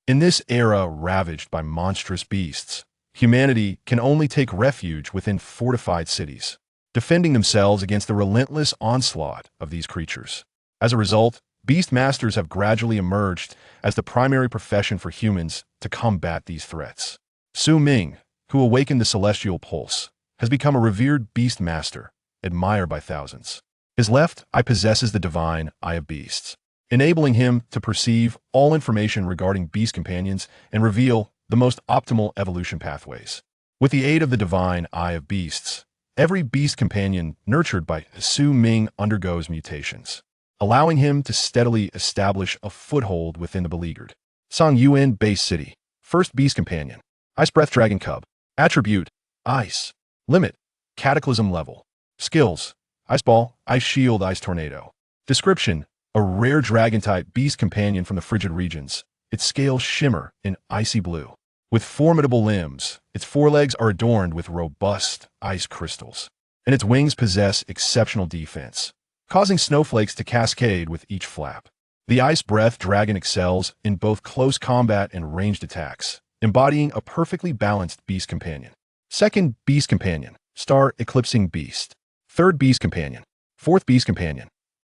In this era ravaged by monstrous beasts, humanity can only take refuge within fortified cities, defending themselves against the relentless onslaught of these creatures. As a result, beast masters have gradually emerged as the primary profession for humans to combat these threats. Ming, who awakened the celestial pulse, has become a revered beast master, admired by thousands. His left eye possesses the divine eye of beasts, enabling him to perceive all information regarding beast companions and reveal the most optimal evolution pathways. With the aid of the divine eye of beasts, every beast companion nurtured by Ming undergoes mutations, allowing him to steadily establish a foothold within the beleaguered Cangyuan Base City. First beast companion, Ice Breath Dragon Cub. Attribute, Ice. Limit, Cataclysm level. Skills, Ice Ball, Ice Shield, Ice Tornado. Description, a rare dragon-type beast companion from the frigid regions. Its scales shimmer in icy blue. With formidable limbs, its forelegs are adorned with robust ice crystals, and its wings possess exceptional defense, causing snowflakes to cascade with each flap. The Ice Breath Dragon excels in both close combat and ranged attacks, embodying a perfectly balanced beast companion. Second beast companion, Star Eclipsing Beast. Third beast companion. Fourth beast companion.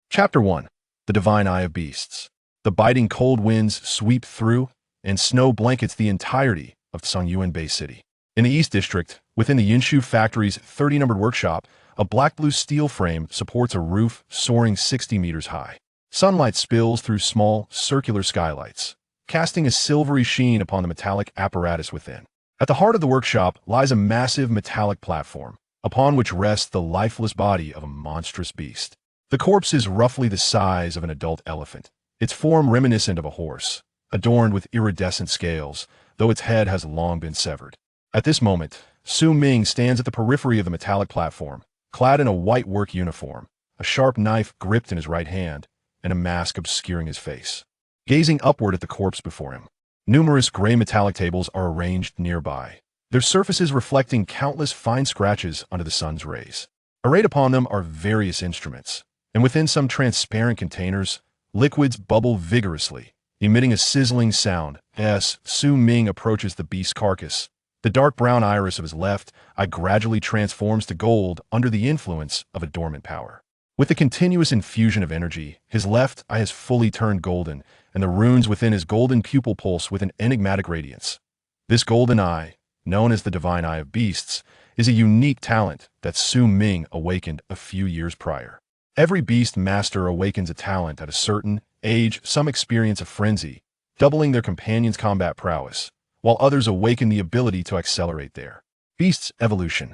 Chapter 1. The Divine Eye of Beasts. The biting cold winds sweep through, and snow blankets the entirety of Cangyuan Base City. In the East District, within the Yinshu Factory's 30-numbered workshop, a black-blue steel frame supports a roof soaring 60 meters high. Sunlight spills through small, circular skylights, casting a silvery sheen upon the metallic apparatus within. At the heart of the workshop lies a massive metallic platform, upon which rests the lifeless body of a monstrous beast. The corpse is roughly the size of an adult elephant, its form reminiscent of a horse, adorned with iridescent scales, though its head has long been severed. At this moment, Ming stands at the periphery of the metallic platform, clad in a white work uniform, a sharp knife gripped in his right hand, and a mask obscuring his face. Gazing upward at the corpse before him, numerous gray metallic tables are arranged nearby, their surfaces reflecting countless fine scratches under the sun's rays. Arrayed upon them are various instruments, and within some transparent containers, liquids bubble vigorously, emitting a sizzling sound as Ming approaches the beast's carcass. The dark brown iris of his left eye gradually transforms to gold under the influence of a dormant power. With the continuous infusion of energy, his left eye has fully turned golden, and the runes within his golden pupil pulse with an enigmatic radiance. This golden eye, known as the Divine Eye of Beasts, is a unique talent that Ming awakened a few years prior. Every beast master awakens a talent at a certain age. Some experience a frenzy, doubling their companion's combat prowess, while others awaken the ability to accelerate their beast's evolution.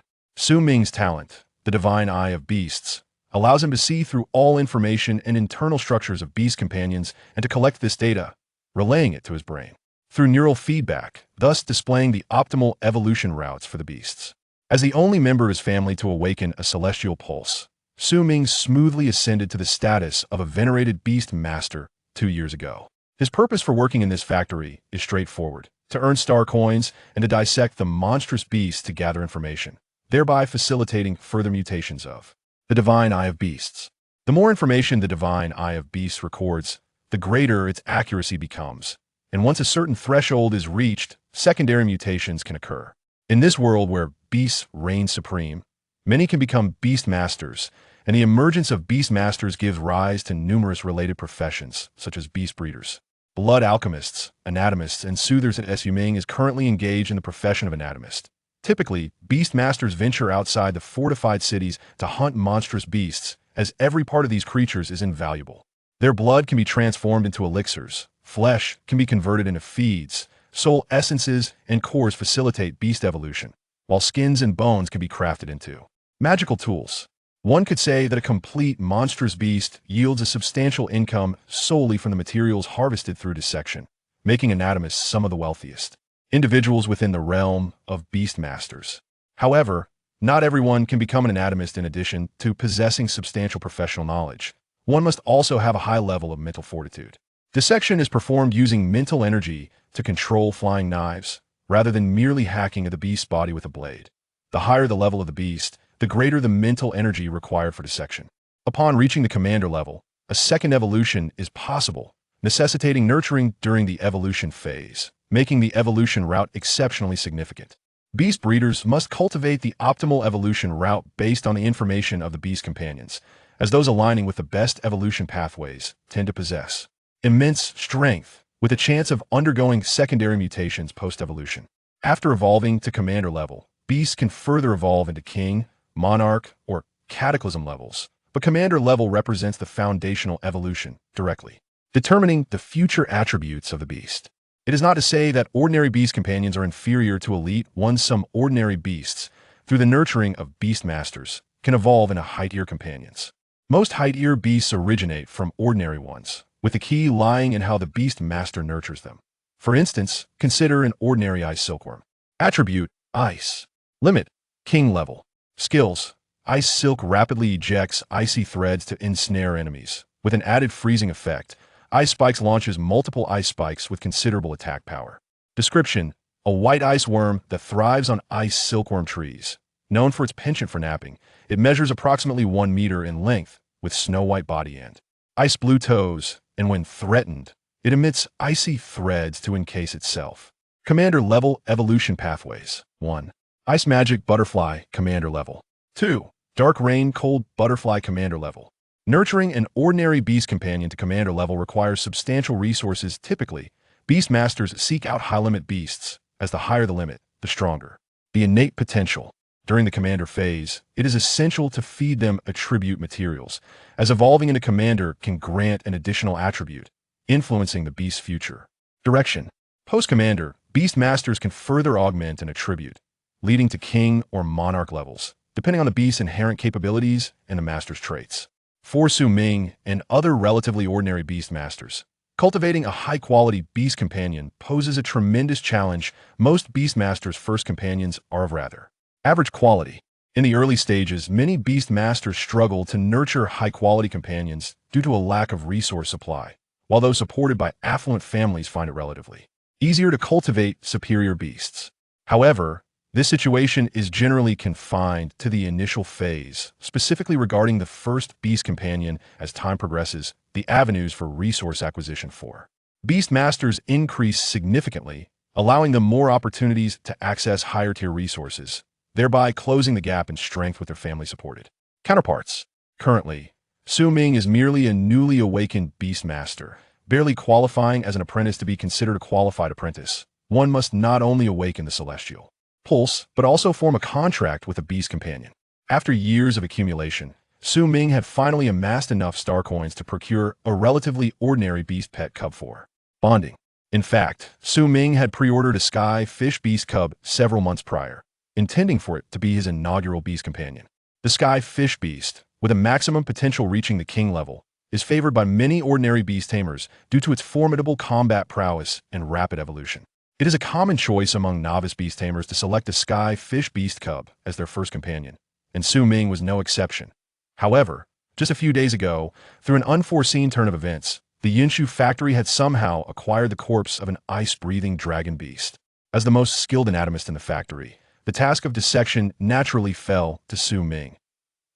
Ming's talent, the Divine Eye of Beasts, allows him to see through all information and internal structures of beast companions and to collect this data, relaying it to his brain through neural feedback, thus displaying the optimal evolution routes for the beasts. As the only member of his family to awaken a celestial pulse, Ming smoothly ascended to the status of a venerated beast master 2 years ago. His purpose for working in this factory is straightforward: to earn star coins and to dissect the monstrous beasts to gather information, thereby facilitating further mutations of the Divine Eye of Beasts. The more information the Divine Eye of Beasts records, the greater its accuracy becomes, and once a certain threshold is reached, secondary mutations can occur. In this world where beasts reign supreme, many can become beast masters, and the emergence of beast masters gives rise to numerous related professions, such as beast breeders, blood alchemists, anatomists, and soothers. At Ming is currently engaged in the profession of anatomist. Typically, beast masters venture outside the fortified cities to hunt monstrous beasts, as every part of these creatures is invaluable. Their blood can be transformed into elixirs, flesh can be converted into feeds, soul essences and cores facilitate beast evolution, while skins and bones can be crafted into magical tools. One could say that a complete monstrous beast yields a substantial income solely from the materials harvested through dissection, making anatomists some of the wealthiest individuals within the realm of beast masters. However, not everyone can become an anatomist. In addition to possessing substantial professional knowledge, one must also have a high level of mental fortitude. Dissection is performed using mental energy to control flying knives, rather than merely hacking at the beast's body with a blade. The higher the level of the beast, the greater the mental energy required for dissection. Upon reaching the commander level, a second evolution is possible, necessitating nurturing during the evolution phase, making the evolution route exceptionally significant. Beast breeders must cultivate the optimal evolution route based on the information of the beast companions, as those aligning with the best evolution pathways tend to possess immense strength, with a chance of undergoing secondary mutations post-evolution. After evolving to commander level, beasts can further evolve into king, monarch, or cataclysm levels, but commander level represents the foundational evolution directly, determining the future attributes of the beast. It is not to say that ordinary beast companions are inferior to elite ones. Some ordinary beasts, through the nurturing of beast masters, can evolve into high-tier companions. Most high-tier beasts originate from ordinary ones, with the key lying in how the beast master nurtures them. For instance, consider an ordinary ice silkworm. Attribute: ice. Limit: king level. Skills: ice silk rapidly ejects icy threads to ensnare enemies. With an added freezing effect, Ice Spikes launches multiple ice spikes with considerable attack power. Description: a white ice worm that thrives on ice silkworm trees. Known for its penchant for napping, it measures approximately 1 meter in length with snow-white body and ice-blue toes, and when threatened, it emits icy threads to encase itself. Commander level evolution pathways. 1. Ice Magic Butterfly Commander level. 2. Dark Rain Cold Butterfly Commander level. Nurturing an ordinary beast companion to commander level requires substantial resources. Typically, beast masters seek out high-limit beasts, as the higher the limit, the stronger. The innate potential. During the commander phase, it is essential to feed them attribute materials, as evolving into commander can grant an additional attribute, influencing the beast's future. Direction. Post-commander, beast masters can further augment an attribute, leading to king or monarch levels, depending on the beast's inherent capabilities and the master's traits. For Ming and other relatively ordinary beast masters, cultivating a high-quality beast companion poses a tremendous challenge. Most beast masters' first companions are of rather average quality. In the early stages, many beast masters struggle to nurture high-quality companions due to a lack of resource supply, while those supported by affluent families find it relatively easier to cultivate superior beasts. However, this situation is generally confined to the initial phase, specifically regarding the first beast companion. As time progresses, the avenues for resource acquisition for beast masters increase significantly, allowing them more opportunities to access higher-tier resources, thereby closing the gap in strength with their family-supported counterparts. Currently, Ming is merely a newly awakened beast master, barely qualifying as an apprentice to be considered a qualified apprentice. One must not only awaken the celestial pulse, but also form a contract with a beast companion. After years of accumulation, Ming had finally amassed enough star coins to procure a relatively ordinary beast pet cub for bonding. In fact, Ming had pre-ordered a sky fish beast cub several months prior, intending for it to be his inaugural beast companion. The sky fish beast, with a maximum potential reaching the king level, is favored by many ordinary beast tamers due to its formidable combat prowess and rapid evolution. It is a common choice among novice beast tamers to select a sky fish beast cub as their first companion, and Ming was no exception. However, just a few days ago, through an unforeseen turn of events, the Yinshu factory had somehow acquired the corpse of an ice-breathing dragon beast. As the most skilled anatomist in the factory, the task of dissection naturally fell to Ming.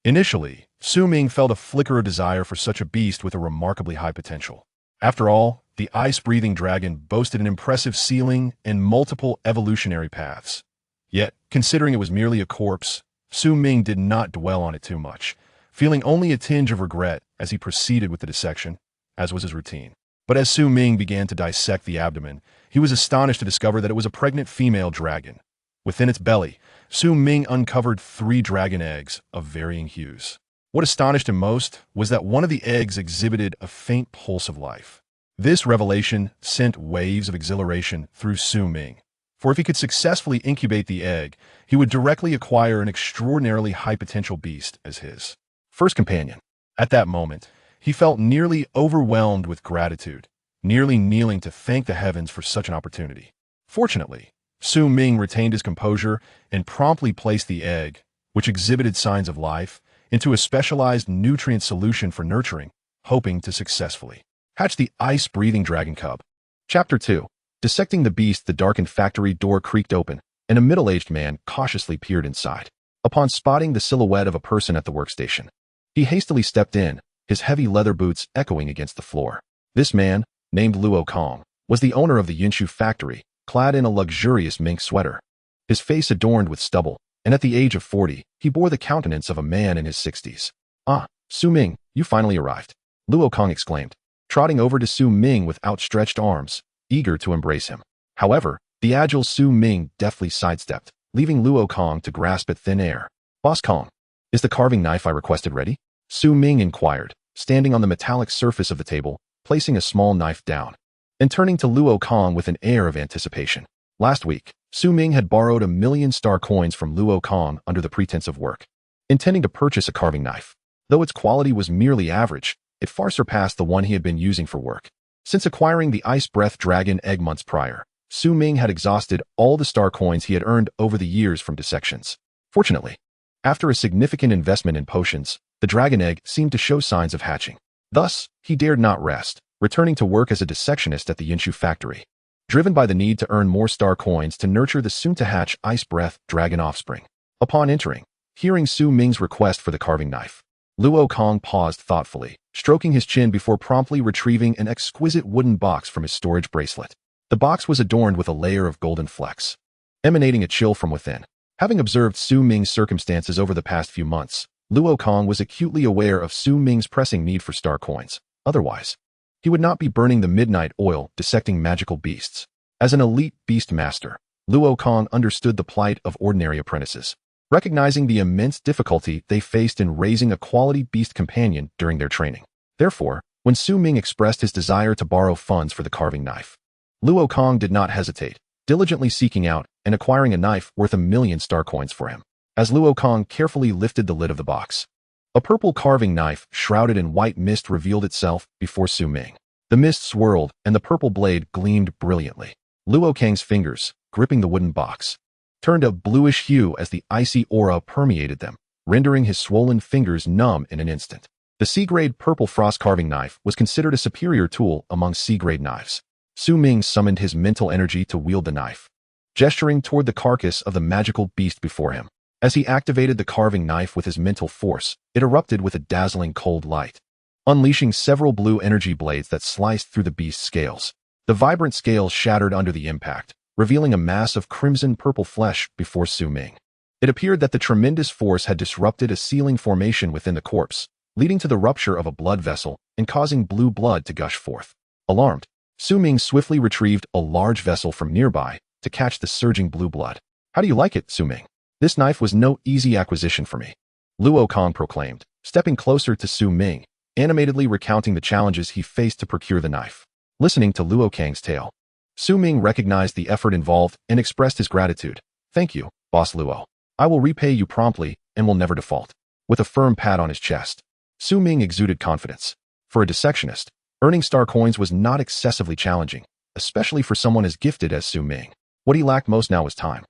Initially, Ming felt a flicker of desire for such a beast with a remarkably high potential. After all, the ice-breathing dragon boasted an impressive ceiling and multiple evolutionary paths. Yet, considering it was merely a corpse, Ming did not dwell on it too much, feeling only a tinge of regret as he proceeded with the dissection, as was his routine. But as Ming began to dissect the abdomen, he was astonished to discover that it was a pregnant female dragon. Within its belly, Ming uncovered 3 dragon eggs of varying hues. What astonished him most was that one of the eggs exhibited a faint pulse of life. This revelation sent waves of exhilaration through Ming, for if he could successfully incubate the egg, he would directly acquire an extraordinarily high-potential beast as his first companion. At that moment, he felt nearly overwhelmed with gratitude, nearly kneeling to thank the heavens for such an opportunity. Fortunately, Ming retained his composure and promptly placed the egg, which exhibited signs of life, into a specialized nutrient solution for nurturing, hoping to successfully hatch the ice-breathing dragon cub. Chapter 2. Dissecting the beast. The darkened factory door creaked open, and a middle-aged man cautiously peered inside. Upon spotting the silhouette of a person at the workstation, he hastily stepped in, his heavy leather boots echoing against the floor. This man, named Luo Kong, was the owner of the Yinshu factory, clad in a luxurious mink sweater. His face adorned with stubble, and at the age of 40, he bore the countenance of a man in his 60s. "Ah, Su Ming, you finally arrived," Luo Kong exclaimed, trotting over to Su Ming with outstretched arms, eager to embrace him. However, the agile Su Ming deftly sidestepped, leaving Luo Kong to grasp at thin air. "Boss Kong, is the carving knife I requested ready?" Su Ming inquired, standing on the metallic surface of the table, placing a small knife down, and turning to Luo Kong with an air of anticipation. Last week, Su Ming had borrowed 1,000,000 star coins from Luo Kong under the pretense of work, intending to purchase a carving knife. Though its quality was merely average, it far surpassed the one he had been using for work. Since acquiring the Ice Breath Dragon egg months prior, Su Ming had exhausted all the star coins he had earned over the years from dissections. Fortunately, after a significant investment in potions, the dragon egg seemed to show signs of hatching. Thus, he dared not rest, returning to work as a dissectionist at the Yinshu factory, driven by the need to earn more star coins to nurture the soon-to-hatch Ice Breath Dragon offspring. Upon entering, hearing Su Ming's request for the carving knife, Luo Kong paused thoughtfully, stroking his chin before promptly retrieving an exquisite wooden box from his storage bracelet. The box was adorned with a layer of golden flecks, emanating a chill from within. Having observed Su Ming's circumstances over the past few months, Luo Kong was acutely aware of Su Ming's pressing need for star coins. Otherwise, he would not be burning the midnight oil dissecting magical beasts. As an elite beast master, Luo Kong understood the plight of ordinary apprentices, recognizing the immense difficulty they faced in raising a quality beast companion during their training. Therefore, when Su Ming expressed his desire to borrow funds for the carving knife, Luo Kong did not hesitate, diligently seeking out and acquiring a knife worth 1,000,000 star coins for him. As Luo Kong carefully lifted the lid of the box, a purple carving knife shrouded in white mist revealed itself before Su Ming. The mist swirled, and the purple blade gleamed brilliantly. Luo Kang's fingers, gripping the wooden box, turned a bluish hue as the icy aura permeated them, rendering his swollen fingers numb in an instant. The C-grade purple frost carving knife was considered a superior tool among C-grade knives. Su Ming summoned his mental energy to wield the knife, gesturing toward the carcass of the magical beast before him. As he activated the carving knife with his mental force, it erupted with a dazzling cold light, unleashing several blue energy blades that sliced through the beast's scales. The vibrant scales shattered under the impact, revealing a mass of crimson-purple flesh before Su Ming. It appeared that the tremendous force had disrupted a sealing formation within the corpse, leading to the rupture of a blood vessel and causing blue blood to gush forth. Alarmed, Su Ming swiftly retrieved a large vessel from nearby to catch the surging blue blood. "How do you like it, Su Ming? This knife was no easy acquisition for me," Luo Kong proclaimed, stepping closer to Su Ming, animatedly recounting the challenges he faced to procure the knife. Listening to Luo Kang's tale, Su Ming recognized the effort involved and expressed his gratitude. "Thank you, Boss Luo. I will repay you promptly and will never default." With a firm pat on his chest, Su Ming exuded confidence. For a dissectionist, earning star coins was not excessively challenging, especially for someone as gifted as Su Ming. What he lacked most now was time.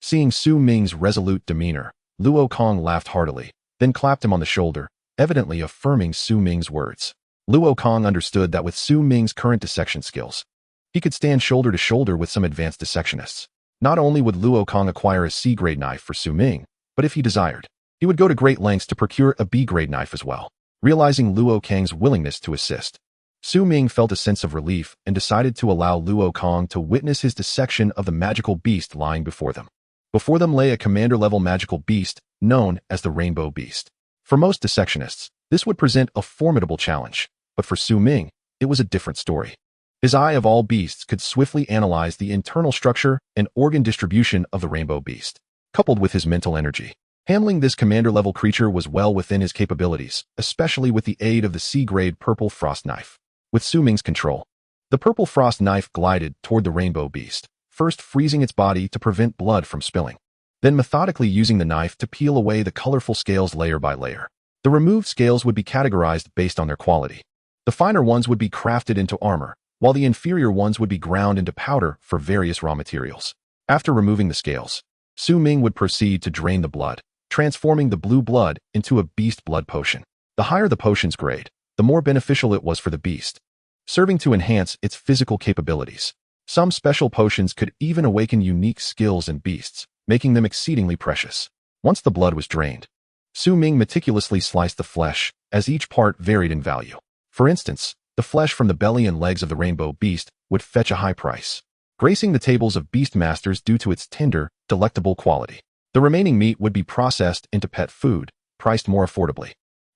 Seeing Su Ming's resolute demeanor, Luo Kong laughed heartily, then clapped him on the shoulder, evidently affirming Su Ming's words. Luo Kong understood that with Su Ming's current dissection skills, he could stand shoulder to shoulder with some advanced dissectionists. Not only would Luo Kong acquire a C-grade knife for Su Ming, but if he desired, he would go to great lengths to procure a B-grade knife as well. Realizing Luo Kang's willingness to assist, Su Ming felt a sense of relief and decided to allow Luo Kong to witness his dissection of the magical beast lying before them. Before them lay a commander-level magical beast known as the Rainbow Beast. For most dissectionists, this would present a formidable challenge, but for Su Ming, it was a different story. His eye of all beasts could swiftly analyze the internal structure and organ distribution of the Rainbow Beast, coupled with his mental energy. Handling this commander-level creature was well within his capabilities, especially with the aid of the C-grade purple frost knife. With Su Ming's control, the purple frost knife glided toward the Rainbow Beast, first freezing its body to prevent blood from spilling, then methodically using the knife to peel away the colorful scales layer by layer. The removed scales would be categorized based on their quality. The finer ones would be crafted into armor, while the inferior ones would be ground into powder for various raw materials. After removing the scales, Su Ming would proceed to drain the blood, transforming the blue blood into a beast blood potion. The higher the potion's grade, the more beneficial it was for the beast, serving to enhance its physical capabilities. Some special potions could even awaken unique skills in beasts, making them exceedingly precious. Once the blood was drained, Su Ming meticulously sliced the flesh, as each part varied in value. For instance, The flesh from the belly and legs of the rainbow beast would fetch a high price, gracing the tables of beast masters due to its tender, delectable quality. The remaining meat would be processed into pet food, priced more affordably.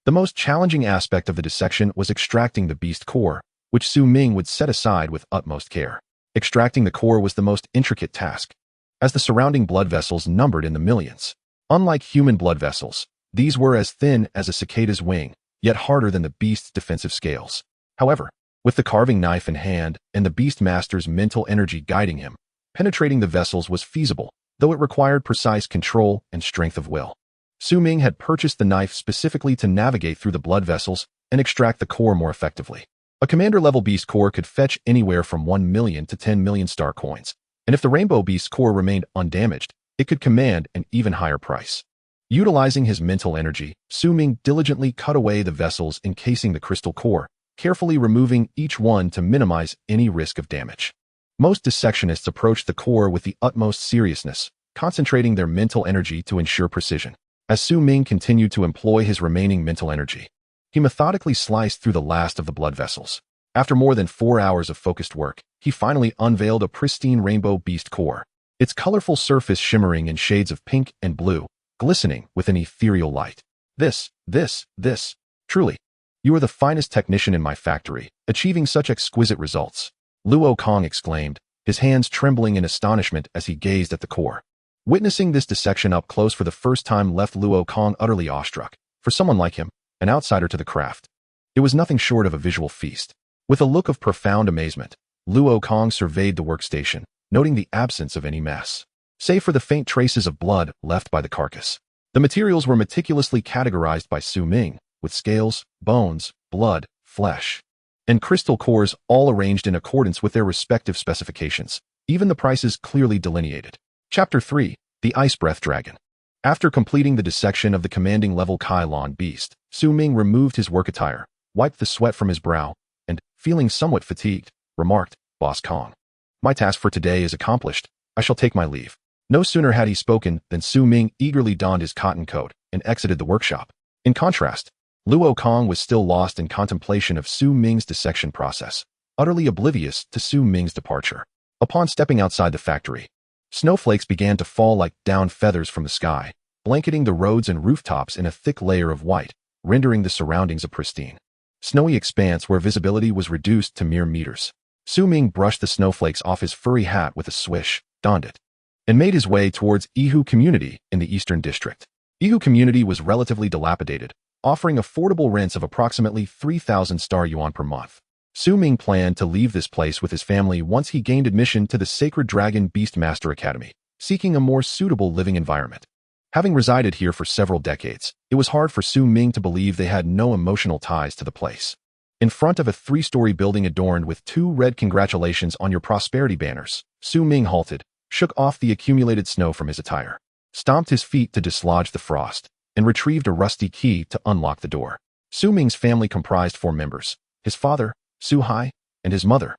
The most challenging aspect of the dissection was extracting the beast core, which Su Ming would set aside with utmost care. Extracting the core was the most intricate task, as the surrounding blood vessels numbered in the millions. Unlike human blood vessels, these were as thin as a cicada's wing, yet harder than the beast's defensive scales. However, with the carving knife in hand and the beast master's mental energy guiding him, penetrating the vessels was feasible, though it required precise control and strength of will. Su Ming had purchased the knife specifically to navigate through the blood vessels and extract the core more effectively. A commander-level beast core could fetch anywhere from 1 million to 10 million star coins, and if the rainbow beast core remained undamaged, it could command an even higher price. Utilizing his mental energy, Su Ming diligently cut away the vessels encasing the crystal core, carefully removing each one to minimize any risk of damage. Most dissectionists approached the core with the utmost seriousness, concentrating their mental energy to ensure precision. As Su Ming continued to employ his remaining mental energy, he methodically sliced through the last of the blood vessels. After more than 4 hours of focused work, he finally unveiled a pristine rainbow beast core, its colorful surface shimmering in shades of pink and blue, glistening with an ethereal light. This, truly, you are the finest technician in my factory, achieving such exquisite results. Luo Kong exclaimed, his hands trembling in astonishment as he gazed at the core. Witnessing this dissection up close for the first time left Luo Kong utterly awestruck. For someone like him, an outsider to the craft, it was nothing short of a visual feast. With a look of profound amazement, Luo Kong surveyed the workstation, noting the absence of any mess, save for the faint traces of blood left by the carcass. The materials were meticulously categorized by Su Ming, with scales, bones, blood, flesh, and crystal cores all arranged in accordance with their respective specifications, even the prices clearly delineated. Chapter 3. The Ice Breath Dragon. After completing the dissection of the commanding level Cangyuan beast, Su Ming removed his work attire, wiped the sweat from his brow, and, feeling somewhat fatigued, remarked, "Boss Kong, my task for today is accomplished. I shall take my leave." No sooner had he spoken than Su Ming eagerly donned his cotton coat and exited the workshop. In contrast, Luo Kong was still lost in contemplation of Su Ming's dissection process, utterly oblivious to Su Ming's departure. Upon stepping outside the factory, snowflakes began to fall like down feathers from the sky, blanketing the roads and rooftops in a thick layer of white, rendering the surroundings a pristine, snowy expanse where visibility was reduced to mere meters. Su Ming brushed the snowflakes off his furry hat with a swish, donned it, and made his way towards Ihu Community in the Eastern District. Ihu Community was relatively dilapidated, offering affordable rents of approximately 3,000 star yuan per month. Su Ming planned to leave this place with his family once he gained admission to the Sacred Dragon Beast Master Academy, seeking a more suitable living environment. Having resided here for several decades, it was hard for Su Ming to believe they had no emotional ties to the place. In front of a 3-story building adorned with 2 red "Congratulations on Your Prosperity" banners, Su Ming halted, shook off the accumulated snow from his attire, stomped his feet to dislodge the frost, and retrieved a rusty key to unlock the door. Su Ming's family comprised 4 members: his father, Su Hai, and his mother,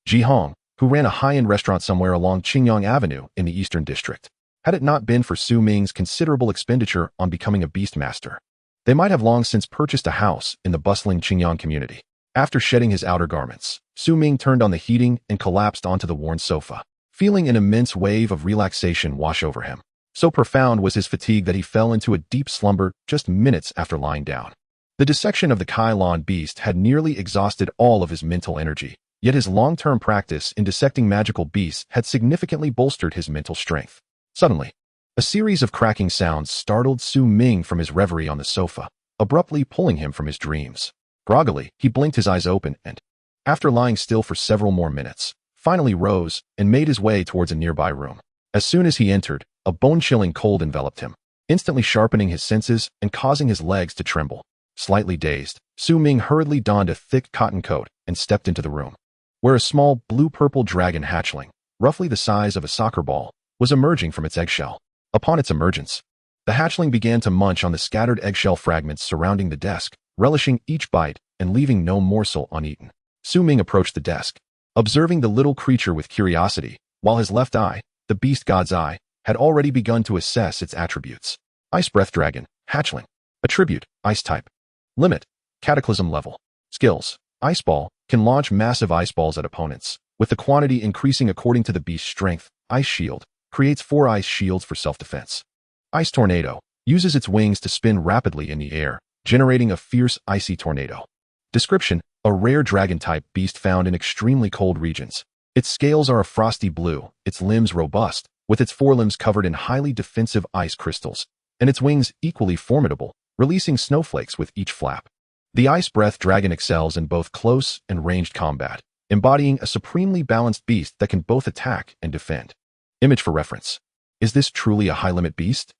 Ji Hong, who ran a high-end restaurant somewhere along Qingyang Avenue in the Eastern District. Had it not been for Su Ming's considerable expenditure on becoming a beast master, they might have long since purchased a house in the bustling Qingyang community. After shedding his outer garments, Su Ming turned on the heating and collapsed onto the worn sofa, feeling an immense wave of relaxation wash over him. So profound was his fatigue that he fell into a deep slumber just minutes after lying down. The dissection of the Cangyuan beast had nearly exhausted all of his mental energy, yet his long-term practice in dissecting magical beasts had significantly bolstered his mental strength. Suddenly, a series of cracking sounds startled Su Ming from his reverie on the sofa, abruptly pulling him from his dreams. Groggily, he blinked his eyes open and, after lying still for several more minutes, finally rose and made his way towards a nearby room. As soon as he entered, a bone-chilling cold enveloped him, instantly sharpening his senses and causing his legs to tremble. Slightly dazed, Su Ming hurriedly donned a thick cotton coat and stepped into the room, where a small blue-purple dragon hatchling, roughly the size of a soccer ball, was emerging from its eggshell. Upon its emergence, the hatchling began to munch on the scattered eggshell fragments surrounding the desk, relishing each bite and leaving no morsel uneaten. Su Ming approached the desk, observing the little creature with curiosity, while his left eye, the beast god's eye, had already begun to assess its attributes. Ice Breath Dragon, Hatchling. Attribute, Ice type. Limit, Cataclysm level. Skills, Ice Ball can launch massive ice balls at opponents, with the quantity increasing according to the beast's strength. Ice Shield creates 4 ice shields for self-defense. Ice Tornado uses its wings to spin rapidly in the air, generating a fierce icy tornado. Description: a rare dragon-type beast found in extremely cold regions. Its scales are a frosty blue, its limbs robust, with its forelimbs covered in highly defensive ice crystals, and its wings equally formidable, releasing snowflakes with each flap. The Ice Breath Dragon excels in both close and ranged combat, embodying a supremely balanced beast that can both attack and defend. Image for reference. Is this truly a high-limit beast?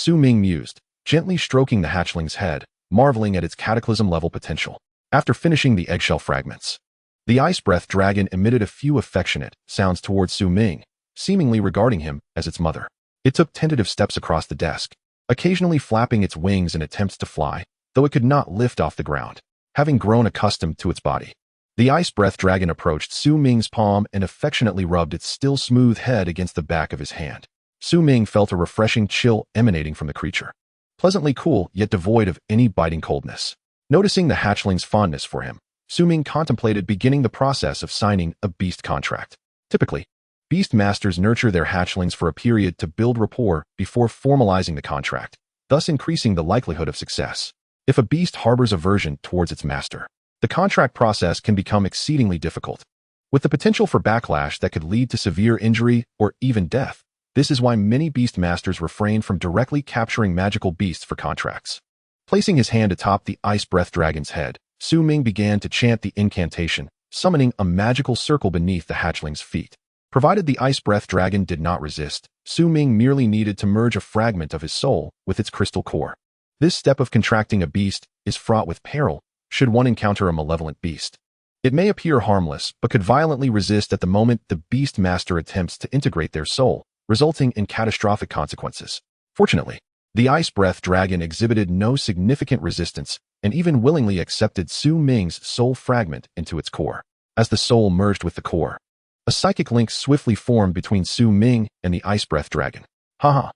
Ming mused, gently stroking the hatchling's head, marveling at its cataclysm-level potential. After finishing the eggshell fragments, the Ice Breath Dragon emitted a few affectionate sounds towards Ming, seemingly regarding him as its mother. It took tentative steps across the desk, occasionally flapping its wings in attempts to fly, though it could not lift off the ground, having grown accustomed to its body. The Ice Breath Dragon approached Ming's palm and affectionately rubbed its still smooth head against the back of his hand. Ming felt a refreshing chill emanating from the creature, pleasantly cool yet devoid of any biting coldness. Noticing the hatchling's fondness for him, Ming contemplated beginning the process of signing a beast contract. Typically, beast masters nurture their hatchlings for a period to build rapport before formalizing the contract, thus increasing the likelihood of success. If a beast harbors aversion towards its master, the contract process can become exceedingly difficult, with the potential for backlash that could lead to severe injury or even death. This is why many beast masters refrain from directly capturing magical beasts for contracts. Placing his hand atop the Ice Breath Dragon's head, Ming began to chant the incantation, summoning a magical circle beneath the hatchling's feet. Provided the Ice Breath Dragon did not resist, Ming merely needed to merge a fragment of his soul with its crystal core. This step of contracting a beast is fraught with peril should one encounter a malevolent beast. It may appear harmless, but could violently resist at the moment the beast master attempts to integrate their soul, resulting in catastrophic consequences. Fortunately, the Ice Breath Dragon exhibited no significant resistance and even willingly accepted Ming's soul fragment into its core. As the soul merged with the core, a psychic link swiftly formed between Ming and the Ice Breath Dragon. Haha,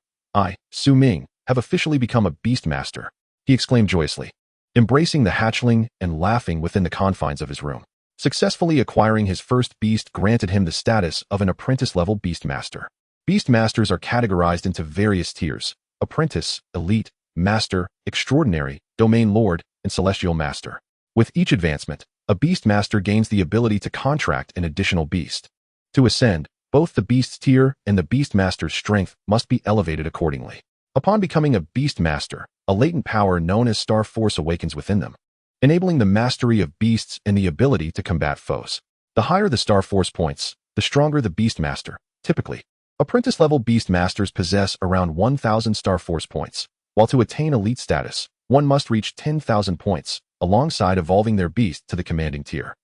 Ming, have officially become a beast master, he exclaimed joyously, embracing the hatchling and laughing within the confines of his room. Successfully acquiring his first beast granted him the status of an apprentice-level beast master. Beast masters are categorized into various tiers: apprentice, elite, master, extraordinary, domain lord, and celestial master. With each advancement, a beast master gains the ability to contract an additional beast. To ascend, both the beast's tier and the beast master's strength must be elevated accordingly. Upon becoming a beast master, a latent power known as Star Force awakens within them, enabling the mastery of beasts and the ability to combat foes. The higher the Star Force points, the stronger the beast master. Typically, apprentice-level beast masters possess around 1,000 Star Force points, while to attain elite status, one must reach 10,000 points, alongside evolving their beast to the commanding tier.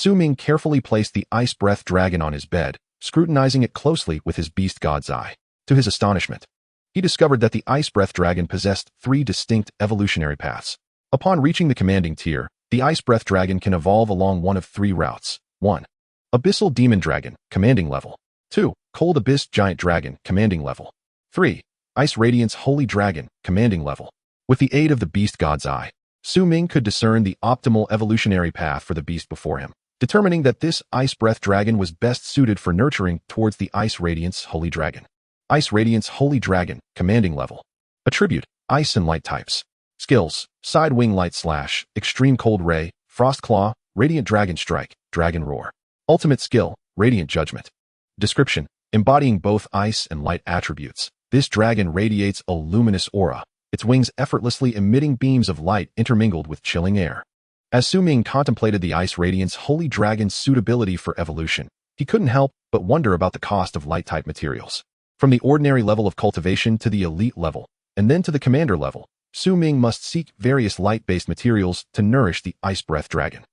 Ming carefully placed the Ice Breath Dragon on his bed, scrutinizing it closely with his beast god's eye. To his astonishment, he discovered that the Ice Breath Dragon possessed 3 distinct evolutionary paths. Upon reaching the commanding tier, the Ice Breath Dragon can evolve along one of 3 routes. 1. Abyssal Demon Dragon, commanding level. 2. Cold Abyss Giant Dragon, commanding level. 3. Ice Radiance Holy Dragon, commanding level. With the aid of the beast god's eye, Ming could discern the optimal evolutionary path for the beast before him, determining that this Ice Breath Dragon was best suited for nurturing towards the Ice Radiance Holy Dragon. Ice Radiance Holy Dragon, commanding level. Attribute: Ice and Light types. Skills: Side Wing Light Slash, Extreme Cold Ray, Frost Claw, Radiant Dragon Strike, Dragon Roar. Ultimate skill: Radiant Judgment. Description: embodying both ice and light attributes, this dragon radiates a luminous aura, its wings effortlessly emitting beams of light intermingled with chilling air. As Ming contemplated the Ice Radiance Holy Dragon's suitability for evolution, he couldn't help but wonder about the cost of light-type materials. From the ordinary level of cultivation to the elite level, and then to the commander level, Ming must seek various light-based materials to nourish the Ice Breath Dragon.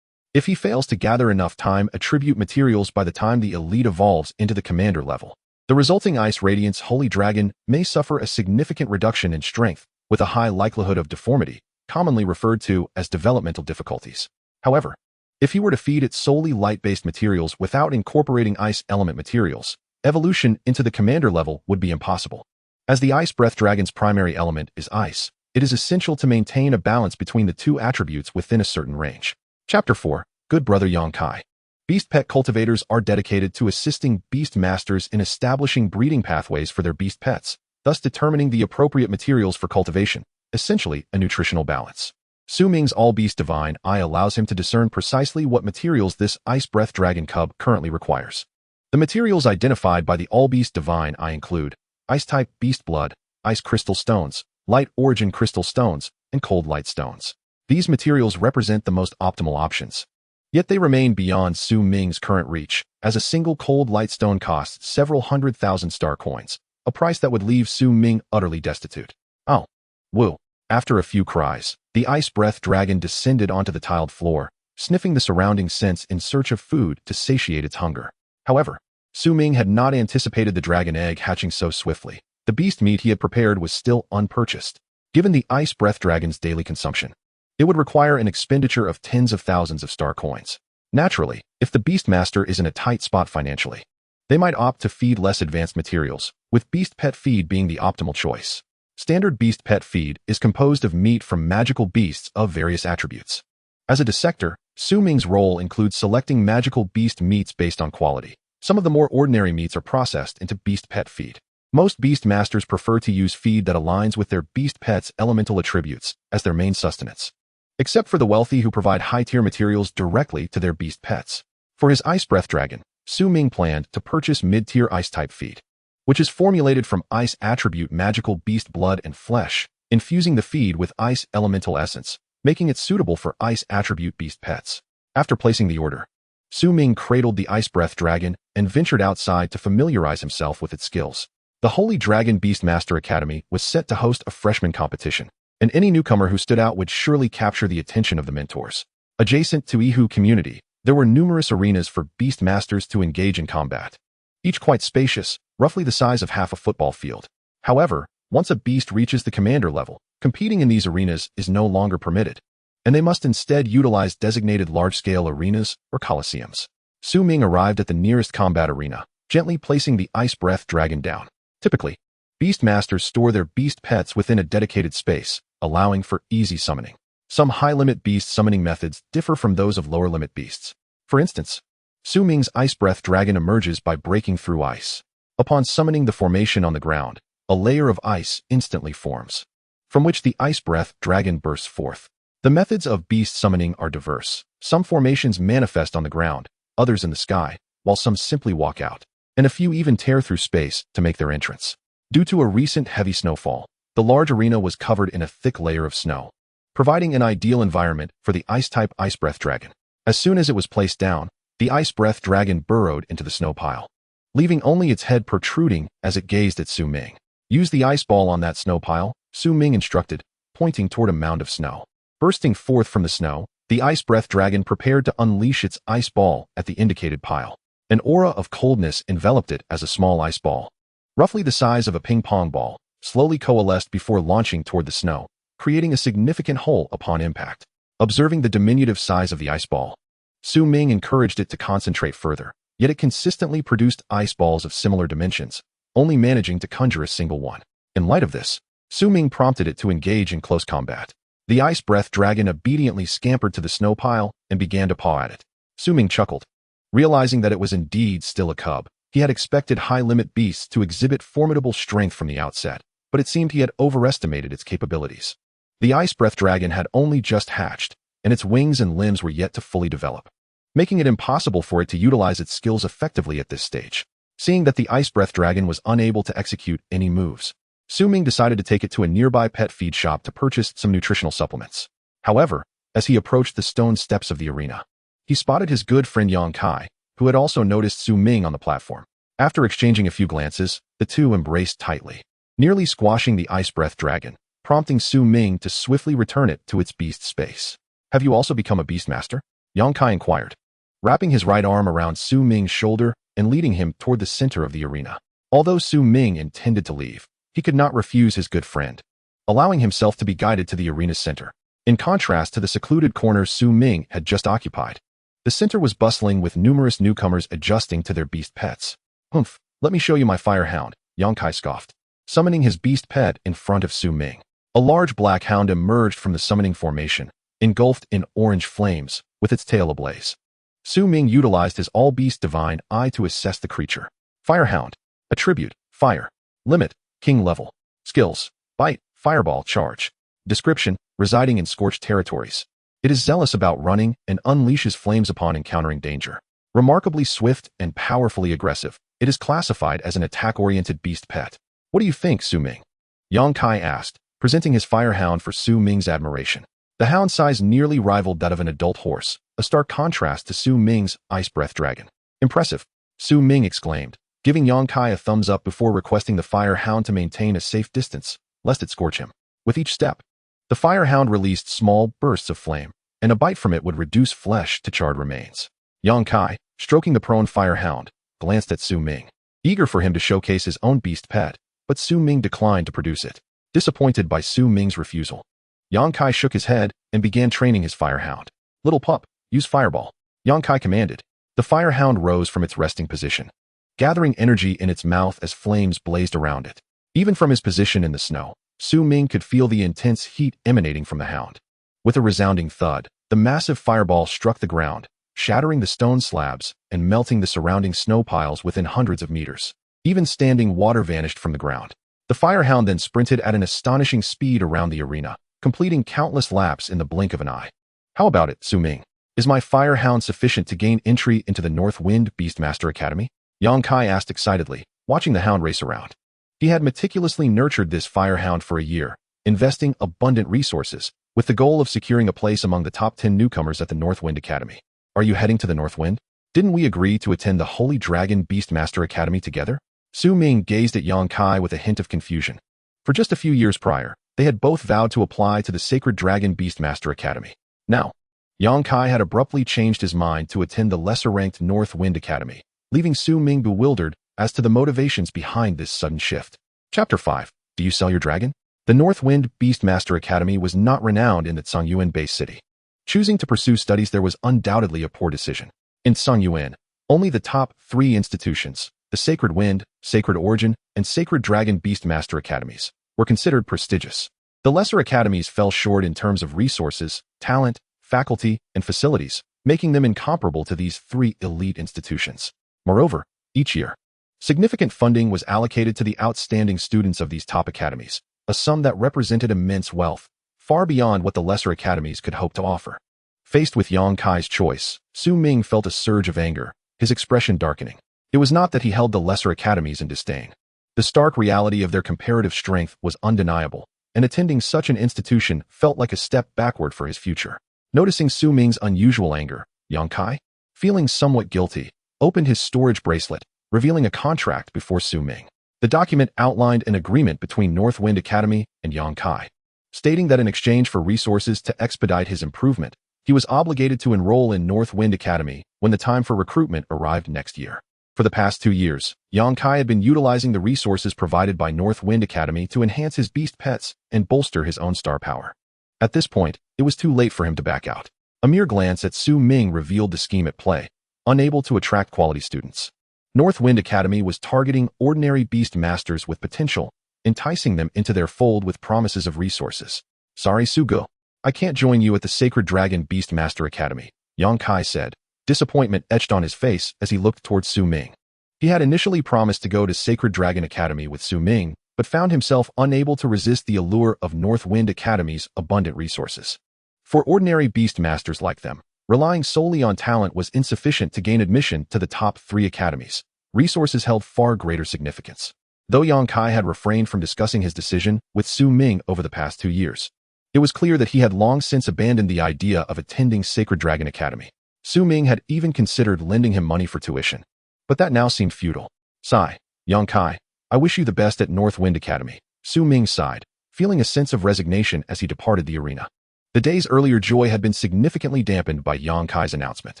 If he fails to gather enough time attribute materials by the time the elite evolves into the commander level, the resulting Ice Radiance Holy Dragon may suffer a significant reduction in strength, with a high likelihood of deformity, commonly referred to as developmental difficulties. However, if he were to feed it solely light-based materials without incorporating ice element materials, evolution into the commander level would be impossible. As the Ice Breath Dragon's primary element is ice, it is essential to maintain a balance between the 2 attributes within a certain range. Chapter 4. Good brother Yongkai. Beast pet cultivators are dedicated to assisting beast masters in establishing breeding pathways for their beast pets, thus determining the appropriate materials for cultivation, essentially a nutritional balance. Su Ming's all-beast divine eye allows him to discern precisely what materials this ice breath dragon cub currently requires. The materials identified by the all-beast divine eye include ice-type beast blood, ice crystal stones, light origin crystal stones, and cold light stones. These materials represent the most optimal options. Yet they remain beyond Su Ming's current reach, as a single cold light stone costs several 100,000 star coins, a price that would leave Su Ming utterly destitute. Oh. Woo. After a few cries, the ice breath dragon descended onto the tiled floor, sniffing the surrounding scents in search of food to satiate its hunger. However, Su Ming had not anticipated the dragon egg hatching so swiftly. The beast meat he had prepared was still unpurchased. Given the ice breath dragon's daily consumption, it would require an expenditure of tens of thousands of star coins. Naturally, if the beastmaster is in a tight spot financially, they might opt to feed less advanced materials, with beast pet feed being the optimal choice. Standard beast pet feed is composed of meat from magical beasts of various attributes. As a dissector, Su Ming's role includes selecting magical beast meats based on quality. Some of the more ordinary meats are processed into beast pet feed. Most beast masters prefer to use feed that aligns with their beast pet's elemental attributes as their main sustenance, except for the wealthy who provide high-tier materials directly to their beast pets. For his ice breath dragon, Su Ming planned to purchase mid-tier ice-type feed, which is formulated from ice attribute magical beast blood and flesh, infusing the feed with ice elemental essence, making it suitable for ice attribute beast pets. After placing the order, Su Ming cradled the ice breath dragon and ventured outside to familiarize himself with its skills. The Holy Dragon Beastmaster Academy was set to host a freshman competition, and any newcomer who stood out would surely capture the attention of the mentors. Adjacent to Ihu community, there were numerous arenas for beastmasters to engage in combat, each quite spacious, roughly the size of half a football field. However, once a beast reaches the commander level, competing in these arenas is no longer permitted, and they must instead utilize designated large-scale arenas or coliseums. Su Ming arrived at the nearest combat arena, gently placing the ice breath dragon down. Typically, beastmasters store their beast pets within a dedicated space, allowing for easy summoning. Some high-limit beast summoning methods differ from those of lower-limit beasts. For instance, Su Ming's ice breath dragon emerges by breaking through ice. Upon summoning the formation on the ground, a layer of ice instantly forms, from which the ice breath dragon bursts forth. The methods of beast summoning are diverse. Some formations manifest on the ground, others in the sky, while some simply walk out, and a few even tear through space to make their entrance. Due to a recent heavy snowfall, the large arena was covered in a thick layer of snow, providing an ideal environment for the ice-type ice breath dragon. As soon as it was placed down, the ice breath dragon burrowed into the snow pile, leaving only its head protruding as it gazed at Su Ming. Use the ice ball on that snow pile, Su Ming instructed, pointing toward a mound of snow. Bursting forth from the snow, the ice breath dragon prepared to unleash its ice ball at the indicated pile. An aura of coldness enveloped it as a small ice ball, roughly the size of a ping-pong ball, slowly coalesced before launching toward the snow, creating a significant hole upon impact. Observing the diminutive size of the ice ball, Su Ming encouraged it to concentrate further, yet it consistently produced ice balls of similar dimensions, only managing to conjure a single one. In light of this, Su Ming prompted it to engage in close combat. The ice breath dragon obediently scampered to the snow pile and began to paw at it. Su Ming chuckled, realizing that it was indeed still a cub. He had expected high-limit beasts to exhibit formidable strength from the outset, but it seemed he had overestimated its capabilities. The ice breath dragon had only just hatched, and its wings and limbs were yet to fully develop, making it impossible for it to utilize its skills effectively at this stage. Seeing that the ice breath dragon was unable to execute any moves, Su Ming decided to take it to a nearby pet feed shop to purchase some nutritional supplements. However, as he approached the stone steps of the arena, he spotted his good friend Yang Kai, who had also noticed Su Ming on the platform. After exchanging a few glances, the two embraced tightly, nearly squashing the ice breath dragon, prompting Su Ming to swiftly return it to its beast space. Have you also become a beastmaster? Yang Kai inquired, wrapping his right arm around Su Ming's shoulder and leading him toward the center of the arena. Although Su Ming intended to leave, he could not refuse his good friend, allowing himself to be guided to the arena's center. In contrast to the secluded corner Su Ming had just occupied, the center was bustling with numerous newcomers adjusting to their beast pets. Humph, let me show you my fire hound, Yang Kai scoffed, summoning his beast pet in front of Su Ming. A large black hound emerged from the summoning formation, engulfed in orange flames, with with its tail ablaze. Su Ming utilized his all-beast divine eye to assess the creature. Firehound. Attribute, fire. Limit, king level. Skills, bite, fireball, charge. Description, residing in scorched territories. It is zealous about running and unleashes flames upon encountering danger. Remarkably swift and powerfully aggressive, it is classified as an attack-oriented beast pet. What do you think, Su Ming? Yang Kai asked, presenting his firehound for Su Ming's admiration. The hound's size nearly rivaled that of an adult horse, a stark contrast to Su Ming's ice breath dragon. Impressive, Su Ming exclaimed, giving Yang Kai a thumbs up before requesting the firehound to maintain a safe distance, lest it scorch him. With each step, the firehound released small bursts of flame, and a bite from it would reduce flesh to charred remains. Yang Kai, stroking the prone firehound, glanced at Su Ming, eager for him to showcase his own beast pet, but Su Ming declined to produce it. Disappointed by Su Ming's refusal, Yang Kai shook his head and began training his firehound. Little pup, use fireball, Yang Kai commanded. The firehound rose from its resting position, gathering energy in its mouth as flames blazed around it. Even from his position in the snow, Su Ming could feel the intense heat emanating from the hound. With a resounding thud, the massive fireball struck the ground, shattering the stone slabs and melting the surrounding snow piles within hundreds of meters. Even standing water vanished from the ground. The firehound then sprinted at an astonishing speed around the arena, completing countless laps in the blink of an eye. How about it, Su Ming? Is my firehound sufficient to gain entry into the North Wind Beastmaster Academy? Yang Kai asked excitedly, watching the hound race around. He had meticulously nurtured this firehound for a year, investing abundant resources, with the goal of securing a place among the top 10 newcomers at the North Wind Academy. Are you heading to the North Wind? Didn't we agree to attend the Holy Dragon Beastmaster Academy together? Su Ming gazed at Yang Kai with a hint of confusion. For just a few years prior, they had both vowed to apply to the Sacred Dragon Beastmaster Academy. Now, Yang Kai had abruptly changed his mind to attend the lesser-ranked North Wind Academy, leaving Su Ming bewildered as to the motivations behind this sudden shift. Chapter 5. Do you sell your dragon? The North Wind Beastmaster Academy was not renowned in the Cangyuan Base City. Choosing to pursue studies there was undoubtedly a poor decision. In Cangyuan, only the top 3 institutions, the Sacred Wind, Sacred Origin, and Sacred Dragon Beastmaster Academies, were considered prestigious. The lesser academies fell short in terms of resources, talent, faculty, and facilities, making them incomparable to these 3 elite institutions. Moreover, each year, significant funding was allocated to the outstanding students of these top academies, a sum that represented immense wealth, far beyond what the lesser academies could hope to offer. Faced with Yang Kai's choice, Su Ming felt a surge of anger, his expression darkening. It was not that he held the lesser academies in disdain. The stark reality of their comparative strength was undeniable, and attending such an institution felt like a step backward for his future. Noticing Su Ming's unusual anger, Yang Kai, feeling somewhat guilty, opened his storage bracelet, revealing a contract before Su Ming. The document outlined an agreement between North Wind Academy and Yang Kai, stating that in exchange for resources to expedite his improvement, he was obligated to enroll in North Wind Academy when the time for recruitment arrived next year. For the past 2 years, Yang Kai had been utilizing the resources provided by North Wind Academy to enhance his beast pets and bolster his own star power. At this point, it was too late for him to back out. A mere glance at Su Ming revealed the scheme at play, unable to attract quality students. North Wind Academy was targeting ordinary beast masters with potential, enticing them into their fold with promises of resources. Sorry, Sugo, I can't join you at the Sacred Dragon Beastmaster Academy, Yang Kai said, disappointment etched on his face as he looked towards Su Ming. He had initially promised to go to Sacred Dragon Academy with Su Ming, but found himself unable to resist the allure of North Wind Academy's abundant resources. For ordinary beast masters like them, relying solely on talent was insufficient to gain admission to the top 3 academies. Resources held far greater significance. Though Yang Kai had refrained from discussing his decision with Su Ming over the past 2 years, it was clear that he had long since abandoned the idea of attending Sacred Dragon Academy. Su Ming had even considered lending him money for tuition, but that now seemed futile. Sigh, Yang Kai, I wish you the best at North Wind Academy, Su Ming sighed, feeling a sense of resignation as he departed the arena. The day's earlier joy had been significantly dampened by Yang Kai's announcement.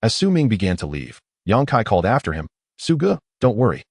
As Su Ming began to leave, Yang Kai called after him, Suga, don't worry.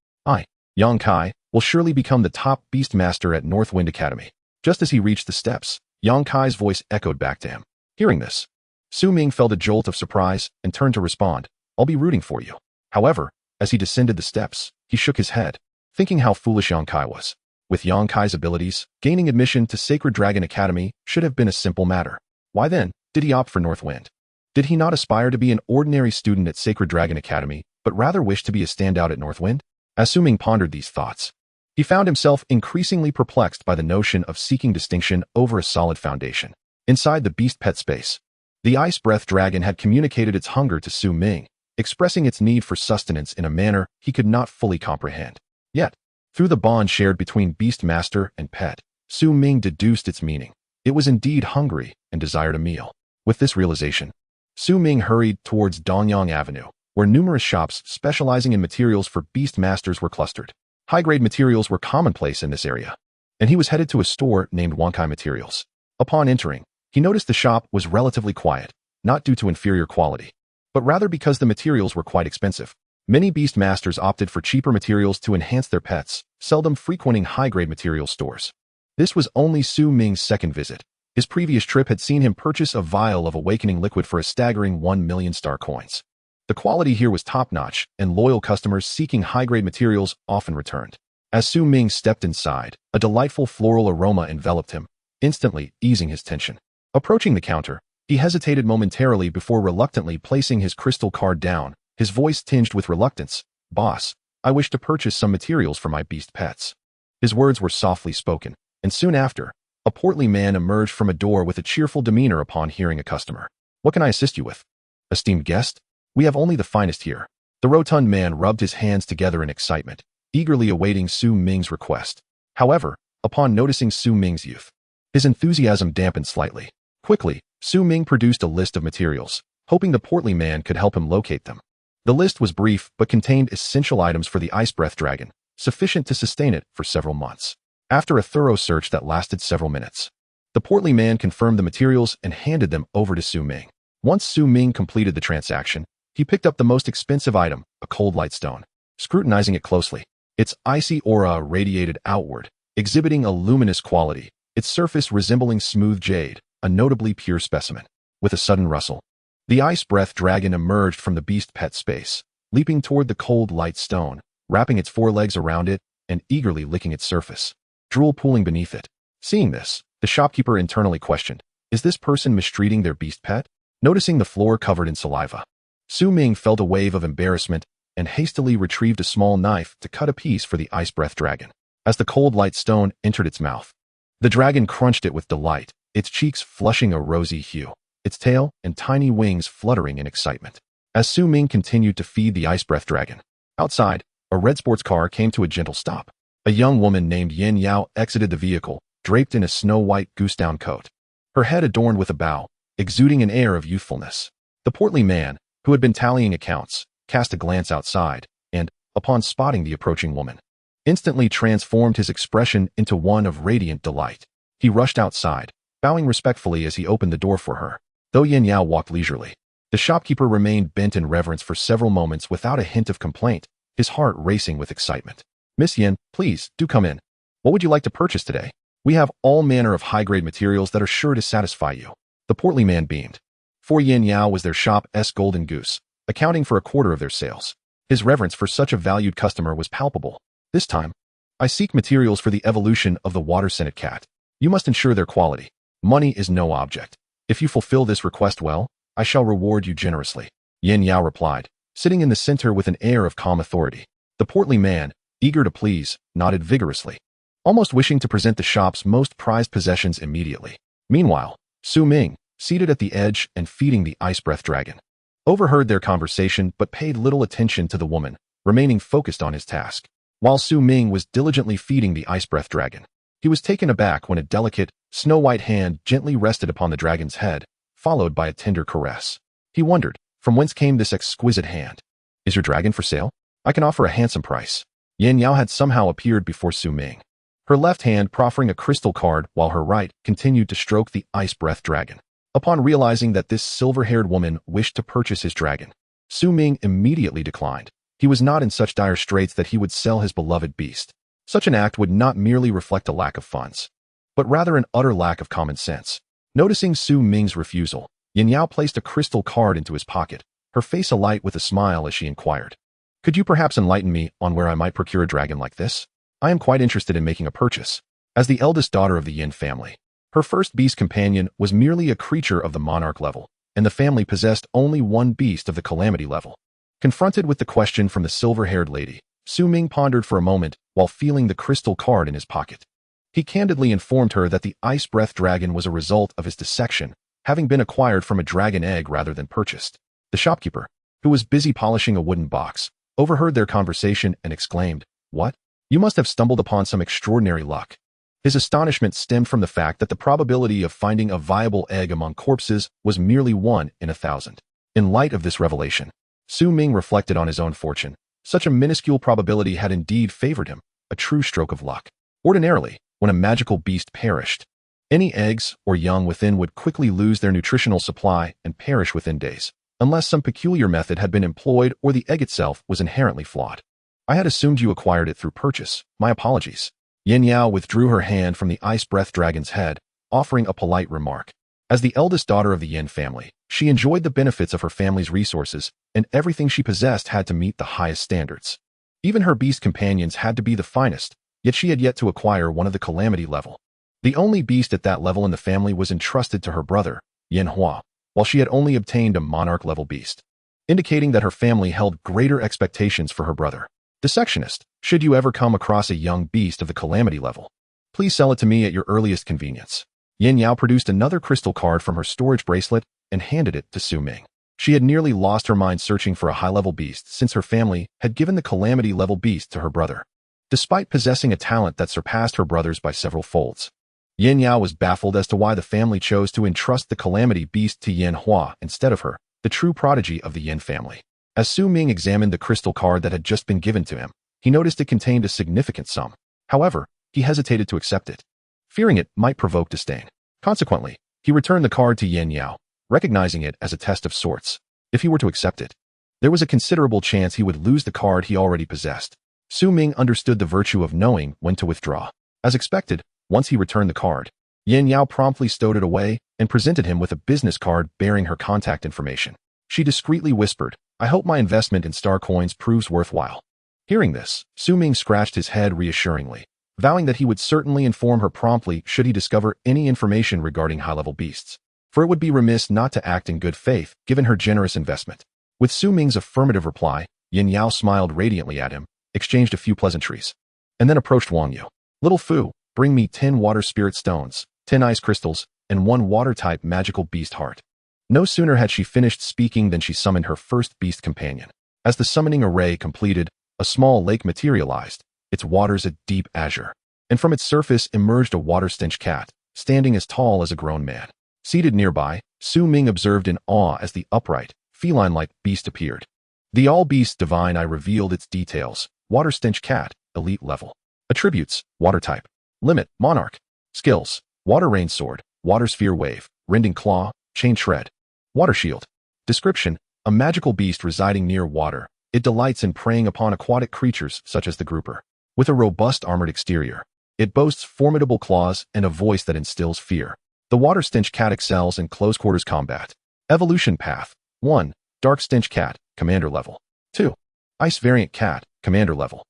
Yang Kai, will surely become the top beast master at North Wind Academy. Just as he reached the steps, Yang Kai's voice echoed back to him. Hearing this, Su Ming felt a jolt of surprise and turned to respond, I'll be rooting for you. However, as he descended the steps, he shook his head, thinking how foolish Yang Kai was. With Yang Kai's abilities, gaining admission to Sacred Dragon Academy should have been a simple matter. Why then did he opt for North Wind? Did he not aspire to be an ordinary student at Sacred Dragon Academy, but rather wish to be a standout at Northwind? As Su Ming pondered these thoughts, he found himself increasingly perplexed by the notion of seeking distinction over a solid foundation. Inside the beast pet space, the ice breath dragon had communicated its hunger to Su Ming, expressing its need for sustenance in a manner he could not fully comprehend. Yet, through the bond shared between beast master and pet, Su Ming deduced its meaning. It was indeed hungry and desired a meal. With this realization, Su Ming hurried towards Dongyang Avenue, where numerous shops specializing in materials for beast masters were clustered. High-grade materials were commonplace in this area, and he was headed to a store named Wankai Materials. Upon entering, he noticed the shop was relatively quiet, not due to inferior quality, but rather because the materials were quite expensive. Many beast masters opted for cheaper materials to enhance their pets, seldom frequenting high-grade material stores. This was only Su Ming's second visit. His previous trip had seen him purchase a vial of awakening liquid for a staggering 1 million star coins. The quality here was top-notch, and loyal customers seeking high-grade materials often returned. As Su Ming stepped inside, a delightful floral aroma enveloped him, instantly easing his tension. Approaching the counter, he hesitated momentarily before reluctantly placing his crystal card down, his voice tinged with reluctance. "Boss, I wish to purchase some materials for my beast pets." His words were softly spoken, and soon after, a portly man emerged from a door with a cheerful demeanor upon hearing a customer. "What can I assist you with?" "Esteemed guest, we have only the finest here." The rotund man rubbed his hands together in excitement, eagerly awaiting Su Ming's request. However, upon noticing Su Ming's youth, his enthusiasm dampened slightly. Quickly, Su Ming produced a list of materials, hoping the portly man could help him locate them. The list was brief but contained essential items for the ice breath dragon, sufficient to sustain it for several months. After a thorough search that lasted several minutes, the portly man confirmed the materials and handed them over to Su Ming. Once Su Ming completed the transaction, he picked up the most expensive item, a cold light stone. Scrutinizing it closely, its icy aura radiated outward, exhibiting a luminous quality, its surface resembling smooth jade, a notably pure specimen. With a sudden rustle, the ice breath dragon emerged from the beast pet space, leaping toward the cold light stone, wrapping its forelegs around it and eagerly licking its surface, drool pooling beneath it. Seeing this, the shopkeeper internally questioned, "Is this person mistreating their beast pet?" Noticing the floor covered in saliva, Su Ming felt a wave of embarrassment and hastily retrieved a small knife to cut a piece for the ice breath dragon. As the cold light stone entered its mouth, the dragon crunched it with delight, its cheeks flushing a rosy hue, its tail and tiny wings fluttering in excitement. As Su Ming continued to feed the ice breath dragon, outside, a red sports car came to a gentle stop. A young woman named Yin Yao exited the vehicle, draped in a snow-white goose-down coat, her head adorned with a bow, exuding an air of youthfulness. The portly man, who had been tallying accounts, cast a glance outside, and, upon spotting the approaching woman, instantly transformed his expression into one of radiant delight. He rushed outside, bowing respectfully as he opened the door for her. Though Yin Yao walked leisurely, the shopkeeper remained bent in reverence for several moments without a hint of complaint, his heart racing with excitement. "Miss Yin, please, do come in. What would you like to purchase today? We have all manner of high-grade materials that are sure to satisfy you." The portly man beamed. For Yin Yao was their shop's golden goose, accounting for a quarter of their sales. His reverence for such a valued customer was palpable. "This time, I seek materials for the evolution of the water-scented cat. You must ensure their quality. Money is no object. If you fulfill this request well, I shall reward you generously," Yin Yao replied, sitting in the center with an air of calm authority. The portly man, eager to please, nodded vigorously, almost wishing to present the shop's most prized possessions immediately. Meanwhile, Su Ming, seated at the edge and feeding the ice breath dragon, overheard their conversation but paid little attention to the woman, remaining focused on his task. While Su Ming was diligently feeding the ice breath dragon, he was taken aback when a delicate, snow-white hand gently rested upon the dragon's head, followed by a tender caress. He wondered, from whence came this exquisite hand? "Is your dragon for sale? I can offer a handsome price." Yin Yao had somehow appeared before Su Ming, her left hand proffering a crystal card while her right continued to stroke the ice breath dragon. Upon realizing that this silver-haired woman wished to purchase his dragon, Su Ming immediately declined. He was not in such dire straits that he would sell his beloved beast. Such an act would not merely reflect a lack of funds, but rather an utter lack of common sense. Noticing Su Ming's refusal, Yin Yao placed a crystal card into his pocket, her face alight with a smile as she inquired, "Could you perhaps enlighten me on where I might procure a dragon like this? I am quite interested in making a purchase." As the eldest daughter of the Yin family, her first beast companion was merely a creature of the monarch level, and the family possessed only one beast of the calamity level. Confronted with the question from the silver-haired lady, Ming pondered for a moment while feeling the crystal card in his pocket. He candidly informed her that the ice breath dragon was a result of his dissection, having been acquired from a dragon egg rather than purchased. The shopkeeper, who was busy polishing a wooden box, overheard their conversation and exclaimed, "What? You must have stumbled upon some extraordinary luck." His astonishment stemmed from the fact that the probability of finding a viable egg among corpses was merely 1 in 1,000. In light of this revelation, Ming reflected on his own fortune. Such a minuscule probability had indeed favored him, a true stroke of luck. Ordinarily, when a magical beast perished, any eggs or young within would quickly lose their nutritional supply and perish within days, unless some peculiar method had been employed or the egg itself was inherently flawed. "I had assumed you acquired it through purchase. My apologies." Yin Yao withdrew her hand from the ice breath dragon's head, offering a polite remark. As the eldest daughter of the Yin family, she enjoyed the benefits of her family's resources, and everything she possessed had to meet the highest standards. Even her beast companions had to be the finest, yet she had yet to acquire one of the calamity level. The only beast at that level in the family was entrusted to her brother, Yin Hua, while she had only obtained a monarch-level beast, indicating that her family held greater expectations for her brother. "Dissectionist, should you ever come across a young beast of the calamity level, please sell it to me at your earliest convenience." Yin Yao produced another crystal card from her storage bracelet and handed it to Ming. She had nearly lost her mind searching for a high-level beast since her family had given the calamity-level beast to her brother. Despite possessing a talent that surpassed her brother's by several folds, Yin Yao was baffled as to why the family chose to entrust the calamity beast to Yin Hua instead of her, the true prodigy of the Yin family. As Ming examined the crystal card that had just been given to him, he noticed it contained a significant sum. However, he hesitated to accept it, fearing it might provoke disdain. Consequently, he returned the card to Yin Yao, recognizing it as a test of sorts. If he were to accept it, there was a considerable chance he would lose the card he already possessed. Ming understood the virtue of knowing when to withdraw. As expected, once he returned the card, Yin Yao promptly stowed it away and presented him with a business card bearing her contact information. She discreetly whispered, "I hope my investment in star coins proves worthwhile." Hearing this, Ming scratched his head reassuringly, vowing that he would certainly inform her promptly should he discover any information regarding high-level beasts, for it would be remiss not to act in good faith given her generous investment. With Ming's affirmative reply, Yin Yao smiled radiantly at him, exchanged a few pleasantries, and then approached Wang Yu. "Little Fu, bring me 10 water spirit stones, 10 ice crystals, and 1 water-type magical beast heart." No sooner had she finished speaking than she summoned her first beast companion. As the summoning array completed, a small lake materialized, its waters a deep azure, and from its surface emerged a water-stench cat, standing as tall as a grown man. Seated nearby, Ming observed in awe as the upright, feline-like beast appeared. The all-beast divine eye revealed its details. Water-stench cat, elite level. Attributes, water type. Limit, monarch. Skills, water rain sword, water sphere wave, rending claw, chain shred. Water shield. Description, a magical beast residing near water. It delights in preying upon aquatic creatures such as the grouper. With a robust armored exterior, it boasts formidable claws and a voice that instills fear. The water stench cat excels in close quarters combat. Evolution path. 1. Dark stench cat, commander level. 2. Ice variant cat, commander level.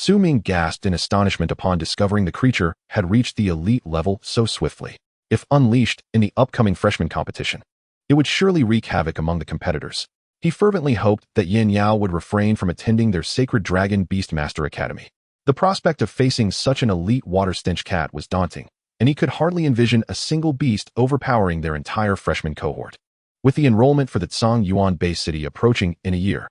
Ming gasped in astonishment upon discovering the creature had reached the elite level so swiftly. If unleashed in the upcoming freshman competition, it would surely wreak havoc among the competitors. He fervently hoped that Yin Yao would refrain from attending their Sacred Dragon Beastmaster Academy. The prospect of facing such an elite water stench cat was daunting, and he could hardly envision a single beast overpowering their entire freshman cohort. With the enrollment for the Cangyuan Base City approaching in a year,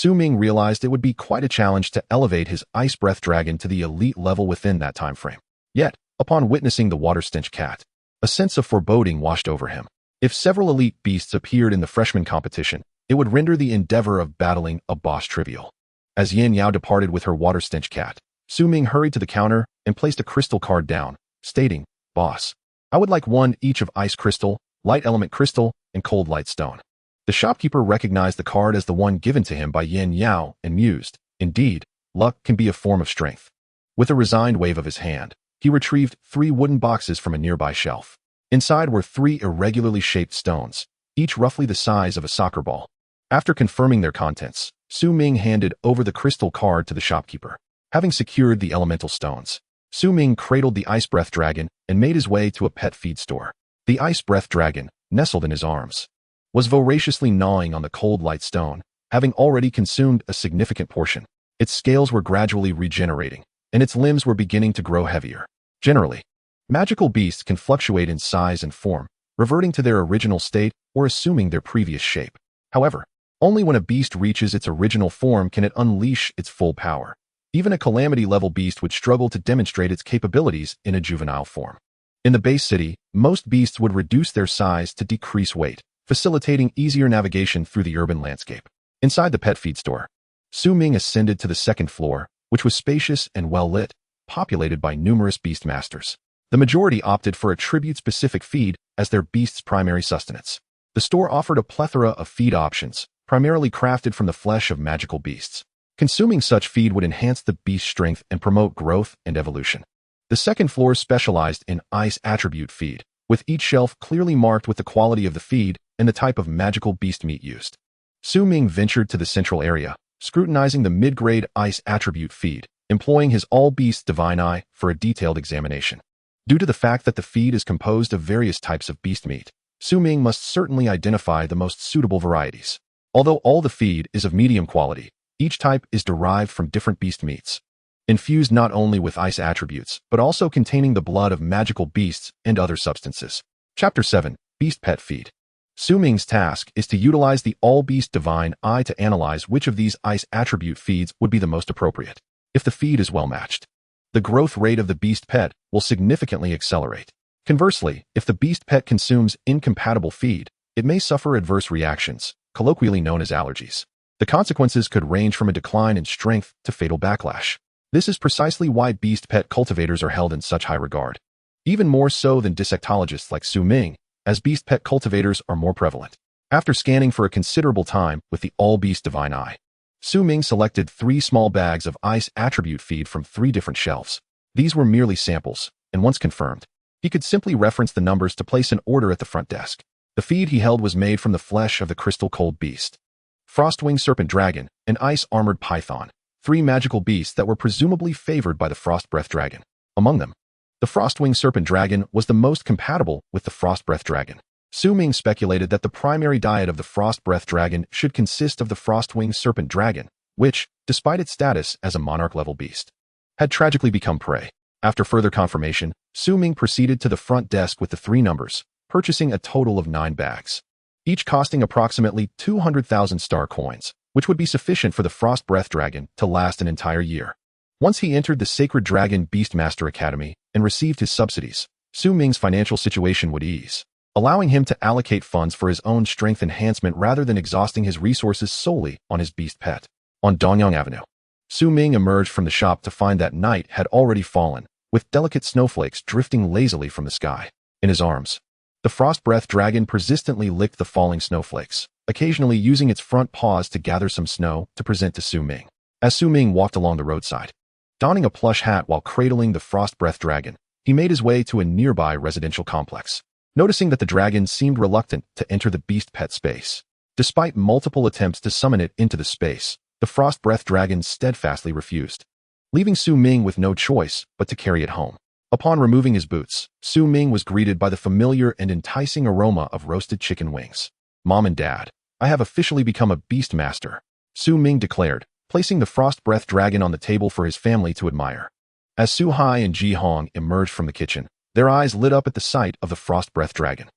Ming realized it would be quite a challenge to elevate his ice breath dragon to the elite level within that time frame. Yet, upon witnessing the water stench cat, a sense of foreboding washed over him. If several elite beasts appeared in the freshman competition, it would render the endeavor of battling a boss trivial. As Yin Yao departed with her water stench cat, Ming hurried to the counter and placed a crystal card down, stating, "Boss, I would like 1 each of ice crystal, light element crystal, and cold light stone." The shopkeeper recognized the card as the one given to him by Yin Yao and mused, "Indeed, luck can be a form of strength." With a resigned wave of his hand, he retrieved 3 wooden boxes from a nearby shelf. Inside were 3 irregularly shaped stones, each roughly the size of a soccer ball. After confirming their contents, Ming handed over the crystal card to the shopkeeper. Having secured the elemental stones, Ming cradled the ice breath dragon and made his way to a pet feed store. The ice breath dragon nestled in his arms, was voraciously gnawing on the cold light stone, having already consumed a significant portion. Its scales were gradually regenerating, and its limbs were beginning to grow heavier. Generally, magical beasts can fluctuate in size and form, reverting to their original state or assuming their previous shape. However, only when a beast reaches its original form can it unleash its full power. Even a calamity-level beast would struggle to demonstrate its capabilities in a juvenile form. In the base city, most beasts would reduce their size to decrease weight, facilitating easier navigation through the urban landscape. Inside the pet feed store, Ming ascended to the second floor, which was spacious and well-lit, populated by numerous beast masters. The majority opted for a tribute-specific feed as their beast's primary sustenance. The store offered a plethora of feed options, primarily crafted from the flesh of magical beasts. Consuming such feed would enhance the beast's strength and promote growth and evolution. The second floor specialized in ice attribute feed, with each shelf clearly marked with the quality of the feed and the type of magical beast meat used. Ming ventured to the central area, scrutinizing the mid-grade ice attribute feed, employing his all-beast divine eye for a detailed examination. Due to the fact that the feed is composed of various types of beast meat, Ming must certainly identify the most suitable varieties. Although all the feed is of medium quality, each type is derived from different beast meats, infused not only with ice attributes, but also containing the blood of magical beasts and other substances. Chapter 7. Beast Pet Feed. Ming's task is to utilize the all-beast divine eye to analyze which of these ice attribute feeds would be the most appropriate. If the feed is well-matched, the growth rate of the beast pet will significantly accelerate. Conversely, if the beast pet consumes incompatible feed, it may suffer adverse reactions, colloquially known as allergies. The consequences could range from a decline in strength to fatal backlash. This is precisely why beast pet cultivators are held in such high regard. Even more so than dissectologists like Ming, as beast pet cultivators are more prevalent. After scanning for a considerable time with the all-beast divine eye, Ming selected 3 small bags of ice attribute feed from 3 different shelves. These were merely samples, and once confirmed, he could simply reference the numbers to place an order at the front desk. The feed he held was made from the flesh of the crystal cold beast, Frostwing Serpent Dragon, and Ice-Armored Python, 3 magical beasts that were presumably favored by the Frost Breath Dragon. Among them, the Frostwing Serpent Dragon was the most compatible with the Frost Breath Dragon. Ming speculated that the primary diet of the Frost Breath Dragon should consist of the Frostwing Serpent Dragon, which, despite its status as a monarch-level beast, had tragically become prey. After further confirmation, Ming proceeded to the front desk with the 3 numbers, purchasing a total of 9 bags, each costing approximately 200,000 star coins, which would be sufficient for the Frost Breath Dragon to last an entire year. Once he entered the Sacred Dragon Beastmaster Academy and received his subsidies, Ming's financial situation would ease, allowing him to allocate funds for his own strength enhancement rather than exhausting his resources solely on his beast pet. On Dongyang Avenue, Ming emerged from the shop to find that night had already fallen, with delicate snowflakes drifting lazily from the sky. In his arms, the Frost Breath Dragon persistently licked the falling snowflakes, occasionally using its front paws to gather some snow to present to Ming. As Ming walked along the roadside, donning a plush hat while cradling the Frost Breath Dragon, he made his way to a nearby residential complex. Noticing that the dragon seemed reluctant to enter the beast pet space, despite multiple attempts to summon it into the space, the Frost Breath Dragon steadfastly refused, leaving Ming with no choice but to carry it home. Upon removing his boots, Ming was greeted by the familiar and enticing aroma of roasted chicken wings. "Mom and Dad, I have officially become a beast master," Ming declared, placing the Frost Breath Dragon on the table for his family to admire. As Hai and Ji Hong emerged from the kitchen, their eyes lit up at the sight of the Frost Breath Dragon.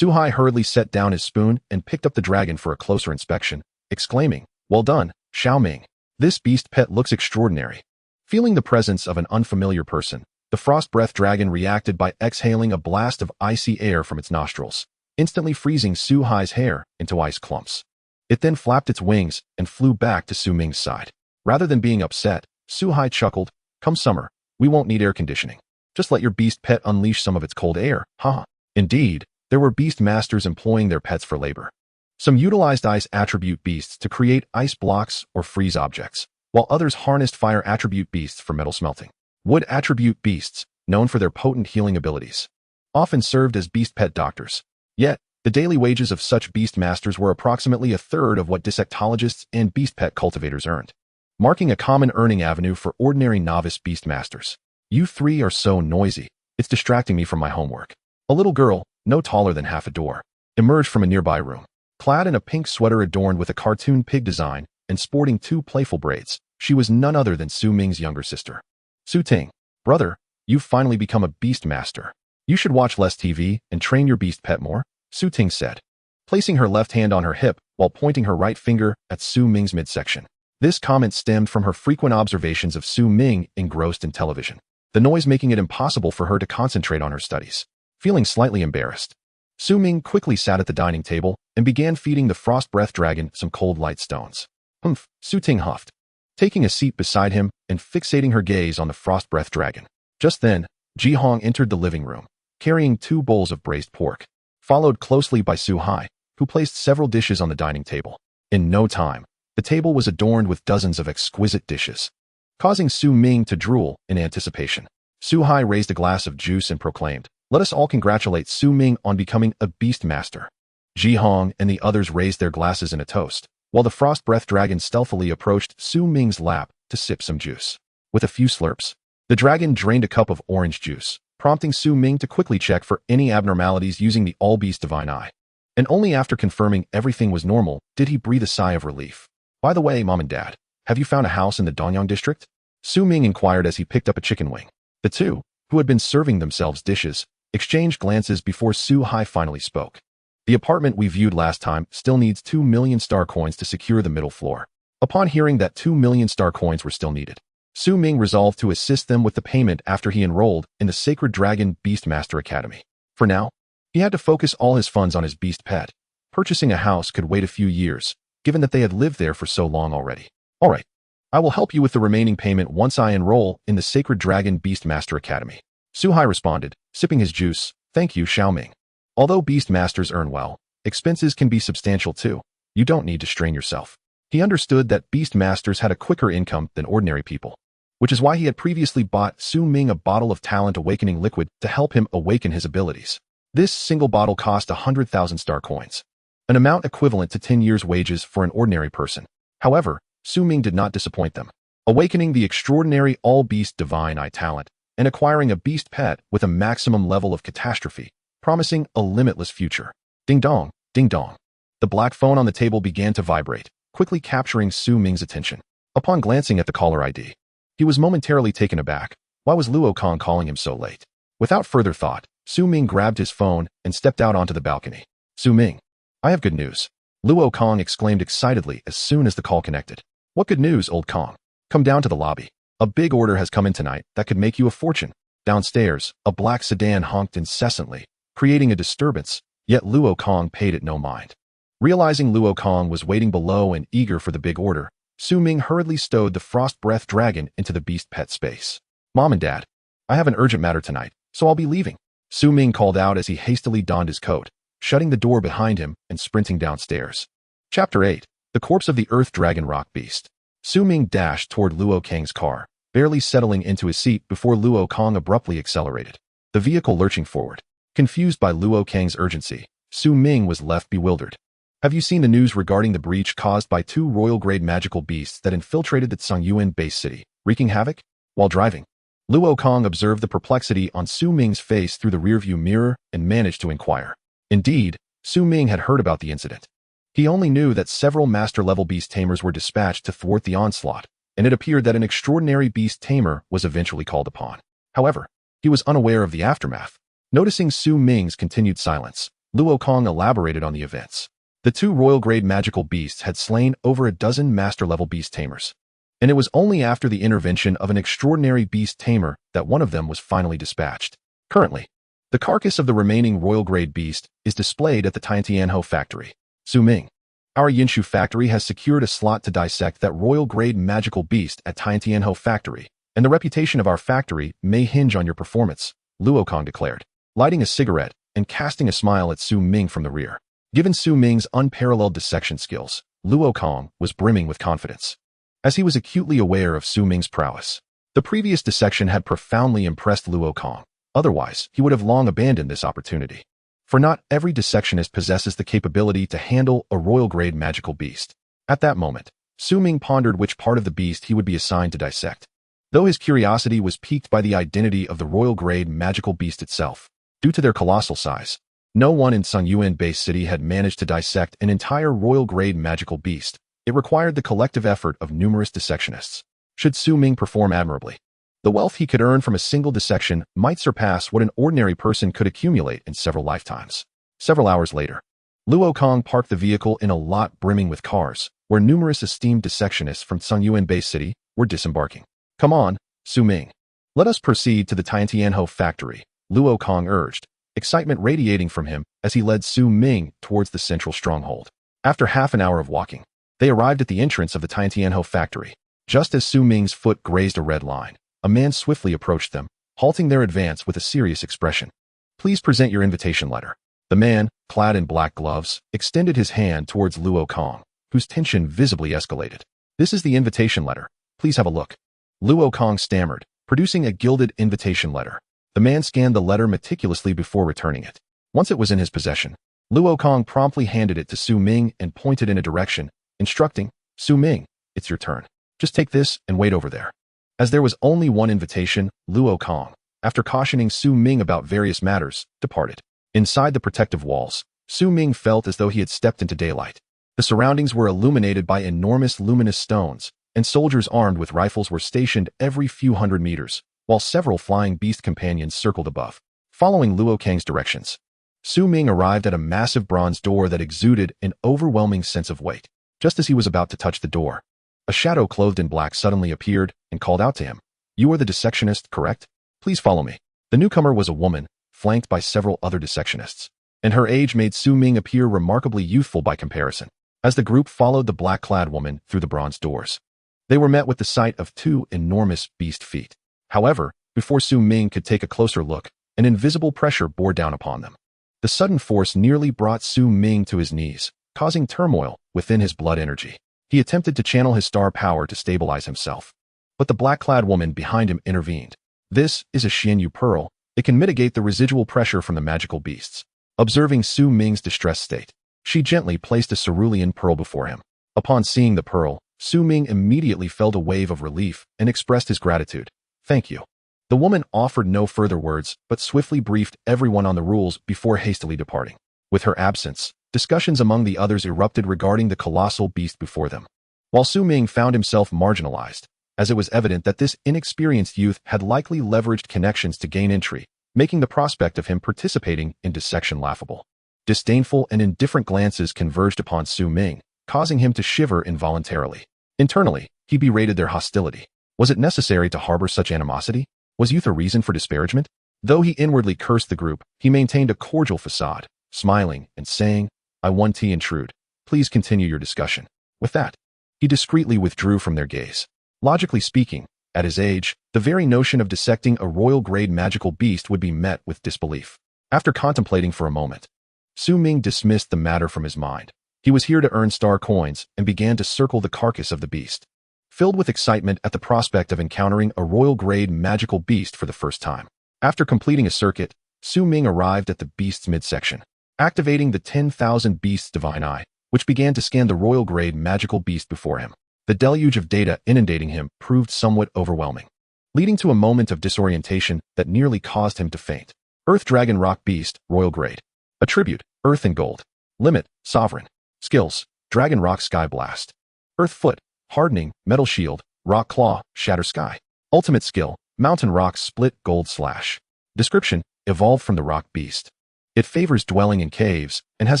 Hai hurriedly set down his spoon and picked up the dragon for a closer inspection, exclaiming, "Well done, Ming. This beast pet looks extraordinary." Feeling the presence of an unfamiliar person, the Frost Breath Dragon reacted by exhaling a blast of icy air from its nostrils, instantly freezing Hai's hair into ice clumps. It then flapped its wings and flew back to Ming's side. Rather than being upset, Hai chuckled, "Come summer, we won't need air conditioning. Just let your beast pet unleash some of its cold air, haha." Indeed, there were beast masters employing their pets for labor. Some utilized ice attribute beasts to create ice blocks or freeze objects, while others harnessed fire attribute beasts for metal smelting. Wood attribute beasts, known for their potent healing abilities, often served as beast pet doctors. Yet, the daily wages of such beast masters were approximately a third of what dissectologists and beast pet cultivators earned, marking a common earning avenue for ordinary novice beast masters. "You 3 are so noisy, it's distracting me from my homework." A little girl, no taller than half a door, emerged from a nearby room. Clad in a pink sweater adorned with a cartoon pig design and sporting two playful braids, she was none other than Su Ming's younger sister. Su Ting, brother, you've finally become a beast master. You should watch less TV and train your beast pet more, Su Ting said, placing her left hand on her hip while pointing her right finger at Su Ming's midsection. This comment stemmed from her frequent observations of Su Ming engrossed in television, the noise making it impossible for her to concentrate on her studies. Feeling slightly embarrassed, Su Ming quickly sat at the dining table and began feeding the frost breath dragon some cold light stones. Humph, Su Ting huffed, taking a seat beside him and fixating her gaze on the frost breath dragon. Just then, Ji Hong entered the living room, carrying 2 bowls of braised pork, followed closely by Su Hai, who placed several dishes on the dining table. In no time, the table was adorned with dozens of exquisite dishes, causing Su Ming to drool in anticipation. Su Hai raised a glass of juice and proclaimed, "Let us all congratulate Su Ming on becoming a beast master." Ji Hong and the others raised their glasses in a toast, while the frost breath dragon stealthily approached Su Ming's lap to sip some juice. With a few slurps, the dragon drained a cup of orange juice, prompting Su Ming to quickly check for any abnormalities using the all-beast divine eye. And only after confirming everything was normal did he breathe a sigh of relief. "By the way, Mom and Dad, have you found a house in the Dongyang district?" Su Ming inquired as he picked up a chicken wing. The two, who had been serving themselves dishes, exchanged glances before Su Hai finally spoke. "The apartment we viewed last time still needs 2 million star coins to secure the middle floor." Upon hearing that 2 million star coins were still needed, Su Ming resolved to assist them with the payment after he enrolled in the Sacred Dragon Beastmaster Academy. For now, he had to focus all his funds on his beast pet. Purchasing a house could wait a few years, given that they had lived there for so long already. "All right, I will help you with the remaining payment once I enroll in the Sacred Dragon Beastmaster Academy," Su Hai responded, sipping his juice. "Thank you, Xiaoming. Although Beastmasters earn well, expenses can be substantial too. You don't need to strain yourself." He understood that Beastmasters had a quicker income than ordinary people, which is why he had previously bought Su Ming a bottle of talent awakening liquid to help him awaken his abilities. This single bottle cost 100,000 star coins, an amount equivalent to 10 years' wages for an ordinary person. However, Su Ming did not disappoint them, awakening the extraordinary all-beast divine eye talent and acquiring a beast pet with a maximum level of catastrophe, promising a limitless future. Ding dong, ding dong. The black phone on the table began to vibrate, quickly capturing Su Ming's attention. Upon glancing at the caller ID, he was momentarily taken aback. Why was Luo Kong calling him so late? Without further thought, Su Ming grabbed his phone and stepped out onto the balcony. "Su Ming, I have good news," Luo Kong exclaimed excitedly as soon as the call connected. "What good news, old Kong? Come down to the lobby. A big order has come in tonight that could make you a fortune." Downstairs, a black sedan honked incessantly, creating a disturbance, yet Luo Kong paid it no mind. Realizing Luo Kong was waiting below and eager for the big order, Su Ming hurriedly stowed the frost breath dragon into the beast pet space. "Mom and Dad, I have an urgent matter tonight, so I'll be leaving," Su Ming called out as he hastily donned his coat, shutting the door behind him and sprinting downstairs. Chapter 8. The Corpse of the Earth Dragon Rock Beast. Su Ming dashed toward Luo Kang's car, barely settling into his seat before Luo Kong abruptly accelerated, the vehicle lurching forward. Confused by Luo Kang's urgency, Su Ming was left bewildered. "Have you seen the news regarding the breach caused by 2 royal-grade magical beasts that infiltrated the Cangyuan Base City, wreaking havoc?" While driving, Luo Kong observed the perplexity on Su Ming's face through the rearview mirror and managed to inquire. Indeed, Su Ming had heard about the incident. He only knew that several master-level beast tamers were dispatched to thwart the onslaught, and it appeared that an extraordinary beast tamer was eventually called upon. However, he was unaware of the aftermath. Noticing Su Ming's continued silence, Luo Kong elaborated on the events. The 2 royal-grade magical beasts had slain over a dozen master-level beast tamers, and it was only after the intervention of an extraordinary beast tamer that one of them was finally dispatched. Currently, the carcass of the remaining royal-grade beast is displayed at the Tiantianho factory. "Su Ming, our Yinshu factory has secured a slot to dissect that royal-grade magical beast at Tiantianho factory, and the reputation of our factory may hinge on your performance," Luo Kong declared, lighting a cigarette and casting a smile at Su Ming from the rear. Given Su Ming's unparalleled dissection skills, Luo Kong was brimming with confidence, as he was acutely aware of Su Ming's prowess. The previous dissection had profoundly impressed Luo Kong. Otherwise, he would have long abandoned this opportunity. For not every dissectionist possesses the capability to handle a royal-grade magical beast. At that moment, Su Ming pondered which part of the beast he would be assigned to dissect. Though his curiosity was piqued by the identity of the royal-grade magical beast itself, due to their colossal size, No one in Cangyuan Base City had managed to dissect an entire royal-grade magical beast. It required the collective effort of numerous dissectionists. Should Su Ming perform admirably, the wealth he could earn from a single dissection might surpass what an ordinary person could accumulate in several lifetimes. Several hours later, Luo Kong parked the vehicle in a lot brimming with cars, where numerous esteemed dissectionists from Cangyuan Base City were disembarking. Come on, Su Ming. Let us proceed to the Tiantianho factory, Luo Kong urged, excitement radiating from him as he led Su Ming towards the central stronghold. After half an hour of walking, they arrived at the entrance of the Tiantianho factory. Just as Su Ming's foot grazed a red line, a man swiftly approached them, halting their advance with a serious expression. Please present your invitation letter. The man, clad in black gloves, extended his hand towards Luo Kong, whose tension visibly escalated. This is the invitation letter. Please have a look. Luo Kong stammered, producing a gilded invitation letter. The man scanned the letter meticulously before returning it. Once it was in his possession, Luo Kong promptly handed it to Su Ming and pointed in a direction, instructing, Su Ming, it's your turn. Just take this and wait over there. As there was only one invitation, Luo Kong, after cautioning Su Ming about various matters, departed. Inside the protective walls, Su Ming felt as though he had stepped into daylight. The surroundings were illuminated by enormous luminous stones, and soldiers armed with rifles were stationed every few hundred meters, while several flying beast companions circled above. Following Luo Kang's directions, Su Ming arrived at a massive bronze door that exuded an overwhelming sense of weight. Just as he was about to touch the door, a shadow clothed in black suddenly appeared and called out to him. You are the dissectionist, correct? Please follow me. The newcomer was a woman, flanked by several other dissectionists, and her age made Su Ming appear remarkably youthful by comparison. As the group followed the black-clad woman through the bronze doors, they were met with the sight of two enormous beast feet. However, before Su Ming could take a closer look, an invisible pressure bore down upon them. The sudden force nearly brought Su Ming to his knees, causing turmoil within his blood energy. He attempted to channel his star power to stabilize himself, but the black-clad woman behind him intervened. This is a Xianyu pearl. It can mitigate the residual pressure from the magical beasts. Observing Su Ming's distressed state, she gently placed a cerulean pearl before him. Upon seeing the pearl, Su Ming immediately felt a wave of relief and expressed his gratitude. Thank you. The woman offered no further words, but swiftly briefed everyone on the rules before hastily departing. With her absence, discussions among the others erupted regarding the colossal beast before them. While Su Ming found himself marginalized, as it was evident that this inexperienced youth had likely leveraged connections to gain entry, making the prospect of him participating in dissection laughable. Disdainful and indifferent glances converged upon Su Ming, causing him to shiver involuntarily. Internally, he berated their hostility. Was it necessary to harbor such animosity? Was youth a reason for disparagement? Though he inwardly cursed the group, he maintained a cordial facade, smiling and saying, I want to intrude. Please continue your discussion. With that, he discreetly withdrew from their gaze. Logically speaking, at his age, the very notion of dissecting a royal-grade magical beast would be met with disbelief. After contemplating for a moment, Su Ming dismissed the matter from his mind. He was here to earn star coins and began to circle the carcass of the beast. Filled with excitement at the prospect of encountering a royal-grade magical beast for the first time. After completing a circuit, Su Ming arrived at the beast's midsection, activating the 10,000 Beasts Divine Eye, which began to scan the royal-grade magical beast before him. The deluge of data inundating him proved somewhat overwhelming, leading to a moment of disorientation that nearly caused him to faint. Earth Dragon Rock Beast, Royal Grade. Attribute, Earth and Gold. Limit, Sovereign. Skills, Dragon Rock Sky Blast. Earth Foot, Hardening, Metal Shield, Rock Claw, Shatter Sky. Ultimate Skill, Mountain Rock Split Gold Slash. Description, evolved from the rock beast. It favors dwelling in caves and has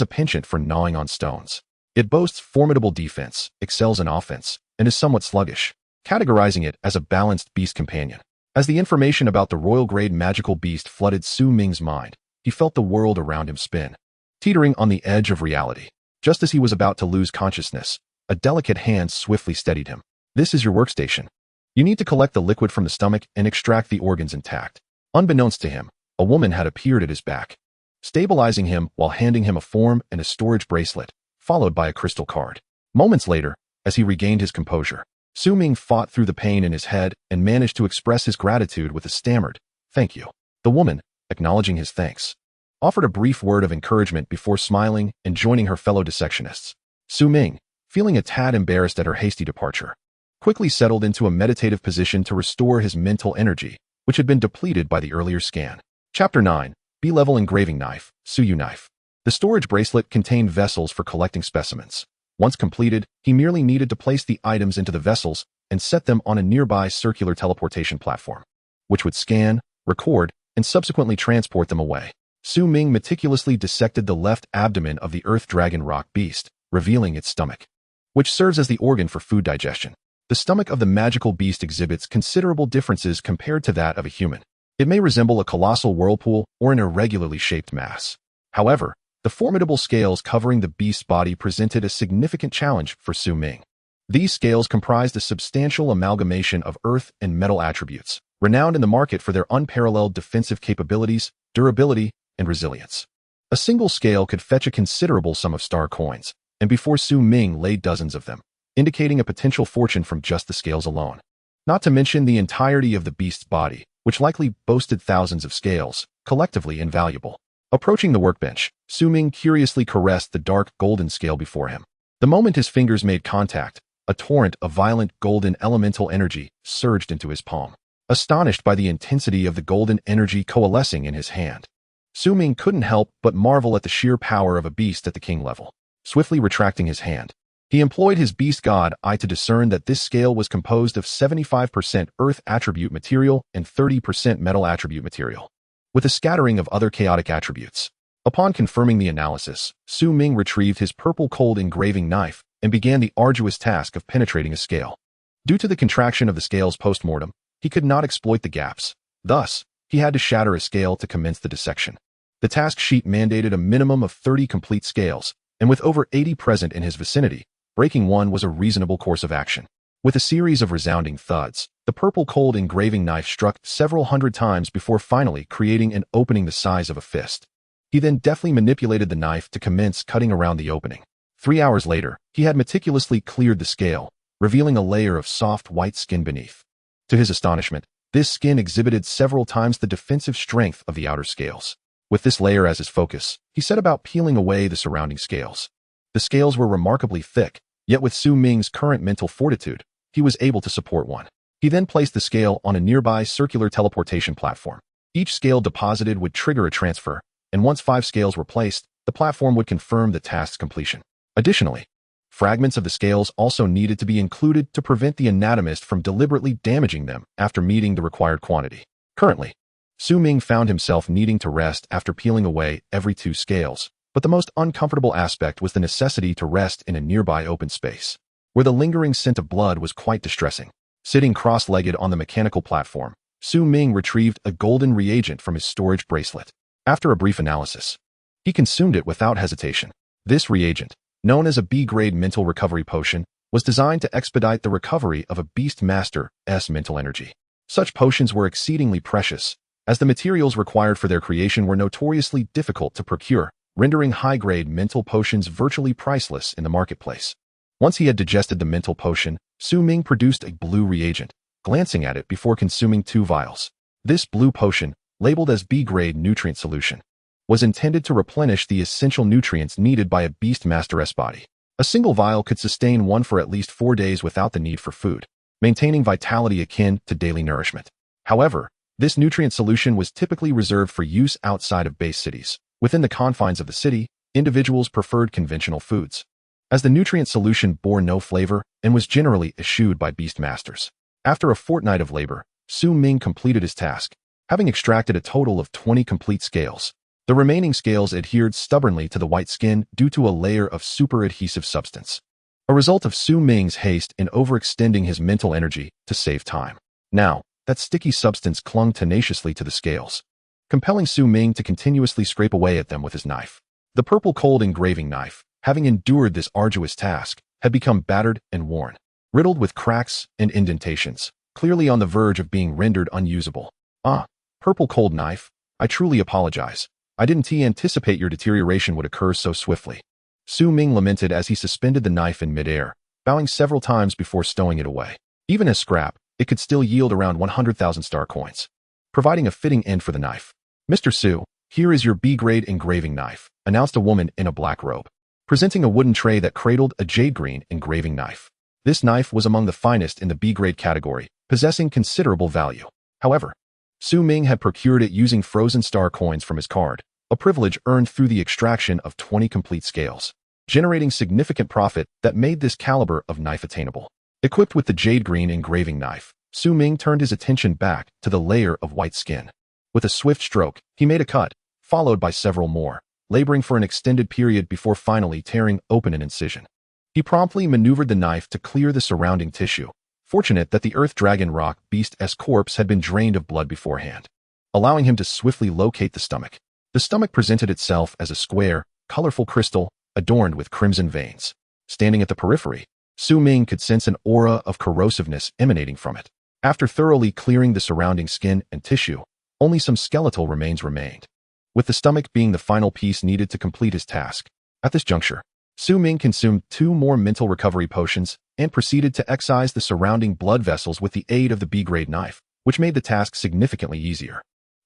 a penchant for gnawing on stones. It boasts formidable defense, excels in offense, and is somewhat sluggish, categorizing it as a balanced beast companion. As the information about the royal-grade magical beast flooded Su Ming's mind, he felt the world around him spin, teetering on the edge of reality. Just as he was about to lose consciousness, a delicate hand swiftly steadied him. This is your workstation. You need to collect the liquid from the stomach and extract the organs intact. Unbeknownst to him, a woman had appeared at his back, stabilizing him while handing him a form and a storage bracelet, followed by a crystal card. Moments later, as he regained his composure, Su Ming fought through the pain in his head and managed to express his gratitude with a stammered, "Thank you." The woman, acknowledging his thanks, offered a brief word of encouragement before smiling and joining her fellow dissectionists. Su Ming, feeling a tad embarrassed at her hasty departure, quickly settled into a meditative position to restore his mental energy, which had been depleted by the earlier scan. Chapter 9, B-Level Engraving Knife, Suyu knife. The storage bracelet contained vessels for collecting specimens. Once completed, he merely needed to place the items into the vessels and set them on a nearby circular teleportation platform, which would scan, record, and subsequently transport them away. Su Ming meticulously dissected the left abdomen of the earth dragon rock beast, revealing its stomach, which serves as the organ for food digestion. The stomach of the magical beast exhibits considerable differences compared to that of a human. It may resemble a colossal whirlpool or an irregularly shaped mass. However, the formidable scales covering the beast's body presented a significant challenge for Su Ming. These scales comprised a substantial amalgamation of earth and metal attributes, renowned in the market for their unparalleled defensive capabilities, durability, and resilience. A single scale could fetch a considerable sum of star coins, and before Su Ming laid dozens of them, indicating a potential fortune from just the scales alone. Not to mention the entirety of the beast's body, which likely boasted thousands of scales, collectively invaluable. Approaching the workbench, Su Ming curiously caressed the dark golden scale before him. The moment his fingers made contact, a torrent of violent golden elemental energy surged into his palm. Astonished by the intensity of the golden energy coalescing in his hand, Su Ming couldn't help but marvel at the sheer power of a beast at the king level. Swiftly retracting his hand, he employed his beast god eye to discern that this scale was composed of 75% earth attribute material and 30% metal attribute material, with a scattering of other chaotic attributes. Upon confirming the analysis, Su Ming retrieved his purple cold engraving knife and began the arduous task of penetrating a scale. Due to the contraction of the scales post-mortem, he could not exploit the gaps. Thus, he had to shatter a scale to commence the dissection. The task sheet mandated a minimum of 30 complete scales, and with over 80 present in his vicinity, breaking one was a reasonable course of action. With a series of resounding thuds, the purple cold engraving knife struck several hundred times before finally creating an opening the size of a fist. He then deftly manipulated the knife to commence cutting around the opening. 3 hours later, he had meticulously cleared the scale, revealing a layer of soft white skin beneath. To his astonishment, this skin exhibited several times the defensive strength of the outer scales. With this layer as his focus, he set about peeling away the surrounding scales. The scales were remarkably thick, yet with Su Ming's current mental fortitude, he was able to support one. He then placed the scale on a nearby circular teleportation platform. Each scale deposited would trigger a transfer, and once 5 scales were placed, the platform would confirm the task's completion. Additionally, fragments of the scales also needed to be included to prevent the anatomist from deliberately damaging them after meeting the required quantity. Currently, Su Ming found himself needing to rest after peeling away every 2 scales, but the most uncomfortable aspect was the necessity to rest in a nearby open space, where the lingering scent of blood was quite distressing. Sitting cross-legged on the mechanical platform, Su Ming retrieved a golden reagent from his storage bracelet. After a brief analysis, he consumed it without hesitation. This reagent, known as a B-grade mental recovery potion, was designed to expedite the recovery of a beast master's mental energy. Such potions were exceedingly precious, as the materials required for their creation were notoriously difficult to procure, rendering high-grade mental potions virtually priceless in the marketplace. Once he had digested the mental potion, Su Ming produced a blue reagent, glancing at it before consuming 2 vials. This blue potion, labeled as B-grade nutrient solution, was intended to replenish the essential nutrients needed by a beast master's body. A single vial could sustain one for at least 4 days without the need for food, maintaining vitality akin to daily nourishment. However, this nutrient solution was typically reserved for use outside of base cities. Within the confines of the city, individuals preferred conventional foods, as the nutrient solution bore no flavor and was generally eschewed by beast masters. After a fortnight of labor, Su Ming completed his task, having extracted a total of 20 complete scales. The remaining scales adhered stubbornly to the white skin due to a layer of super-adhesive substance, a result of Su Ming's haste in overextending his mental energy to save time. Now, that sticky substance clung tenaciously to the scales, compelling Su Ming to continuously scrape away at them with his knife. The purple cold engraving knife, having endured this arduous task, had become battered and worn, riddled with cracks and indentations, clearly on the verge of being rendered unusable. Ah, purple cold knife, I truly apologize. I didn't anticipate your deterioration would occur so swiftly. Su Ming lamented as he suspended the knife in midair, bowing several times before stowing it away. Even as scrap, it could still yield around 100,000 star coins, providing a fitting end for the knife. Mr. Su, here is your B-grade engraving knife, announced a woman in a black robe, presenting a wooden tray that cradled a jade-green engraving knife. This knife was among the finest in the B-grade category, possessing considerable value. However, Su Ming had procured it using frozen star coins from his card, a privilege earned through the extraction of 20 complete scales, generating significant profit that made this caliber of knife attainable. Equipped with the jade green engraving knife, Su Ming turned his attention back to the layer of white skin. With a swift stroke, he made a cut, followed by several more, laboring for an extended period before finally tearing open an incision. He promptly maneuvered the knife to clear the surrounding tissue, fortunate that the Earth Dragon Rock Beast's corpse had been drained of blood beforehand, allowing him to swiftly locate the stomach. The stomach presented itself as a square, colorful crystal adorned with crimson veins. Standing at the periphery, Su Ming could sense an aura of corrosiveness emanating from it. After thoroughly clearing the surrounding skin and tissue, only some skeletal remains remained, with the stomach being the final piece needed to complete his task. At this juncture, Su Ming consumed 2 more mental recovery potions and proceeded to excise the surrounding blood vessels with the aid of the B-grade knife, which made the task significantly easier.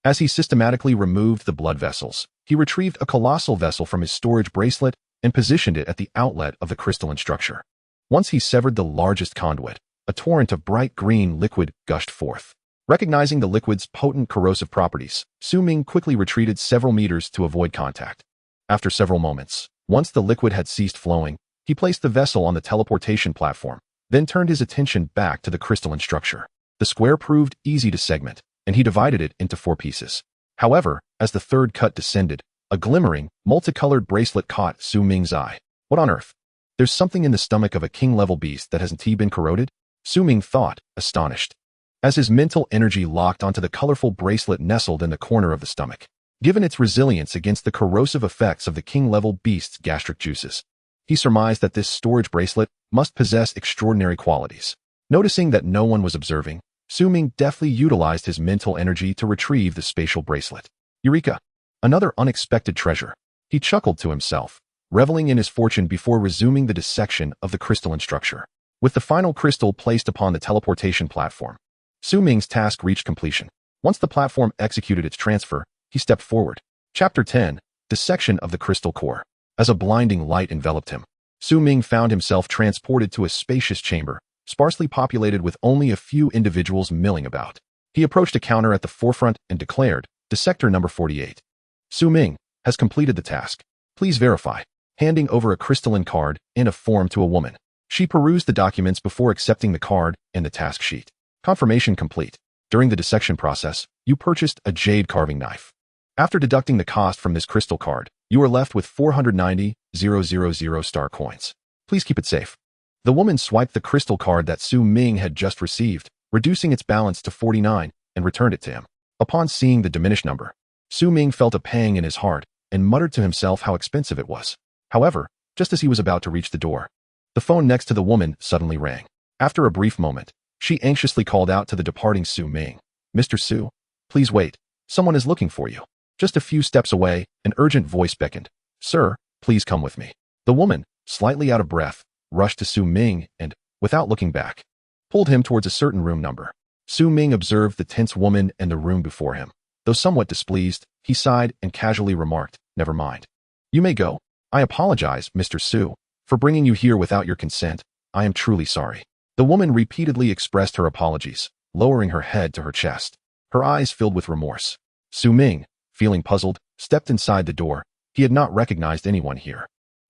As he systematically removed the blood vessels, he retrieved a colossal vessel from his storage bracelet and positioned it at the outlet of the crystalline structure. Once he severed the largest conduit, a torrent of bright green liquid gushed forth. Recognizing the liquid's potent corrosive properties, Su Ming quickly retreated several meters to avoid contact. After several moments, once the liquid had ceased flowing, he placed the vessel on the teleportation platform, then turned his attention back to the crystalline structure. The square proved easy to segment, and he divided it into 4 pieces. However, as the third cut descended, a glimmering, multicolored bracelet caught Su Ming's eye. What on earth? There's something in the stomach of a king-level beast that hasn't been corroded? Su Ming thought, astonished, as his mental energy locked onto the colorful bracelet nestled in the corner of the stomach. Given its resilience against the corrosive effects of the king-level beast's gastric juices, he surmised that this storage bracelet must possess extraordinary qualities. Noticing that no one was observing, Su Ming deftly utilized his mental energy to retrieve the spatial bracelet. Eureka! Another unexpected treasure. He chuckled to himself, reveling in his fortune before resuming the dissection of the crystalline structure. With the final crystal placed upon the teleportation platform, Su Ming's task reached completion. Once the platform executed its transfer, he stepped forward. Chapter 10. Dissection of the Crystal Core. As a blinding light enveloped him, Su Ming found himself transported to a spacious chamber, sparsely populated with only a few individuals milling about. He approached a counter at the forefront and declared, Dissector number 48. Su Ming has completed the task. Please verify. Handing over a crystalline card and a form to a woman, she perused the documents before accepting the card and the task sheet. Confirmation complete. During the dissection process, you purchased a jade carving knife. After deducting the cost from this crystal card, you are left with 490,000 star coins. Please keep it safe. The woman swiped the crystal card that Su Ming had just received, reducing its balance to 49, and returned it to him. Upon seeing the diminished number, Su Ming felt a pang in his heart and muttered to himself how expensive it was. However, just as he was about to reach the door, the phone next to the woman suddenly rang. After a brief moment, she anxiously called out to the departing Su Ming. Mr. Su, please wait. Someone is looking for you. Just a few steps away, an urgent voice beckoned. Sir, please come with me. The woman, slightly out of breath, rushed to Su Ming and, without looking back, pulled him towards a certain room number. Su Ming observed the tense woman and the room before him. Though somewhat displeased, he sighed and casually remarked, never mind. You may go. I apologize, Mr. Su, for bringing you here without your consent. I am truly sorry. The woman repeatedly expressed her apologies, lowering her head to her chest. Her eyes filled with remorse. Su Ming, feeling puzzled, stepped inside the door. He had not recognized anyone here.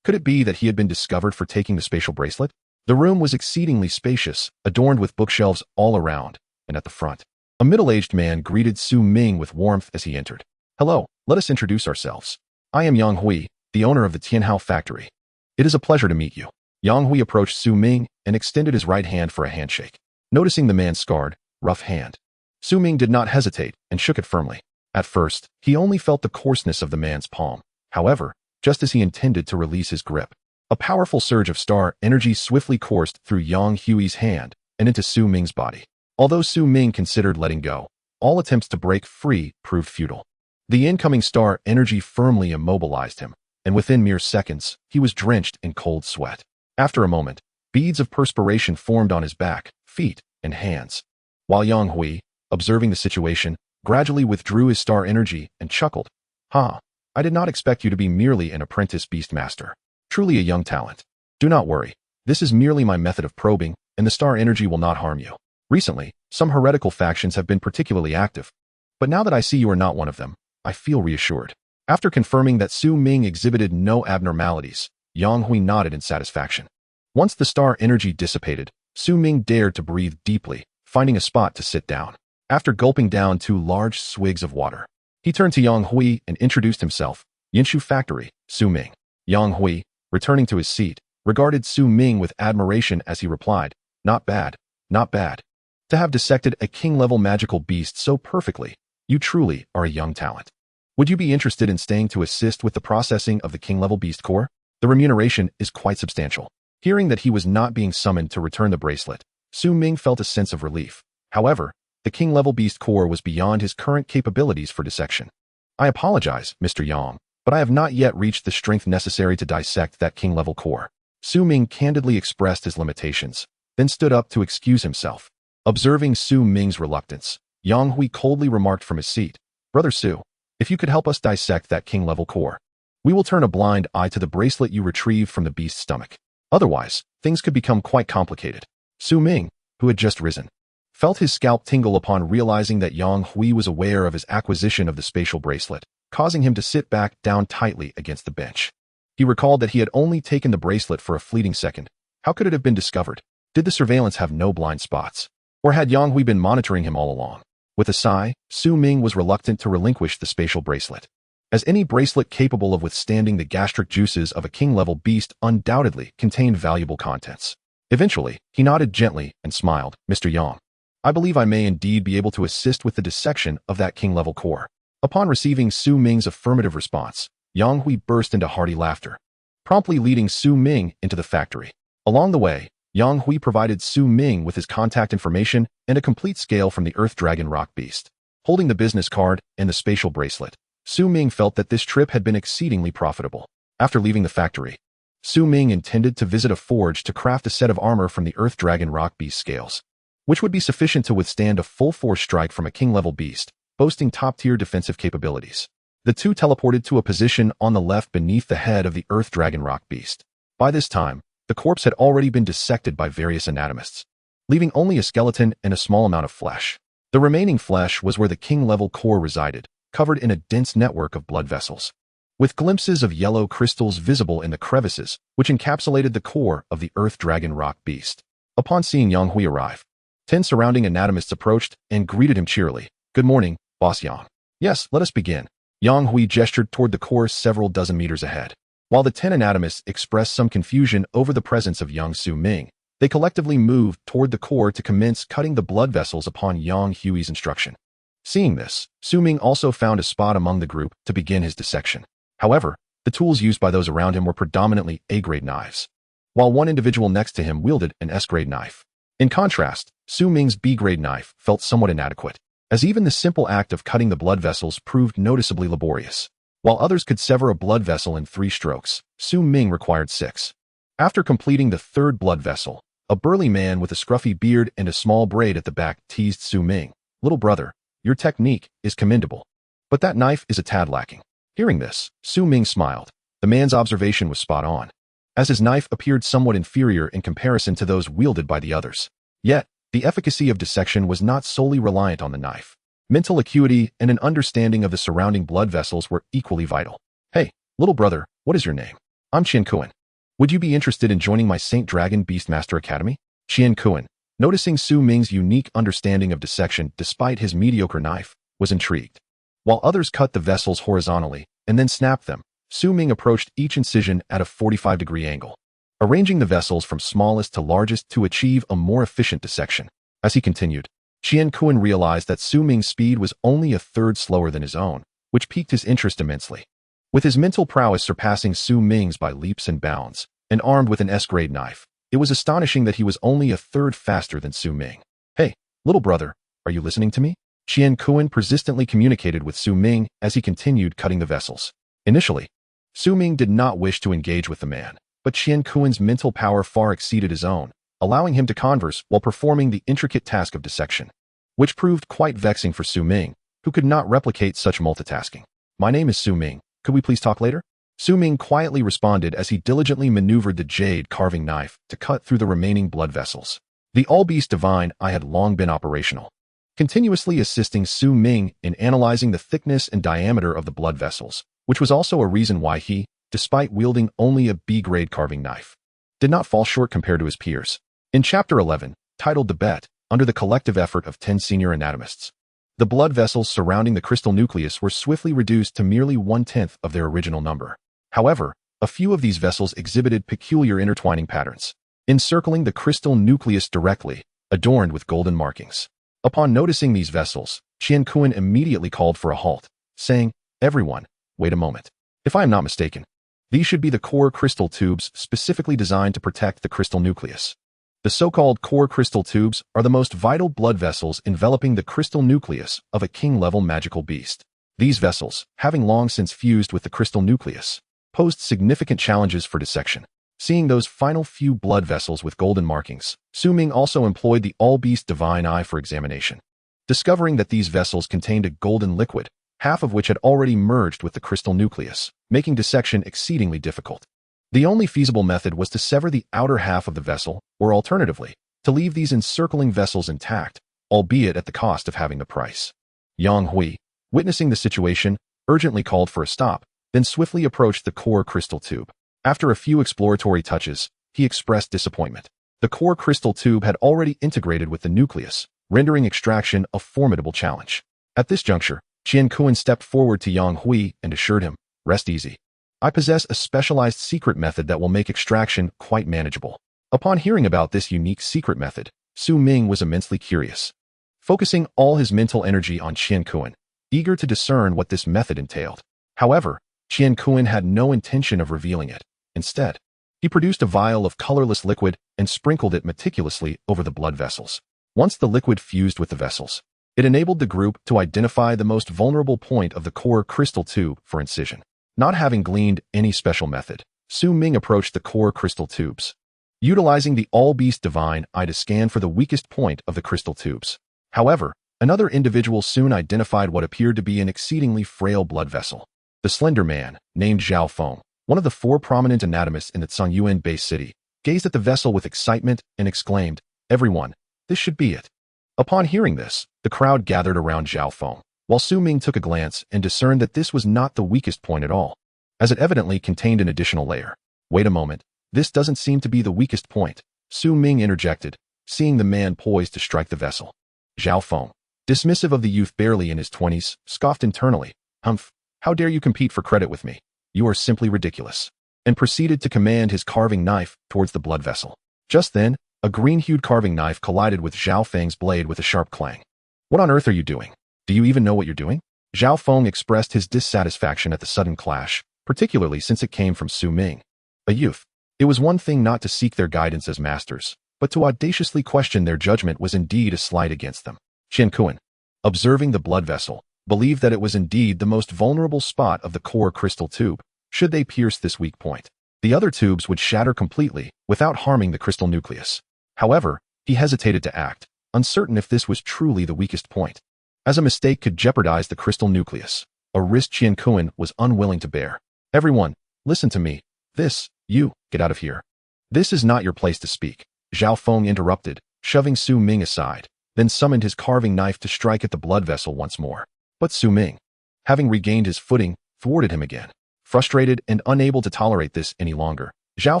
Could it be that he had been discovered for taking the spatial bracelet? The room was exceedingly spacious, adorned with bookshelves all around, and at the front, a middle-aged man greeted Su Ming with warmth as he entered. Hello, let us introduce ourselves. I am Yang Hui, the owner of the Tianhao factory. It is a pleasure to meet you. Yang Hui approached Su Ming and extended his right hand for a handshake. Noticing the man's scarred, rough hand, Su Ming did not hesitate and shook it firmly. At first, he only felt the coarseness of the man's palm. However, just as he intended to release his grip, a powerful surge of star energy swiftly coursed through Yang Hui's hand and into Su Ming's body. Although Su Ming considered letting go, all attempts to break free proved futile. The incoming star energy firmly immobilized him, and within mere seconds, he was drenched in cold sweat. After a moment, beads of perspiration formed on his back, feet, and hands. While Yang Hui, observing the situation, gradually withdrew his star energy and chuckled. Ha! I did not expect you to be merely an apprentice beastmaster. Truly a young talent. Do not worry. This is merely my method of probing, and the star energy will not harm you. Recently, some heretical factions have been particularly active. But now that I see you are not one of them, I feel reassured. After confirming that Su Ming exhibited no abnormalities, Yang Hui nodded in satisfaction. Once the star energy dissipated, Su Ming dared to breathe deeply, finding a spot to sit down. After gulping down 2 large swigs of water, he turned to Yang Hui and introduced himself. Yinshu Factory, Su Ming. Yang Hui, returning to his seat, regarded Su Ming with admiration as he replied, "Not bad, not bad. To have dissected a king-level magical beast so perfectly, you truly are a young talent. Would you be interested in staying to assist with the processing of the king-level beast core? The remuneration is quite substantial." Hearing that he was not being summoned to return the bracelet, Su Ming felt a sense of relief. However, the king-level beast core was beyond his current capabilities for dissection. "I apologize, Mr. Yang, but I have not yet reached the strength necessary to dissect that king-level core." Su Ming candidly expressed his limitations, then stood up to excuse himself. Observing Su Ming's reluctance, Yang Hui coldly remarked from his seat, "Brother Su, if you could help us dissect that king-level core, we will turn a blind eye to the bracelet you retrieved from the beast's stomach. Otherwise, things could become quite complicated." Su Ming, who had just risen, felt his scalp tingle upon realizing that Yang Hui was aware of his acquisition of the spatial bracelet, causing him to sit back down tightly against the bench. He recalled that he had only taken the bracelet for a fleeting second. How could it have been discovered? Did the surveillance have no blind spots? Or had Yang Hui been monitoring him all along? With a sigh, Su Ming was reluctant to relinquish the spatial bracelet, as any bracelet capable of withstanding the gastric juices of a king-level beast undoubtedly contained valuable contents. Eventually, he nodded gently and smiled. "Mr. Yang, I believe I may indeed be able to assist with the dissection of that king-level core." Upon receiving Su Ming's affirmative response, Yang Hui burst into hearty laughter, promptly leading Su Ming into the factory. Along the way, Yang Hui provided Su Ming with his contact information and a complete scale from the Earth Dragon Rock Beast. Holding the business card and the spatial bracelet, Su Ming felt that this trip had been exceedingly profitable. After leaving the factory, Su Ming intended to visit a forge to craft a set of armor from the Earth Dragon Rock Beast scales, which would be sufficient to withstand a full-force strike from a king-level beast, boasting top-tier defensive capabilities. The two teleported to a position on the left beneath the head of the Earth Dragon Rock Beast. By this time, the corpse had already been dissected by various anatomists, leaving only a skeleton and a small amount of flesh. The remaining flesh was where the king-level core resided, covered in a dense network of blood vessels, with glimpses of yellow crystals visible in the crevices, which encapsulated the core of the Earth Dragon Rock Beast. Upon seeing Yang Hui arrive, 10 surrounding anatomists approached and greeted him cheerily. "Good morning, Boss Yang." "Yes, let us begin." Yang Hui gestured toward the core several dozen meters ahead. While the 10 anatomists expressed some confusion over the presence of young Su Ming, they collectively moved toward the core to commence cutting the blood vessels upon Yang Hui's instruction. Seeing this, Su Ming also found a spot among the group to begin his dissection. However, the tools used by those around him were predominantly A-grade knives, while one individual next to him wielded an S-grade knife. In contrast, Su Ming's B-grade knife felt somewhat inadequate, as even the simple act of cutting the blood vessels proved noticeably laborious. While others could sever a blood vessel in 3 strokes, Su Ming required 6. After completing the 3rd blood vessel, a burly man with a scruffy beard and a small braid at the back teased Su Ming, "Little brother, your technique is commendable, but that knife is a tad lacking." Hearing this, Su Ming smiled. The man's observation was spot on, as his knife appeared somewhat inferior in comparison to those wielded by the others. Yet, the efficacy of dissection was not solely reliant on the knife. Mental acuity and an understanding of the surrounding blood vessels were equally vital. "Hey, little brother, what is your name?" "I'm Cangyuan. Would you be interested in joining my Saint Dragon Beastmaster Academy?" Cangyuan, noticing Su Ming's unique understanding of dissection despite his mediocre knife, was intrigued. While others cut the vessels horizontally and then snapped them, Su Ming approached each incision at a 45-degree angle, arranging the vessels from smallest to largest to achieve a more efficient dissection. As he continued, Cangyuan realized that Su Ming's speed was only a third slower than his own, which piqued his interest immensely. With his mental prowess surpassing Su Ming's by leaps and bounds, and armed with an S-grade knife, it was astonishing that he was only a third faster than Su Ming. "Hey, little brother, are you listening to me?" Cangyuan persistently communicated with Su Ming as he continued cutting the vessels. Initially, Su Ming did not wish to engage with the man, but Cangyuan's mental power far exceeded his own, allowing him to converse while performing the intricate task of dissection, which proved quite vexing for Su Ming, who could not replicate such multitasking. "My name is Su Ming. Could we please talk later?" Su Ming quietly responded as he diligently maneuvered the jade carving knife to cut through the remaining blood vessels. The All-Beast Divine Eye had long been operational, continuously assisting Su Ming in analyzing the thickness and diameter of the blood vessels, which was also a reason why he, despite wielding only a B-grade carving knife, did not fall short compared to his peers. In Chapter 11, titled The Bet, under the collective effort of 10 senior anatomists, the blood vessels surrounding the crystal nucleus were swiftly reduced to merely 1/10 of their original number. However, a few of these vessels exhibited peculiar intertwining patterns, encircling the crystal nucleus directly, adorned with golden markings. Upon noticing these vessels, Cangyuan immediately called for a halt, saying, "Everyone, wait a moment. If I am not mistaken, these should be the core crystal tubes specifically designed to protect the crystal nucleus. The so-called core crystal tubes are the most vital blood vessels enveloping the crystal nucleus of a king-level magical beast. These vessels, having long since fused with the crystal nucleus, posed significant challenges for dissection. Seeing those final few blood vessels with golden markings, Su Ming also employed the all-beast divine eye for examination. Discovering that these vessels contained a golden liquid, half of which had already merged with the crystal nucleus, making dissection exceedingly difficult. The only feasible method was to sever the outer half of the vessel, or alternatively, to leave these encircling vessels intact, albeit at the cost of having the price. Yang Hui, witnessing the situation, urgently called for a stop, then swiftly approached the core crystal tube. After a few exploratory touches, he expressed disappointment. The core crystal tube had already integrated with the nucleus, rendering extraction a formidable challenge. At this juncture, Cangyuan stepped forward to Yang Hui and assured him, "Rest easy. I possess a specialized secret method that will make extraction quite manageable." Upon hearing about this unique secret method, Su Ming was immensely curious. Focusing all his mental energy on Cangyuan, eager to discern what this method entailed. However, Cangyuan had no intention of revealing it. Instead, he produced a vial of colorless liquid and sprinkled it meticulously over the blood vessels. Once the liquid fused with the vessels, it enabled the group to identify the most vulnerable point of the core crystal tube for incision. Not having gleaned any special method, Su Ming approached the core crystal tubes, utilizing the all-beast divine eye to scan for the weakest point of the crystal tubes. However, another individual soon identified what appeared to be an exceedingly frail blood vessel. The slender man, named Zhao Feng, one of the 4 prominent anatomists in the Cangyuan Base City, gazed at the vessel with excitement and exclaimed, "Everyone, this should be it." Upon hearing this, the crowd gathered around Zhao Feng, while Su Ming took a glance and discerned that this was not the weakest point at all, as it evidently contained an additional layer. "Wait a moment, this doesn't seem to be the weakest point," Su Ming interjected, seeing the man poised to strike the vessel. Zhao Feng, dismissive of the youth barely in his 20s, scoffed internally, "Humph, how dare you compete for credit with me? You are simply ridiculous," and proceeded to command his carving knife towards the blood vessel. Just then, a green-hued carving knife collided with Zhao Feng's blade with a sharp clang. "What on earth are you doing? Do you even know what you're doing?" Zhao Feng expressed his dissatisfaction at the sudden clash, particularly since it came from Su Ming, a youth. It was one thing not to seek their guidance as masters, but to audaciously question their judgment was indeed a slight against them. Cangyuan, observing the blood vessel, believed that it was indeed the most vulnerable spot of the core crystal tube. Should they pierce this weak point, the other tubes would shatter completely without harming the crystal nucleus. However, he hesitated to act, uncertain if this was truly the weakest point, as a mistake could jeopardize the crystal nucleus, a risk Cangyuan was unwilling to bear. "Everyone, listen to me. Get out of here. This is not your place to speak," Zhao Feng interrupted, shoving Su Ming aside, then summoned his carving knife to strike at the blood vessel once more. But Su Ming, having regained his footing, thwarted him again. Frustrated and unable to tolerate this any longer, Zhao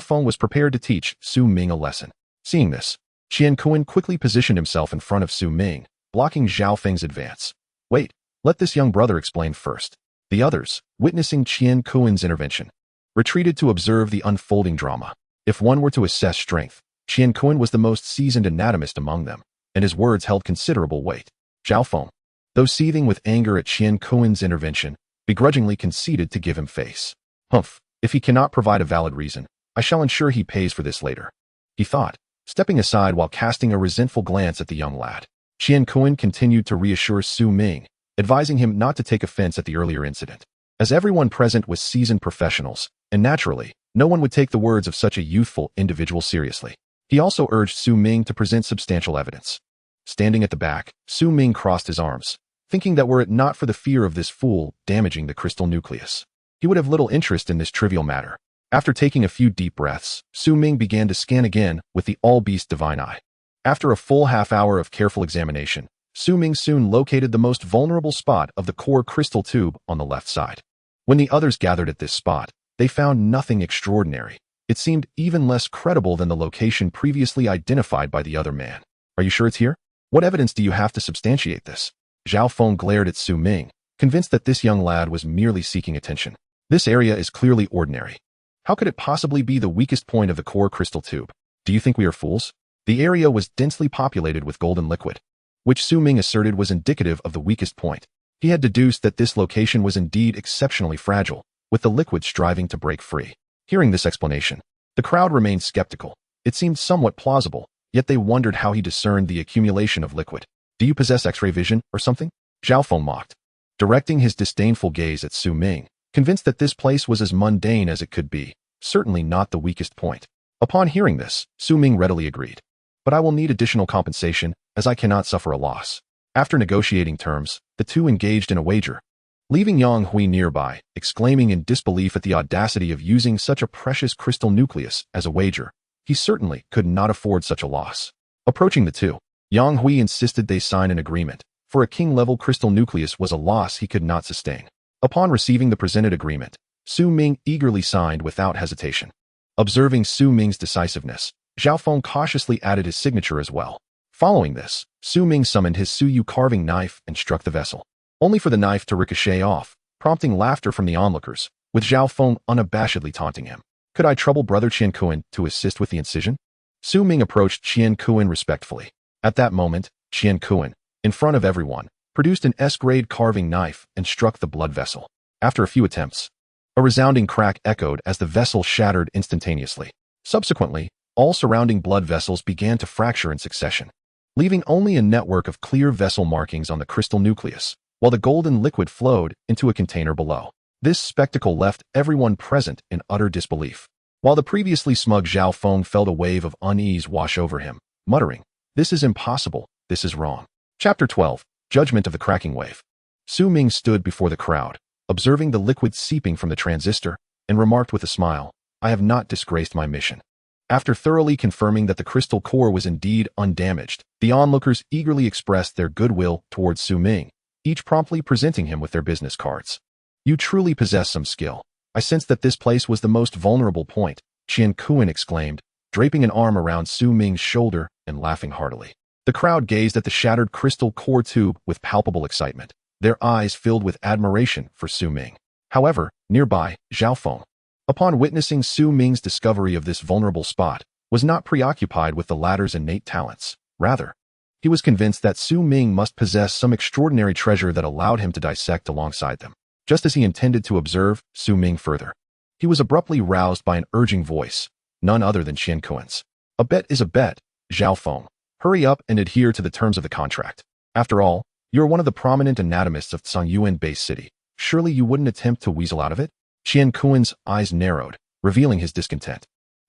Feng was prepared to teach Su Ming a lesson. Seeing this, Cangyuan quickly positioned himself in front of Su Ming, blocking Zhao Feng's advance. "Wait, let this young brother explain first." The others, witnessing Cangyuan's intervention, retreated to observe the unfolding drama. If one were to assess strength, Cangyuan was the most seasoned anatomist among them, and his words held considerable weight. Zhao Feng, though seething with anger at Cangyuan's intervention, begrudgingly conceded to give him face. "Humph, if he cannot provide a valid reason, I shall ensure he pays for this later," he thought, stepping aside while casting a resentful glance at the young lad. Cangyuan continued to reassure Su Ming, advising him not to take offense at the earlier incident, as everyone present was seasoned professionals, and naturally, no one would take the words of such a youthful individual seriously. He also urged Su Ming to present substantial evidence. Standing at the back, Su Ming crossed his arms, thinking that were it not for the fear of this fool damaging the crystal nucleus, he would have little interest in this trivial matter. After taking a few deep breaths, Su Ming began to scan again with the all-beast divine eye. After a full half-hour of careful examination, Su Ming soon located the most vulnerable spot of the core crystal tube on the left side. When the others gathered at this spot, they found nothing extraordinary. It seemed even less credible than the location previously identified by the other man. Are you sure it's here? What evidence do you have to substantiate this? Zhao Feng glared at Su Ming, convinced that this young lad was merely seeking attention. This area is clearly ordinary. How could it possibly be the weakest point of the core crystal tube? Do you think we are fools? The area was densely populated with golden liquid, which Su Ming asserted was indicative of the weakest point. He had deduced that this location was indeed exceptionally fragile, with the liquid striving to break free. Hearing this explanation, the crowd remained skeptical. It seemed somewhat plausible, yet they wondered how he discerned the accumulation of liquid. Do you possess X-ray vision or something? Zhao Feng mocked, directing his disdainful gaze at Su Ming, convinced that this place was as mundane as it could be, certainly not the weakest point. Upon hearing this, Su Ming readily agreed. But I will need additional compensation, as I cannot suffer a loss. After negotiating terms, the two engaged in a wager, leaving Yang Hui nearby, exclaiming in disbelief at the audacity of using such a precious crystal nucleus as a wager. He certainly could not afford such a loss. Approaching the two, Yang Hui insisted they sign an agreement, for a king-level crystal nucleus was a loss he could not sustain. Upon receiving the presented agreement, Su Ming eagerly signed without hesitation. Observing Su Ming's decisiveness, Zhao Feng cautiously added his signature as well. Following this, Su Ming summoned his Suyu carving knife and struck the vessel, only for the knife to ricochet off, prompting laughter from the onlookers, with Zhao Feng unabashedly taunting him. Could I trouble Brother Qiankuan to assist with the incision? Su Ming approached Qiankuan respectfully. At that moment, Qiankuan, in front of everyone, produced an S-grade carving knife and struck the blood vessel. After a few attempts, a resounding crack echoed as the vessel shattered instantaneously. Subsequently, all surrounding blood vessels began to fracture in succession, leaving only a network of clear vessel markings on the crystal nucleus, while the golden liquid flowed into a container below. This spectacle left everyone present in utter disbelief, while the previously smug Zhao Feng felt a wave of unease wash over him, muttering, "This is impossible, this is wrong." Chapter 12, Judgment of the Cracking Wave. Su Ming stood before the crowd, observing the liquid seeping from the transistor, and remarked with a smile, "I have not disgraced my mission." After thoroughly confirming that the crystal core was indeed undamaged, the onlookers eagerly expressed their goodwill towards Su Ming, each promptly presenting him with their business cards. "You truly possess some skill. I sensed that this place was the most vulnerable point," Qiankuan exclaimed, draping an arm around Su Ming's shoulder and laughing heartily. The crowd gazed at the shattered crystal core tube with palpable excitement, their eyes filled with admiration for Su Ming. However, nearby, Zhao Feng, upon witnessing Su Ming's discovery of this vulnerable spot, was not preoccupied with the latter's innate talents. Rather, he was convinced that Su Ming must possess some extraordinary treasure that allowed him to dissect alongside them. Just as he intended to observe Su Ming further, he was abruptly roused by an urging voice, none other than Qiankuan's. "A bet is a bet, Zhao Feng. Hurry up and adhere to the terms of the contract. After all, you are one of the prominent anatomists of Cangyuan Base City. Surely you wouldn't attempt to weasel out of it?" Qiankuan's eyes narrowed, revealing his discontent.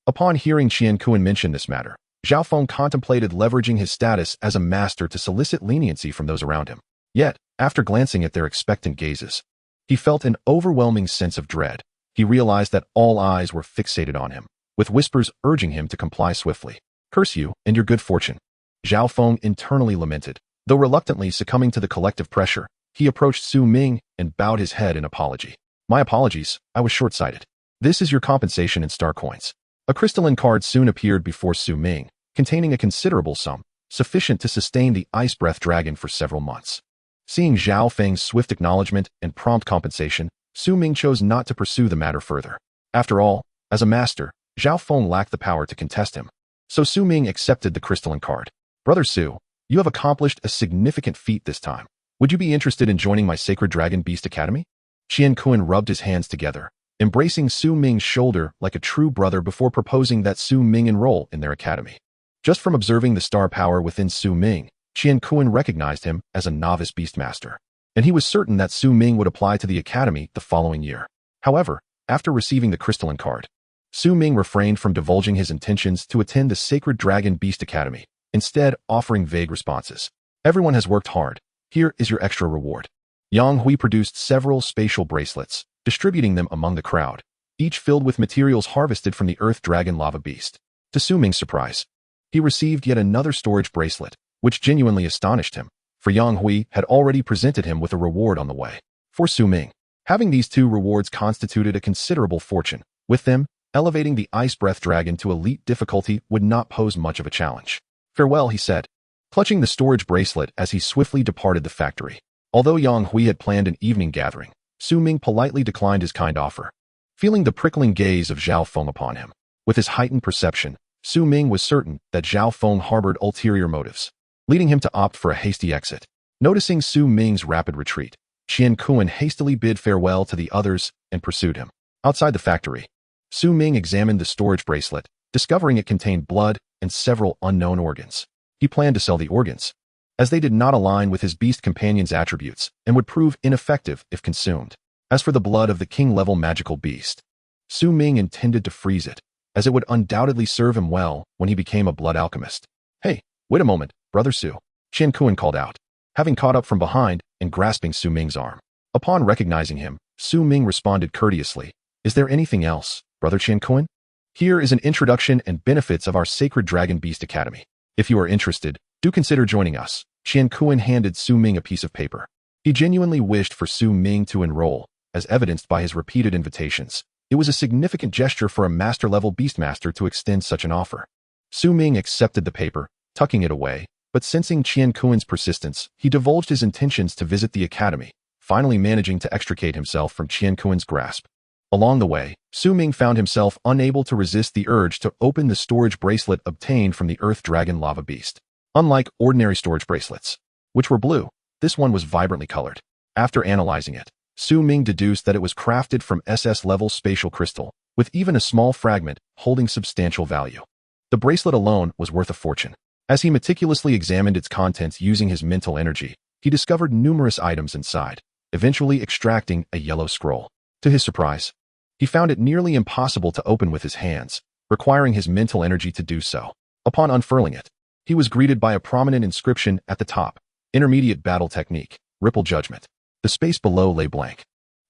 Upon hearing Qiankuan mention this matter, Zhao Feng contemplated leveraging his status as a master to solicit leniency from those around him. Yet, after glancing at their expectant gazes, he felt an overwhelming sense of dread. He realized that all eyes were fixated on him, with whispers urging him to comply swiftly. "Curse you and your good fortune," Zhao Feng internally lamented. Though reluctantly succumbing to the collective pressure, he approached Su Ming and bowed his head in apology. "My apologies, I was short-sighted. This is your compensation in star coins." A crystalline card soon appeared before Su Ming, containing a considerable sum, sufficient to sustain the Ice Breath Dragon for several months. Seeing Zhao Feng's swift acknowledgement and prompt compensation, Su Ming chose not to pursue the matter further. After all, as a master, Zhao Feng lacked the power to contest him. So Su Ming accepted the crystalline card. "Brother Su, you have accomplished a significant feat this time. Would you be interested in joining my Sacred Dragon Beast Academy?" Qiankuan rubbed his hands together, embracing Su Ming's shoulder like a true brother before proposing that Su Ming enroll in their academy. Just from observing the star power within Su Ming, Qiankuan recognized him as a novice beastmaster, and he was certain that Su Ming would apply to the academy the following year. However, after receiving the crystalline card, Su Ming refrained from divulging his intentions to attend the Sacred Dragon Beast Academy, instead offering vague responses. "Everyone has worked hard. Here is your extra reward." Yang Hui produced several spatial bracelets, distributing them among the crowd, each filled with materials harvested from the Earth Dragon Lava Beast. To Su Ming's surprise, he received yet another storage bracelet, which genuinely astonished him, for Yang Hui had already presented him with a reward on the way. For Su Ming, having these two rewards constituted a considerable fortune. With them, elevating the Ice Breath Dragon to elite difficulty would not pose much of a challenge. Farewell, he said, clutching the storage bracelet as he swiftly departed the factory. Although Yang Hui had planned an evening gathering, Su Ming politely declined his kind offer. Feeling the prickling gaze of Zhao Feng upon him, with his heightened perception, Su Ming was certain that Zhao Feng harbored ulterior motives, leading him to opt for a hasty exit. Noticing Su Ming's rapid retreat, Cangyuan hastily bid farewell to the others and pursued him. Outside the factory, Su Ming examined the storage bracelet, discovering it contained blood and several unknown organs. He planned to sell the organs, as they did not align with his beast companion's attributes and would prove ineffective if consumed. As for the blood of the king-level magical beast, Su Ming intended to freeze it, as it would undoubtedly serve him well when he became a blood alchemist. Hey, wait a moment, Brother Su, Cangyuan called out, having caught up from behind and grasping Su Ming's arm. Upon recognizing him, Su Ming responded courteously, Is there anything else, Brother Cangyuan? Here is an introduction and benefits of our Sacred Dragon Beast Academy. If you are interested, do consider joining us. Cangyuan handed Su Ming a piece of paper. He genuinely wished for Su Ming to enroll, as evidenced by his repeated invitations. It was a significant gesture for a master-level beastmaster to extend such an offer. Su Ming accepted the paper, tucking it away, but sensing Cangyuan's persistence, he divulged his intentions to visit the academy, finally managing to extricate himself from Cangyuan's grasp. Along the way, Su Ming found himself unable to resist the urge to open the storage bracelet obtained from the Earth Dragon Lava Beast. Unlike ordinary storage bracelets, which were blue, this one was vibrantly colored. After analyzing it, Su Ming deduced that it was crafted from SS-level spatial crystal, with even a small fragment holding substantial value. The bracelet alone was worth a fortune. As he meticulously examined its contents using his mental energy, he discovered numerous items inside, eventually extracting a yellow scroll. To his surprise, he found it nearly impossible to open with his hands, requiring his mental energy to do so. Upon unfurling it, he was greeted by a prominent inscription at the top, Intermediate Battle Technique, Ripple Judgment. The space below lay blank.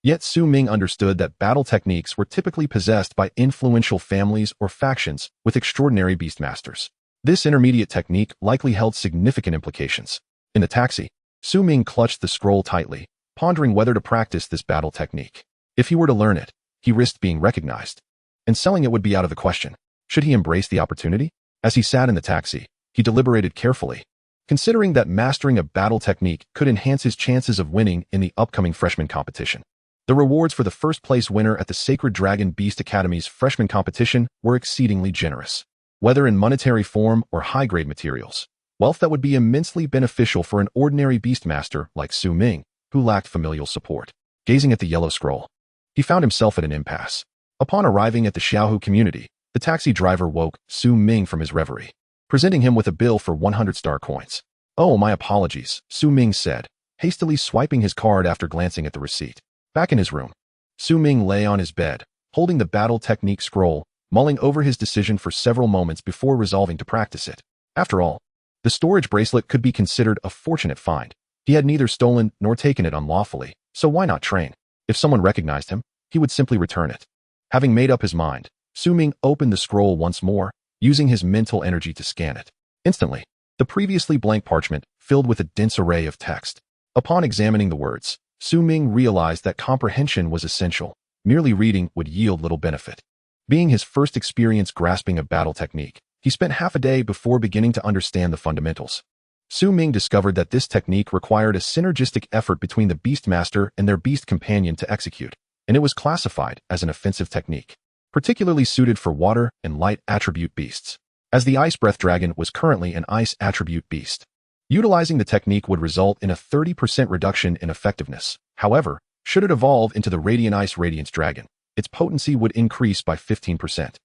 Yet Su Ming understood that battle techniques were typically possessed by influential families or factions with extraordinary beastmasters. This intermediate technique likely held significant implications. In the taxi, Su Ming clutched the scroll tightly, pondering whether to practice this battle technique. If he were to learn it, he risked being recognized, and selling it would be out of the question. Should he embrace the opportunity? As he sat in the taxi, he deliberated carefully, considering that mastering a battle technique could enhance his chances of winning in the upcoming freshman competition. The rewards for the first-place winner at the Sacred Dragon Beast Academy's freshman competition were exceedingly generous. Whether in monetary form or high-grade materials, wealth that would be immensely beneficial for an ordinary beastmaster like Su Ming, who lacked familial support. Gazing at the yellow scroll, he found himself at an impasse. Upon arriving at the Xiaohu community, the taxi driver woke Su Ming from his reverie, presenting him with a bill for 100 star coins. Oh, my apologies, Su Ming said, hastily swiping his card after glancing at the receipt. Back in his room, Su Ming lay on his bed, holding the battle technique scroll, mulling over his decision for several moments before resolving to practice it. After all, the storage bracelet could be considered a fortunate find. He had neither stolen nor taken it unlawfully, so why not train? If someone recognized him, he would simply return it. Having made up his mind, Su Ming opened the scroll once more, using his mental energy to scan it. Instantly, the previously blank parchment filled with a dense array of text. Upon examining the words, Su Ming realized that comprehension was essential. Merely reading would yield little benefit. Being his first experience grasping a battle technique, he spent half a day before beginning to understand the fundamentals. Su Ming discovered that this technique required a synergistic effort between the Beastmaster and their beast companion to execute, and it was classified as an offensive technique, particularly suited for water and light attribute beasts. As the Ice Breath Dragon was currently an ice attribute beast, utilizing the technique would result in a 30% reduction in effectiveness. However, should it evolve into the Radiant Ice Radiance Dragon, its potency would increase by 15%.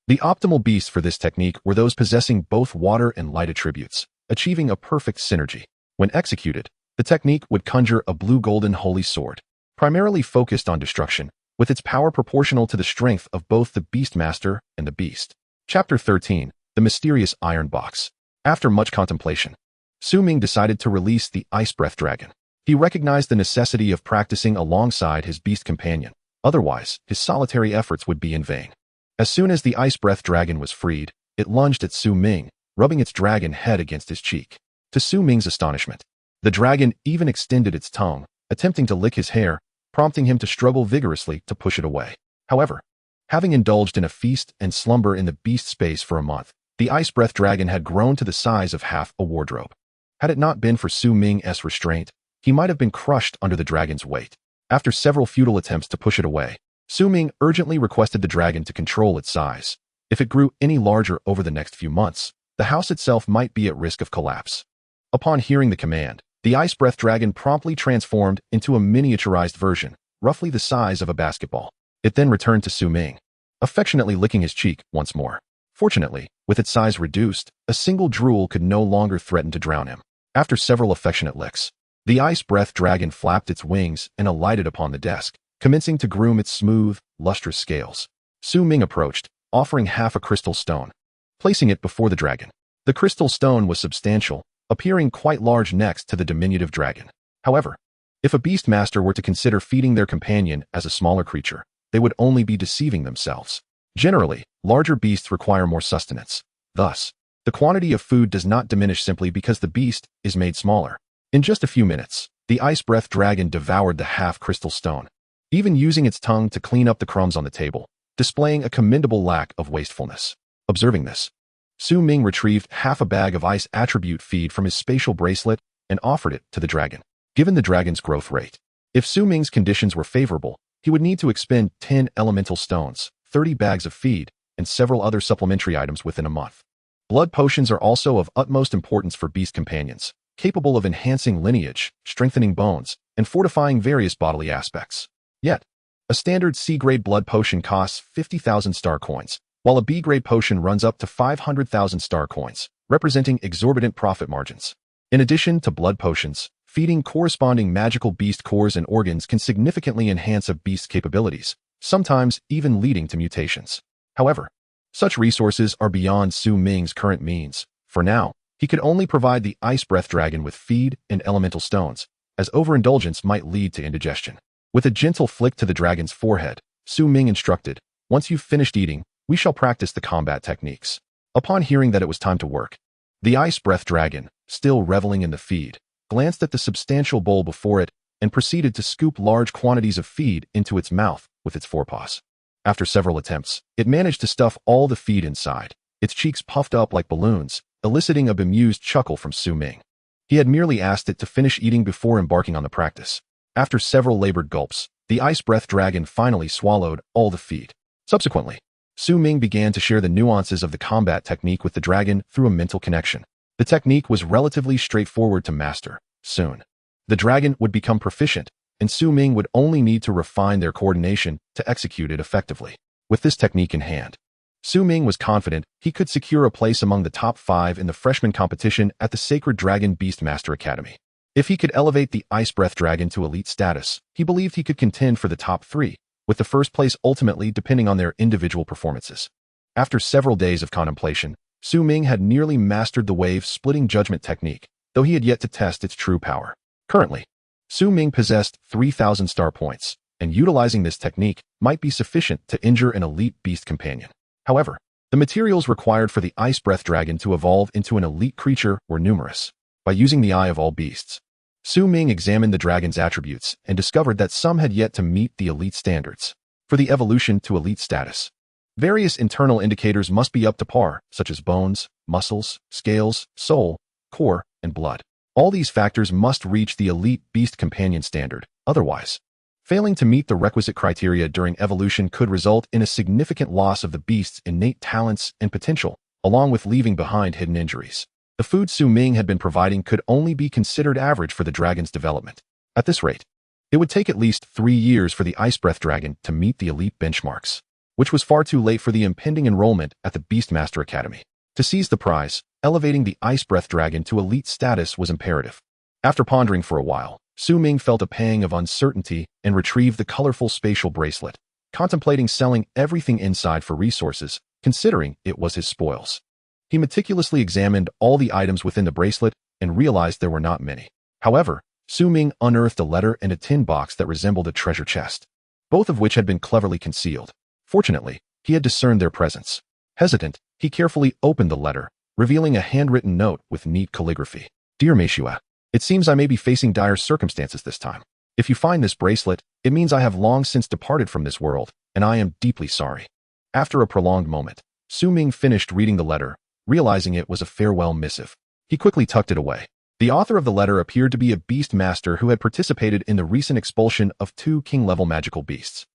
The optimal beasts for this technique were those possessing both water and light attributes, achieving a perfect synergy. When executed, the technique would conjure a blue-golden holy sword, primarily focused on destruction, with its power proportional to the strength of both the Beastmaster and the beast. Chapter 13, The Mysterious Iron Box. After much contemplation, Su Ming decided to release the Ice Breath Dragon. He recognized the necessity of practicing alongside his beast companion. Otherwise, his solitary efforts would be in vain. As soon as the Ice Breath Dragon was freed, it lunged at Su Ming, rubbing its dragon head against his cheek. To Su Ming's astonishment, The dragon even extended its tongue, attempting to lick his hair, prompting him to struggle vigorously to push it away. However, having indulged in a feast and slumber in the beast space for a month, the ice breath dragon had grown to the size of half a wardrobe. Had it not been for Su Ming's restraint, he might have been crushed under the dragon's weight. After several futile attempts to push it away, Su Ming urgently requested the dragon to control its size. If it grew any larger over the next few months, the house itself might be at risk of collapse. Upon hearing the command, the ice breath dragon promptly transformed into a miniaturized version, roughly the size of a basketball. It then returned to Su Ming, affectionately licking his cheek once more. Fortunately, with its size reduced, a single drool could no longer threaten to drown him. After several affectionate licks, the ice breath dragon flapped its wings and alighted upon the desk, commencing to groom its smooth, lustrous scales. Su Ming approached, offering half a crystal stone, placing it before the dragon. The crystal stone was substantial, appearing quite large next to the diminutive dragon. However, if a beast master were to consider feeding their companion as a smaller creature, they would only be deceiving themselves. Generally, larger beasts require more sustenance. Thus, the quantity of food does not diminish simply because the beast is made smaller. In just a few minutes, the ice breath dragon devoured the half-crystal stone, even using its tongue to clean up the crumbs on the table, displaying a commendable lack of wastefulness. Observing this, Su Ming retrieved half a bag of ice attribute feed from his spatial bracelet and offered it to the dragon. Given the dragon's growth rate, if Su Ming's conditions were favorable, he would need to expend 10 elemental stones, 30 bags of feed, and several other supplementary items within a month. Blood potions are also of utmost importance for beast companions, capable of enhancing lineage, strengthening bones, and fortifying various bodily aspects. Yet, a standard C-grade blood potion costs 50,000 star coins, while a B-grade potion runs up to 500,000 star coins, representing exorbitant profit margins. In addition to blood potions, feeding corresponding magical beast cores and organs can significantly enhance a beast's capabilities, sometimes even leading to mutations. However, such resources are beyond Su Ming's current means. For now, he could only provide the ice breath dragon with feed and elemental stones, as overindulgence might lead to indigestion. With a gentle flick to the dragon's forehead, Su Ming instructed, "Once you've finished eating, we shall practice the combat techniques." Upon hearing that it was time to work, the ice breath dragon, still reveling in the feed, glanced at the substantial bowl before it and proceeded to scoop large quantities of feed into its mouth with its forepaws. After several attempts, it managed to stuff all the feed inside, its cheeks puffed up like balloons, eliciting a bemused chuckle from Su Ming. He had merely asked it to finish eating before embarking on the practice. After several labored gulps, the ice breath dragon finally swallowed all the feed. Subsequently, Su Ming began to share the nuances of the combat technique with the dragon through a mental connection. The technique was relatively straightforward to master. Soon, the dragon would become proficient, and Su Ming would only need to refine their coordination to execute it effectively. With this technique in hand, Su Ming was confident he could secure a place among the top 5 in the freshman competition at the Sacred Dragon Beastmaster Academy. If he could elevate the Ice Breath Dragon to elite status, he believed he could contend for the top 3, with the first place ultimately depending on their individual performances. After several days of contemplation, Su Ming had nearly mastered the wave-splitting judgment technique, though he had yet to test its true power. Currently, Su Ming possessed 3,000 star points, and utilizing this technique might be sufficient to injure an elite beast companion. However, the materials required for the Ice Breath Dragon to evolve into an elite creature were numerous. By using the Eye of all beasts, Su Ming examined the dragon's attributes and discovered that some had yet to meet the elite standards. For the evolution to elite status, various internal indicators must be up to par, such as bones, muscles, scales, soul, core, and blood. All these factors must reach the elite beast companion standard. Otherwise, failing to meet the requisite criteria during evolution could result in a significant loss of the beast's innate talents and potential, along with leaving behind hidden injuries. The food Su Ming had been providing could only be considered average for the dragon's development. At this rate, it would take at least 3 years for the Ice Breath Dragon to meet the elite benchmarks, which was far too late for the impending enrollment at the Beastmaster Academy. To seize the prize, elevating the Ice Breath Dragon to elite status was imperative. After pondering for a while, Su Ming felt a pang of uncertainty and retrieved the colorful spatial bracelet, contemplating selling everything inside for resources, considering it was his spoils. He meticulously examined all the items within the bracelet and realized there were not many. However, Su Ming unearthed a letter and a tin box that resembled a treasure chest, both of which had been cleverly concealed. Fortunately, he had discerned their presence. Hesitant, he carefully opened the letter, revealing a handwritten note with neat calligraphy. "Dear Meishua, It seems I may be facing dire circumstances this time. If you find this bracelet, it means I have long since departed from this world, and I am deeply sorry." After a prolonged moment, Ming finished reading the letter, realizing it was a farewell missive. He quickly tucked it away. The author of the letter appeared to be a beast master who had participated in the recent expulsion of 2 king-level magical beasts.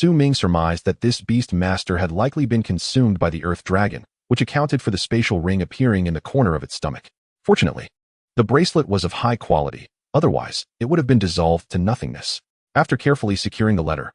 Ming surmised that this beast master had likely been consumed by the earth dragon, which accounted for the spatial ring appearing in the corner of its stomach. Fortunately, the bracelet was of high quality, otherwise it would have been dissolved to nothingness. After carefully securing the letter,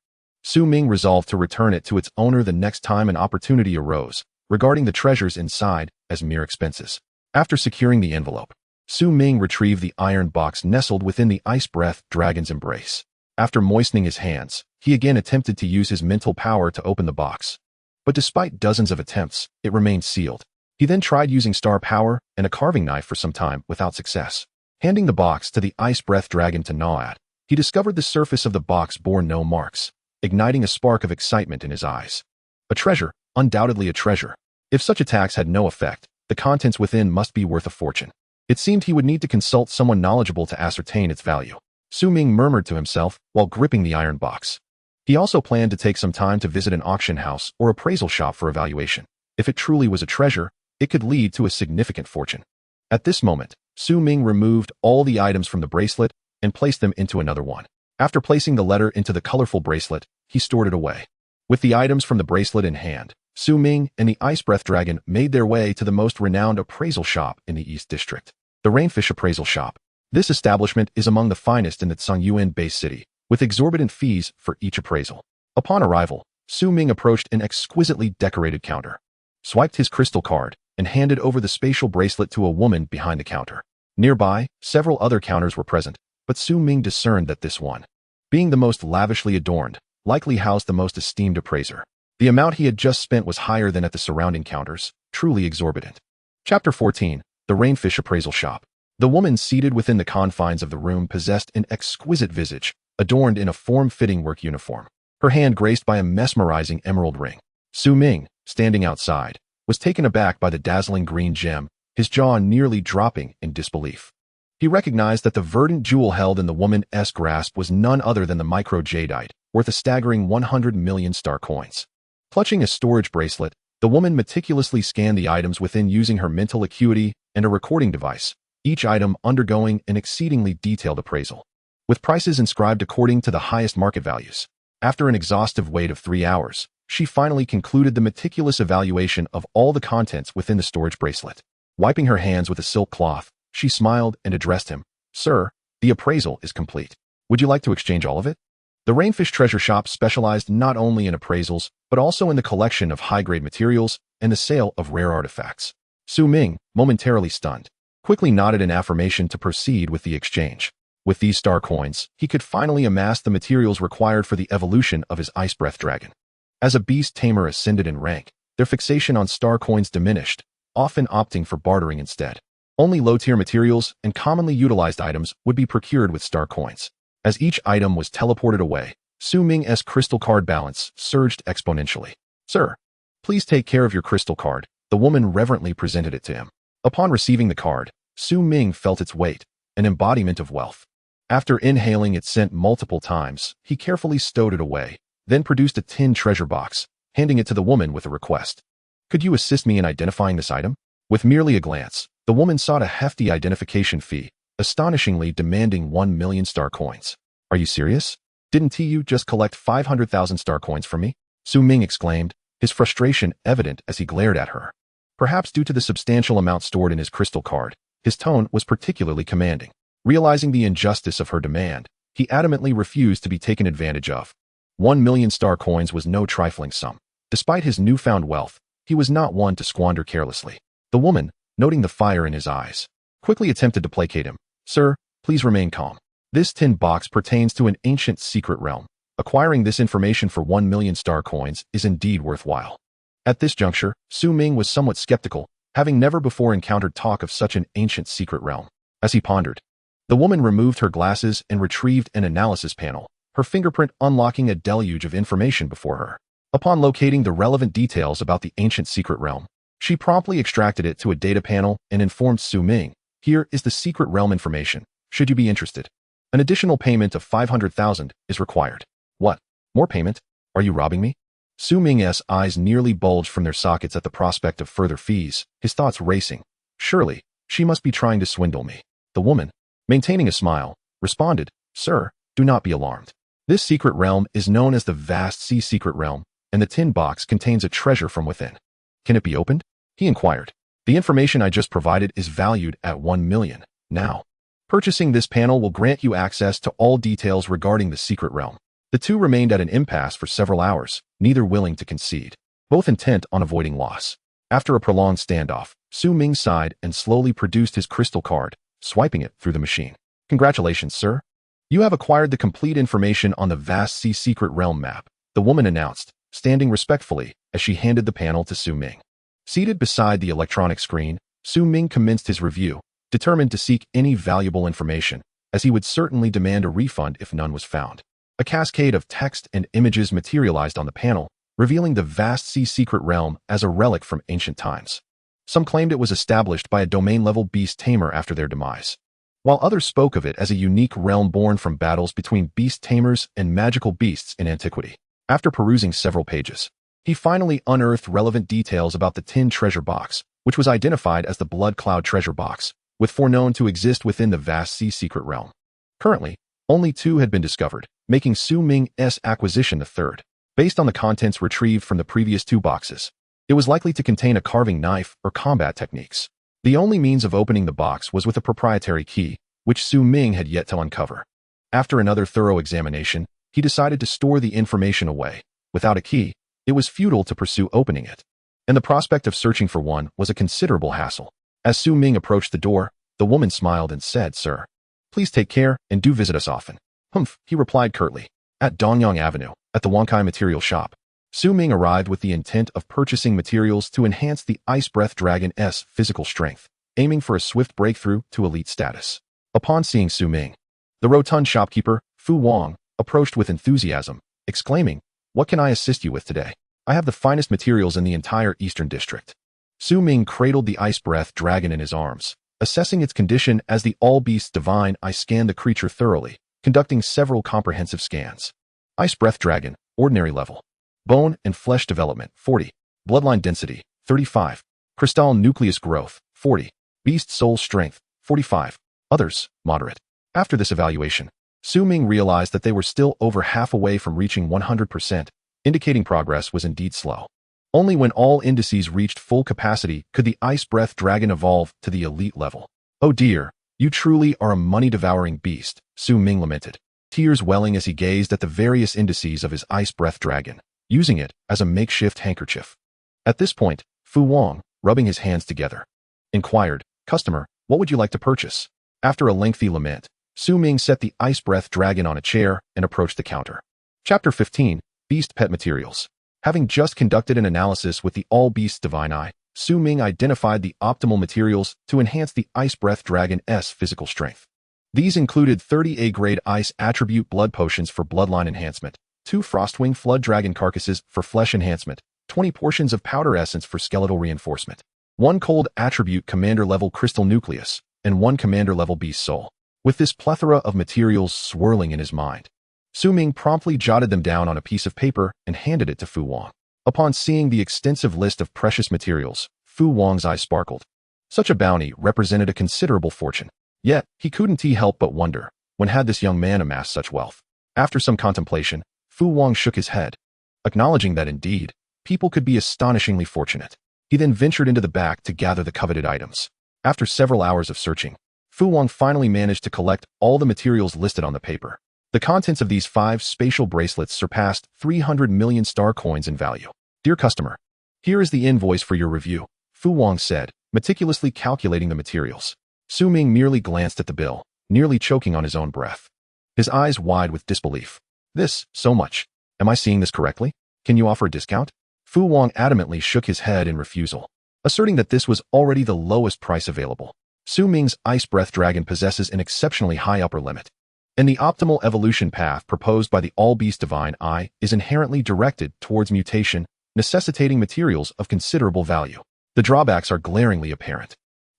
Ming resolved to return it to its owner the next time an opportunity arose, regarding the treasures inside as mere expenses. After securing the envelope, Ming retrieved the iron box nestled within the ice-breath dragon's embrace. After moistening his hands, he again attempted to use his mental power to open the box. But despite dozens of attempts, it remained sealed. He then tried using star power and a carving knife for some time without success. Handing the box to the ice-breath dragon to gnaw at, he discovered the surface of the box bore no marks, igniting a spark of excitement in his eyes. A treasure, undoubtedly a treasure. If such attacks had no effect, the contents within must be worth a fortune. It seemed he would need to consult someone knowledgeable to ascertain its value. Ming murmured to himself while gripping the iron box. He also planned to take some time to visit an auction house or appraisal shop for evaluation. If it truly was a treasure, it could lead to a significant fortune. At this moment, Ming removed all the items from the bracelet and placed them into another one. After placing the letter into the colorful bracelet, he stored it away. With the items from the bracelet in hand, Ming and the Ice-Breath Dragon made their way to the most renowned appraisal shop in the East District, the Rainfish Appraisal Shop. This establishment is among the finest in the Cangyuan Base City, with exorbitant fees for each appraisal. Upon arrival, Ming approached an exquisitely decorated counter, swiped his crystal card, and handed over the spatial bracelet to a woman behind the counter. Nearby, several other counters were present, but Ming discerned that this one, being the most lavishly adorned, likely housed the most esteemed appraiser. The amount he had just spent was higher than at the surrounding counters, truly exorbitant. Chapter 14, The Rainfish Appraisal Shop. The woman seated within the confines of the room possessed an exquisite visage, adorned in a form-fitting work uniform, her hand graced by a mesmerizing emerald ring. Ming, standing outside, was taken aback by the dazzling green gem, his jaw nearly dropping in disbelief. He recognized that the verdant jewel held in the woman's grasp was none other than the micro-jadeite, worth a staggering 100 million star coins. Clutching a storage bracelet, the woman meticulously scanned the items within using her mental acuity and a recording device, each item undergoing an exceedingly detailed appraisal, with prices inscribed according to the highest market values. After an exhaustive wait of 3 hours, she finally concluded the meticulous evaluation of all the contents within the storage bracelet. Wiping her hands with a silk cloth, she smiled and addressed him. "Sir, the appraisal is complete. Would you like to exchange all of it?" The Rainfish Treasure Shop specialized not only in appraisals, but also in the collection of high-grade materials and the sale of rare artifacts. Ming, momentarily stunned, quickly nodded in affirmation to proceed with the exchange. With these star coins, he could finally amass the materials required for the evolution of his Ice-Breath Dragon. As a beast tamer ascended in rank, their fixation on star coins diminished, often opting for bartering instead. Only low-tier materials and commonly utilized items would be procured with star coins. As each item was teleported away, Ming's crystal card balance surged exponentially. "Sir, please take care of your crystal card." The woman reverently presented it to him. Upon receiving the card, Ming felt its weight, an embodiment of wealth. After inhaling its scent multiple times, he carefully stowed it away, then produced a tin treasure box, handing it to the woman with a request. "Could you assist me in identifying this item?" With merely a glance, the woman sought a hefty identification fee, astonishingly demanding 1 million star coins. "Are you serious? Didn't you just collect 500,000 star coins from me?" Ming exclaimed, his frustration evident as he glared at her. Perhaps due to the substantial amount stored in his crystal card, his tone was particularly commanding. Realizing the injustice of her demand, he adamantly refused to be taken advantage of. 1 million star coins was no trifling sum. Despite his newfound wealth, he was not one to squander carelessly. The woman, noting the fire in his eyes, quickly attempted to placate him. "Sir, please remain calm. This tin box pertains to an ancient secret realm. Acquiring this information for 1 million star coins is indeed worthwhile." At this juncture, Ming was somewhat skeptical, having never before encountered talk of such an ancient secret realm. As he pondered, the woman removed her glasses and retrieved an analysis panel, her fingerprint unlocking a deluge of information before her. Upon locating the relevant details about the ancient secret realm, she promptly extracted it to a data panel and informed Ming, "Here is the secret realm information. should you be interested. An additional payment of 500,000 is required. What? More payment? Are you robbing me? Su Ming's eyes nearly bulged from their sockets at the prospect of further fees, his thoughts racing. Surely, she must be trying to swindle me. The woman, maintaining a smile, responded, Sir, do not be alarmed. This secret realm is known as the Vast Sea Secret Realm, and the tin box contains a treasure from within. Can it be opened? He inquired. The information I just provided is valued at 1 million. Now, purchasing this panel will grant you access to all details regarding the secret realm. The two remained at an impasse for several hours, neither willing to concede, both intent on avoiding loss. After a prolonged standoff, Su Ming sighed and slowly produced his crystal card, swiping it through the machine. Congratulations, sir. You have acquired the complete information on the Vast Sea Secret Realm map, the woman announced, standing respectfully as she handed the panel to Su Ming. Seated beside the electronic screen, Su Ming commenced his review, determined to seek any valuable information, as he would certainly demand a refund if none was found. A cascade of text and images materialized on the panel, revealing the Vast Sea Secret Realm as a relic from ancient times. Some claimed it was established by a domain-level beast tamer after their demise, while others spoke of it as a unique realm born from battles between beast tamers and magical beasts in antiquity. After perusing several pages, he finally unearthed relevant details about the tin treasure box, which was identified as the Blood Cloud treasure box, with foreknown to exist within the Vast Sea Secret Realm. Currently, only 2 had been discovered, making Su Ming's acquisition the third. Based on the contents retrieved from the previous 2 boxes, it was likely to contain a carving knife or combat techniques. The only means of opening the box was with a proprietary key, which Su Ming had yet to uncover. After another thorough examination, he decided to store the information away. Without a key, it was futile to pursue opening it, and the prospect of searching for one was a considerable hassle. As Su Ming approached the door, the woman smiled and said, Sir, please take care and do visit us often. Humph, he replied curtly. At Dongyang Avenue, at the Wankai Material Shop, Su Ming arrived with the intent of purchasing materials to enhance the Ice Breath Dragon's physical strength, aiming for a swift breakthrough to elite status. Upon seeing Su Ming, the rotund shopkeeper, Fu Wang, approached with enthusiasm, exclaiming, What can I assist you with today? I have the finest materials in the entire Eastern District. Su Ming cradled the Ice Breath Dragon in his arms, assessing its condition as the All-Beasts Divine Eye scanned the creature thoroughly, conducting several comprehensive scans. Ice Breath Dragon, ordinary level. Bone and flesh development, 40. Bloodline density, 35. Crystal nucleus growth, 40. Beast soul strength, 45. Others, moderate. After this evaluation, Su Ming realized that they were still over half away from reaching 100%, indicating progress was indeed slow. Only when all indices reached full capacity could the Ice Breath Dragon evolve to the elite level. Oh dear, you truly are a money-devouring beast, Su Ming lamented, tears welling as he gazed at the various indices of his Ice Breath Dragon, using it as a makeshift handkerchief. At this point, Fu Wang, rubbing his hands together, inquired, Customer, what would you like to purchase? After a lengthy lament, Su Ming set the Ice Breath Dragon on a chair and approached the counter. Chapter 15, Beast Pet Materials. Having just conducted an analysis with the All-Beasts Divine Eye, Su Ming identified the optimal materials to enhance the Ice Breath Dragon's physical strength. These included 30 A-grade ice attribute blood potions for bloodline enhancement, 2 Frostwing Flood Dragon carcasses for flesh enhancement, 20 portions of powder essence for skeletal reinforcement, 1 cold attribute commander-level crystal nucleus, and 1 commander-level beast soul. With this plethora of materials swirling in his mind, Su Ming promptly jotted them down on a piece of paper and handed it to Fu Wang. Upon seeing the extensive list of precious materials, Fu Wang's eyes sparkled. Such a bounty represented a considerable fortune. Yet, he couldn't help but wonder, when had this young man amassed such wealth? After some contemplation, Fu Wang shook his head, acknowledging that indeed, people could be astonishingly fortunate. He then ventured into the back to gather the coveted items. After several hours of searching, Fu Wang finally managed to collect all the materials listed on the paper. The contents of these 5 spatial bracelets surpassed 300 million star coins in value. Dear customer, here is the invoice for your review, Fu Wang said, meticulously calculating the materials. Su Ming merely glanced at the bill, nearly choking on his own breath. His eyes wide with disbelief. This, so much. Am I seeing this correctly? Can you offer a discount? Fu Wang adamantly shook his head in refusal, asserting that this was already the lowest price available. Su Ming's Ice Breath Dragon possesses an exceptionally high upper limit, and the optimal evolution path proposed by the All-Beast Divine Eye is inherently directed towards mutation, necessitating materials of considerable value. The drawbacks are glaringly apparent.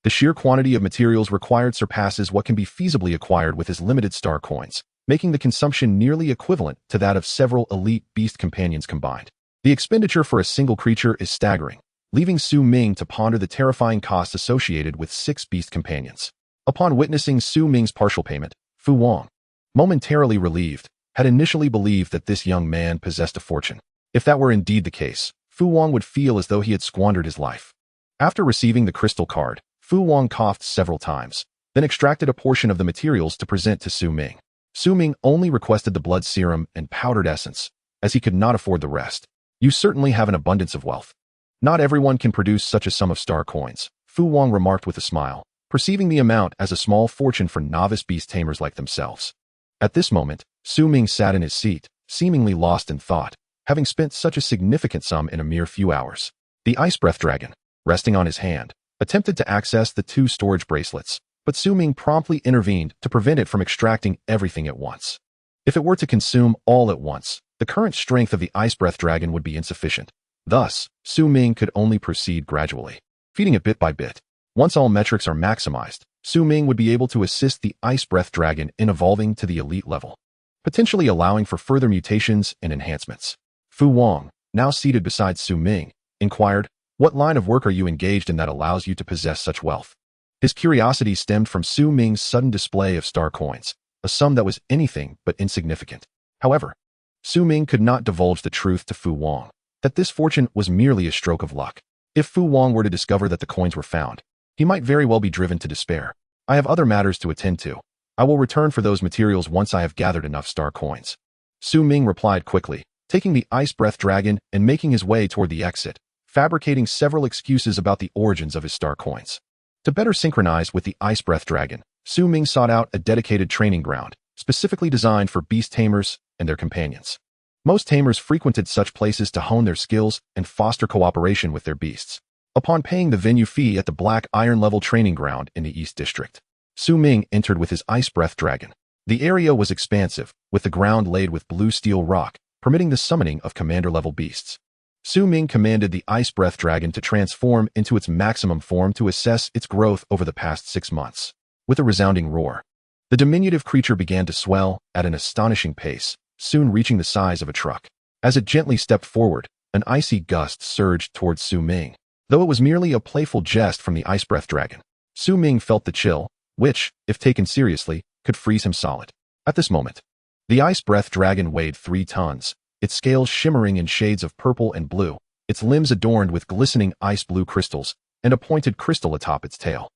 The sheer quantity of materials required surpasses what can be feasibly acquired with his limited star coins, making the consumption nearly equivalent to that of several elite beast companions combined. The expenditure for a single creature is staggering, leaving Su Ming to ponder the terrifying costs associated with 6 beast companions. Upon witnessing Su Ming's partial payment, Fu Wang, momentarily relieved, had initially believed that this young man possessed a fortune. If that were indeed the case, Fu Wang would feel as though he had squandered his life. After receiving the crystal card, Fu Wang coughed several times, then extracted a portion of the materials to present to Su Ming. Su Ming only requested the blood serum and powdered essence, as he could not afford the rest. You certainly have an abundance of wealth. Not everyone can produce such a sum of star coins, Fu Wang remarked with a smile, perceiving the amount as a small fortune for novice beast tamers like themselves. At this moment, Su Ming sat in his seat, seemingly lost in thought, having spent such a significant sum in a mere few hours. The ice breath dragon, resting on his hand, attempted to access the 2 storage bracelets, but Su Ming promptly intervened to prevent it from extracting everything at once. If it were to consume all at once, the current strength of the ice breath dragon would be insufficient. Thus, Su Ming could only proceed gradually, feeding it bit by bit. Once all metrics are maximized, Su Ming would be able to assist the ice breath dragon in evolving to the elite level, potentially allowing for further mutations and enhancements. Fu Wang, now seated beside Su Ming, inquired, "What line of work are you engaged in that allows you to possess such wealth?" His curiosity stemmed from Su Ming's sudden display of star coins, a sum that was anything but insignificant. However, Su Ming could not divulge the truth to Fu Wang, that this fortune was merely a stroke of luck. If Fu Wang were to discover that the coins were found, he might very well be driven to despair. "I have other matters to attend to. I will return for those materials once I have gathered enough star coins." Su Ming replied quickly, taking the ice breath dragon and making his way toward the exit, fabricating several excuses about the origins of his star coins. To better synchronize with the ice breath dragon, Su Ming sought out a dedicated training ground, specifically designed for beast tamers and their companions. Most tamers frequented such places to hone their skills and foster cooperation with their beasts. Upon paying the venue fee at the Black Iron Level Training Ground in the East District, Su Ming entered with his ice breath dragon. The area was expansive, with the ground laid with blue steel rock, permitting the summoning of commander-level beasts. Su Ming commanded the ice breath dragon to transform into its maximum form to assess its growth over the past 6 months. With a resounding roar, the diminutive creature began to swell at an astonishing pace, soon reaching the size of a truck. As it gently stepped forward, an icy gust surged towards Su Ming. Though it was merely a playful jest from the ice breath dragon, Su Ming felt the chill, which, if taken seriously, could freeze him solid. At this moment, the ice breath dragon weighed 3 tons, its scales shimmering in shades of purple and blue, its limbs adorned with glistening ice-blue crystals, and a pointed crystal atop its tail.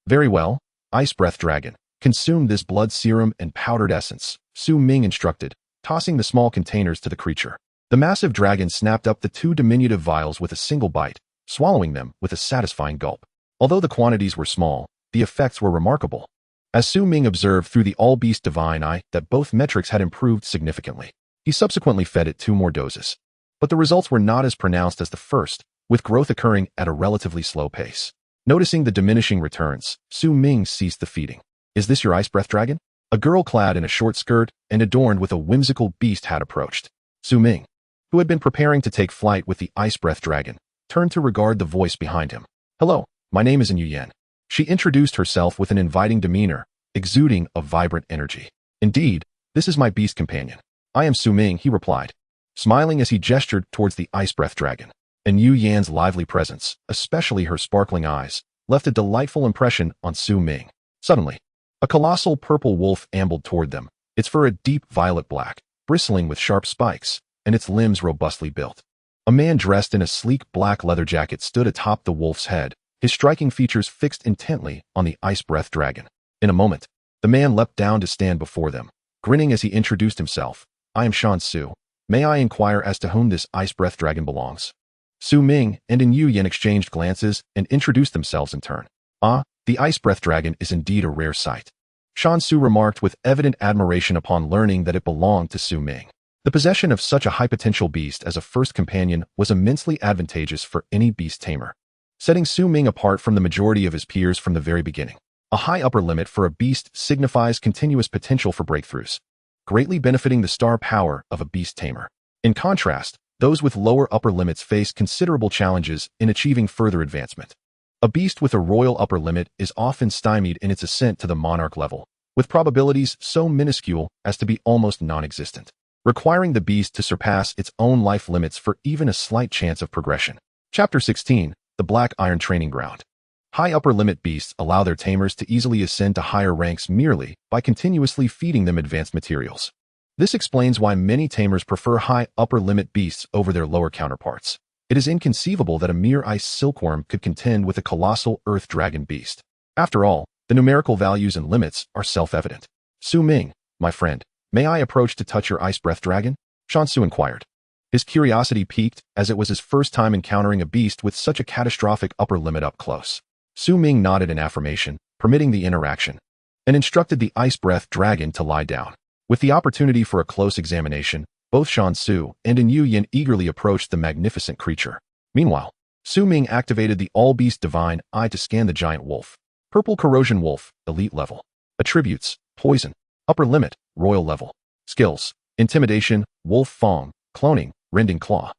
"Very well, ice breath dragon, consume this blood serum and powdered essence," Su Ming instructed, tossing the small containers to the creature. The massive dragon snapped up the 2 diminutive vials with a single bite, swallowing them with a satisfying gulp. Although the quantities were small, the effects were remarkable. As Su Ming observed through the all-beast divine eye that both metrics had improved significantly, he subsequently fed it 2 more doses. But the results were not as pronounced as the first, with growth occurring at a relatively slow pace. Noticing the diminishing returns, Su Ming ceased the feeding. "Is this your ice breath dragon?" A girl clad in a short skirt and adorned with a whimsical beast hat approached. Su Ming, who had been preparing to take flight with the ice breath dragon, turned to regard the voice behind him. "Hello, my name is Yuyan." She introduced herself with an inviting demeanor, exuding a vibrant energy. "Indeed, this is my beast companion. I am Su Ming," he replied, smiling as he gestured towards the ice breath dragon. And Yuyan's lively presence, especially her sparkling eyes, left a delightful impression on Su Ming. Suddenly, a colossal purple wolf ambled toward them, its fur a deep violet black, bristling with sharp spikes, and its limbs robustly built. A man dressed in a sleek black leather jacket stood atop the wolf's head, his striking features fixed intently on the ice breath dragon. In a moment, the man leapt down to stand before them, grinning as he introduced himself. "I am Shan Su. May I inquire as to whom this ice breath dragon belongs?" Su Ming and Yuyan exchanged glances and introduced themselves in turn. "Ah, the ice breath dragon is indeed a rare sight," Shan Su remarked with evident admiration upon learning that it belonged to Su Ming. The possession of such a high-potential beast as a first companion was immensely advantageous for any beast tamer, setting Su Ming apart from the majority of his peers from the very beginning. A high upper limit for a beast signifies continuous potential for breakthroughs, greatly benefiting the star power of a beast tamer. In contrast, those with lower upper limits face considerable challenges in achieving further advancement. A beast with a royal upper limit is often stymied in its ascent to the monarch level, with probabilities so minuscule as to be almost non-existent, requiring the beast to surpass its own life limits for even a slight chance of progression. Chapter 16. The Black Iron Training Ground. High upper limit beasts allow their tamers to easily ascend to higher ranks merely by continuously feeding them advanced materials. This explains why many tamers prefer high upper limit beasts over their lower counterparts. It is inconceivable that a mere ice silkworm could contend with a colossal earth dragon beast. After all, the numerical values and limits are self-evident. Su Ming, my friend, may I approach to touch your ice breath dragon? Shansu inquired. His curiosity piqued as it was his first time encountering a beast with such a catastrophic upper limit up close. Su Ming nodded in affirmation, permitting the interaction, and instructed the ice breath dragon to lie down. With the opportunity for a close examination, both Shansu and Yin eagerly approached the magnificent creature. Meanwhile, Su Ming activated the all-beast divine eye to scan the giant wolf. Purple corrosion wolf, elite level. Attributes, poison. Upper limit, royal level. Skills, intimidation, wolf fang, cloning, rending claw.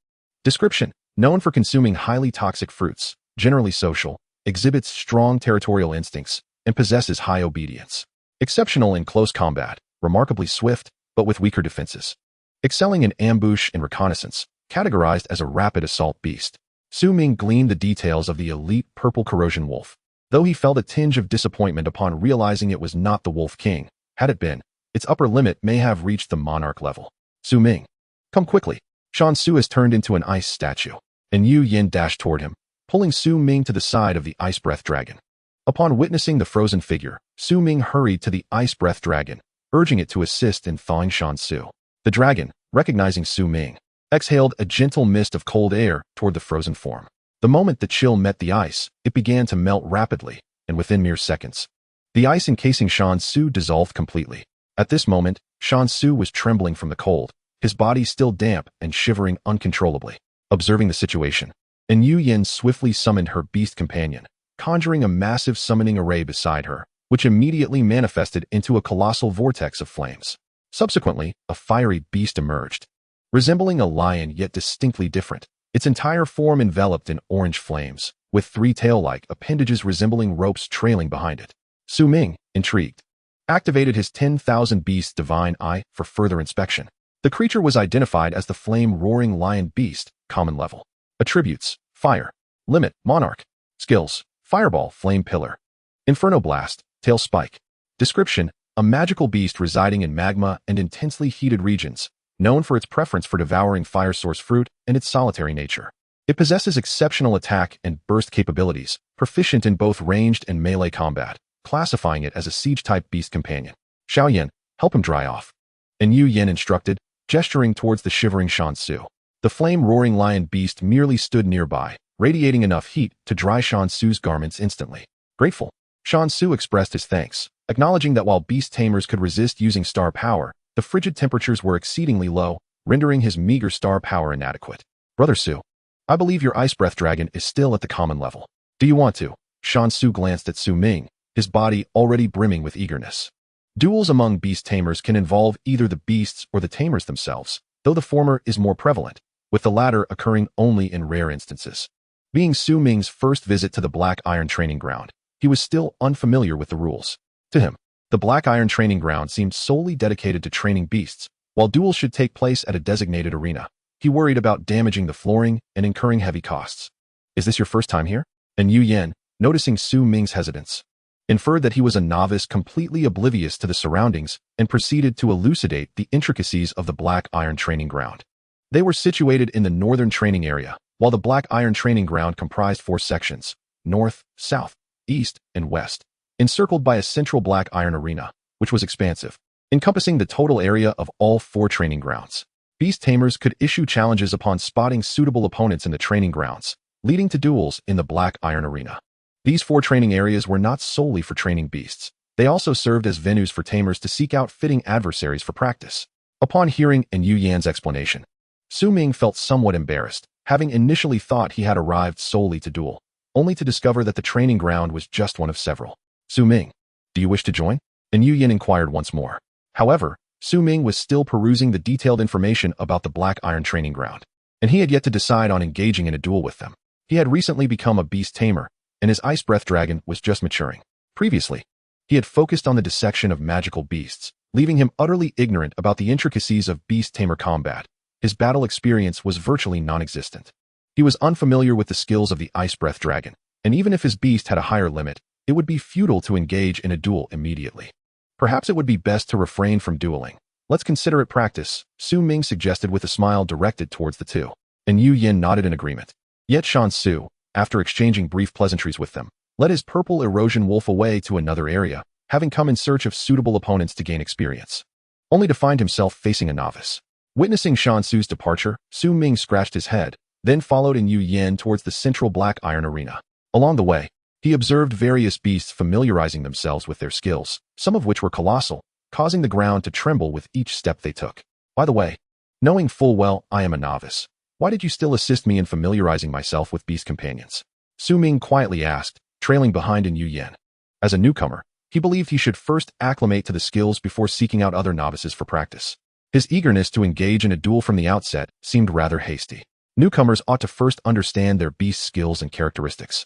Description, known for consuming highly toxic fruits, generally social, exhibits strong territorial instincts, and possesses high obedience. Exceptional in close combat, remarkably swift, but with weaker defenses. Excelling in ambush and reconnaissance, categorized as a rapid assault beast. Su Ming gleaned the details of the elite purple corrosion wolf, though he felt a tinge of disappointment upon realizing it was not the Wolf King. Had it been, its upper limit may have reached the monarch level. Su Ming, come quickly. Shansu has turned into an ice statue, and Yin dashed toward him, pulling Su Ming to the side of the ice breath dragon. Upon witnessing the frozen figure, Su Ming hurried to the ice breath dragon, urging it to assist in thawing Shansu. The dragon, recognizing Su Ming, exhaled a gentle mist of cold air toward the frozen form. The moment the chill met the ice, it began to melt rapidly, and within mere seconds, the ice encasing Shansu dissolved completely. At this moment, Shansu was trembling from the cold, his body still damp and shivering uncontrollably. Observing the situation, Yin swiftly summoned her beast companion, conjuring a massive summoning array beside her, which immediately manifested into a colossal vortex of flames. Subsequently, a fiery beast emerged, resembling a lion yet distinctly different, its entire form enveloped in orange flames, with three tail-like appendages resembling ropes trailing behind it. Su Ming, intrigued, activated his 10,000 Beast Divine Eye for further inspection. The creature was identified as the flame-roaring lion beast, common level. Attributes, fire. Limit, monarch. Skills, fireball, flame pillar. Inferno blast, tail spike. Description, a magical beast residing in magma and intensely heated regions, known for its preference for devouring fire source fruit and its solitary nature. It possesses exceptional attack and burst capabilities, proficient in both ranged and melee combat, classifying it as a siege-type beast companion. Xiaoyan, help him dry off. And Yin instructed, gesturing towards the shivering Shansu. The flame-roaring lion beast merely stood nearby, radiating enough heat to dry Shansu's garments instantly. Grateful, Shansu expressed his thanks, acknowledging that while beast tamers could resist using star power, the frigid temperatures were exceedingly low, rendering his meager star power inadequate. Brother Su, I believe your ice breath dragon is still at the common level. Do you want to? Shansu glanced at Su Ming, his body already brimming with eagerness. Duels among beast tamers can involve either the beasts or the tamers themselves, though the former is more prevalent, with the latter occurring only in rare instances. Being Su Ming's first visit to the Black Iron Training Ground, he was still unfamiliar with the rules. To him, the Black Iron Training Ground seemed solely dedicated to training beasts, while duels should take place at a designated arena. He worried about damaging the flooring and incurring heavy costs. Is this your first time here? And Yin, noticing Su Ming's hesitance, inferred that he was a novice completely oblivious to the surroundings and proceeded to elucidate the intricacies of the Black Iron Training Ground. They were situated in the northern training area, while the Black Iron Training Ground comprised 4 sections, north, south, east, and west, encircled by a central black iron arena, which was expansive, encompassing the total area of all 4 training grounds. Beast tamers could issue challenges upon spotting suitable opponents in the training grounds, leading to duels in the Black Iron Arena. These 4 training areas were not solely for training beasts. They also served as venues for tamers to seek out fitting adversaries for practice. Upon hearing Yan's explanation, Su Ming felt somewhat embarrassed, having initially thought he had arrived solely to duel, only to discover that the training ground was just one of several. Su Ming, do you wish to join? Yin inquired once more. However, Su Ming was still perusing the detailed information about the Black Iron Training Ground, and he had yet to decide on engaging in a duel with them. He had recently become a beast tamer, and his ice breath dragon was just maturing. Previously, he had focused on the dissection of magical beasts, leaving him utterly ignorant about the intricacies of beast tamer combat. His battle experience was virtually non-existent. He was unfamiliar with the skills of the ice breath dragon, and even if his beast had a higher limit, it would be futile to engage in a duel immediately. Perhaps it would be best to refrain from dueling. Let's consider it practice, Su Ming suggested with a smile directed towards the two. And Yu Yin nodded in agreement. Yet Shan Su, after exchanging brief pleasantries with them, led his purple erosion wolf away to another area, having come in search of suitable opponents to gain experience, only to find himself facing a novice. Witnessing Shan Su's departure, Su Ming scratched his head, then followed in Yu Yin towards the central black iron arena. Along the way, he observed various beasts familiarizing themselves with their skills, some of which were colossal, causing the ground to tremble with each step they took. By the way, knowing full well I am a novice, why did you still assist me in familiarizing myself with beast companions? Su Ming quietly asked, trailing behind in Yu Yin. As a newcomer, he believed he should first acclimate to the skills before seeking out other novices for practice. His eagerness to engage in a duel from the outset seemed rather hasty. Newcomers ought to first understand their beast skills and characteristics,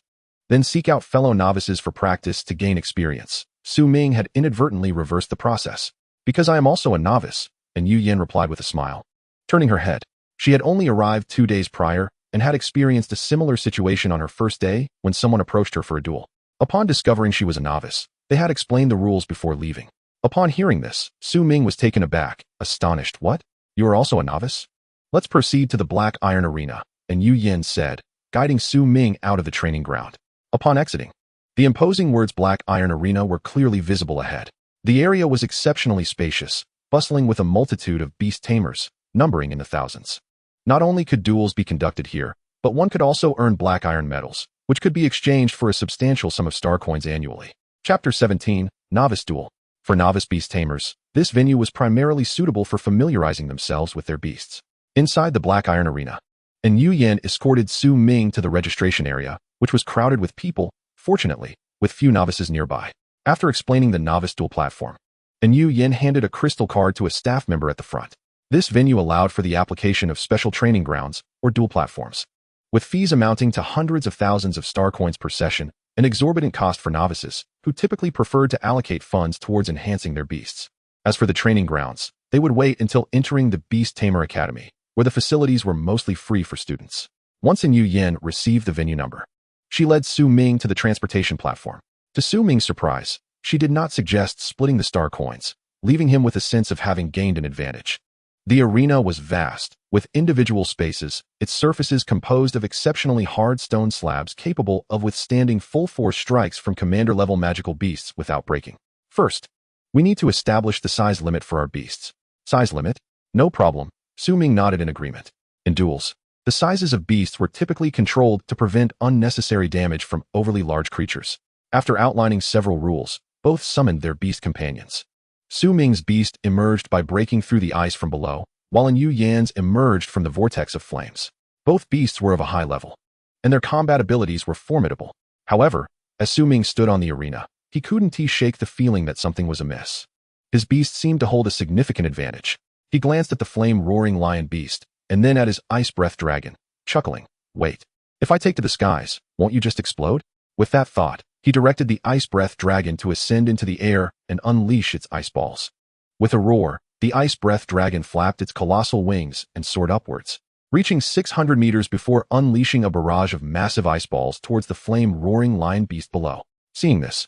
then seek out fellow novices for practice to gain experience. Su Ming had inadvertently reversed the process. Because I am also a novice, and Yu Yin replied with a smile. Turning her head, she had only arrived 2 days prior and had experienced a similar situation on her first day when someone approached her for a duel. Upon discovering she was a novice, they had explained the rules before leaving. Upon hearing this, Su Ming was taken aback, astonished. What? You are also a novice? Let's proceed to the black iron arena, and Yu Yin said, guiding Su Ming out of the training ground. Upon exiting, the imposing words black iron arena were clearly visible ahead. The area was exceptionally spacious, bustling with a multitude of beast tamers, numbering in the thousands. Not only could duels be conducted here, but one could also earn black iron medals, which could be exchanged for a substantial sum of star coins annually. Chapter 17, Novice Duel. For novice beast tamers, this venue was primarily suitable for familiarizing themselves with their beasts. Inside the black iron arena, and Yu Yin escorted Su Ming to the registration area, which was crowded with people, fortunately, with few novices nearby. After explaining the novice duel platform, and Yu Yin handed a crystal card to a staff member at the front. This venue allowed for the application of special training grounds, or duel platforms, with fees amounting to hundreds of thousands of star coins per session, an exorbitant cost for novices, who typically preferred to allocate funds towards enhancing their beasts. As for the training grounds, they would wait until entering the Beast Tamer Academy, where the facilities were mostly free for students. Once Yu Yin received the venue number, she led Su Ming to the transportation platform. To Su Ming's surprise, she did not suggest splitting the star coins, leaving him with a sense of having gained an advantage. The arena was vast, with individual spaces, its surfaces composed of exceptionally hard stone slabs capable of withstanding full-force strikes from commander-level magical beasts without breaking. First, we need to establish the size limit for our beasts. Size limit? No problem, Su Ming nodded in agreement. In duels, the sizes of beasts were typically controlled to prevent unnecessary damage from overly large creatures. After outlining several rules, both summoned their beast companions. Su Ming's beast emerged by breaking through the ice from below, while Yu Yan's emerged from the vortex of flames. Both beasts were of a high level, and their combat abilities were formidable. However, as Su Ming stood on the arena, he couldn't shake the feeling that something was amiss. His beast seemed to hold a significant advantage. He glanced at the flame-roaring lion beast, and then at his ice breath dragon, chuckling. Wait, if I take to the skies, won't you just explode? With that thought, he directed the ice breath dragon to ascend into the air and unleash its ice balls. With a roar, the ice breath dragon flapped its colossal wings and soared upwards, reaching 600 meters before unleashing a barrage of massive ice balls towards the flame-roaring lion beast below. Seeing this,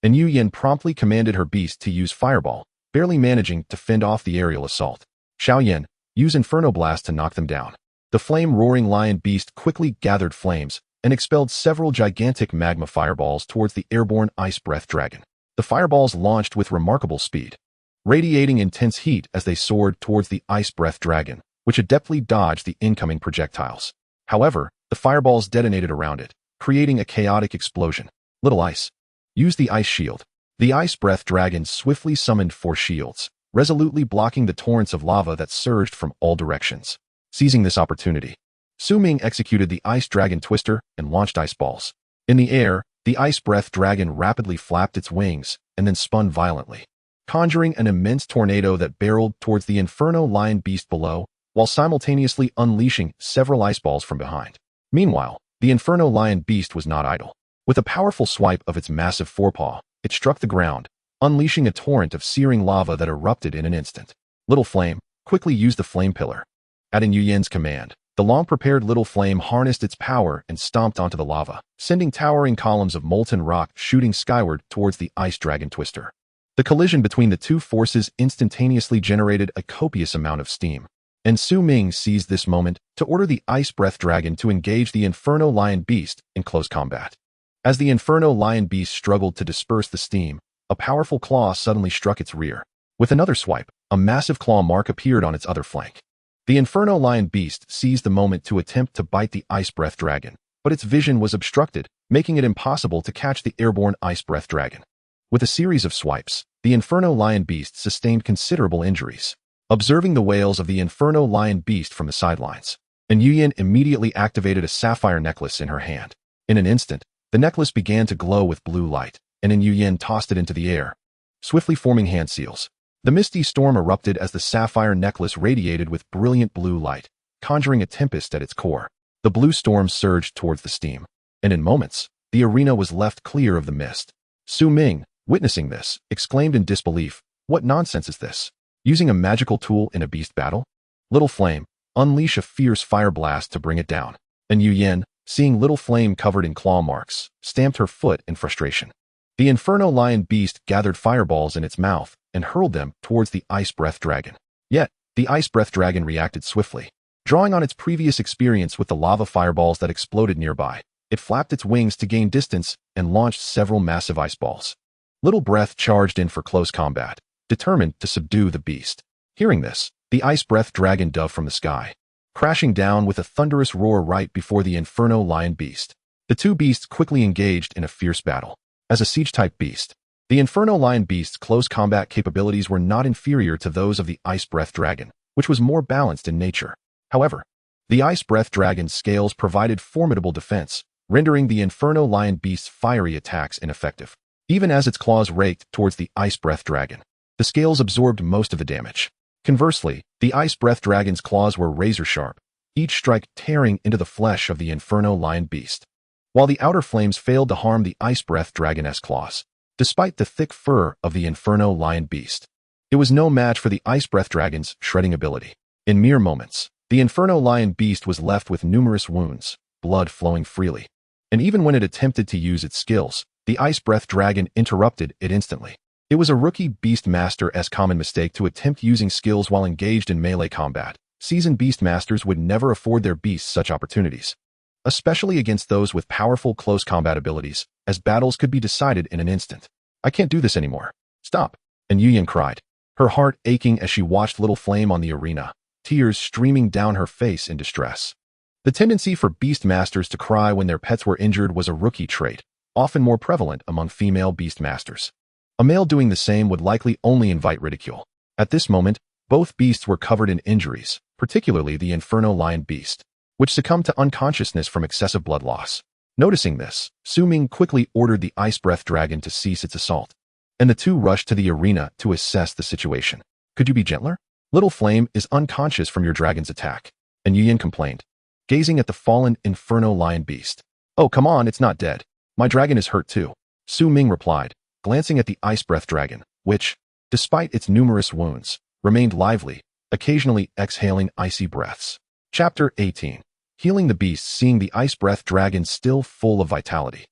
Yu Yin promptly commanded her beast to use Fireball, barely managing to fend off the aerial assault. Xiao Yin, use Inferno Blast to knock them down. The flame-roaring lion beast quickly gathered flames and expelled several gigantic magma fireballs towards the airborne ice breath dragon. The fireballs launched with remarkable speed, radiating intense heat as they soared towards the ice breath dragon, which adeptly dodged the incoming projectiles. However, the fireballs detonated around it, creating a chaotic explosion. Little Ice, use the ice shield. The ice breath dragon swiftly summoned 4 shields, resolutely blocking the torrents of lava that surged from all directions. Seizing this opportunity, Su Ming executed the Ice Dragon Twister and launched ice balls. In the air, the ice breath dragon rapidly flapped its wings and then spun violently, conjuring an immense tornado that barreled towards the Inferno lion beast below, while simultaneously unleashing several ice balls from behind. Meanwhile, the Inferno lion beast was not idle. With a powerful swipe of its massive forepaw, it struck the ground, unleashing a torrent of searing lava that erupted in an instant. Little Flame quickly used the flame pillar. At Yin Yuyen's command, the long-prepared Little Flame harnessed its power and stomped onto the lava, sending towering columns of molten rock shooting skyward towards the Ice Dragon Twister. The collision between the two forces instantaneously generated a copious amount of steam, and Ming seized this moment to order the Ice Breath Dragon to engage the Inferno Lion Beast in close combat. As the Inferno Lion Beast struggled to disperse the steam, a powerful claw suddenly struck its rear. With another swipe, a massive claw mark appeared on its other flank. The Inferno Lion Beast seized the moment to attempt to bite the Ice Breath Dragon, but its vision was obstructed, making it impossible to catch the airborne Ice Breath Dragon. With a series of swipes, the Inferno Lion Beast sustained considerable injuries. Observing the wails of the Inferno Lion Beast from the sidelines, Yin Yuyen immediately activated a sapphire necklace in her hand. In an instant, the necklace began to glow with blue light, and Yin Yuyen tossed it into the air, swiftly forming hand seals. The misty storm erupted as the sapphire necklace radiated with brilliant blue light, conjuring a tempest at its core. The blue storm surged towards the steam, and in moments, the arena was left clear of the mist. Ming, witnessing this, exclaimed in disbelief, "What nonsense is this? Using a magical tool in a beast battle? Little Flame, unleash a fierce fire blast to bring it down." And Yuyen, seeing Little Flame covered in claw marks, stamped her foot in frustration. The Inferno Lion Beast gathered fireballs in its mouth and hurled them towards the Ice Breath Dragon. Yet, the Ice Breath Dragon reacted swiftly. Drawing on its previous experience with the lava fireballs that exploded nearby, it flapped its wings to gain distance and launched several massive ice balls. Little Breath charged in for close combat, determined to subdue the beast. Hearing this, the Ice Breath Dragon dove from the sky, crashing down with a thunderous roar right before the Inferno Lion Beast. The two beasts quickly engaged in a fierce battle. As a siege-type beast, the Inferno Lion Beast's close combat capabilities were not inferior to those of the Ice Breath Dragon, which was more balanced in nature. However, the Ice Breath Dragon's scales provided formidable defense, rendering the Inferno Lion Beast's fiery attacks ineffective. Even as its claws raked towards the Ice Breath Dragon, the scales absorbed most of the damage. Conversely, the Ice Breath Dragon's claws were razor-sharp, each strike tearing into the flesh of the Inferno Lion Beast. While the outer flames failed to harm the Ice Breath Dragon's claws, despite the thick fur of the Inferno Lion Beast, it was no match for the Ice Breath Dragon's shredding ability. In mere moments, the Inferno Lion Beast was left with numerous wounds, blood flowing freely. And even when it attempted to use its skills, the Ice Breath Dragon interrupted it instantly. It was a rookie Beast Master's common mistake to attempt using skills while engaged in melee combat. Seasoned Beast Masters would never afford their beasts such opportunities, especially against those with powerful close combat abilities, as battles could be decided in an instant. "I can't do this anymore. Stop," and Yuyen cried, her heart aching as she watched Little Flame on the arena, tears streaming down her face in distress. The tendency for Beast Masters to cry when their pets were injured was a rookie trait, often more prevalent among female Beast Masters. A male doing the same would likely only invite ridicule. At this moment, both beasts were covered in injuries, particularly the Inferno Lion Beast, which succumbed to unconsciousness from excessive blood loss. Noticing this, Ming quickly ordered the Ice Breath Dragon to cease its assault, and the two rushed to the arena to assess the situation. "Could you be gentler? Little Flame is unconscious from your dragon's attack," and Yuyen complained, gazing at the fallen Inferno Lion Beast. "Oh, come on, it's not dead. My dragon is hurt too," Ming replied, glancing at the Ice Breath Dragon, which, despite its numerous wounds, remained lively, occasionally exhaling icy breaths. Chapter 18. Healing the Beast. Seeing the Ice Breath Dragon still full of vitality,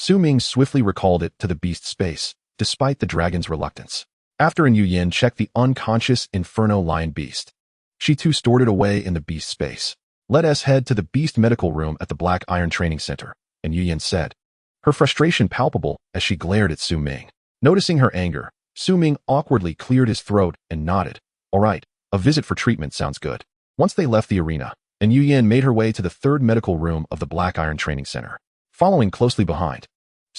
Ming swiftly recalled it to the beast's space, despite the dragon's reluctance. After Yin Yuyen checked the unconscious Inferno Lion Beast, she too stored it away in the beast's space. "Let us head to the beast medical room at the Black Iron Training Center," and Yuyen said, her frustration palpable as she glared at Ming. Noticing her anger, Ming awkwardly cleared his throat and nodded. "All right, a visit for treatment sounds good." Once they left the arena, and Yuyen made her way to the third medical room of the Black Iron Training Center, following closely behind.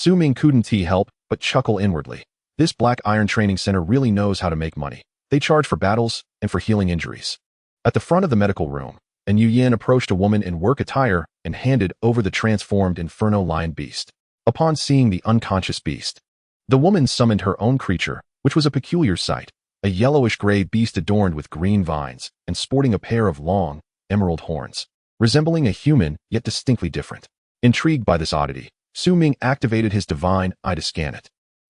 Ming couldn't help but chuckle inwardly. This Black Iron Training Center really knows how to make money. They charge for battles and for healing injuries. At the front of the medical room, and Yuyen approached a woman in work attire and handed over the transformed Inferno Lion Beast. Upon seeing the unconscious beast, the woman summoned her own creature, which was a peculiar sight, a yellowish-gray beast adorned with green vines and sporting a pair of long, emerald horns, resembling a human yet distinctly different. Intrigued by this oddity, Su Ming activated his divine eye to scan it.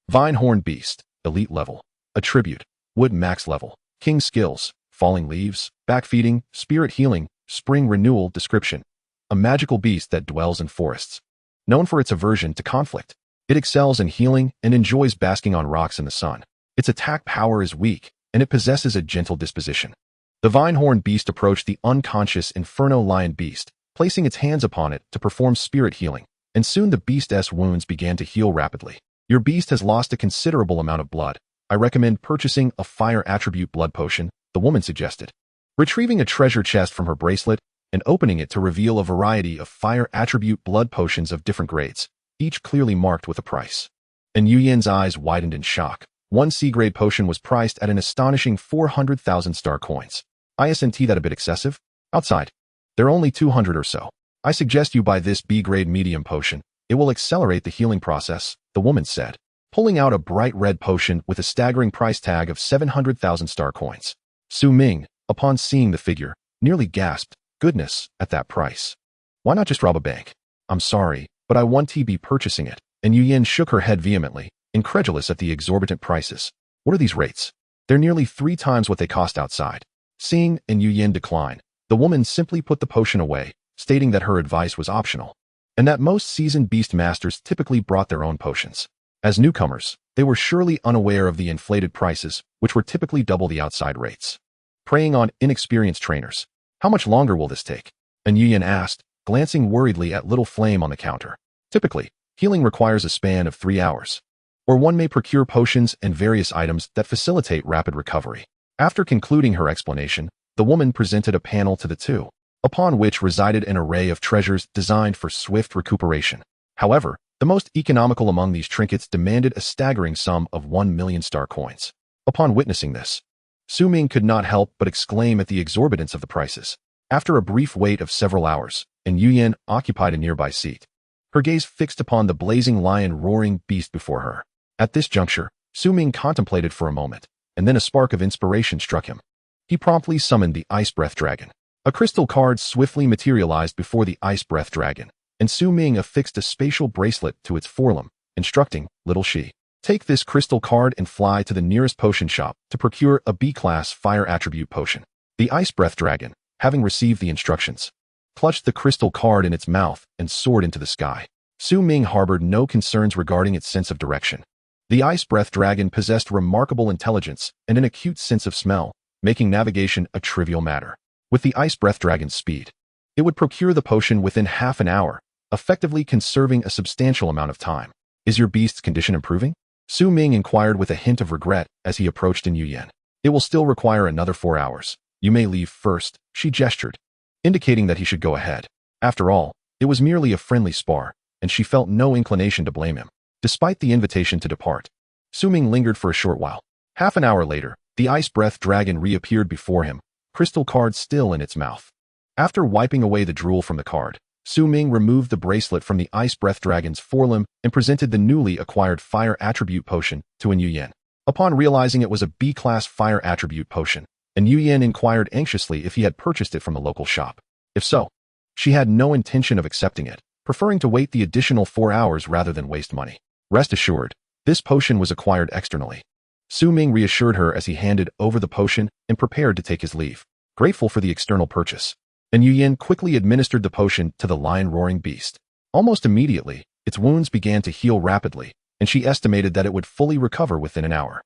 Vine-horn beast, elite level. Attribute, wood max level. King skills, falling leaves, backfeeding, spirit healing, spring renewal. Description: a magical beast that dwells in forests. Known for its aversion to conflict, it excels in healing and enjoys basking on rocks in the sun. Its attack power is weak, and it possesses a gentle disposition. The vine-horn beast approached the unconscious Inferno Lion beast, placing its hands upon it to perform spirit healing, and soon the beast's wounds began to heal rapidly. Your beast has lost a considerable amount of blood. I recommend purchasing a fire attribute blood potion, the woman suggested. Retrieving a treasure chest from her bracelet and opening it to reveal a variety of fire attribute blood potions of different grades, each clearly marked with a price. And Yuyan's eyes widened in shock. One C-grade potion was priced at an astonishing 400,000 star coins. Isn't that a bit excessive? Outside, there are only 200 or so. I suggest you buy this B-grade medium potion. It will accelerate the healing process, the woman said, pulling out a bright red potion with a staggering price tag of 700,000 star coins. Su Ming, upon seeing the figure, nearly gasped, goodness, at that price. Why not just rob a bank? I'm sorry, but I want to be purchasing it. And Yuyan shook her head vehemently, incredulous at the exorbitant prices. What are these rates? They're nearly 3 times what they cost outside. Seeing and Yuyan decline, the woman simply put the potion away, stating that her advice was optional, and that most seasoned beast masters typically brought their own potions. As newcomers, they were surely unaware of the inflated prices, which were typically double the outside rates. Preying on inexperienced trainers. How much longer will this take? And Yuyan asked, glancing worriedly at Little Flame on the counter. Typically, healing requires a span of 3 hours. Or one may procure potions and various items that facilitate rapid recovery. After concluding her explanation, the woman presented a panel to the two, upon which resided an array of treasures designed for swift recuperation. However, the most economical among these trinkets demanded a staggering sum of 1 million star coins. Upon witnessing this, Su Ming could not help but exclaim at the exorbitance of the prices. After a brief wait of several hours, and Yuyan occupied a nearby seat, her gaze fixed upon the blazing lion roaring beast before her. At this juncture, Su Ming contemplated for a moment, and then a spark of inspiration struck him. He promptly summoned the Ice Breath Dragon. A crystal card swiftly materialized before the Ice Breath Dragon, and Su Ming affixed a spatial bracelet to its forelimb, instructing, little she, take this crystal card and fly to the nearest potion shop to procure a B-class fire attribute potion. The Ice Breath Dragon, having received the instructions, clutched the crystal card in its mouth and soared into the sky. Su Ming harbored no concerns regarding its sense of direction. The Ice Breath Dragon possessed remarkable intelligence and an acute sense of smell, making navigation a trivial matter. With the Ice Breath Dragon's speed, it would procure the potion within half an hour, effectively conserving a substantial amount of time. Is your beast's condition improving? Su Ming inquired with a hint of regret as he approached Yuyan. It will still require another 4 hours. You may leave first, she gestured, indicating that he should go ahead. After all, it was merely a friendly spar, and she felt no inclination to blame him. Despite the invitation to depart, Su Ming lingered for a short while. Half an hour later, the Ice Breath Dragon reappeared before him, crystal card still in its mouth. After wiping away the drool from the card, Su Ming removed the bracelet from the Ice Breath Dragon's forelimb and presented the newly acquired fire attribute potion to Yuyan. Upon realizing it was a B-class fire attribute potion, Yuyan inquired anxiously if he had purchased it from the local shop. If so, she had no intention of accepting it, preferring to wait the additional 4 hours rather than waste money. Rest assured, this potion was acquired externally. Su Ming reassured her as he handed over the potion and prepared to take his leave, grateful for the external purchase. And Yuyan quickly administered the potion to the lion-roaring beast. Almost immediately, its wounds began to heal rapidly, and she estimated that it would fully recover within an hour.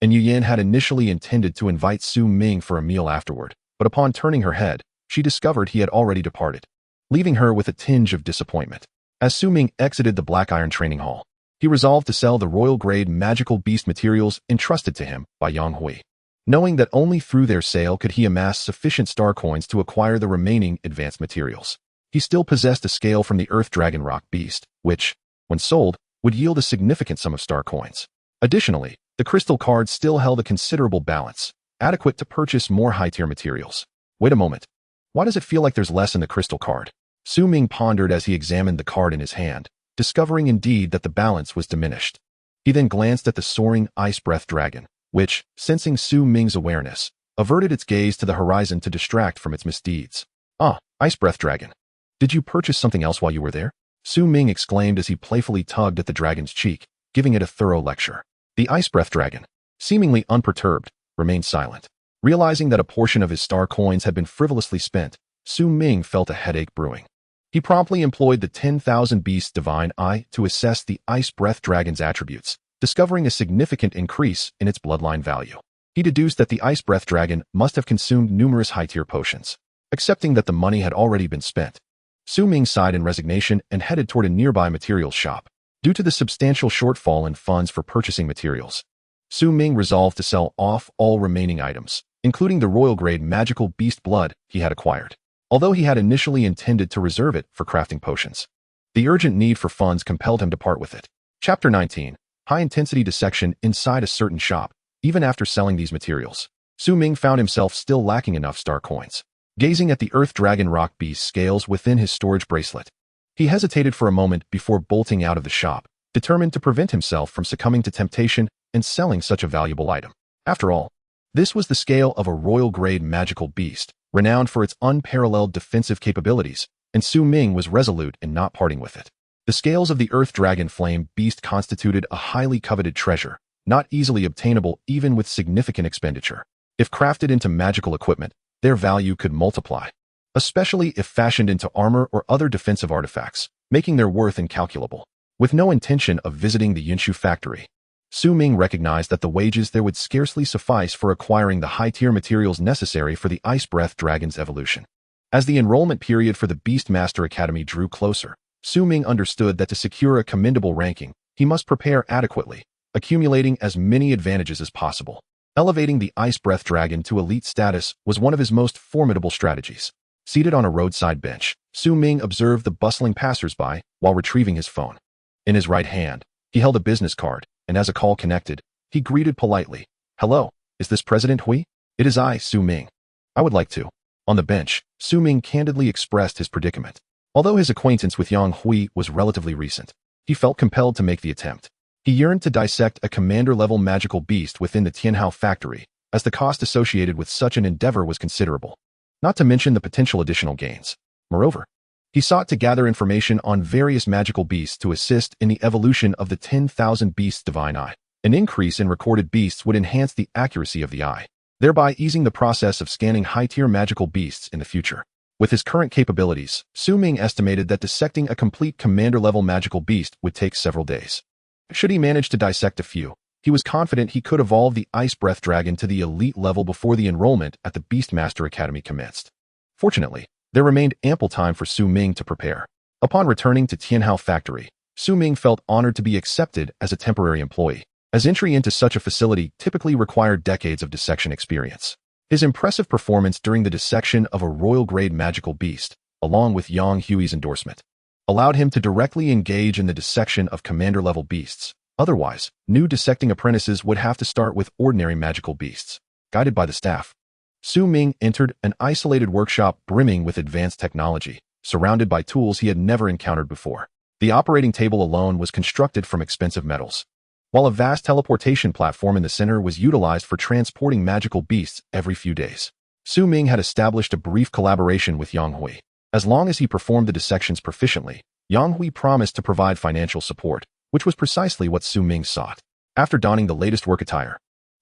And Yuyan had initially intended to invite Su Ming for a meal afterward, but upon turning her head, she discovered he had already departed, leaving her with a tinge of disappointment. As Su Ming exited the Black Iron Training Hall, he resolved to sell the royal-grade magical beast materials entrusted to him by Yang Hui, knowing that only through their sale could he amass sufficient star coins to acquire the remaining advanced materials. He still possessed a scale from the Earth Dragon Rock Beast, which, when sold, would yield a significant sum of star coins. Additionally, the crystal card still held a considerable balance, adequate to purchase more high-tier materials. Wait a moment. Why does it feel like there's less in the crystal card? Su Ming pondered as he examined the card in his hand, discovering indeed that the balance was diminished. He then glanced at the soaring Ice Breath Dragon, which, sensing Su Ming's awareness, averted its gaze to the horizon to distract from its misdeeds. Ah, Ice Breath Dragon. Did you purchase something else while you were there? Su Ming exclaimed as he playfully tugged at the dragon's cheek, giving it a thorough lecture. The ice breath dragon, seemingly unperturbed, remained silent. Realizing that a portion of his star coins had been frivolously spent, Su Ming felt a headache brewing. He promptly employed the 10,000 Beasts Divine Eye to assess the ice breath dragon's attributes, discovering a significant increase in its bloodline value. He deduced that the ice breath dragon must have consumed numerous high-tier potions. Accepting that the money had already been spent, Su Ming sighed in resignation and headed toward a nearby materials shop. Due to the substantial shortfall in funds for purchasing materials, Su Ming resolved to sell off all remaining items, including the royal-grade magical beast blood he had acquired, although he had initially intended to reserve it for crafting potions. The urgent need for funds compelled him to part with it. Chapter 19. High-intensity dissection inside a certain shop. Even after selling these materials, Su Ming found himself still lacking enough star coins. Gazing at the Earth Dragon Rock Beast scales within his storage bracelet, he hesitated for a moment before bolting out of the shop, determined to prevent himself from succumbing to temptation and selling such a valuable item. After all, this was the scale of a royal-grade magical beast, renowned for its unparalleled defensive capabilities, and Su Ming was resolute in not parting with it. The scales of the Earth Dragon Flame Beast constituted a highly coveted treasure, not easily obtainable even with significant expenditure. If crafted into magical equipment, their value could multiply, especially if fashioned into armor or other defensive artifacts, making their worth incalculable. With no intention of visiting the Yinshu factory, Su Ming recognized that the wages there would scarcely suffice for acquiring the high-tier materials necessary for the Ice Breath Dragon's evolution. As the enrollment period for the Beastmaster Academy drew closer, Su Ming understood that to secure a commendable ranking, he must prepare adequately, accumulating as many advantages as possible. Elevating the Ice Breath Dragon to elite status was one of his most formidable strategies. Seated on a roadside bench, Su Ming observed the bustling passers-by while retrieving his phone. In his right hand, he held a business card, and as a call connected, he greeted politely. "Hello, is this President Hui? It is I, Su Ming. I would like to." On the bench, Su Ming candidly expressed his predicament. Although his acquaintance with Yang Hui was relatively recent, he felt compelled to make the attempt. He yearned to dissect a commander-level magical beast within the Tianhao factory, as the cost associated with such an endeavor was considerable, not to mention the potential additional gains. Moreover, he sought to gather information on various magical beasts to assist in the evolution of the 10,000 Beasts Divine Eye. An increase in recorded beasts would enhance the accuracy of the eye, thereby easing the process of scanning high-tier magical beasts in the future. With his current capabilities, Su Ming estimated that dissecting a complete commander-level magical beast would take several days. Should he manage to dissect a few, he was confident he could evolve the Ice Breath Dragon to the elite level before the enrollment at the Beastmaster Academy commenced. Fortunately, there remained ample time for Su Ming to prepare. Upon returning to Tianhao Factory, Su Ming felt honored to be accepted as a temporary employee, as entry into such a facility typically required decades of dissection experience. His impressive performance during the dissection of a royal-grade magical beast, along with Yang Hui's endorsement, allowed him to directly engage in the dissection of commander-level beasts. Otherwise, new dissecting apprentices would have to start with ordinary magical beasts. Guided by the staff, Su Ming entered an isolated workshop brimming with advanced technology, surrounded by tools he had never encountered before. The operating table alone was constructed from expensive metals, while a vast teleportation platform in the center was utilized for transporting magical beasts every few days. Su Ming had established a brief collaboration with Yang Hui. As long as he performed the dissections proficiently, Yang Hui promised to provide financial support, which was precisely what Su Ming sought. After donning the latest work attire,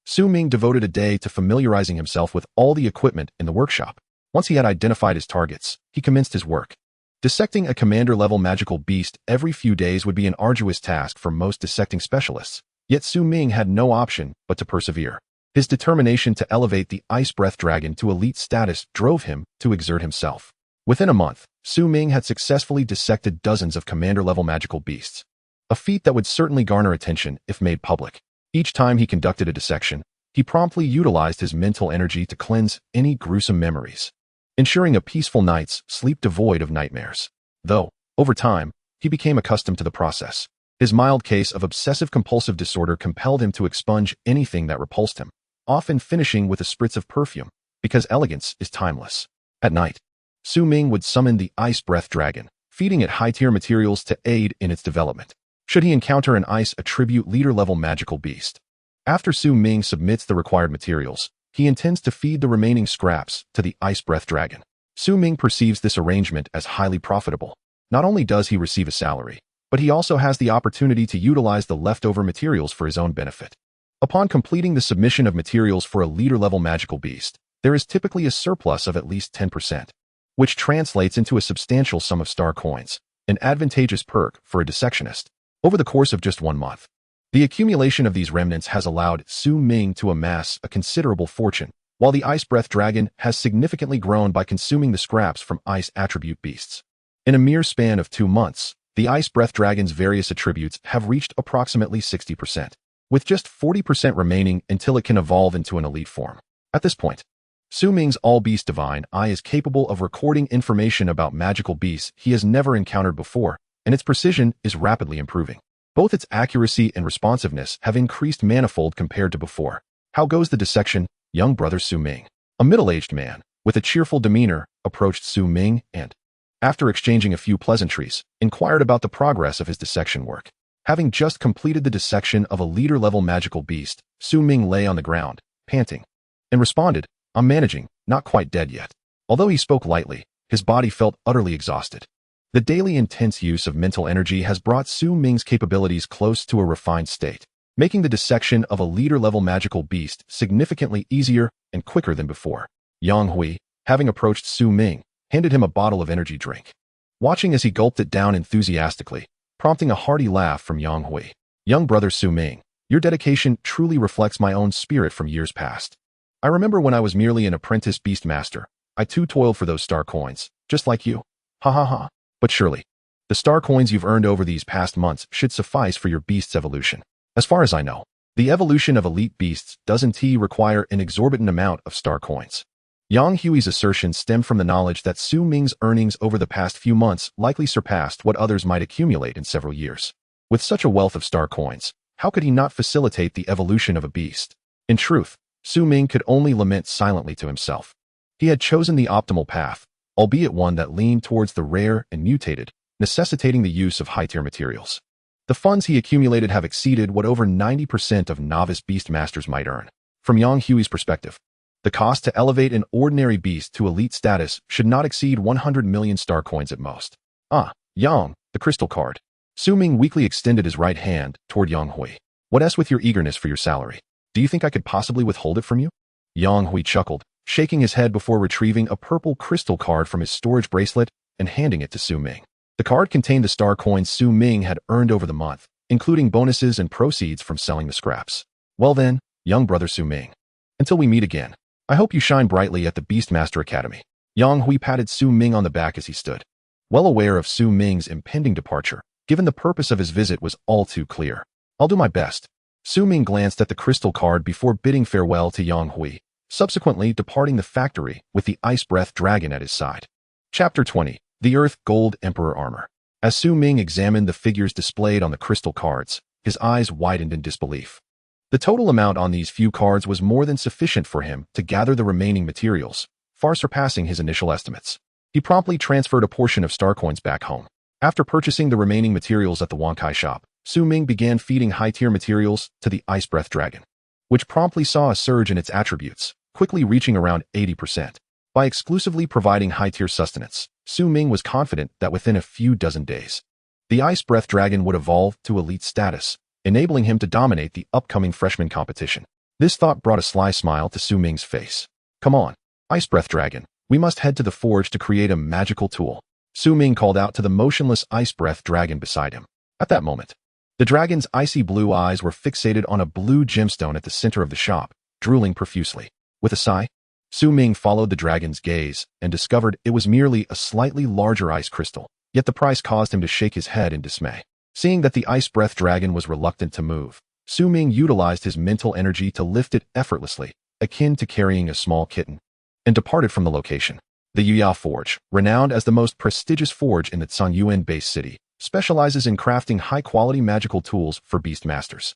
Su Ming devoted a day to familiarizing himself with all the equipment in the workshop. Once he had identified his targets, he commenced his work. Dissecting a commander-level magical beast every few days would be an arduous task for most dissecting specialists, yet Su Ming had no option but to persevere. His determination to elevate the Ice Breath Dragon to elite status drove him to exert himself. Within a month, Su Ming had successfully dissected dozens of commander-level magical beasts, a feat that would certainly garner attention if made public. Each time he conducted a dissection, he promptly utilized his mental energy to cleanse any gruesome memories, ensuring a peaceful night's sleep devoid of nightmares. Though, over time, he became accustomed to the process. His mild case of obsessive-compulsive disorder compelled him to expunge anything that repulsed him, often finishing with a spritz of perfume, because elegance is timeless. At night, Su Ming would summon the Ice Breath Dragon, feeding it high-tier materials to aid in its development, should he encounter an Ice Attribute leader-level magical beast. After Su Ming submits the required materials, he intends to feed the remaining scraps to the Ice Breath Dragon. Su Ming perceives this arrangement as highly profitable. Not only does he receive a salary, but he also has the opportunity to utilize the leftover materials for his own benefit. Upon completing the submission of materials for a leader-level magical beast, there is typically a surplus of at least 10%, which translates into a substantial sum of star coins, an advantageous perk for a dissectionist. Over the course of just 1 month, the accumulation of these remnants has allowed Su Ming to amass a considerable fortune, while the Ice Breath Dragon has significantly grown by consuming the scraps from ice attribute beasts. In a mere span of 2 months, the Ice Breath Dragon's various attributes have reached approximately 60%, with just 40% remaining until it can evolve into an elite form. At this point, Su Ming's All-Beast Divine Eye is capable of recording information about magical beasts he has never encountered before, and its precision is rapidly improving. Both its accuracy and responsiveness have increased manifold compared to before. How goes the dissection? Young brother Su Ming, a middle-aged man, with a cheerful demeanor, approached Su Ming and, after exchanging a few pleasantries, inquired about the progress of his dissection work. Having just completed the dissection of a leader-level magical beast, Su Ming lay on the ground, panting, and responded, "I'm managing, not quite dead yet." Although he spoke lightly, his body felt utterly exhausted. The daily intense use of mental energy has brought Su Ming's capabilities close to a refined state, making the dissection of a leader-level magical beast significantly easier and quicker than before. Yang Hui, having approached Su Ming, handed him a bottle of energy drink. Watching as he gulped it down enthusiastically, prompting a hearty laugh from Yang Hui. "Young brother Su Ming, your dedication truly reflects my own spirit from years past. I remember when I was merely an apprentice beastmaster, I too toiled for those star coins, just like you. Ha ha ha. But surely, the star coins you've earned over these past months should suffice for your beast's evolution. As far as I know, the evolution of elite beasts doesn't require an exorbitant amount of star coins." Yang Hui's assertion stemmed from the knowledge that Su Ming's earnings over the past few months likely surpassed what others might accumulate in several years. With such a wealth of star coins, how could he not facilitate the evolution of a beast? In truth, Su Ming could only lament silently to himself. He had chosen the optimal path, albeit one that leaned towards the rare and mutated, necessitating the use of high-tier materials. The funds he accumulated have exceeded what over 90% of novice beastmasters might earn. From Yang Hui's perspective, the cost to elevate an ordinary beast to elite status should not exceed 100 million star coins at most. "Ah, Yang, the crystal card." Su Ming weakly extended his right hand toward Yang Hui. "What else with your eagerness for your salary? Do you think I could possibly withhold it from you?" Yang Hui chuckled, shaking his head before retrieving a purple crystal card from his storage bracelet and handing it to Su Ming. The card contained the star coins Su Ming had earned over the month, including bonuses and proceeds from selling the scraps. "Well then, young brother Su Ming, until we meet again, I hope you shine brightly at the Beastmaster Academy." Yang Hui patted Su Ming on the back as he stood. Well aware of Su Ming's impending departure, given the purpose of his visit was all too clear. "I'll do my best." Su Ming glanced at the crystal card before bidding farewell to Yang Hui, subsequently departing the factory with the Ice Breath Dragon at his side. Chapter 20. The Earth Gold Emperor Armor. As Su Ming examined the figures displayed on the crystal cards, his eyes widened in disbelief. The total amount on these few cards was more than sufficient for him to gather the remaining materials, far surpassing his initial estimates. He promptly transferred a portion of star coins back home. After purchasing the remaining materials at the Wankai shop, Su Ming began feeding high-tier materials to the Ice Breath Dragon, which promptly saw a surge in its attributes, quickly reaching around 80%. By exclusively providing high-tier sustenance, Su Ming was confident that within a few dozen days, the Ice Breath Dragon would evolve to elite status, enabling him to dominate the upcoming freshman competition. This thought brought a sly smile to Su Ming's face. "Come on, Ice Breath Dragon, we must head to the forge to create a magical tool." Su Ming called out to the motionless Ice Breath Dragon beside him. At that moment, the dragon's icy blue eyes were fixated on a blue gemstone at the center of the shop, drooling profusely. With a sigh, Su Ming followed the dragon's gaze and discovered it was merely a slightly larger ice crystal, yet the price caused him to shake his head in dismay. Seeing that the Ice Breath Dragon was reluctant to move, Su Ming utilized his mental energy to lift it effortlessly, akin to carrying a small kitten, and departed from the location. The Yuya Forge, renowned as the most prestigious forge in the Cangyuan Base City, specializes in crafting high-quality magical tools for beastmasters.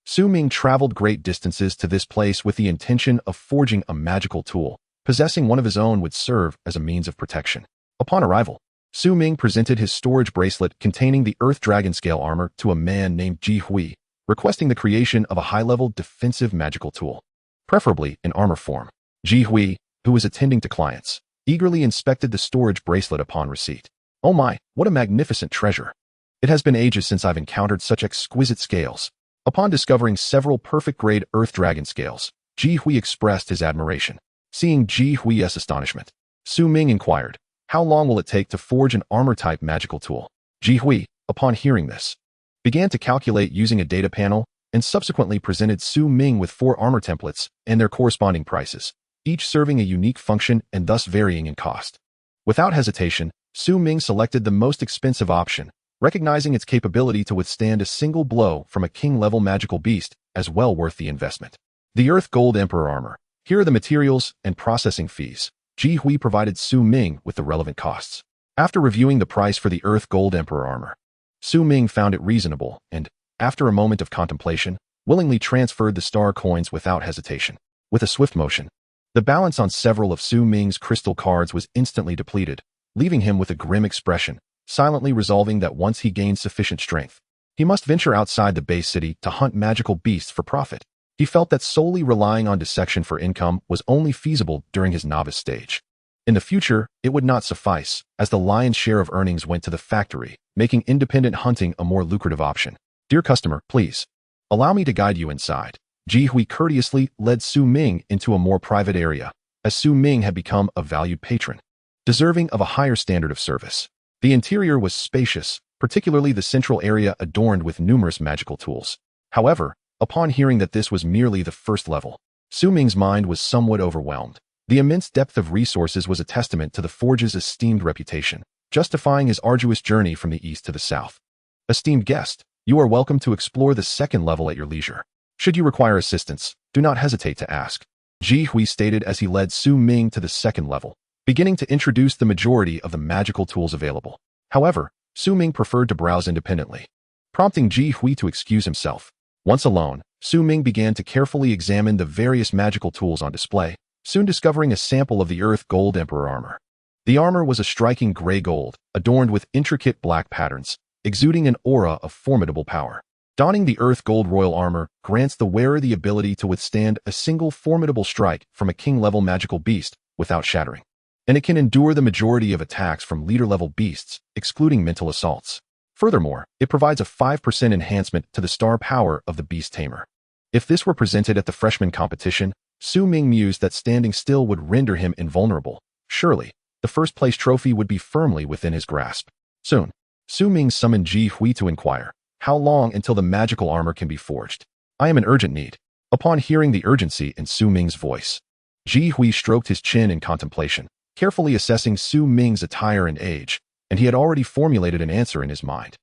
Su Ming traveled great distances to this place with the intention of forging a magical tool. Possessing one of his own would serve as a means of protection. Upon arrival, Su Ming presented his storage bracelet containing the Earth Dragon scale armor to a man named Ji Hui, requesting the creation of a high-level defensive magical tool, preferably in armor form. Ji Hui, who was attending to clients, eagerly inspected the storage bracelet upon receipt. Oh my, what a magnificent treasure. It has been ages since I've encountered such exquisite scales. Upon discovering several perfect-grade Earth Dragon scales, Ji Hui expressed his admiration. Seeing Ji Hui's astonishment, Su Ming inquired, how long will it take to forge an armor-type magical tool? Ji Hui, upon hearing this, began to calculate using a data panel and subsequently presented Su Ming with 4 armor templates and their corresponding prices, each serving a unique function and thus varying in cost. Without hesitation, Su Ming selected the most expensive option, recognizing its capability to withstand a single blow from a king-level magical beast as well worth the investment. The Earth Gold Emperor Armor. Here are the materials and processing fees. Ji Hui provided Su Ming with the relevant costs. After reviewing the price for the Earth Gold Emperor Armor, Su Ming found it reasonable and, after a moment of contemplation, willingly transferred the star coins without hesitation. With a swift motion, the balance on several of Su Ming's crystal cards was instantly depleted, leaving him with a grim expression, silently resolving that once he gained sufficient strength, he must venture outside the base city to hunt magical beasts for profit. He felt that solely relying on dissection for income was only feasible during his novice stage. In the future, it would not suffice, as the lion's share of earnings went to the factory, making independent hunting a more lucrative option. Dear customer, please allow me to guide you inside. Ji Hui courteously led Su Ming into a more private area, as Su Ming had become a valued patron, deserving of a higher standard of service. The interior was spacious, particularly the central area adorned with numerous magical tools. However, upon hearing that this was merely the first level, Su Ming's mind was somewhat overwhelmed. The immense depth of resources was a testament to the forge's esteemed reputation, justifying his arduous journey from the east to the south. Esteemed guest, you are welcome to explore the second level at your leisure. Should you require assistance, do not hesitate to ask. Ji Hui stated as he led Su Ming to the second level, beginning to introduce the majority of the magical tools available. However, Su Ming preferred to browse independently, prompting Ji Hui to excuse himself. Once alone, Su Ming began to carefully examine the various magical tools on display, soon discovering a sample of the Earth Gold Emperor Armor. The armor was a striking gray gold, adorned with intricate black patterns, exuding an aura of formidable power. Donning the Earth Gold Royal Armor grants the wearer the ability to withstand a single formidable strike from a king-level magical beast without shattering, and it can endure the majority of attacks from leader-level beasts, excluding mental assaults. Furthermore, it provides a 5% enhancement to the star power of the Beast Tamer. If this were presented at the freshman competition, Su Ming mused that standing still would render him invulnerable. Surely, the first-place trophy would be firmly within his grasp. Soon, Su Ming summoned Ji Hui to inquire, how long until the magical armor can be forged? I am in urgent need. Upon hearing the urgency in Su Ming's voice, Ji Hui stroked his chin in contemplation, carefully assessing Su Ming's attire and age, and he had already formulated an answer in his mind.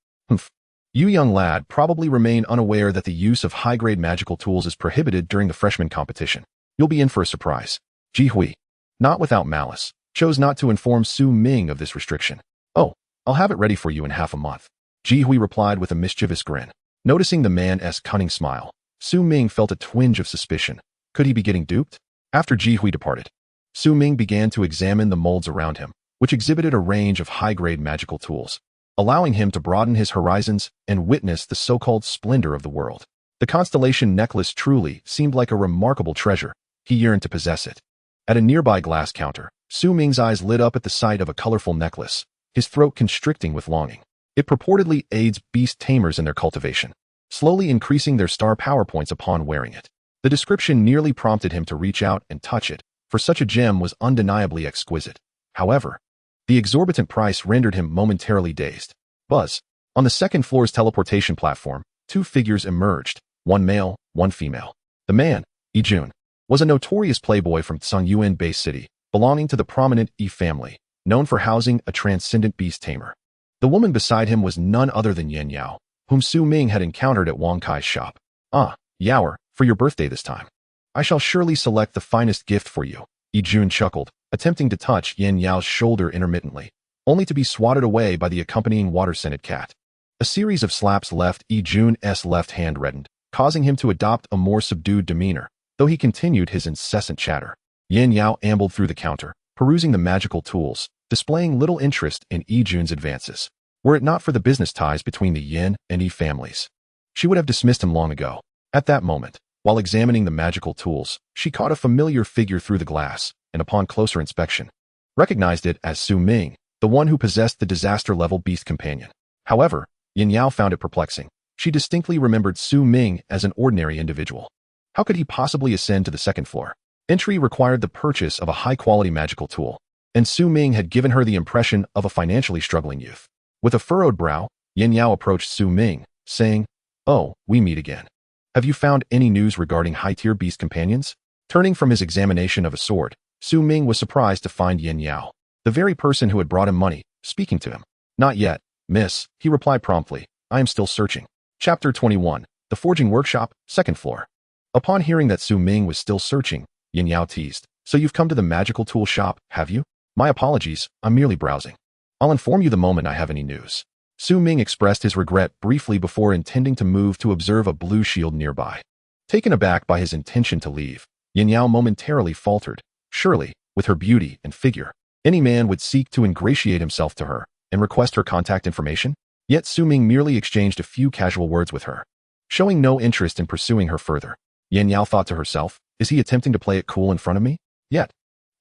You young lad probably remain unaware that the use of high-grade magical tools is prohibited during the freshman competition. You'll be in for a surprise. Ji Hui, not without malice, chose not to inform Su Ming of this restriction. Oh, I'll have it ready for you in half a month. Ji Hui replied with a mischievous grin. Noticing the man's cunning smile, Su Ming felt a twinge of suspicion. Could he be getting duped? After Ji Hui departed, Su Ming began to examine the molds around him, which exhibited a range of high-grade magical tools, allowing him to broaden his horizons and witness the so-called splendor of the world. The constellation necklace truly seemed like a remarkable treasure. He yearned to possess it. At a nearby glass counter, Su Ming's eyes lit up at the sight of a colorful necklace, his throat constricting with longing. It purportedly aids beast tamers in their cultivation, slowly increasing their star power points upon wearing it. The description nearly prompted him to reach out and touch it, for such a gem was undeniably exquisite. However, the exorbitant price rendered him momentarily dazed. Buzz. On the second floor's teleportation platform, 2 figures emerged, one male, one female. The man, Ijun, was a notorious playboy from Cangyuan Base City, belonging to the prominent Yi family, known for housing a transcendent beast tamer. The woman beside him was none other than Yan Yao, whom Su Ming had encountered at Wang Kai's shop. Ah, Yaoer, for your birthday this time. I shall surely select the finest gift for you. Ijun chuckled, attempting to touch Yan Yao's shoulder intermittently, only to be swatted away by the accompanying water-scented cat. A series of slaps left Ijun's left hand reddened, causing him to adopt a more subdued demeanor, though he continued his incessant chatter. Yan Yao ambled through the counter, perusing the magical tools, displaying little interest in Ijun's advances. Were it not for the business ties between the Yin and Yi families, she would have dismissed him long ago. At that moment, while examining the magical tools, she caught a familiar figure through the glass, and upon closer inspection, recognized it as Su Ming. the one who possessed the disaster-level beast companion. However, Yin Yao found it perplexing. She distinctly remembered Su Ming as an ordinary individual. How could he possibly ascend to the second floor? Entry required the purchase of a high-quality magical tool, and Su Ming had given her the impression of a financially struggling youth. With a furrowed brow, Yin Yao approached Su Ming, saying, "Oh, we meet again. Have you found any news regarding high-tier beast companions?" Turning from his examination of a sword, Su Ming was surprised to find Yin Yao, the very person who had brought him money, speaking to him. "Not yet, miss," he replied promptly. "I am still searching." Chapter 21, The Forging Workshop, Second Floor. Upon hearing that Su Ming was still searching, Yin Yao teased, "So you've come to the magical tool shop, have you?" "My apologies, I'm merely browsing. I'll inform you the moment I have any news." Su Ming expressed his regret briefly before intending to move to observe a blue shield nearby. Taken aback by his intention to leave, Yin Yao momentarily faltered. Surely, with her beauty and figure, any man would seek to ingratiate himself to her and request her contact information. Yet Su Ming merely exchanged a few casual words with her, showing no interest in pursuing her further. Yin Yao thought to herself, "Is he attempting to play it cool in front of me? Yet,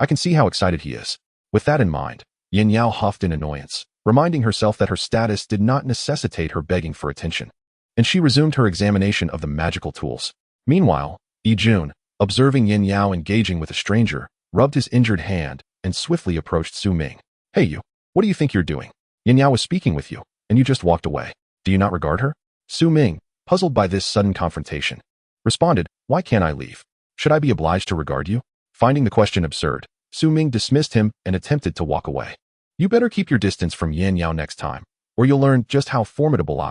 I can see how excited he is." With that in mind, Yin Yao huffed in annoyance, reminding herself that her status did not necessitate her begging for attention, and she resumed her examination of the magical tools. Meanwhile, Jun, observing Yin Yao engaging with a stranger, rubbed his injured hand and swiftly approached Su Ming. "Hey you, what do you think you're doing? Yin Yao was speaking with you, and you just walked away. Do you not regard her?" Su Ming, puzzled by this sudden confrontation, responded, "Why can't I leave? Should I be obliged to regard you?" Finding the question absurd, Su Ming dismissed him and attempted to walk away. "You better keep your distance from Yin Yao next time, or you'll learn just how formidable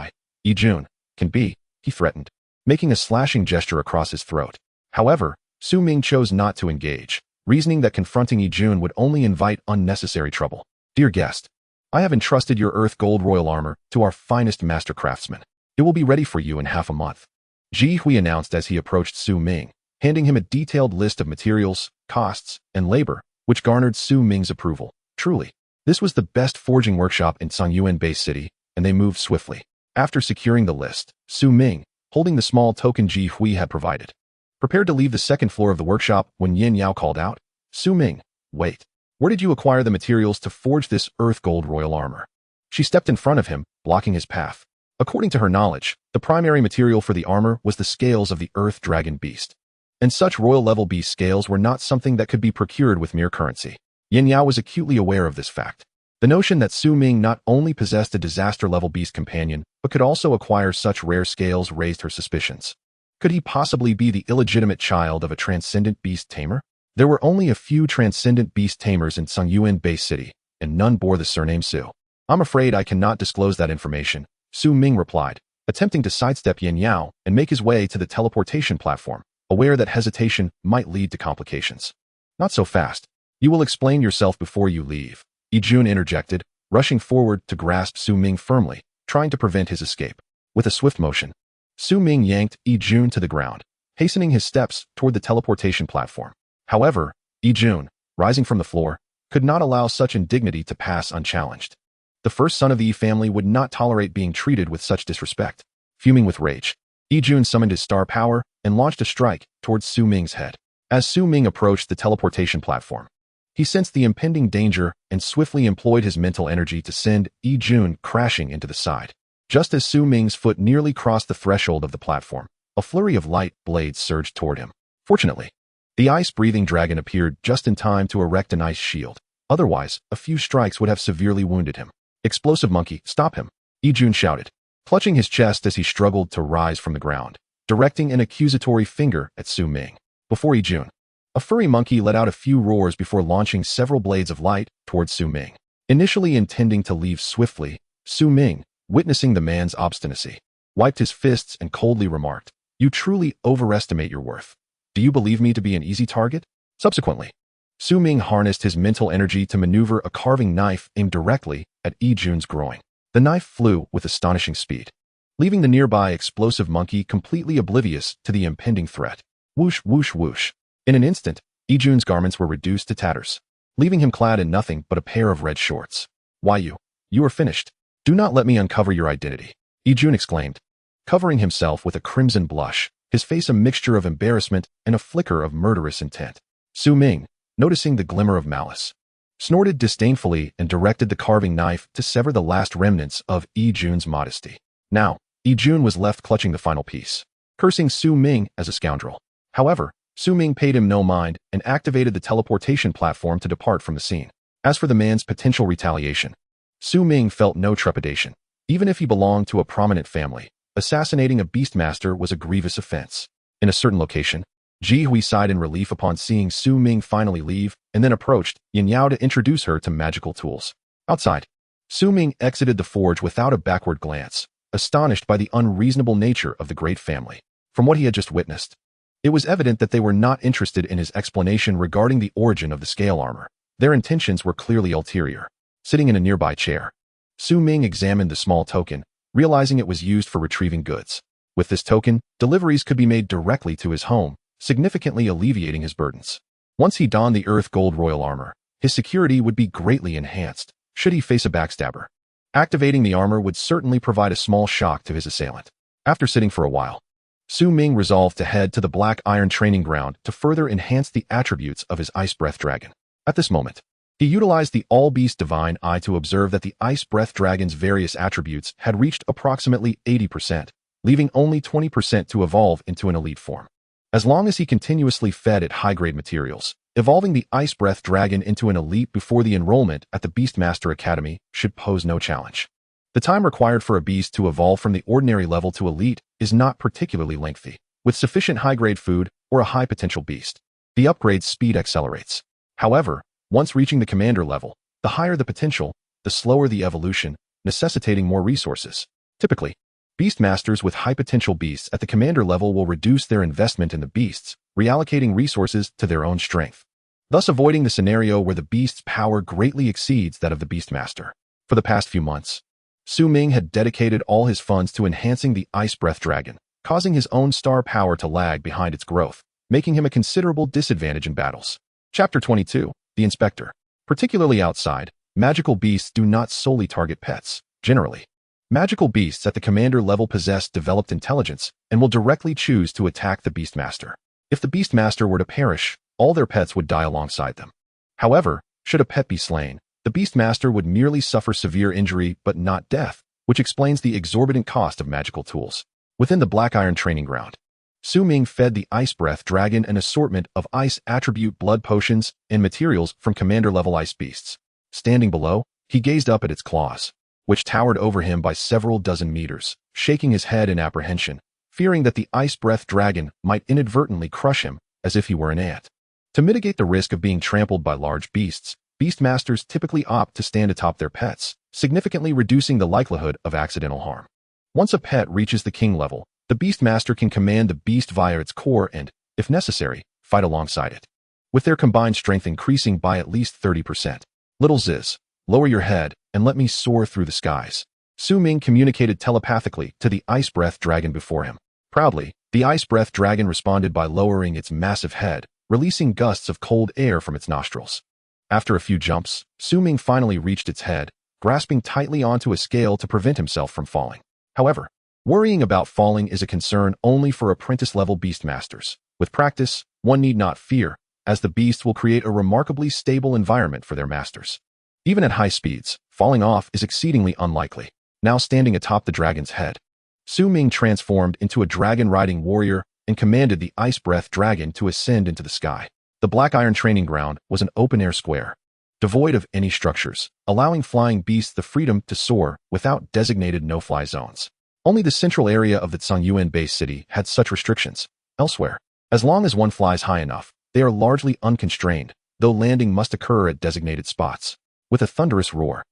Jun can be," he threatened, making a slashing gesture across his throat. However, Su Ming chose not to engage, reasoning that confronting Jun would only invite unnecessary trouble. "Dear guest, I have entrusted your earth gold royal armor to our finest master craftsman. It will be ready for you in half a month," Ji Hui announced as he approached Su Ming, handing him a detailed list of materials, costs, and labor, which garnered Su Ming's approval. Truly, this was the best forging workshop in Cangyuan Base City, and they moved swiftly. After securing the list, Su Ming, holding the small token Ji Hui had provided, prepared to leave the second floor of the workshop when Yin Yao called out, "Su Ming, wait. Where did you acquire the materials to forge this earth gold royal armor?" She stepped in front of him, blocking his path. According to her knowledge, the primary material for the armor was the scales of the earth dragon beast, and such royal-level beast scales were not something that could be procured with mere currency. Yin Yao was acutely aware of this fact. The notion that Su Ming not only possessed a disaster-level beast companion, but could also acquire such rare scales raised her suspicions. Could he possibly be the illegitimate child of a transcendent beast tamer? There were only a few transcendent beast tamers in Cangyuan Base City, and none bore the surname Su. "I'm afraid I cannot disclose that information," Su Ming replied, attempting to sidestep Yin Yao and make his way to the teleportation platform, aware that hesitation might lead to complications. "Not so fast. You will explain yourself before you leave," Jun interjected, rushing forward to grasp Su Ming firmly, trying to prevent his escape. With a swift motion, Su Ming yanked Jun to the ground, hastening his steps toward the teleportation platform. However, Jun, rising from the floor, could not allow such indignity to pass unchallenged. The first son of the Yi family would not tolerate being treated with such disrespect. Fuming with rage, Jun summoned his star power and launched a strike towards Su Ming's head. As Su Ming approached the teleportation platform, he sensed the impending danger and swiftly employed his mental energy to send Jun crashing into the side. Just as Su Ming's foot nearly crossed the threshold of the platform, a flurry of light blades surged toward him. Fortunately, the ice-breathing dragon appeared just in time to erect an ice shield. Otherwise, a few strikes would have severely wounded him. "Explosive monkey, stop him," Jun shouted, clutching his chest as he struggled to rise from the ground, directing an accusatory finger at Su Ming. Before Jun, a furry monkey let out a few roars before launching several blades of light towards Su Ming. Initially intending to leave swiftly, Su Ming, witnessing the man's obstinacy, wiped his fists and coldly remarked, "You truly overestimate your worth. Do you believe me to be an easy target?" Subsequently, Su Ming harnessed his mental energy to maneuver a carving knife aimed directly at Jun's groin. The knife flew with astonishing speed, leaving the nearby explosive monkey completely oblivious to the impending threat. Whoosh, whoosh, whoosh. In an instant, Jun's garments were reduced to tatters, leaving him clad in nothing but a pair of red shorts. "Why you are finished. Do not let me uncover your identity," Jun exclaimed, covering himself with a crimson blush, his face a mixture of embarrassment and a flicker of murderous intent. Su Ming, noticing the glimmer of malice, snorted disdainfully and directed the carving knife to sever the last remnants of Yi-jun's modesty. Now, Yi-jun was left clutching the final piece, cursing Su Ming as a scoundrel. However, Su Ming paid him no mind and activated the teleportation platform to depart from the scene. As for the man's potential retaliation, Su Ming felt no trepidation. Even if he belonged to a prominent family, assassinating a beastmaster was a grievous offense. In a certain location, Ji Hui sighed in relief upon seeing Su Ming finally leave and then approached Yin Yao to introduce her to magical tools. Outside, Su Ming exited the forge without a backward glance, astonished by the unreasonable nature of the great family. From what he had just witnessed, it was evident that they were not interested in his explanation regarding the origin of the scale armor. Their intentions were clearly ulterior. Sitting in a nearby chair, Su Ming examined the small token, realizing it was used for retrieving goods. With this token, deliveries could be made directly to his home, significantly alleviating his burdens. Once he donned the Earth Gold Royal armor, his security would be greatly enhanced, should he face a backstabber. Activating the armor would certainly provide a small shock to his assailant. After sitting for a while, Su Ming resolved to head to the Black Iron Training Ground to further enhance the attributes of his Ice Breath Dragon. At this moment, he utilized the All-Beast Divine Eye to observe that the Ice Breath Dragon's various attributes had reached approximately 80%, leaving only 20% to evolve into an elite form. As long as he continuously fed it high-grade materials, evolving the Ice Breath Dragon into an elite before the enrollment at the Beastmaster Academy should pose no challenge. The time required for a beast to evolve from the ordinary level to elite is not particularly lengthy. With sufficient high-grade food or a high-potential beast, the upgrade speed accelerates. However, once reaching the commander level, the higher the potential, the slower the evolution, necessitating more resources. Typically, beastmasters with high-potential beasts at the commander level will reduce their investment in the beasts, reallocating resources to their own strength, thus avoiding the scenario where the beast's power greatly exceeds that of the beastmaster. For the past few months, Su Ming had dedicated all his funds to enhancing the Ice Breath Dragon, causing his own star power to lag behind its growth, making him a considerable disadvantage in battles. Chapter 22. The Inspector. Particularly outside, magical beasts do not solely target pets. Generally, magical beasts at the commander level possess developed intelligence and will directly choose to attack the Beastmaster. If the Beastmaster were to perish, all their pets would die alongside them. However, should a pet be slain, the Beastmaster would merely suffer severe injury but not death, which explains the exorbitant cost of magical tools. Within the Black Iron Training Ground, Su Ming fed the Ice Breath Dragon an assortment of ice attribute blood potions and materials from commander-level ice beasts. Standing below, he gazed up at its claws, which towered over him by several dozen meters, shaking his head in apprehension, fearing that the Ice Breath Dragon might inadvertently crush him as if he were an ant. To mitigate the risk of being trampled by large beasts, beastmasters typically opt to stand atop their pets, significantly reducing the likelihood of accidental harm. Once a pet reaches the king level, the Beastmaster can command the beast via its core and, if necessary, fight alongside it, with their combined strength increasing by at least 30%. Little Ziz, lower your head and let me soar through the skies. Su Ming communicated telepathically to the Ice Breath Dragon before him. Proudly, the Ice Breath Dragon responded by lowering its massive head, releasing gusts of cold air from its nostrils. After a few jumps, Su Ming finally reached its head, grasping tightly onto a scale to prevent himself from falling. However, worrying about falling is a concern only for apprentice-level beastmasters. With practice, one need not fear, as the beast will create a remarkably stable environment for their masters. Even at high speeds, falling off is exceedingly unlikely. Now standing atop the dragon's head, Su Ming transformed into a dragon-riding warrior and commanded the Ice Breath Dragon to ascend into the sky. The Black Iron Training Ground was an open-air square, devoid of any structures, allowing flying beasts the freedom to soar without designated no-fly zones. Only the central area of the Cangyuan Base City had such restrictions. Elsewhere, as long as one flies high enough, they are largely unconstrained, though landing must occur at designated spots. With a thunderous roar,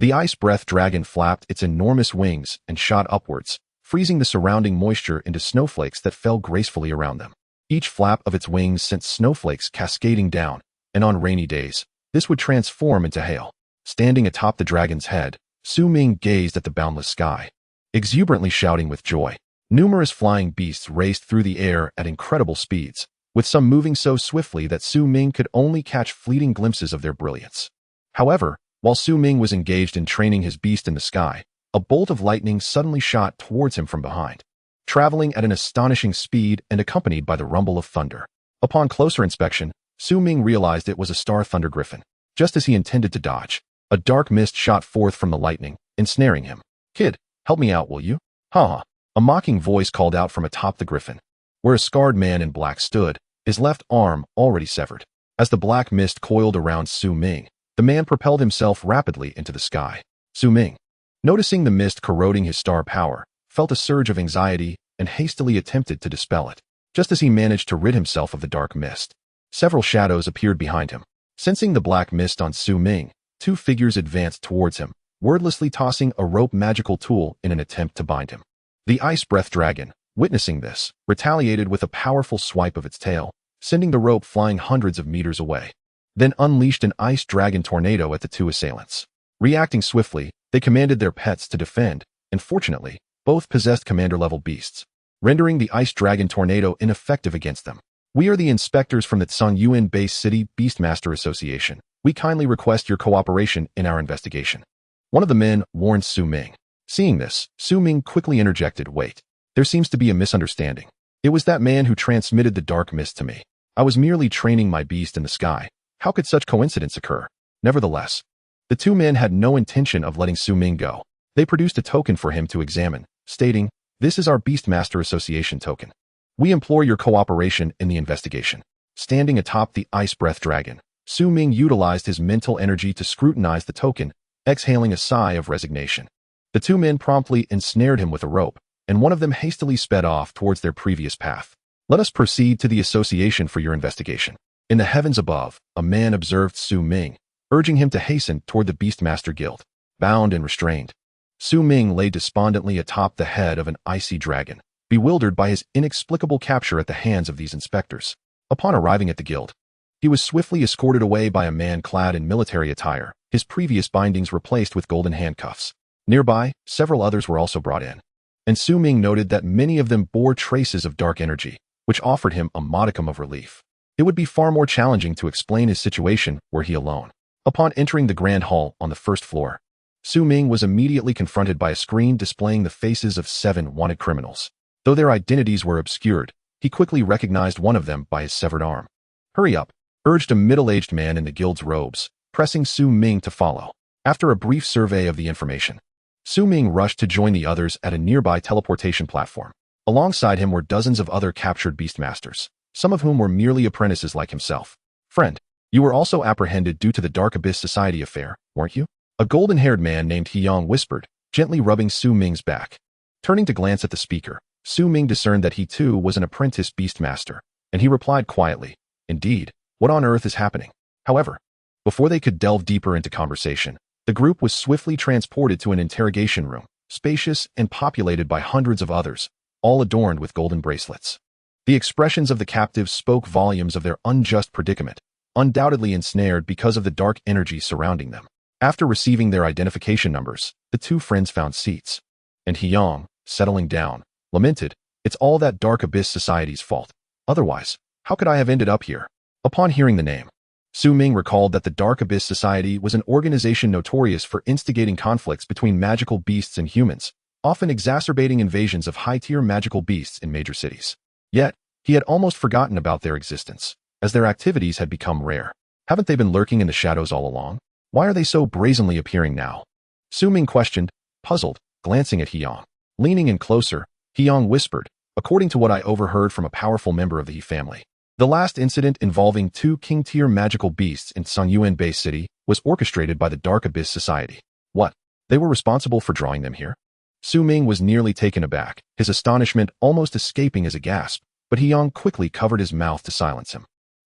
the Ice Breath Dragon flapped its enormous wings and shot upwards, freezing the surrounding moisture into snowflakes that fell gracefully around them. Each flap of its wings sent snowflakes cascading down, and on rainy days, this would transform into hail. Standing atop the dragon's head, Su Ming gazed at the boundless sky, exuberantly shouting with joy. Numerous flying beasts raced through the air at incredible speeds, with some moving so swiftly that Su Ming could only catch fleeting glimpses of their brilliance. However, while Su Ming was engaged in training his beast in the sky, a bolt of lightning suddenly shot towards him from behind, traveling at an astonishing speed and accompanied by the rumble of thunder. Upon closer inspection, Su Ming realized it was a star thunder griffin. Just as he intended to dodge, a dark mist shot forth from the lightning, ensnaring him. "Kid, help me out, will you?" "Ha!" A mocking voice called out from atop the griffin, where a scarred man in black stood, his left arm already severed. As the black mist coiled around Su Ming, the man propelled himself rapidly into the sky. Su Ming, noticing the mist corroding his star power, felt a surge of anxiety and hastily attempted to dispel it. Just as he managed to rid himself of the dark mist, several shadows appeared behind him. Sensing the black mist on Su Ming, two figures advanced towards him, wordlessly tossing a rope magical tool in an attempt to bind him. The ice breath dragon, witnessing this, retaliated with a powerful swipe of its tail, sending the rope flying hundreds of meters away, then unleashed an ice dragon tornado at the two assailants. Reacting swiftly, they commanded their pets to defend, and fortunately, both possessed commander-level beasts, rendering the ice dragon tornado ineffective against them. "We are the inspectors from the Cangyuan Base City Beastmaster Association. We kindly request your cooperation in our investigation," one of the men warned Su Ming. Seeing this, Su Ming quickly interjected, "Wait. There seems to be a misunderstanding. It was that man who transmitted the dark mist to me. I was merely training my beast in the sky. How could such coincidence occur?" Nevertheless, the two men had no intention of letting Su Ming go. They produced a token for him to examine, stating, "This is our Beastmaster Association token. We implore your cooperation in the investigation." Standing atop the ice breath dragon, Su Ming utilized his mental energy to scrutinize the token, exhaling a sigh of resignation. The two men promptly ensnared him with a rope, and one of them hastily sped off towards their previous path. "Let us proceed to the association for your investigation." In the heavens above, a man observed Su Ming, urging him to hasten toward the Beastmaster Guild. Bound and restrained, Su Ming lay despondently atop the head of an icy dragon, bewildered by his inexplicable capture at the hands of these inspectors. Upon arriving at the guild, he was swiftly escorted away by a man clad in military attire, his previous bindings replaced with golden handcuffs. Nearby, several others were also brought in, and Su Ming noted that many of them bore traces of dark energy, which offered him a modicum of relief. It would be far more challenging to explain his situation were he alone. Upon entering the grand hall on the first floor, Su Ming was immediately confronted by a screen displaying the faces of 7 wanted criminals. Though their identities were obscured, he quickly recognized one of them by his severed arm. "Hurry up," urged a middle-aged man in the guild's robes, pressing Su Ming to follow. After a brief survey of the information, Su Ming rushed to join the others at a nearby teleportation platform. Alongside him were dozens of other captured beastmasters, some of whom were merely apprentices like himself. "Friend, you were also apprehended due to the Dark Abyss Society affair, weren't you?" A golden-haired man named Hyang whispered, gently rubbing Su Ming's back. Turning to glance at the speaker, Su Ming discerned that he too was an apprentice beastmaster, and he replied quietly, "Indeed, what on earth is happening?" However, before they could delve deeper into conversation, the group was swiftly transported to an interrogation room, spacious and populated by hundreds of others, all adorned with golden bracelets. The expressions of the captives spoke volumes of their unjust predicament, undoubtedly ensnared because of the dark energy surrounding them. After receiving their identification numbers, the two friends found seats, and Hyang, settling down, lamented, "It's all that Dark Abyss Society's fault. Otherwise, how could I have ended up here?" Upon hearing the name, Su Ming recalled that the Dark Abyss Society was an organization notorious for instigating conflicts between magical beasts and humans, often exacerbating invasions of high-tier magical beasts in major cities. Yet, he had almost forgotten about their existence, as their activities had become rare. Haven't they been lurking in the shadows all along? Why are they so brazenly appearing now? Su Ming questioned, puzzled, glancing at Hyang. Leaning in closer, Hyang whispered, "According to what I overheard from a powerful member of the He family, the last incident involving 2 king-tier magical beasts in Cangyuan Base City was orchestrated by the Dark Abyss Society." "What? They were responsible for drawing them here?" Su Ming was nearly taken aback, his astonishment almost escaping as a gasp, but Hyang quickly covered his mouth to silence him.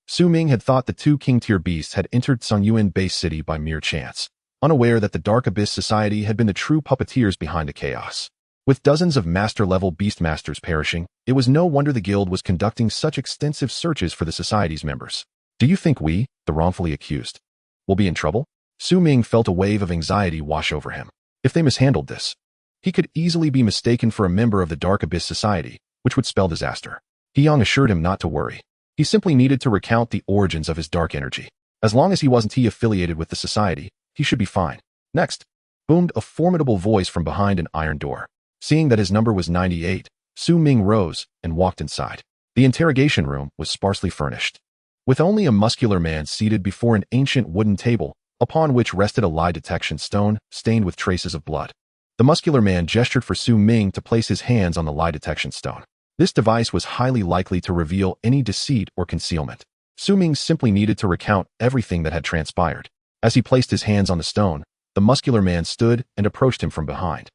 Su Ming had thought the 2 king-tier beasts had entered Cangyuan Base City by mere chance, unaware that the Dark Abyss Society had been the true puppeteers behind the chaos. With dozens of master-level beastmasters perishing, it was no wonder the guild was conducting such extensive searches for the society's members. "Do you think we, the wrongfully accused, will be in trouble?" Su Ming felt a wave of anxiety wash over him. If they mishandled this, he could easily be mistaken for a member of the Dark Abyss Society, which would spell disaster. Hyang assured him not to worry. He simply needed to recount the origins of his dark energy. As long as he wasn't affiliated with the society, he should be fine. Next, boomed a formidable voice from behind an iron door. Seeing that his number was 98, Su Ming rose and walked inside. The interrogation room was sparsely furnished, with only a muscular man seated before an ancient wooden table upon which rested a lie detection stone stained with traces of blood. The muscular man gestured for Su Ming to place his hands on the lie detection stone. This device was highly likely to reveal any deceit or concealment. Su Ming simply needed to recount everything that had transpired. As he placed his hands on the stone, the muscular man stood and approached him from behind,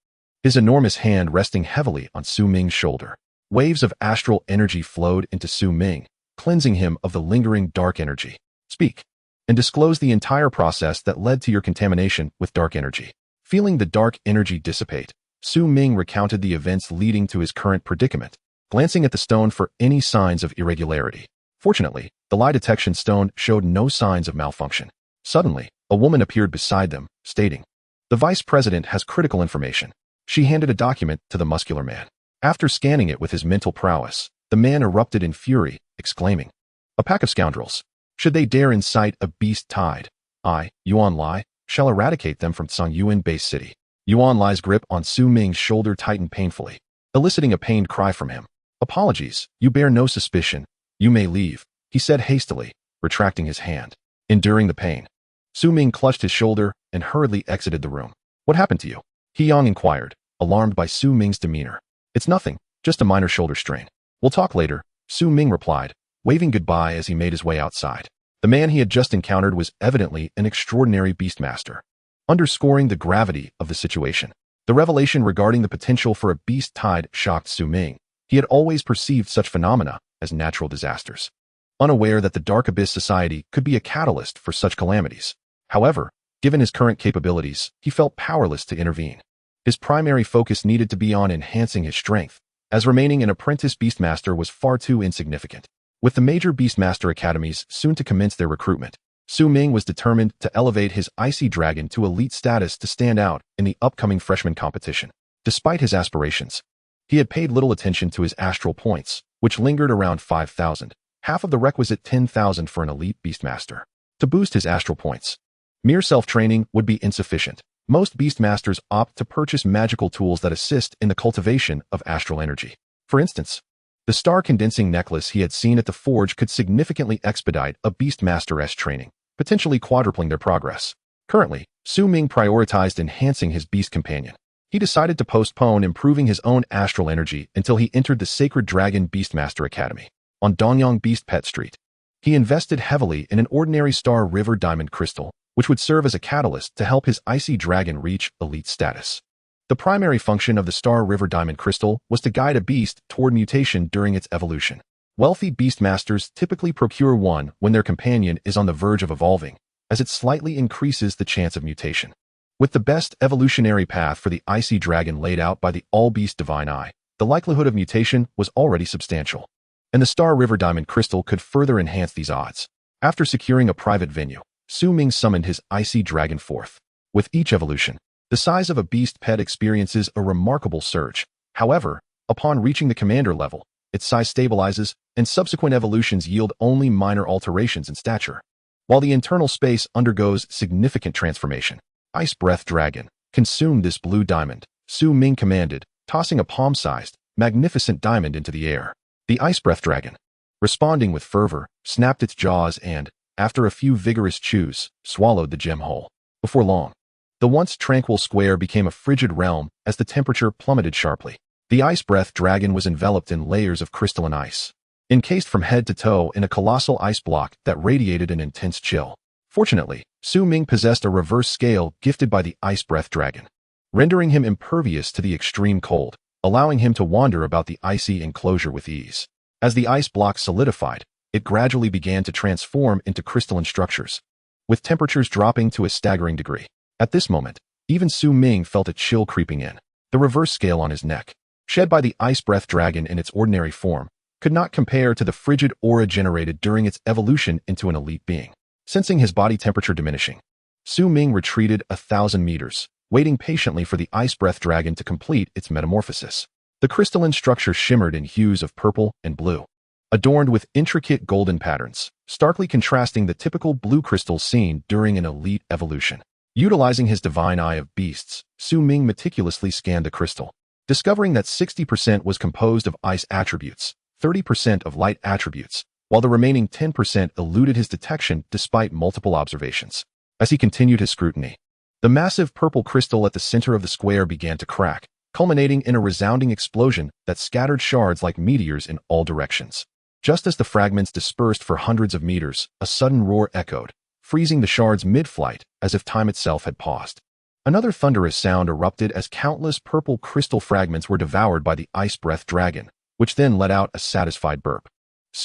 his enormous hand resting heavily on Su Ming's shoulder. Waves of astral energy flowed into Su Ming, cleansing him of the lingering dark energy. Speak, and disclose the entire process that led to your contamination with dark energy. Feeling the dark energy dissipate, Su Ming recounted the events leading to his current predicament, glancing at the stone for any signs of irregularity. Fortunately, the lie detection stone showed no signs of malfunction. Suddenly, a woman appeared beside them, stating, "The vice president has critical information." She handed a document to the muscular man. After scanning it with his mental prowess, the man erupted in fury, exclaiming, "A pack of scoundrels! Should they dare incite a beast tide, I, Yuan Lai, shall eradicate them from Cangyuan Base City." Yuan Lai's grip on Su Ming's shoulder tightened painfully, eliciting a pained cry from him. "Apologies, you bear no suspicion. You may leave," he said hastily, retracting his hand. Enduring the pain, Su Ming clutched his shoulder and hurriedly exited the room. "What happened to you?" He Yang inquired, alarmed by Su Ming's demeanor. "It's nothing, just a minor shoulder strain. We'll talk later," Su Ming replied, waving goodbye as he made his way outside. The man he had just encountered was evidently an extraordinary beastmaster, underscoring the gravity of the situation. The revelation regarding the potential for a beast tide shocked Su Ming. He had always perceived such phenomena as natural disasters, unaware that the Dark Abyss Society could be a catalyst for such calamities. However, given his current capabilities, he felt powerless to intervene. His primary focus needed to be on enhancing his strength, as remaining an apprentice beastmaster was far too insignificant. With the major beastmaster academies soon to commence their recruitment, Su Ming was determined to elevate his icy dragon to elite status to stand out in the upcoming freshman competition. Despite his aspirations, he had paid little attention to his astral points, which lingered around 5,000, half of the requisite 10,000 for an elite beastmaster. To boost his astral points, mere self-training would be insufficient. Most beastmasters opt to purchase magical tools that assist in the cultivation of astral energy. For instance, the star-condensing necklace he had seen at the forge could significantly expedite a beastmaster's training, potentially quadrupling their progress. Currently, Su Ming prioritized enhancing his beast companion. He decided to postpone improving his own astral energy until he entered the Sacred Dragon Beastmaster Academy on Dongyang Beast Pet Street. He invested heavily in an ordinary Star River Diamond Crystal, which would serve as a catalyst to help his icy dragon reach elite status. The primary function of the Star River Diamond Crystal was to guide a beast toward mutation during its evolution. Wealthy beastmasters typically procure one when their companion is on the verge of evolving, as it slightly increases the chance of mutation. With the best evolutionary path for the icy dragon laid out by the all-beast Divine Eye, the likelihood of mutation was already substantial, and the Star River Diamond Crystal could further enhance these odds. After securing a private venue, Su Ming summoned his icy dragon forth. With each evolution, the size of a beast pet experiences a remarkable surge. However, upon reaching the commander level, its size stabilizes, and subsequent evolutions yield only minor alterations in stature, while the internal space undergoes significant transformation. Ice Breath Dragon, consume this blue diamond, Su Ming commanded, tossing a palm-sized, magnificent diamond into the air. The Ice Breath Dragon, responding with fervor, snapped its jaws and, after a few vigorous chews, swallowed the gem whole. Before long, the once tranquil square became a frigid realm as the temperature plummeted sharply. The Ice Breath Dragon was enveloped in layers of crystalline ice, encased from head to toe in a colossal ice block that radiated an intense chill. Fortunately, Su Ming possessed a reverse scale gifted by the Ice Breath Dragon, rendering him impervious to the extreme cold, allowing him to wander about the icy enclosure with ease. As the ice block solidified, it gradually began to transform into crystalline structures, with temperatures dropping to a staggering degree. At this moment, even Su Ming felt a chill creeping in. The reverse scale on his neck, shed by the Ice Breath Dragon in its ordinary form, could not compare to the frigid aura generated during its evolution into an elite being. Sensing his body temperature diminishing, Su Ming retreated 1,000 meters, waiting patiently for the Ice Breath Dragon to complete its metamorphosis. The crystalline structure shimmered in hues of purple and blue, adorned with intricate golden patterns, starkly contrasting the typical blue crystals seen during an elite evolution. Utilizing his divine eye of beasts, Su Ming meticulously scanned the crystal, discovering that 60% was composed of ice attributes, 30% of light attributes, while the remaining 10% eluded his detection despite multiple observations. As he continued his scrutiny, the massive purple crystal at the center of the square began to crack, culminating in a resounding explosion that scattered shards like meteors in all directions. Just as the fragments dispersed for hundreds of meters, a sudden roar echoed, freezing the shards mid-flight as if time itself had paused. Another thunderous sound erupted as countless purple crystal fragments were devoured by the ice-breath dragon, which then let out a satisfied burp.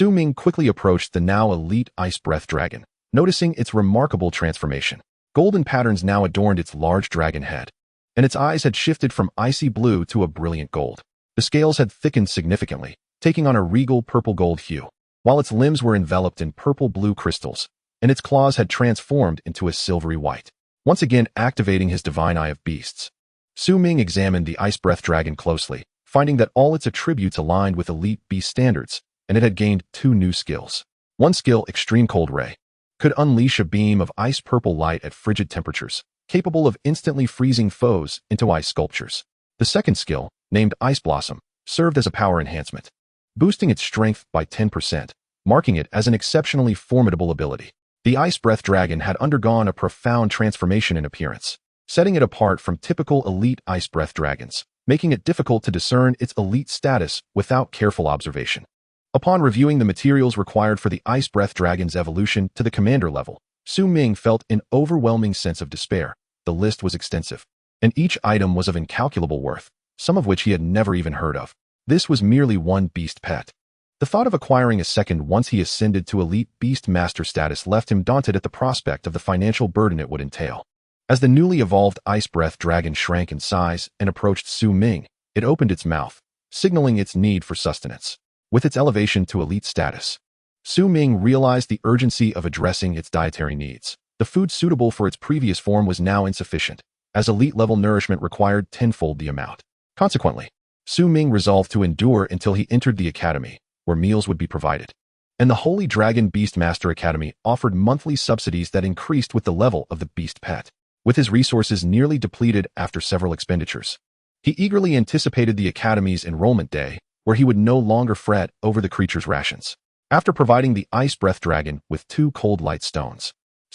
Ming quickly approached the now elite ice-breath dragon, noticing its remarkable transformation. Golden patterns now adorned its large dragon head, and its eyes had shifted from icy blue to a brilliant gold. The scales had thickened significantly, taking on a regal purple-gold hue, while its limbs were enveloped in purple-blue crystals, and its claws had transformed into a silvery white, once again activating his divine eye of beasts. Ming examined the ice-breath dragon closely, finding that all its attributes aligned with elite beast standards, and it had gained 2 new skills. One skill, Extreme Cold Ray, could unleash a beam of ice-purple light at frigid temperatures, capable of instantly freezing foes into ice sculptures. The second skill, named Ice Blossom, served as a power enhancement, boosting its strength by 10%, marking it as an exceptionally formidable ability. The ice-breath dragon had undergone a profound transformation in appearance, setting it apart from typical elite ice-breath dragons, making it difficult to discern its elite status without careful observation. Upon reviewing the materials required for the ice-breath dragon's evolution to the commander level, Ming felt an overwhelming sense of despair. The list was extensive, and each item was of incalculable worth, some of which he had never even heard of. This was merely one beast pet. The thought of acquiring a second once he ascended to elite beast master status left him daunted at the prospect of the financial burden it would entail. As the newly evolved ice-breath dragon shrank in size and approached Ming, it opened its mouth, signaling its need for sustenance. With its elevation to elite status, Ming realized the urgency of addressing its dietary needs. The food suitable for its previous form was now insufficient, as elite-level nourishment required tenfold the amount. Consequently, Ming resolved to endure until he entered the academy, where meals would be provided. And the Holy Dragon Beastmaster Academy offered monthly subsidies that increased with the level of the beast pet. With his resources nearly depleted after several expenditures, he eagerly anticipated the academy's enrollment day, where he would no longer fret over the creature's rations. After providing the ice-breath dragon with 2 cold light stones,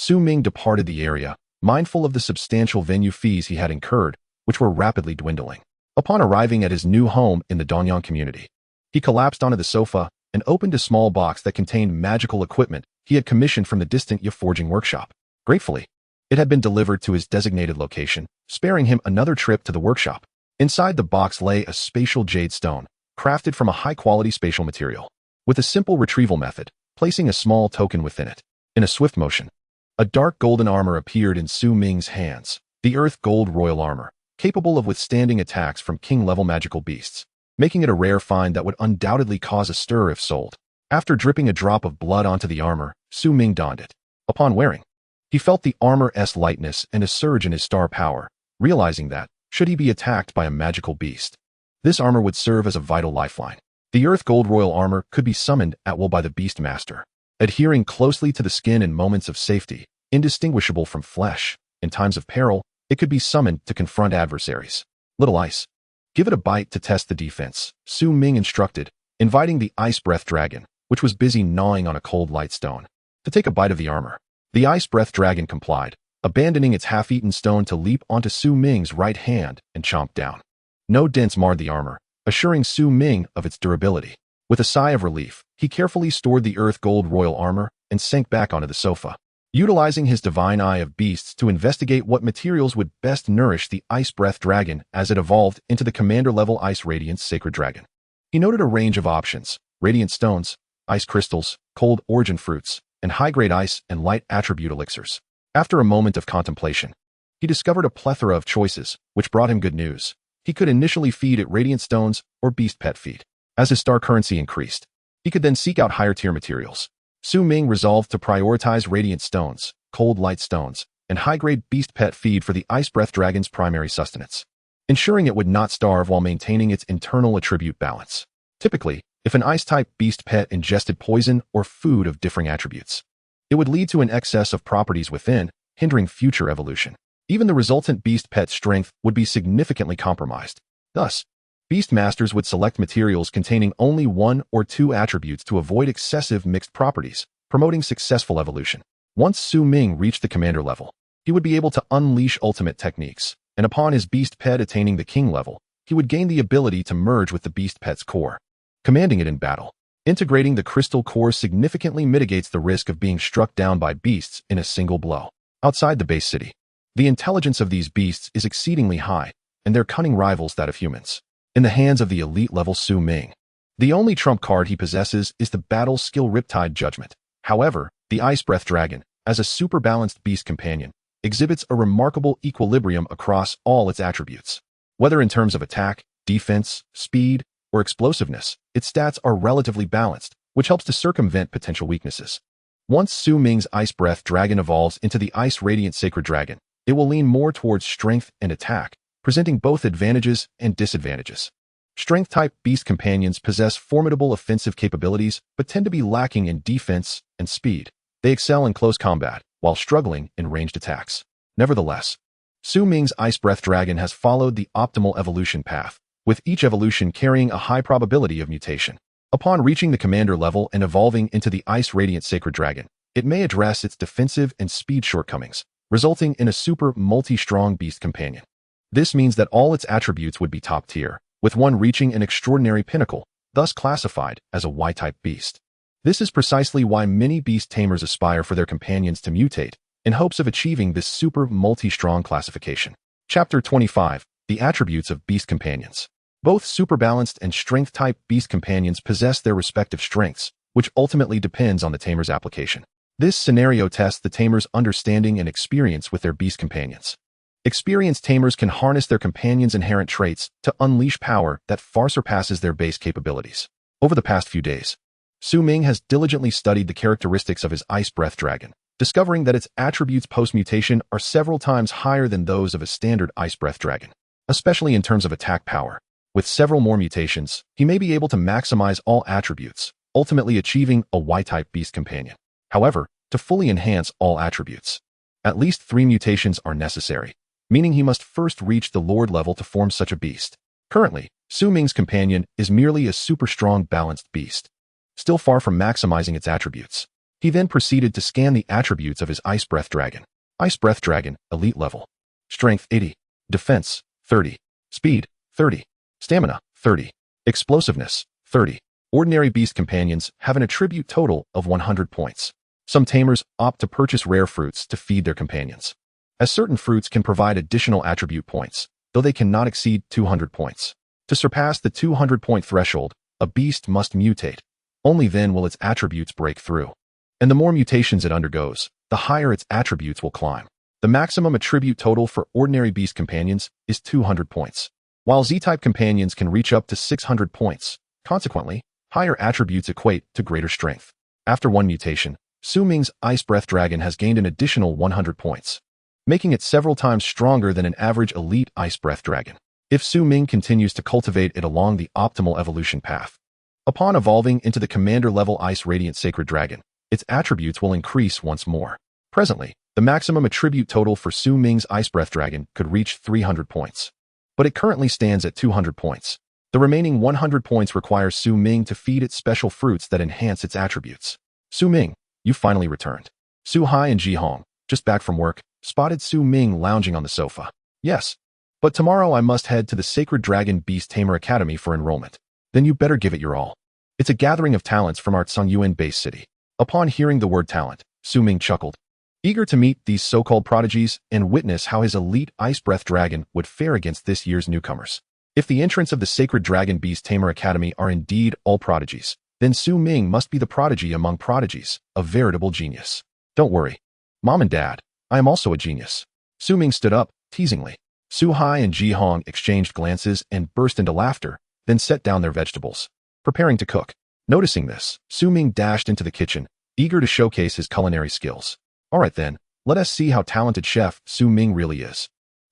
Ming departed the area, mindful of the substantial venue fees he had incurred, which were rapidly dwindling. Upon arriving at his new home in the Dongyang community, he collapsed onto the sofa and opened a small box that contained magical equipment he had commissioned from the distant forging workshop. Gratefully, it had been delivered to his designated location, sparing him another trip to the workshop. Inside the box lay a spatial jade stone, crafted from a high-quality spatial material. With a simple retrieval method, placing a small token within it. In a swift motion, a dark golden armor appeared in Ming's hands, the Earth Gold Royal Armor, capable of withstanding attacks from king-level magical beasts, making it a rare find that would undoubtedly cause a stir if sold. After dripping a drop of blood onto the armor, Ming donned it. Upon wearing, he felt the armor's lightness and a surge in his star power, realizing that, should he be attacked by a magical beast, this armor would serve as a vital lifeline. The Earth Gold Royal Armor could be summoned at will by the Beastmaster, adhering closely to the skin in moments of safety, indistinguishable from flesh. In times of peril, it could be summoned to confront adversaries. Little Ice, give it a bite to test the defense, Ming instructed, inviting the ice-breath dragon, which was busy gnawing on a cold light stone, to take a bite of the armor. The ice-breath dragon complied, abandoning its half-eaten stone to leap onto Ming's right hand and chomp down. No dents marred the armor, assuring Ming of its durability. With a sigh of relief, he carefully stored the Earth Gold Royal Armor and sank back onto the sofa, utilizing his divine eye of beasts to investigate what materials would best nourish the ice-breath dragon as it evolved into the commander-level Ice Radiance Sacred Dragon. He noted a range of options: radiant stones, ice crystals, cold origin fruits, and high-grade ice and light attribute elixirs. After a moment of contemplation, he discovered a plethora of choices, which brought him good news. He could initially feed it radiant stones or beast pet feed. As his star currency increased, he could then seek out higher-tier materials. Ming resolved to prioritize radiant stones, cold light stones, and high-grade beast pet feed for the ice-breath dragon's primary sustenance, ensuring it would not starve while maintaining its internal attribute balance. Typically, if an ice-type beast pet ingested poison or food of differing attributes, it would lead to an excess of properties within, hindering future evolution. Even the resultant beast pet's strength would be significantly compromised. Thus, beast masters would select materials containing only 1 or 2 attributes to avoid excessive mixed properties, promoting successful evolution. Once Ming reached the commander level, he would be able to unleash ultimate techniques, and upon his beast pet attaining the king level, he would gain the ability to merge with the beast pet's core, commanding it in battle. Integrating the crystal core significantly mitigates the risk of being struck down by beasts in a single blow. Outside the base city, the intelligence of these beasts is exceedingly high, and their cunning rivals that of humans. In the hands of the elite-level Su Ming, the only trump card he possesses is the battle skill Riptide Judgment. However, the Ice Breath Dragon, as a super-balanced beast companion, exhibits a remarkable equilibrium across all its attributes. Whether in terms of attack, defense, speed, or explosiveness, its stats are relatively balanced, which helps to circumvent potential weaknesses. Once Su Ming's Ice Breath Dragon evolves into the Ice Radiant Sacred Dragon, it will lean more towards strength and attack, presenting both advantages and disadvantages. Strength-type beast companions possess formidable offensive capabilities, but tend to be lacking in defense and speed. They excel in close combat, while struggling in ranged attacks. Nevertheless, Su Ming's Ice Breath Dragon has followed the optimal evolution path, with each evolution carrying a high probability of mutation. Upon reaching the commander level and evolving into the Ice Radiant Sacred Dragon, it may address its defensive and speed shortcomings, resulting in a super multi-strong beast companion. This means that all its attributes would be top tier, with one reaching an extraordinary pinnacle, thus classified as a Y-type beast. This is precisely why many beast tamers aspire for their companions to mutate, in hopes of achieving this super multi-strong classification. Chapter 25, The Attributes of Beast Companions. Both super-balanced and strength-type beast companions possess their respective strengths, which ultimately depends on the tamer's application. This scenario tests the tamer's understanding and experience with their beast companions. Experienced tamers can harness their companions' inherent traits to unleash power that far surpasses their base capabilities. Over the past few days, Su Ming has diligently studied the characteristics of his Ice Breath Dragon, discovering that its attributes post-mutation are several times higher than those of a standard Ice Breath Dragon, especially in terms of attack power. With several more mutations, he may be able to maximize all attributes, ultimately achieving a Y-type beast companion. However, to fully enhance all attributes, at least 3 mutations are necessary, meaning he must first reach the Lord level to form such a beast. Currently, Su Ming's companion is merely a super strong balanced beast, still far from maximizing its attributes. He then proceeded to scan the attributes of his Ice Breath Dragon. Ice Breath Dragon, elite level. Strength 80, defense 30, speed 30, stamina 30, explosiveness 30. Ordinary beast companions have an attribute total of 100 points. Some tamers opt to purchase rare fruits to feed their companions, as certain fruits can provide additional attribute points, though they cannot exceed 200 points. To surpass the 200-point threshold, a beast must mutate. Only then will its attributes break through. And the more mutations it undergoes, the higher its attributes will climb. The maximum attribute total for ordinary beast companions is 200 points, while Z-type companions can reach up to 600 points. Consequently, higher attributes equate to greater strength. After one mutation, Su Ming's Ice Breath Dragon has gained an additional 100 points, making it several times stronger than an average elite Ice Breath Dragon, if Su Ming continues to cultivate it along the optimal evolution path. Upon evolving into the commander-level Ice Radiant Sacred Dragon, its attributes will increase once more. Presently, the maximum attribute total for Su Ming's Ice Breath Dragon could reach 300 points, but it currently stands at 200 points. The remaining 100 points require Su Ming to feed it special fruits that enhance its attributes. Su Ming, you finally returned. Su Hai and Ji Hong, just back from work, spotted Su Ming lounging on the sofa. Yes, but tomorrow I must head to the Sacred Dragon Beast Tamer Academy for enrollment. Then you better give it your all. It's a gathering of talents from our Cangyuan Base City. Upon hearing the word talent, Su Ming chuckled, eager to meet these so-called prodigies and witness how his elite Ice Breath Dragon would fare against this year's newcomers. If the entrants of the Sacred Dragon Beast Tamer Academy are indeed all prodigies, then Su Ming must be the prodigy among prodigies, a veritable genius. Don't worry, Mom and Dad, I am also a genius. Su Ming stood up, teasingly. Su Hai and Ji Hong exchanged glances and burst into laughter, then set down their vegetables, preparing to cook. Noticing this, Su Ming dashed into the kitchen, eager to showcase his culinary skills. All right then, let us see how talented chef Su Ming really is.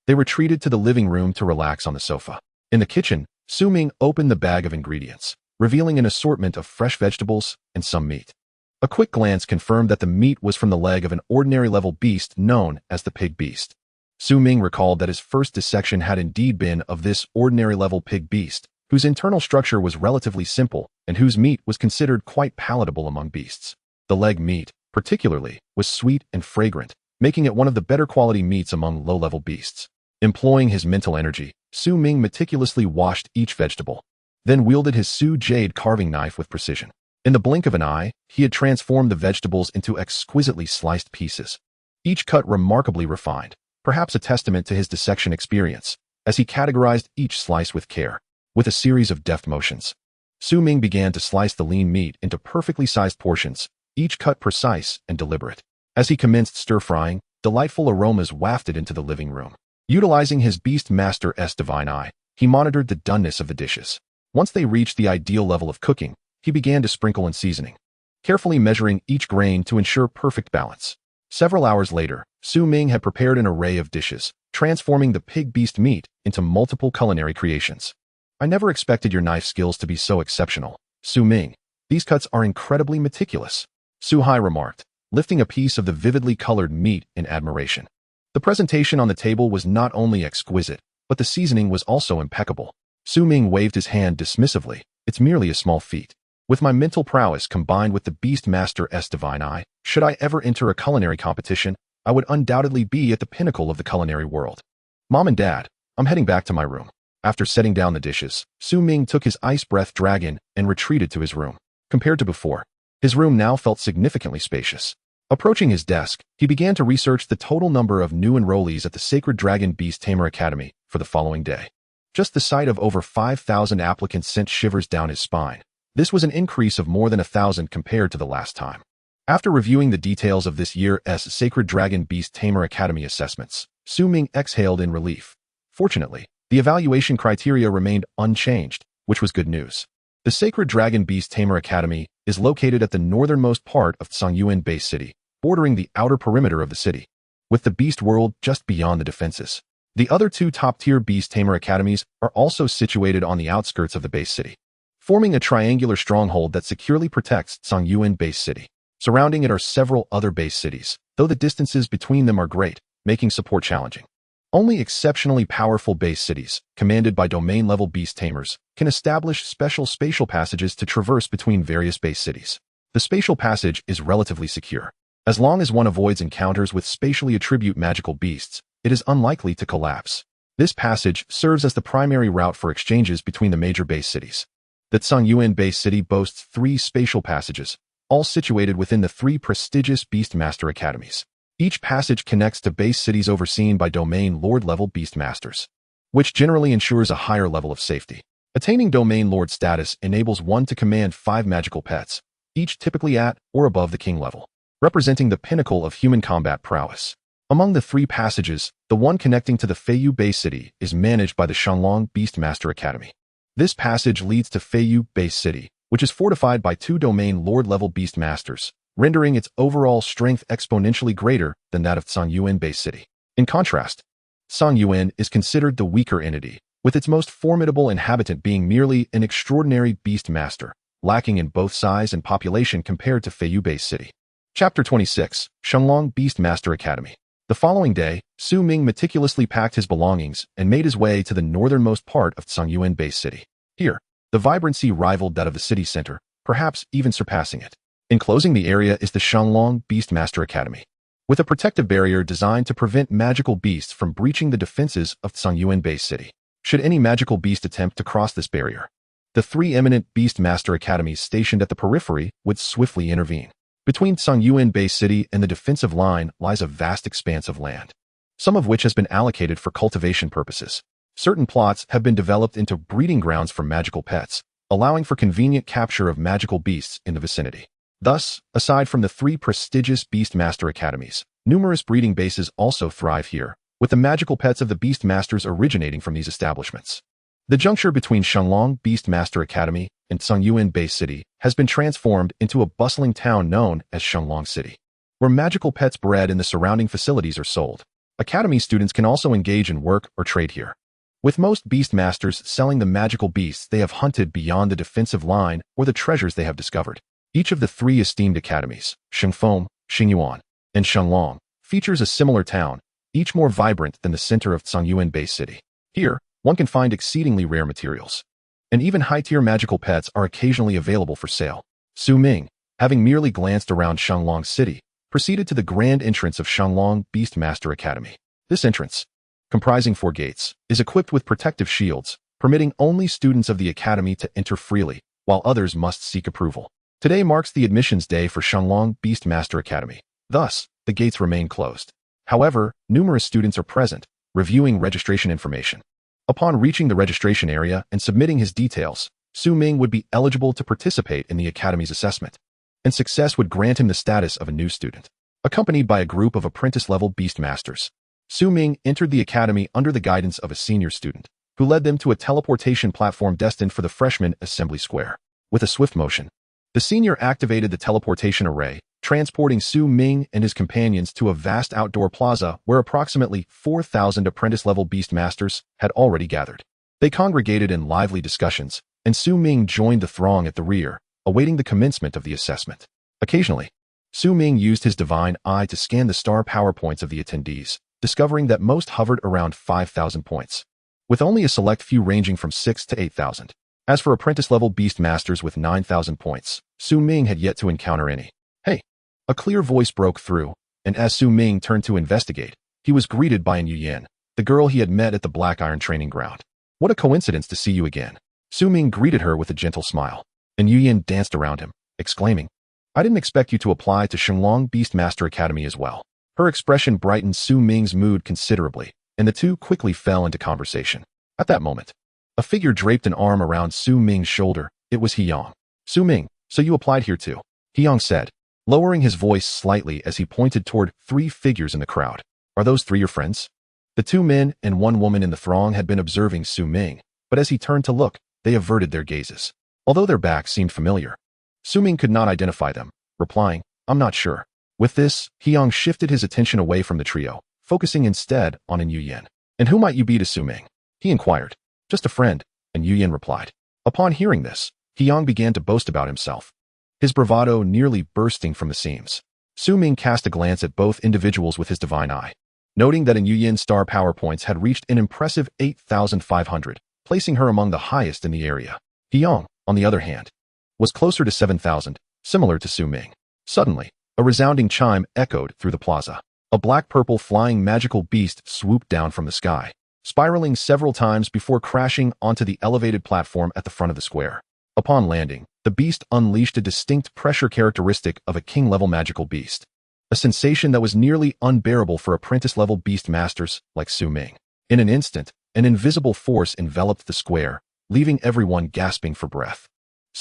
They retreated to the living room to relax on the sofa. In the kitchen, Su Ming opened the bag of ingredients, revealing an assortment of fresh vegetables and some meat. A quick glance confirmed that the meat was from the leg of an ordinary-level beast known as the pig beast. Su Ming recalled that his first dissection had indeed been of this ordinary-level pig beast, whose internal structure was relatively simple and whose meat was considered quite palatable among beasts. The leg meat, particularly, was sweet and fragrant, making it one of the better quality meats among low-level beasts. Employing his mental energy, Su Ming meticulously washed each vegetable, then wielded his Su Jade carving knife with precision. In the blink of an eye, he had transformed the vegetables into exquisitely sliced pieces, each cut remarkably refined, perhaps a testament to his dissection experience, as he categorized each slice with care. With a series of deft motions, Su Ming began to slice the lean meat into perfectly sized portions, each cut precise and deliberate. As he commenced stir-frying, delightful aromas wafted into the living room. Utilizing his Beast Master's divine eye, he monitored the doneness of the dishes. Once they reached the ideal level of cooking, he began to sprinkle and seasoning, carefully measuring each grain to ensure perfect balance. Several hours later, Su Ming had prepared an array of dishes, transforming the pig beast meat into multiple culinary creations. I never expected your knife skills to be so exceptional, Su Ming. These cuts are incredibly meticulous, Su Hai remarked, lifting a piece of the vividly colored meat in admiration. The presentation on the table was not only exquisite, but the seasoning was also impeccable. Su Ming waved his hand dismissively. It's merely a small feat. With my mental prowess combined with the Beast Master's divine eye, should I ever enter a culinary competition, I would undoubtedly be at the pinnacle of the culinary world. Mom and Dad, I'm heading back to my room. After setting down the dishes, Su Ming took his ice breath dragon and retreated to his room. Compared to before, his room now felt significantly spacious. Approaching his desk, he began to research the total number of new enrollees at the Sacred Dragon Beast Tamer Academy for the following day. Just the sight of over 5,000 applicants sent shivers down his spine. This was an increase of more than 1,000 compared to the last time. After reviewing the details of this year's Sacred Dragon Beast Tamer Academy assessments, Su Ming exhaled in relief. Fortunately, the evaluation criteria remained unchanged, which was good news. The Sacred Dragon Beast Tamer Academy is located at the northernmost part of Cangyuan Base City, bordering the outer perimeter of the city, with the Beast World just beyond the defenses. The other two top-tier Beast Tamer Academies are also situated on the outskirts of the base city, forming a triangular stronghold that securely protects Cangyuan Base City. Surrounding it are several other base cities, though the distances between them are great, making support challenging. Only exceptionally powerful base cities, commanded by domain-level beast tamers, can establish special spatial passages to traverse between various base cities. The spatial passage is relatively secure. As long as one avoids encounters with spatially attribute magical beasts, it is unlikely to collapse. This passage serves as the primary route for exchanges between the major base cities. The Cangyuan Base City boasts 3 spatial passages, all situated within the 3 prestigious Beastmaster Academies. Each passage connects to base cities overseen by domain lord-level beastmasters, which generally ensures a higher level of safety. Attaining domain lord status enables one to command 5 magical pets, each typically at or above the king level, representing the pinnacle of human combat prowess. Among the 3 passages, the one connecting to the Feiyu Base City is managed by the Shanglong Beastmaster Academy. This passage leads to Feiyu Base City, which is fortified by 2 domain lord-level beastmasters, rendering its overall strength exponentially greater than that of Cangyuan Base City. In contrast, Cangyuan is considered the weaker entity, with its most formidable inhabitant being merely an extraordinary beastmaster, lacking in both size and population compared to Feiyu Base City. Chapter 26, Shanglong Beastmaster Academy. The following day, Su Ming meticulously packed his belongings and made his way to the northernmost part of Cangyuan Base City. Here, the vibrancy rivaled that of the city center, perhaps even surpassing it. Enclosing the area is the Shanglong Beastmaster Academy, with a protective barrier designed to prevent magical beasts from breaching the defenses of Cangyuan Base City. Should any magical beast attempt to cross this barrier, the 3 eminent Beastmaster Academies stationed at the periphery would swiftly intervene. Between Cangyuan Base City and the defensive line lies a vast expanse of land, some of which has been allocated for cultivation purposes. Certain plots have been developed into breeding grounds for magical pets, allowing for convenient capture of magical beasts in the vicinity. Thus, aside from the 3 prestigious Beastmaster Academies, numerous breeding bases also thrive here, with the magical pets of the Beastmasters originating from these establishments. The juncture between Shanglong Beastmaster Academy and Cangyuan Base City has been transformed into a bustling town known as Shanglong City, where magical pets bred in the surrounding facilities are sold. Academy students can also engage in work or trade here, with most Beastmasters selling the magical beasts they have hunted beyond the defensive line or the treasures they have discovered. Each of the 3 esteemed academies, Shengfeng, Xingyuan, and Shanglong, features a similar town, each more vibrant than the center of Cangyuan Base City. Here, one can find exceedingly rare materials, and even high-tier magical pets are occasionally available for sale. Su Ming, having merely glanced around Shanglong City, proceeded to the grand entrance of Shanglong Beastmaster Academy. This entrance, comprising 4 gates, is equipped with protective shields, permitting only students of the academy to enter freely, while others must seek approval. Today marks the admissions day for Shanglong Beastmaster Academy. Thus, the gates remain closed. However, numerous students are present, reviewing registration information. Upon reaching the registration area and submitting his details, Ming would be eligible to participate in the academy's assessment, and success would grant him the status of a new student. Accompanied by a group of apprentice-level beastmasters, Ming entered the academy under the guidance of a senior student, who led them to a teleportation platform destined for the freshman assembly square. With a swift motion, the senior activated the teleportation array, transporting Ming and his companions to a vast outdoor plaza where approximately 4,000 apprentice-level beastmasters had already gathered. They congregated in lively discussions, and Ming joined the throng at the rear, awaiting the commencement of the assessment. Occasionally, Ming used his divine eye to scan the star power points of the attendees, discovering that most hovered around 5,000 points, with only a select few ranging from 6,000 to 8,000. As for apprentice-level beastmasters with 9,000 points, Ming had yet to encounter any. "Hey!" A clear voice broke through, and as Ming turned to investigate, he was greeted by Yuyan, the girl he had met at the Black Iron training ground. "What a coincidence to see you again." Ming greeted her with a gentle smile, and Yuyan danced around him, exclaiming, "I didn't expect you to apply to Shanglong Beastmaster Academy as well." Her expression brightened Ming's mood considerably, and the two quickly fell into conversation. At that moment, a figure draped an arm around Ming's shoulder. It was Hyang. "Ming, so you applied here too," Hyang said, lowering his voice slightly as he pointed toward 3 figures in the crowd. "Are those 3 your friends?" The 2 men and 1 woman in the throng had been observing Ming, but as he turned to look, they averted their gazes. Although their backs seemed familiar, Ming could not identify them, replying, "I'm not sure." With this, Hyang shifted his attention away from the trio, focusing instead on Yuyan. "And who might you be to Ming?" he inquired. "Just a friend," and Yuyan replied. Upon hearing this, Hyang began to boast about himself, his bravado nearly bursting from the seams. Ming cast a glance at both individuals with his divine eye, noting that Yuyan's star power points had reached an impressive 8,500, placing her among the highest in the area. Hyang, on the other hand, was closer to 7,000, similar to Ming. Suddenly, a resounding chime echoed through the plaza. A black-purple flying magical beast swooped down from the sky, spiraling several times before crashing onto the elevated platform at the front of the square. Upon landing, the beast unleashed a distinct pressure characteristic of a king-level magical beast, a sensation that was nearly unbearable for apprentice-level beast masters like Ming. In an instant, an invisible force enveloped the square, leaving everyone gasping for breath.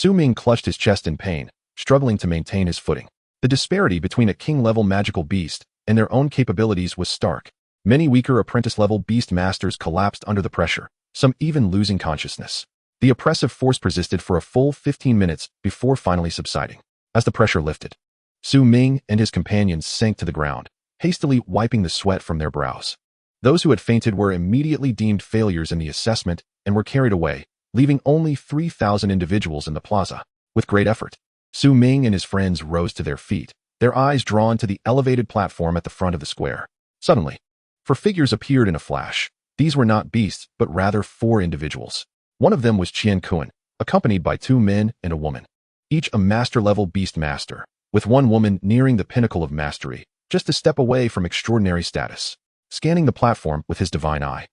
Ming clutched his chest in pain, struggling to maintain his footing. The disparity between a king-level magical beast and their own capabilities was stark. Many weaker apprentice-level beast masters collapsed under the pressure, some even losing consciousness. The oppressive force persisted for a full 15 minutes before finally subsiding. As the pressure lifted, Ming and his companions sank to the ground, hastily wiping the sweat from their brows. Those who had fainted were immediately deemed failures in the assessment and were carried away, leaving only 3,000 individuals in the plaza. With great effort, Ming and his friends rose to their feet, their eyes drawn to the elevated platform at the front of the square. Suddenly, 4 figures appeared in a flash. These were not beasts, but rather 4 individuals. One of them was Qian, accompanied by 2 men and a woman, each a master-level beast master, with one woman nearing the pinnacle of mastery, just a step away from extraordinary status. Scanning the platform with his divine eye,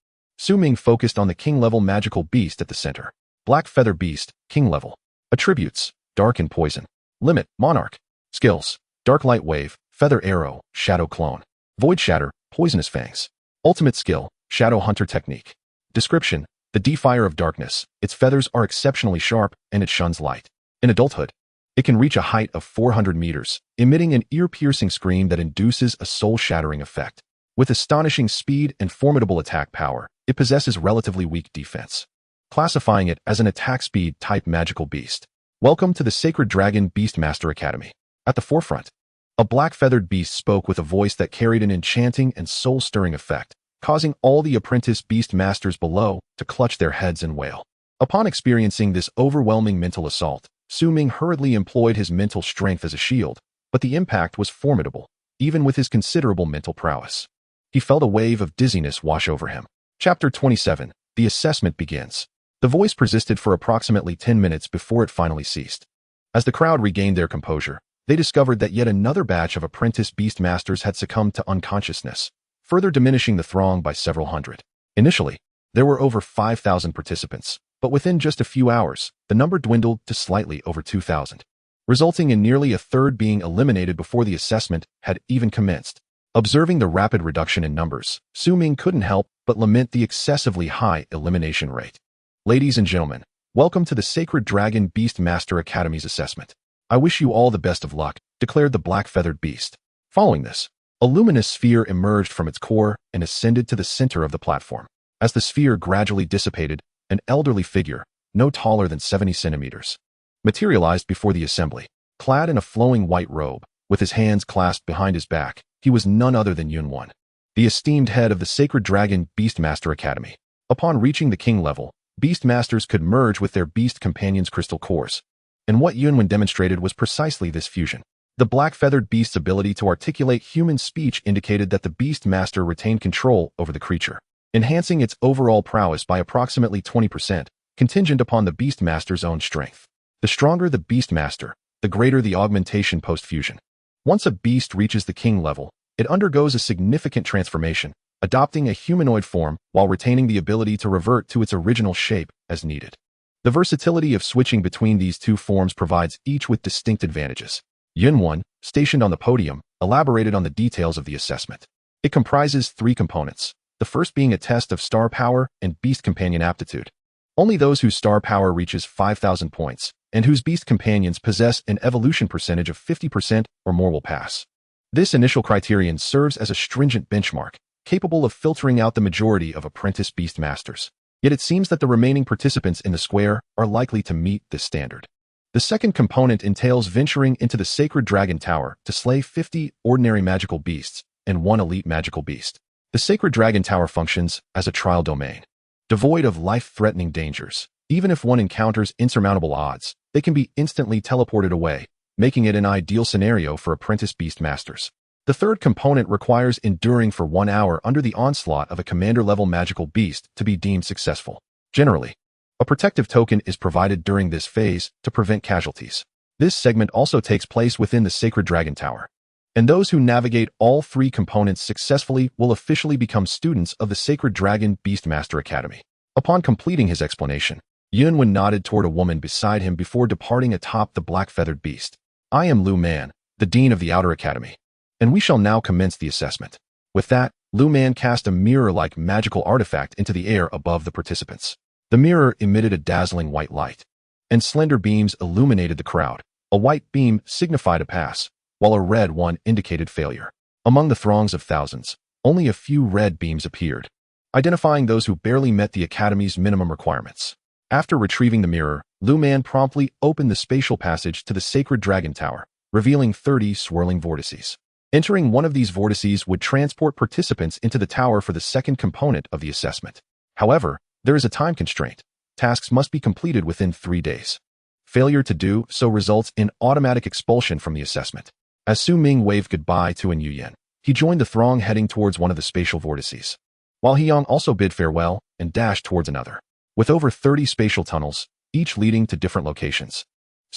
Ming focused on the king-level magical beast at the center. Black Feather Beast, king level. Attributes: Dark and Poison. Limit: Monarch. Skills: Dark Light Wave, Feather Arrow, Shadow Clone. Void Shatter, Poisonous Fangs. Ultimate Skill: Shadow Hunter Technique. Description: The Defier of Darkness. Its feathers are exceptionally sharp, and it shuns light. In adulthood, it can reach a height of 400 meters, emitting an ear-piercing scream that induces a soul-shattering effect. With astonishing speed and formidable attack power, it possesses relatively weak defense, classifying it as an attack speed type magical beast. Welcome to the Sacred Dragon Beastmaster Academy. At the forefront, a black-feathered beast spoke with a voice that carried an enchanting and soul-stirring effect, causing all the apprentice beast masters below to clutch their heads and wail. Upon experiencing this overwhelming mental assault, Ming hurriedly employed his mental strength as a shield, but the impact was formidable, even with his considerable mental prowess. He felt a wave of dizziness wash over him. Chapter 27. The assessment begins. The voice persisted for approximately 10 minutes before it finally ceased. As the crowd regained their composure, they discovered that yet another batch of apprentice beast masters had succumbed to unconsciousness, further diminishing the throng by several hundred. Initially, there were over 5,000 participants, but within just a few hours, the number dwindled to slightly over 2,000, resulting in nearly a third being eliminated before the assessment had even commenced. Observing the rapid reduction in numbers, Ming couldn't help but lament the excessively high elimination rate. Ladies and gentlemen, welcome to the Sacred Dragon Beast Master Academy's assessment. I wish you all the best of luck, declared the black-feathered beast. Following this, a luminous sphere emerged from its core and ascended to the center of the platform. As the sphere gradually dissipated, an elderly figure, no taller than 70 centimeters, materialized before the assembly. Clad in a flowing white robe, with his hands clasped behind his back, he was none other than Yunwan, the esteemed head of the Sacred Dragon Beastmaster Academy. Upon reaching the king level, Beastmasters could merge with their beast companions' crystal cores, and what Yunwan demonstrated was precisely this fusion. The black-feathered beast's ability to articulate human speech indicated that the Beastmaster retained control over the creature, enhancing its overall prowess by approximately 20%, contingent upon the Beastmaster's own strength. The stronger the Beastmaster, the greater the augmentation post-fusion. Once a beast reaches the king level, it undergoes a significant transformation, adopting a humanoid form while retaining the ability to revert to its original shape as needed. The versatility of switching between these two forms provides each with distinct advantages. Yunwan, stationed on the podium, elaborated on the details of the assessment. It comprises 3 components, the first being a test of star power and beast companion aptitude. Only those whose star power reaches 5,000 points, and whose beast companions possess an evolution percentage of 50% or more will pass. This initial criterion serves as a stringent benchmark, capable of filtering out the majority of apprentice beast masters. Yet it seems that the remaining participants in the square are likely to meet this standard. The second component entails venturing into the Sacred Dragon Tower to slay 50 ordinary magical beasts and 1 elite magical beast. The Sacred Dragon Tower functions as a trial domain. Devoid of life-threatening dangers, even if one encounters insurmountable odds, they can be instantly teleported away, making it an ideal scenario for apprentice beast masters. The third component requires enduring for 1 hour under the onslaught of a commander-level magical beast to be deemed successful. Generally, a protective token is provided during this phase to prevent casualties. This segment also takes place within the Sacred Dragon Tower, and those who navigate all 3 components successfully will officially become students of the Sacred Dragon Beastmaster Academy. Upon completing his explanation, Yunwan nodded toward a woman beside him before departing atop the black-feathered beast. I am Lu Man, the Dean of the Outer Academy, and we shall now commence the assessment. With that, Lu Man cast a mirror-like magical artifact into the air above the participants. The mirror emitted a dazzling white light, and slender beams illuminated the crowd. A white beam signified a pass, while a red one indicated failure. Among the throngs of thousands, only a few red beams appeared, identifying those who barely met the Academy's minimum requirements. After retrieving the mirror, Lu Man promptly opened the spatial passage to the Sacred Dragon Tower, revealing 30 swirling vortices. Entering one of these vortices would transport participants into the tower for the second component of the assessment. However, there is a time constraint. Tasks must be completed within 3 days. Failure to do so results in automatic expulsion from the assessment. As Ming waved goodbye to An Yuyan, he joined the throng heading towards one of the spatial vortices, while Hyang also bid farewell and dashed towards another. With over 30 spatial tunnels, each leading to different locations,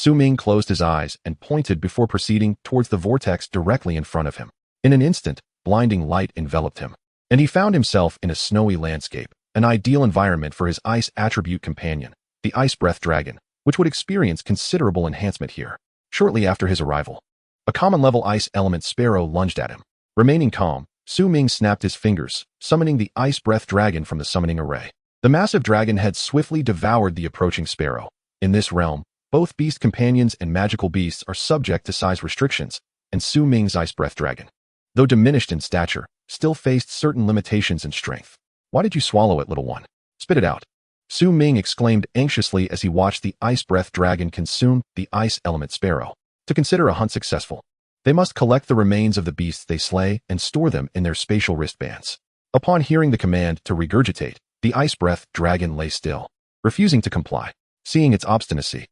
Ming closed his eyes and pointed before proceeding towards the vortex directly in front of him. In an instant, blinding light enveloped him, and he found himself in a snowy landscape, an ideal environment for his ice attribute companion, the Ice Breath Dragon, which would experience considerable enhancement here. Shortly after his arrival, a common-level ice element sparrow lunged at him. Remaining calm, Ming snapped his fingers, summoning the Ice Breath Dragon from the summoning array. The massive dragon had swiftly devoured the approaching sparrow. In this realm, both beast companions and magical beasts are subject to size restrictions, and Ming's Ice Breath Dragon, though diminished in stature, still faced certain limitations in strength. Why did you swallow it, little one? Spit it out. Ming exclaimed anxiously as he watched the Ice Breath Dragon consume the ice element sparrow. To consider a hunt successful, they must collect the remains of the beasts they slay and store them in their spatial wristbands. Upon hearing the command to regurgitate, the Ice Breath Dragon lay still, refusing to comply. Seeing its obstinacy,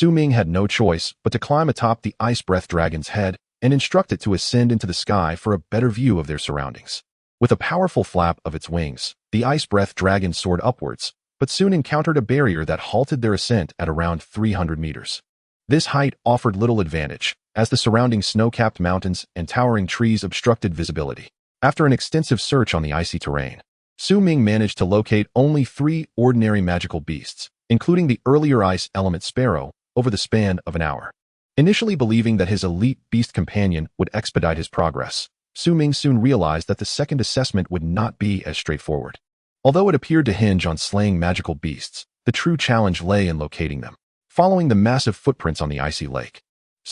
Ming had no choice but to climb atop the Ice Breath Dragon's head and instruct it to ascend into the sky for a better view of their surroundings. With a powerful flap of its wings, the Ice Breath Dragon soared upwards, but soon encountered a barrier that halted their ascent at around 300 meters. This height offered little advantage, as the surrounding snow-capped mountains and towering trees obstructed visibility. After an extensive search on the icy terrain, Ming managed to locate only 3 ordinary magical beasts, including the earlier ice element sparrow, over the span of an hour. Initially believing that his elite beast companion would expedite his progress, Ming soon realized that the second assessment would not be as straightforward. Although it appeared to hinge on slaying magical beasts, the true challenge lay in locating them. Following the massive footprints on the icy lake,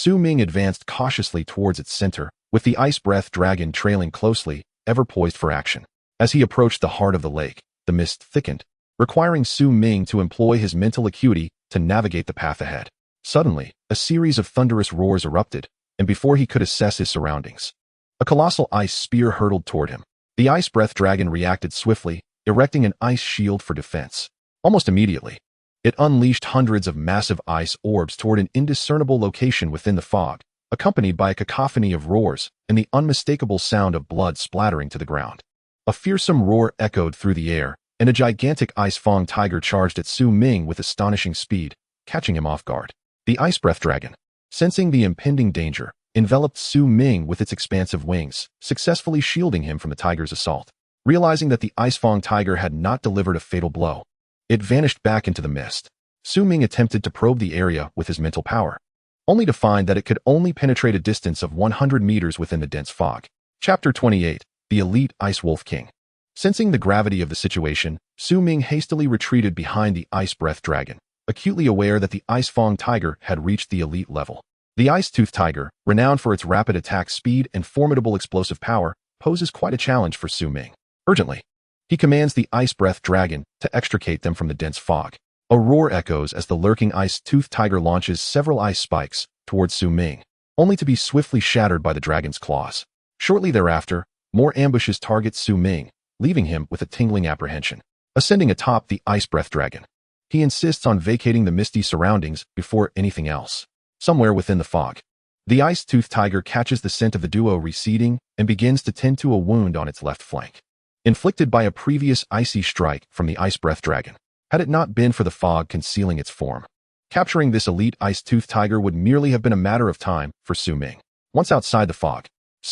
Ming advanced cautiously towards its center, with the ice breath dragon trailing closely, ever poised for action. As he approached the heart of the lake, the mist thickened, requiring Ming to employ his mental acuity to navigate the path ahead. Suddenly, a series of thunderous roars erupted, and before he could assess his surroundings, a colossal ice spear hurtled toward him. The ice breath dragon reacted swiftly, erecting an ice shield for defense. Almost immediately, it unleashed hundreds of massive ice orbs toward an indiscernible location within the fog, accompanied by a cacophony of roars and the unmistakable sound of blood splattering to the ground. A fearsome roar echoed through the air, and a gigantic ice-fang tiger charged at Ming with astonishing speed, catching him off guard. The ice breath dragon, sensing the impending danger, enveloped Ming with its expansive wings, successfully shielding him from the tiger's assault. Realizing that the ice-fang tiger had not delivered a fatal blow, it vanished back into the mist. Ming attempted to probe the area with his mental power, only to find that it could only penetrate a distance of 100 meters within the dense fog. Chapter 28. The Elite Ice Wolf King. Sensing the gravity of the situation, Ming hastily retreated behind the ice breath dragon, acutely aware that the ice-fang tiger had reached the elite level. The ice-tooth tiger, renowned for its rapid attack speed and formidable explosive power, poses quite a challenge for Ming. Urgently, he commands the ice breath dragon to extricate them from the dense fog. A roar echoes as the lurking ice-tooth tiger launches several ice spikes towards Ming, only to be swiftly shattered by the dragon's claws. Shortly thereafter, more ambushes target Ming, leaving him with a tingling apprehension. Ascending atop the ice breath dragon, he insists on vacating the misty surroundings before anything else. Somewhere within the fog, the ice-tooth tiger catches the scent of the duo receding and begins to tend to a wound on its left flank, inflicted by a previous icy strike from the ice breath dragon. Had it not been for the fog concealing its form, capturing this elite ice-tooth tiger would merely have been a matter of time for Ming. Once outside the fog,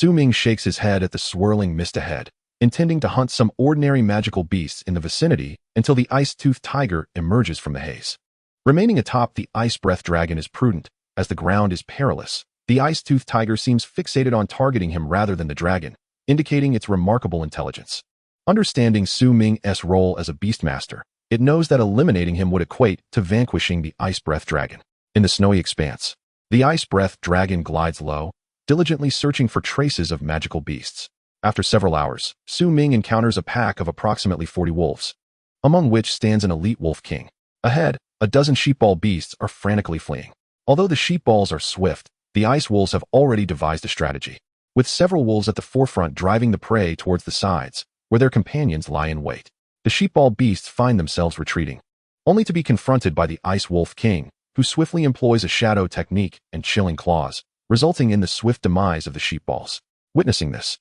Ming shakes his head at the swirling mist ahead, intending to hunt some ordinary magical beasts in the vicinity until the ice-tooth tiger emerges from the haze. Remaining atop the ice breath dragon is prudent, as the ground is perilous. The ice-tooth tiger seems fixated on targeting him rather than the dragon, indicating its remarkable intelligence. Understanding Ming's role as a beastmaster, it knows that eliminating him would equate to vanquishing the ice breath dragon. In the snowy expanse, the ice breath dragon glides low, diligently searching for traces of magical beasts. After several hours, Ming encounters a pack of approximately 40 wolves, among which stands an elite wolf king. Ahead, a dozen sheepball beasts are frantically fleeing. Although the sheepballs are swift, the ice wolves have already devised a strategy, with several wolves at the forefront driving the prey towards the sides, where their companions lie in wait. The sheepball beasts find themselves retreating, only to be confronted by the ice wolf king, who swiftly employs a shadow technique and chilling claws, resulting in the swift demise of the sheepballs. Witnessing this,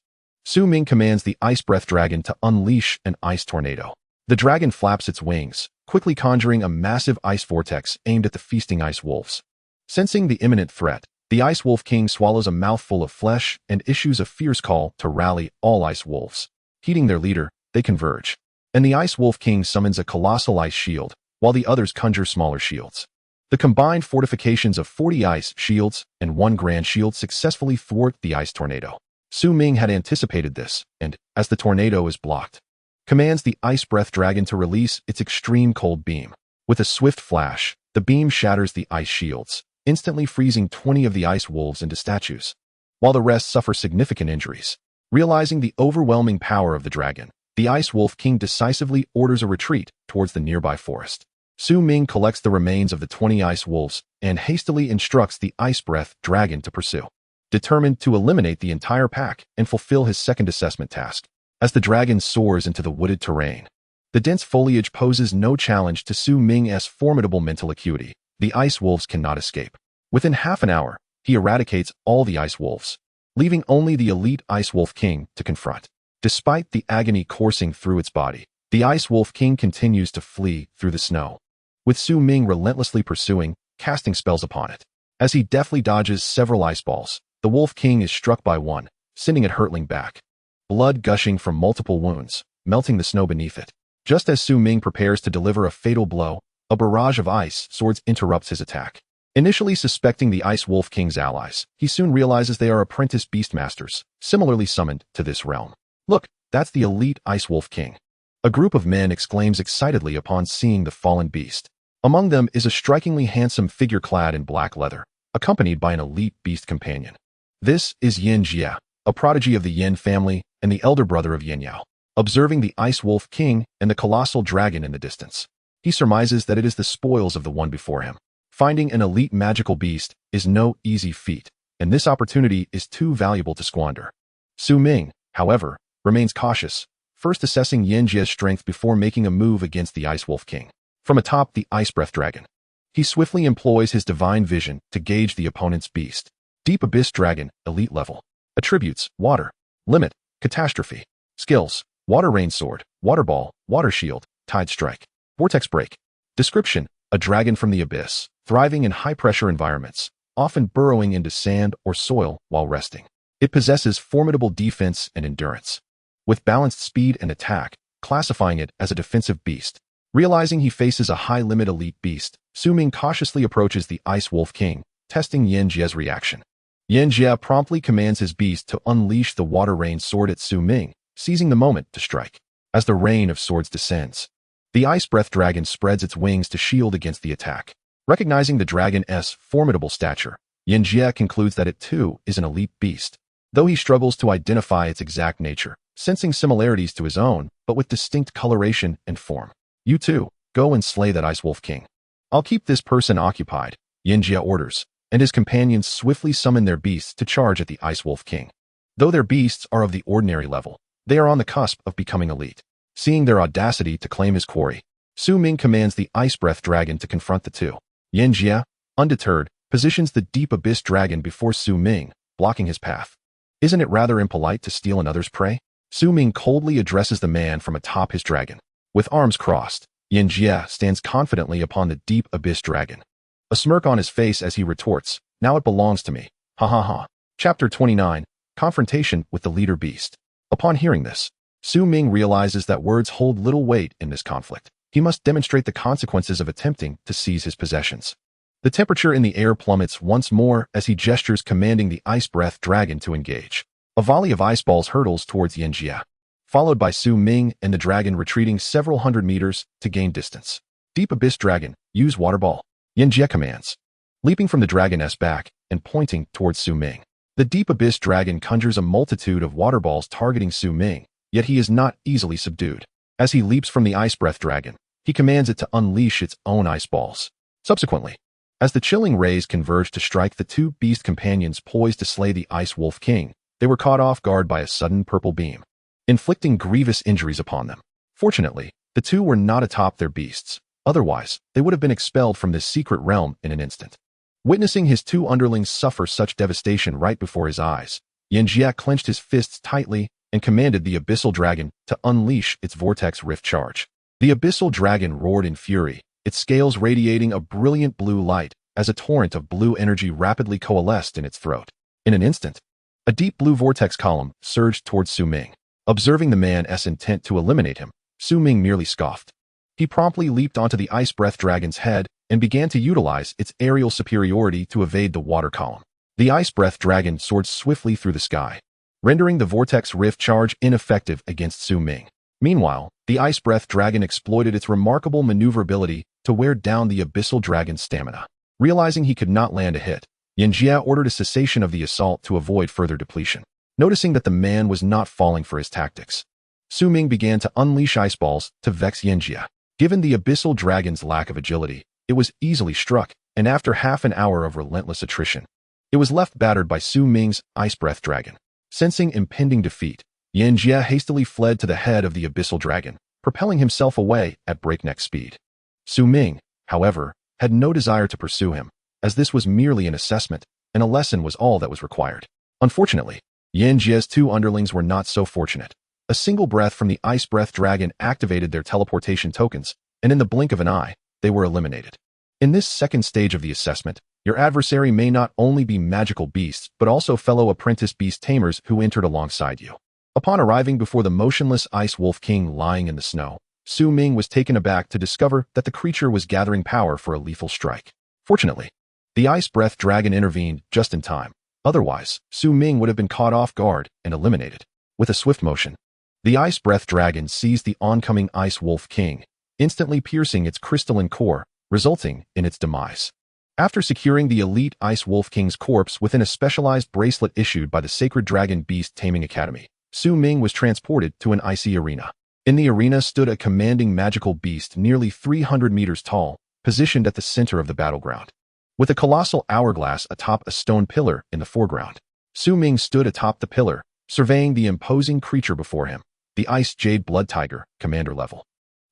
Ming commands the ice breath dragon to unleash an ice tornado. The dragon flaps its wings, quickly conjuring a massive ice vortex aimed at the feasting ice wolves. Sensing the imminent threat, the ice wolf king swallows a mouthful of flesh and issues a fierce call to rally all ice wolves. Heeding their leader, they converge, and the ice wolf king summons a colossal ice shield, while the others conjure smaller shields. The combined fortifications of 40 ice shields and 1 grand shield successfully thwart the ice tornado. Ming had anticipated this, and, as the tornado is blocked, commands the ice breath dragon to release its extreme cold beam. With a swift flash, the beam shatters the ice shields, instantly freezing 20 of the ice wolves into statues, while the rest suffer significant injuries. Realizing the overwhelming power of the dragon, the ice wolf king decisively orders a retreat towards the nearby forest. Ming collects the remains of the 20 ice wolves and hastily instructs the ice breath dragon to pursue, determined to eliminate the entire pack and fulfill his second assessment task. As the dragon soars into the wooded terrain, the dense foliage poses no challenge to Ming's formidable mental acuity. The ice wolves cannot escape. Within half an hour, he eradicates all the ice wolves, leaving only the elite ice wolf king to confront. Despite the agony coursing through its body, the ice wolf king continues to flee through the snow, with Ming relentlessly pursuing, casting spells upon it. As he deftly dodges several ice balls, the Wolf King is struck by one, sending it hurtling back. Blood gushing from multiple wounds, melting the snow beneath it. Just as Su Ming prepares to deliver a fatal blow, a barrage of ice swords interrupts his attack. Initially suspecting the Ice Wolf King's allies, he soon realizes they are apprentice beastmasters, similarly summoned to this realm. Look, that's the elite Ice Wolf King. A group of men exclaims excitedly upon seeing the fallen beast. Among them is a strikingly handsome figure clad in black leather, accompanied by an elite beast companion. This is Yin Jia, a prodigy of the Yin family and the elder brother of Yin Yao. Observing the Ice Wolf King and the colossal dragon in the distance, he surmises that it is the spoils of the one before him. Finding an elite magical beast is no easy feat, and this opportunity is too valuable to squander. Su Ming, however, remains cautious, first assessing Yin Jia's strength before making a move against the Ice Wolf King. From atop the Ice Breath Dragon, he swiftly employs his divine vision to gauge the opponent's beast. Deep Abyss Dragon, elite level. Attributes: Water. Limit: Catastrophe. Skills: Water Rain Sword, Water Ball, Water Shield, Tide Strike. Vortex Break. Description: a dragon from the abyss, thriving in high-pressure environments, often burrowing into sand or soil while resting. It possesses formidable defense and endurance, with balanced speed and attack, classifying it as a defensive beast. Realizing he faces a high-limit elite beast, Su Ming cautiously approaches the Ice Wolf King, testing Yin Jia's reaction. Yin Jia promptly commands his beast to unleash the Water Rain Sword at Su Ming, seizing the moment to strike. As the rain of swords descends, the Ice Breath Dragon spreads its wings to shield against the attack. Recognizing the dragon's formidable stature, Yin Jia concludes that it too is an elite beast, though he struggles to identify its exact nature, sensing similarities to his own, but with distinct coloration and form. You too, go and slay that Ice Wolf King. I'll keep this person occupied, Yin Jia orders, and his companions swiftly summon their beasts to charge at the Ice Wolf King. Though their beasts are of the ordinary level, they are on the cusp of becoming elite. Seeing their audacity to claim his quarry, Su Ming commands the Ice Breath Dragon to confront the two. Yin Jia, undeterred, positions the Deep Abyss Dragon before Su Ming, blocking his path. Isn't it rather impolite to steal another's prey? Su Ming coldly addresses the man from atop his dragon. With arms crossed, Yin Jia stands confidently upon the Deep Abyss Dragon. A smirk on his face as he retorts, "Now it belongs to me. Ha ha ha." Chapter 29, Confrontation with the Leader Beast. Upon hearing this, Su Ming realizes that words hold little weight in this conflict. He must demonstrate the consequences of attempting to seize his possessions. The temperature in the air plummets once more as he gestures commanding the Ice Breath Dragon to engage. A volley of ice balls hurtles towards Yin Jia, followed by Su Ming and the dragon retreating several hundred meters to gain distance. Deep Abyss Dragon, use Water Ball, Yin Jia commands, leaping from the dragon's back and pointing towards Su Ming. The Deep Abyss Dragon conjures a multitude of water balls targeting Su Ming, yet he is not easily subdued. As he leaps from the Ice Breath Dragon, he commands it to unleash its own ice balls. Subsequently, as the chilling rays converge to strike the two beast companions poised to slay the Ice Wolf King, they were caught off guard by a sudden purple beam, inflicting grievous injuries upon them. Fortunately, the two were not atop their beasts. Otherwise, they would have been expelled from this secret realm in an instant. Witnessing his two underlings suffer such devastation right before his eyes, Yin Jia clenched his fists tightly and commanded the Abyssal Dragon to unleash its Vortex Rift charge. The Abyssal Dragon roared in fury, its scales radiating a brilliant blue light as a torrent of blue energy rapidly coalesced in its throat. In an instant, a deep blue vortex column surged towards Su Ming. Observing the man's intent to eliminate him, Su Ming merely scoffed. He promptly leaped onto the Ice Breath Dragon's head and began to utilize its aerial superiority to evade the water column. The Ice Breath Dragon soared swiftly through the sky, rendering the Vortex Rift charge ineffective against Su Ming. Meanwhile, the Ice Breath Dragon exploited its remarkable maneuverability to wear down the Abyssal Dragon's stamina. Realizing he could not land a hit, Yin Jia ordered a cessation of the assault to avoid further depletion. Noticing that the man was not falling for his tactics, Su Ming began to unleash ice balls to vex Yin Jia. Given the Abyssal Dragon's lack of agility, it was easily struck, and after half an hour of relentless attrition, it was left battered by Su Ming's Ice Breath Dragon. Sensing impending defeat, Yin Jia hastily fled to the head of the Abyssal Dragon, propelling himself away at breakneck speed. Su Ming, however, had no desire to pursue him, as this was merely an assessment, and a lesson was all that was required. Unfortunately, Yin Jia's two underlings were not so fortunate. A single breath from the Ice Breath Dragon activated their teleportation tokens, and in the blink of an eye, they were eliminated. In this second stage of the assessment, your adversary may not only be magical beasts, but also fellow apprentice beast tamers who entered alongside you. Upon arriving before the motionless Ice Wolf King lying in the snow, Ming was taken aback to discover that the creature was gathering power for a lethal strike. Fortunately, the Ice Breath Dragon intervened just in time. Otherwise, Ming would have been caught off guard and eliminated. With a swift motion, the Ice Breath Dragon seized the oncoming Ice Wolf King, instantly piercing its crystalline core, resulting in its demise. After securing the elite Ice Wolf King's corpse within a specialized bracelet issued by the Sacred Dragon Beast Taming Academy, Ming was transported to an icy arena. In the arena stood a commanding magical beast nearly 300 meters tall, positioned at the center of the battleground. With a colossal hourglass atop a stone pillar in the foreground, Ming stood atop the pillar, surveying the imposing creature before him, the Ice Jade Blood Tiger, commander level.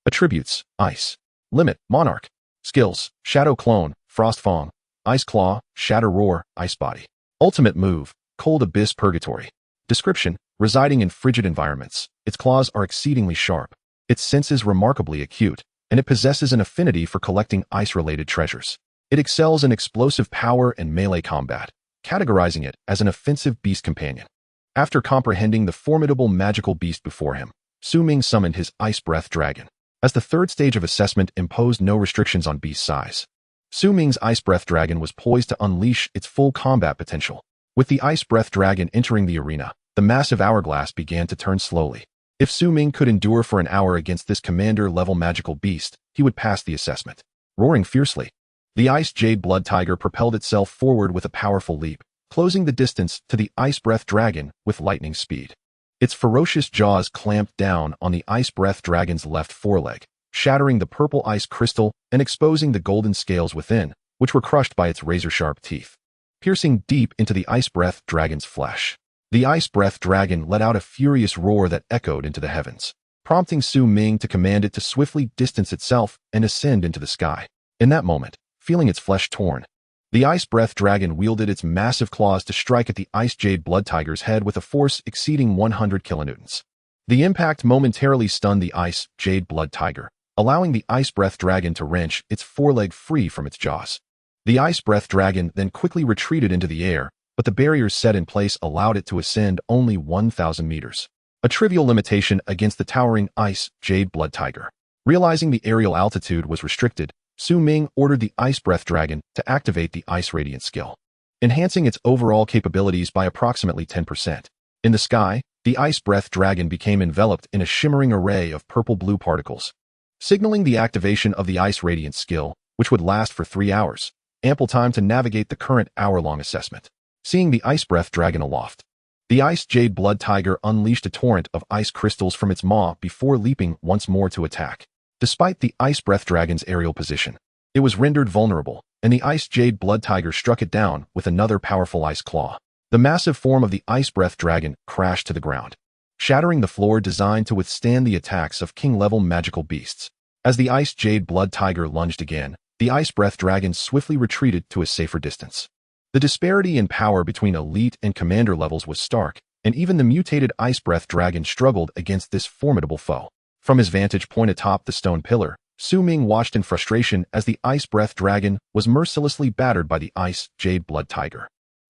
Attributes: Ice. Limit: Monarch. Skills: Shadow Clone, Frost Fang, Ice Claw, Shatter Roar, Ice Body. Ultimate move: Cold Abyss Purgatory. Description: Residing in frigid environments, its claws are exceedingly sharp, its senses remarkably acute, and it possesses an affinity for collecting ice-related treasures. It excels in explosive power and melee combat, categorizing it as an offensive beast companion. After comprehending the formidable magical beast before him, Ming summoned his Ice Breath Dragon. As the third stage of assessment imposed no restrictions on beast size, Ming's Ice Breath Dragon was poised to unleash its full combat potential. With the Ice Breath Dragon entering the arena, the massive hourglass began to turn slowly. If Ming could endure for an hour against this commander-level magical beast, he would pass the assessment. Roaring fiercely, the Ice Jade Blood Tiger propelled itself forward with a powerful leap, closing the distance to the Ice Breath Dragon with lightning speed. Its ferocious jaws clamped down on the Ice Breath Dragon's left foreleg, shattering the purple ice crystal and exposing the golden scales within, which were crushed by its razor-sharp teeth. Piercing deep into the Ice Breath Dragon's flesh, the Ice Breath Dragon let out a furious roar that echoed into the heavens, prompting Ming to command it to swiftly distance itself and ascend into the sky. In that moment, feeling its flesh torn, the Ice Breath Dragon wielded its massive claws to strike at the Ice Jade Blood Tiger's head with a force exceeding 100 kilonewtons. The impact momentarily stunned the Ice Jade Blood Tiger, allowing the Ice Breath Dragon to wrench its foreleg free from its jaws. The Ice Breath Dragon then quickly retreated into the air, but the barriers set in place allowed it to ascend only 1,000 meters. A trivial limitation against the towering Ice Jade Blood Tiger. Realizing the aerial altitude was restricted, Ming ordered the Ice Breath Dragon to activate the Ice Radiant skill, enhancing its overall capabilities by approximately 10%. In the sky, the Ice Breath Dragon became enveloped in a shimmering array of purple-blue particles, signaling the activation of the Ice Radiant skill, which would last for 3 hours, ample time to navigate the current hour-long assessment. Seeing the Ice Breath Dragon aloft, the Ice Jade Blood Tiger unleashed a torrent of ice crystals from its maw before leaping once more to attack. Despite the Ice Breath Dragon's aerial position, it was rendered vulnerable, and the Ice Jade Blood Tiger struck it down with another powerful ice claw. The massive form of the Ice Breath Dragon crashed to the ground, shattering the floor designed to withstand the attacks of king-level magical beasts. As the Ice Jade Blood Tiger lunged again, the Ice Breath Dragon swiftly retreated to a safer distance. The disparity in power between elite and commander levels was stark, and even the mutated Ice Breath Dragon struggled against this formidable foe. From his vantage point atop the stone pillar, Ming watched in frustration as the Ice Breath Dragon was mercilessly battered by the Ice Jade Blood Tiger.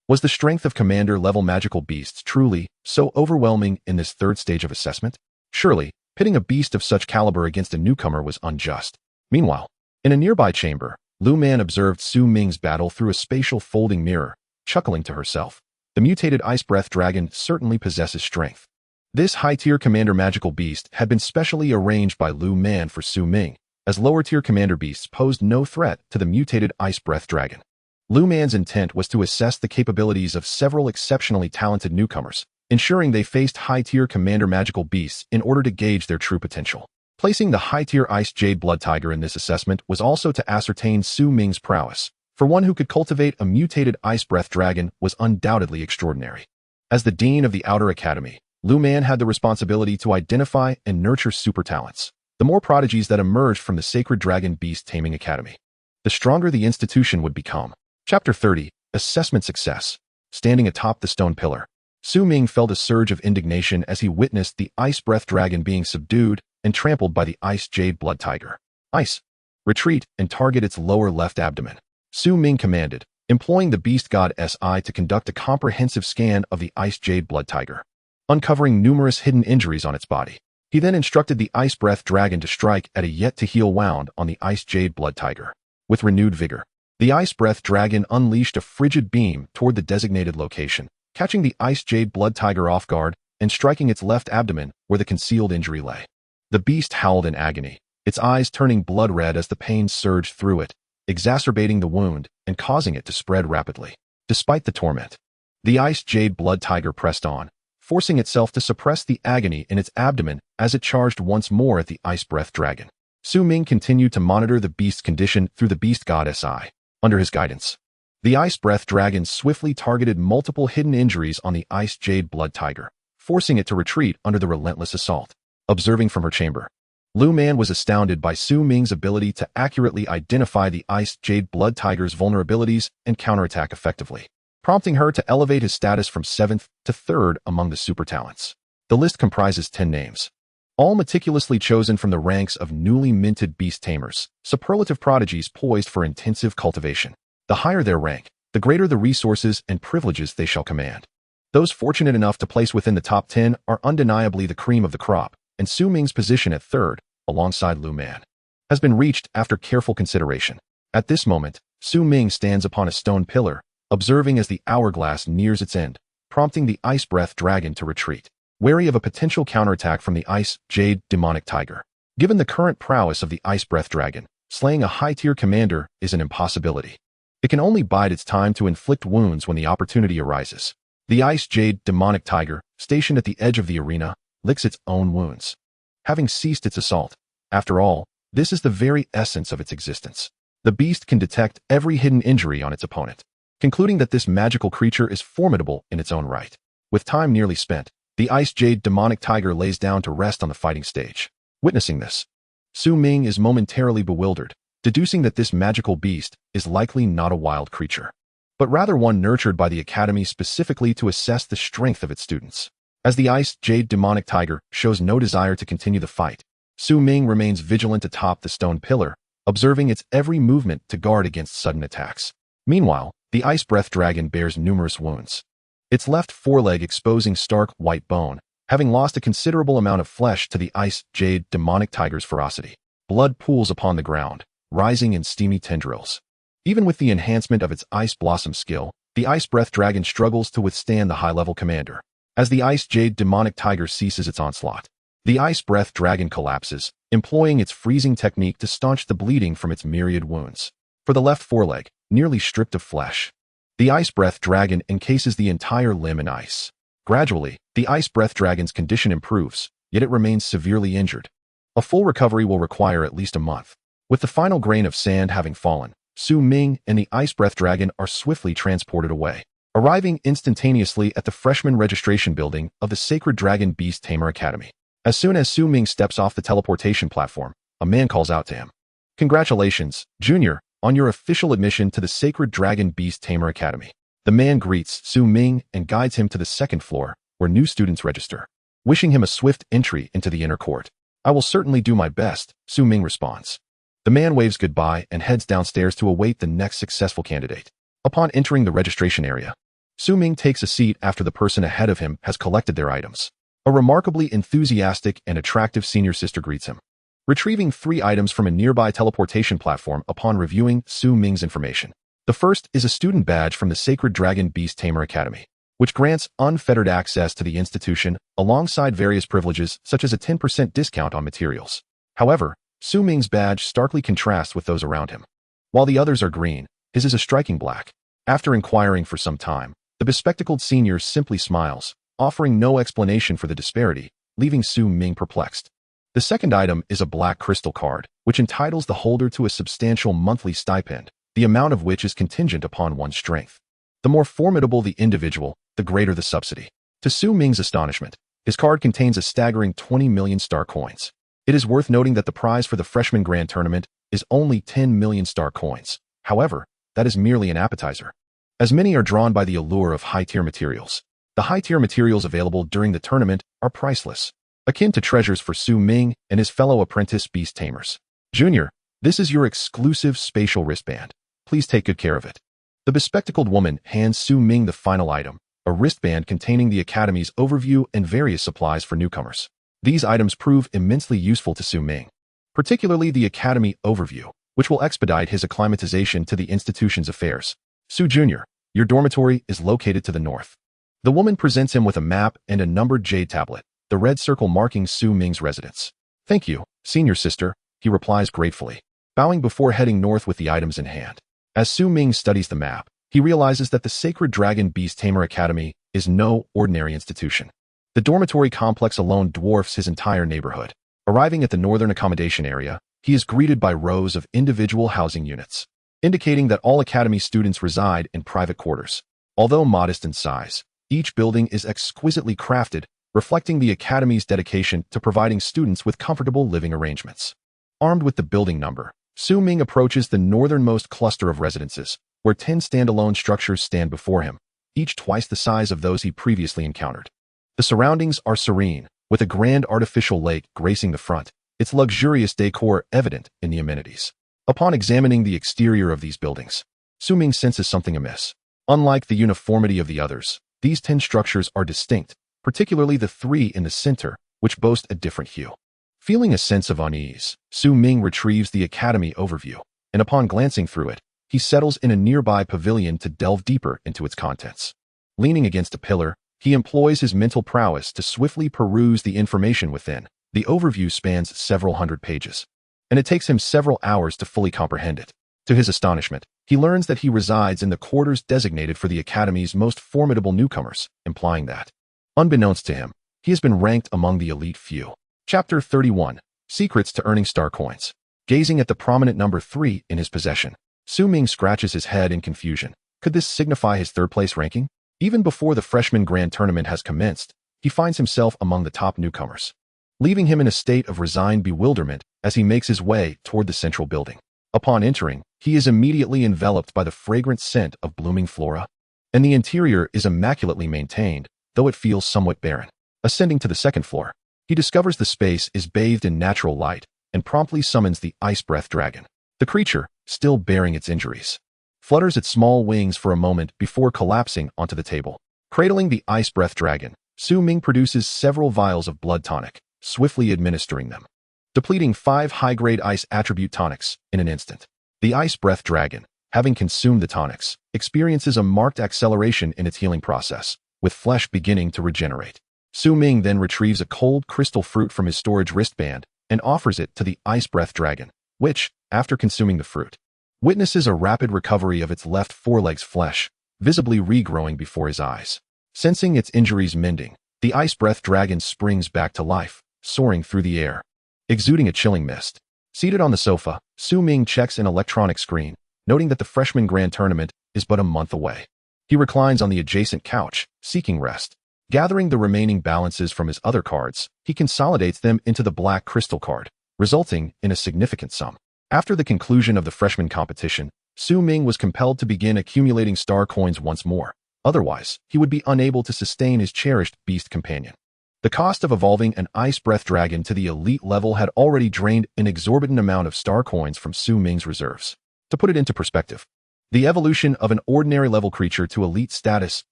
Was the strength of commander-level magical beasts truly so overwhelming in this third stage of assessment? Surely, pitting a beast of such caliber against a newcomer was unjust. Meanwhile, in a nearby chamber, Lu Man observed Ming's battle through a spatial folding mirror, chuckling to herself. The mutated Ice Breath Dragon certainly possesses strength. This high-tier commander magical beast had been specially arranged by Lu Man for Ming, as lower-tier commander beasts posed no threat to the mutated Ice Breath Dragon. Lu Man's intent was to assess the capabilities of several exceptionally talented newcomers, ensuring they faced high-tier commander magical beasts in order to gauge their true potential. Placing the high-tier Ice Jade Blood Tiger in this assessment was also to ascertain Ming's prowess. For one who could cultivate a mutated Ice Breath Dragon was undoubtedly extraordinary. As the Dean of the Outer Academy, Lu Man had the responsibility to identify and nurture super talents, the more prodigies that emerged from the Sacred Dragon Beast Taming Academy, the stronger the institution would become. Chapter 30, Assessment Success. Standing atop the stone pillar, Ming felt a surge of indignation as he witnessed the Ice Breath Dragon being subdued and trampled by the Ice Jade Blood Tiger. Ice. Retreat and target its lower left abdomen. Su Ming commanded, employing the beast god's eye to conduct a comprehensive scan of the ice jade blood tiger, uncovering numerous hidden injuries on its body. He then instructed the ice breath dragon to strike at a yet-to-heal wound on the ice jade blood tiger. With renewed vigor, the ice breath dragon unleashed a frigid beam toward the designated location, catching the ice jade blood tiger off guard and striking its left abdomen where the concealed injury lay. The beast howled in agony, its eyes turning blood red as the pain surged through it, exacerbating the wound and causing it to spread rapidly. Despite the torment, the ice jade blood tiger pressed on, forcing itself to suppress the agony in its abdomen as it charged once more at the ice breath dragon. Su Ming continued to monitor the beast's condition through the beast god's eye. Under his guidance, the ice breath dragon swiftly targeted multiple hidden injuries on the ice jade blood tiger, forcing it to retreat under the relentless assault. Observing from her chamber, Lu Man was astounded by Su Ming's ability to accurately identify the ice jade blood tiger's vulnerabilities and counterattack effectively, prompting her to elevate his status from 7th to 3rd among the super talents. The list comprises 10 names, all meticulously chosen from the ranks of newly minted beast tamers, superlative prodigies poised for intensive cultivation. The higher their rank, the greater the resources and privileges they shall command. Those fortunate enough to place within the top 10 are undeniably the cream of the crop, and Su Ming's position at 3rd, alongside Lu Man, has been reached after careful consideration. At this moment, Su Ming stands upon a stone pillar, observing as the hourglass nears its end, prompting the ice breath dragon to retreat, wary of a potential counterattack from the ice jade demonic tiger. Given the current prowess of the ice breath dragon, slaying a high-tier commander is an impossibility. It can only bide its time to inflict wounds when the opportunity arises. The ice jade demonic tiger, stationed at the edge of the arena, licks its own wounds, having ceased its assault. After all, this is the very essence of its existence. The beast can detect every hidden injury on its opponent, concluding that this magical creature is formidable in its own right. With time nearly spent, the ice jade demonic tiger lays down to rest on the fighting stage. Witnessing this, Su Ming is momentarily bewildered, deducing that this magical beast is likely not a wild creature, but rather one nurtured by the academy specifically to assess the strength of its students. As the ice jade demonic tiger shows no desire to continue the fight, Su Ming remains vigilant atop the stone pillar, observing its every movement to guard against sudden attacks. Meanwhile, the ice breath dragon bears numerous wounds, its left foreleg exposing stark white bone, having lost a considerable amount of flesh to the ice jade demonic tiger's ferocity. Blood pools upon the ground, rising in steamy tendrils. Even with the enhancement of its ice blossom skill, the ice breath dragon struggles to withstand the high-level commander. As the ice jade demonic tiger ceases its onslaught, the ice breath dragon collapses, employing its freezing technique to staunch the bleeding from its myriad wounds. For the left foreleg, nearly stripped of flesh, the ice breath dragon encases the entire limb in ice. Gradually, the ice breath dragon's condition improves, yet it remains severely injured. A full recovery will require at least a month. With the final grain of sand having fallen, Su Ming and the ice breath dragon are swiftly transported away, arriving instantaneously at the freshman registration building of the Sacred Dragon Beast Tamer Academy. As soon as Su Ming steps off the teleportation platform, a man calls out to him. "Congratulations, Junior, on your official admission to the Sacred Dragon Beast Tamer Academy." The man greets Su Ming and guides him to the 2nd floor, where new students register, wishing him a swift entry into the inner court. "I will certainly do my best," Su Ming responds. The man waves goodbye and heads downstairs to await the next successful candidate. Upon entering the registration area, Su Ming takes a seat after the person ahead of him has collected their items. A remarkably enthusiastic and attractive senior sister greets him, retrieving 3 items from a nearby teleportation platform upon reviewing Su Ming's information. The first is a student badge from the Sacred Dragon Beast Tamer Academy, which grants unfettered access to the institution alongside various privileges such as a 10% discount on materials. However, Su Ming's badge starkly contrasts with those around him. While the others are green, his is a striking black. After inquiring for some time, the bespectacled senior simply smiles, offering no explanation for the disparity, leaving Su Ming perplexed. The second item is a black crystal card, which entitles the holder to a substantial monthly stipend, the amount of which is contingent upon one's strength. The more formidable the individual, the greater the subsidy. To Su Ming's astonishment, his card contains a staggering 20 million star coins. It is worth noting that the prize for the freshman grand tournament is only 10 million star coins. However, that is merely an appetizer, as many are drawn by the allure of high-tier materials. The high-tier materials available during the tournament are priceless, akin to treasures for Su Ming and his fellow apprentice beast tamers. "Junior, This is your exclusive spatial wristband. Please take good care of it. The bespectacled woman hands Su Ming the final item, a wristband containing the Academy's overview and various supplies for newcomers. These items prove immensely useful to Su Ming, particularly the Academy overview, which will expedite his acclimatization to the institution's affairs. Su Jr., your dormitory is located to the north. The woman presents him with a map and a numbered jade tablet, the red circle marking Su Ming's residence. Thank you, senior sister, he replies gratefully, bowing before heading north with the items in hand. As Su Ming studies the map, he realizes that the Sacred Dragon Beast Tamer Academy is no ordinary institution. The dormitory complex alone dwarfs his entire neighborhood. Arriving at the northern accommodation area, he is greeted by rows of individual housing units, indicating that all Academy students reside in private quarters. Although modest in size, each building is exquisitely crafted, reflecting the Academy's dedication to providing students with comfortable living arrangements. Armed with the building number, Su Ming approaches the northernmost cluster of residences, where 10 standalone structures stand before him, each twice the size of those he previously encountered. The surroundings are serene, with a grand artificial lake gracing the front, its luxurious decor evident in the amenities. Upon examining the exterior of these buildings, Su Ming senses something amiss. Unlike the uniformity of the others, these 10 structures are distinct, particularly the 3 in the center, which boast a different hue. Feeling a sense of unease, Su Ming retrieves the Academy overview, and upon glancing through it, he settles in a nearby pavilion to delve deeper into its contents. Leaning against a pillar, he employs his mental prowess to swiftly peruse the information within. The overview spans several hundred pages, and it takes him several hours to fully comprehend it. To his astonishment, he learns that he resides in the quarters designated for the Academy's most formidable newcomers, implying that, unbeknownst to him, he has been ranked among the elite few. Chapter 31. Secrets to Earning Star Coins. Gazing at the prominent number 3 in his possession, Su Ming scratches his head in confusion. Could this signify his third-place ranking? Even before the freshman grand tournament has commenced, he finds himself among the top newcomers, leaving him in a state of resigned bewilderment as he makes his way toward the central building. Upon entering, he is immediately enveloped by the fragrant scent of blooming flora, and the interior is immaculately maintained, though it feels somewhat barren. Ascending to the second floor, he discovers the space is bathed in natural light and promptly summons the ice breath dragon. The creature, still bearing its injuries, flutters its small wings for a moment before collapsing onto the table. Cradling the ice breath dragon, Su Ming produces several vials of blood tonic, swiftly administering them, depleting 5 high-grade ice attribute tonics in an instant. The ice breath dragon, having consumed the tonics, experiences a marked acceleration in its healing process, with flesh beginning to regenerate. Su Ming then retrieves a cold crystal fruit from his storage wristband and offers it to the ice breath dragon, which, after consuming the fruit, witnesses a rapid recovery of its left foreleg's flesh, visibly regrowing before his eyes. Sensing its injuries mending, the ice breath dragon springs back to life, soaring through the air, exuding a chilling mist. Seated on the sofa, Su Ming checks an electronic screen, noting that the freshman grand tournament is but a month away. He reclines on the adjacent couch, seeking rest. Gathering the remaining balances from his other cards, he consolidates them into the black crystal card, resulting in a significant sum. After the conclusion of the freshman competition, Su Ming was compelled to begin accumulating star coins once more. Otherwise, he would be unable to sustain his cherished beast companion. The cost of evolving an ice breath dragon to the elite level had already drained an exorbitant amount of star coins from Su Ming's reserves. To put it into perspective, the evolution of an ordinary level creature to elite status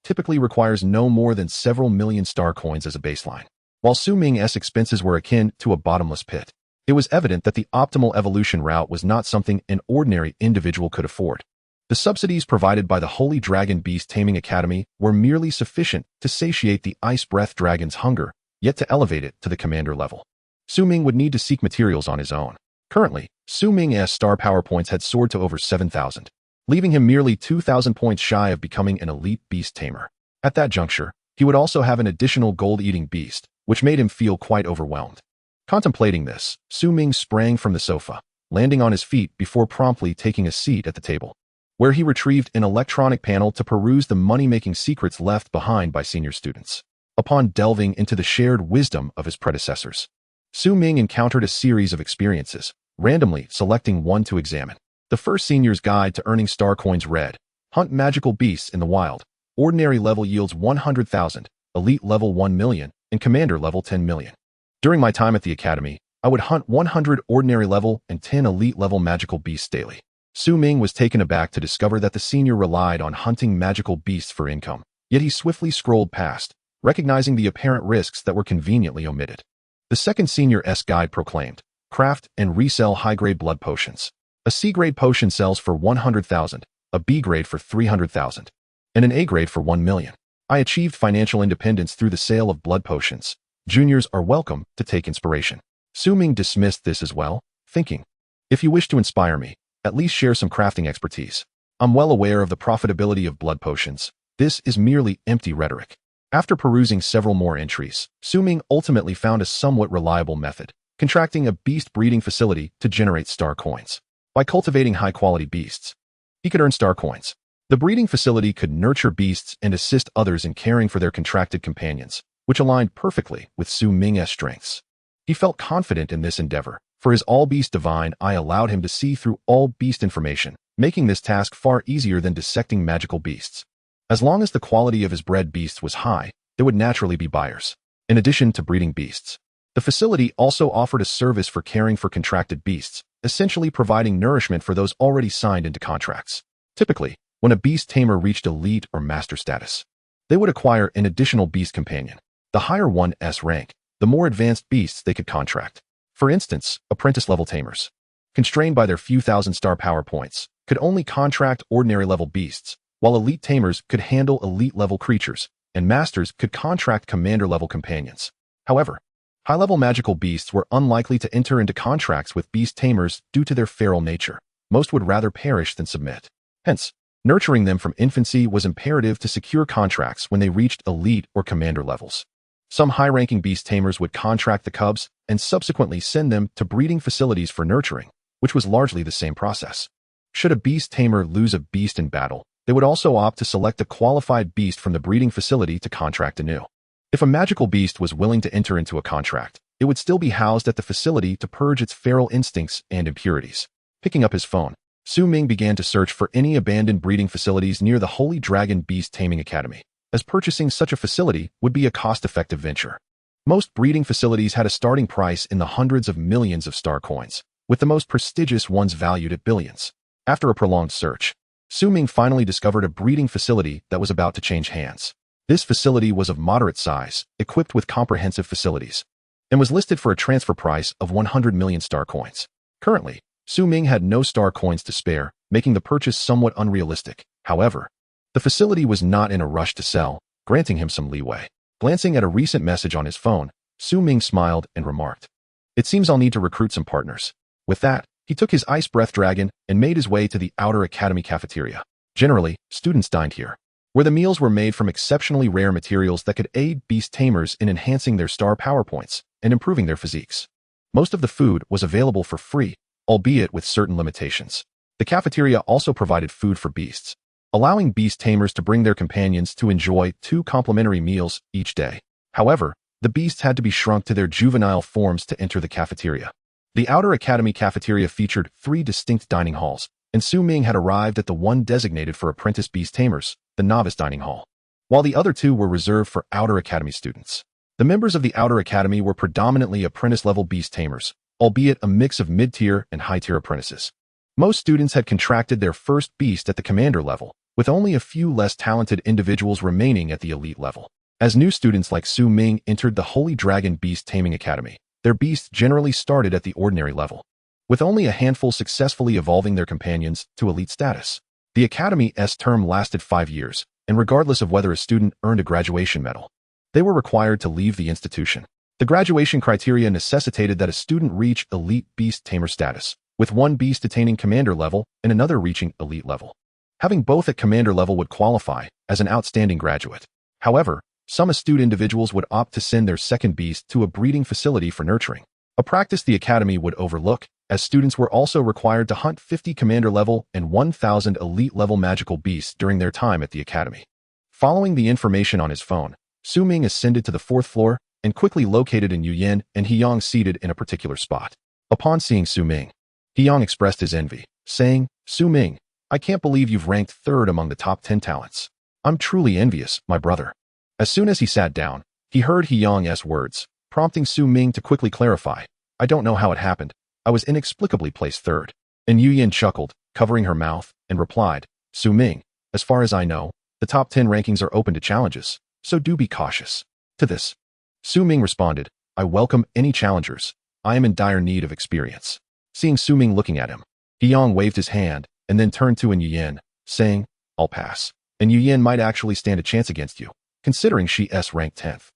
typically requires no more than several million star coins as a baseline. While Su Ming's expenses were akin to a bottomless pit, it was evident that the optimal evolution route was not something an ordinary individual could afford. The subsidies provided by the Holy Dragon Beast Taming Academy were merely sufficient to satiate the ice breath dragon's hunger, yet to elevate it to the commander level, Su Ming would need to seek materials on his own. Currently, Su Ming's star power points had soared to over 7,000. Leaving him merely 2,000 points shy of becoming an elite beast tamer. At that juncture, he would also have an additional gold-eating beast, which made him feel quite overwhelmed. Contemplating this, Su Ming sprang from the sofa, landing on his feet before promptly taking a seat at the table, where he retrieved an electronic panel to peruse the money-making secrets left behind by senior students. Upon delving into the shared wisdom of his predecessors, Su Ming encountered a series of experiences, randomly selecting one to examine. The first senior's guide to earning star coins read, "Hunt magical beasts in the wild. Ordinary level yields 100,000, elite level 1 million, and commander level 10 million. During my time at the academy, I would hunt 100 ordinary level and 10 elite level magical beasts daily. Su Ming was taken aback to discover that the senior relied on hunting magical beasts for income, yet he swiftly scrolled past, recognizing the apparent risks that were conveniently omitted. The second senior's guide proclaimed, craft and resell high-grade blood potions. A C-grade potion sells for 100,000, a B-grade for 300,000, and an A-grade for 1 million. I achieved financial independence through the sale of blood potions. Juniors are welcome to take inspiration. Su Ming dismissed this as well, thinking, if you wish to inspire me, at least share some crafting expertise. I'm well aware of the profitability of blood potions. This is merely empty rhetoric. After perusing several more entries, Su Ming ultimately found a somewhat reliable method, contracting a beast breeding facility to generate star coins. By cultivating high-quality beasts, he could earn star coins. The breeding facility could nurture beasts and assist others in caring for their contracted companions, which aligned perfectly with Su Ming's strengths. He felt confident in this endeavor. For his all-beast divine eye allowed him to see through all beast information, making this task far easier than dissecting magical beasts. As long as the quality of his bred beasts was high, there would naturally be buyers. In addition to breeding beasts, the facility also offered a service for caring for contracted beasts, essentially providing nourishment for those already signed into contracts. Typically, when a beast tamer reached elite or master status, they would acquire an additional beast companion. The higher one's rank, the more advanced beasts they could contract. For instance, apprentice-level tamers, constrained by their few thousand star power points, could only contract ordinary-level beasts, while elite tamers could handle elite-level creatures, and masters could contract commander-level companions. However, high-level magical beasts were unlikely to enter into contracts with beast tamers due to their feral nature. Most would rather perish than submit. Hence, nurturing them from infancy was imperative to secure contracts when they reached elite or commander levels. Some high-ranking beast tamers would contract the cubs and subsequently send them to breeding facilities for nurturing, which was largely the same process. Should a beast tamer lose a beast in battle, they would also opt to select a qualified beast from the breeding facility to contract anew. If a magical beast was willing to enter into a contract, it would still be housed at the facility to purge its feral instincts and impurities. Picking up his phone, Su Ming began to search for any abandoned breeding facilities near the Holy Dragon Beast Taming Academy, as purchasing such a facility would be a cost-effective venture. Most breeding facilities had a starting price in the hundreds of millions of star coins, with the most prestigious ones valued at billions. After a prolonged search, Su Ming finally discovered a breeding facility that was about to change hands. This facility was of moderate size, equipped with comprehensive facilities, and was listed for a transfer price of 100 million star coins. Currently, Su Ming had no star coins to spare, making the purchase somewhat unrealistic. However, the facility was not in a rush to sell, granting him some leeway. Glancing at a recent message on his phone, Su Ming smiled and remarked, "It seems I'll need to recruit some partners." With that, he took his ice breath dragon and made his way to the outer academy cafeteria. Generally, students dined here, where the meals were made from exceptionally rare materials that could aid beast tamers in enhancing their star power points and improving their physiques. Most of the food was available for free, albeit with certain limitations. The cafeteria also provided food for beasts, allowing beast tamers to bring their companions to enjoy 2 complimentary meals each day. However, the beasts had to be shrunk to their juvenile forms to enter the cafeteria. The outer academy cafeteria featured 3 distinct dining halls, and Su Ming had arrived at the one designated for apprentice beast tamers, the novice dining hall, while the other 2 were reserved for outer academy students. The members of the outer academy were predominantly apprentice-level beast tamers, albeit a mix of mid-tier and high-tier apprentices. Most students had contracted their first beast at the commander level, with only a few less talented individuals remaining at the elite level. As new students like Su Ming entered the Holy Dragon Beast Taming Academy, their beasts generally started at the ordinary level, with only a handful successfully evolving their companions to elite status. The Academy's term lasted 5 years, and regardless of whether a student earned a graduation medal, they were required to leave the institution. The graduation criteria necessitated that a student reach elite beast tamer status, with one beast attaining commander level and another reaching elite level. Having both at commander level would qualify as an outstanding graduate. However, some astute individuals would opt to send their second beast to a breeding facility for nurturing, a practice the Academy would overlook, as students were also required to hunt 50 commander level and 1,000 elite level magical beasts during their time at the Academy. Following the information on his phone, Su Ming ascended to the 4th floor and quickly located in Yuyan and Hiyang seated in a particular spot. Upon seeing Su Ming, Hiyang expressed his envy, saying, "Su Ming, I can't believe you've ranked 3rd among the top 10 talents. I'm truly envious, my brother." As soon as he sat down, he heard Hiyang's words, prompting Su Ming to quickly clarify, I don't know how it happened. I was inexplicably placed third. And Yu chuckled, covering her mouth, and replied, Su Ming, as far as I know, the top 10 rankings are open to challenges, so do be cautious. To this, Su Ming responded, I welcome any challengers. I am in dire need of experience. Seeing Su Ming looking at him, Yang waved his hand and then turned to Yu, saying, I'll pass. And Yu might actually stand a chance against you, considering she's ranked 10th.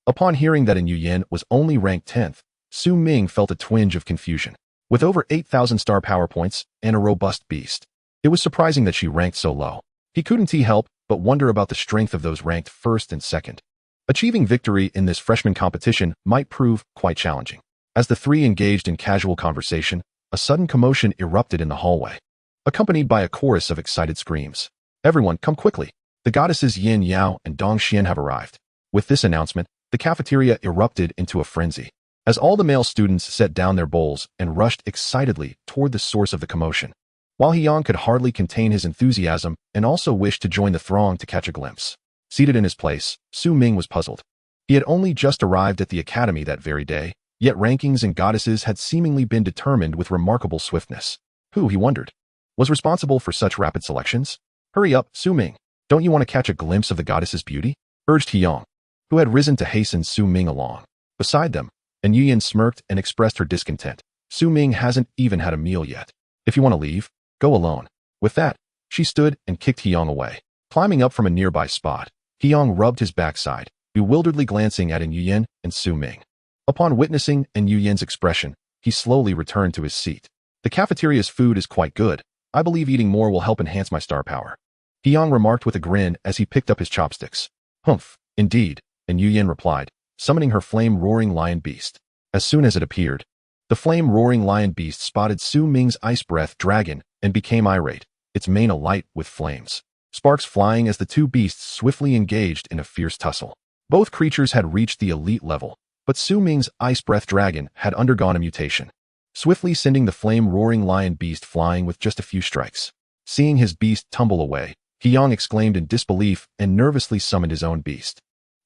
Upon hearing that Yu was only ranked 10th, Su Ming felt a twinge of confusion. With over 8,000 star power points and a robust beast, it was surprising that she ranked so low. He couldn't help but wonder about the strength of those ranked first and second. Achieving victory in this freshman competition might prove quite challenging. As the three engaged in casual conversation, a sudden commotion erupted in the hallway, accompanied by a chorus of excited screams. Everyone, come quickly. The goddesses Yin Yao and Dong Xian have arrived. With this announcement, the cafeteria erupted into a frenzy, as all the male students set down their bowls and rushed excitedly toward the source of the commotion. While Yang could hardly contain his enthusiasm and also wished to join the throng to catch a glimpse. Seated in his place, Su Ming was puzzled. He had only just arrived at the academy that very day, yet rankings and goddesses had seemingly been determined with remarkable swiftness. Who, he wondered, was responsible for such rapid selections? Hurry up, Su Ming. Don't you want to catch a glimpse of the goddess's beauty? Urged Yang, who had risen to hasten Su Ming along. Beside them, and Yu smirked and expressed her discontent. Su Ming hasn't even had a meal yet. If you want to leave, go alone. With that, she stood and kicked Yang away. Climbing up from a nearby spot, Yang rubbed his backside, bewilderedly glancing at Yu and Su Ming. Upon witnessing Yu's expression, he slowly returned to his seat. The cafeteria's food is quite good. I believe eating more will help enhance my star power. Yang remarked with a grin as he picked up his chopsticks. Humph, indeed, and Yu replied, summoning her flame-roaring lion beast. As soon as it appeared, the flame-roaring lion beast spotted Su Ming's ice-breath dragon and became irate, its mane alight with flames. Sparks flying as the two beasts swiftly engaged in a fierce tussle. Both creatures had reached the elite level, but Su Ming's ice-breath dragon had undergone a mutation, swiftly sending the flame-roaring lion beast flying with just a few strikes. Seeing his beast tumble away, Yang exclaimed in disbelief and nervously summoned his own beast.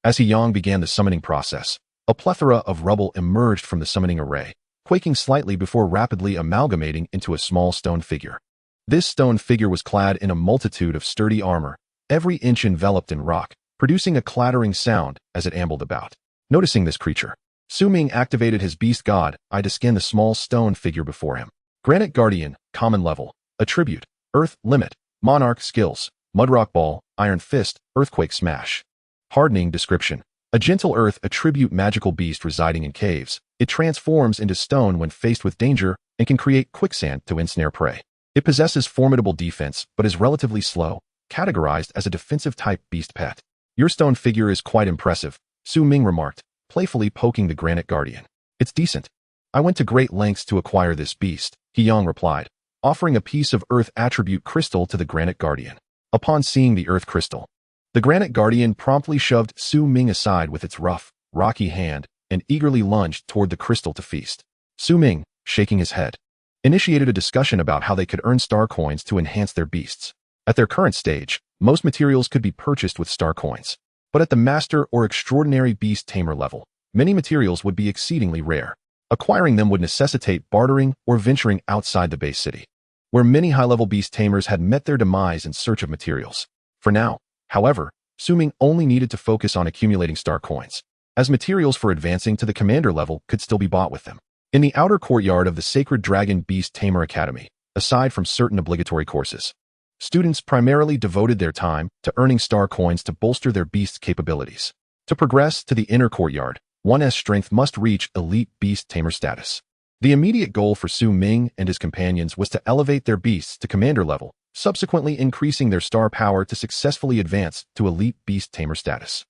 As Yang began the summoning process, a plethora of rubble emerged from the summoning array, quaking slightly before rapidly amalgamating into a small stone figure. This stone figure was clad in a multitude of sturdy armor, every inch enveloped in rock, producing a clattering sound as it ambled about. Noticing this creature, Su Ming activated his beast god eye to scan the small stone figure before him. Granite Guardian, common level, attribute, earth limit, monarch skills, mudrock ball, iron fist, earthquake smash. Hardening description. A gentle earth attribute magical beast residing in caves. It transforms into stone when faced with danger and can create quicksand to ensnare prey. It possesses formidable defense but is relatively slow, categorized as a defensive type beast pet. Your stone figure is quite impressive, Su Ming remarked, playfully poking the Granite Guardian. It's decent. I went to great lengths to acquire this beast, Yang replied, offering a piece of earth attribute crystal to the Granite Guardian. Upon seeing the earth crystal, the Granite Guardian promptly shoved Su Ming aside with its rough, rocky hand and eagerly lunged toward the crystal to feast. Su Ming, shaking his head, initiated a discussion about how they could earn star coins to enhance their beasts. At their current stage, most materials could be purchased with star coins. But at the master or extraordinary beast tamer level, many materials would be exceedingly rare. Acquiring them would necessitate bartering or venturing outside the base city, where many high-level beast tamers had met their demise in search of materials. For now, however, Su Ming only needed to focus on accumulating star coins, as materials for advancing to the commander level could still be bought with them. In the outer courtyard of the Sacred Dragon Beast Tamer Academy, aside from certain obligatory courses, students primarily devoted their time to earning star coins to bolster their beast's capabilities. To progress to the inner courtyard, one's strength must reach elite beast tamer status. The immediate goal for Su Ming and his companions was to elevate their beasts to commander level, subsequently increasing their star power to successfully advance to elite beast tamer status.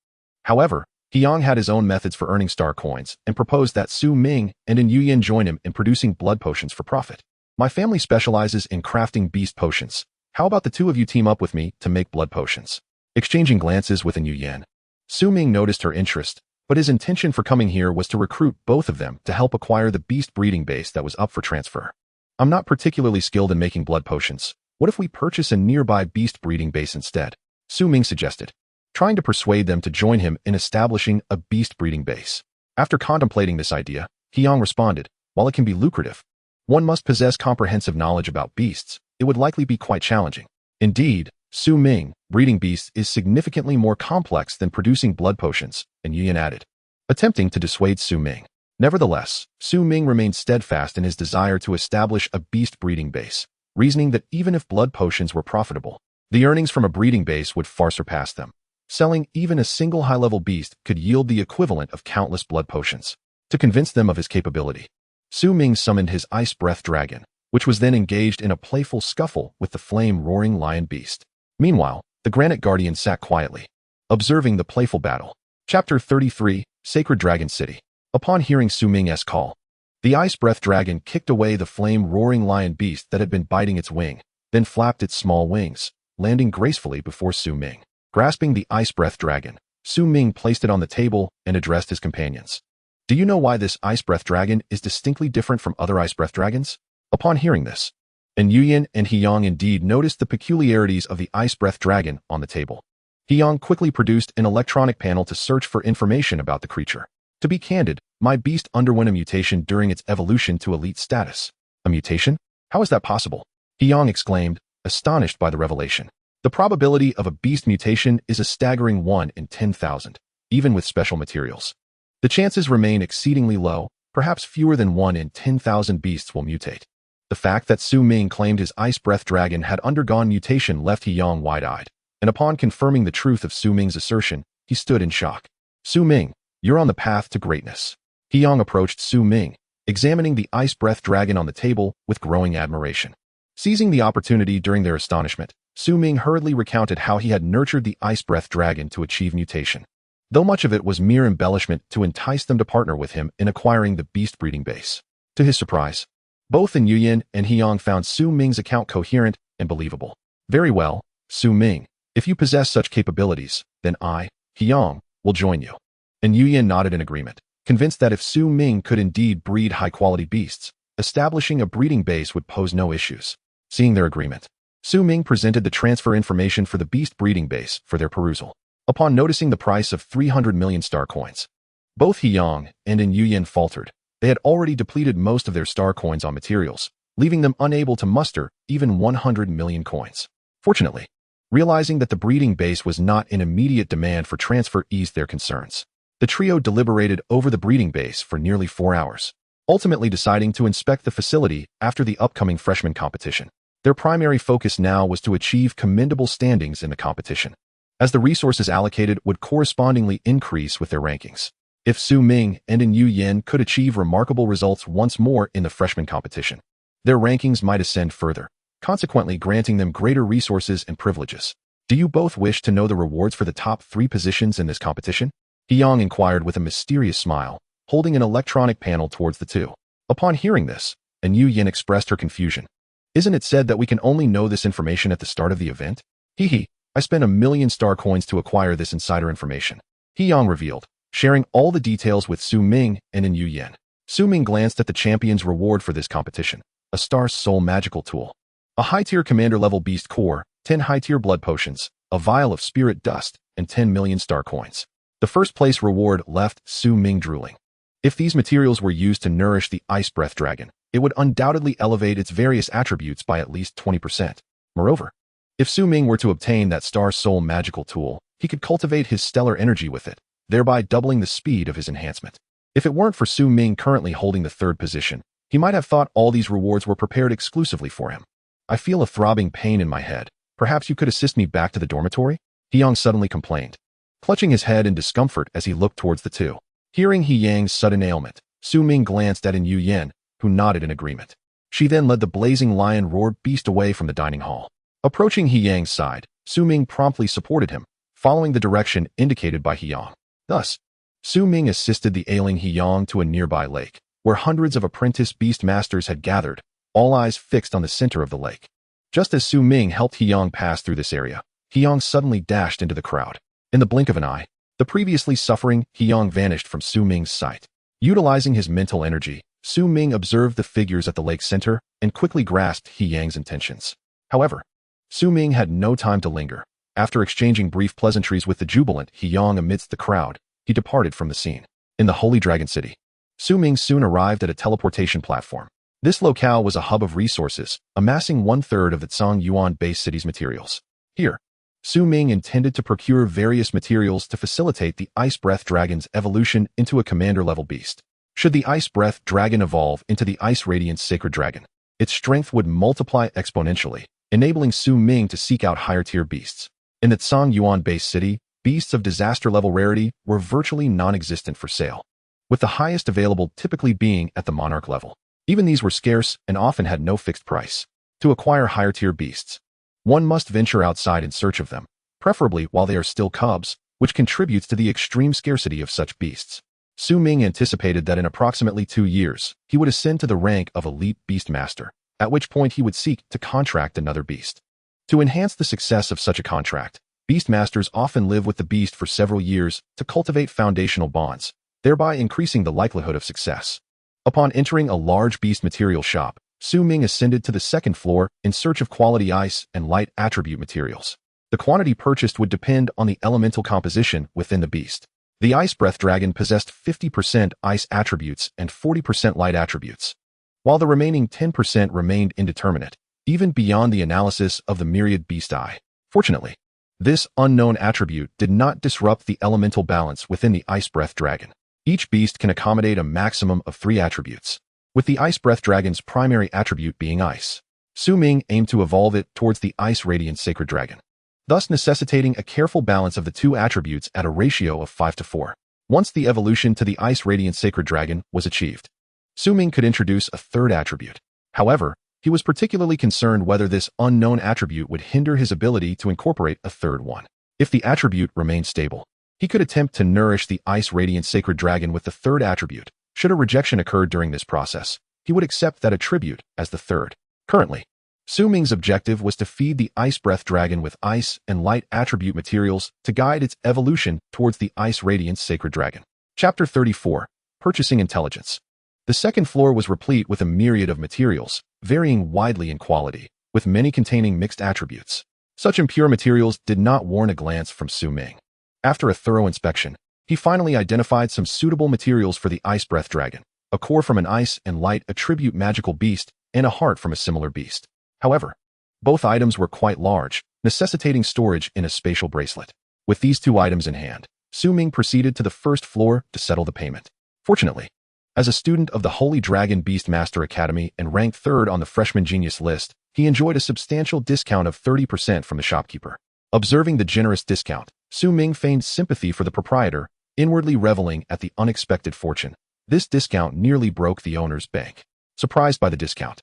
However, Yang had his own methods for earning star coins and proposed that Su Ming and Yu join him in producing blood potions for profit. My family specializes in crafting beast potions. How about the two of you team up with me to make blood potions? Exchanging glances with Yu, Su Ming noticed her interest, but his intention for coming here was to recruit both of them to help acquire the beast breeding base that was up for transfer. I'm not particularly skilled in making blood potions. What if we purchase a nearby beast breeding base instead? Su Ming suggested, trying to persuade them to join him in establishing a beast breeding base. After contemplating this idea, Yang responded, While it can be lucrative, one must possess comprehensive knowledge about beasts. It would likely be quite challenging. Indeed, Su Ming, breeding beasts, is significantly more complex than producing blood potions, and Yuyan added, attempting to dissuade Su Ming. Nevertheless, Su Ming remained steadfast in his desire to establish a beast breeding base, reasoning that even if blood potions were profitable, the earnings from a breeding base would far surpass them. Selling even a single high-level beast could yield the equivalent of countless blood potions. To convince them of his capability, Su Ming summoned his ice breath dragon, which was then engaged in a playful scuffle with the flame-roaring lion beast. Meanwhile, the granite guardian sat quietly, observing the playful battle. Chapter 33, Sacred Dragon City. Upon hearing Su Ming's call, the ice breath dragon kicked away the flame-roaring lion beast that had been biting its wing, then flapped its small wings, landing gracefully before Su Ming. Grasping the ice breath dragon, Su Ming placed it on the table and addressed his companions. Do you know why this ice breath dragon is distinctly different from other ice breath dragons? Upon hearing this, Yuyan and Hiyang indeed noticed the peculiarities of the ice breath dragon on the table. Hiyang quickly produced an electronic panel to search for information about the creature. To be candid, my beast underwent a mutation during its evolution to elite status. A mutation? How is that possible? Hiyang exclaimed, astonished by the revelation. The probability of a beast mutation is a staggering 1 in 10,000, even with special materials. The chances remain exceedingly low, perhaps fewer than 1 in 10,000 beasts will mutate. The fact that Su Ming claimed his ice breath dragon had undergone mutation left Hiyang wide-eyed, and upon confirming the truth of Su Ming's assertion, he stood in shock. Su Ming, you're on the path to greatness. Hiyang approached Su Ming, examining the ice breath dragon on the table with growing admiration. Seizing the opportunity during their astonishment, Su Ming hurriedly recounted how he had nurtured the ice breath dragon to achieve mutation, though much of it was mere embellishment to entice them to partner with him in acquiring the beast breeding base. To his surprise, both Yuyan and Hiyang found Su Ming's account coherent and believable. Very well, Su Ming, if you possess such capabilities, then I, Hiyang, will join you. And Yuyan nodded in agreement, convinced that if Su Ming could indeed breed high-quality beasts, establishing a breeding base would pose no issues. Seeing their agreement, Su Ming presented the transfer information for the beast breeding base for their perusal. Upon noticing the price of 300 million star coins, both Hiyang and Yuyan faltered. They had already depleted most of their star coins on materials, leaving them unable to muster even 100 million coins. Fortunately, realizing that the breeding base was not in immediate demand for transfer eased their concerns. The trio deliberated over the breeding base for nearly 4 hours, ultimately deciding to inspect the facility after the upcoming freshman competition. Their primary focus now was to achieve commendable standings in the competition, as the resources allocated would correspondingly increase with their rankings. If Su Ming and Yuyan could achieve remarkable results once more in the freshman competition, their rankings might ascend further, consequently granting them greater resources and privileges. Do you both wish to know the rewards for the top 3 positions in this competition? Hiyang inquired with a mysterious smile, holding an electronic panel towards the two. Upon hearing this, Yuyan expressed her confusion. Isn't it said that we can only know this information at the start of the event? I spent 1 million star coins to acquire this insider information. Hiyang revealed, sharing all the details with Su Ming and Yuyan. Su Ming glanced at the champion's reward for this competition, a star soul magical tool, a high-tier commander-level beast core, 10 high-tier blood potions, a vial of spirit dust, and 10 million star coins. The first-place reward left Su Ming drooling. If these materials were used to nourish the ice breath dragon, it would undoubtedly elevate its various attributes by at least 20%. Moreover, if Su Ming were to obtain that star soul magical tool, he could cultivate his stellar energy with it, thereby doubling the speed of his enhancement. If it weren't for Su Ming currently holding the 3rd position, he might have thought all these rewards were prepared exclusively for him. I feel a throbbing pain in my head. Perhaps you could assist me back to the dormitory? Hiyang suddenly complained, clutching his head in discomfort as he looked towards the two. Hearing Hiyang's sudden ailment, Su Ming glanced at Yuyan, who nodded in agreement. She then led the blazing lion-roared beast away from the dining hall. Approaching Hiyang's side, Su Ming promptly supported him, following the direction indicated by Hiyang. Thus, Su Ming assisted the ailing Hiyang to a nearby lake, where hundreds of apprentice beast masters had gathered, all eyes fixed on the center of the lake. Just as Su Ming helped Hiyang pass through this area, Hiyang suddenly dashed into the crowd. In the blink of an eye, the previously suffering Hiyang vanished from Su Ming's sight. Utilizing his mental energy, Su Ming observed the figures at the lake center and quickly grasped Hiyang's intentions. However, Su Ming had no time to linger. After exchanging brief pleasantries with the jubilant Hiyang amidst the crowd, he departed from the scene. In the Holy Dragon City, Su Ming soon arrived at a teleportation platform. This locale was a hub of resources, amassing one-third of the Cangyuan Base City's materials. Here, Su Ming intended to procure various materials to facilitate the Ice Breath Dragon's evolution into a commander-level beast. Should the Ice Breath Dragon evolve into the Ice Radiance Sacred Dragon, its strength would multiply exponentially, enabling Su Ming to seek out higher-tier beasts. In the Cangyuan Base City, beasts of disaster-level rarity were virtually non-existent for sale, with the highest available typically being at the Monarch level. Even these were scarce and often had no fixed price. To acquire higher-tier beasts, one must venture outside in search of them, preferably while they are still cubs, which contributes to the extreme scarcity of such beasts. Su Ming anticipated that in approximately 2 years, he would ascend to the rank of Elite Beast Master, at which point he would seek to contract another beast. To enhance the success of such a contract, Beastmasters often live with the beast for several years to cultivate foundational bonds, thereby increasing the likelihood of success. Upon entering a large beast material shop, Su Ming ascended to the second floor in search of quality ice and light attribute materials. The quantity purchased would depend on the elemental composition within the beast. The Ice Breath Dragon possessed 50% ice attributes and 40% light attributes, while the remaining 10% remained indeterminate, even beyond the analysis of the myriad beast eye. Fortunately, this unknown attribute did not disrupt the elemental balance within the Ice Breath Dragon. Each beast can accommodate a maximum of 3 attributes, with the Ice Breath Dragon's primary attribute being ice. Su Ming aimed to evolve it towards the Ice Radiant Sacred Dragon, thus necessitating a careful balance of the 2 attributes at a ratio of 5:4. Once the evolution to the Ice Radiant Sacred Dragon was achieved, Su Ming could introduce a 3rd attribute. However, he was particularly concerned whether this unknown attribute would hinder his ability to incorporate a 3rd one. If the attribute remained stable, he could attempt to nourish the Ice Radiant Sacred Dragon with the 3rd attribute. Should a rejection occur during this process, he would accept that attribute as the 3rd. Currently, Su Ming's objective was to feed the Ice Breath Dragon with ice and light attribute materials to guide its evolution towards the Ice Radiance Sacred Dragon. Chapter 34. Purchasing Intelligence. The second floor was replete with a myriad of materials, varying widely in quality, with many containing mixed attributes. Such impure materials did not warrant a glance from Su Ming. After a thorough inspection, he finally identified some suitable materials for the Ice Breath Dragon, a core from an ice and light attribute magical beast, and a heart from a similar beast. However, both items were quite large, necessitating storage in a spatial bracelet. With these 2 items in hand, Su Ming proceeded to the first floor to settle the payment. Fortunately, as a student of the Holy Dragon Beast Master Academy and ranked 3rd on the Freshman Genius list, he enjoyed a substantial discount of 30% from the shopkeeper. Observing the generous discount, Su Ming feigned sympathy for the proprietor, inwardly reveling at the unexpected fortune. This discount nearly broke the owner's bank. Surprised by the discount,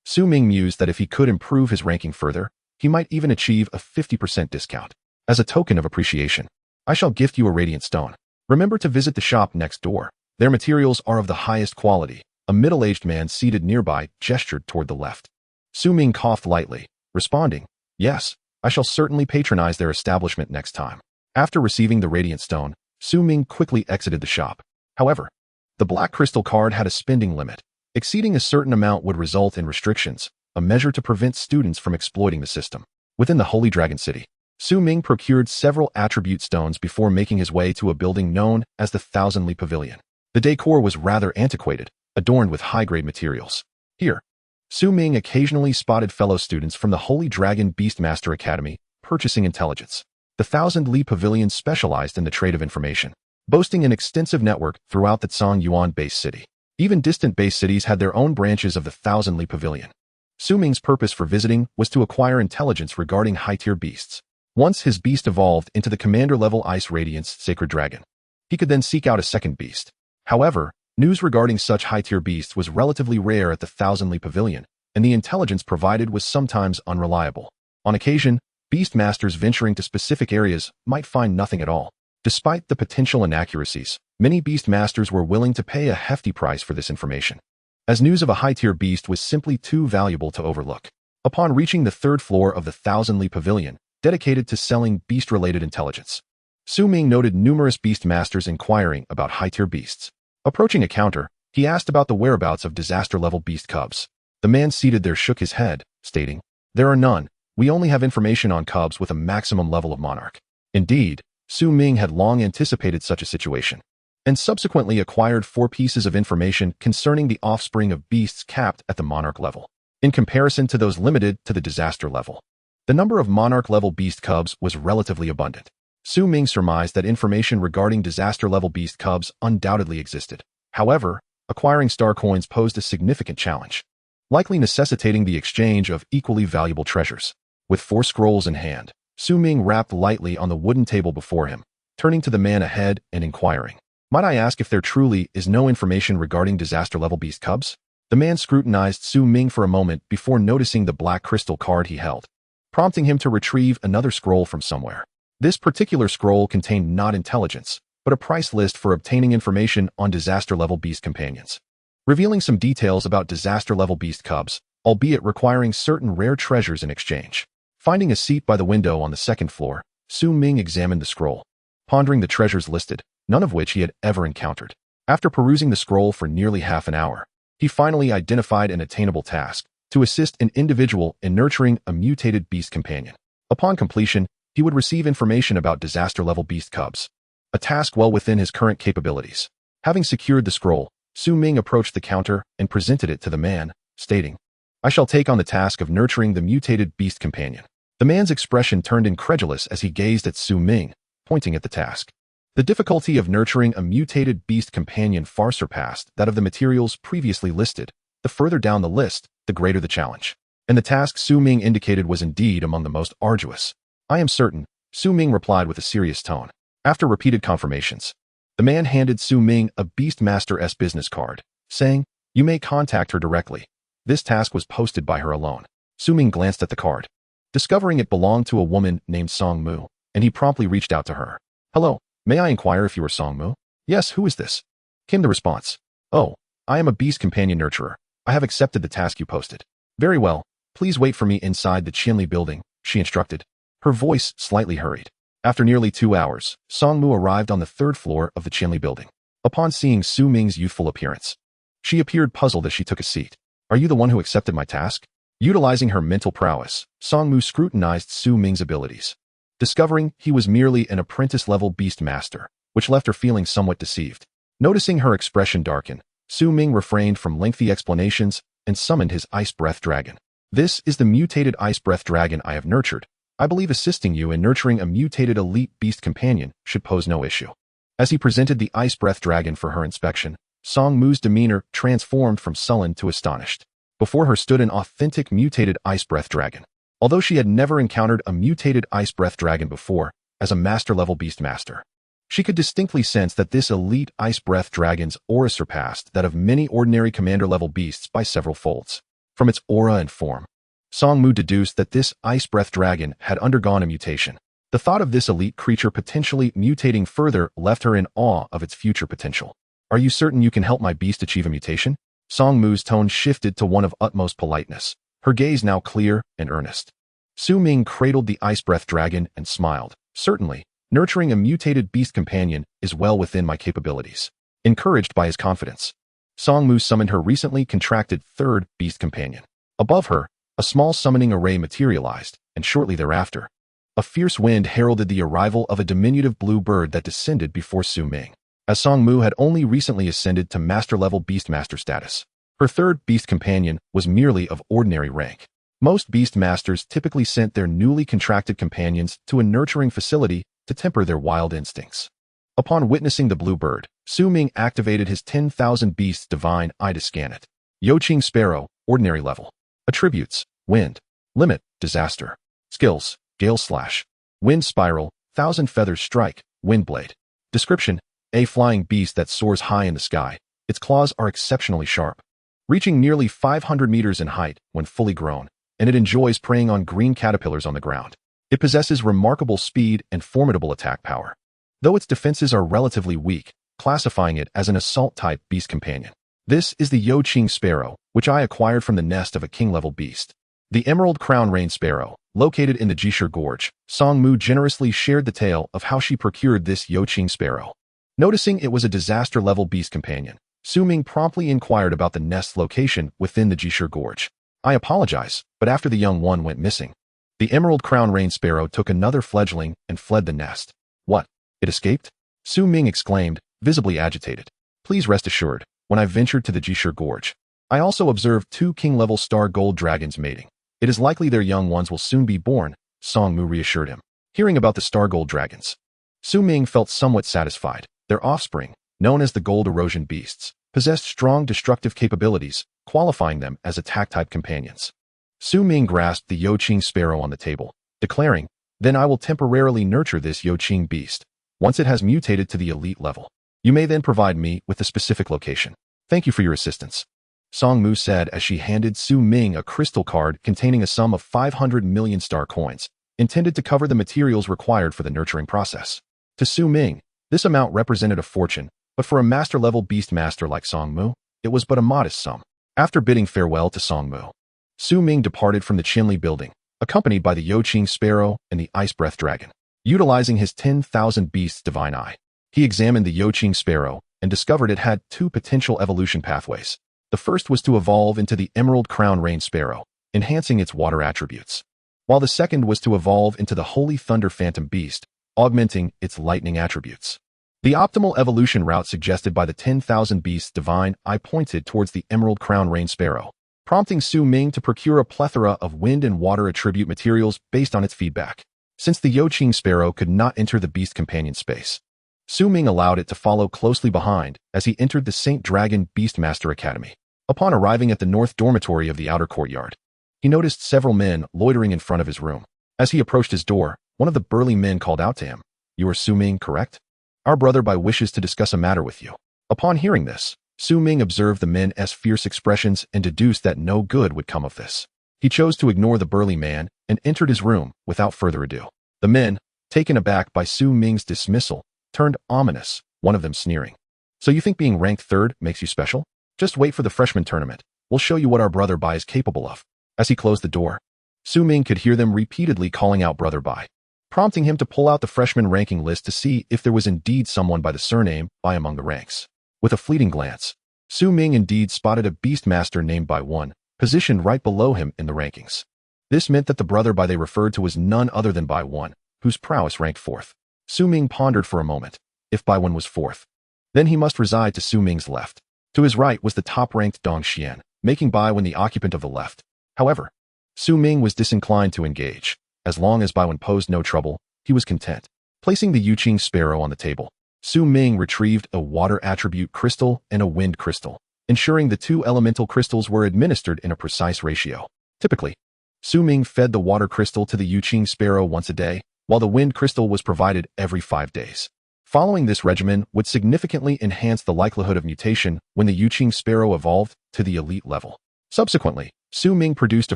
Su Ming mused that if he could improve his ranking further, he might even achieve a 50% discount. As a token of appreciation, I shall gift you a radiant stone. Remember to visit the shop next door. Their materials are of the highest quality. A middle-aged man seated nearby gestured toward the left. Su Ming coughed lightly, responding, "Yes, I shall certainly patronize their establishment next time." After receiving the radiant stone, Su Ming quickly exited the shop. However, the black crystal card had a spending limit. Exceeding a certain amount would result in restrictions, a measure to prevent students from exploiting the system. Within the Holy Dragon City, Su Ming procured several attribute stones before making his way to a building known as the Thousand-Li Pavilion. The decor was rather antiquated, adorned with high-grade materials. Here, Su Ming occasionally spotted fellow students from the Holy Dragon Beast Master Academy, purchasing intelligence. The Thousand-Li Pavilion specialized in the trade of information, boasting an extensive network throughout the Cangyuan Base City. Even distant base cities had their own branches of the Thousand-Li Pavilion. Su Ming's purpose for visiting was to acquire intelligence regarding high-tier beasts. Once his beast evolved into the commander-level Ice Radiance Sacred Dragon, he could then seek out a second beast. However, news regarding such high-tier beasts was relatively rare at the Thousand-Li Pavilion, and the intelligence provided was sometimes unreliable. On occasion, beast masters venturing to specific areas might find nothing at all. Despite the potential inaccuracies, many beast masters were willing to pay a hefty price for this information, as news of a high-tier beast was simply too valuable to overlook. Upon reaching the 3rd floor of the Thousand-Li Pavilion, dedicated to selling beast-related intelligence, Su Ming noted numerous beast masters inquiring about high-tier beasts. Approaching a counter, he asked about the whereabouts of disaster-level beast cubs. The man seated there shook his head, stating, "There are none. We only have information on cubs with a maximum level of monarch." Indeed, Su Ming had long anticipated such a situation. and subsequently acquired 4 pieces of information concerning the offspring of beasts capped at the monarch level, in comparison to those limited to the disaster level. The number of monarch-level beast cubs was relatively abundant. Su Ming surmised that information regarding disaster-level beast cubs undoubtedly existed. However, acquiring star coins posed a significant challenge, likely necessitating the exchange of equally valuable treasures. With 4 scrolls in hand, Su Ming rapped lightly on the wooden table before him, turning to the man ahead and inquiring, "Might I ask if there truly is no information regarding disaster-level beast cubs?" The man scrutinized Su Ming for a moment before noticing the black crystal card he held, prompting him to retrieve another scroll from somewhere. This particular scroll contained not intelligence, but a price list for obtaining information on disaster-level beast companions, revealing some details about disaster-level beast cubs, albeit requiring certain rare treasures in exchange. Finding a seat by the window on the 2nd floor, Su Ming examined the scroll, pondering the treasures listed, none of which he had ever encountered. After perusing the scroll for nearly half an hour, he finally identified an attainable task: to assist an individual in nurturing a mutated beast companion. Upon completion, he would receive information about disaster-level beast cubs, a task well within his current capabilities. Having secured the scroll, Su Ming approached the counter and presented it to the man, stating, "I shall take on the task of nurturing the mutated beast companion." The man's expression turned incredulous as he gazed at Su Ming, pointing at the task. The difficulty of nurturing a mutated beast companion far surpassed that of the materials previously listed. The further down the list, the greater the challenge. And the task Su Ming indicated was indeed among the most arduous. "I am certain," Su Ming replied with a serious tone. After repeated confirmations, the man handed Su Ming a Beastmaster's business card, saying, "You may contact her directly." This task was posted by her alone. Su Ming glanced at the card, discovering it belonged to a woman named Song Mu, and he promptly reached out to her. "Hello, may I inquire if you are Song Mu?" "Yes, who is this?" came the response. "Oh, I am a beast companion nurturer. I have accepted the task you posted." "Very well, please wait for me inside the Qianli building," she instructed, her voice slightly hurried. After nearly 2 hours, Song Mu arrived on the 3rd floor of the Qianli building. Upon seeing Su Ming's youthful appearance, she appeared puzzled as she took a seat. "Are you the one who accepted my task?" Utilizing her mental prowess, Song Mu scrutinized Su Ming's abilities, discovering he was merely an apprentice-level beast master, which left her feeling somewhat deceived. Noticing her expression darken, Su Ming refrained from lengthy explanations and summoned his ice breath dragon. "This is the mutated ice breath dragon I have nurtured. I believe assisting you in nurturing a mutated elite beast companion should pose no issue." As he presented the ice breath dragon for her inspection, Song Mu's demeanor transformed from sullen to astonished. Before her stood an authentic mutated ice breath dragon. Although she had never encountered a mutated ice breath dragon before, as a master-level beast master, she could distinctly sense that this elite ice breath dragon's aura surpassed that of many ordinary commander-level beasts by several folds. From its aura and form, Song Mu deduced that this ice breath dragon had undergone a mutation. The thought of this elite creature potentially mutating further left her in awe of its future potential. "Are you certain you can help my beast achieve a mutation?" Song Mu's tone shifted to one of utmost politeness, her gaze now clear and earnest. Su Ming cradled the ice breath dragon and smiled. "Certainly, nurturing a mutated beast companion is well within my capabilities." Encouraged by his confidence, Song Mu summoned her recently contracted 3rd beast companion. Above her, a small summoning array materialized, and shortly thereafter, a fierce wind heralded the arrival of a diminutive blue bird that descended before Su Ming. As Song Mu had only recently ascended to master-level beastmaster status, her 3rd beast companion was merely of ordinary rank. Most beastmasters typically sent their newly contracted companions to a nurturing facility to temper their wild instincts. Upon witnessing the blue bird, Su Ming activated his 10,000 Beasts Divine Eye to scan it. Yoqing Sparrow, ordinary level. Attributes: Wind. Limit: Disaster. Skills: Gale Slash. Wind Spiral, 1,000 Feathers Strike, Wind Blade. Description: a flying beast that soars high in the sky. Its claws are exceptionally sharp, reaching nearly 500 meters in height when fully grown, and it enjoys preying on green caterpillars on the ground. It possesses remarkable speed and formidable attack power, though its defenses are relatively weak, classifying it as an assault-type beast companion. This is the Yoqing Sparrow, which I acquired from the nest of a king-level beast. The Emerald Crown Rain Sparrow, located in the Jishur Gorge. Song Mu generously shared the tale of how she procured this Yoqing Sparrow. Noticing it was a disaster-level beast companion, Su Ming promptly inquired about the nest's location within the Jishur Gorge. "I apologize, but after the young one went missing, the Emerald Crown Rain Sparrow took another fledgling and fled the nest." "What? It escaped?" Su Ming exclaimed, visibly agitated. Please rest assured, when I ventured to the Jishur Gorge, I also observed 2 king-level star gold dragons mating. It is likely their young ones will soon be born, Song Mu reassured him. Hearing about the star gold dragons, Su Ming felt somewhat satisfied. Their offspring, known as the gold erosion beasts, possessed strong destructive capabilities, qualifying them as attack-type companions. Su Ming grasped the Yo-Ching sparrow on the table, declaring, "Then I will temporarily nurture this Yo-Ching beast. Once it has mutated to the elite level, you may then provide me with the specific location. Thank you for your assistance," Song Mu said as she handed Su Ming a crystal card containing a sum of 500 million star coins, intended to cover the materials required for the nurturing process. To Su Ming, this amount represented a fortune, but for a master-level beast master like Song Mu, it was but a modest sum. After bidding farewell to Song Mu, Su Ming departed from the Qinli building, accompanied by the Yo-Ching sparrow and the ice breath dragon. Utilizing his 10,000 beasts divine eye, he examined the Yo-Ching sparrow and discovered it had 2 potential evolution pathways. The first was to evolve into the emerald crown rain sparrow, enhancing its water attributes, while the second was to evolve into the holy thunder phantom beast, augmenting its lightning attributes. The optimal evolution route suggested by the 10,000 beasts divine eye pointed towards the emerald crown rain sparrow, prompting Su Ming to procure a plethora of wind and water attribute materials based on its feedback. Since the Yo-Ching sparrow could not enter the beast companion space, Su Ming allowed it to follow closely behind as he entered the Saint Dragon Beastmaster Academy. Upon arriving at the north dormitory of the outer courtyard, he noticed several men loitering in front of his room. As he approached his door, one of the burly men called out to him, "You are Su Ming, correct? Our brother Bai wishes to discuss a matter with you." Upon hearing this, Su Ming observed the men's fierce expressions and deduced that no good would come of this. He chose to ignore the burly man and entered his room without further ado. The men, taken aback by Su Ming's dismissal, turned ominous, one of them sneering. "So you think being ranked 3rd makes you special? Just wait for the freshman tournament. We'll show you what our brother Bai is capable of." As he closed the door, Su Ming could hear them repeatedly calling out brother Bai, prompting him to pull out the freshman ranking list to see if there was indeed someone by the surname Bai among the ranks. With a fleeting glance, Su Ming indeed spotted a beastmaster named Bai 1, positioned right below him in the rankings. This meant that the brother Bai they referred to was none other than Bai 1, whose prowess ranked 4th. Su Ming pondered for a moment. If Bai 1 was 4th, then he must reside to Su Ming's left. To his right was the top-ranked Dong Xian, making Bai 1 the occupant of the left. However, Su Ming was disinclined to engage. As long as Bai 1 posed no trouble, he was content. Placing the Yo-Ching sparrow on the table, Su Ming retrieved a water attribute crystal and a wind crystal, ensuring the 2 elemental crystals were administered in a precise ratio. Typically, Su Ming fed the water crystal to the Yo-Ching sparrow once a day, while the wind crystal was provided every 5 days. Following this regimen would significantly enhance the likelihood of mutation when the Yo-Ching sparrow evolved to the elite level. Subsequently, Su Ming produced a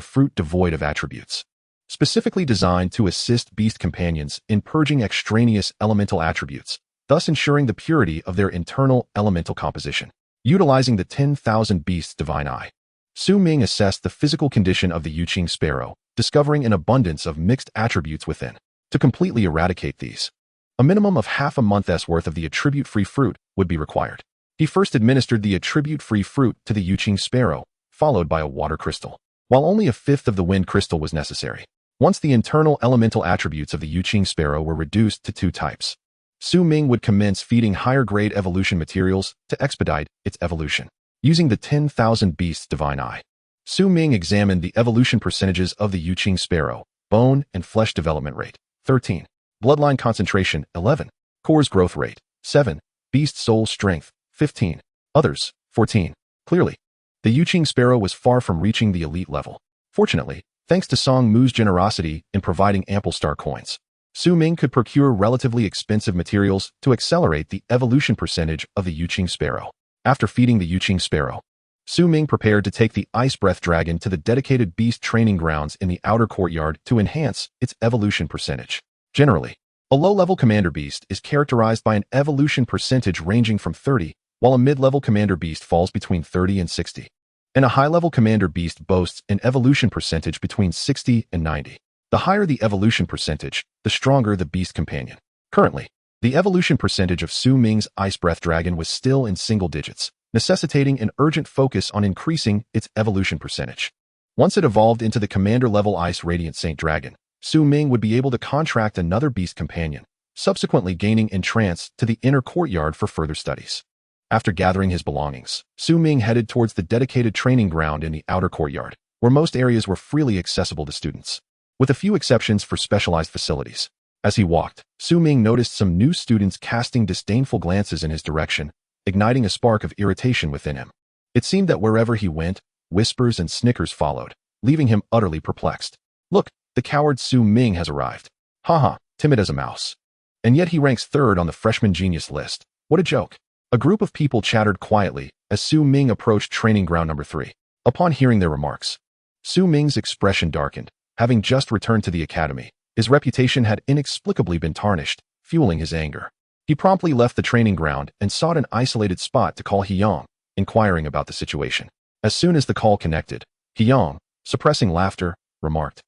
fruit devoid of attributes, specifically designed to assist beast companions in purging extraneous elemental attributes, thus ensuring the purity of their internal elemental composition. Utilizing the 10,000 beasts divine eye, Su Ming assessed the physical condition of the Yo-Ching sparrow, discovering an abundance of mixed attributes within. To completely eradicate these, a minimum of half a month's worth of the attribute-free fruit would be required. He first administered the attribute-free fruit to the Yo-Ching sparrow, followed by a water crystal, while only a 5th of the wind crystal was necessary. Once the internal elemental attributes of the Yo-Ching sparrow were reduced to 2 types, Su Ming would commence feeding higher-grade evolution materials to expedite its evolution. Using the 10,000 beasts divine eye, Su Ming examined the evolution percentages of the Yo-Ching sparrow, bone and flesh development rate, 13. Bloodline concentration, 11. Core's growth rate, 7. Beast soul strength, 15. Others, 14. Clearly, the Yo-Ching sparrow was far from reaching the elite level. Fortunately, thanks to Song Mu's generosity in providing ample star coins, Su Ming could procure relatively expensive materials to accelerate the evolution percentage of the Yo-Ching sparrow. After feeding the Yo-Ching sparrow, Su Ming prepared to take the ice breath dragon to the dedicated beast training grounds in the outer courtyard to enhance its evolution percentage. Generally, a low-level commander beast is characterized by an evolution percentage ranging from 30, while a mid-level commander beast falls between 30 and 60. And a high-level commander beast boasts an evolution percentage between 60 and 90. The higher the evolution percentage, the stronger the beast companion. Currently, the evolution percentage of Su Ming's ice breath dragon was still in single digits, necessitating an urgent focus on increasing its evolution percentage. Once it evolved into the commander-level ice radiant saint dragon, Su Ming would be able to contract another beast companion, subsequently gaining entrance to the inner courtyard for further studies. After gathering his belongings, Ming headed towards the dedicated training ground in the outer courtyard, where most areas were freely accessible to students, with a few exceptions for specialized facilities. As he walked, Ming noticed some new students casting disdainful glances in his direction, igniting a spark of irritation within him. It seemed that wherever he went, whispers and snickers followed, leaving him utterly perplexed. Look, the coward Ming has arrived. Haha, timid as a mouse. And yet he ranks third on the freshman genius list. What a joke. A group of people chattered quietly as Ming approached training ground number 3. Upon hearing their remarks, Ming's expression darkened. Having just returned to the academy, his reputation had inexplicably been tarnished, fueling his anger. He promptly left the training ground and sought an isolated spot to call Hyang, inquiring about the situation. As soon as the call connected, Hyang, suppressing laughter, remarked,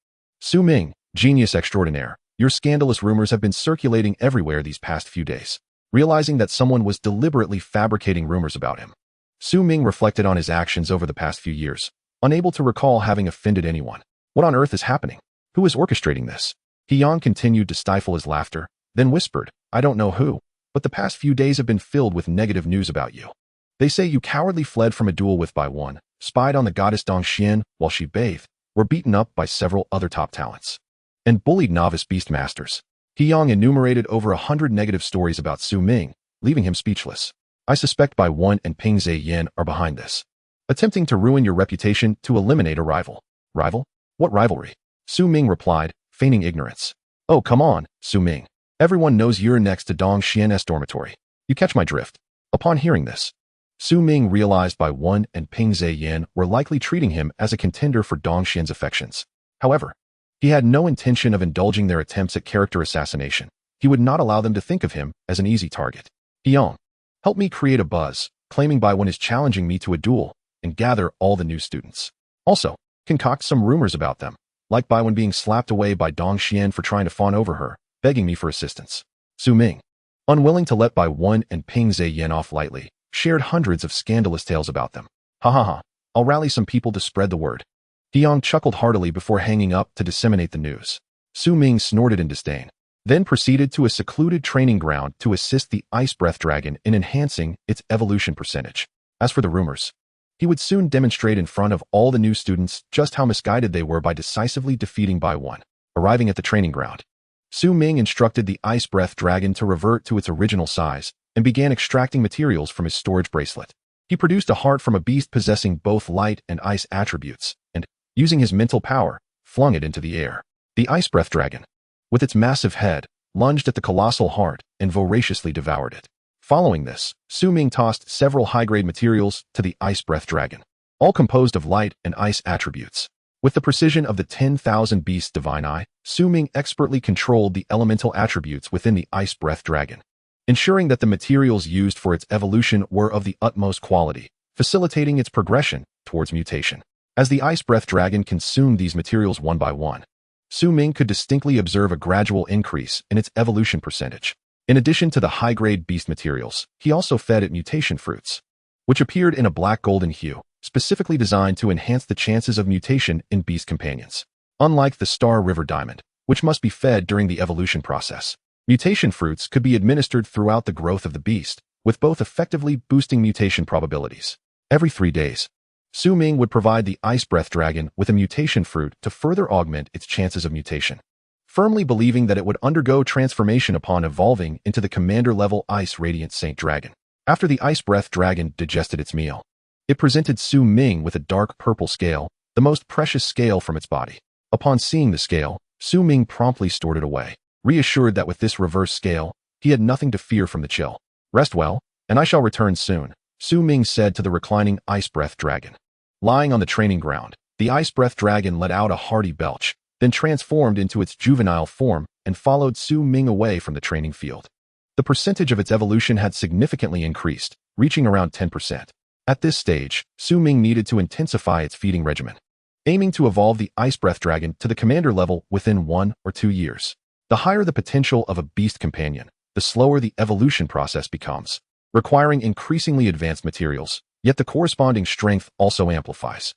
Ming, genius extraordinaire, your scandalous rumors have been circulating everywhere these past few days. Realizing that someone was deliberately fabricating rumors about him, Ming reflected on his actions over the past few years, unable to recall having offended anyone. What on earth is happening? Who is orchestrating this? Hyang continued to stifle his laughter, then whispered, I don't know who, but the past few days have been filled with negative news about you. They say you cowardly fled from a duel with Bai Wan, spied on the goddess Dongxian while she bathed, were beaten up by several other top talents, and bullied novice beast masters. Hyang enumerated over 100 negative stories about Ming, leaving him speechless. I suspect Bai Wan and Ping Zhe are behind this, attempting to ruin your reputation to eliminate a rival. Rival? What rivalry? Ming replied, feigning ignorance. Oh, come on, Ming. Everyone knows you're next to Dongxian's dormitory. You catch my drift. Upon hearing this, Ming realized Bai Wan and Ping Zhe were likely treating him as a contender for Dongxian's affections. However, he had no intention of indulging their attempts at character assassination. He would not allow them to think of him as an easy target. Hyang, help me create a buzz, claiming Bai Wan is challenging me to a duel, and gather all the new students. Also, concoct some rumors about them, like Bai Wan being slapped away by Dongxian for trying to fawn over her, begging me for assistance. Ming, unwilling to let Bai Wan and Ping Zhe off lightly, shared hundreds of scandalous tales about them. Ha ha ha, I'll rally some people to spread the word. Hyang chuckled heartily before hanging up to disseminate the news. Ming snorted in disdain, then proceeded to a secluded training ground to assist the ice breath dragon in enhancing its evolution percentage. As for the rumors, he would soon demonstrate in front of all the new students just how misguided they were by decisively defeating Bai Wan. Arriving at the training ground, Ming instructed the ice breath dragon to revert to its original size and began extracting materials from his storage bracelet. He produced a heart from a beast possessing both light and ice attributes, and, using his mental power, flung it into the air. The ice breath dragon, with its massive head, lunged at the colossal heart and voraciously devoured it. Following this, Ming tossed several high-grade materials to the ice breath dragon, all composed of light and ice attributes. With the precision of the 10,000 beasts' divine eye, Ming expertly controlled the elemental attributes within the ice breath dragon, ensuring that the materials used for its evolution were of the utmost quality, facilitating its progression towards mutation. As the ice breath dragon consumed these materials one by one, Ming could distinctly observe a gradual increase in its evolution percentage. In addition to the high-grade beast materials, he also fed it mutation fruits, which appeared in a black-golden hue, specifically designed to enhance the chances of mutation in beast companions. Unlike the Star River Diamond, which must be fed during the evolution process, mutation fruits could be administered throughout the growth of the beast, with both effectively boosting mutation probabilities. Every 3 days, Ming would provide the ice breath dragon with a mutation fruit to further augment its chances of mutation, firmly believing that it would undergo transformation upon evolving into the commander-level Ice Radiant Saint Dragon. After the ice breath dragon digested its meal, it presented Ming with a dark purple scale, the most precious scale from its body. Upon seeing the scale, Ming promptly stored it away, reassured that with this reverse scale, he had nothing to fear from the chill. Rest well, and I shall return soon, Ming said to the reclining ice breath dragon. Lying on the training ground, the ice breath dragon let out a hearty belch, then transformed into its juvenile form and followed Ming away from the training field. The percentage of its evolution had significantly increased, reaching around 10%. At this stage, Ming needed to intensify its feeding regimen, aiming to evolve the ice breath dragon to the commander level within 1 or 2 years. The higher the potential of a beast companion, the slower the evolution process becomes, requiring increasingly advanced materials, yet the corresponding strength also amplifies.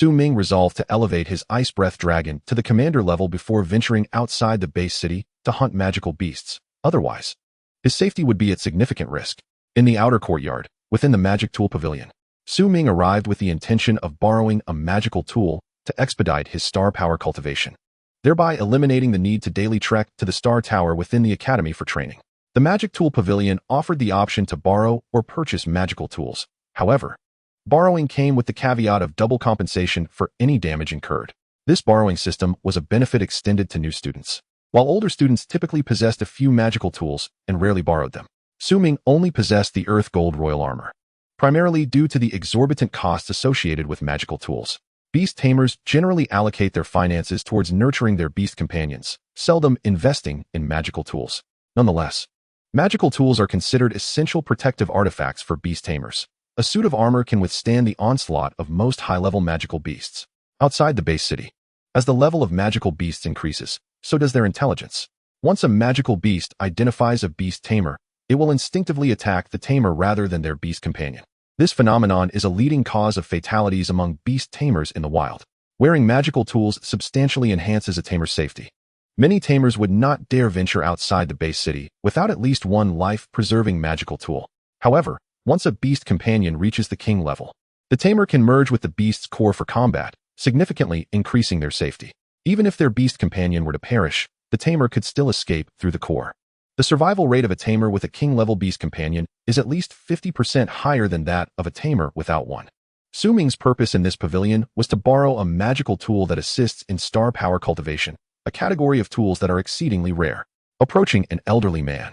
Ming resolved to elevate his ice breath dragon to the commander level before venturing outside the base city to hunt magical beasts. Otherwise, his safety would be at significant risk. In the outer courtyard, within the magic tool pavilion, Su Ming arrived with the intention of borrowing a magical tool to expedite his star power cultivation, thereby eliminating the need to daily trek to the star tower within the academy for training. The magic tool pavilion offered the option to borrow or purchase magical tools. However, borrowing came with the caveat of double compensation for any damage incurred. This borrowing system was a benefit extended to new students. While older students typically possessed a few magical tools and rarely borrowed them, Su Ming only possessed the Earth Gold Royal Armor, primarily due to the exorbitant costs associated with magical tools. Beast Tamers generally allocate their finances towards nurturing their beast companions, seldom investing in magical tools. Nonetheless, magical tools are considered essential protective artifacts for Beast Tamers. A suit of armor can withstand the onslaught of most high-level magical beasts. Outside the base city, as the level of magical beasts increases, so does their intelligence. Once a magical beast identifies a beast tamer, it will instinctively attack the tamer rather than their beast companion. This phenomenon is a leading cause of fatalities among beast tamers in the wild. Wearing magical tools substantially enhances a tamer's safety. Many tamers would not dare venture outside the base city without at least one life-preserving magical tool. However, once a beast companion reaches the king level, the tamer can merge with the beast's core for combat, significantly increasing their safety. Even if their beast companion were to perish, the tamer could still escape through the core. The survival rate of a tamer with a king-level beast companion is at least 50% higher than that of a tamer without one. Su Ming's purpose in this pavilion was to borrow a magical tool that assists in star power cultivation, a category of tools that are exceedingly rare. Approaching an elderly man,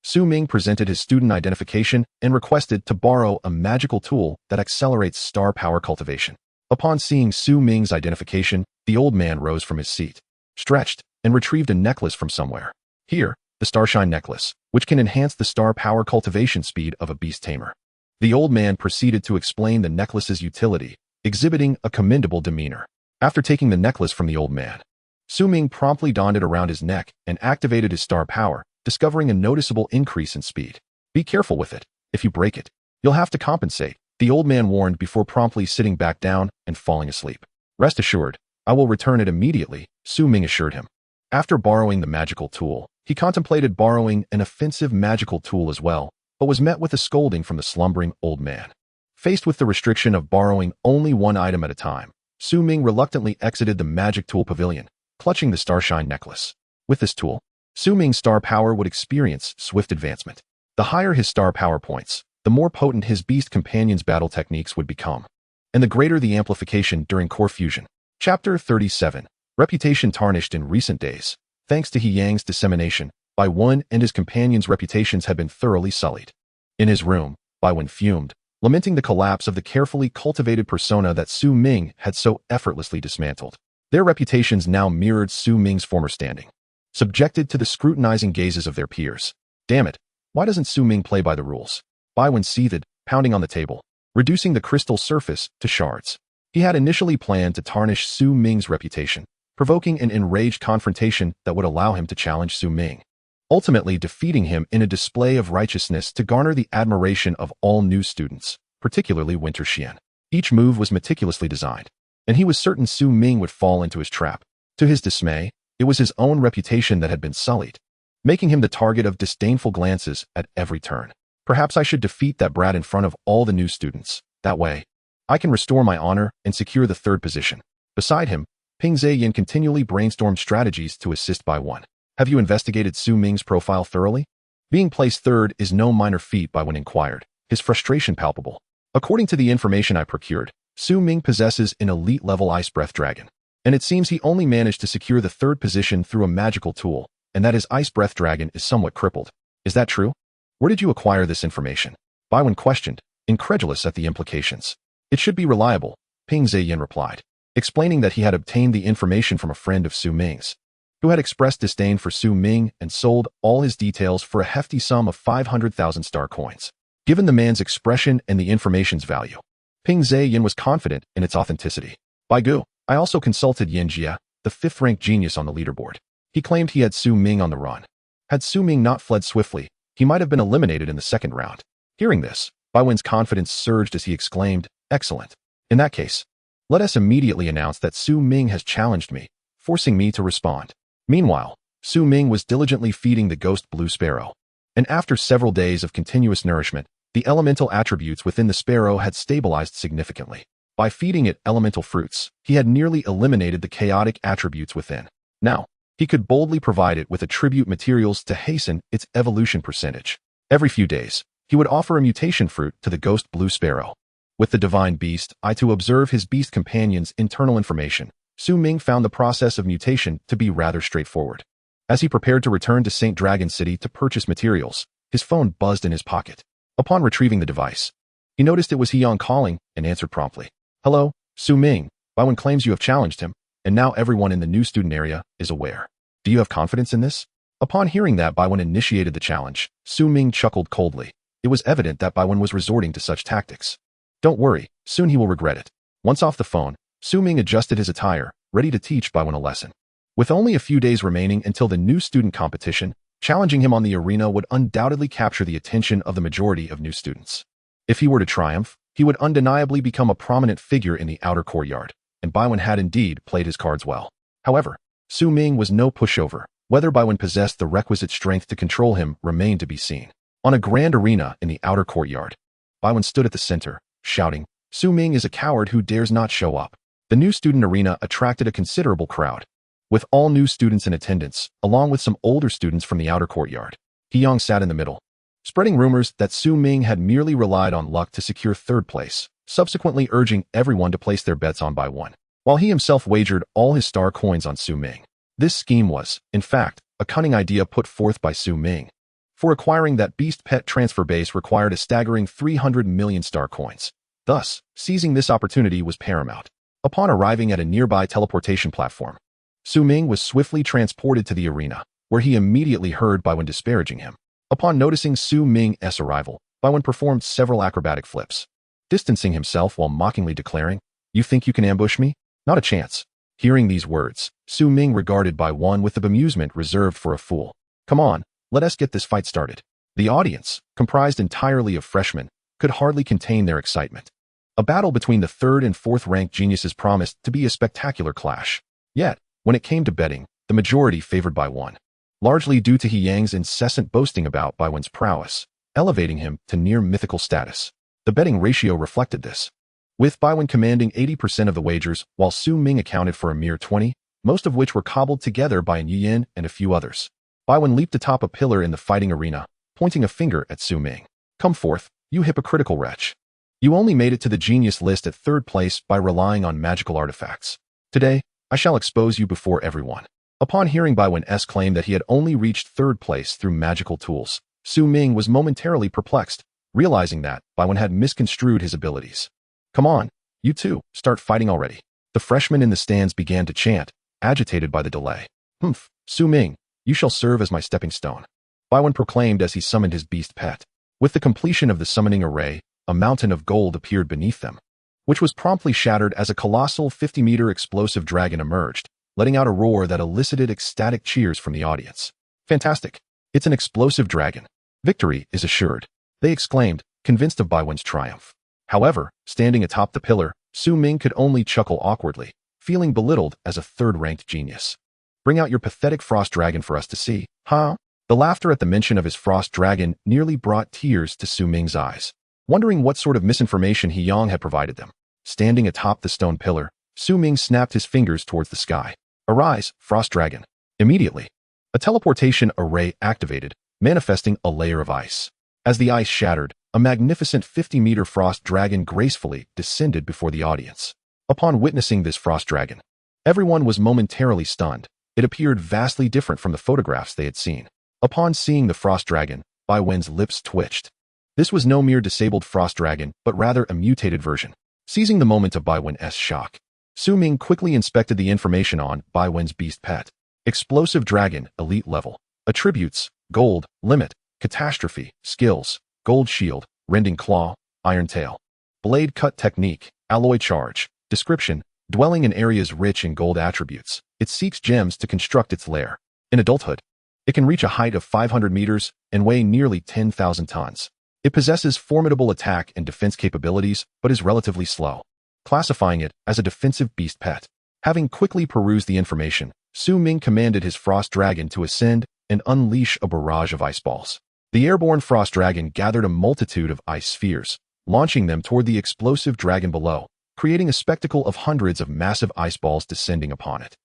Su Ming presented his student identification and requested to borrow a magical tool that accelerates star power cultivation. Upon seeing Su Ming's identification, the old man rose from his seat, stretched, and retrieved a necklace from somewhere. Here, the Starshine Necklace, which can enhance the star power cultivation speed of a beast tamer. The old man proceeded to explain the necklace's utility, exhibiting a commendable demeanor. After taking the necklace from the old man, Su Ming promptly donned it around his neck and activated his star power, discovering a noticeable increase in speed. Be careful with it. If you break it, you'll have to compensate, the old man warned before promptly sitting back down and falling asleep. Rest assured, I will return it immediately, Su Ming assured him. After borrowing the magical tool, he contemplated borrowing an offensive magical tool as well, but was met with a scolding from the slumbering old man. Faced with the restriction of borrowing only one item at a time, Su Ming reluctantly exited the magic tool pavilion, clutching the Starshine Necklace. With this tool, Su Ming's star power would experience swift advancement. The higher his star power points, the more potent his beast companion's battle techniques would become, and the greater the amplification during core fusion. Chapter 37. Reputation tarnished in recent days. Thanks to He Yang's dissemination, Bai Wen and his companions' reputations had been thoroughly sullied. In his room, Bai Wen fumed, lamenting the collapse of the carefully cultivated persona that Su Ming had so effortlessly dismantled. Their reputations now mirrored Su Ming's former standing, subjected to the scrutinizing gazes of their peers. Damn it, why doesn't Su Ming play by the rules? Bai Wen seethed, pounding on the table, reducing the crystal surface to shards. He had initially planned to tarnish Su Ming's reputation, provoking an enraged confrontation that would allow him to challenge Su Ming, ultimately defeating him in a display of righteousness to garner the admiration of all new students, particularly Winter Xian. Each move was meticulously designed, and he was certain Su Ming would fall into his trap. To his dismay, it was his own reputation that had been sullied, making him the target of disdainful glances at every turn. Perhaps I should defeat that brat in front of all the new students. That way, I can restore my honor and secure the third position. Beside him, Ping Zheyin continually brainstormed strategies to assist Bai Wen. Have you investigated Su Ming's profile thoroughly? Being placed third is no minor feat, Bai Wen inquired, his frustration palpable. According to the information I procured, Su Ming possesses an elite-level Ice Breath Dragon, and it seems he only managed to secure the third position through a magical tool, and that his Ice Breath Dragon is somewhat crippled. Is that true? Where did you acquire this information? Bai Wen questioned, incredulous at the implications. It should be reliable, Ping Zheyin replied, explaining that he had obtained the information from a friend of Su Ming's, who had expressed disdain for Su Ming and sold all his details for a hefty sum of 500,000 star coins. Given the man's expression and the information's value, Ping Zheyin was confident in its authenticity. Bai Gu, I also consulted Yin Jia, the fifth-ranked genius on the leaderboard. He claimed he had Su Ming on the run. Had Su Ming not fled swiftly, he might have been eliminated in the second round. Hearing this, Bai Wen's confidence surged as he exclaimed, excellent. In that case, let us immediately announce that Su Ming has challenged me, forcing me to respond. Meanwhile, Su Ming was diligently feeding the ghost blue sparrow. And after several days of continuous nourishment, the elemental attributes within the sparrow had stabilized significantly. By feeding it elemental fruits, he had nearly eliminated the chaotic attributes within. Now, he could boldly provide it with attribute materials to hasten its evolution percentage. Every few days, he would offer a mutation fruit to the ghost blue sparrow. With the divine beast, to observe his beast companion's internal information, Su Ming found the process of mutation to be rather straightforward. As he prepared to return to St. Dragon City to purchase materials, his phone buzzed in his pocket. Upon retrieving the device, he noticed it was Heyong calling and answered promptly. Hello, Su Ming. Baiwen claims you have challenged him, and now everyone in the new student area is aware. Do you have confidence in this? Upon hearing that Baiwen initiated the challenge, Su Ming chuckled coldly. It was evident that Baiwen was resorting to such tactics. Don't worry, soon he will regret it. Once off the phone, Su Ming adjusted his attire, ready to teach Baiwen a lesson. With only a few days remaining until the new student competition, challenging him on the arena would undoubtedly capture the attention of the majority of new students. If he were to triumph, he would undeniably become a prominent figure in the outer courtyard, and Baiwen had indeed played his cards well. However, Su Ming was no pushover. Whether Baiwen possessed the requisite strength to control him remained to be seen. On a grand arena in the outer courtyard, Baiwen stood at the center, shouting, Su Ming is a coward who dares not show up. The new student arena attracted a considerable crowd. With all new students in attendance, along with some older students from the outer courtyard, Heyong sat in the middle, spreading rumors that Su Ming had merely relied on luck to secure third place, subsequently urging everyone to place their bets on Baiwen, while he himself wagered all his star coins on Su Ming. This scheme was, in fact, a cunning idea put forth by Su Ming. For acquiring that beast pet transfer base required a staggering 300 million star coins. Thus, seizing this opportunity was paramount. Upon arriving at a nearby teleportation platform, Su Ming was swiftly transported to the arena, where he immediately heard Baiwen disparaging him. Upon noticing Su Ming's arrival, Baiwen performed several acrobatic flips, distancing himself while mockingly declaring, You think you can ambush me? Not a chance. Hearing these words, Su Ming regarded Baiwen with the bemusement reserved for a fool. Come on, let us get this fight started. The audience, comprised entirely of freshmen, could hardly contain their excitement. A battle between the third and fourth ranked geniuses promised to be a spectacular clash. Yet, when it came to betting, the majority favored Baiwen, largely due to Heyang's incessant boasting about Baiwen's prowess, elevating him to near mythical status. The betting ratio reflected this, with Baiwen commanding 80% of the wagers while Su Ming accounted for a mere 20%, most of which were cobbled together by An Yin and a few others. Baiwen leaped atop a pillar in the fighting arena, pointing a finger at Su Ming. Come forth, you hypocritical wretch. You only made it to the genius list at third place by relying on magical artifacts. Today, I shall expose you before everyone. Upon hearing Baiwen's claim that he had only reached third place through magical tools, Su Ming was momentarily perplexed, realizing that Baiwen had misconstrued his abilities. Come on, you two, start fighting already. The freshmen in the stands began to chant, agitated by the delay. Humph, Su Ming, you shall serve as my stepping stone, Baiwen proclaimed as he summoned his beast pet. With the completion of the summoning array, a mountain of gold appeared beneath them, which was promptly shattered as a colossal 50-meter explosive dragon emerged, letting out a roar that elicited ecstatic cheers from the audience. Fantastic! It's an explosive dragon. Victory is assured, they exclaimed, convinced of Baiwen's triumph. However, standing atop the pillar, Su Ming could only chuckle awkwardly, feeling belittled as a third-ranked genius. Bring out your pathetic frost dragon for us to see, huh? The laughter at the mention of his frost dragon nearly brought tears to Su Ming's eyes, wondering what sort of misinformation Heyong had provided them. Standing atop the stone pillar, Su Ming snapped his fingers towards the sky. Arise, frost dragon. Immediately, a teleportation array activated, manifesting a layer of ice. As the ice shattered, a magnificent 50-meter frost dragon gracefully descended before the audience. Upon witnessing this frost dragon, everyone was momentarily stunned. It appeared vastly different from the photographs they had seen. Upon seeing the frost dragon, Baiwen's lips twitched. This was no mere disabled frost dragon, but rather a mutated version. Seizing the moment of Baiwen's shock, Su Ming quickly inspected the information on Baiwen's beast pet. Explosive dragon, elite level. Attributes, gold, limit, catastrophe, skills, gold shield, rending claw, iron tail. Blade cut technique, alloy charge. Description, dwelling in areas rich in gold attributes. It seeks gems to construct its lair. In adulthood, it can reach a height of 500 meters and weigh nearly 10,000 tons. It possesses formidable attack and defense capabilities, but is relatively slow, classifying it as a defensive beast pet. Having quickly perused the information, Ming commanded his frost dragon to ascend and unleash a barrage of ice balls. The airborne frost dragon gathered a multitude of ice spheres, launching them toward the explosive dragon below, creating a spectacle of hundreds of massive ice balls descending upon it.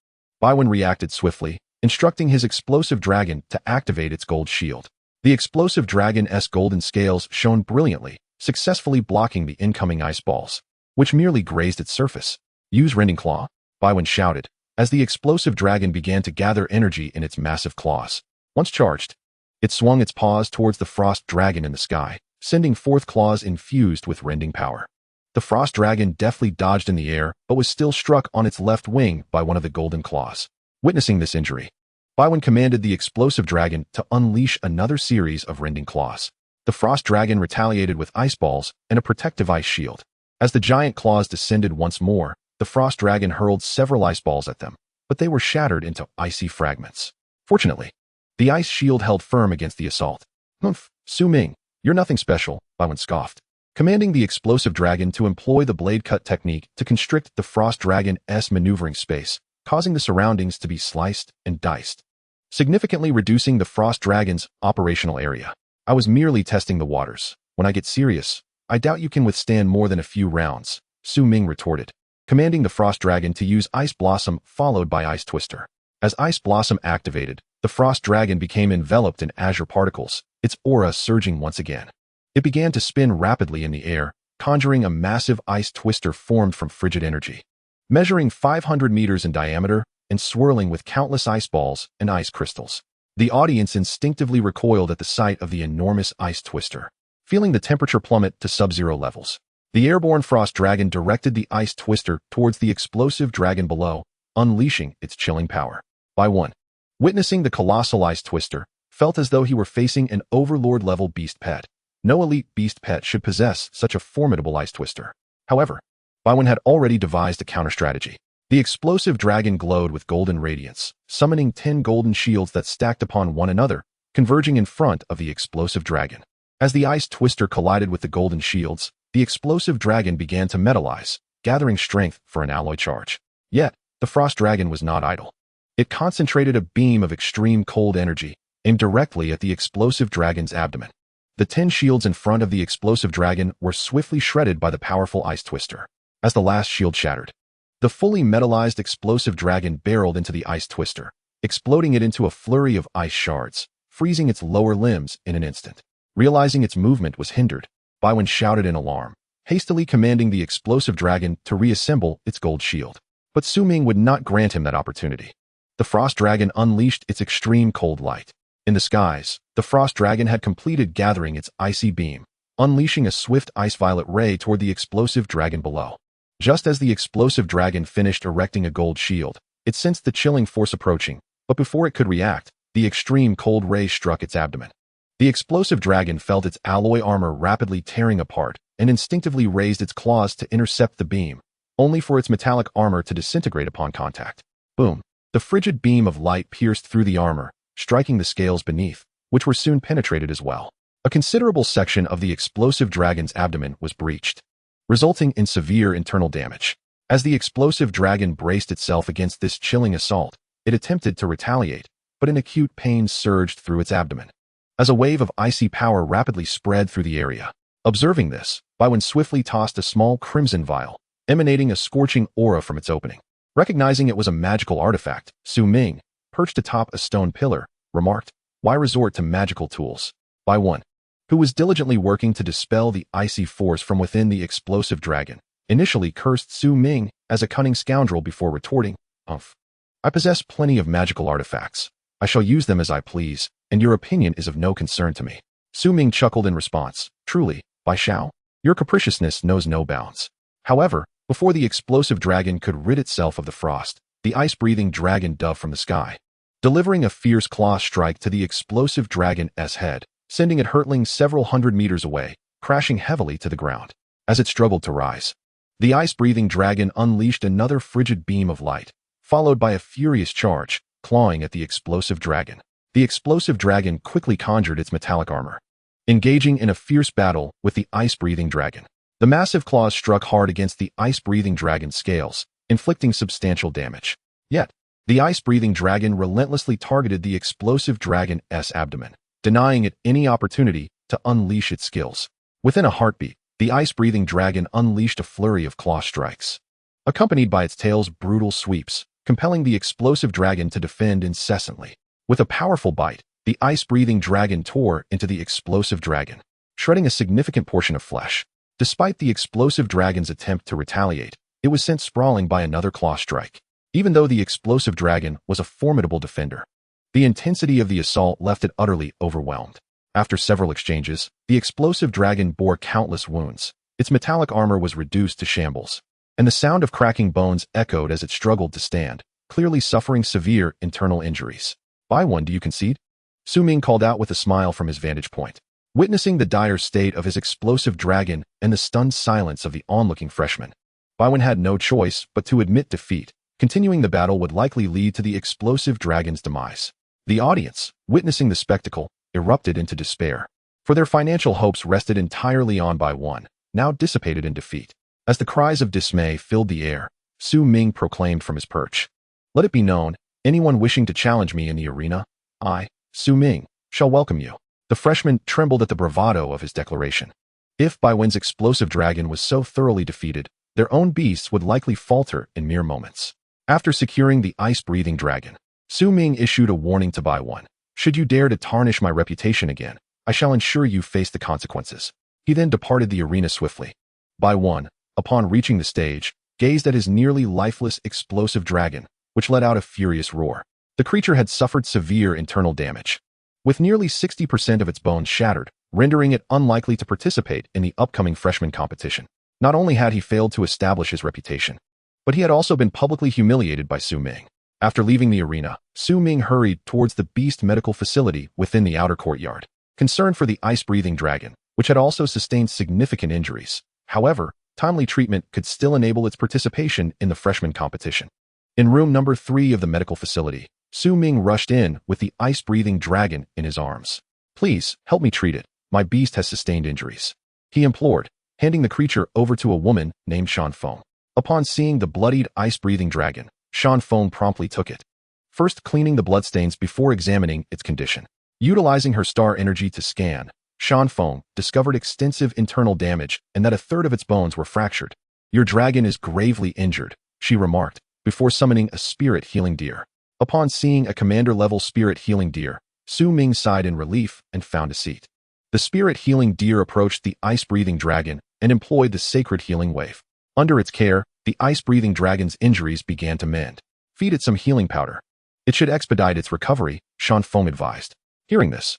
Baiwen reacted swiftly, instructing his explosive dragon to activate its gold shield. The explosive dragon's golden scales shone brilliantly, successfully blocking the incoming ice balls, which merely grazed its surface. Use Rending Claw, Baiwen shouted, as the explosive dragon began to gather energy in its massive claws. Once charged, it swung its paws towards the frost dragon in the sky, sending forth claws infused with rending power. The frost dragon deftly dodged in the air, but was still struck on its left wing by one of the golden claws. Witnessing this injury, Baiwen commanded the explosive dragon to unleash another series of rending claws. The frost dragon retaliated with ice balls and a protective ice shield. As the giant claws descended once more, the frost dragon hurled several ice balls at them, but they were shattered into icy fragments. Fortunately, the ice shield held firm against the assault. "Humph, Ming, you're nothing special," Baiwen scoffed, commanding the explosive dragon to employ the blade cut technique to constrict the frost dragon's maneuvering space, causing the surroundings to be sliced and diced, significantly reducing the frost dragon's operational area. "I was merely testing the waters. When I get serious, I doubt you can withstand more than a few rounds," Ming retorted, commanding the frost dragon to use Ice Blossom followed by Ice Twister. As Ice Blossom activated, the frost dragon became enveloped in azure particles, its aura surging once again. It began to spin rapidly in the air, conjuring a massive ice twister formed from frigid energy. Measuring 500 meters in diameter and swirling with countless ice balls and ice crystals, the audience instinctively recoiled at the sight of the enormous ice twister. Feeling the temperature plummet to sub-zero levels, the airborne frost dragon directed the ice twister towards the explosive dragon below, unleashing its chilling power. Baiwen, witnessing the colossal ice twister, felt as though he were facing an overlord-level beast pet. No elite beast pet should possess such a formidable ice twister. However, Baiwen had already devised a counter-strategy. The explosive dragon glowed with golden radiance, summoning 10 golden shields that stacked upon one another, converging in front of the explosive dragon. As the ice twister collided with the golden shields, the explosive dragon began to metallize, gathering strength for an alloy charge. Yet, the frost dragon was not idle. It concentrated a beam of extreme cold energy, aimed directly at the explosive dragon's abdomen. The 10 shields in front of the explosive dragon were swiftly shredded by the powerful ice twister. As the last shield shattered, the fully metallized explosive dragon barreled into the ice twister, exploding it into a flurry of ice shards, freezing its lower limbs in an instant. Realizing its movement was hindered, Baiwen shouted in alarm, hastily commanding the explosive dragon to reassemble its gold shield. But Ming would not grant him that opportunity. The frost dragon unleashed its extreme cold light. In the skies, the frost dragon had completed gathering its icy beam, unleashing a swift ice-violet ray toward the explosive dragon below. Just as the explosive dragon finished erecting a gold shield, it sensed the chilling force approaching, but before it could react, the extreme cold ray struck its abdomen. The explosive dragon felt its alloy armor rapidly tearing apart and instinctively raised its claws to intercept the beam, only for its metallic armor to disintegrate upon contact. Boom! The frigid beam of light pierced through the armor, striking the scales beneath, which were soon penetrated as well. A considerable section of the explosive dragon's abdomen was breached, resulting in severe internal damage. As the explosive dragon braced itself against this chilling assault, it attempted to retaliate, but an acute pain surged through its abdomen. As a wave of icy power rapidly spread through the area. Observing this, Baiwen swiftly tossed a small crimson vial, emanating a scorching aura from its opening. Recognizing it was a magical artifact, Ming, perched atop a stone pillar, remarked, "Why resort to magical tools?" Baiwen, who was diligently working to dispel the icy force from within the explosive dragon, initially cursed Ming as a cunning scoundrel before retorting, "Umph. I possess plenty of magical artifacts. I shall use them as I please, and your opinion is of no concern to me." Ming chuckled in response, "Truly, Bai Xiao, your capriciousness knows no bounds." However, before the explosive dragon could rid itself of the frost, the ice-breathing dragon dove from the sky, delivering a fierce claw strike to the explosive dragon's head, sending it hurtling several hundred meters away, crashing heavily to the ground. As it struggled to rise, the ice-breathing dragon unleashed another frigid beam of light, followed by a furious charge, clawing at the explosive dragon. The explosive dragon quickly conjured its metallic armor, engaging in a fierce battle with the ice-breathing dragon. The massive claws struck hard against the ice-breathing dragon's scales, inflicting substantial damage. Yet, The ice-breathing dragon relentlessly targeted the explosive dragon's abdomen, denying it any opportunity to unleash its skills. Within a heartbeat, the ice-breathing dragon unleashed a flurry of claw strikes, accompanied by its tail's brutal sweeps, compelling the explosive dragon to defend incessantly. With a powerful bite, the ice-breathing dragon tore into the explosive dragon, shredding a significant portion of flesh. Despite the explosive dragon's attempt to retaliate, it was sent sprawling by another claw strike. Even though the explosive dragon was a formidable defender, the intensity of the assault left it utterly overwhelmed. After several exchanges, the explosive dragon bore countless wounds. Its metallic armor was reduced to shambles, and the sound of cracking bones echoed as it struggled to stand, clearly suffering severe internal injuries. "Buy one, do you concede?" Ming called out with a smile from his vantage point. Witnessing the dire state of his explosive dragon and the stunned silence of the onlooking freshman, Baiwen had no choice but to admit defeat. Continuing the battle would likely lead to the explosive dragon's demise. The audience, witnessing the spectacle, erupted into despair, for their financial hopes rested entirely on Baiwen, now dissipated in defeat. As the cries of dismay filled the air, Ming proclaimed from his perch, "Let it be known, anyone wishing to challenge me in the arena, I, Ming, shall welcome you." The freshman trembled at the bravado of his declaration. If Baiwen's explosive dragon was so thoroughly defeated, their own beasts would likely falter in mere moments. After securing the ice-breathing dragon, Ming issued a warning to Baiwen. "Should you dare to tarnish my reputation again, I shall ensure you face the consequences." He then departed the arena swiftly. Baiwen, upon reaching the stage, gazed at his nearly lifeless explosive dragon, which let out a furious roar. The creature had suffered severe internal damage, with nearly 60% of its bones shattered, rendering it unlikely to participate in the upcoming freshman competition. Not only had he failed to establish his reputation, but he had also been publicly humiliated by Ming. After leaving the arena, Ming hurried towards the Beast medical facility within the outer courtyard, concerned for the ice-breathing dragon, which had also sustained significant injuries. However, timely treatment could still enable its participation in the freshman competition. In room number 3 of the medical facility, Ming rushed in with the ice-breathing dragon in his arms. "Please, help me treat it. My beast has sustained injuries," he implored, handing the creature over to a woman named Shanfeng. Upon seeing the bloodied ice-breathing dragon, Shanfeng promptly took it, first cleaning the bloodstains before examining its condition. Utilizing her star energy to scan, Shanfeng discovered extensive internal damage and that a third of its bones were fractured. "Your dragon is gravely injured," she remarked, before summoning a spirit healing deer. Upon seeing a commander-level spirit healing deer, Ming sighed in relief and found a seat. The spirit healing deer approached the ice-breathing dragon and employed the sacred healing wave. Under its care, the ice-breathing dragon's injuries began to mend. "Feed it some healing powder. It should expedite its recovery," Shanfeng advised. Hearing this,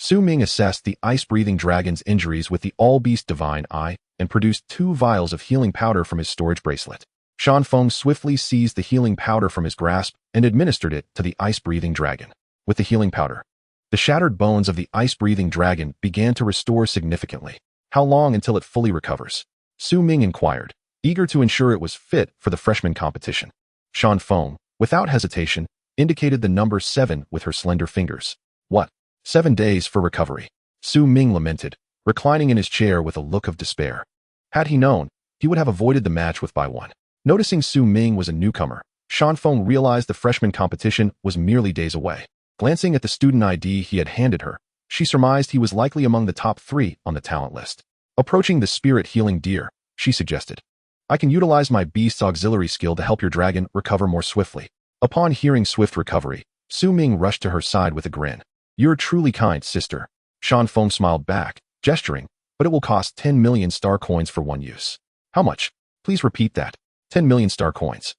Ming assessed the ice-breathing dragon's injuries with the all-beast divine eye and produced 2 vials of healing powder from his storage bracelet. Shanfeng swiftly seized the healing powder from his grasp and administered it to the ice-breathing dragon. With the healing powder, the shattered bones of the ice-breathing dragon began to restore significantly. "How long until it fully recovers?" Ming inquired, eager to ensure it was fit for the freshman competition. Shanfeng, without hesitation, indicated the number 7 with her slender fingers. "What? 7 days for recovery?" Ming lamented, reclining in his chair with a look of despair. Had he known, he would have avoided the match with Baiwen. Noticing Ming was a newcomer, Shanfeng realized the freshman competition was merely days away. Glancing at the student ID he had handed her, she surmised he was likely among the top 3 on the talent list. Approaching the spirit healing deer, she suggested, "I can utilize my beast's auxiliary skill to help your dragon recover more swiftly." Upon hearing swift recovery, Ming rushed to her side with a grin. "You're truly kind, sister." Shanfeng smiled back, gesturing, "But it will cost 10 million star coins for one use." "How much? Please repeat that." 10 million star coins.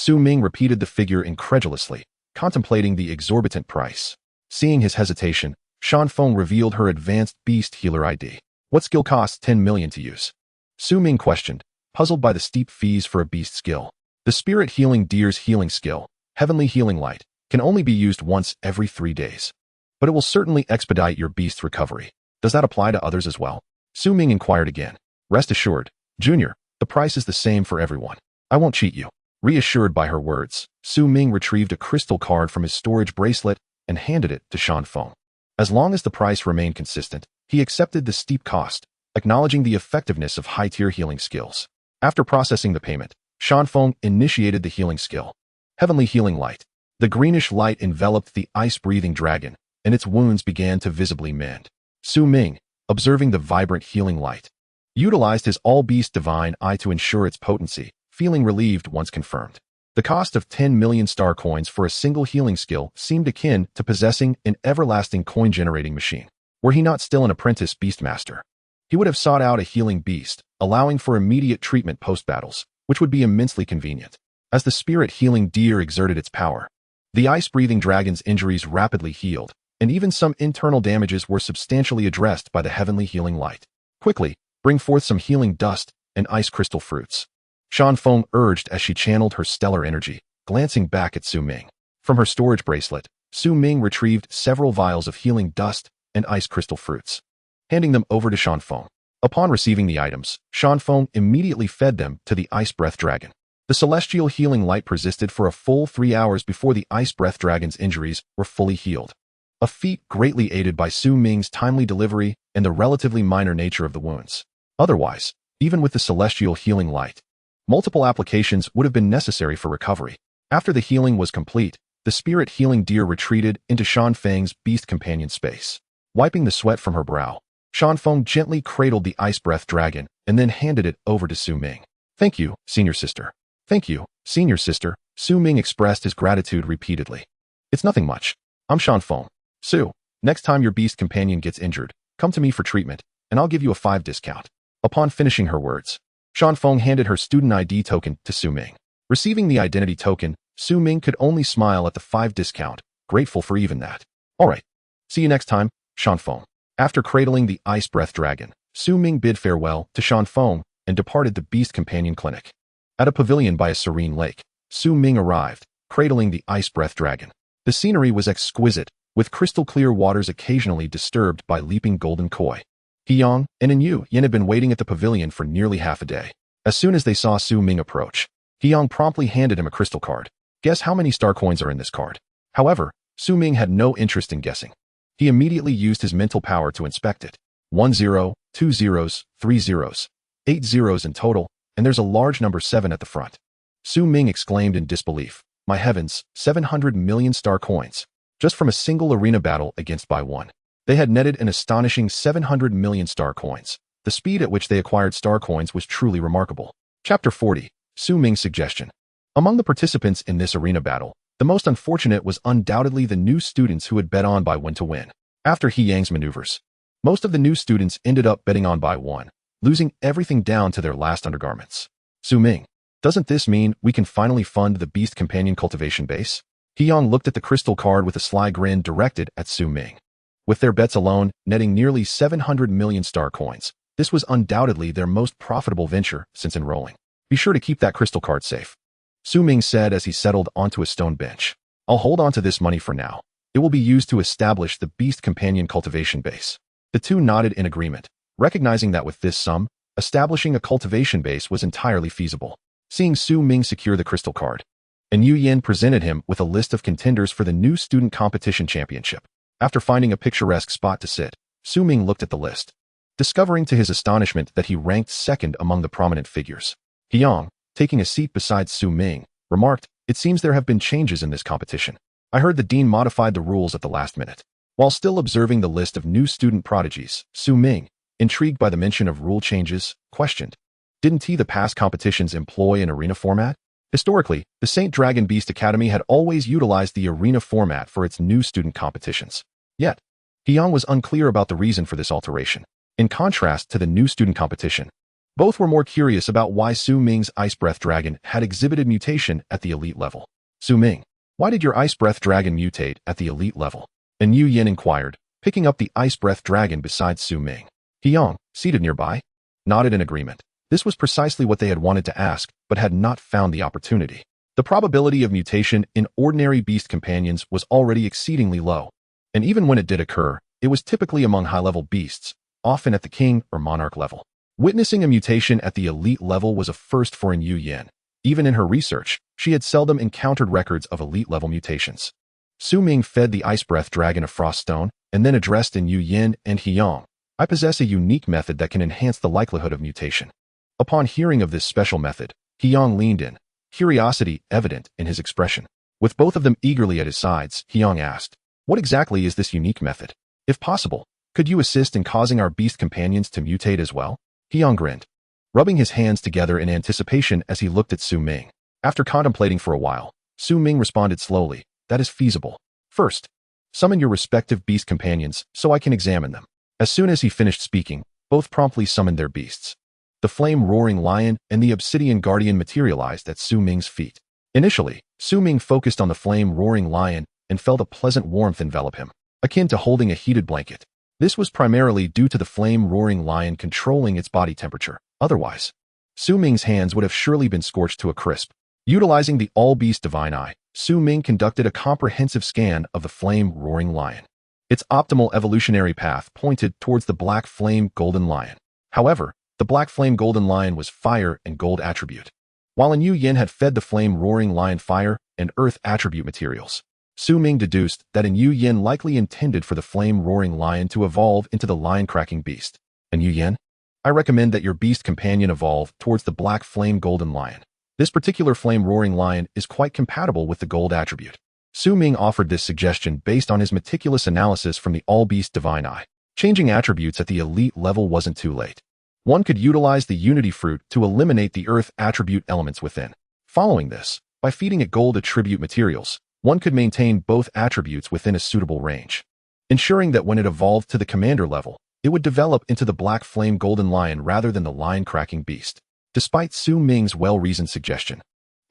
Ming repeated the figure incredulously, contemplating the exorbitant price. Seeing his hesitation, Shanfeng revealed her advanced beast healer ID. "What skill costs 10 million to use?" Ming questioned, puzzled by the steep fees for a beast skill. "The spirit healing deer's healing skill, Heavenly Healing Light, can only be used once every 3 days. But it will certainly expedite your beast's recovery. Does that apply to others as well?" Ming inquired again. "Rest assured, Junior, the price is the same for everyone. I won't cheat you." Reassured by her words, Ming retrieved a crystal card from his storage bracelet and handed it to Shanfeng. As long as the price remained consistent, he accepted the steep cost, acknowledging the effectiveness of high-tier healing skills. After processing the payment, Shanfeng initiated the healing skill. Heavenly Healing Light. The greenish light enveloped the ice-breathing dragon, and its wounds began to visibly mend. Ming, observing the vibrant healing light, utilized his all-beast divine eye to ensure its potency, feeling relieved once confirmed. The cost of 10 million star coins for a single healing skill seemed akin to possessing an everlasting coin-generating machine. Were he not still an apprentice beastmaster, he would have sought out a healing beast, allowing for immediate treatment post-battles, which would be immensely convenient. As the spirit-healing deer exerted its power, the ice-breathing dragon's injuries rapidly healed, and even some internal damages were substantially addressed by the heavenly healing light. Quickly, bring forth some healing dust and ice crystal fruits, Shanfeng urged as she channeled her stellar energy, glancing back at Ming. From her storage bracelet, Ming retrieved several vials of healing dust and ice crystal fruits, handing them over to Shanfeng. Upon receiving the items, Shanfeng immediately fed them to the Ice Breath Dragon. The celestial healing light persisted for a full 3 hours before the Ice Breath Dragon's injuries were fully healed, a feat greatly aided by Ming's timely delivery and the relatively minor nature of the wounds. Otherwise, even with the celestial healing light, multiple applications would have been necessary for recovery. After the healing was complete, the spirit healing deer retreated into Shanfeng's beast companion space. Wiping the sweat from her brow, Shanfeng gently cradled the Ice Breath Dragon and then handed it over to Ming. "Thank you, senior sister." "Thank you, senior sister." Ming expressed his gratitude repeatedly. "It's nothing much. I'm Shanfeng. Next time your beast companion gets injured, come to me for treatment, and I'll give you a 5 discount. Upon finishing her words, Shanfeng handed her student ID token to Ming. Receiving the identity token, Ming could only smile at the 5 discount, grateful for even that. "All right. See you next time, Shanfeng." After cradling the Ice Breath Dragon, Ming bid farewell to Shanfeng and departed the Beast Companion Clinic. At a pavilion by a serene lake, Ming arrived, cradling the Ice Breath Dragon. The scenery was exquisite, with crystal-clear waters occasionally disturbed by leaping golden koi. Hiyang and Yin had been waiting at the pavilion for nearly half a day. As soon as they saw Ming approach, Hiyang promptly handed him a crystal card. "Guess how many star coins are in this card?" However, Ming had no interest in guessing. He immediately used his mental power to inspect it. 1 0, 2 zeros, 3 zeros, 8 zeros in total, and there's a large number 7 at the front. Ming exclaimed in disbelief. "My heavens, 700 million star coins. Just from a single arena battle against by one." They had netted an astonishing 700 million star coins. The speed at which they acquired star coins was truly remarkable. Chapter 40. Ming's suggestion. Among the participants in this arena battle, the most unfortunate was undoubtedly the new students who had bet on by one to win. After Hiyang's maneuvers, most of the new students ended up betting on by one, losing everything down to their last undergarments. Ming, doesn't this mean we can finally fund the Beast Companion cultivation base?" Hiyang looked at the crystal card with a sly grin directed at Ming. With their bets alone netting nearly 700 million star coins, this was undoubtedly their most profitable venture since enrolling. "Be sure to keep that crystal card safe," Ming said as he settled onto a stone bench. "I'll hold on to this money for now. It will be used to establish the Beast Companion cultivation base." The two nodded in agreement, recognizing that with this sum, establishing a cultivation base was entirely feasible. Seeing Ming secure the crystal card, and Yin presented him with a list of contenders for the new student competition championship. After finding a picturesque spot to sit, Ming looked at the list, discovering to his astonishment that he ranked second among the prominent figures. Hiyang, taking a seat beside Ming, remarked, "It seems there have been changes in this competition. I heard the dean modified the rules at the last minute." While still observing the list of new student prodigies, Ming, intrigued by the mention of rule changes, questioned, "Didn't the past competitions employ an arena format?" Historically, the St. Dragon Beast Academy had always utilized the arena format for its new student competitions. Yet, Hiyang was unclear about the reason for this alteration. In contrast to the new student competition, both were more curious about why Ming's Ice Breath Dragon had exhibited mutation at the elite level. "Ming, why did your Ice Breath Dragon mutate at the elite level?" And Yin inquired, picking up the Ice Breath Dragon beside Ming. Hiyang, seated nearby, nodded in agreement. This was precisely what they had wanted to ask, but had not found the opportunity. The probability of mutation in ordinary beast companions was already exceedingly low, and even when it did occur, it was typically among high-level beasts, often at the king or monarch level. Witnessing a mutation at the elite level was a first for Yin. Even in her research, she had seldom encountered records of elite-level mutations. Ming fed the Ice Breath Dragon a frost stone, and then addressed Yin and Hiyang, "I possess a unique method that can enhance the likelihood of mutation." Upon hearing of this special method, Hiyang leaned in, curiosity evident in his expression. With both of them eagerly at his sides, Hyang asked, "What exactly is this unique method? If possible, could you assist in causing our beast companions to mutate as well?" Hyang grinned, rubbing his hands together in anticipation as he looked at Su Ming. After contemplating for a while, Su Ming responded slowly, "That is feasible. First, summon your respective beast companions so I can examine them." As soon as he finished speaking, both promptly summoned their beasts. The flame-roaring lion and the obsidian guardian materialized at Su Ming's feet. Initially, Su Ming focused on the flame-roaring lion and felt a pleasant warmth envelop him, akin to holding a heated blanket. This was primarily due to the flame-roaring lion controlling its body temperature. Otherwise, Su Ming's hands would have surely been scorched to a crisp. Utilizing the all-beast divine eye, Su Ming conducted a comprehensive scan of the flame-roaring lion. Its optimal evolutionary path pointed towards the black flame golden lion. However, the black flame golden lion was fire and gold attribute, while Yu Yin had fed the flame-roaring lion fire and earth attribute materials. Su Ming deduced that Yu Yin likely intended for the flame-roaring lion to evolve into the lion-cracking beast. Yu Yin, I recommend that your beast companion evolve towards the black flame golden lion. This particular flame-roaring lion is quite compatible with the gold attribute. Su Ming offered this suggestion based on his meticulous analysis from the all-beast divine eye. Changing attributes at the elite level wasn't too late. One could utilize the unity fruit to eliminate the earth attribute elements within. Following this, by feeding it gold attribute materials, one could maintain both attributes within a suitable range, ensuring that when it evolved to the commander level, it would develop into the black flame golden lion rather than the lion-cracking beast. Despite Su Ming's well-reasoned suggestion,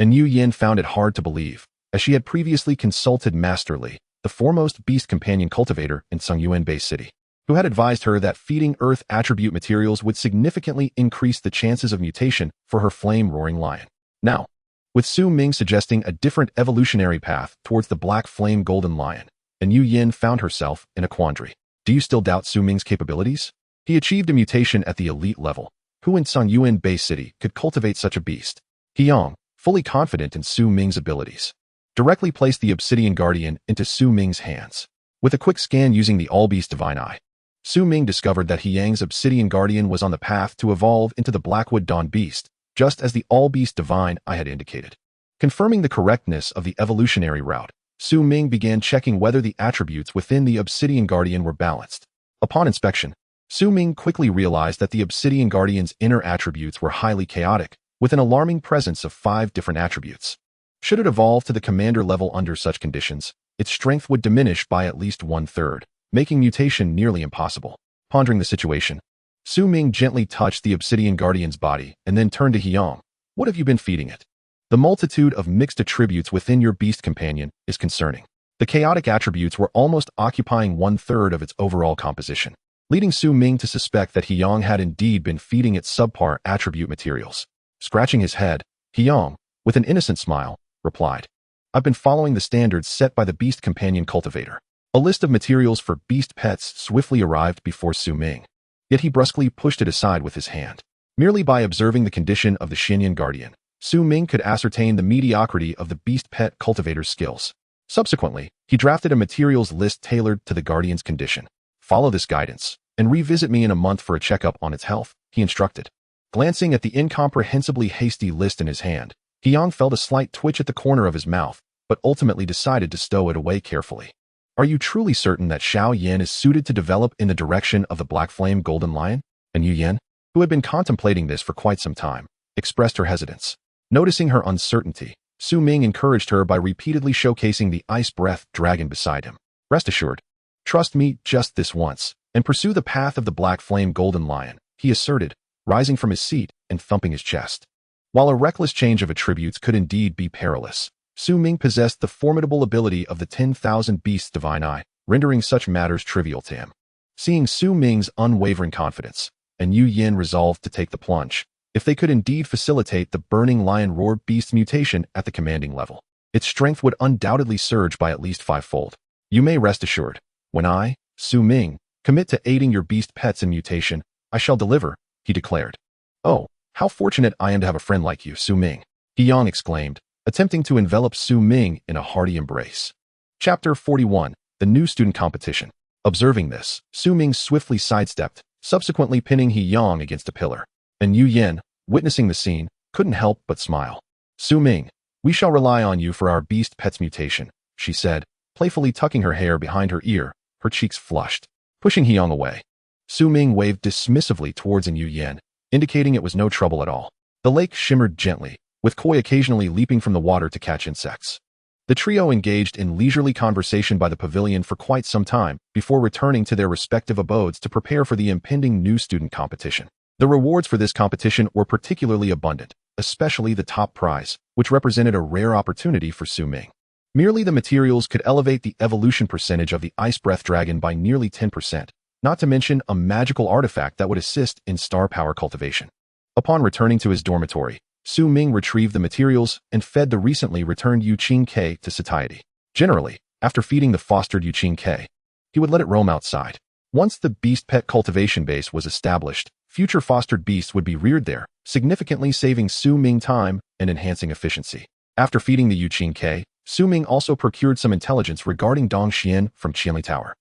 Yu Yin found it hard to believe, as she had previously consulted Master Li, the foremost beast companion cultivator in Cangyuan Base City, who had advised her that feeding earth attribute materials would significantly increase the chances of mutation for her flame-roaring lion. Now, with Su Ming suggesting a different evolutionary path towards the black flame golden lion, Yu Yin found herself in a quandary. Do you still doubt Su Ming's capabilities? He achieved a mutation at the elite level. Who in Cangyuan Base City could cultivate such a beast? Hyang, fully confident in Su Ming's abilities, directly placed the obsidian guardian into Su Ming's hands. With a quick scan using the all-beast divine eye, Su Ming discovered that Hyang's obsidian guardian was on the path to evolve into the Blackwood Dawn beast, just as the all-beast divine eye had indicated. Confirming the correctness of the evolutionary route, Su Ming began checking whether the attributes within the obsidian guardian were balanced. Upon inspection, Su Ming quickly realized that the obsidian guardian's inner attributes were highly chaotic, with an alarming presence of 5 different attributes. Should it evolve to the commander level under such conditions, its strength would diminish by at least 1/3, making mutation nearly impossible. Pondering the situation, Su Ming gently touched the obsidian guardian's body and then turned to Hyang. What have you been feeding it? The multitude of mixed attributes within your beast companion is concerning. The chaotic attributes were almost occupying 1/3 of its overall composition, leading Su Ming to suspect that Hyang had indeed been feeding it subpar attribute materials. Scratching his head, Hyang, with an innocent smile, replied, I've been following the standards set by the beast companion cultivator. A list of materials for beast pets swiftly arrived before Su Ming. Yet he brusquely pushed it aside with his hand. Merely by observing the condition of the Xinyan Guardian, Su Ming could ascertain the mediocrity of the beast pet cultivator's skills. Subsequently, he drafted a materials list tailored to the Guardian's condition. Follow this guidance, and revisit me in a month for a checkup on its health, he instructed. Glancing at the incomprehensibly hasty list in his hand, Hyang felt a slight twitch at the corner of his mouth, but ultimately decided to stow it away carefully. Are you truly certain that Xiao Yan is suited to develop in the direction of the Black Flame Golden Lion? And Yu Yan, who had been contemplating this for quite some time, expressed her hesitance. Noticing her uncertainty, Su Ming encouraged her by repeatedly showcasing the ice breath dragon beside him. Rest assured, trust me just this once, and pursue the path of the Black Flame Golden Lion, he asserted, rising from his seat and thumping his chest. While a reckless change of attributes could indeed be perilous, Su Ming possessed the formidable ability of the 10,000 Beasts Divine Eye, rendering such matters trivial to him. Seeing Su Ming's unwavering confidence, and Yu Yin resolved to take the plunge, if they could indeed facilitate the Burning Lion Roar Beast mutation at the commanding level, its strength would undoubtedly surge by at least 5-fold. You may rest assured, when I, Su Ming, commit to aiding your beast pets in mutation, I shall deliver, he declared. Oh, how fortunate I am to have a friend like you, Su Ming, Hyang exclaimed, attempting to envelop Su Ming in a hearty embrace. Chapter 41, The New Student Competition. Observing this, Su Ming swiftly sidestepped, subsequently pinning Hyang against a pillar. And Yu Yin, witnessing the scene, couldn't help but smile. Su Ming, We shall rely on you for our beast pet's mutation, she said, playfully tucking her hair behind her ear, her cheeks flushed. Pushing Hyung away, Su Ming waved dismissively towards Yu Yan, indicating it was no trouble at all. The lake shimmered gently, with koi occasionally leaping from the water to catch insects. The trio engaged in leisurely conversation by the pavilion for quite some time before returning to their respective abodes to prepare for the impending new student competition. The rewards for this competition were particularly abundant, especially the top prize, which represented a rare opportunity for Su Ming. Merely the materials could elevate the evolution percentage of the Ice Breath Dragon by nearly 10%, not to mention a magical artifact that would assist in star power cultivation. Upon returning to his dormitory, Su Ming retrieved the materials and fed the recently returned Yuqing K to satiety. Generally, after feeding the fostered Yuqing K, he would let it roam outside. Once the beast pet cultivation base was established, future fostered beasts would be reared there, significantly saving Su Ming time and enhancing efficiency. After feeding the Yuqing K, Su Ming also procured some intelligence regarding Dong Xian from Qianli Tower.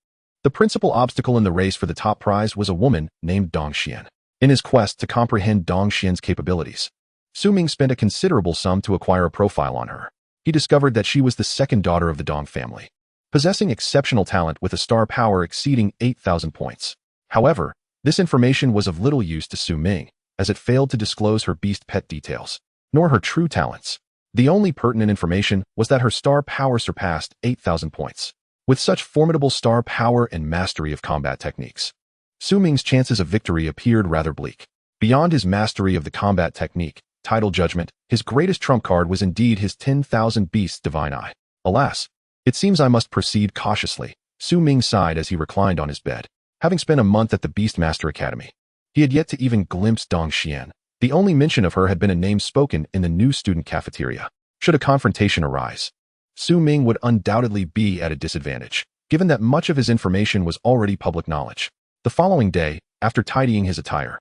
The principal obstacle in the race for the top prize was a woman named Dong Xian. In his quest to comprehend Dong Xian's capabilities, Su Ming spent a considerable sum to acquire a profile on her. He discovered that she was the second daughter of the Dong family, possessing exceptional talent with a star power exceeding 8,000 points. However, this information was of little use to Su Ming, as it failed to disclose her beast pet details, nor her true talents. The only pertinent information was that her star power surpassed 8,000 points. With such formidable star power and mastery of combat techniques, Su Ming's chances of victory appeared rather bleak. Beyond his mastery of the combat technique, Tidal Judgment, his greatest trump card was indeed his 10,000 Beasts Divine Eye. Alas, it seems I must proceed cautiously, Su Ming sighed as he reclined on his bed. Having spent a month at the Beastmaster Academy, he had yet to even glimpse Dong Xian. The only mention of her had been a name spoken in the new student cafeteria. Should a confrontation arise, Su Ming would undoubtedly be at a disadvantage, given that much of his information was already public knowledge. The following day, after tidying his attire,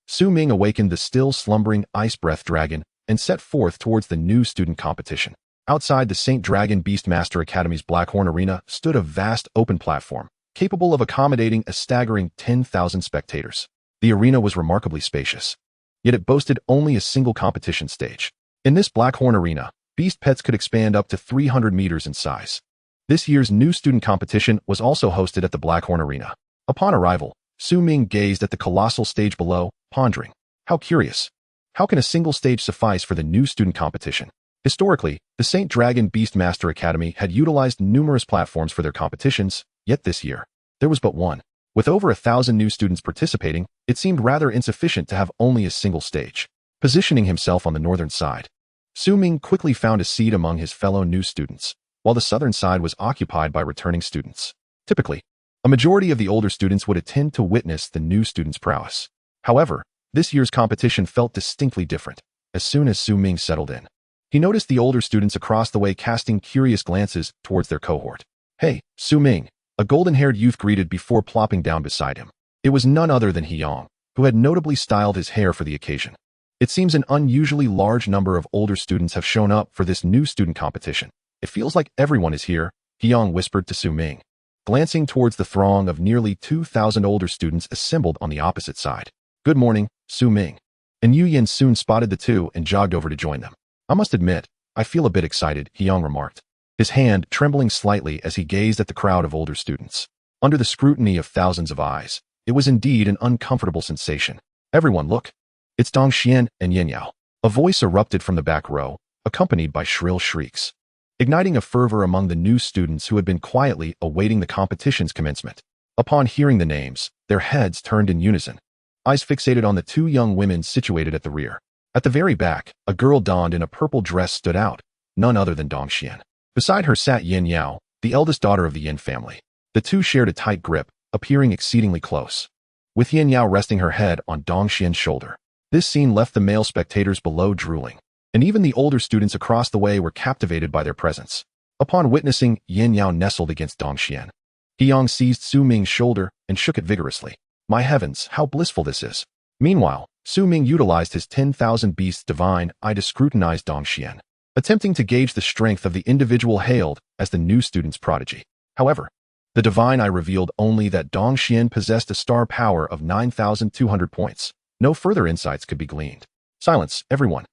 Su Ming awakened the still slumbering Ice Breath Dragon and set forth towards the new student competition. Outside the St. Dragon Beastmaster Academy's Blackhorn Arena stood a vast open platform, capable of accommodating a staggering 10,000 spectators. The arena was remarkably spacious, yet it boasted only a single competition stage. In this Blackhorn Arena, beast pets could expand up to 300 meters in size. This year's new student competition was also hosted at the Blackhorn Arena. Upon arrival, Su Ming gazed at the colossal stage below, pondering. How curious. How can a single stage suffice for the new student competition? Historically, the St. Dragon Beastmaster Academy had utilized numerous platforms for their competitions, yet this year, there was but one. With over 1,000 new students participating, it seemed rather insufficient to have only a single stage. Positioning himself on the northern side, Su Ming quickly found a seat among his fellow new students, while the southern side was occupied by returning students. Typically, a majority of the older students would attend to witness the new students' prowess. However, this year's competition felt distinctly different. As soon as Su Ming settled in, he noticed the older students across the way casting curious glances towards their cohort. Hey, Su Ming, a golden-haired youth greeted before plopping down beside him. It was none other than Hyung, who had notably styled his hair for the occasion. It seems an unusually large number of older students have shown up for this new student competition. It feels like everyone is here, Hyung whispered to Su Ming, glancing towards the throng of nearly 2,000 older students assembled on the opposite side. Good morning, Su Ming. And Yu Yan soon spotted the two and jogged over to join them. I must admit, I feel a bit excited, Hyung remarked, his hand trembling slightly as he gazed at the crowd of older students. Under the scrutiny of thousands of eyes, it was indeed an uncomfortable sensation. Everyone look. It's Dong Xian and Yin Yao. A voice erupted from the back row, accompanied by shrill shrieks, igniting a fervor among the new students who had been quietly awaiting the competition's commencement. Upon hearing the names, their heads turned in unison, eyes fixated on the two young women situated at the rear. At the very back, a girl donned in a purple dress stood out, none other than Dong Xian. Beside her sat Yin Yao, the eldest daughter of the Yin family. The two shared a tight grip, appearing exceedingly close, with Yin Yao resting her head on Dong Xian's shoulder. This scene left the male spectators below drooling, and even the older students across the way were captivated by their presence. Upon witnessing Yin Yao nestled against Dong Xian, Hyung seized Su Ming's shoulder and shook it vigorously. My heavens, how blissful this is. Meanwhile, Su Ming utilized his 10,000 Beasts Divine Eye to scrutinize Dong Xian, attempting to gauge the strength of the individual hailed as the new student's prodigy. However, the Divine Eye revealed only that Dong Xian possessed a star power of 9,200 points. No further insights could be gleaned. Silence, everyone.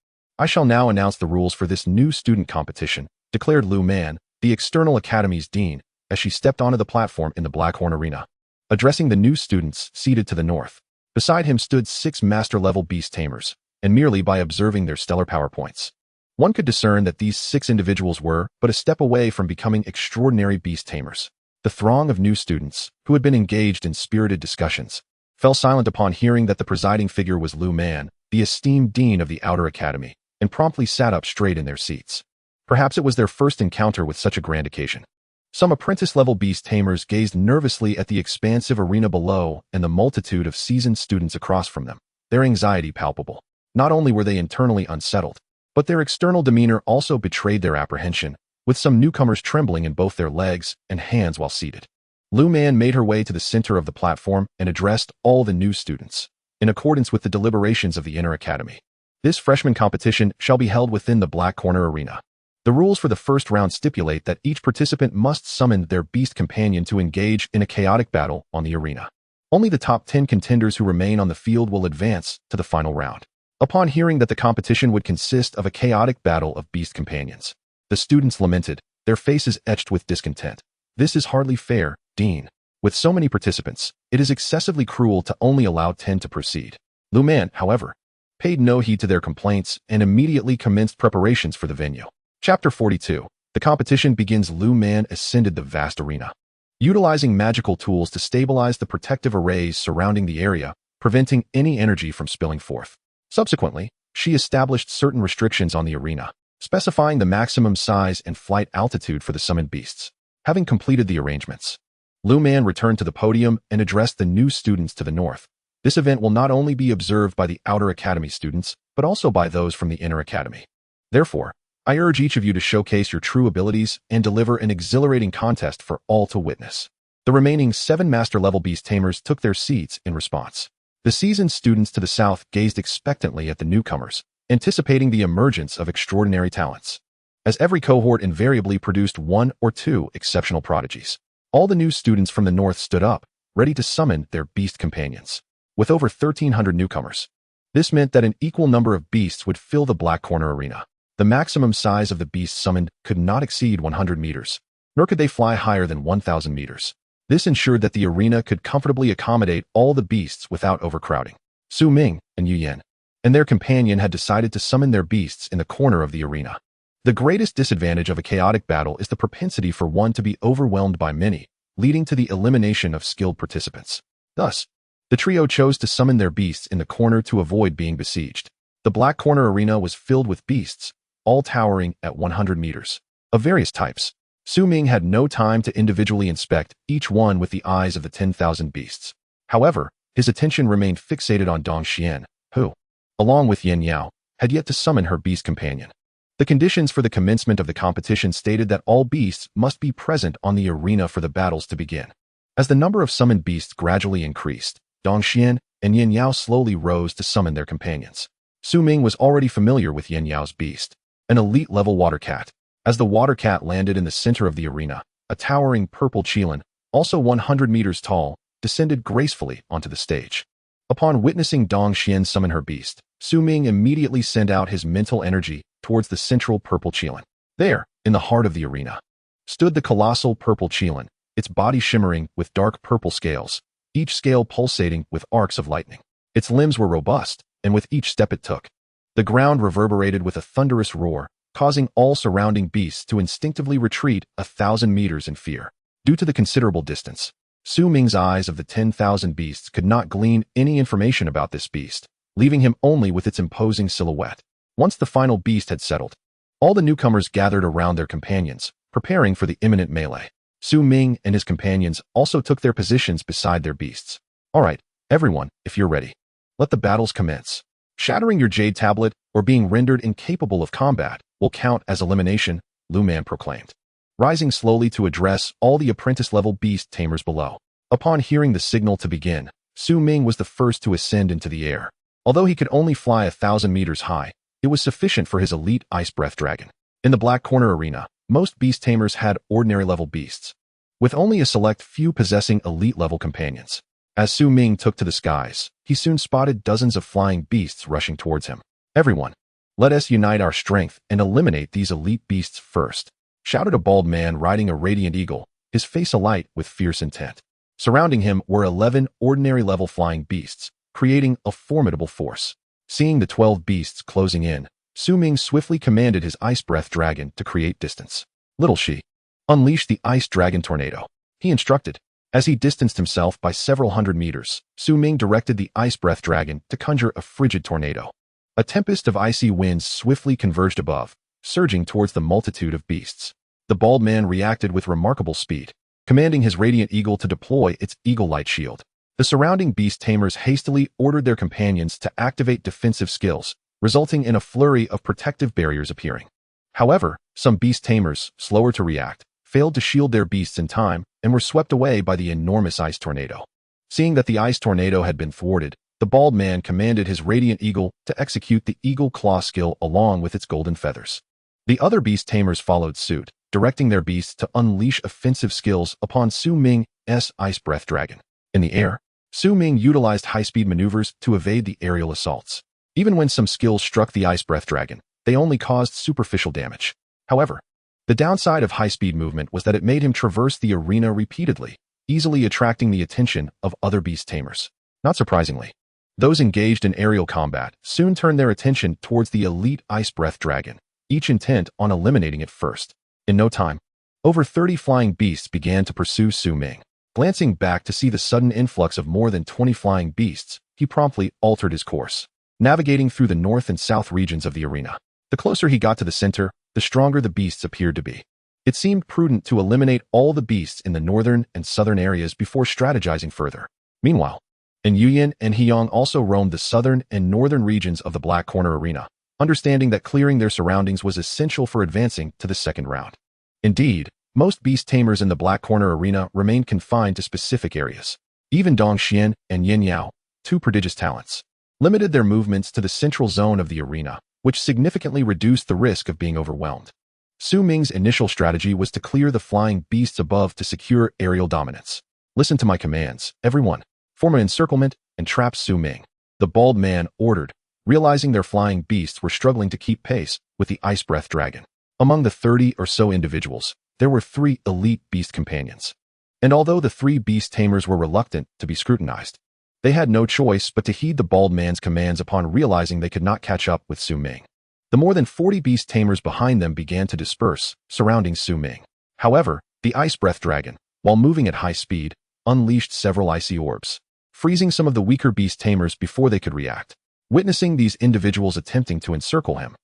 I shall now announce the rules for this new student competition, declared Lu Man, the External Academy's dean, as she stepped onto the platform in the Blackhorn Arena. Addressing the new students seated to the north, beside him stood 6 master-level Beast Tamers, and merely by observing their stellar power points, one could discern that these 6 individuals were but a step away from becoming extraordinary Beast Tamers. The throng of new students, who had been engaged in spirited discussions, fell silent upon hearing that the presiding figure was Lu Man, the esteemed dean of the Outer Academy, and promptly sat up straight in their seats. Perhaps it was their first encounter with such a grand occasion. Some apprentice-level Beast Tamers gazed nervously at the expansive arena below and the multitude of seasoned students across from them, their anxiety palpable. Not only were they internally unsettled, but their external demeanor also betrayed their apprehension, with some newcomers trembling in both their legs and hands while seated. Lu Man made her way to the center of the platform and addressed all the new students, in accordance with the deliberations of the Inner Academy. This freshman competition shall be held within the Black Corner Arena. The rules for the first round stipulate that each participant must summon their beast companion to engage in a chaotic battle on the arena. Only the top 10 contenders who remain on the field will advance to the final round. Upon hearing that the competition would consist of a chaotic battle of beast companions, the students lamented, their faces etched with discontent. This is hardly fair, Dean. With so many participants, it is excessively cruel to only allow 10 to proceed. Lu Man, however, paid no heed to their complaints and immediately commenced preparations for the venue. Chapter 42. The competition begins. Lu Man ascended the vast arena, utilizing magical tools to stabilize the protective arrays surrounding the area, preventing any energy from spilling forth. Subsequently, she established certain restrictions on the arena, specifying the maximum size and flight altitude for the summoned beasts. Having completed the arrangements, Lu Man returned to the podium and addressed the new students to the north. This event will not only be observed by the Outer Academy students, but also by those from the Inner Academy. Therefore, I urge each of you to showcase your true abilities and deliver an exhilarating contest for all to witness. The remaining 7 master-level Beast Tamers took their seats in response. The seasoned students to the south gazed expectantly at the newcomers, anticipating the emergence of extraordinary talents. As every cohort invariably produced 1 or 2 exceptional prodigies, all the new students from the north stood up, ready to summon their beast companions. With over 1,300 newcomers, this meant that an equal number of beasts would fill the Black Corner Arena. The maximum size of the beasts summoned could not exceed 100 meters, nor could they fly higher than 1,000 meters. This ensured that the arena could comfortably accommodate all the beasts without overcrowding. Su Ming and Yu Yan and their companion had decided to summon their beasts in the corner of the arena. The greatest disadvantage of a chaotic battle is the propensity for one to be overwhelmed by many, leading to the elimination of skilled participants. Thus, the trio chose to summon their beasts in the corner to avoid being besieged. The Black Corner Arena was filled with beasts, all towering at 100 meters, of various types. Su Ming had no time to individually inspect each one with the eyes of the 10,000 beasts. However, his attention remained fixated on Dong Xian, who, along with Yin Yao, had yet to summon her beast companion. The conditions for the commencement of the competition stated that all beasts must be present on the arena for the battles to begin. As the number of summoned beasts gradually increased, Dong Xian and Yin Yao slowly rose to summon their companions. Su Ming was already familiar with Yin Yao's beast, an elite-level water cat. As the water cat landed in the center of the arena, a towering purple qilin, also 100 meters tall, descended gracefully onto the stage. Upon witnessing Dong Xian summon her beast, Su Ming immediately sent out his mental energy towards the central purple qilin. There, in the heart of the arena, stood the colossal purple qilin, its body shimmering with dark purple scales, each scale pulsating with arcs of lightning. Its limbs were robust, and with each step it took, the ground reverberated with a thunderous roar, causing all surrounding beasts to instinctively retreat 1,000 meters in fear. Due to the considerable distance, Su Ming's eyes of the 10,000 beasts could not glean any information about this beast, leaving him only with its imposing silhouette. Once the final beast had settled, all the newcomers gathered around their companions, preparing for the imminent melee. Su Ming and his companions also took their positions beside their beasts. All right, everyone, if you're ready, let the battles commence. Shattering your jade tablet or being rendered incapable of combat will count as elimination, Lu Man proclaimed, rising slowly to address all the apprentice-level beast tamers below. Upon hearing the signal to begin, Su Ming was the first to ascend into the air. Although he could only fly 1,000 meters high, it was sufficient for his elite ice breath dragon. In the Black Corner Arena, most beast tamers had ordinary-level beasts, with only a select few possessing elite-level companions. As Su Ming took to the skies, he soon spotted dozens of flying beasts rushing towards him. Everyone, Let us unite our strength and eliminate these elite beasts first, shouted a bald man riding a radiant eagle, his face alight with fierce intent. Surrounding him were 11 ordinary-level flying beasts, creating a formidable force. Seeing the 12 beasts closing in, Ming swiftly commanded his ice breath dragon to create distance. Little She, unleash the ice dragon tornado, he instructed. As he distanced himself by several hundred meters, Ming directed the ice breath dragon to conjure a frigid tornado. A tempest of icy winds swiftly converged above, surging towards the multitude of beasts. The bald man reacted with remarkable speed, commanding his radiant eagle to deploy its eagle light shield. The surrounding beast tamers hastily ordered their companions to activate defensive skills, resulting in a flurry of protective barriers appearing. However, some beast tamers, slower to react, failed to shield their beasts in time and were swept away by the enormous ice tornado. Seeing that the ice tornado had been thwarted, the bald man commanded his radiant eagle to execute the eagle claw skill along with its golden feathers. The other beast tamers followed suit, directing their beasts to unleash offensive skills upon Ming's ice breath dragon. In the air, Ming utilized high-speed maneuvers to evade the aerial assaults. Even when some skills struck the ice breath dragon, they only caused superficial damage. However, the downside of high-speed movement was that it made him traverse the arena repeatedly, easily attracting the attention of other beast tamers. Not surprisingly, those engaged in aerial combat soon turned their attention towards the elite ice breath dragon, each intent on eliminating it first. In no time, over 30 flying beasts began to pursue Ming. Glancing back to see the sudden influx of more than 20 flying beasts, he promptly altered his course, navigating through the north and south regions of the arena. The closer he got to the center, the stronger the beasts appeared to be. It seemed prudent to eliminate all the beasts in the northern and southern areas before strategizing further. Meanwhile, Yuyan and Hyang also roamed the southern and northern regions of the Black Corner Arena, understanding that clearing their surroundings was essential for advancing to the second round. Indeed, most beast tamers in the Black Corner Arena remained confined to specific areas. Even Dong Xian and Yin Yao, two prodigious talents, limited their movements to the central zone of the arena, which significantly reduced the risk of being overwhelmed. Ming's initial strategy was to clear the flying beasts above to secure aerial dominance. Listen to my commands, everyone. Form an encirclement and trap Ming, the bald man ordered, realizing their flying beasts were struggling to keep pace with the ice breath dragon. Among the 30 or so individuals, there were 3 elite beast companions. And although the 3 beast tamers were reluctant to be scrutinized, they had no choice but to heed the bald man's commands upon realizing they could not catch up with Ming. The more than 40 beast tamers behind them began to disperse, surrounding Ming. However, the ice breath dragon, while moving at high speed, unleashed several icy orbs, freezing some of the weaker beast tamers before they could react. Witnessing these individuals attempting to encircle him,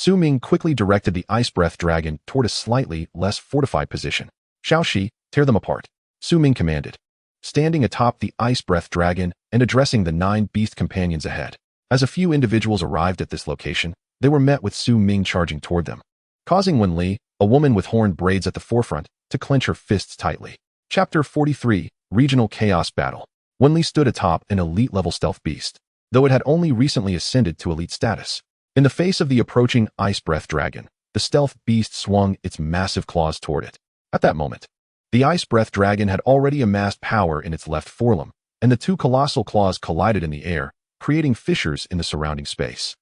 Ming quickly directed the ice breath dragon toward a slightly less fortified position. Xiaoxi, tear them apart, Ming commanded, standing atop the ice breath dragon and addressing the 9 beast companions ahead. As a few individuals arrived at this location, they were met with Ming charging toward them, causing Wen Li, a woman with horned braids at the forefront, to clench her fists tightly. Chapter 43, Regional Chaos Battle. Wen Li stood atop an elite-level stealth beast, though it had only recently ascended to elite status. In the face of the approaching ice breath dragon, the stealth beast swung its massive claws toward it. At that moment, the ice breath dragon had already amassed power in its left forelimb, and the 2 colossal claws collided in the air, creating fissures in the surrounding space.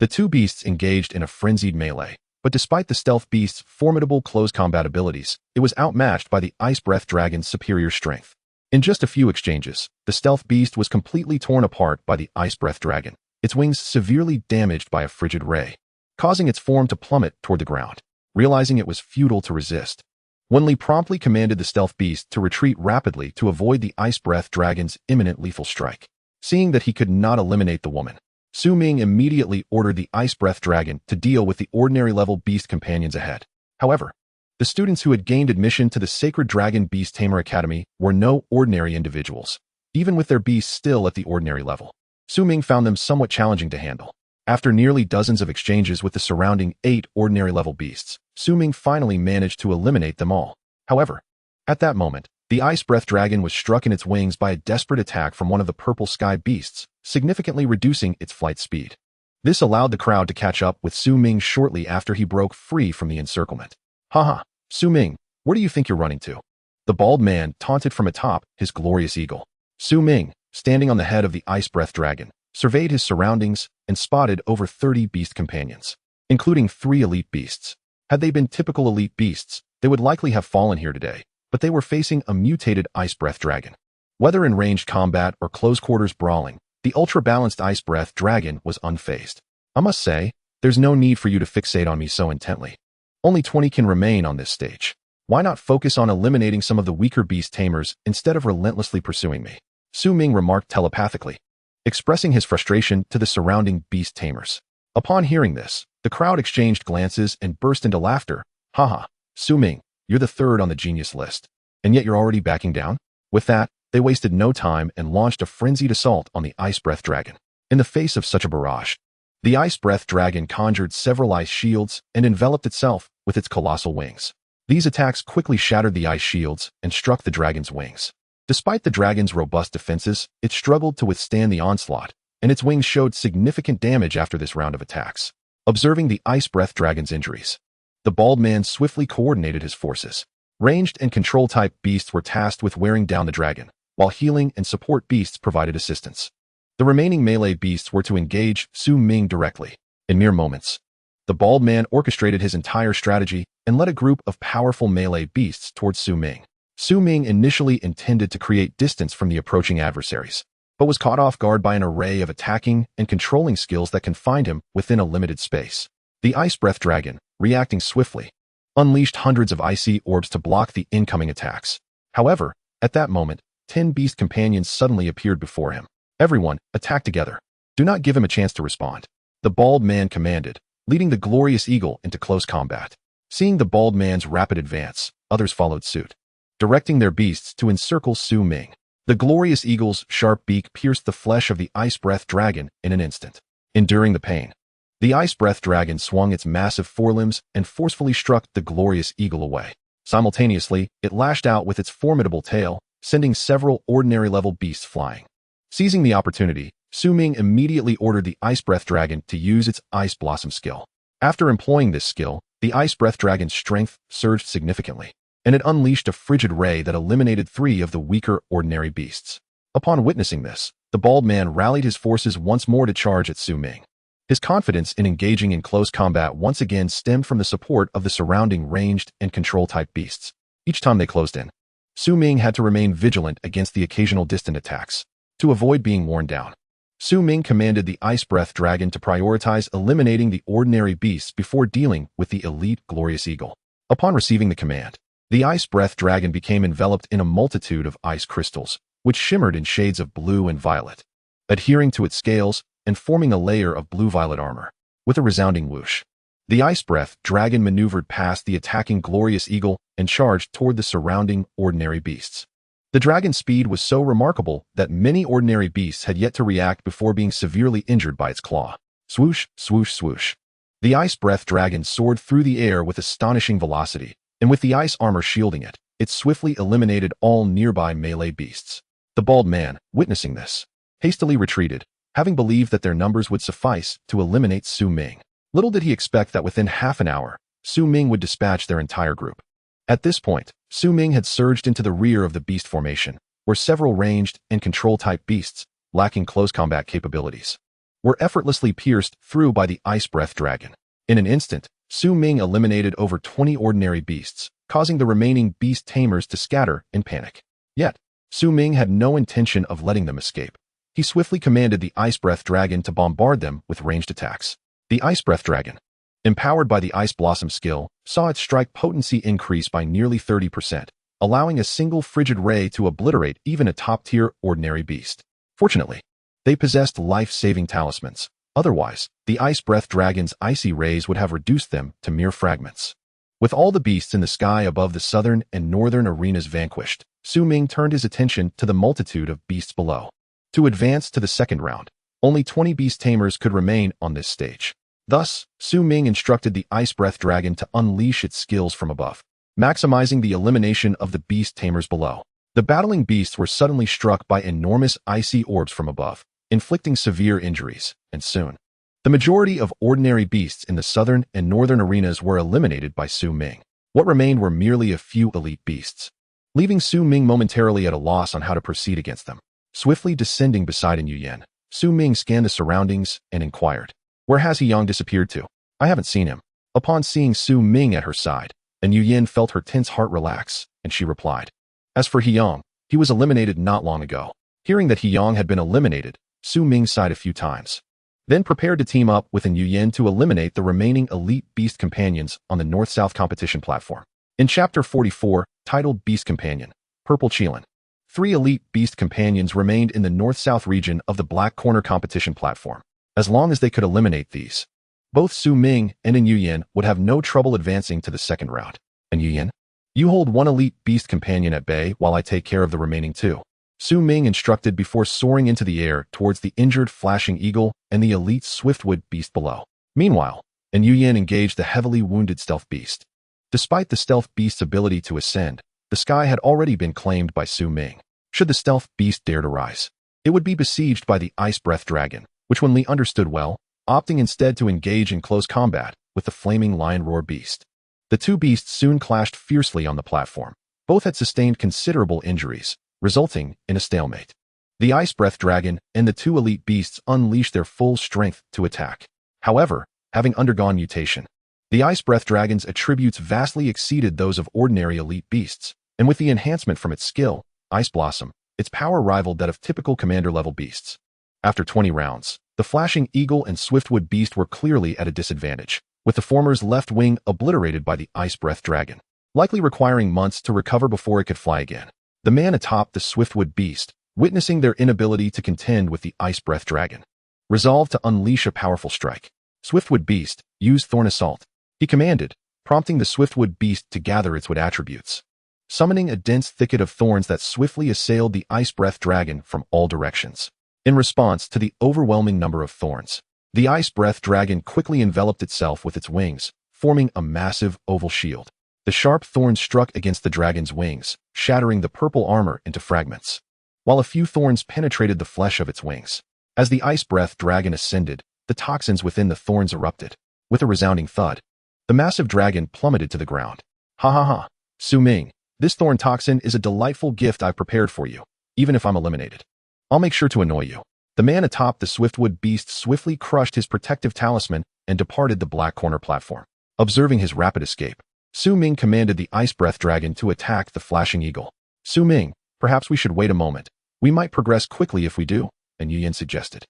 The 2 beasts engaged in a frenzied melee, but despite the stealth beast's formidable close combat abilities, it was outmatched by the ice breath dragon's superior strength. In just a few exchanges, the stealth beast was completely torn apart by the ice breath dragon, its wings severely damaged by a frigid ray, causing its form to plummet toward the ground. Realizing it was futile to resist, Wen Li promptly commanded the stealth beast to retreat rapidly to avoid the ice breath dragon's imminent lethal strike. Seeing that he could not eliminate the woman, Ming immediately ordered the ice breath dragon to deal with the ordinary-level beast companions ahead. However, the students who had gained admission to the Sacred Dragon Beast Tamer Academy were no ordinary individuals, even with their beasts still at the ordinary level. Ming found them somewhat challenging to handle. After nearly dozens of exchanges with the surrounding 8 ordinary-level beasts, Ming finally managed to eliminate them all. However, at that moment, the ice breath dragon was struck in its wings by a desperate attack from one of the purple sky beasts, significantly reducing its flight speed. This allowed the crowd to catch up with Ming shortly after he broke free from the encirclement. Haha, Ming, where do you think you're running to? The bald man taunted from atop his glorious eagle. Ming, standing on the head of the ice breath dragon, surveyed his surroundings, and spotted over 30 beast companions, including 3 elite beasts. Had they been typical elite beasts, they would likely have fallen here today, but they were facing a mutated ice breath dragon. Whether in ranged combat or close-quarters brawling, the ultra-balanced ice breath dragon was unfazed. I must say, there's no need for you to fixate on me so intently. Only 20 can remain on this stage. Why not focus on eliminating some of the weaker beast tamers instead of relentlessly pursuing me? Su Ming remarked telepathically, expressing his frustration to the surrounding beast tamers. Upon hearing this, the crowd exchanged glances and burst into laughter. Haha, Su Ming, you're the 3rd on the genius list, and yet you're already backing down? With that, they wasted no time and launched a frenzied assault on the ice breath dragon. In the face of such a barrage, the ice breath dragon conjured several ice shields and enveloped itself with its colossal wings. These attacks quickly shattered the ice shields and struck the dragon's wings. Despite the dragon's robust defenses, it struggled to withstand the onslaught, and its wings showed significant damage after this round of attacks. Observing the ice breath dragon's injuries, the bald man swiftly coordinated his forces. Ranged and control-type beasts were tasked with wearing down the dragon, while healing and support beasts provided assistance. The remaining melee beasts were to engage Su Ming directly. In mere moments, the bald man orchestrated his entire strategy and led a group of powerful melee beasts towards Su Ming. Su Ming initially intended to create distance from the approaching adversaries, but was caught off guard by an array of attacking and controlling skills that confined him within a limited space. The ice breath dragon, reacting swiftly, unleashed hundreds of icy orbs to block the incoming attacks. However, at that moment, 10 beast companions suddenly appeared before him. Everyone, attack together. Do not give him a chance to respond, the bald man commanded, leading the glorious eagle into close combat. Seeing the bald man's rapid advance, others followed suit, directing their beasts to encircle Su Ming. The glorious eagle's sharp beak pierced the flesh of the ice breath dragon in an instant. Enduring the pain, the ice breath dragon swung its massive forelimbs and forcefully struck the glorious eagle away. Simultaneously, it lashed out with its formidable tail, sending several ordinary-level beasts flying. Seizing the opportunity, Su Ming immediately ordered the ice breath dragon to use its ice blossom skill. After employing this skill, the ice breath dragon's strength surged significantly, and it unleashed a frigid ray that eliminated 3 of the weaker ordinary beasts. Upon witnessing this, the bald man rallied his forces once more to charge at Su Ming. His confidence in engaging in close combat once again stemmed from the support of the surrounding ranged and control-type beasts. Each time they closed in, Su Ming had to remain vigilant against the occasional distant attacks. To avoid being worn down, Su Ming commanded the ice breath dragon to prioritize eliminating the ordinary beasts before dealing with the elite glorious eagle. Upon receiving the command, the ice breath dragon became enveloped in a multitude of ice crystals, which shimmered in shades of blue and violet, adhering to its scales and forming a layer of blue-violet armor. With a resounding whoosh, the ice breath dragon maneuvered past the attacking glorious eagle and charged toward the surrounding ordinary beasts. The dragon's speed was so remarkable that many ordinary beasts had yet to react before being severely injured by its claw. Swoosh, swoosh, swoosh. The ice breath dragon soared through the air with astonishing velocity, and with the ice armor shielding it, it swiftly eliminated all nearby melee beasts. The bald man, witnessing this, hastily retreated, having believed that their numbers would suffice to eliminate Su Ming. Little did he expect that within half an hour, Su Ming would dispatch their entire group. At this point, Su Ming had surged into the rear of the beast formation, where several ranged and control-type beasts, lacking close combat capabilities, were effortlessly pierced through by the ice breath dragon. In an instant, Su Ming eliminated over 20 ordinary beasts, causing the remaining beast tamers to scatter in panic. Yet, Su Ming had no intention of letting them escape. He swiftly commanded the ice breath dragon to bombard them with ranged attacks. The ice breath dragon, empowered by the ice blossom skill, saw its strike potency increase by nearly 30%, allowing a single frigid ray to obliterate even a top-tier ordinary beast. Fortunately, they possessed life-saving talismans. Otherwise, the ice breath dragon's icy rays would have reduced them to mere fragments. With all the beasts in the sky above the southern and northern arenas vanquished, Su Ming turned his attention to the multitude of beasts below. To advance to the second round, only 20 beast tamers could remain on this stage. Thus, Su Ming instructed the ice breath dragon to unleash its skills from above, maximizing the elimination of the beast tamers below. The battling beasts were suddenly struck by enormous icy orbs from above, inflicting severe injuries, and soon, the majority of ordinary beasts in the southern and northern arenas were eliminated by Su Ming. What remained were merely a few elite beasts, leaving Su Ming momentarily at a loss on how to proceed against them. Swiftly descending beside Yin, Su Ming scanned the surroundings and inquired, "Where has He disappeared to? I haven't seen him." Upon seeing Su Ming at her side, and Yu Yin felt her tense heart relax, and she replied, "As for He he was eliminated not long ago." Hearing that He had been eliminated, Su Ming sighed a few times, then prepared to team up with Yu Yin to eliminate the remaining elite beast companions on the North-South competition platform. In Chapter 44, titled Beast Companion, Purple Qilin, 3 elite beast companions remained in the North-South region of the Black Corner competition platform. As long as they could eliminate these, both Su Ming and Yu Yin would have no trouble advancing to the second round. And Yu Yin, you hold 1 elite beast companion at bay while I take care of the remaining 2. Su Ming instructed before soaring into the air towards the injured flashing eagle and the elite swiftwood beast below. Meanwhile, Yu Yin engaged the heavily wounded stealth beast. Despite the stealth beast's ability to ascend, the sky had already been claimed by Su Ming. Should the stealth beast dare to rise, it would be besieged by the ice breath dragon, which Wen Li understood well, opting instead to engage in close combat with the flaming lion roar beast. The 2 beasts soon clashed fiercely on the platform. Both had sustained considerable injuries, resulting in a stalemate. The ice breath dragon and the 2 elite beasts unleashed their full strength to attack. However, having undergone mutation, the ice breath dragon's attributes vastly exceeded those of ordinary elite beasts, and with the enhancement from its skill, Ice Blossom, its power rivaled that of typical commander-level beasts. After 20 rounds, the flashing eagle and swiftwood beast were clearly at a disadvantage, with the former's left wing obliterated by the ice breath dragon, likely requiring months to recover before it could fly again. The man atop the swiftwood beast, witnessing their inability to contend with the ice breath dragon, resolved to unleash a powerful strike. Swiftwood beast, use Thorn Assault, he commanded, prompting the swiftwood beast to gather its wood attributes, summoning a dense thicket of thorns that swiftly assailed the ice breath dragon from all directions. In response to the overwhelming number of thorns, the ice breath dragon quickly enveloped itself with its wings, forming a massive oval shield. The sharp thorns struck against the dragon's wings, shattering the purple armor into fragments, while a few thorns penetrated the flesh of its wings. As the ice breath dragon ascended, the toxins within the thorns erupted. With a resounding thud, the massive dragon plummeted to the ground. "Ha ha ha, Su Ming, this thorn toxin is a delightful gift I've prepared for you, even if I'm eliminated. I'll make sure to annoy you." The man atop the swiftwood beast swiftly crushed his protective talisman and departed the Black Corner platform. Observing his rapid escape, Su Ming commanded the ice breath dragon to attack the flashing eagle. "Su Ming, perhaps we should wait a moment. We might progress quickly if we do," Yu Yin suggested.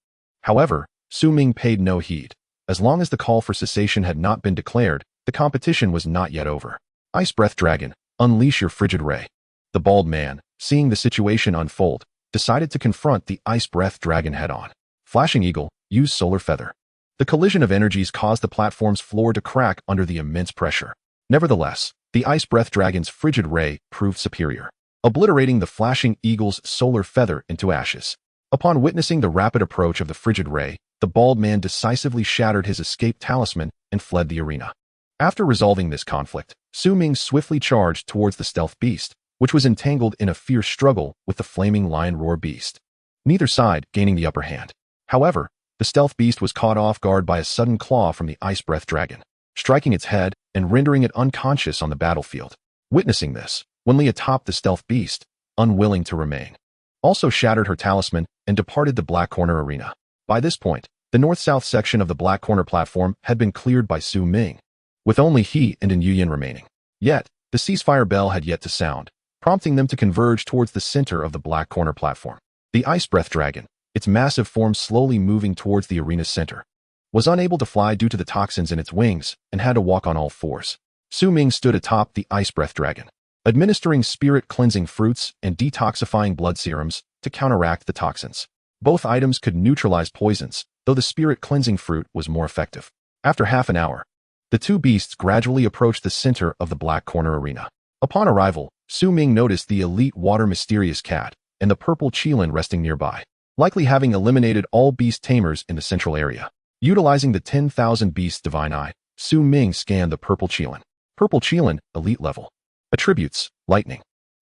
However, Su Ming paid no heed. As long as the call for cessation had not been declared, the competition was not yet over. "Ice breath dragon, unleash your frigid ray." The bald man, seeing the situation unfold, decided to confront the ice breath dragon head-on. "Flashing eagle, use solar feather." The collision of energies caused the platform's floor to crack under the immense pressure. Nevertheless, the ice breath dragon's frigid ray proved superior, obliterating the flashing eagle's solar feather into ashes. Upon witnessing the rapid approach of the frigid ray, the bald man decisively shattered his escape talisman and fled the arena. After resolving this conflict, Su Ming swiftly charged towards the stealth beast, which was entangled in a fierce struggle with the flaming lion roar beast, neither side gaining the upper hand. However, the stealth beast was caught off guard by a sudden claw from the ice breath dragon, striking its head and rendering it unconscious on the battlefield. Witnessing this, Wen Li atop the stealth beast, unwilling to remain, also shattered her talisman and departed the Black Corner arena. By this point, the north-south section of the Black Corner platform had been cleared by Su Ming, with only he and Yu Yin remaining. Yet, the ceasefire bell had yet to sound, prompting them to converge towards the center of the Black Corner platform. The ice breath dragon, its massive form slowly moving towards the arena's center, was unable to fly due to the toxins in its wings and had to walk on all fours. Su Ming stood atop the ice breath dragon, administering spirit-cleansing fruits and detoxifying blood serums to counteract the toxins. Both items could neutralize poisons, though the spirit-cleansing fruit was more effective. After half an hour, the 2 beasts gradually approached the center of the Black Corner arena. Upon arrival, Su Ming noticed the elite water mysterious cat and the purple Qilin resting nearby, likely having eliminated all beast tamers in the central area. Utilizing the 10,000 beasts divine eye, Su Ming scanned the purple Qilin. Purple Qilin, elite level. Attributes, lightning.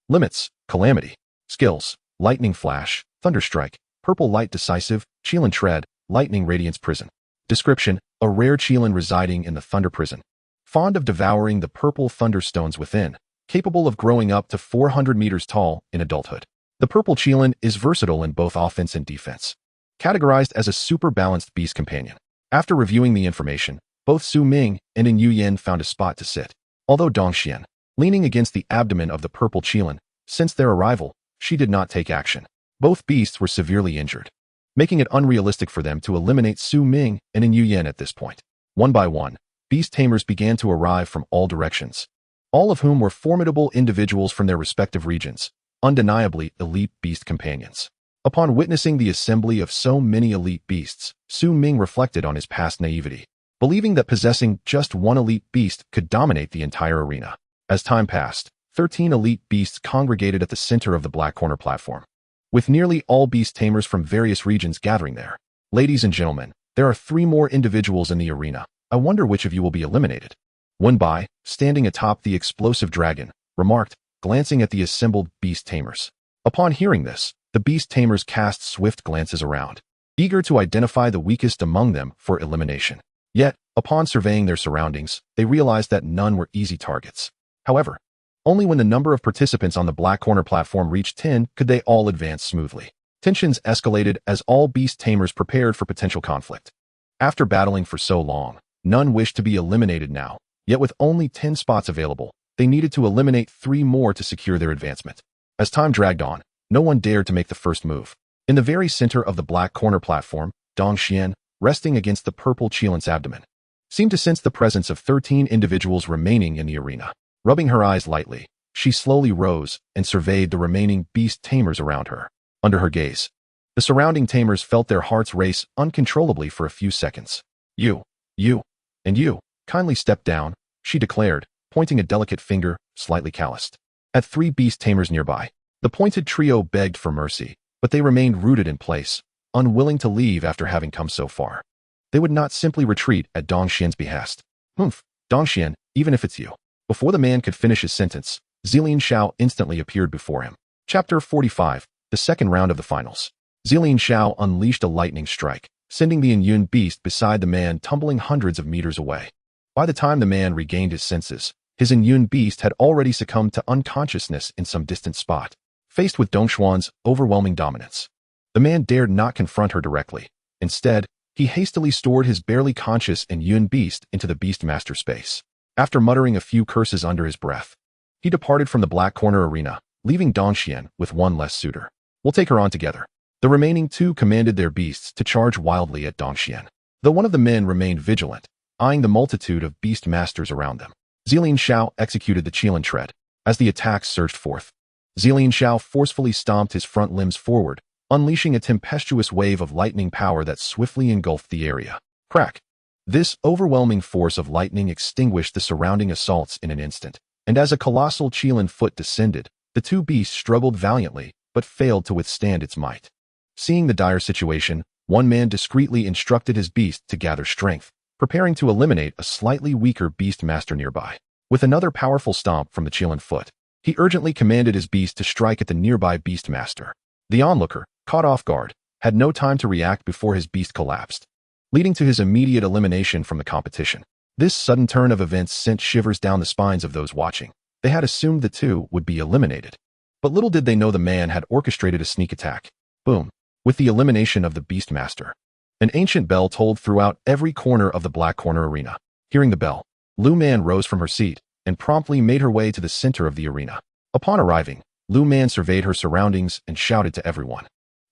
Limits, calamity. Skills, lightning flash, thunderstrike, purple light decisive, Qilin tread, lightning radiance prison. Description, a rare Qilin residing in the thunder prison, fond of devouring the purple thunderstones within, capable of growing up to 400 meters tall in adulthood. The purple Qilin is versatile in both offense and defense, categorized as a super-balanced beast companion. After reviewing the information, both Su Ming and In Yen found a spot to sit. Although Dongxian, leaning against the abdomen of the purple Qilin, since their arrival, she did not take action. Both beasts were severely injured, making it unrealistic for them to eliminate Su Ming and In Yen at this point. One by one, beast tamers began to arrive from all directions, all of whom were formidable individuals from their respective regions, undeniably elite beast companions. Upon witnessing the assembly of so many elite beasts, Su Ming reflected on his past naivety, believing that possessing just one elite beast could dominate the entire arena. As time passed, 13 elite beasts congregated at the center of the Black Corner platform, with nearly all beast tamers from various regions gathering there. Ladies and gentlemen, there are 3 more individuals in the arena. I wonder which of you will be eliminated. Wenbai, standing atop the explosive dragon, remarked, glancing at the assembled beast tamers. Upon hearing this, the beast tamers cast swift glances around, eager to identify the weakest among them for elimination. Yet, upon surveying their surroundings, they realized that none were easy targets. However, only when the number of participants on the Black Corner platform reached 10 could they all advance smoothly. Tensions escalated as all beast tamers prepared for potential conflict. After battling for so long, none wished to be eliminated now, yet with only 10 spots available, they needed to eliminate 3 more to secure their advancement. As time dragged on, no one dared to make the first move. In the very center of the Black Corner platform, Dongxian, resting against the purple Qilin's abdomen, seemed to sense the presence of 13 individuals remaining in the arena. Rubbing her eyes lightly, she slowly rose and surveyed the remaining beast tamers around her. Under her gaze, the surrounding tamers felt their hearts race uncontrollably for a few seconds. You, and you, kindly step down, she declared, pointing a delicate finger, slightly calloused, at 3 beast tamers nearby. The pointed trio begged for mercy, but they remained rooted in place, unwilling to leave after having come so far. They would not simply retreat at Dongxian's behest. Humph, Dongxian, even if it's you. Before the man could finish his sentence, Zilin Xiao instantly appeared before him. Chapter 45, the second round of the finals. Zilin Xiao unleashed a lightning strike, sending the Yun beast beside the man tumbling hundreds of meters away. By the time the man regained his senses, his Yun beast had already succumbed to unconsciousness in some distant spot. Faced with Dongxuan's overwhelming dominance, the man dared not confront her directly. Instead, he hastily stored his barely conscious Yun beast into the Beastmaster space. After muttering a few curses under his breath, he departed from the Black Corner arena, leaving Dongxian with one less suitor. We'll take her on together. The remaining 2 commanded their beasts to charge wildly at Dongxian, though one of the men remained vigilant, eyeing the multitude of beast masters around them. Zilin Xiao executed the Qilin tread. As the attacks surged forth, Zilin Xiao forcefully stomped his front limbs forward, unleashing a tempestuous wave of lightning power that swiftly engulfed the area. Crack! This overwhelming force of lightning extinguished the surrounding assaults in an instant, and as a colossal Qilin foot descended, the 2 beasts struggled valiantly, but failed to withstand its might. Seeing the dire situation, one man discreetly instructed his beast to gather strength, preparing to eliminate a slightly weaker beast master nearby. With another powerful stomp from the Qilin foot, he urgently commanded his beast to strike at the nearby beast master. The onlooker, caught off guard, had no time to react before his beast collapsed, leading to his immediate elimination from the competition. This sudden turn of events sent shivers down the spines of those watching. They had assumed the 2 would be eliminated. But little did they know the man had orchestrated a sneak attack. Boom. With the elimination of the Beastmaster, an ancient bell tolled throughout every corner of the Black Corner arena. Hearing the bell, Lu Man rose from her seat and promptly made her way to the center of the arena. Upon arriving, Lu Man surveyed her surroundings and shouted to everyone,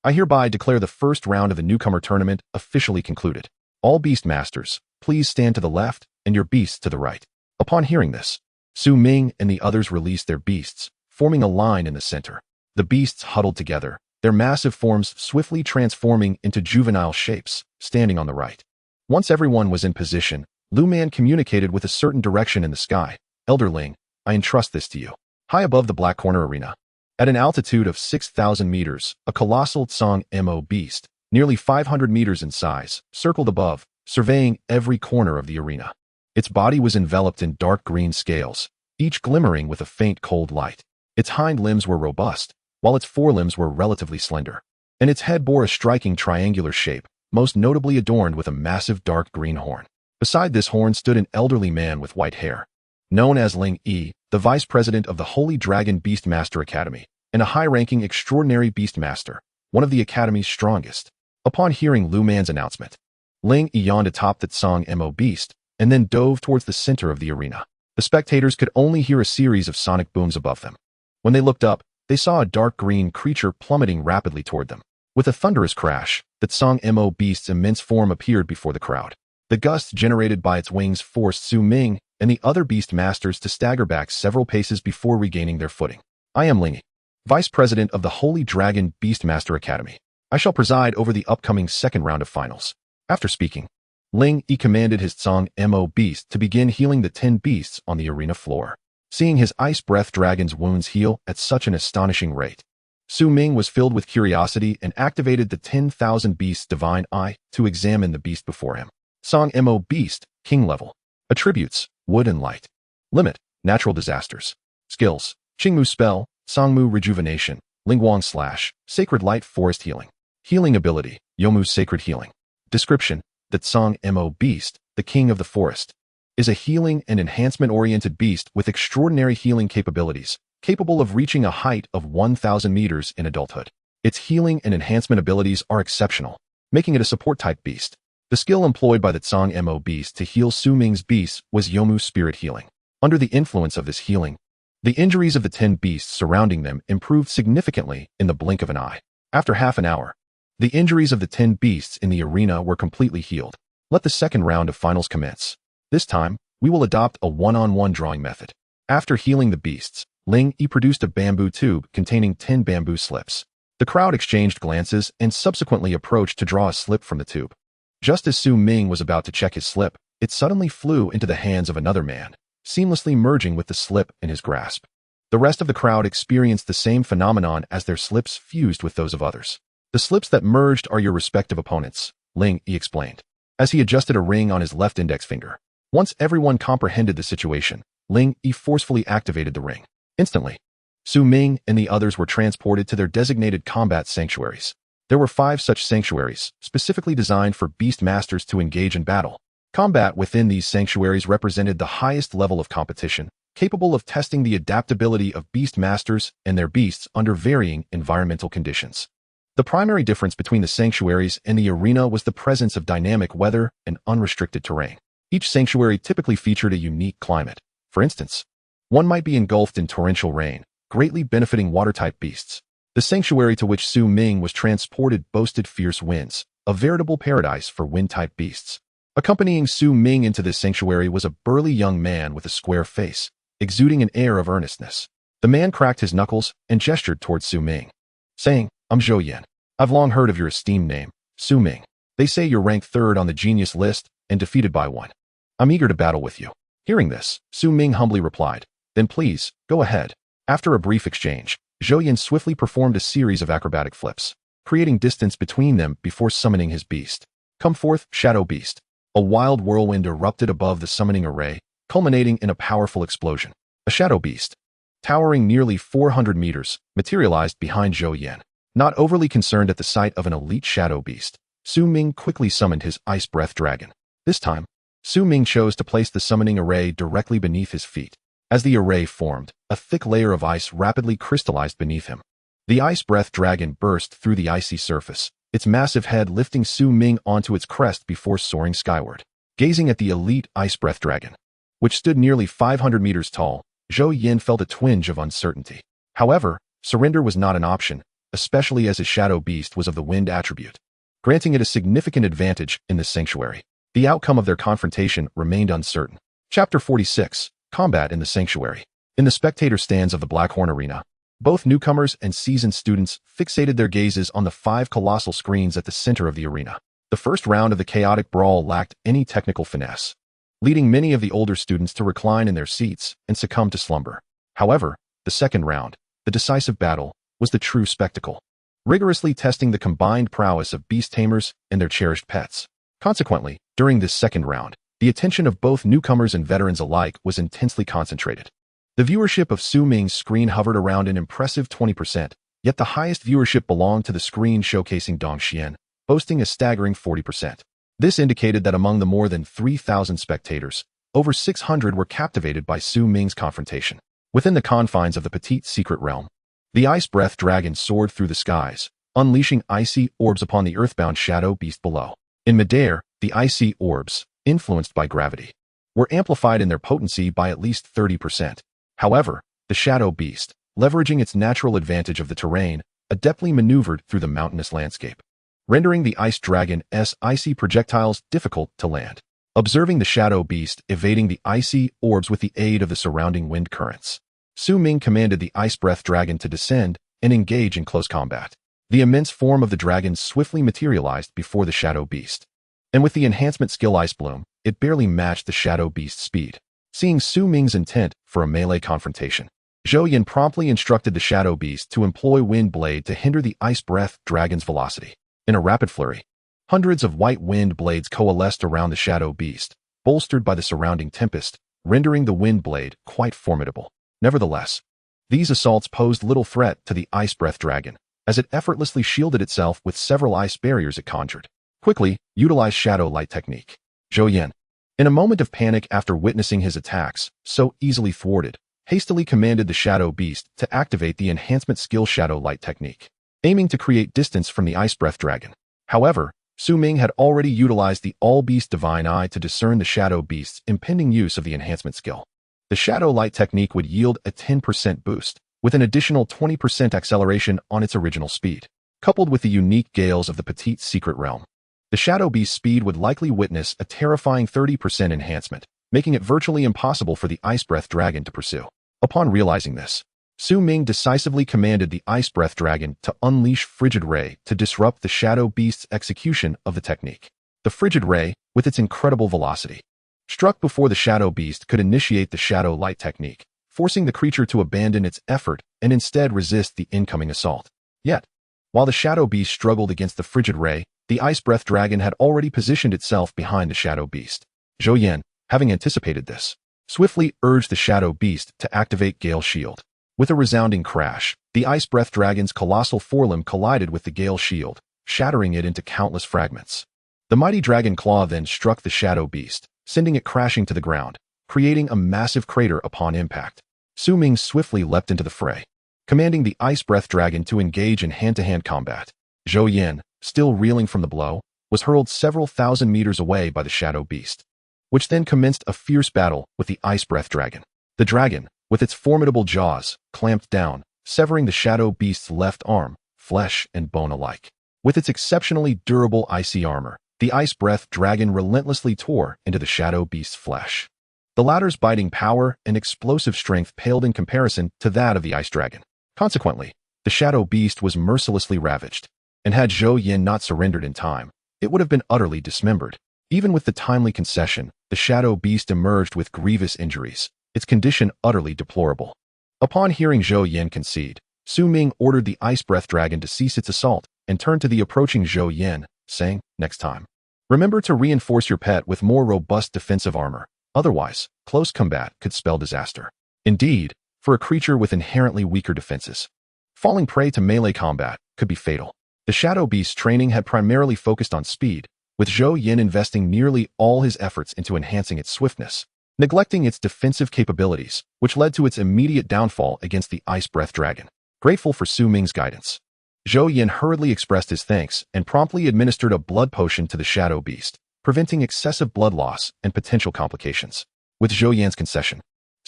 I hereby declare the first round of the newcomer tournament officially concluded. All Beastmasters, please stand to the left and your beasts to the right. Upon hearing this, Su Ming and the others released their beasts, forming a line in the center. The beasts huddled together, their massive forms swiftly transforming into juvenile shapes, standing on the right. Once everyone was in position, Lu Man communicated with a certain direction in the sky. Elderling, I entrust this to you. High above the Black Corner arena, at an altitude of 6,000 meters, a colossal Tsang Mo beast, nearly 500 meters in size, circled above, surveying every corner of the arena. Its body was enveloped in dark green scales, each glimmering with a faint cold light. Its hind limbs were robust, while its forelimbs were relatively slender, and its head bore a striking triangular shape, most notably adorned with a massive dark green horn. Beside this horn stood an elderly man with white hair, known as Ling Yi, the vice president of the Holy Dragon Beastmaster Academy, and a high-ranking extraordinary beastmaster, one of the Academy's strongest. Upon hearing Lu Man's announcement, Ling yawned atop the Tsang Mo beast and then dove towards the center of the arena. The spectators could only hear a series of sonic booms above them. When they looked up, they saw a dark green creature plummeting rapidly toward them. With a thunderous crash, the Tsang Mo beast's immense form appeared before the crowd. The gust generated by its wings forced Su Ming and the other beast masters to stagger back several paces before regaining their footing. I am Ling, Vice President of the Holy Dragon Beastmaster Academy. I shall preside over the upcoming second round of finals. After speaking, Ling commanded his Tsang Mo beast to begin healing the 10 beasts on the arena floor. Seeing his ice breath dragon's wounds heal at such an astonishing rate, Su Ming was filled with curiosity and activated the 10,000 Beasts Divine Eye to examine the beast before him. Tsang Mo Beast, King Level. Attributes, Wood and Light. Limit, Natural Disasters. Skills, Qingmu Spell, Sangmu Rejuvenation, Lingguang Slash, Sacred Light Forest Healing. Healing Ability, Yomu Sacred Healing. Description, the Tsang Mo Beast, the King of the Forest, is a healing and enhancement-oriented beast with extraordinary healing capabilities, capable of reaching a height of 1,000 meters in adulthood. Its healing and enhancement abilities are exceptional, making it a support-type beast. The skill employed by the Tsang Mo beast to heal Su Ming's beasts was Yomu Spirit Healing. Under the influence of this healing, the injuries of the 10 beasts surrounding them improved significantly in the blink of an eye. After half an hour, the injuries of the 10 beasts in the arena were completely healed. Let the second round of finals commence. This time, we will adopt a one-on-one drawing method. After healing the beasts, Ling produced a bamboo tube containing 10 bamboo slips. The crowd exchanged glances and subsequently approached to draw a slip from the tube. Just as Su Ming was about to check his slip, it suddenly flew into the hands of another man, seamlessly merging with the slip in his grasp. The rest of the crowd experienced the same phenomenon as their slips fused with those of others. The slips that merged are your respective opponents, Ling explained, as he adjusted a ring on his left index finger. Once everyone comprehended the situation, Ling forcefully activated the ring. Instantly, Su Ming and the others were transported to their designated combat sanctuaries. There were 5 such sanctuaries, specifically designed for beast masters to engage in battle. Combat within these sanctuaries represented the highest level of competition, capable of testing the adaptability of beast masters and their beasts under varying environmental conditions. The primary difference between the sanctuaries and the arena was the presence of dynamic weather and unrestricted terrain. Each sanctuary typically featured a unique climate. For instance, one might be engulfed in torrential rain, greatly benefiting water-type beasts. The sanctuary to which Su Ming was transported boasted fierce winds, a veritable paradise for wind-type beasts. Accompanying Su Ming into this sanctuary was a burly young man with a square face, exuding an air of earnestness. The man cracked his knuckles and gestured towards Su Ming, saying, "I'm Zhou Yan. I've long heard of your esteemed name, Su Ming. They say you're ranked 3rd on the genius list and defeated by 1. I'm eager to battle with you." Hearing this, Su Ming humbly replied, "Then please, go ahead." After a brief exchange, Zhou Yan swiftly performed a series of acrobatic flips, creating distance between them before summoning his beast. "Come forth, Shadow Beast." A wild whirlwind erupted above the summoning array, culminating in a powerful explosion. A shadow beast, towering nearly 400 meters, materialized behind Zhou Yan. Not overly concerned at the sight of an elite shadow beast, Su Ming quickly summoned his ice breath dragon. This time, Su Ming chose to place the summoning array directly beneath his feet. As the array formed, a thick layer of ice rapidly crystallized beneath him. The ice breath dragon burst through the icy surface, its massive head lifting Su Ming onto its crest before soaring skyward. Gazing at the elite ice breath dragon, which stood nearly 500 meters tall, Zhou Yan felt a twinge of uncertainty. However, surrender was not an option, especially as his shadow beast was of the wind attribute, granting it a significant advantage in this sanctuary. The outcome of their confrontation remained uncertain. Chapter 46, Combat in the Sanctuary. In the spectator stands of the Blackhorn Arena, both newcomers and seasoned students fixated their gazes on the 5 colossal screens at the center of the arena. The first round of the chaotic brawl lacked any technical finesse, leading many of the older students to recline in their seats and succumb to slumber. However, the second round, the decisive battle, was the true spectacle, rigorously testing the combined prowess of beast tamers and their cherished pets. Consequently, during this second round, the attention of both newcomers and veterans alike was intensely concentrated. The viewership of Su Ming's screen hovered around an impressive 20%, yet the highest viewership belonged to the screen showcasing Dong Xian, boasting a staggering 40%. This indicated that among the more than 3,000 spectators, over 600 were captivated by Su Ming's confrontation. Within the confines of the petite secret realm, the ice breath dragon soared through the skies, unleashing icy orbs upon the earthbound shadow beast below. In midair, the icy orbs, influenced by gravity, were amplified in their potency by at least 30%. However, the shadow beast, leveraging its natural advantage of the terrain, adeptly maneuvered through the mountainous landscape, rendering the ice dragon's icy projectiles difficult to land. Observing the shadow beast evading the icy orbs with the aid of the surrounding wind currents, Ming commanded the ice breath dragon to descend and engage in close combat. The immense form of the dragon swiftly materialized before the shadow beast, and with the enhancement skill Ice Bloom, it barely matched the shadow beast's speed. Seeing Ming's intent for a melee confrontation, Zhou Yan promptly instructed the shadow beast to employ wind blade to hinder the ice breath dragon's velocity. In a rapid flurry, hundreds of white wind blades coalesced around the shadow beast, bolstered by the surrounding tempest, rendering the wind blade quite formidable. Nevertheless, these assaults posed little threat to the ice breath dragon, as it effortlessly shielded itself with several ice barriers it conjured. Quickly, utilize shadow light technique. Zhou Yan, in a moment of panic after witnessing his attacks so easily thwarted, hastily commanded the shadow beast to activate the enhancement skill shadow light technique, aiming to create distance from the ice breath dragon. However, Ming had already utilized the all-beast divine eye to discern the shadow beast's impending use of the enhancement skill. The shadow light technique would yield a 10% boost, with an additional 20% acceleration on its original speed. Coupled with the unique gales of the Petite Secret Realm, the shadow beast's speed would likely witness a terrifying 30% enhancement, making it virtually impossible for the ice breath dragon to pursue. Upon realizing this, Ming decisively commanded the ice breath dragon to unleash Frigid Ray to disrupt the shadow beast's execution of the technique. The Frigid Ray, with its incredible velocity, struck before the shadow beast could initiate the shadow light technique, forcing the creature to abandon its effort and instead resist the incoming assault. Yet, while the shadow beast struggled against the Frigid Ray, the ice breath dragon had already positioned itself behind the shadow beast. Zhou Yan, having anticipated this, swiftly urged the shadow beast to activate Gale Shield. With a resounding crash, the ice breath dragon's colossal forelimb collided with the Gale Shield, shattering it into countless fragments. The mighty dragon claw then struck the shadow beast, sending it crashing to the ground, creating a massive crater upon impact. Ming swiftly leapt into the fray, commanding the ice breath dragon to engage in hand-to-hand combat. Zhou Yan, still reeling from the blow, was hurled several thousand meters away by the shadow beast, which then commenced a fierce battle with the ice breath dragon. The dragon, with its formidable jaws, clamped down, severing the shadow beast's left arm, flesh and bone alike. With its exceptionally durable icy armor, the ice breath dragon relentlessly tore into the shadow beast's flesh. The latter's biting power and explosive strength paled in comparison to that of the ice dragon. Consequently, the shadow beast was mercilessly ravaged, and had Zhou Yan not surrendered in time, it would have been utterly dismembered. Even with the timely concession, the shadow beast emerged with grievous injuries, its condition utterly deplorable. Upon hearing Zhou Yan concede, Ming ordered the ice breath dragon to cease its assault and turned to the approaching Zhou Yan, saying, "Next time, remember to reinforce your pet with more robust defensive armor. Otherwise, close combat could spell disaster." Indeed, for a creature with inherently weaker defenses, falling prey to melee combat could be fatal. The shadow beast's training had primarily focused on speed, with Zhou Yan investing nearly all his efforts into enhancing its swiftness, neglecting its defensive capabilities, which led to its immediate downfall against the ice breath dragon. Grateful for Ming's guidance, Zhou Yan hurriedly expressed his thanks and promptly administered a blood potion to the shadow beast, preventing excessive blood loss and potential complications. With Zhou Yan's concession,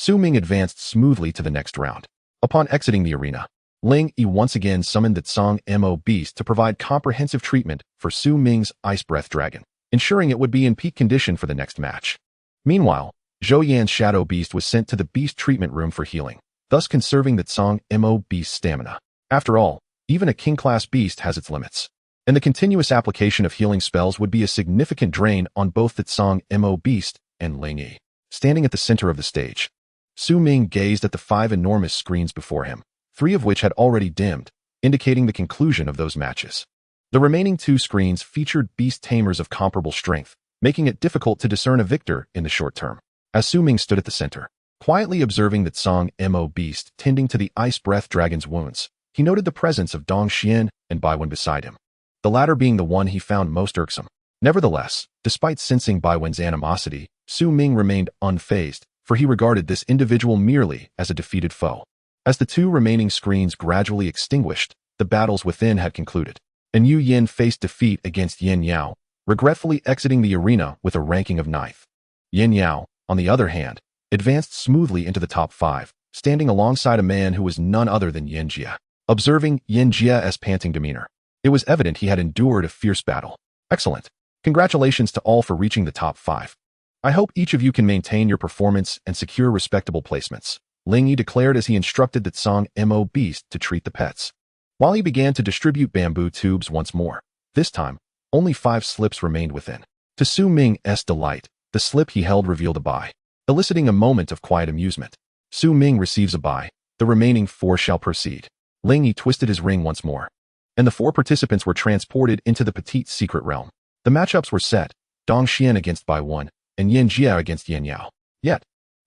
Ming advanced smoothly to the next round. Upon exiting the arena, Ling Yi once again summoned the Tsang Mo beast to provide comprehensive treatment for Ming's ice breath dragon, ensuring it would be in peak condition for the next match. Meanwhile, Zhou Yan's shadow beast was sent to the beast treatment room for healing, thus conserving the Tsang Mo beast's stamina. After all, even a king-class beast has its limits, and the continuous application of healing spells would be a significant drain on both the Tsang Mo beast and Ling Yi. Standing at the center of the stage, Ming gazed at the 5 enormous screens before him, 3 of which had already dimmed, indicating the conclusion of those matches. The remaining 2 screens featured beast tamers of comparable strength, making it difficult to discern a victor in the short term. As Ming stood at the center, quietly observing the Tsang Mo beast tending to the ice breath dragon's wounds, he noted the presence of Dong Xian and Baiwen beside him, the latter being the one he found most irksome. Nevertheless, despite sensing Baiwen's animosity, Ming remained unfazed, for he regarded this individual merely as a defeated foe. As the 2 remaining screens gradually extinguished, the battles within had concluded, and Yu Yin faced defeat against Yin Yao, regretfully exiting the arena with a ranking of 9th. Yin Yao, on the other hand, advanced smoothly into the top 5, standing alongside a man who was none other than Yin Jia. Observing Yin Jia's panting demeanor, it was evident he had endured a fierce battle. Excellent. Congratulations to all for reaching the top 5. I hope each of you can maintain your performance and secure respectable placements, Ling Yi declared as he instructed the Tsang Mo beast to treat the pets. While he began to distribute bamboo tubes once more, this time, only 5 slips remained within. To Su Ming's delight, the slip he held revealed a bai, eliciting a moment of quiet amusement. Su Ming receives a bai, the remaining 4 shall proceed. Ling Yi twisted his ring once more, and the 4 participants were transported into the petite secret realm. The matchups were set, Dong Xian against Bai 1, and Yin Jia against Yin Yao. Yet,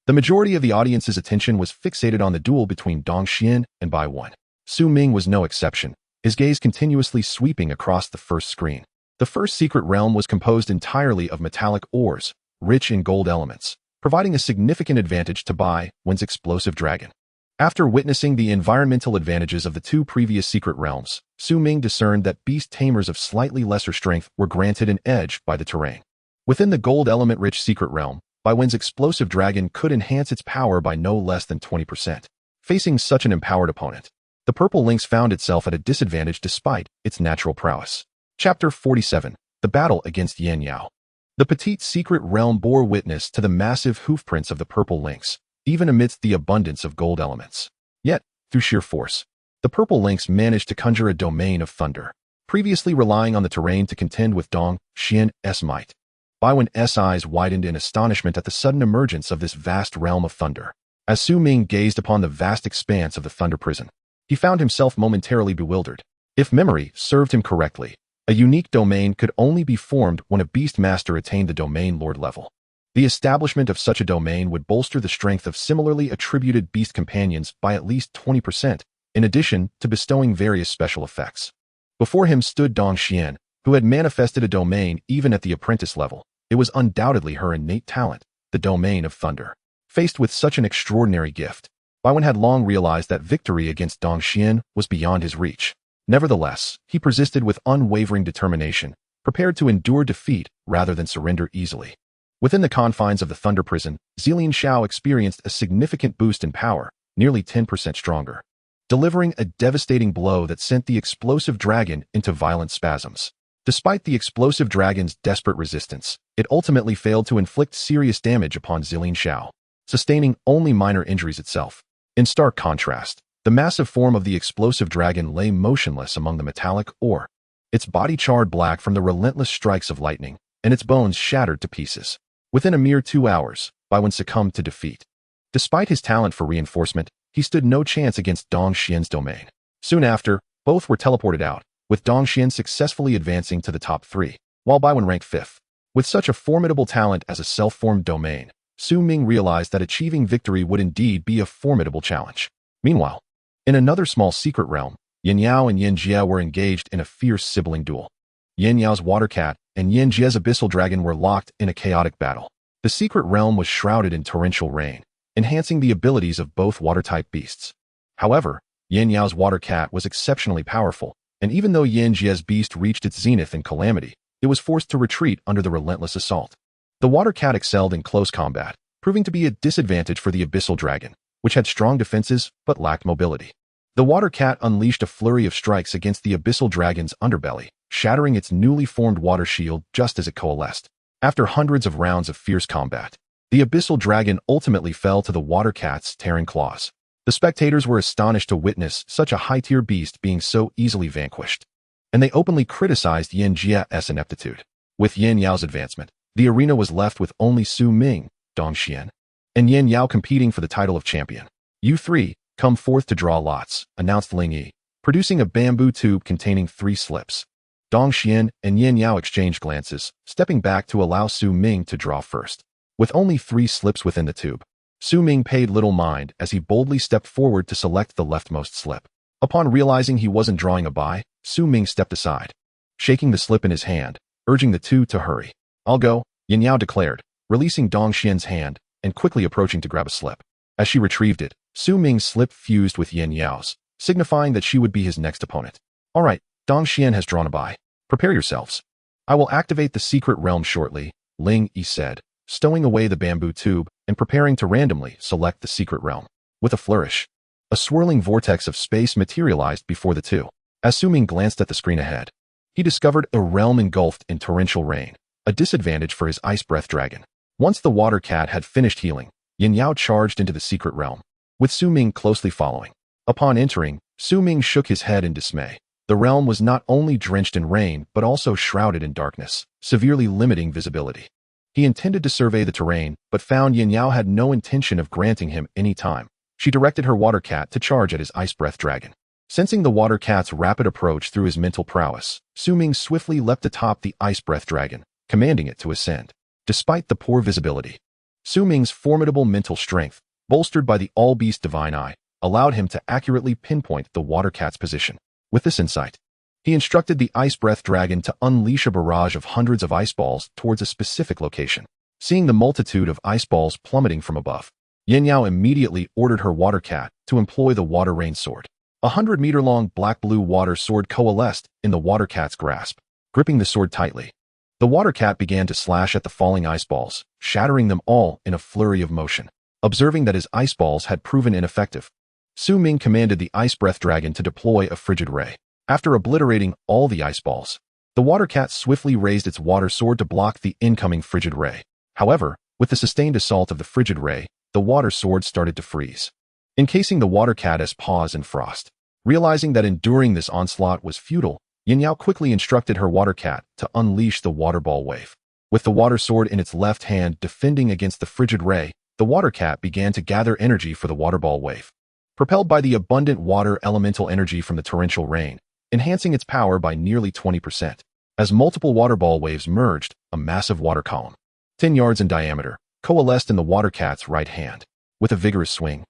the majority of the audience's attention was fixated on the duel between Dong Xian and Bai 1. Su Ming was no exception, his gaze continuously sweeping across the first screen. The first secret realm was composed entirely of metallic ores, rich in gold elements, providing a significant advantage to Bai 1's explosive dragon. After witnessing the environmental advantages of the 2 previous secret realms, Su Ming discerned that beast tamers of slightly lesser strength were granted an edge by the terrain. Within the gold element-rich secret realm, Bai 1's explosive dragon could enhance its power by no less than 20%. Facing such an empowered opponent, the purple lynx found itself at a disadvantage despite its natural prowess. Chapter 47. The Battle Against Yin Yao. The petite secret realm bore witness to the massive hoofprints of the purple lynx, even amidst the abundance of gold elements. Yet, through sheer force, the purple lynx managed to conjure a domain of thunder, previously relying on the terrain to contend with Dong Xian's might. Bai 1's eyes widened in astonishment at the sudden emergence of this vast realm of thunder. As Su Ming gazed upon the vast expanse of the thunder prison, he found himself momentarily bewildered. If memory served him correctly, a unique domain could only be formed when a beast master attained the domain lord level. The establishment of such a domain would bolster the strength of similarly attributed beast companions by at least 20%, in addition to bestowing various special effects. Before him stood Dong Xian, who had manifested a domain even at the apprentice level. It was undoubtedly her innate talent, the domain of thunder. Faced with such an extraordinary gift, Bai 1 had long realized that victory against Dong Xian was beyond his reach. Nevertheless, he persisted with unwavering determination, prepared to endure defeat rather than surrender easily. Within the confines of the Thunder Prison, Zillian Xiao experienced a significant boost in power, nearly 10% stronger, delivering a devastating blow that sent the explosive dragon into violent spasms. Despite the explosive dragon's desperate resistance, it ultimately failed to inflict serious damage upon Zillian Xiao, sustaining only minor injuries itself. In stark contrast, the massive form of the explosive dragon lay motionless among the metallic ore, its body charred black from the relentless strikes of lightning, and its bones shattered to pieces. Within a mere 2 hours, Bai 1 succumbed to defeat. Despite his talent for reinforcement, he stood no chance against Dong Xian's domain. Soon after, both were teleported out, with Dong Xian successfully advancing to the top 3, while Bai 1 ranked 5th. With such a formidable talent as a self-formed domain, Su Ming realized that achieving victory would indeed be a formidable challenge. Meanwhile, in another small secret realm, Yin Yao and Yin Jia were engaged in a fierce sibling duel. Yin Yao's water cat and Yin Jia's abyssal dragon were locked in a chaotic battle. The secret realm was shrouded in torrential rain, enhancing the abilities of both water-type beasts. However, Yin Yao's water cat was exceptionally powerful, and even though Yin Jia's beast reached its zenith in calamity, it was forced to retreat under the relentless assault. The water cat excelled in close combat, proving to be a disadvantage for the abyssal dragon, which had strong defenses but lacked mobility. The water cat unleashed a flurry of strikes against the abyssal dragon's underbelly, shattering its newly formed water shield just as it coalesced. After hundreds of rounds of fierce combat, the abyssal dragon ultimately fell to the water cat's tearing claws. The spectators were astonished to witness such a high-tier beast being so easily vanquished, and they openly criticized Yin Jia's ineptitude. With Yin Yao's advancement, the arena was left with only Su Ming, Dong Xian, and Yin Yao competing for the title of champion. "You 3, come forth to draw lots," announced Ling Yi, producing a bamboo tube containing 3 slips. Dong Xian and Yin Yao exchanged glances, stepping back to allow Su Ming to draw first. With only 3 slips within the tube, Su Ming paid little mind as he boldly stepped forward to select the leftmost slip. Upon realizing he wasn't drawing a bai, Su Ming stepped aside, shaking the slip in his hand, urging the 2 to hurry. "I'll go," Yin Yao declared, releasing Dong Xian's hand and quickly approaching to grab a slip. As she retrieved it, Su Ming's slip fused with Yin Yao's, signifying that she would be his next opponent. All right, Dong Xian has drawn a bye. Prepare yourselves. I will activate the secret realm shortly, Ling Yi said, stowing away the bamboo tube and preparing to randomly select the secret realm. With a flourish, a swirling vortex of space materialized before the two. As Su Ming glanced at the screen ahead, he discovered a realm engulfed in torrential rain, a disadvantage for his ice breath dragon. Once the water cat had finished healing, Yin Yao charged into the secret realm, with Su Ming closely following. Upon entering, Su Ming shook his head in dismay. The realm was not only drenched in rain but also shrouded in darkness, severely limiting visibility. He intended to survey the terrain, but found Yin Yao had no intention of granting him any time. She directed her water cat to charge at his ice breath dragon. Sensing the water cat's rapid approach through his mental prowess, Su Ming swiftly leapt atop the ice breath dragon, commanding it to ascend. Despite the poor visibility, Su Ming's formidable mental strength, bolstered by the all-beast divine eye, allowed him to accurately pinpoint the water cat's position. With this insight, he instructed the ice breath dragon to unleash a barrage of hundreds of ice balls towards a specific location. Seeing the multitude of ice balls plummeting from above, Yin Yao immediately ordered her water cat to employ the water rain sword. 100-meter-long black-blue water sword coalesced in the water cat's grasp. Gripping the sword tightly, the water cat began to slash at the falling ice balls, shattering them all in a flurry of motion. Observing that his ice balls had proven ineffective, Su Ming commanded the ice breath dragon to deploy a frigid ray. After obliterating all the ice balls, the water cat swiftly raised its water sword to block the incoming frigid ray. However, with the sustained assault of the frigid ray, the water sword started to freeze, encasing the water cat as paws in frost. Realizing that enduring this onslaught was futile, Yin Yao quickly instructed her water cat to unleash the water ball wave. With the water sword in its left hand defending against the frigid ray, the water cat began to gather energy for the water ball wave. Propelled by the abundant water elemental energy from the torrential rain, enhancing its power by nearly 20%. As multiple water ball waves merged, a massive water column, 10 yards in diameter, coalesced in the water cat's right hand. With a vigorous swing,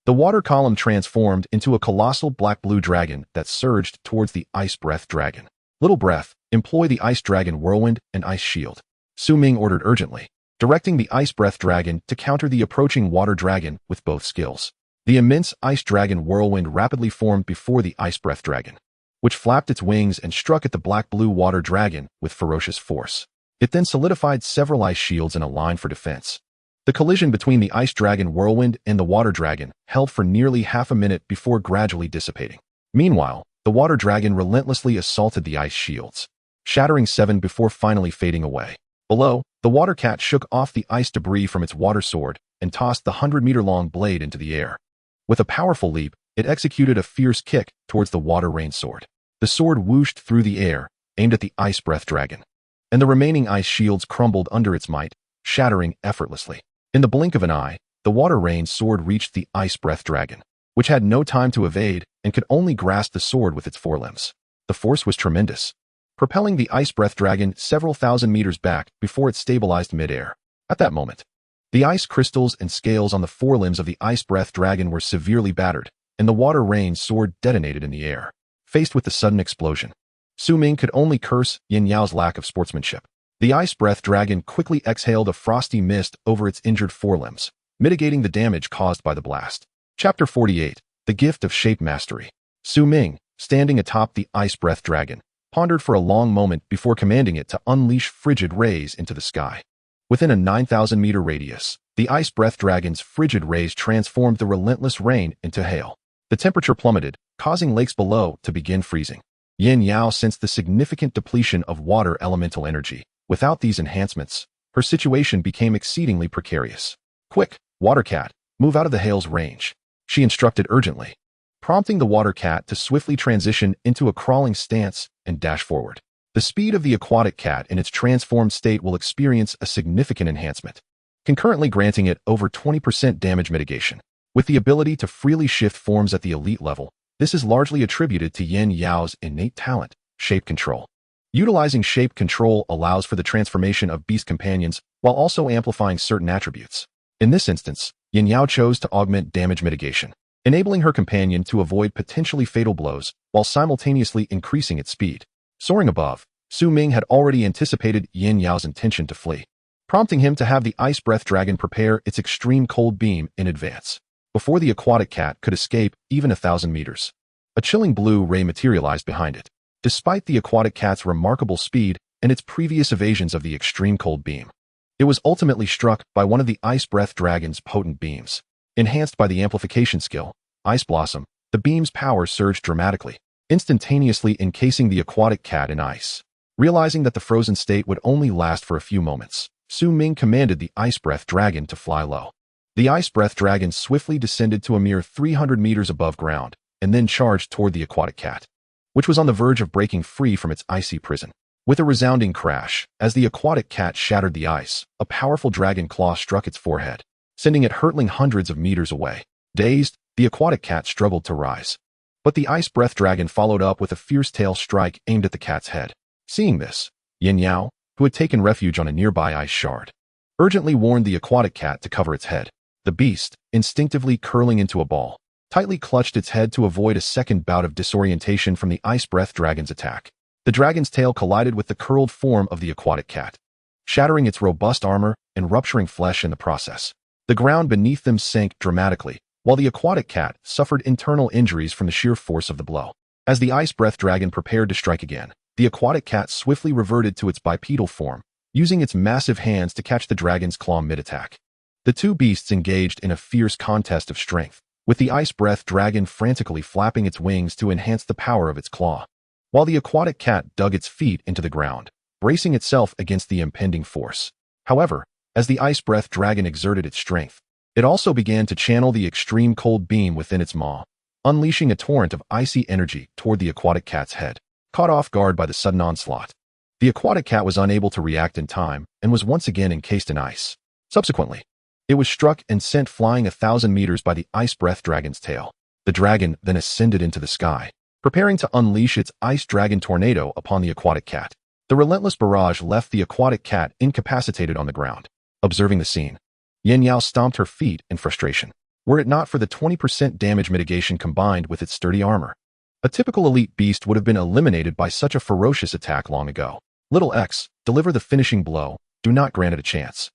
the water column transformed into a colossal black-blue dragon that surged towards the ice breath dragon. Little breath, employ the ice dragon whirlwind and ice shield, Su Ming ordered urgently, directing the ice breath dragon to counter the approaching water dragon with both skills. The immense ice dragon whirlwind rapidly formed before the ice breath dragon, which flapped its wings and struck at the black-blue water dragon with ferocious force. It then solidified several ice shields in a line for defense. The collision between the ice dragon whirlwind and the water dragon held for nearly half a minute before gradually dissipating. Meanwhile, the water dragon relentlessly assaulted the ice shields, shattering 7 before finally fading away. Below, the water cat shook off the ice debris from its water sword and tossed the 100-meter-long blade into the air. With a powerful leap, it executed a fierce kick towards the water rain sword. The sword whooshed through the air, aimed at the ice breath dragon, and the remaining ice shields crumbled under its might, shattering effortlessly. In the blink of an eye, the water rain sword reached the ice breath dragon, which had no time to evade and could only grasp the sword with its forelimbs. The force was tremendous, propelling the ice breath dragon several thousand meters back before it stabilized midair. At that moment, the ice crystals and scales on the forelimbs of the ice breath dragon were severely battered, and the water rain sword detonated in the air. Faced with the sudden explosion, Su Ming could only curse Yin Yao's lack of sportsmanship. The ice breath dragon quickly exhaled a frosty mist over its injured forelimbs, mitigating the damage caused by the blast. Chapter 48, The Gift of Shape Mastery. Su Ming, standing atop the ice breath dragon, pondered for a long moment before commanding it to unleash frigid rays into the sky. Within a 9,000-meter radius, the ice breath dragon's frigid rays transformed the relentless rain into hail. The temperature plummeted, causing lakes below to begin freezing. Yin Yao sensed the significant depletion of water elemental energy. Without these enhancements, her situation became exceedingly precarious. Quick, water cat, move out of the hail's range, she instructed urgently, prompting the water cat to swiftly transition into a crawling stance and dash forward. The speed of the aquatic cat in its transformed state will experience a significant enhancement, concurrently granting it over 20% damage mitigation. With the ability to freely shift forms at the elite level, this is largely attributed to Yin Yao's innate talent, shape control. Utilizing shape control allows for the transformation of beast companions while also amplifying certain attributes. In this instance, Yin Yao chose to augment damage mitigation, enabling her companion to avoid potentially fatal blows while simultaneously increasing its speed. Soaring above, Su Ming had already anticipated Yin Yao's intention to flee, prompting him to have the ice breath dragon prepare its extreme cold beam in advance, before the aquatic cat could escape even 1,000 meters. A chilling blue ray materialized behind it. Despite the aquatic cat's remarkable speed and its previous evasions of the extreme cold beam, it was ultimately struck by one of the Ice Breath Dragon's potent beams. Enhanced by the amplification skill, Ice Blossom, the beam's power surged dramatically, instantaneously encasing the aquatic cat in ice. Realizing that the frozen state would only last for a few moments, Ming commanded the Ice Breath Dragon to fly low. The Ice Breath Dragon swiftly descended to a mere 300 meters above ground, and then charged toward the aquatic cat, which was on the verge of breaking free from its icy prison. With a resounding crash, as the aquatic cat shattered the ice, a powerful dragon claw struck its forehead, sending it hurtling hundreds of meters away. Dazed, the aquatic cat struggled to rise. But the Ice Breath Dragon followed up with a fierce tail strike aimed at the cat's head. Seeing this, Yin Yao, who had taken refuge on a nearby ice shard, urgently warned the aquatic cat to cover its head. The beast, instinctively curling into a ball, tightly clutched its head to avoid a second bout of disorientation from the Ice Breath Dragon's attack. The dragon's tail collided with the curled form of the aquatic cat, shattering its robust armor and rupturing flesh in the process. The ground beneath them sank dramatically, while the aquatic cat suffered internal injuries from the sheer force of the blow. As the Ice Breath Dragon prepared to strike again, the aquatic cat swiftly reverted to its bipedal form, using its massive hands to catch the dragon's claw mid-attack. The two beasts engaged in a fierce contest of strength, with the Ice Breath Dragon frantically flapping its wings to enhance the power of its claw, while the aquatic cat dug its feet into the ground, bracing itself against the impending force. However, as the Ice Breath Dragon exerted its strength, it also began to channel the extreme cold beam within its maw, unleashing a torrent of icy energy toward the aquatic cat's head. Caught off guard by the sudden onslaught, the aquatic cat was unable to react in time and was once again encased in ice. Subsequently, it was struck and sent flying 1,000 meters by the Ice Breath Dragon's tail. The dragon then ascended into the sky, preparing to unleash its Ice Dragon Tornado upon the aquatic cat. The relentless barrage left the aquatic cat incapacitated on the ground. Observing the scene, Yin Yao stomped her feet in frustration. Were it not for the 20% damage mitigation combined with its sturdy armor, a typical elite beast would have been eliminated by such a ferocious attack long ago. Little X, deliver the finishing blow, do not grant it a chance.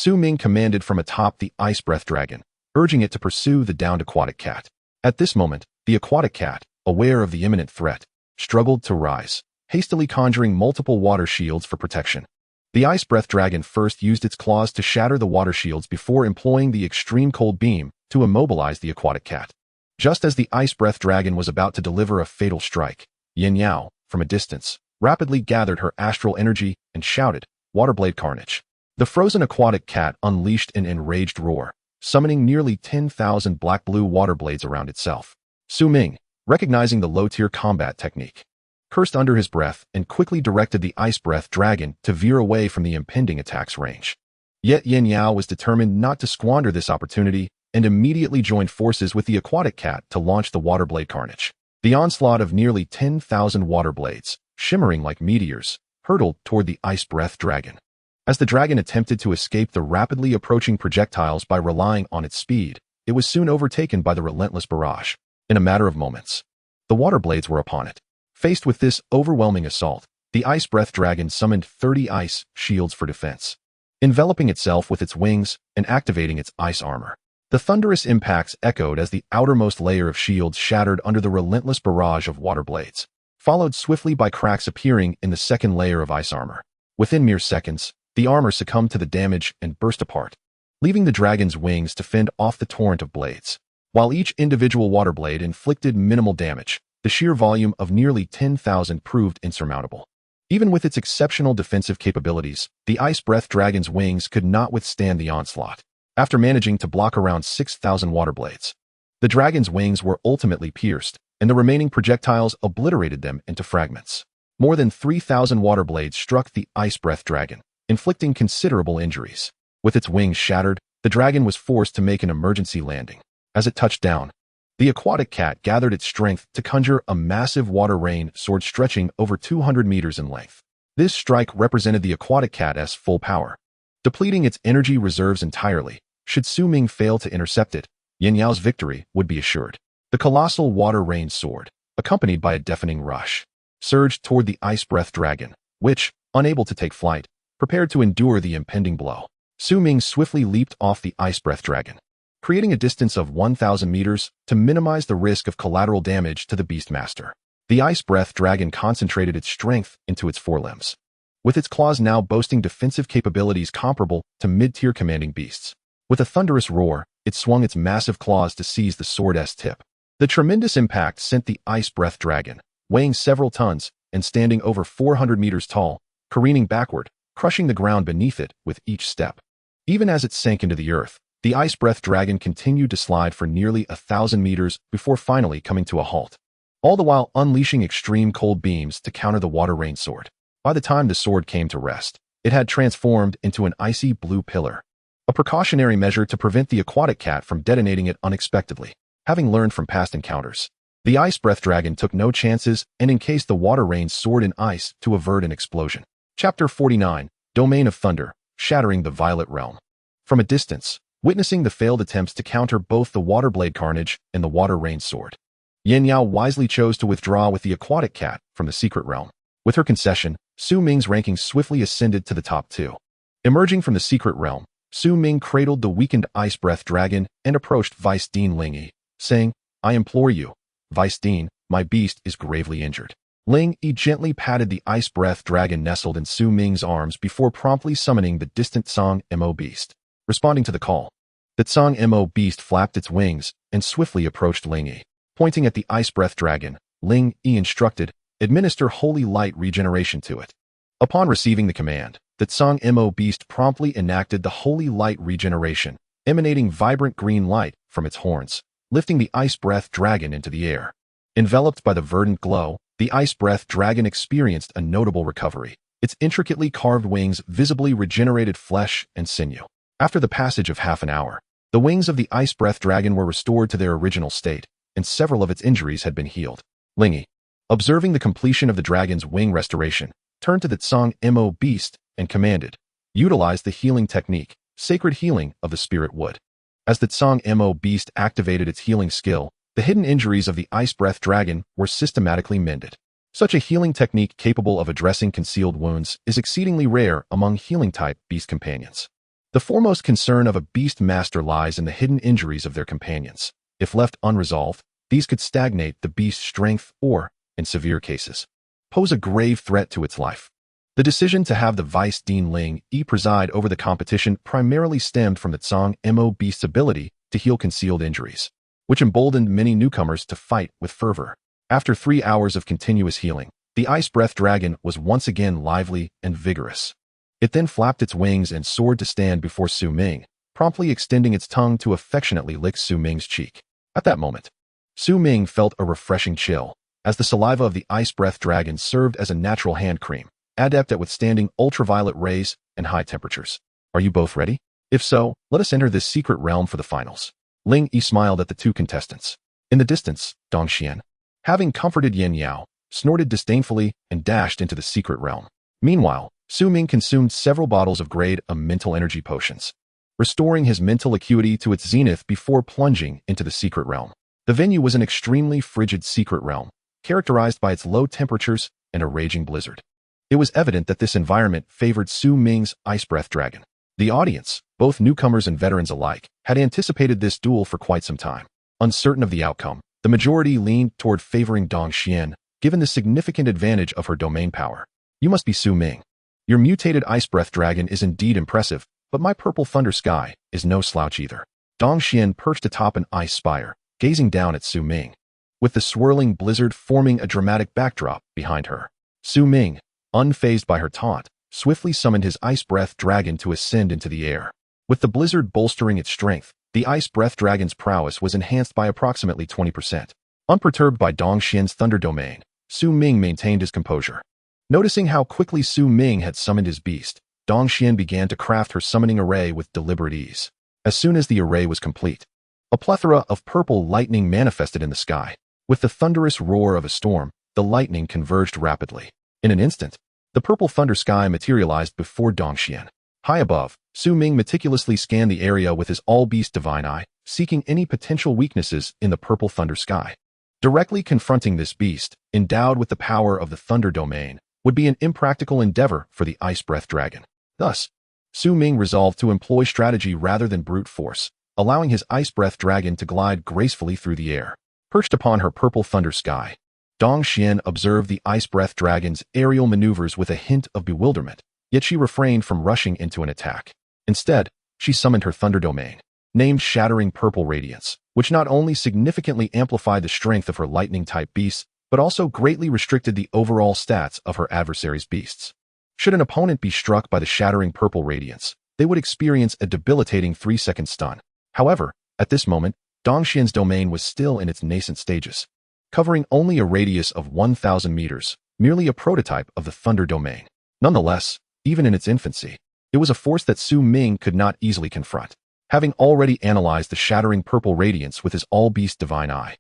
Ming commanded from atop the Ice Breath Dragon, urging it to pursue the downed aquatic cat. At this moment, the aquatic cat, aware of the imminent threat, struggled to rise, hastily conjuring multiple water shields for protection. The Ice Breath Dragon first used its claws to shatter the water shields before employing the extreme cold beam to immobilize the aquatic cat. Just as the Ice Breath Dragon was about to deliver a fatal strike, Yin Yao, from a distance, rapidly gathered her astral energy and shouted, "Waterblade Carnage." The frozen aquatic cat unleashed an enraged roar, summoning nearly 10,000 black-blue water blades around itself. Ming, recognizing the low-tier combat technique, cursed under his breath and quickly directed the Ice Breath Dragon to veer away from the impending attack's range. Yet Yin Yao was determined not to squander this opportunity and immediately joined forces with the aquatic cat to launch the Waterblade Carnage. The onslaught of nearly 10,000 water blades, shimmering like meteors, hurtled toward the Ice Breath Dragon. As the dragon attempted to escape the rapidly approaching projectiles by relying on its speed, it was soon overtaken by the relentless barrage. In a matter of moments, the water blades were upon it. Faced with this overwhelming assault, the Ice Breath Dragon summoned 30 ice shields for defense, enveloping itself with its wings and activating its ice armor. The thunderous impacts echoed as the outermost layer of shields shattered under the relentless barrage of water blades, followed swiftly by cracks appearing in the second layer of ice armor. Within mere seconds, the armor succumbed to the damage and burst apart, leaving the dragon's wings to fend off the torrent of blades. While each individual water blade inflicted minimal damage, the sheer volume of nearly 10,000 proved insurmountable. Even with its exceptional defensive capabilities, the Ice Breath Dragon's wings could not withstand the onslaught. After managing to block around 6,000 water blades, the dragon's wings were ultimately pierced, and the remaining projectiles obliterated them into fragments. More than 3,000 water blades struck the Ice Breath Dragon, inflicting considerable injuries. With its wings shattered, the dragon was forced to make an emergency landing. As it touched down, the aquatic cat gathered its strength to conjure a massive water rain sword stretching over 200 meters in length. This strike represented the aquatic cat's full power, depleting its energy reserves entirely. Should Ming fail to intercept it, Yin Yao's victory would be assured. The colossal water rain sword, accompanied by a deafening rush, surged toward the Ice Breath Dragon, which, unable to take flight, prepared to endure the impending blow. Ming swiftly leaped off the Ice Breath Dragon, creating a distance of 1,000 meters to minimize the risk of collateral damage to the Beastmaster. The Ice Breath Dragon concentrated its strength into its forelimbs, with its claws now boasting defensive capabilities comparable to mid-tier commanding beasts. With a thunderous roar, it swung its massive claws to seize the sword's tip. The tremendous impact sent the Ice Breath Dragon, weighing several tons and standing over 400 meters tall, careening backward, crushing the ground beneath it with each step. Even as it sank into the earth, the Ice Breath Dragon continued to slide for nearly 1,000 meters before finally coming to a halt, all the while unleashing extreme cold beams to counter the water rain sword. By the time the sword came to rest, it had transformed into an icy blue pillar, a precautionary measure to prevent the aquatic cat from detonating it unexpectedly. Having learned from past encounters, the Ice Breath Dragon took no chances and encased the water rain sword in ice to avert an explosion. Chapter 49, Domain of Thunder, Shattering the Violet Realm. From a distance, witnessing the failed attempts to counter both the water blade carnage and the water rain sword, Yan Yao wisely chose to withdraw with the aquatic cat from the secret realm. With her concession, Su Ming's ranking swiftly ascended to the top 2. Emerging from the secret realm, Su Ming cradled the weakened Ice Breath Dragon and approached Vice Dean Ling Yi, saying, "I implore you, Vice Dean, my beast is gravely injured." Ling Yi gently patted the Ice Breath Dragon nestled in Su Ming's arms before promptly summoning the distant Song Mo Beast. Responding to the call, the Song Mo Beast flapped its wings and swiftly approached Ling Yi. Pointing at the Ice Breath Dragon, Ling Yi instructed, "Administer Holy Light Regeneration to it." Upon receiving the command, the Song Mo Beast promptly enacted the Holy Light Regeneration, emanating vibrant green light from its horns, lifting the Ice Breath Dragon into the air. Enveloped by the verdant glow, the Ice Breath Dragon experienced a notable recovery. Its intricately carved wings visibly regenerated flesh and sinew. After the passage of half an hour, the wings of the Ice Breath Dragon were restored to their original state, and several of its injuries had been healed. Ling Yi, observing the completion of the dragon's wing restoration, turned to the Song Mo Beast and commanded, "Utilize the healing technique, Sacred Healing of the Spirit Wood." As the Song Mo Beast activated its healing skill, the hidden injuries of the Ice Breath Dragon were systematically mended. Such a healing technique capable of addressing concealed wounds is exceedingly rare among healing-type beast companions. The foremost concern of a beast master lies in the hidden injuries of their companions. If left unresolved, these could stagnate the beast's strength or, in severe cases, pose a grave threat to its life. The decision to have the Vice Dean Ling Yi preside over the competition primarily stemmed from the Song Mo Beast's ability to heal concealed injuries, which emboldened many newcomers to fight with fervor. After 3 hours of continuous healing, the Ice Breath Dragon was once again lively and vigorous. It then flapped its wings and soared to stand before Su Ming, promptly extending its tongue to affectionately lick Su Ming's cheek. At that moment, Su Ming felt a refreshing chill, as the saliva of the Ice Breath Dragon served as a natural hand cream, adept at withstanding ultraviolet rays and high temperatures. "Are you both ready? If so, let us enter this secret realm for the finals." Ling Yi smiled at the two contestants. In the distance, Dong Xian, having comforted Yan Yao, snorted disdainfully and dashed into the secret realm. Meanwhile, Su Ming consumed several bottles of grade A mental energy potions, restoring his mental acuity to its zenith before plunging into the secret realm. The venue was an extremely frigid secret realm, characterized by its low temperatures and a raging blizzard. It was evident that this environment favored Su Ming's Ice Breath Dragon. The audience, both newcomers and veterans alike, had anticipated this duel for quite some time. Uncertain of the outcome, the majority leaned toward favoring Dong Xian, given the significant advantage of her domain power. "You must be Su Ming. Your mutated Ice Breath Dragon is indeed impressive, but my purple thunder sky is no slouch either." Dong Xian perched atop an ice spire, gazing down at Su Ming, with the swirling blizzard forming a dramatic backdrop behind her. Su Ming, unfazed by her taunt, swiftly summoned his Ice Breath Dragon to ascend into the air. With the blizzard bolstering its strength, the Ice Breath Dragon's prowess was enhanced by approximately 20%. Unperturbed by Dong Xian's thunder domain, Su Ming maintained his composure. Noticing how quickly Su Ming had summoned his beast, Dong Xian began to craft her summoning array with deliberate ease. As soon as the array was complete, a plethora of purple lightning manifested in the sky. With the thunderous roar of a storm, the lightning converged rapidly. In an instant, the purple thunder sky materialized before Dong Xian. High above, Su Ming meticulously scanned the area with his all-beast divine eye, seeking any potential weaknesses in the purple thunder sky. Directly confronting this beast, endowed with the power of the thunder domain, would be an impractical endeavor for the Ice Breath Dragon. Thus, Su Ming resolved to employ strategy rather than brute force, allowing his ice breath dragon to glide gracefully through the air. Perched upon her purple thunder sky, Dongxian observed the ice breath dragon's aerial maneuvers with a hint of bewilderment, yet she refrained from rushing into an attack. Instead, she summoned her thunder domain, named Shattering Purple Radiance, which not only significantly amplified the strength of her lightning-type beasts, but also greatly restricted the overall stats of her adversary's beasts. Should an opponent be struck by the Shattering Purple Radiance, they would experience a debilitating 3-second stun. However, at this moment, Dongxian's domain was still in its nascent stages, covering only a radius of 1,000 meters, merely a prototype of the Thunder domain. Nonetheless, even in its infancy, it was a force that Ming could not easily confront, having already analyzed the Shattering Purple Radiance with his all-beast divine eye.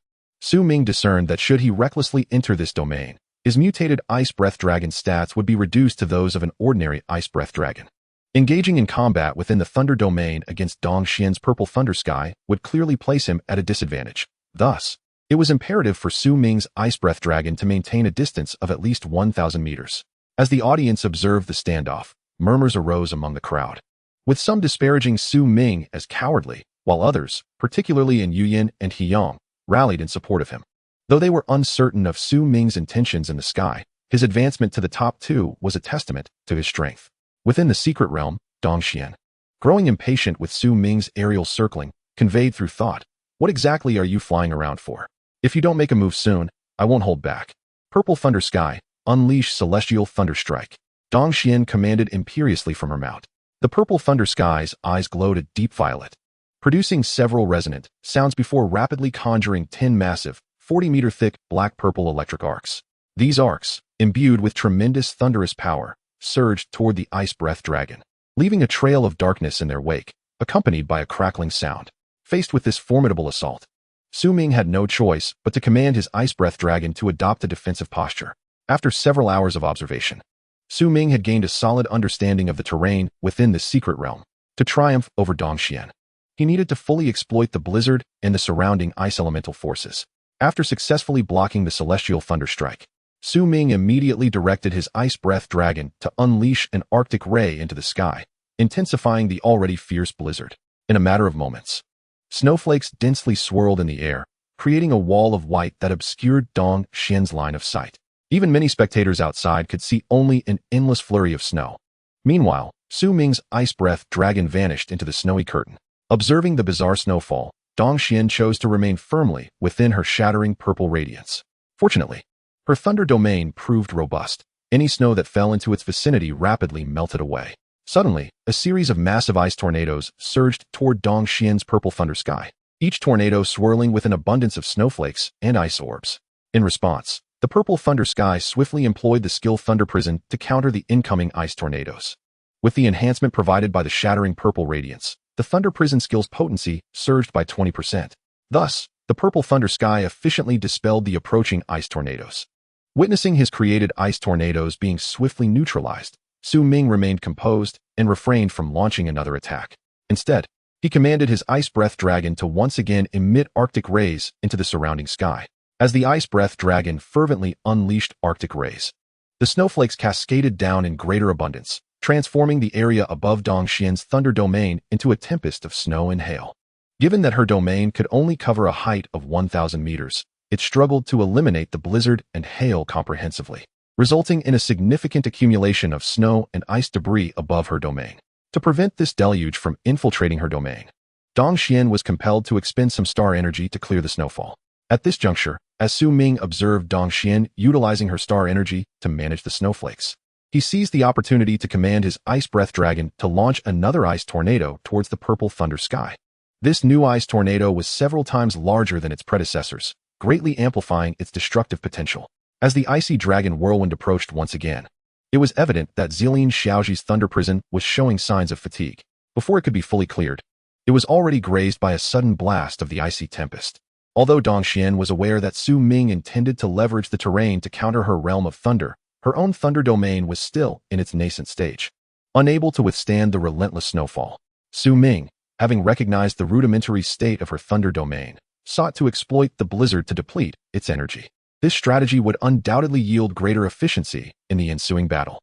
Ming discerned that should he recklessly enter this domain, his mutated Ice Breath Dragon stats would be reduced to those of an ordinary Ice Breath Dragon. Engaging in combat within the Thunder domain against Dongxian's Purple Thunder Sky would clearly place him at a disadvantage. Thus, it was imperative for Ming's Ice Breath Dragon to maintain a distance of at least 1,000 meters. As the audience observed the standoff, murmurs arose among the crowd, with some disparaging Ming as cowardly, while others, particularly in Yuyin and Hiyang, rallied in support of him. Though they were uncertain of Ming's intentions in the sky, his advancement to the top 2 was a testament to his strength. Within the secret realm, Dongxian, growing impatient with Ming's aerial circling, conveyed through thought, "What exactly are you flying around for? If you don't make a move soon, I won't hold back." Purple Thunder Sky, unleash Celestial Thunder Strike. Dongxian commanded imperiously from her mount. The Purple Thunder Sky's eyes glowed a deep violet, producing several resonant sounds before rapidly conjuring 10 massive, 40-meter-thick black-purple electric arcs. These arcs, imbued with tremendous thunderous power, surged toward the Ice Breath Dragon, leaving a trail of darkness in their wake, accompanied by a crackling sound. Faced with this formidable assault, Ming had no choice but to command his Ice Breath Dragon to adopt a defensive posture. After several hours of observation, Ming had gained a solid understanding of the terrain within the secret realm. To triumph over Dongxian, he needed to fully exploit the blizzard and the surrounding ice elemental forces. After successfully blocking the Celestial Thunder Strike, Ming immediately directed his Ice Breath Dragon to unleash an Arctic ray into the sky, intensifying the already fierce blizzard. In a matter of moments, snowflakes densely swirled in the air, creating a wall of white that obscured Dongxian's line of sight. Even many spectators outside could see only an endless flurry of snow. Meanwhile, Ming's Ice Breath Dragon vanished into the snowy curtain. Observing the bizarre snowfall, Dongxian chose to remain firmly within her shattering purple radiance. Fortunately, her thunder domain proved robust. Any snow that fell into its vicinity rapidly melted away. Suddenly, a series of massive ice tornadoes surged toward Dongxian's purple thunder sky, each tornado swirling with an abundance of snowflakes and ice orbs. In response, the purple thunder sky swiftly employed the skill Thunder Prison to counter the incoming ice tornadoes. With the enhancement provided by the shattering purple radiance, the Thunder Prison skill's potency surged by 20%. Thus, the purple thunder sky efficiently dispelled the approaching ice tornadoes. Witnessing his created ice tornadoes being swiftly neutralized, Ming remained composed and refrained from launching another attack. Instead, he commanded his Ice Breath Dragon to once again emit Arctic rays into the surrounding sky. As the Ice Breath Dragon fervently unleashed Arctic rays, the snowflakes cascaded down in greater abundance, transforming the area above Dongxian's thunder domain into a tempest of snow and hail. Given that her domain could only cover a height of 1,000 meters, it struggled to eliminate the blizzard and hail comprehensively, resulting in a significant accumulation of snow and ice debris above her domain. To prevent this deluge from infiltrating her domain, Dongxian was compelled to expend some star energy to clear the snowfall. At this juncture, as Ming observed Dongxian utilizing her star energy to manage the snowflakes, he seized the opportunity to command his Ice Breath Dragon to launch another ice tornado towards the purple thunder sky. This new ice tornado was several times larger than its predecessors, greatly amplifying its destructive potential. As the icy dragon whirlwind approached once again, it was evident that Zillian Xiaoji's Thunder Prison was showing signs of fatigue. Before it could be fully cleared, it was already grazed by a sudden blast of the icy tempest. Although Dongxian was aware that Ming intended to leverage the terrain to counter her realm of thunder, her own thunder domain was still in its nascent stage. Unable to withstand the relentless snowfall, Ming, having recognized the rudimentary state of her thunder domain, sought to exploit the blizzard to deplete its energy. This strategy would undoubtedly yield greater efficiency in the ensuing battle.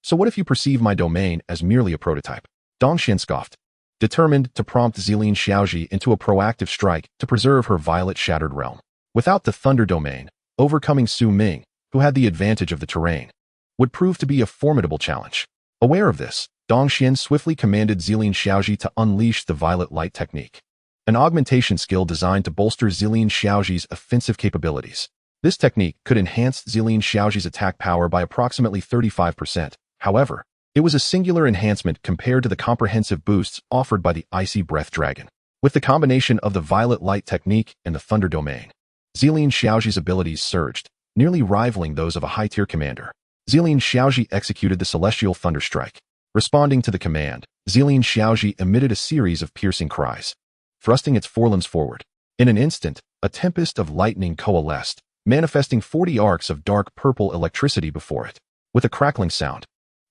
So what if you perceive my domain as merely a prototype? Dongxian scoffed. determined to prompt Zilin Xiaoji into a proactive strike to preserve her violet shattered realm. Without the Thunder Domain, overcoming Su Ming, who had the advantage of the terrain, would prove to be a formidable challenge. Aware of this, Dongxian swiftly commanded Zilin Xiaoji to unleash the Violet Light technique, an augmentation skill designed to bolster Zilin Xiaoji's offensive capabilities. This technique could enhance Zilin Xiaoji's attack power by approximately 35%. However, it was a singular enhancement compared to the comprehensive boosts offered by the Icy Breath Dragon. With the combination of the Violet Light technique and the Thunder Domain, Zilin Xiaoji's abilities surged, nearly rivaling those of a high-tier commander. Zilin Xiaoji executed the Celestial Thunder Strike. Responding to the command, Zilin Xiaoji emitted a series of piercing cries, thrusting its forelimbs forward. In an instant, a tempest of lightning coalesced, manifesting 40 arcs of dark purple electricity before it. With a crackling sound,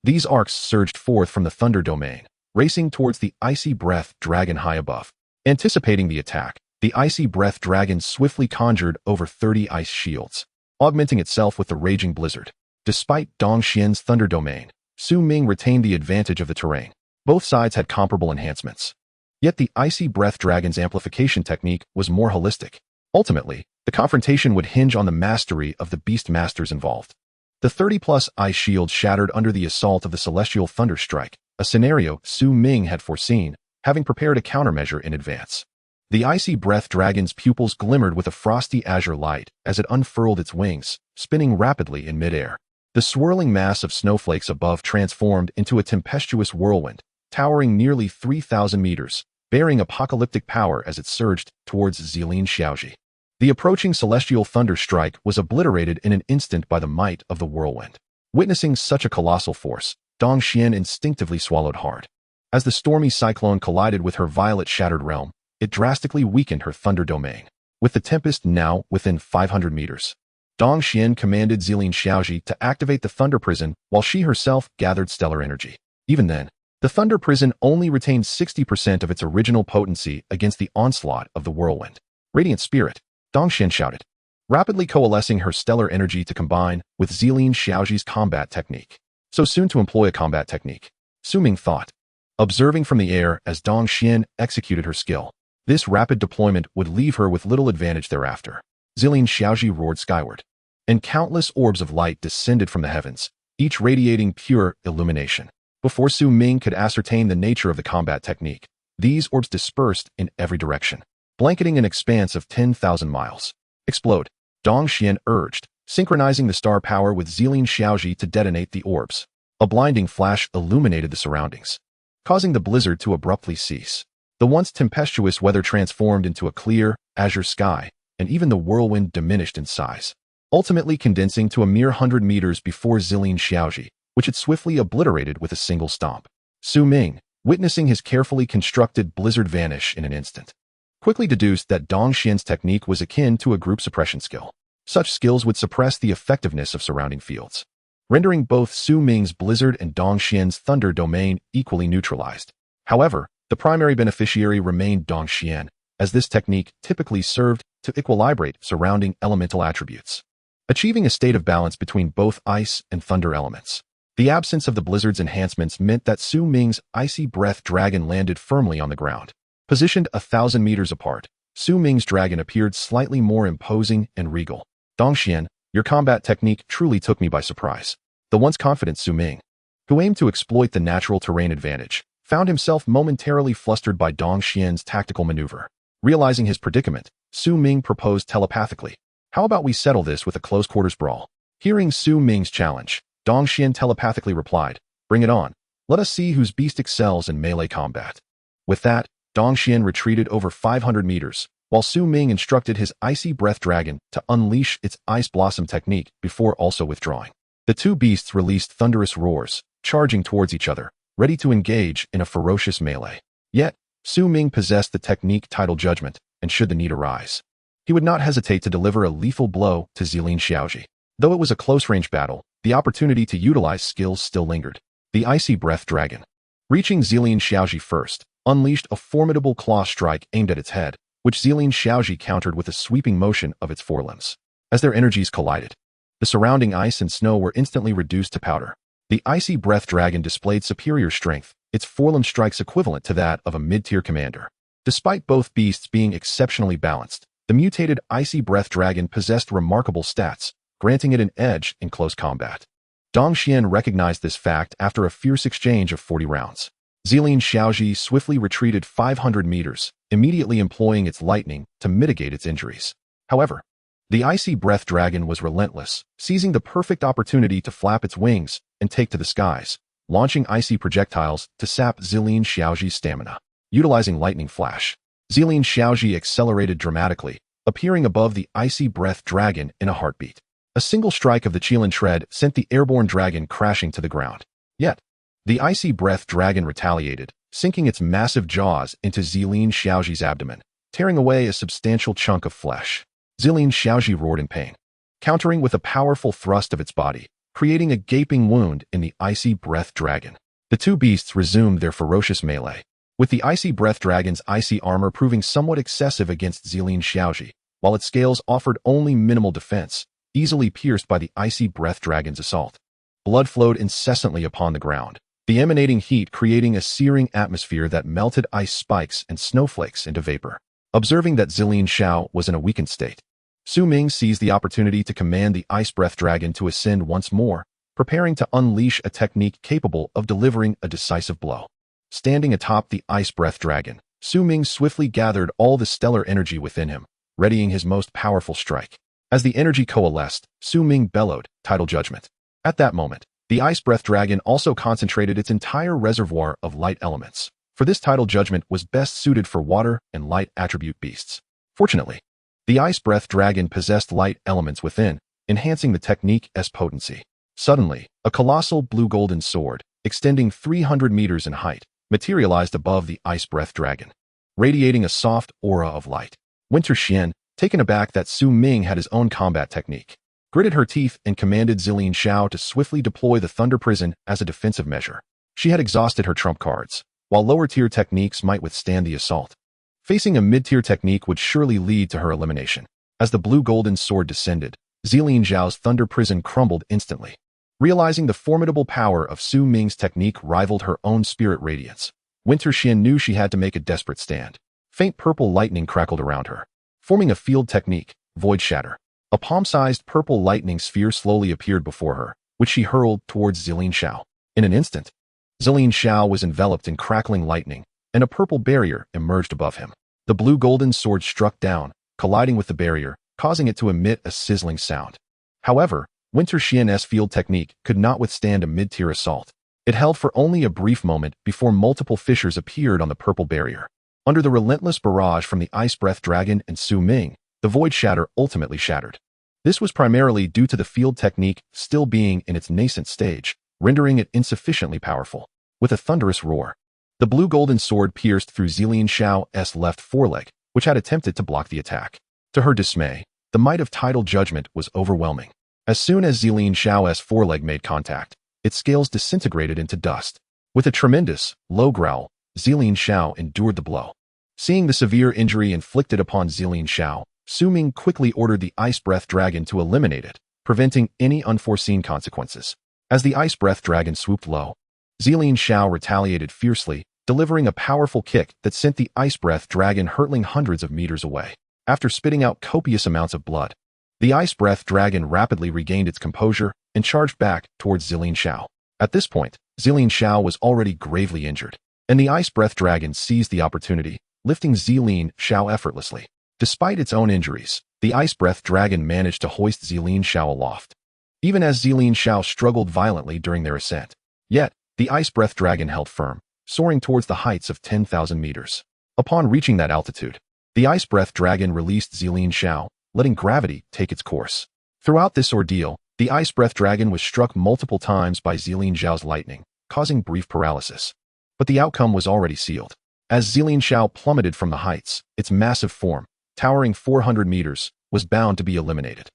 these arcs surged forth from the Thunder Domain, racing towards the Icy Breath Dragon high above. Anticipating the attack, the Icy Breath Dragon swiftly conjured over 30 ice shields, augmenting itself with the raging blizzard. Despite Dongxian's Thunder Domain, Su Ming retained the advantage of the terrain. Both sides had comparable enhancements. Yet the Icy Breath Dragon's amplification technique was more holistic. Ultimately, the confrontation would hinge on the mastery of the beast masters involved. The 30-plus ice shields shattered under the assault of the Celestial Thunder Strike, a scenario Su Ming had foreseen, having prepared a countermeasure in advance. The Icy Breath Dragon's pupils glimmered with a frosty azure light as it unfurled its wings, spinning rapidly in midair. The swirling mass of snowflakes above transformed into a tempestuous whirlwind, towering nearly 3,000 meters, bearing apocalyptic power as it surged towards Zilin Xiaoji. The approaching Celestial Thunder Strike was obliterated in an instant by the might of the whirlwind. Witnessing such a colossal force, Dongxian instinctively swallowed hard. As the stormy cyclone collided with her violet shattered realm, it drastically weakened her Thunder Domain. With the tempest now within 500 meters, Dongxian commanded Zilin Xiaoji to activate the Thunder Prison while she herself gathered stellar energy. Even then, the Thunder Prison only retained 60% of its original potency against the onslaught of the whirlwind. Radiant Spirit, Dongxian shouted, rapidly coalescing her stellar energy to combine with Zilin Xiaoji's combat technique. So soon to employ a combat technique, Su Ming thought, observing from the air as Dongxian executed her skill. This rapid deployment would leave her with little advantage thereafter. Zilin Xiaoji roared skyward, and countless orbs of light descended from the heavens, each radiating pure illumination. Before Su Ming could ascertain the nature of the combat technique, these orbs dispersed in every direction, blanketing an expanse of 10,000 miles. Explode, Dongxian urged, synchronizing the star power with Zilin Xiaoji to detonate the orbs. A blinding flash illuminated the surroundings, causing the blizzard to abruptly cease. The once tempestuous weather transformed into a clear, azure sky, and even the whirlwind diminished in size, ultimately condensing to a mere 100 meters before Zilin Xiaoji, which it swiftly obliterated with a single stomp. Su Ming, witnessing his carefully constructed blizzard vanish in an instant, quickly deduced that Dongxian's technique was akin to a group suppression skill. Such skills would suppress the effectiveness of surrounding fields, rendering both Su Ming's blizzard and Dongxian's thunder domain equally neutralized. However, the primary beneficiary remained Dongxian, as this technique typically served to equilibrate surrounding elemental attributes, achieving a state of balance between both ice and thunder elements. The absence of the blizzard's enhancements meant that Su Ming's Icy Breath Dragon landed firmly on the ground. Positioned 1,000 meters apart, Su Ming's dragon appeared slightly more imposing and regal. Dongxian, your combat technique truly took me by surprise. The once confident Su Ming, who aimed to exploit the natural terrain advantage, found himself momentarily flustered by Dongxian's tactical maneuver. Realizing his predicament, Su Ming proposed telepathically, "How about we settle this with a close-quarters brawl?" Hearing Su Ming's challenge, Dongxian telepathically replied, "Bring it on. Let us see whose beast excels in melee combat." With that, Dongxian retreated over 500 meters, while Su Ming instructed his Icy Breath Dragon to unleash its Ice Blossom technique before also withdrawing. The two beasts released thunderous roars, charging towards each other, ready to engage in a ferocious melee. Yet, Su Ming possessed the technique titled Judgment, and should the need arise, he would not hesitate to deliver a lethal blow to Zilin Xiaoji. Though it was a close-range battle, the opportunity to utilize skills still lingered. The Icy Breath Dragon, reaching Zilin Xiaoji first, unleashed a formidable claw strike aimed at its head, which Zilin Xiaoji countered with a sweeping motion of its forelimbs. As their energies collided, the surrounding ice and snow were instantly reduced to powder. The Icy Breath Dragon displayed superior strength, its forelimb strikes equivalent to that of a mid-tier commander. Despite both beasts being exceptionally balanced, the mutated icy breath dragon possessed remarkable stats, granting it an edge in close combat. Dong Xian recognized this fact after a fierce exchange of 40 rounds. Zilin Xiaoji swiftly retreated 500 meters, immediately employing its lightning to mitigate its injuries. However, the icy breath dragon was relentless, seizing the perfect opportunity to flap its wings and take to the skies, launching icy projectiles to sap Zilin Xiaoji's stamina. Utilizing lightning flash, Zilin Xiaoji accelerated dramatically, appearing above the icy breath dragon in a heartbeat. A single strike of the Qilin tread sent the airborne dragon crashing to the ground. Yet, the icy breath dragon retaliated, sinking its massive jaws into Zilin Xiaoji's abdomen, tearing away a substantial chunk of flesh. Zilin Xiaoji roared in pain, countering with a powerful thrust of its body, creating a gaping wound in the icy breath dragon. The two beasts resumed their ferocious melee, with the icy breath dragon's icy armor proving somewhat excessive against Zilin Xiaoji, while its scales offered only minimal defense, easily pierced by the icy breath dragon's assault. Blood flowed incessantly upon the ground, the emanating heat creating a searing atmosphere that melted ice spikes and snowflakes into vapor. Observing that Zilin Xiao was in a weakened state, Su Ming seized the opportunity to command the ice breath dragon to ascend once more, preparing to unleash a technique capable of delivering a decisive blow. Standing atop the ice breath dragon, Su Ming swiftly gathered all the stellar energy within him, readying his most powerful strike. As the energy coalesced, Su Ming bellowed, "Tidal Judgment." At that moment, the ice breath dragon also concentrated its entire reservoir of light elements, for this tidal judgment was best suited for water and light attribute beasts. Fortunately, the ice breath dragon possessed light elements within, enhancing the technique's potency. Suddenly, a colossal blue-golden sword, extending 300 meters in height, materialized above the ice breath dragon, radiating a soft aura of light. Winter Xian, taken aback that Su Ming had his own combat technique, gritted her teeth and commanded Zilin Xiao to swiftly deploy the Thunder Prison as a defensive measure. She had exhausted her trump cards, while lower-tier techniques might withstand the assault. Facing a mid-tier technique would surely lead to her elimination. As the blue-golden sword descended, Zilin Xiao's Thunder Prison crumbled instantly. Realizing the formidable power of Su Ming's technique rivaled her own spirit radiance, Winter Xian knew she had to make a desperate stand. Faint purple lightning crackled around her, forming a field technique, Void Shatter. A palm-sized purple lightning sphere slowly appeared before her, which she hurled towards Zilin Xiao. In an instant, Zilin Xiao was enveloped in crackling lightning, and a purple barrier emerged above him. The blue-golden sword struck down, colliding with the barrier, causing it to emit a sizzling sound. However, Winter Xian's field technique could not withstand a mid-tier assault. It held for only a brief moment before multiple fissures appeared on the purple barrier. Under the relentless barrage from the Ice Breath Dragon and Su Ming, the Void Shatter ultimately shattered. This was primarily due to the field technique still being in its nascent stage, rendering it insufficiently powerful. With a thunderous roar, the blue-golden sword pierced through Zilin Xiao's left foreleg, which had attempted to block the attack. To her dismay, the might of Tidal Judgment was overwhelming. As soon as Zilin Xiao's foreleg made contact, its scales disintegrated into dust. With a tremendous, low growl, Zilin Xiao endured the blow. Seeing the severe injury inflicted upon Zilin Xiao, Su Ming quickly ordered the Ice Breath Dragon to eliminate it, preventing any unforeseen consequences. As the Ice Breath Dragon swooped low, Zilin Xiao retaliated fiercely, delivering a powerful kick that sent the Ice Breath Dragon hurtling hundreds of meters away. After spitting out copious amounts of blood, the Ice Breath Dragon rapidly regained its composure and charged back towards Zilin Xiao. At this point, Zilin Xiao was already gravely injured, and the Ice Breath Dragon seized the opportunity, lifting Zilin Xiao effortlessly. Despite its own injuries, the Ice Breath Dragon managed to hoist Zilin Xiao aloft, even as Zilin Xiao struggled violently during their ascent. Yet, the Ice Breath Dragon held firm, soaring towards the heights of 10,000 meters. Upon reaching that altitude, the Ice Breath Dragon released Zilin Xiao, letting gravity take its course. Throughout this ordeal, the Ice Breath Dragon was struck multiple times by Zilin Xiao's lightning, causing brief paralysis. But the outcome was already sealed. As Zilin Xiao plummeted from the heights, its massive form, towering 400 meters, was bound to be eliminated.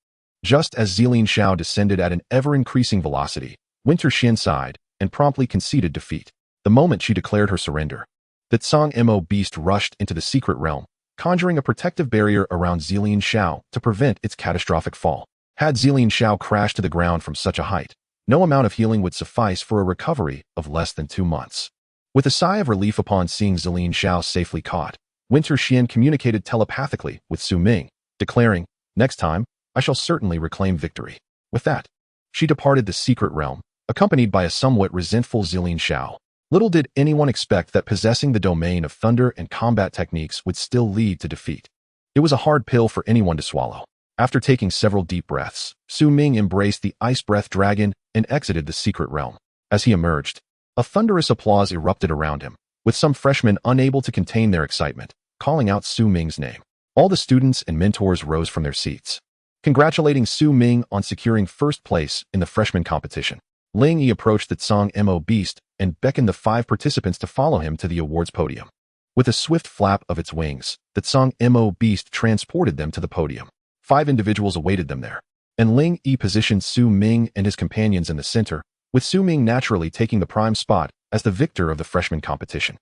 Just as Zilin Xiao descended at an ever-increasing velocity, Winter Xian sighed and promptly conceded defeat. The moment she declared her surrender, the Tsang Mo beast rushed into the secret realm, conjuring a protective barrier around Zilin Xiao to prevent its catastrophic fall. Had Zilin Xiao crashed to the ground from such a height, no amount of healing would suffice for a recovery of less than 2 months. With a sigh of relief upon seeing Zilin Xiao safely caught, Winter Xian communicated telepathically with Su Ming, declaring, "Next time, I shall certainly reclaim victory." With that, she departed the secret realm, accompanied by a somewhat resentful Zilin Xiao. Little did anyone expect that possessing the domain of thunder and combat techniques would still lead to defeat. It was a hard pill for anyone to swallow. After taking several deep breaths, Su Ming embraced the ice breath dragon and exited the secret realm. As he emerged, a thunderous applause erupted around him, with some freshmen unable to contain their excitement, calling out Su Ming's name. All the students and mentors rose from their seats, congratulating Su Ming on securing first place in the freshman competition. Ling Yi approached the Tsang Mo Beast and beckoned the 5 participants to follow him to the awards podium. With a swift flap of its wings, the Tsang Mo Beast transported them to the podium. 5 individuals awaited them there, and Ling Yi positioned Su Ming and his companions in the center, with Su Ming naturally taking the prime spot as the victor of the freshman competition.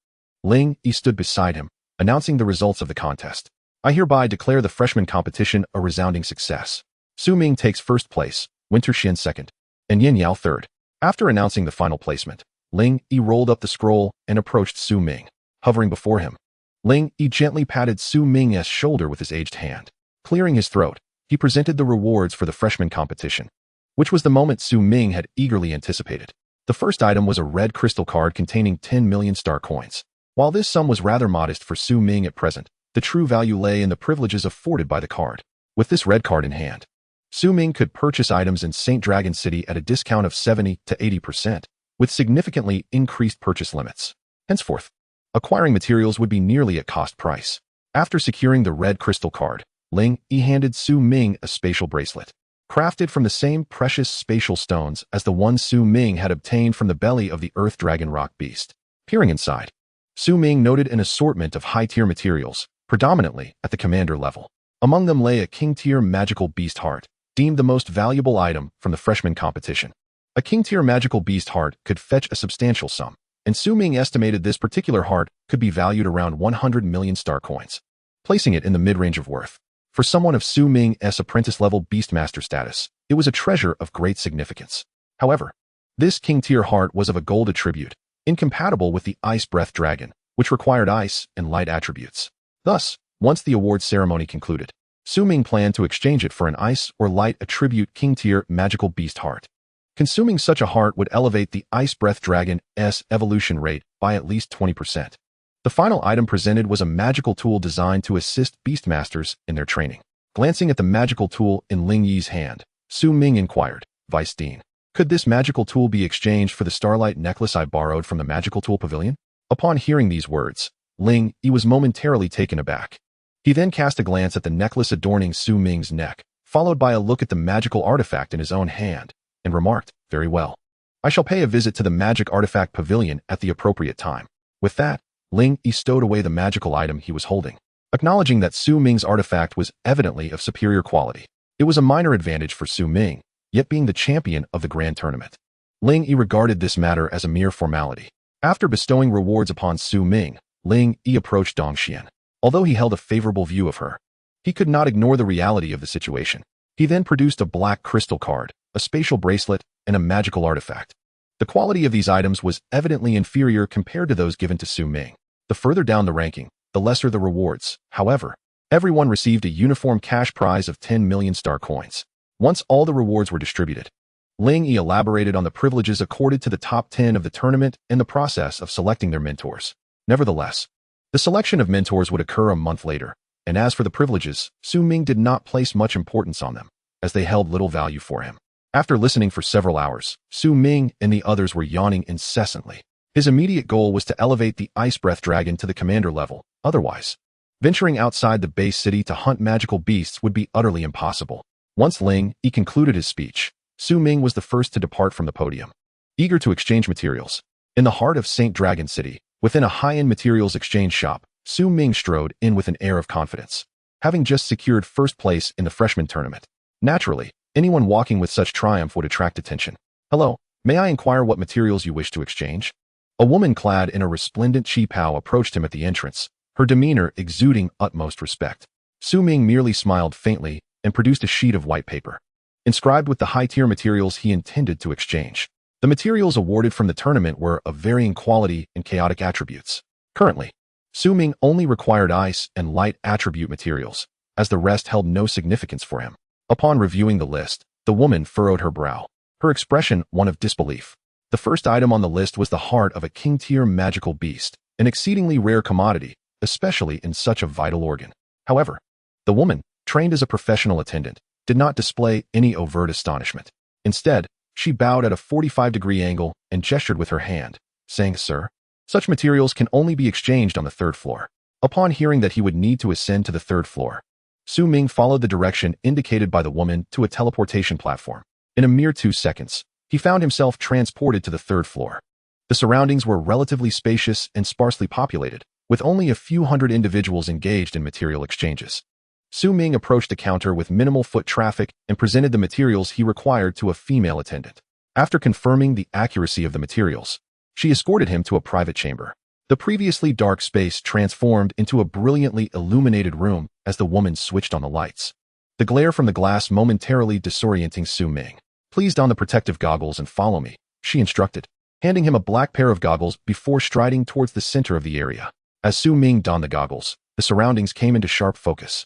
Ling Yi stood beside him, announcing the results of the contest. "I hereby declare the freshman competition a resounding success. Su Ming takes first place, Winter Xian second, and Yin Yao third." After announcing the final placement, Ling Yi rolled up the scroll and approached Su Ming. Hovering before him, Ling Yi gently patted Su Ming's shoulder with his aged hand. Clearing his throat, he presented the rewards for the freshman competition, which was the moment Su Ming had eagerly anticipated. The first item was a red crystal card containing 10 million star coins. While this sum was rather modest for Su Ming at present, the true value lay in the privileges afforded by the card. With this red card in hand, Su Ming could purchase items in St. Dragon City at a discount of 70 to 80%, with significantly increased purchase limits. Henceforth, acquiring materials would be nearly at cost price. After securing the red crystal card, Ling Yi handed Su Ming a spatial bracelet, crafted from the same precious spatial stones as the one Su Ming had obtained from the belly of the Earth Dragon Rock Beast. Peering inside, Su Ming noted an assortment of high-tier materials, predominantly at the commander level. Among them lay a king-tier magical beast heart, deemed the most valuable item from the freshman competition. A king-tier magical beast heart could fetch a substantial sum, and Su Ming estimated this particular heart could be valued around 100 million star coins, placing it in the mid-range of worth. For someone of Su Ming's apprentice-level beastmaster status, it was a treasure of great significance. However, this king-tier heart was of a gold attribute, incompatible with the ice breath dragon, which required ice and light attributes. Thus, once the awards ceremony concluded, Su Ming planned to exchange it for an ice or light attribute king-tier magical beast heart. Consuming such a heart would elevate the ice breath dragon's evolution rate by at least 20%. The final item presented was a magical tool designed to assist beastmasters in their training. Glancing at the magical tool in Ling Yi's hand, Su Ming inquired, "Vice Dean, could this magical tool be exchanged for the starlight necklace I borrowed from the magical tool pavilion?" Upon hearing these words, Ling Yi was momentarily taken aback. He then cast a glance at the necklace adorning Su Ming's neck, followed by a look at the magical artifact in his own hand, and remarked, "Very well. I shall pay a visit to the magic artifact pavilion at the appropriate time." With that, Ling Yi stowed away the magical item he was holding, acknowledging that Su Ming's artifact was evidently of superior quality. It was a minor advantage for Su Ming, yet being the champion of the grand tournament, Ling Yi regarded this matter as a mere formality. After bestowing rewards upon Su Ming, Ling Yi approached Dong Xian. Although he held a favorable view of her, he could not ignore the reality of the situation. He then produced a black crystal card, a spatial bracelet, and a magical artifact. The quality of these items was evidently inferior compared to those given to Su Ming. The further down the ranking, the lesser the rewards. However, everyone received a uniform cash prize of 10 million star coins. Once all the rewards were distributed, Ling Yi elaborated on the privileges accorded to the top 10 of the tournament and the process of selecting their mentors. Nevertheless, the selection of mentors would occur a month later, and as for the privileges, Su Ming did not place much importance on them, as they held little value for him. After listening for several hours, Su Ming and the others were yawning incessantly. His immediate goal was to elevate the Ice Breath Dragon to the commander level. Otherwise, venturing outside the base city to hunt magical beasts would be utterly impossible. Once Ling Yi concluded his speech, Su Ming was the first to depart from the podium. Eager to exchange materials, in the heart of St. Dragon City, within a high-end materials exchange shop, Su Ming strode in with an air of confidence, having just secured first place in the freshman tournament. Naturally, anyone walking with such triumph would attract attention. "Hello, may I inquire what materials you wish to exchange?" A woman clad in a resplendent qipao approached him at the entrance, her demeanor exuding utmost respect. Su Ming merely smiled faintly and produced a sheet of white paper, inscribed with the high-tier materials he intended to exchange. The materials awarded from the tournament were of varying quality and chaotic attributes. Currently, Ming only required ice and light attribute materials, as the rest held no significance for him. Upon reviewing the list, the woman furrowed her brow, her expression one of disbelief. The first item on the list was the heart of a king-tier magical beast, an exceedingly rare commodity, especially in such a vital organ. However, the woman, trained as a professional attendant, did not display any overt astonishment. Instead, she bowed at a 45-degree angle and gestured with her hand, saying, "Sir, such materials can only be exchanged on the 3rd floor." Upon hearing that he would need to ascend to the 3rd floor, Ming followed the direction indicated by the woman to a teleportation platform. In a mere 2 seconds, he found himself transported to the 3rd floor. The surroundings were relatively spacious and sparsely populated, with only a few hundred individuals engaged in material exchanges. Ming approached the counter with minimal foot traffic and presented the materials he required to a female attendant. After confirming the accuracy of the materials, she escorted him to a private chamber. The previously dark space transformed into a brilliantly illuminated room as the woman switched on the lights. The glare from the glass momentarily disorienting Ming. "Please don the protective goggles and follow me," she instructed, handing him a black pair of goggles before striding towards the center of the area. As Ming donned the goggles, the surroundings came into sharp focus,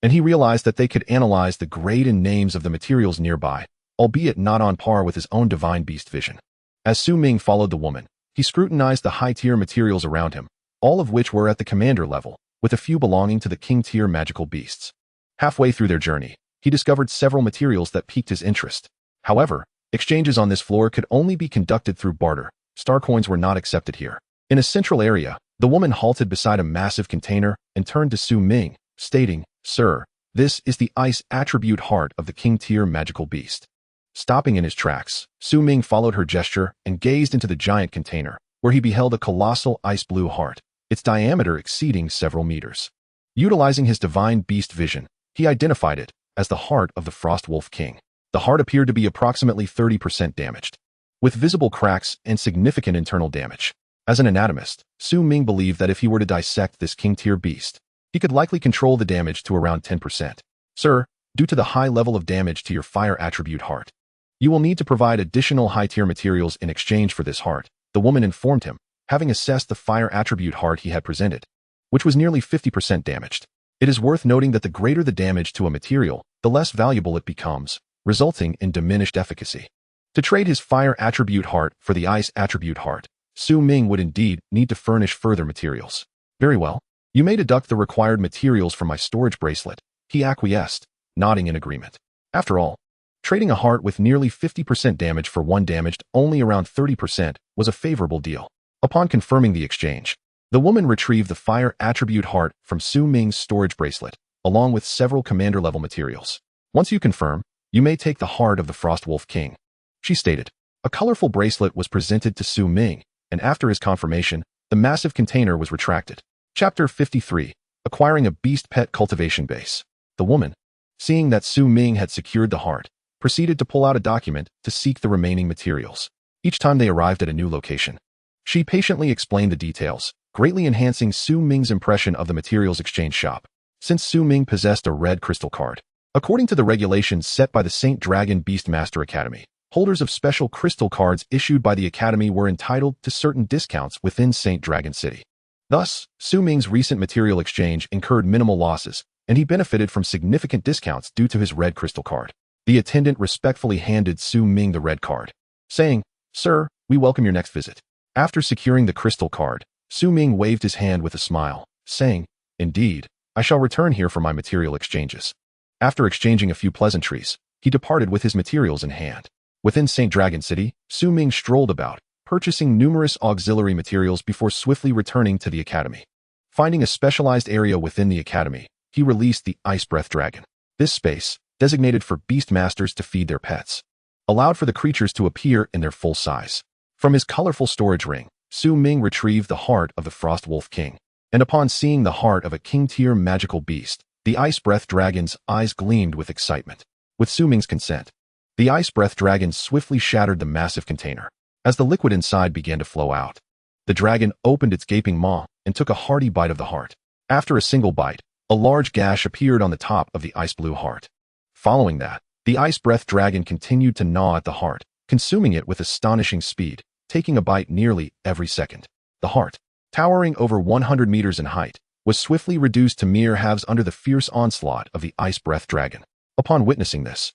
and he realized that they could analyze the grade and names of the materials nearby, albeit not on par with his own divine beast vision. As Ming followed the woman, he scrutinized the high-tier materials around him, all of which were at the commander level, with a few belonging to the king-tier magical beasts. Halfway through their journey, he discovered several materials that piqued his interest. However, exchanges on this floor could only be conducted through barter. Star coins were not accepted here. In a central area, the woman halted beside a massive container and turned to Ming, stating, "Sir, this is the ice attribute heart of the king-tier magical beast." Stopping in his tracks, Ming followed her gesture and gazed into the giant container, where he beheld a colossal ice-blue heart, its diameter exceeding several meters. Utilizing his divine beast vision, he identified it as the heart of the Frost Wolf King. The heart appeared to be approximately 30% damaged, with visible cracks and significant internal damage. As an anatomist, Ming believed that if he were to dissect this king-tier beast, he could likely control the damage to around 10%. "Sir, due to the high level of damage to your fire attribute heart, you will need to provide additional high-tier materials in exchange for this heart," the woman informed him, having assessed the fire attribute heart he had presented, which was nearly 50% damaged. It is worth noting that the greater the damage to a material, the less valuable it becomes, resulting in diminished efficacy. To trade his fire attribute heart for the ice attribute heart, Ming would indeed need to furnish further materials. "Very well. You may deduct the required materials from my storage bracelet," he acquiesced, nodding in agreement. After all, trading a heart with nearly 50% damage for one damaged only around 30% was a favorable deal. Upon confirming the exchange, the woman retrieved the fire attribute heart from Ming's storage bracelet, along with several commander-level materials. "Once you confirm, you may take the heart of the Frost Wolf King," she stated. A colorful bracelet was presented to Ming, and after his confirmation, the massive container was retracted. Chapter 53. Acquiring a Beast Pet Cultivation Base. The woman, seeing that Ming had secured the heart, proceeded to pull out a document to seek the remaining materials. Each time they arrived at a new location, she patiently explained the details, greatly enhancing Ming's impression of the materials exchange shop. Since Ming possessed a red crystal card, according to the regulations set by the Saint Dragon Beastmaster Academy, holders of special crystal cards issued by the Academy were entitled to certain discounts within Saint Dragon City. Thus, Ming's recent material exchange incurred minimal losses, and he benefited from significant discounts due to his red crystal card. The attendant respectfully handed Ming the red card, saying, "Sir, we welcome your next visit." After securing the crystal card, Ming waved his hand with a smile, saying, "Indeed, I shall return here for my material exchanges." After exchanging a few pleasantries, he departed with his materials in hand. Within St. Dragon City, Ming strolled about, purchasing numerous auxiliary materials before swiftly returning to the academy. Finding a specialized area within the academy, he released the Ice Breath Dragon. This space, designated for beastmasters to feed their pets, allowed for the creatures to appear in their full size. From his colorful storage ring, Ming retrieved the heart of the Frost Wolf King, and upon seeing the heart of a king-tier magical beast, the Ice Breath Dragon's eyes gleamed with excitement. With Ming's consent, the Ice Breath Dragon swiftly shattered the massive container. As the liquid inside began to flow out, the dragon opened its gaping maw and took a hearty bite of the heart. After a single bite, a large gash appeared on the top of the ice-blue heart. Following that, the Ice Breath Dragon continued to gnaw at the heart, consuming it with astonishing speed, taking a bite nearly every second. The heart, towering over 100 meters in height, was swiftly reduced to mere halves under the fierce onslaught of the Ice Breath Dragon. Upon witnessing this,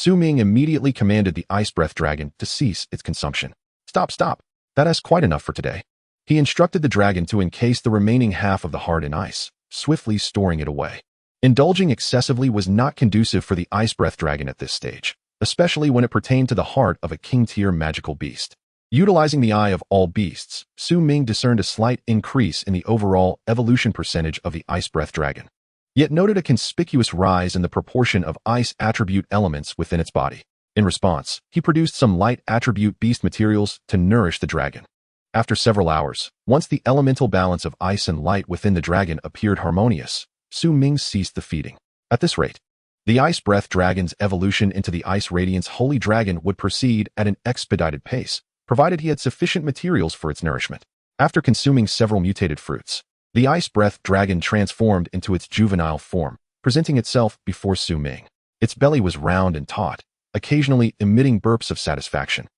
Ming immediately commanded the Ice Breath Dragon to cease its consumption. Stop, stop. That is quite enough for today. He instructed the dragon to encase the remaining half of the heart in ice, swiftly storing it away. Indulging excessively was not conducive for the Ice Breath Dragon at this stage, especially when it pertained to the heart of a king-tier magical beast. Utilizing the eye of all beasts, Ming discerned a slight increase in the overall evolution percentage of the Ice Breath Dragon, yet noted a conspicuous rise in the proportion of ice attribute elements within its body. In response, he produced some light attribute beast materials to nourish the dragon. After several hours, once the elemental balance of ice and light within the dragon appeared harmonious, Ming ceased the feeding. At this rate, the Ice Breath Dragon's evolution into the Ice Radiance Holy Dragon would proceed at an expedited pace, provided he had sufficient materials for its nourishment. After consuming several mutated fruits, the Ice Breath Dragon transformed into its juvenile form, presenting itself before Ming. Its belly was round and taut, occasionally emitting burps of satisfaction.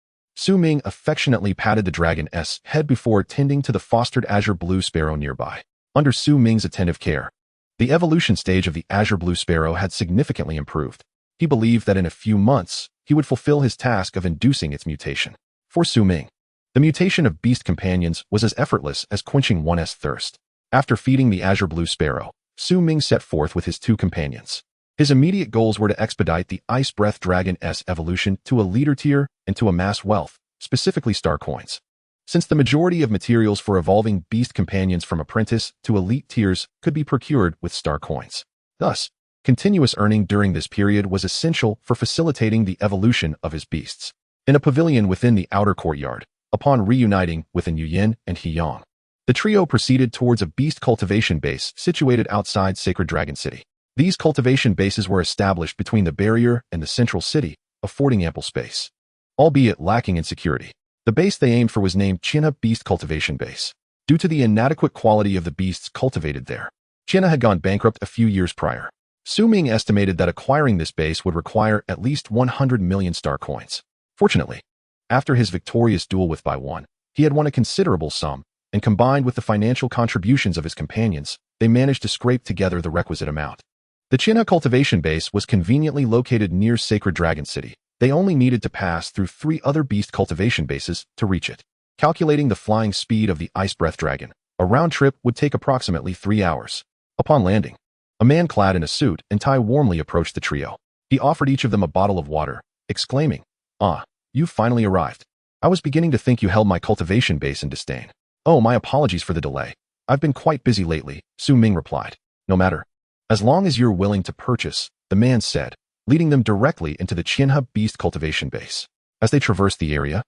Ming affectionately patted the dragon's head before tending to the fostered azure blue sparrow nearby. Under Ming's attentive care, the evolution stage of the azure blue sparrow had significantly improved. He believed that in a few months, he would fulfill his task of inducing its mutation. For Ming, the mutation of beast companions was as effortless as quenching one's thirst. After feeding the azure blue sparrow, Ming set forth with his two companions. His immediate goals were to expedite the Ice Breath Dragon's evolution to a leader tier and to amass wealth, specifically star coins. Since the majority of materials for evolving beast companions from apprentice to elite tiers could be procured with star coins. Thus, continuous earning during this period was essential for facilitating the evolution of his beasts. In a pavilion within the outer courtyard, upon reuniting with Yuyin and Hiyang, the trio proceeded towards a beast cultivation base situated outside Sacred Dragon City. These cultivation bases were established between the barrier and the central city, affording ample space. Albeit lacking in security, the base they aimed for was named China Beast Cultivation Base. Due to the inadequate quality of the beasts cultivated there, China had gone bankrupt a few years prior. Ming estimated that acquiring this base would require at least 100 million star coins. Fortunately, after his victorious duel with Bai Wan, he had won a considerable sum, and combined with the financial contributions of his companions, they managed to scrape together the requisite amount. The China cultivation base was conveniently located near Sacred Dragon City. They only needed to pass through 3 other beast cultivation bases to reach it. Calculating the flying speed of the Ice Breath Dragon, a round trip would take approximately 3 hours. Upon landing, a man clad in a suit and tie warmly approached the trio. He offered each of them a bottle of water, exclaiming, "Ah, you've finally arrived. I was beginning to think you held my cultivation base in disdain." "Oh, my apologies for the delay. I've been quite busy lately," Ming replied. "No matter. As long as you're willing to purchase," the man said, leading them directly into the Qianhe Beast Cultivation Base. As they traversed the area,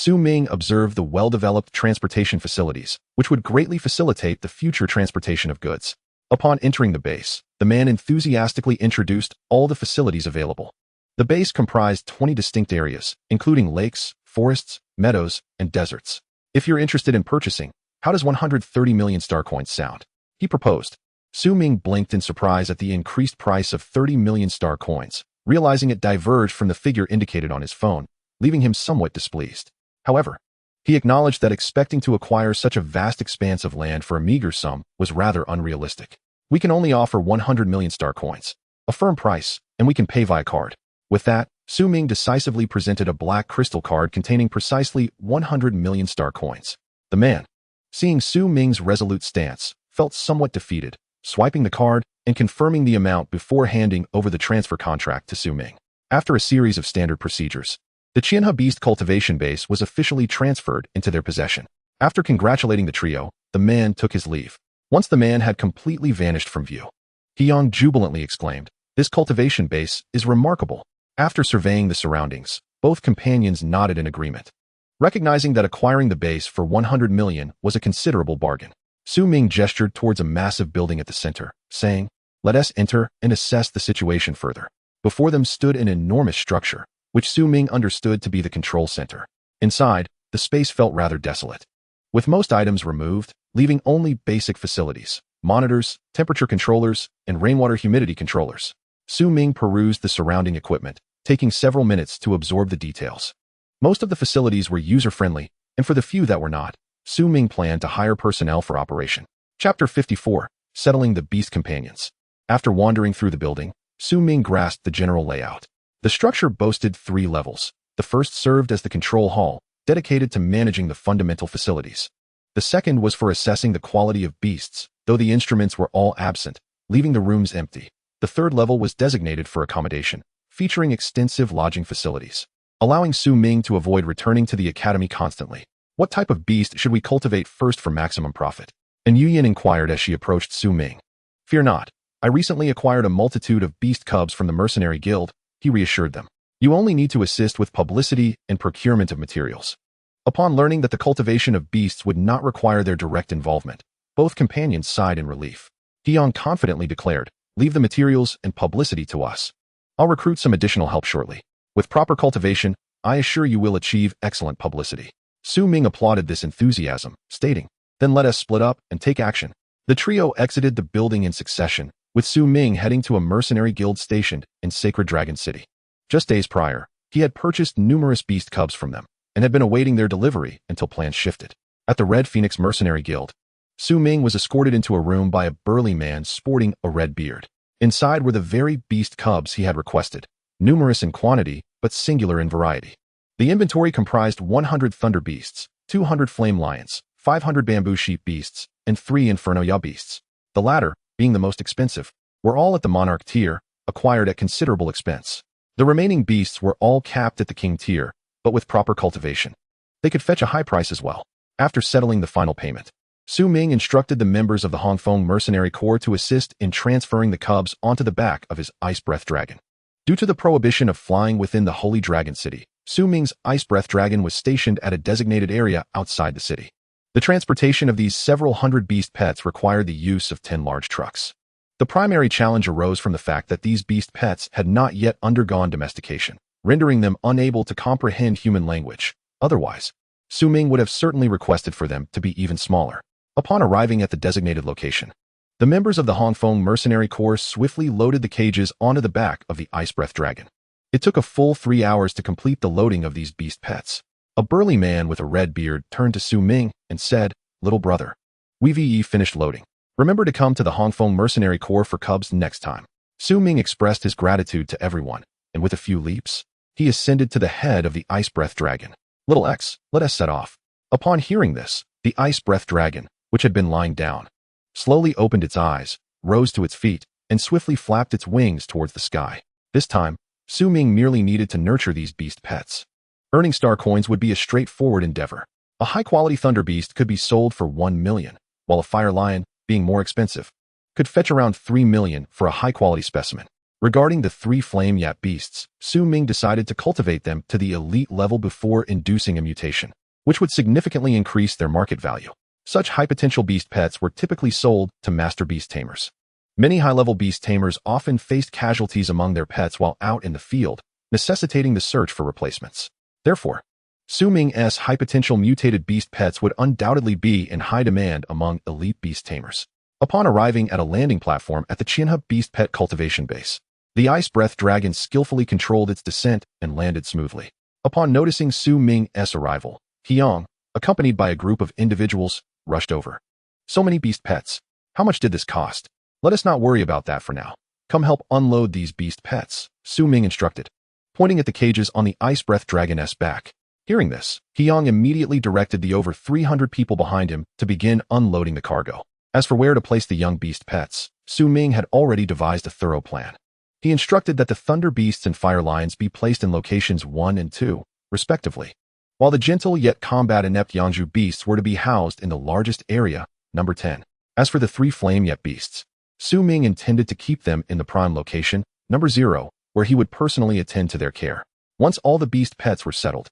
Ming observed the well-developed transportation facilities, which would greatly facilitate the future transportation of goods. Upon entering the base, the man enthusiastically introduced all the facilities available. The base comprised 20 distinct areas, including lakes, forests, meadows, and deserts. "If you're interested in purchasing, how does 130 million star coins sound?" he proposed. Ming blinked in surprise at the increased price of 30 million star coins, realizing it diverged from the figure indicated on his phone, leaving him somewhat displeased. However, he acknowledged that expecting to acquire such a vast expanse of land for a meager sum was rather unrealistic. "We can only offer 100 million star coins, a firm price, and we can pay via card." With that, Ming decisively presented a black crystal card containing precisely 100 million star coins. The man, seeing Ming's resolute stance, felt somewhat defeated, swiping the card and confirming the amount before handing over the transfer contract to Ming. After a series of standard procedures, the Qianhe Beast Cultivation Base was officially transferred into their possession. After congratulating the trio, the man took his leave. Once the man had completely vanished from view, Hiyang jubilantly exclaimed, "This cultivation base is remarkable." After surveying the surroundings, both companions nodded in agreement. Recognizing that acquiring the base for 100 million was a considerable bargain, Ming gestured towards a massive building at the center, saying, "Let us enter and assess the situation further." Before them stood an enormous structure, which Ming understood to be the control center. Inside, the space felt rather desolate, with most items removed, leaving only basic facilities, monitors, temperature controllers, and rainwater humidity controllers. Ming perused the surrounding equipment, taking several minutes to absorb the details. Most of the facilities were user-friendly, and for the few that were not, Su Ming planned to hire personnel for operation. Chapter 54, Settling the Beast Companions. After wandering through the building, Su Ming grasped the general layout. The structure boasted 3 levels. The first served as the control hall, dedicated to managing the fundamental facilities. The second was for assessing the quality of beasts, though the instruments were all absent, leaving the rooms empty. The third level was designated for accommodation, featuring extensive lodging facilities, allowing Su Ming to avoid returning to the academy constantly. What type of beast should we cultivate first for maximum profit? And Yu Yin inquired as she approached Su Ming. Fear not. I recently acquired a multitude of beast cubs from the mercenary guild, he reassured them. You only need to assist with publicity and procurement of materials. Upon learning that the cultivation of beasts would not require their direct involvement, both companions sighed in relief. Hyang confidently declared, leave the materials and publicity to us. I'll recruit some additional help shortly. With proper cultivation, I assure you will achieve excellent publicity. Su Ming applauded this enthusiasm, stating, then let us split up and take action. The trio exited the building in succession, with Su Ming heading to a mercenary guild stationed in Sacred Dragon City. Just days prior, he had purchased numerous beast cubs from them, and had been awaiting their delivery until plans shifted. At the Red Phoenix Mercenary Guild, Su Ming was escorted into a room by a burly man sporting a red beard. Inside were the very beast cubs he had requested, numerous in quantity, but singular in variety. The inventory comprised 100 thunder beasts, 200 flame lions, 500 bamboo sheep beasts, and 3 inferno ya beasts. The latter, being the most expensive, were all at the monarch tier, acquired at considerable expense. The remaining beasts were all capped at the king tier, but with proper cultivation. They could fetch a high price as well. After settling the final payment, Su Ming instructed the members of the Hongfeng Mercenary Corps to assist in transferring the cubs onto the back of his Ice Breath Dragon. Due to the prohibition of flying within the Holy Dragon City, Su Ming's Ice Breath Dragon was stationed at a designated area outside the city. The transportation of these several hundred beast pets required the use of 10 large trucks. The primary challenge arose from the fact that these beast pets had not yet undergone domestication, rendering them unable to comprehend human language. Otherwise, Su Ming would have certainly requested for them to be even smaller. Upon arriving at the designated location, the members of the Hongfeng Mercenary Corps swiftly loaded the cages onto the back of the Ice Breath Dragon. It took a full 3 hours to complete the loading of these beast pets. A burly man with a red beard turned to Su Ming and said, little brother, we've finished loading. Remember to come to the Hongfeng Mercenary Corps for cubs next time. Su Ming expressed his gratitude to everyone, and with a few leaps, he ascended to the head of the Ice Breath Dragon. Little X, let us set off. Upon hearing this, the Ice Breath Dragon, which had been lying down, slowly opened its eyes, rose to its feet, and swiftly flapped its wings towards the sky. This time, Su Ming merely needed to nurture these beast pets. Earning star coins would be a straightforward endeavor. A high-quality thunder beast could be sold for 1 million, while a fire lion, being more expensive, could fetch around 3 million for a high-quality specimen. Regarding the 3 flame yat beasts, Su Ming decided to cultivate them to the elite level before inducing a mutation, which would significantly increase their market value. Such high-potential beast pets were typically sold to master beast tamers. Many high-level beast tamers often faced casualties among their pets while out in the field, necessitating the search for replacements. Therefore, Su Ming's high-potential mutated beast pets would undoubtedly be in high demand among elite beast tamers. Upon arriving at a landing platform at the Qianhe Beast Pet Cultivation Base, the Ice Breath Dragon skillfully controlled its descent and landed smoothly. Upon noticing Su Ming's arrival, Hyang, accompanied by a group of individuals, rushed over. So many beast pets. How much did this cost? Let us not worry about that for now. Come help unload these beast pets, Su Ming instructed, pointing at the cages on the Ice Breath Dragon's back. Hearing this, Hyang immediately directed the over 300 people behind him to begin unloading the cargo. As for where to place the young beast pets, Su Ming had already devised a thorough plan. He instructed that the thunder beasts and fire lions be placed in locations 1 and 2, respectively, while the gentle yet combat-inept Yangzhu beasts were to be housed in the largest area, number 10. As for the 3 flame yet beasts, Su Ming intended to keep them in the prime location, number 0, where he would personally attend to their care. Once all the beast pets were settled,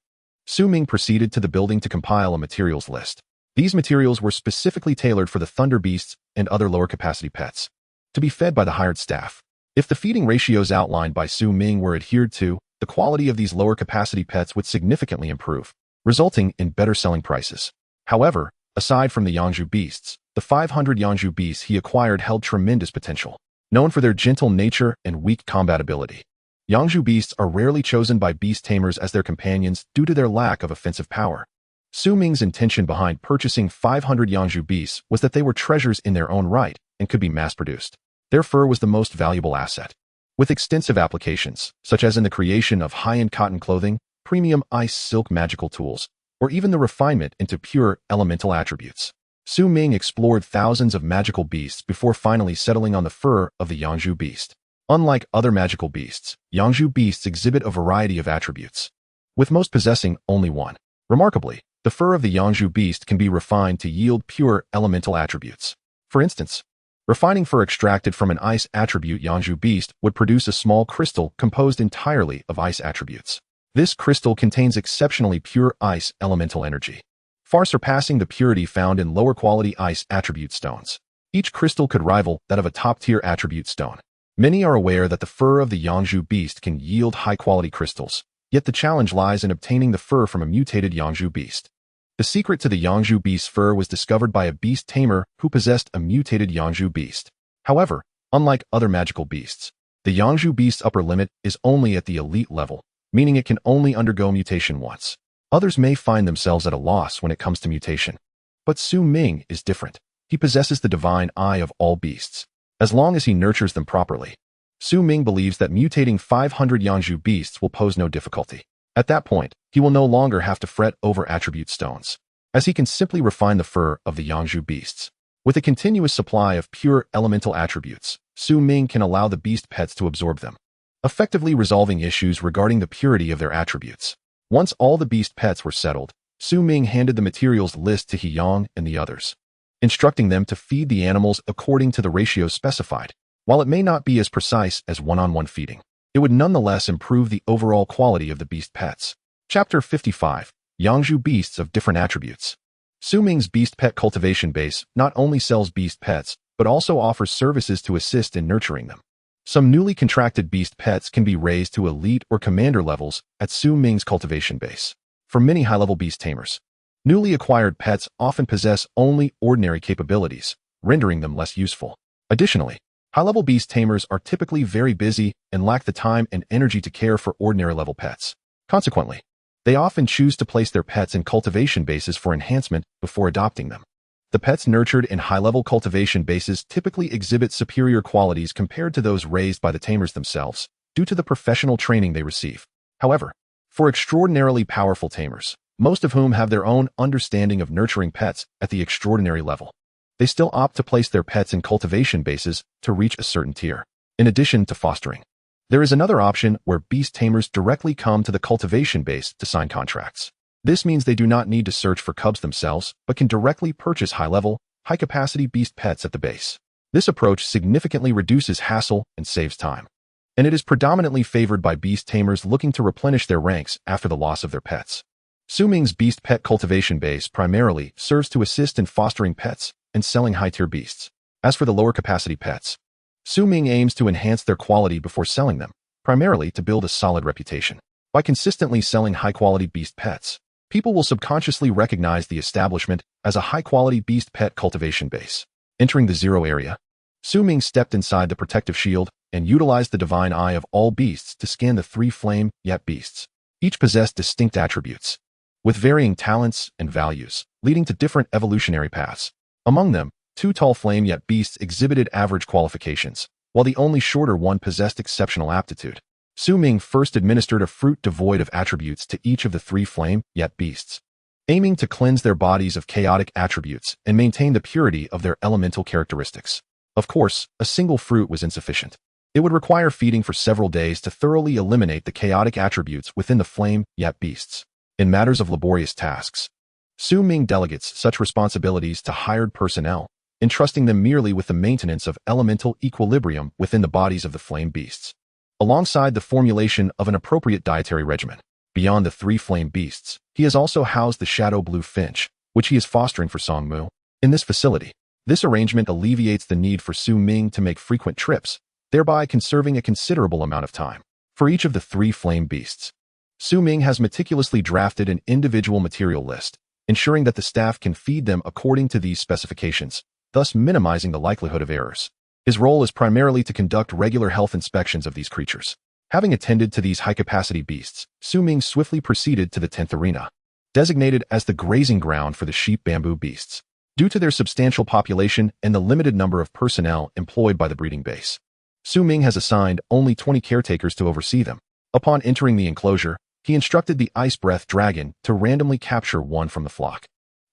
Su Ming proceeded to the building to compile a materials list. These materials were specifically tailored for the thunder beasts and other lower-capacity pets, to be fed by the hired staff. If the feeding ratios outlined by Su Ming were adhered to, the quality of these lower-capacity pets would significantly improve, resulting in better selling prices. However, aside from the Yangzhu beasts, the 500 Yangzhu beasts he acquired held tremendous potential, known for their gentle nature and weak combat ability. Yangzhu beasts are rarely chosen by beast tamers as their companions due to their lack of offensive power. Su Ming's intention behind purchasing 500 Yangzhu beasts was that they were treasures in their own right and could be mass-produced. Their fur was the most valuable asset. With extensive applications, such as in the creation of high-end cotton clothing, premium ice silk magical tools, or even the refinement into pure elemental attributes. Su Ming explored thousands of magical beasts before finally settling on the fur of the Yangzhu beast. Unlike other magical beasts, Yangzhu beasts exhibit a variety of attributes, with most possessing only one. Remarkably, the fur of the Yangzhu beast can be refined to yield pure elemental attributes. For instance, refining fur extracted from an ice attribute Yangzhu beast would produce a small crystal composed entirely of ice attributes. This crystal contains exceptionally pure ice elemental energy, far surpassing the purity found in lower-quality ice attribute stones. Each crystal could rival that of a top-tier attribute stone. Many are aware that the fur of the Yangzhu beast can yield high-quality crystals, yet the challenge lies in obtaining the fur from a mutated Yangzhu beast. The secret to the Yangzhu beast's fur was discovered by a beast tamer who possessed a mutated Yangzhu beast. However, unlike other magical beasts, the Yangzhu beast's upper limit is only at the elite level, meaning it can only undergo mutation once. Others may find themselves at a loss when it comes to mutation. But Su Ming is different. He possesses the divine eye of all beasts. As long as he nurtures them properly, Su Ming believes that mutating 500 Yangzhu beasts will pose no difficulty. At that point, he will no longer have to fret over attribute stones, as he can simply refine the fur of the Yangzhu beasts. With a continuous supply of pure elemental attributes, Su Ming can allow the beast pets to absorb them, effectively resolving issues regarding the purity of their attributes. Once all the beast pets were settled, Su Ming handed the materials list to He Yang and the others, instructing them to feed the animals according to the ratios specified. While it may not be as precise as one-on-one feeding, it would nonetheless improve the overall quality of the beast pets. Chapter 55. Yangzhu Beasts of Different Attributes. Su Ming's Beast Pet Cultivation Base not only sells beast pets, but also offers services to assist in nurturing them. Some newly contracted beast pets can be raised to elite or commander levels at Su Ming's cultivation base. For many high-level beast tamers, newly acquired pets often possess only ordinary capabilities, rendering them less useful. Additionally, high-level beast tamers are typically very busy and lack the time and energy to care for ordinary-level pets. Consequently, they often choose to place their pets in cultivation bases for enhancement before adopting them. The pets nurtured in high-level cultivation bases typically exhibit superior qualities compared to those raised by the tamers themselves, due to the professional training they receive. However, for extraordinarily powerful tamers, most of whom have their own understanding of nurturing pets at the extraordinary level, they still opt to place their pets in cultivation bases to reach a certain tier. In addition to fostering, there is another option where beast tamers directly come to the cultivation base to sign contracts. This means they do not need to search for cubs themselves, but can directly purchase high-level, high-capacity beast pets at the base. This approach significantly reduces hassle and saves time, and it is predominantly favored by beast tamers looking to replenish their ranks after the loss of their pets. Su Ming's Beast Pet Cultivation Base primarily serves to assist in fostering pets and selling high-tier beasts. As for the lower-capacity pets, Su Ming aims to enhance their quality before selling them, primarily to build a solid reputation. By consistently selling high-quality beast pets, people will subconsciously recognize the establishment as a high-quality beast pet cultivation base. Entering the zero area, Su Ming stepped inside the protective shield and utilized the divine eye of all beasts to scan the three flame yet beasts. Each possessed distinct attributes, with varying talents and values, leading to different evolutionary paths. Among them, two tall flame yet beasts exhibited average qualifications, while the only shorter one possessed exceptional aptitude. Su Ming first administered a fruit devoid of attributes to each of the three flame yet beasts, aiming to cleanse their bodies of chaotic attributes and maintain the purity of their elemental characteristics. Of course, a single fruit was insufficient. It would require feeding for several days to thoroughly eliminate the chaotic attributes within the flame yet beasts. In matters of laborious tasks, Su Ming delegates such responsibilities to hired personnel, entrusting them merely with the maintenance of elemental equilibrium within the bodies of the flame beasts, alongside the formulation of an appropriate dietary regimen. Beyond the three flame beasts, he has also housed the shadow blue finch, which he is fostering for Songmu. In this facility, this arrangement alleviates the need for Su Ming to make frequent trips, thereby conserving a considerable amount of time. For each of the three flame beasts, Su Ming has meticulously drafted an individual material list, ensuring that the staff can feed them according to these specifications, thus minimizing the likelihood of errors. His role is primarily to conduct regular health inspections of these creatures, Having attended to these high-capacity beasts, Ming swiftly proceeded to the 10th arena, designated as the grazing ground for the sheep bamboo beasts. Due to their substantial population and the limited number of personnel employed by the breeding base, Ming has assigned only 20 caretakers to oversee them. Upon entering the enclosure, he instructed the ice breath dragon to randomly capture one from the flock.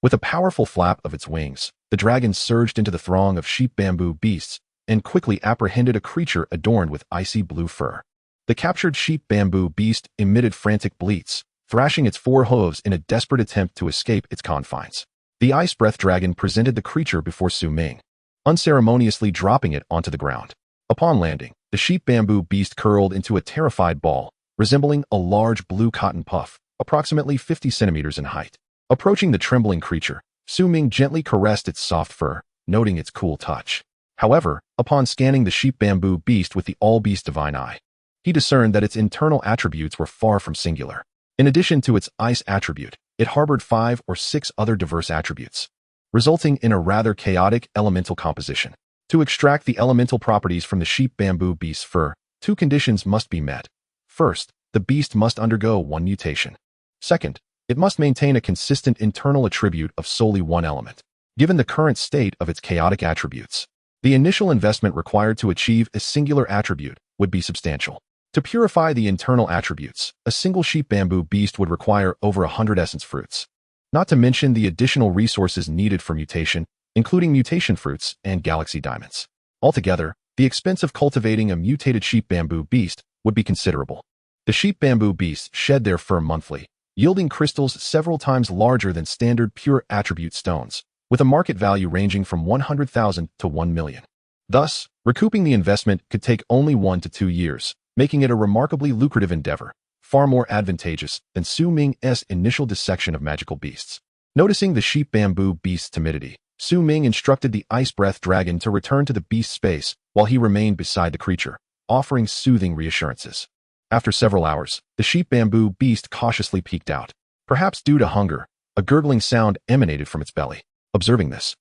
With a powerful flap of its wings, the dragon surged into the throng of sheep bamboo beasts and quickly apprehended a creature adorned with icy blue fur. The captured sheep bamboo beast emitted frantic bleats, thrashing its four hooves in a desperate attempt to escape its confines. The ice breath dragon presented the creature before Ming, unceremoniously dropping it onto the ground. Upon landing, the sheep bamboo beast curled into a terrified ball, resembling a large blue cotton puff, approximately 50 centimeters in height. Approaching the trembling creature, Ming gently caressed its soft fur, noting its cool touch. However, upon scanning the sheep bamboo beast with the all-beast divine eye, he discerned that its internal attributes were far from singular. In addition to its ice attribute, it harbored 5 or 6 other diverse attributes, resulting in a rather chaotic elemental composition. To extract the elemental properties from the sheep bamboo beast's fur, 2 conditions must be met. First, the beast must undergo 1 mutation. Second, it must maintain a consistent internal attribute of solely 1 element. Given the current state of its chaotic attributes, the initial investment required to achieve a singular attribute would be substantial. To purify the internal attributes, a single sheep bamboo beast would require over 100 essence fruits, not to mention the additional resources needed for mutation, including mutation fruits and galaxy diamonds. Altogether, the expense of cultivating a mutated sheep bamboo beast would be considerable. The sheep bamboo beasts shed their fur monthly, yielding crystals several times larger than standard pure attribute stones, with a market value ranging from 100,000 to 1 million. Thus, recouping the investment could take only 1 to 2 years, making it a remarkably lucrative endeavor, far more advantageous than Ming's initial dissection of magical beasts. Noticing the sheep bamboo beast's timidity, Ming instructed the ice breath dragon to return to the beast's space while he remained beside the creature, offering soothing reassurances. After several hours, the sheep bamboo beast cautiously peeked out. Perhaps due to hunger, a gurgling sound emanated from its belly. Observing this,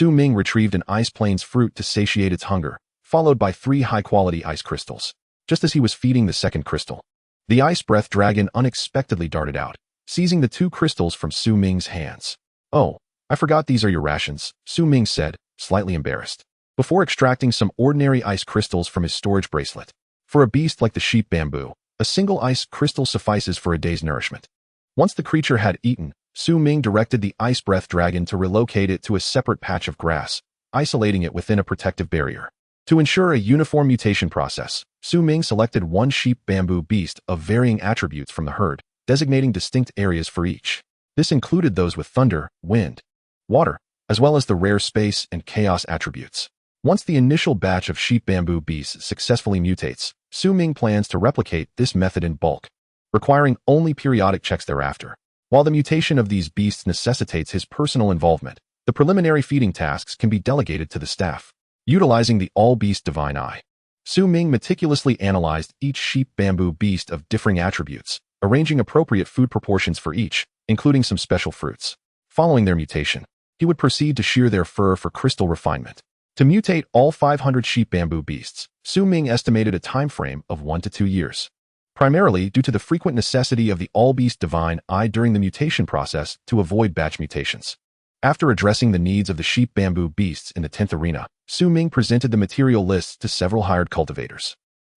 Ming retrieved an ice plains fruit to satiate its hunger, followed by 3 high-quality ice crystals. Just as he was feeding the second crystal, the ice breath dragon unexpectedly darted out, seizing the 2 crystals from Ming's hands. "Oh, I forgot these are your rations," Ming said, slightly embarrassed, before extracting some ordinary ice crystals from his storage bracelet. For a beast like the sheep bamboo, a single ice crystal suffices for a day's nourishment. Once the creature had eaten, Ming directed the ice breath dragon to relocate it to a separate patch of grass, isolating it within a protective barrier. To ensure a uniform mutation process, Ming selected 1 sheep bamboo beast of varying attributes from the herd, designating distinct areas for each. This included those with thunder, wind, water, as well as the rare space and chaos attributes. Once the initial batch of sheep bamboo beasts successfully mutates, Ming plans to replicate this method in bulk, requiring only periodic checks thereafter. While the mutation of these beasts necessitates his personal involvement, the preliminary feeding tasks can be delegated to the staff. Utilizing the all-beast divine eye, Ming meticulously analyzed each sheep bamboo beast of differing attributes, arranging appropriate food proportions for each, including some special fruits. Following their mutation, he would proceed to shear their fur for crystal refinement. To mutate all 500 sheep bamboo beasts, Ming estimated a time frame of 1 to 2 years, primarily due to the frequent necessity of the all-beast divine eye during the mutation process to avoid batch mutations. After addressing the needs of the sheep bamboo beasts in the 10th arena, Ming presented the material lists to several hired cultivators.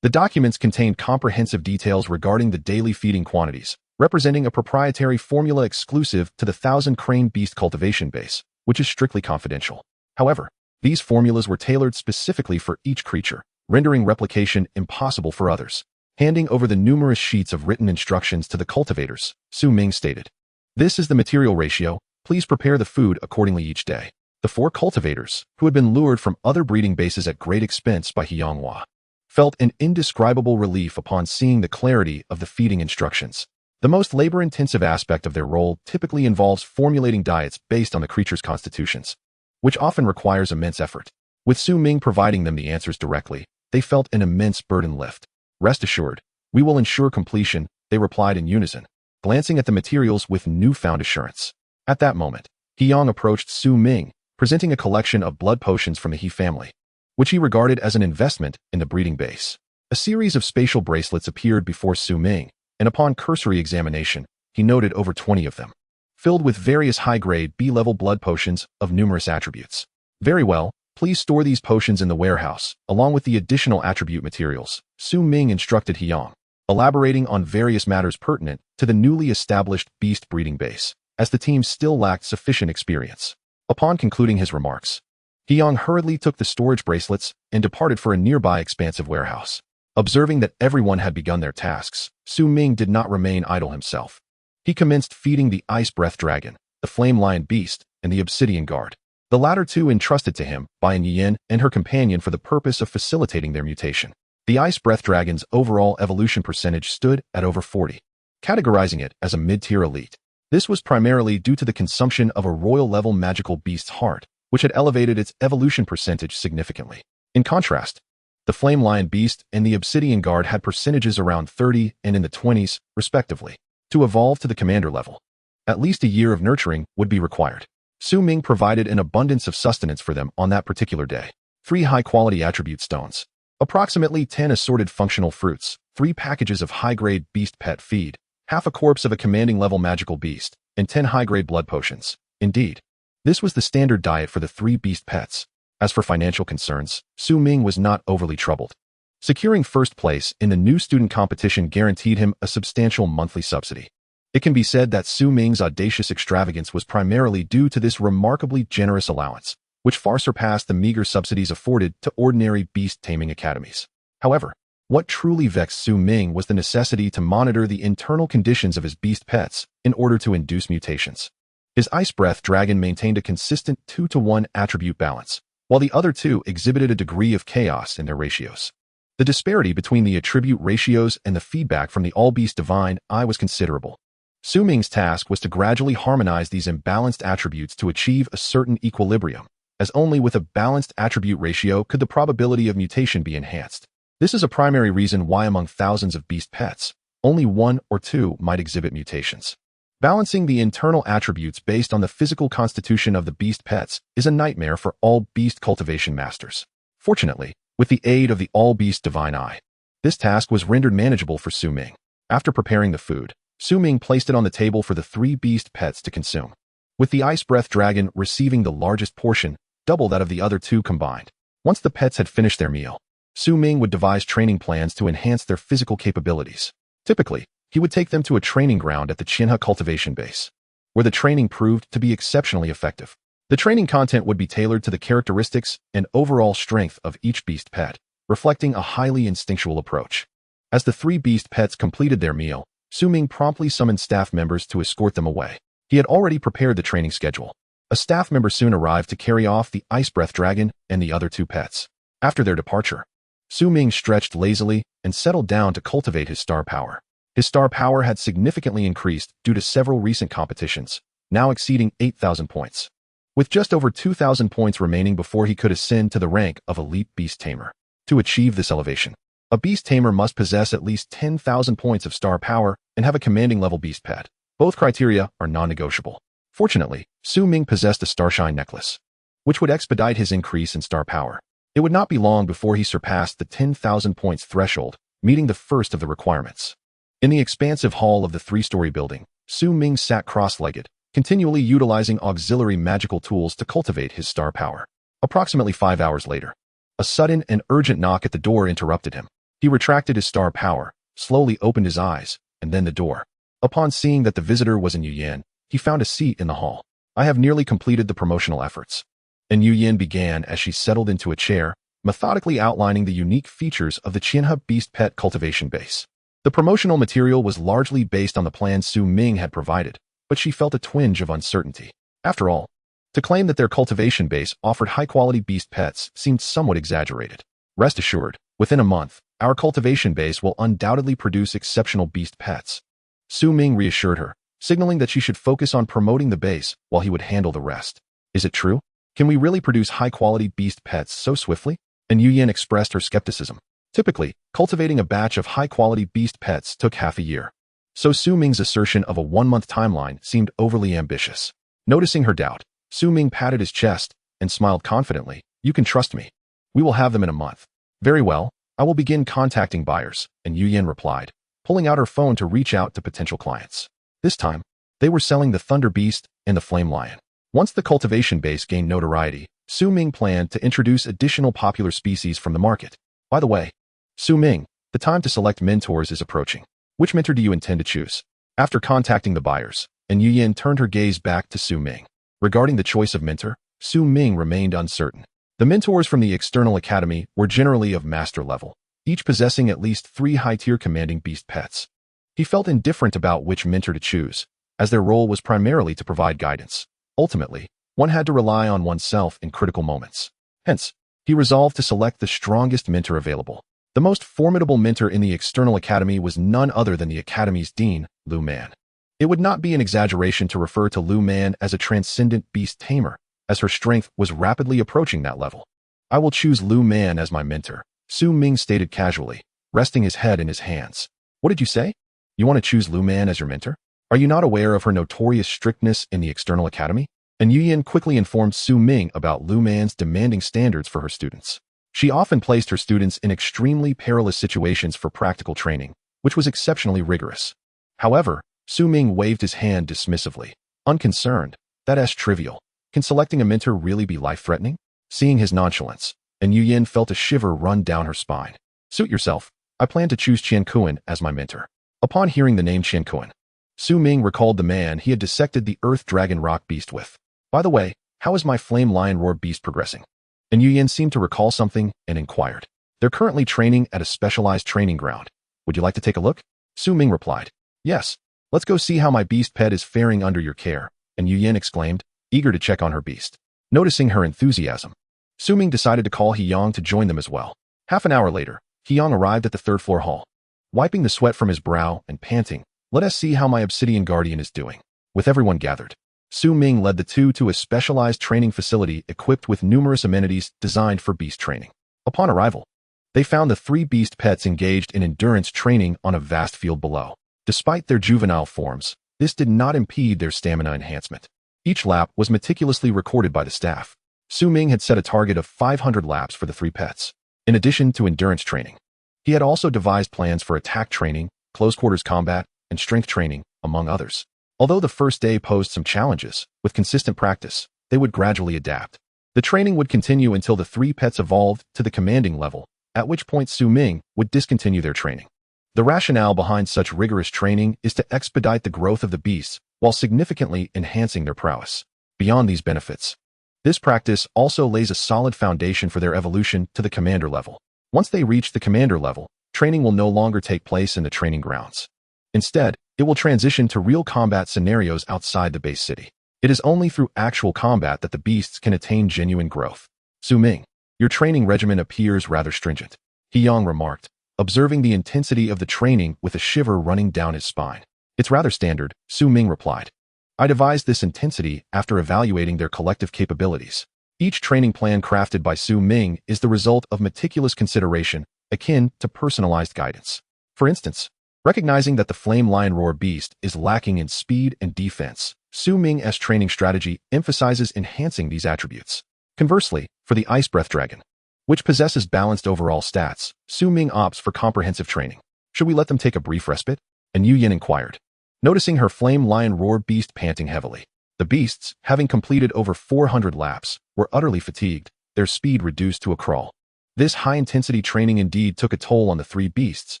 The documents contained comprehensive details regarding the daily feeding quantities, representing a proprietary formula exclusive to the 1,000 crane beast cultivation base, which is strictly confidential. However, these formulas were tailored specifically for each creature, rendering replication impossible for others. Handing over the numerous sheets of written instructions to the cultivators, Ming stated, "This is the material ratio. Please prepare the food accordingly each day." The 4 cultivators, who had been lured from other breeding bases at great expense by Hua, felt an indescribable relief upon seeing the clarity of the feeding instructions. The most labor-intensive aspect of their role typically involves formulating diets based on the creature's constitutions, which often requires immense effort. With Ming providing them the answers directly, they felt an immense burden lift. "Rest assured, we will ensure completion," they replied in unison, glancing at the materials with newfound assurance. At that moment, Hiyang approached Ming, presenting a collection of blood potions from the He family, which he regarded as an investment in the breeding base. A series of spatial bracelets appeared before Su Ming, and upon cursory examination, he noted over 20 of them, filled with various high-grade B-level blood potions of numerous attributes. Very well, please store these potions in the warehouse, along with the additional attribute materials, Su Ming instructed Hyang, elaborating on various matters pertinent to the newly established beast breeding base, as the team still lacked sufficient experience. Upon concluding his remarks, Hyang hurriedly took the storage bracelets and departed for a nearby expansive warehouse. Observing that everyone had begun their tasks, Su Ming did not remain idle himself. He commenced feeding the ice breath dragon, the flame lion beast, and the obsidian guard. The latter two entrusted to him by Yin and her companion for the purpose of facilitating their mutation. The ice breath dragon's overall evolution percentage stood at over 40, categorizing it as a mid-tier elite. This was primarily due to the consumption of a royal-level magical beast's heart, which had elevated its evolution percentage significantly. In contrast, the flame lion beast and the obsidian guard had percentages around 30 and in the 20s, respectively. To evolve to the commander level, at least a year of nurturing would be required. Su Ming provided an abundance of sustenance for them on that particular day. 3 high-quality attribute stones, approximately 10 assorted functional fruits, 3 packages of high-grade beast pet feed, half a corpse of a commanding-level magical beast, and 10 high-grade blood potions. Indeed, this was the standard diet for the 3 beast pets. As for financial concerns, Su Ming was not overly troubled. Securing first place in the new student competition guaranteed him a substantial monthly subsidy. It can be said that Su Ming's audacious extravagance was primarily due to this remarkably generous allowance, which far surpassed the meager subsidies afforded to ordinary beast taming academies. However, what truly vexed Su Ming was the necessity to monitor the internal conditions of his beast pets in order to induce mutations. His ice breath dragon maintained a consistent 2-to-1 attribute balance, while the other two exhibited a degree of chaos in their ratios. The disparity between the attribute ratios and the feedback from the all-beast divine eye was considerable. Su Ming's task was to gradually harmonize these imbalanced attributes to achieve a certain equilibrium, as only with a balanced attribute ratio could the probability of mutation be enhanced. This is a primary reason why among thousands of beast pets, only 1 or 2 might exhibit mutations. Balancing the internal attributes based on the physical constitution of the beast pets is a nightmare for all beast cultivation masters. Fortunately, with the aid of the all-beast divine eye, this task was rendered manageable for Su Ming. After preparing the food, Su Ming placed it on the table for the 3 beast pets to consume, with the ice breath dragon receiving the largest portion, double that of the other 2 combined. Once the pets had finished their meal, Su Ming would devise training plans to enhance their physical capabilities. Typically, he would take them to a training ground at the Qianhe cultivation base, where the training proved to be exceptionally effective. The training content would be tailored to the characteristics and overall strength of each beast pet, reflecting a highly instinctual approach. As the 3 beast pets completed their meal, Su Ming promptly summoned staff members to escort them away. He had already prepared the training schedule. A staff member soon arrived to carry off the ice breath dragon and the other 2 pets. After their departure, Su Ming stretched lazily and settled down to cultivate his star power. His star power had significantly increased due to several recent competitions, now exceeding 8,000 points. With just over 2,000 points remaining before he could ascend to the rank of elite beast tamer. To achieve this elevation, a beast tamer must possess at least 10,000 points of star power and have a commanding level beast pet. Both criteria are non-negotiable. Fortunately, Su Ming possessed a starshine necklace, which would expedite his increase in star power. It would not be long before he surpassed the 10,000 points threshold, meeting the first of the requirements. In the expansive hall of the 3-story building, Su Ming sat cross-legged, continually utilizing auxiliary magical tools to cultivate his star power. Approximately 5 hours later, a sudden and urgent knock at the door interrupted him. He retracted his star power, slowly opened his eyes, and then the door. Upon seeing that the visitor was Yin, he found a seat in the hall. I have nearly completed the promotional efforts. And Yin began as she settled into a chair, methodically outlining the unique features of the Qianhe Beast Pet cultivation base. The promotional material was largely based on the plan Su Ming had provided, but she felt a twinge of uncertainty. After all, to claim that their cultivation base offered high-quality beast pets seemed somewhat exaggerated. Rest assured, within a month, our cultivation base will undoubtedly produce exceptional beast pets. Su Ming reassured her, signaling that she should focus on promoting the base while he would handle the rest. Is it true? Can we really produce high-quality beast pets so swiftly? And Yin expressed her skepticism. Typically, cultivating a batch of high-quality beast pets took half a year. So Su Ming's assertion of a 1-month timeline seemed overly ambitious. Noticing her doubt, Su Ming patted his chest and smiled confidently. You can trust me. We will have them in a month. Very well, I will begin contacting buyers, and Yu Yin replied, pulling out her phone to reach out to potential clients. This time, they were selling the Thunder Beast and the Flame Lion. Once the cultivation base gained notoriety, Su Ming planned to introduce additional popular species from the market. By the way, Su Ming, the time to select mentors is approaching. Which mentor do you intend to choose? After contacting the buyers, and Yu Yin turned her gaze back to Su Ming. Regarding the choice of mentor, Su Ming remained uncertain. The mentors from the external academy were generally of master level, each possessing at least 3 high-tier commanding beast pets. He felt indifferent about which mentor to choose, as their role was primarily to provide guidance. Ultimately, one had to rely on oneself in critical moments. Hence, he resolved to select the strongest mentor available. The most formidable mentor in the external academy was none other than the academy's dean, Lu Man. It would not be an exaggeration to refer to Lu Man as a transcendent beast tamer, as her strength was rapidly approaching that level. I will choose Lu Man as my mentor, Su Ming stated casually, resting his head in his hands. What did you say? You want to choose Lu Man as your mentor? Are you not aware of her notorious strictness in the external academy? And Yu Yin quickly informed Su Ming about Lu Man's demanding standards for her students. She often placed her students in extremely perilous situations for practical training, which was exceptionally rigorous. However, Su Ming waved his hand dismissively, unconcerned. That's trivial. Can selecting a mentor really be life-threatening? Seeing his nonchalance, and Yu Yin felt a shiver run down her spine. Suit yourself. I plan to choose Cangyuan as my mentor. Upon hearing the name Cangyuan, Su Ming recalled the man he had dissected the Earth Dragon Rock Beast with. By the way, how is my Flame Lion Roar Beast progressing? And Yu Yin seemed to recall something and inquired. They're currently training at a specialized training ground. Would you like to take a look? Su Ming replied. Yes. Let's go see how my beast pet is faring under your care, and Yu Yin exclaimed, eager to check on her beast. Noticing her enthusiasm, Su Ming decided to call Hiyang to join them as well. Half an hour later, Hiyang arrived at the third-floor hall. Wiping the sweat from his brow and panting, let us see how my Obsidian Guardian is doing. With everyone gathered, Su Ming led the two to a specialized training facility equipped with numerous amenities designed for beast training. Upon arrival, they found the 3 beast pets engaged in endurance training on a vast field below. Despite their juvenile forms, this did not impede their stamina enhancement. Each lap was meticulously recorded by the staff. Su Ming had set a target of 500 laps for the 3 pets. In addition to endurance training, he had also devised plans for attack training, close-quarters combat, and strength training, among others. Although the first day posed some challenges, with consistent practice, they would gradually adapt. The training would continue until the 3 pets evolved to the commanding level, at which point Su Ming would discontinue their training. The rationale behind such rigorous training is to expedite the growth of the beasts while significantly enhancing their prowess. Beyond these benefits, this practice also lays a solid foundation for their evolution to the commander level. Once they reach the commander level, training will no longer take place in the training grounds. Instead, it will transition to real combat scenarios outside the base city. It is only through actual combat that the beasts can attain genuine growth. Su Ming, your training regimen appears rather stringent, Hiyang remarked, observing the intensity of the training with a shiver running down his spine. It's rather standard, Su Ming replied. I devised this intensity after evaluating their collective capabilities. Each training plan crafted by Su Ming is the result of meticulous consideration, akin to personalized guidance. For instance, recognizing that the Flame Lion Roar Beast is lacking in speed and defense, Su Ming's training strategy emphasizes enhancing these attributes. Conversely, for the Ice Breath Dragon, which possesses balanced overall stats, Su Ming opts for comprehensive training. Should we let them take a brief respite? And Yu Yin inquired, noticing her Flame Lion Roar Beast panting heavily. The beasts, having completed over 400 laps, were utterly fatigued, their speed reduced to a crawl. This high-intensity training indeed took a toll on the 3 beasts,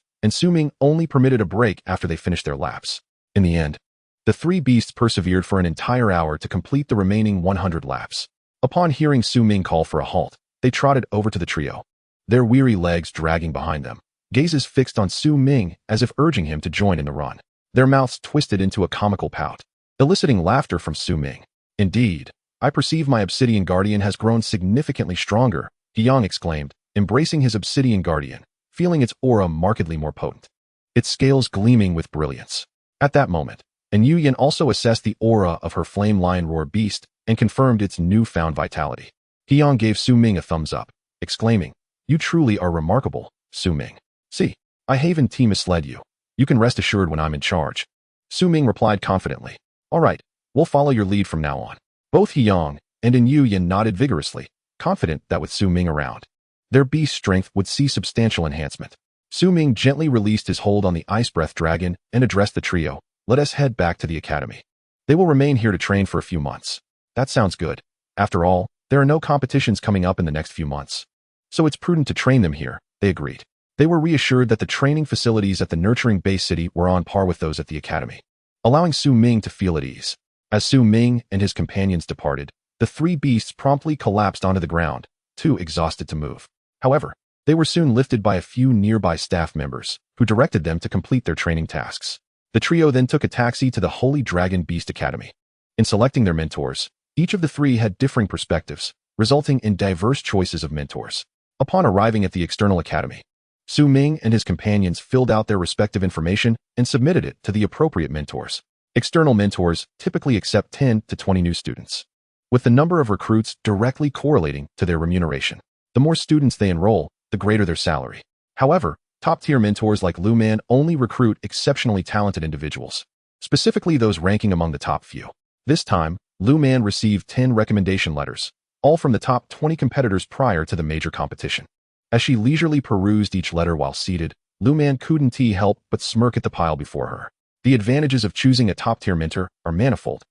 and Su Ming only permitted a break after they finished their laps. In the end, the 3 beasts persevered for an entire hour to complete the remaining 100 laps. Upon hearing Su Ming call for a halt, they trotted over to the trio, their weary legs dragging behind them, gazes fixed on Su Ming as if urging him to join in the run. Their mouths twisted into a comical pout, eliciting laughter from Su Ming. Indeed, I perceive my Obsidian Guardian has grown significantly stronger, Hiyang exclaimed, embracing his Obsidian Guardian, feeling its aura markedly more potent, its scales gleaming with brilliance. At that moment, and Yu Yin also assessed the aura of her Flame Lion Roar Beast and confirmed its newfound vitality. Hiyang gave Su Ming a thumbs up, exclaiming, You truly are remarkable, Su Ming. See, I haven't misled you. You can rest assured when I'm in charge. Su Ming replied confidently. All right, we'll follow your lead from now on. Both Hiyang and Yu Yin nodded vigorously, confident that with Su Ming around, their beast strength would see substantial enhancement. Su Ming gently released his hold on the Ice Breath Dragon and addressed the trio. Let us head back to the academy. They will remain here to train for a few months. That sounds good. After all, there are no competitions coming up in the next few months. So it's prudent to train them here, they agreed. They were reassured that the training facilities at the nurturing base city were on par with those at the academy, allowing Su Ming to feel at ease. As Su Ming and his companions departed, the three beasts promptly collapsed onto the ground, too exhausted to move. However, they were soon lifted by a few nearby staff members, who directed them to complete their training tasks. The trio then took a taxi to the Holy Dragon Beast Academy. In selecting their mentors, each of the three had differing perspectives, resulting in diverse choices of mentors. Upon arriving at the external academy, Su Ming and his companions filled out their respective information and submitted it to the appropriate mentors. External mentors typically accept 10 to 20 new students, with the number of recruits directly correlating to their remuneration. The more students they enroll, the greater their salary. However, top-tier mentors like Lu Man only recruit exceptionally talented individuals, specifically those ranking among the top few. This time, Lu Man received 10 recommendation letters, all from the top 20 competitors prior to the major competition. As she leisurely perused each letter while seated, Lu Man couldn't help but smirk at the pile before her. The advantages of choosing a top-tier mentor are manifold.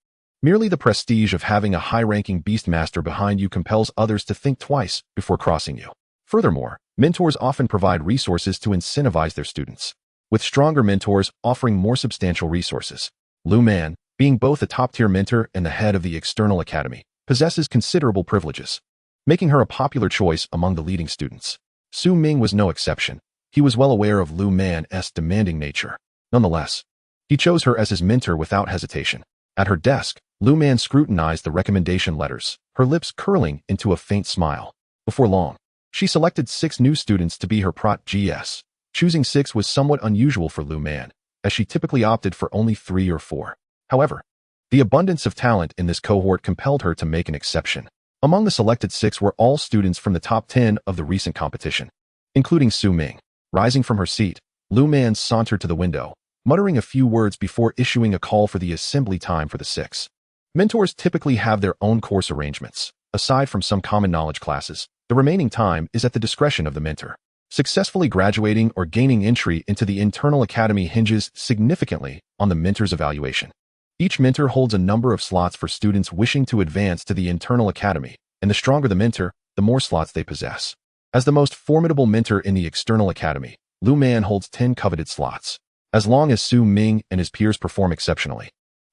Merely the prestige of having a high-ranking beastmaster behind you compels others to think twice before crossing you. Furthermore, mentors often provide resources to incentivize their students, with stronger mentors offering more substantial resources. Lu Man, being both a top-tier mentor and the head of the external academy, possesses considerable privileges, making her a popular choice among the leading students. Su Ming was no exception. He was well aware of Lu Man's demanding nature. Nonetheless, he chose her as his mentor without hesitation. At her desk, Lu Man scrutinized the recommendation letters, her lips curling into a faint smile. Before long, she selected 6 new students to be her prot-gs. Choosing 6 was somewhat unusual for Lu Man, as she typically opted for only 3 or 4. However, the abundance of talent in this cohort compelled her to make an exception. Among the selected 6 were all students from the top 10 of the recent competition, including Su Ming. Rising from her seat, Lu Man sauntered to the window, muttering a few words before issuing a call for the assembly time for the 6. Mentors typically have their own course arrangements. Aside from some common knowledge classes, the remaining time is at the discretion of the mentor. Successfully graduating or gaining entry into the internal academy hinges significantly on the mentor's evaluation. Each mentor holds a number of slots for students wishing to advance to the internal academy, and the stronger the mentor, the more slots they possess. As the most formidable mentor in the external academy, Lu Man holds 10 coveted slots. As long as Su Ming and his peers perform exceptionally,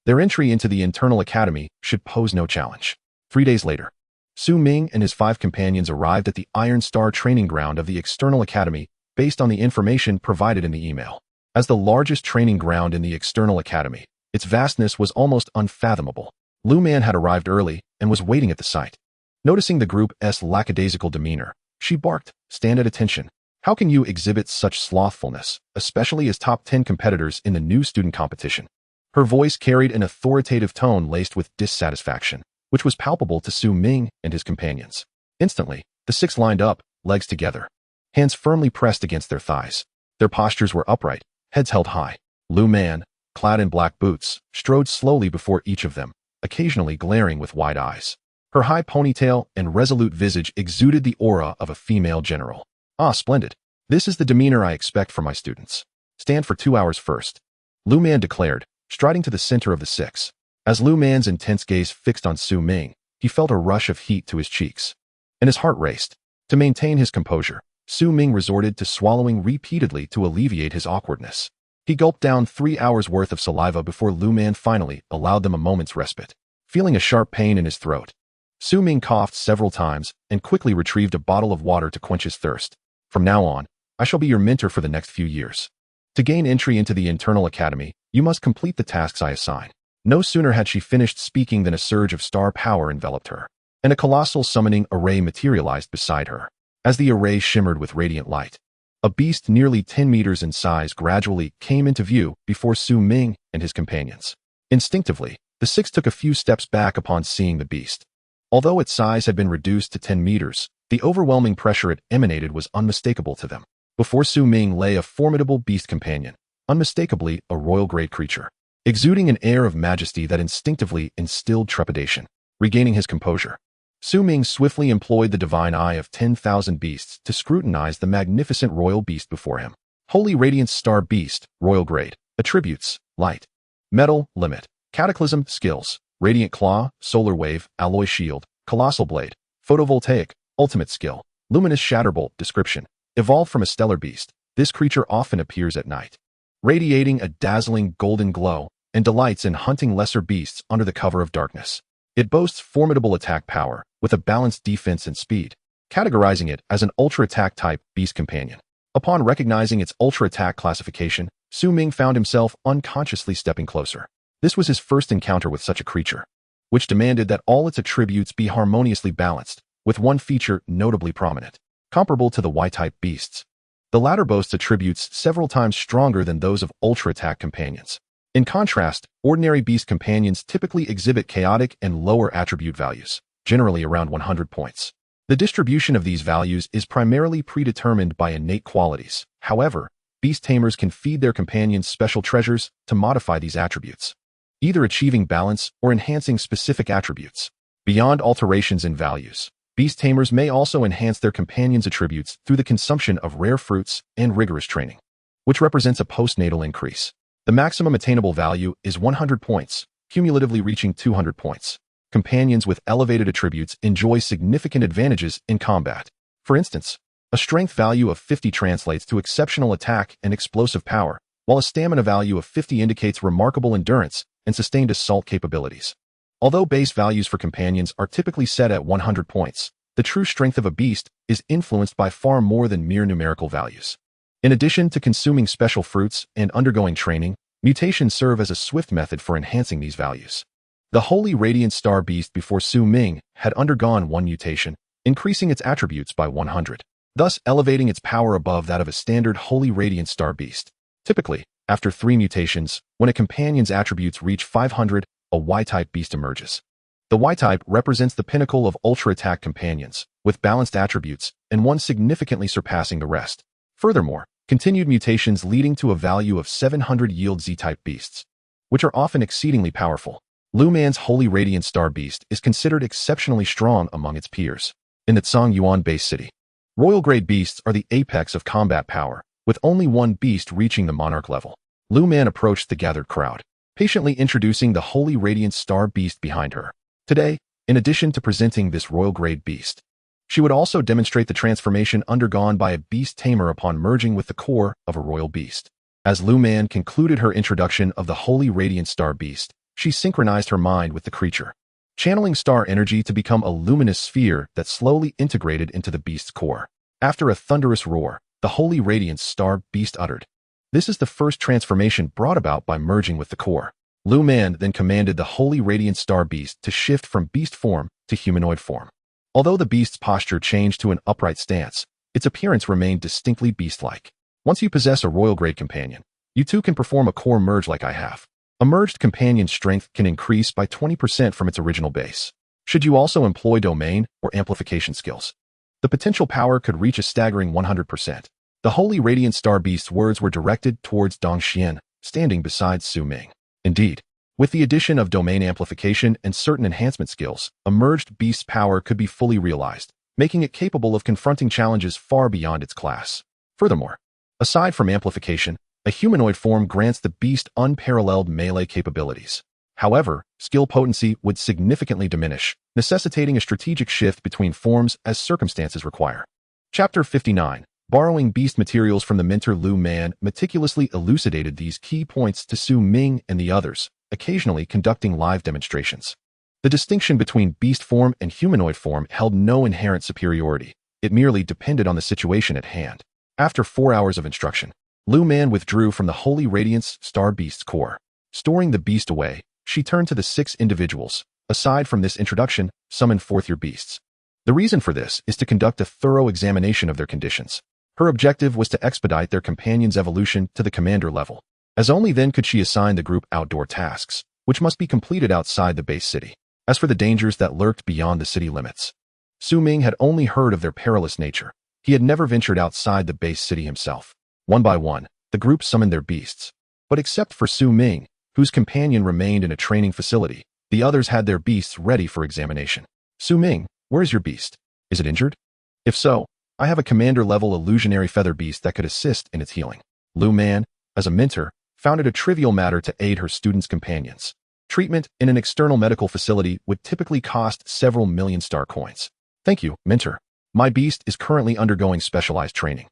their entry into the internal academy should pose no challenge. 3 days later, Su Ming and his 5 companions arrived at the Iron Star training ground of the external academy based on the information provided in the email. As the largest training ground in the external academy, its vastness was almost unfathomable. Lu Man had arrived early and was waiting at the site. Noticing the group's lackadaisical demeanor, she barked, "Stand at attention. How can you exhibit such slothfulness, especially as top 10 competitors in the new student competition?" Her voice carried an authoritative tone laced with dissatisfaction, which was palpable to Su Ming and his companions. Instantly, the 6 lined up, legs together, hands firmly pressed against their thighs. Their postures were upright, heads held high. Lu Man, clad in black boots, strode slowly before each of them, occasionally glaring with wide eyes. Her high ponytail and resolute visage exuded the aura of a female general. "Ah, splendid. This is the demeanor I expect from my students. Stand for 2 hours first," Lu Man declared, striding to the center of the 6. As Lu Man's intense gaze fixed on Su Ming, he felt a rush of heat to his cheeks, and his heart raced. To maintain his composure, Su Ming resorted to swallowing repeatedly to alleviate his awkwardness. He gulped down 3 hours' worth of saliva before Lu Man finally allowed them a moment's respite. Feeling a sharp pain in his throat, Su Ming coughed several times and quickly retrieved a bottle of water to quench his thirst. "From now on, I shall be your mentor for the next few years. To gain entry into the internal academy, you must complete the tasks I assign." No sooner had she finished speaking than a surge of star power enveloped her, and a colossal summoning array materialized beside her. As the array shimmered with radiant light, a beast nearly 10 meters in size gradually came into view before Su Ming and his companions. Instinctively, the 6 took a few steps back upon seeing the beast. Although its size had been reduced to 10 meters, the overwhelming pressure it emanated was unmistakable to them. Before Su Ming lay a formidable beast companion, unmistakably a royal-grade creature, exuding an air of majesty that instinctively instilled trepidation. Regaining his composure, Su Ming swiftly employed the divine eye of 10,000 beasts to scrutinize the magnificent royal beast before him. Holy Radiance Star Beast, Royal Grade. Attributes: Light. Metal, Limit. Cataclysm, Skills: Radiant Claw, Solar Wave, Alloy Shield, Colossal Blade. Photovoltaic, Ultimate Skill. Luminous Shatterbolt. Description: Evolved from a stellar beast, this creature often appears at night, radiating a dazzling golden glow, and delights in hunting lesser beasts under the cover of darkness. It boasts formidable attack power, with a balanced defense and speed, categorizing it as an ultra-attack type beast companion. Upon recognizing its ultra-attack classification, Su Ming found himself unconsciously stepping closer. This was his first encounter with such a creature, which demanded that all its attributes be harmoniously balanced, with one feature notably prominent, comparable to the Y-type beasts. The latter boasts attributes several times stronger than those of ultra-attack companions. In contrast, ordinary beast companions typically exhibit chaotic and lower attribute values, generally around 100 points. The distribution of these values is primarily predetermined by innate qualities. However, beast tamers can feed their companions special treasures to modify these attributes, either achieving balance or enhancing specific attributes. Beyond alterations in values, beast tamers may also enhance their companions' attributes through the consumption of rare fruits and rigorous training, which represents a postnatal increase. The maximum attainable value is 100 points, cumulatively reaching 200 points. Companions with elevated attributes enjoy significant advantages in combat. For instance, a strength value of 50 translates to exceptional attack and explosive power, while a stamina value of 50 indicates remarkable endurance and sustained assault capabilities. Although base values for companions are typically set at 100 points, the true strength of a beast is influenced by far more than mere numerical values. In addition to consuming special fruits and undergoing training, mutations serve as a swift method for enhancing these values. The Holy Radiant Star Beast before Su Ming had undergone one mutation, increasing its attributes by 100, thus elevating its power above that of a standard Holy Radiant Star Beast. Typically, after 3 mutations, when a companion's attributes reach 500, a Y-type beast emerges. The Y-type represents the pinnacle of ultra-attack companions, with balanced attributes, and one significantly surpassing the rest. Furthermore, continued mutations leading to a value of 700 yield Z-type beasts, which are often exceedingly powerful. Lu Man's Holy Radiant Star Beast is considered exceptionally strong among its peers. In the Cangyuan Base City, royal-grade beasts are the apex of combat power, with only one beast reaching the monarch level. Lu Man approached the gathered crowd, patiently introducing the Holy Radiant Star Beast behind her. Today, in addition to presenting this royal-grade beast, she would also demonstrate the transformation undergone by a beast tamer upon merging with the core of a royal beast. As Lu Man concluded her introduction of the Holy Radiant Star Beast, she synchronized her mind with the creature, channeling star energy to become a luminous sphere that slowly integrated into the beast's core. After a thunderous roar, the Holy Radiant Star Beast uttered. This is the first transformation brought about by merging with the core. Lu Man then commanded the Holy Radiant Star Beast to shift from beast form to humanoid form. Although the beast's posture changed to an upright stance, its appearance remained distinctly beast-like. Once you possess a royal-grade companion, you too can perform a core merge like I have. A merged companion's strength can increase by 20% from its original base. Should you also employ domain or amplification skills, the potential power could reach a staggering 100%. The Holy Radiant Star Beast's words were directed towards Dong Xian, standing beside Su Ming. Indeed, with the addition of domain amplification and certain enhancement skills, a merged beast's power could be fully realized, making it capable of confronting challenges far beyond its class. Furthermore, aside from amplification, a humanoid form grants the beast unparalleled melee capabilities. However, skill potency would significantly diminish, necessitating a strategic shift between forms as circumstances require. Chapter 59. Borrowing beast materials from the mentor. Lu Man meticulously elucidated these key points to Su Ming and the others, occasionally conducting live demonstrations. The distinction between beast form and humanoid form held no inherent superiority. It merely depended on the situation at hand. After 4 hours of instruction, Lu Man withdrew from the Holy Radiance Star Beast's core. Storing the beast away, she turned to the 6 individuals. Aside from this introduction, summon forth your beasts. The reason for this is to conduct a thorough examination of their conditions. Her objective was to expedite their companion's evolution to the commander level, as only then could she assign the group outdoor tasks, which must be completed outside the base city. As for the dangers that lurked beyond the city limits, Su Ming had only heard of their perilous nature. He had never ventured outside the base city himself. One by one, the group summoned their beasts. But except for Su Ming, whose companion remained in a training facility, the others had their beasts ready for examination. Su Ming, Where is your beast? Is it injured? If so, I have a commander-level illusionary feather beast that could assist in its healing. Lu Man, as a mentor, found it a trivial matter to aid her students' companions. Treatment in an external medical facility would typically cost several million star coins. Thank you, mentor. My beast is currently undergoing specialized training.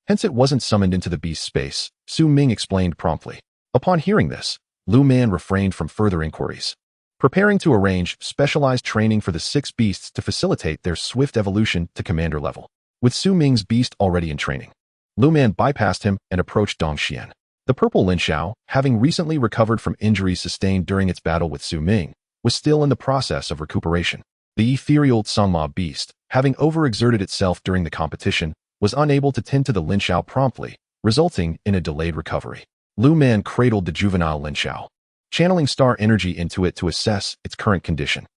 Hence it wasn't summoned into the beast space, Su Ming explained promptly. Upon hearing this, Lu Man refrained from further inquiries, preparing to arrange specialized training for the 6 beasts to facilitate their swift evolution to commander level. With Su Ming's beast already in training, Lu Man bypassed him and approached Dong Xian. The purple Lin Xiao, having recently recovered from injuries sustained during its battle with Su Ming, was still in the process of recuperation. The ethereal Sangma beast, having overexerted itself during the competition, was unable to tend to the Lin Xiao promptly, resulting in a delayed recovery. Lu Man cradled the juvenile Lin Xiao, channeling star energy into it to assess its current condition.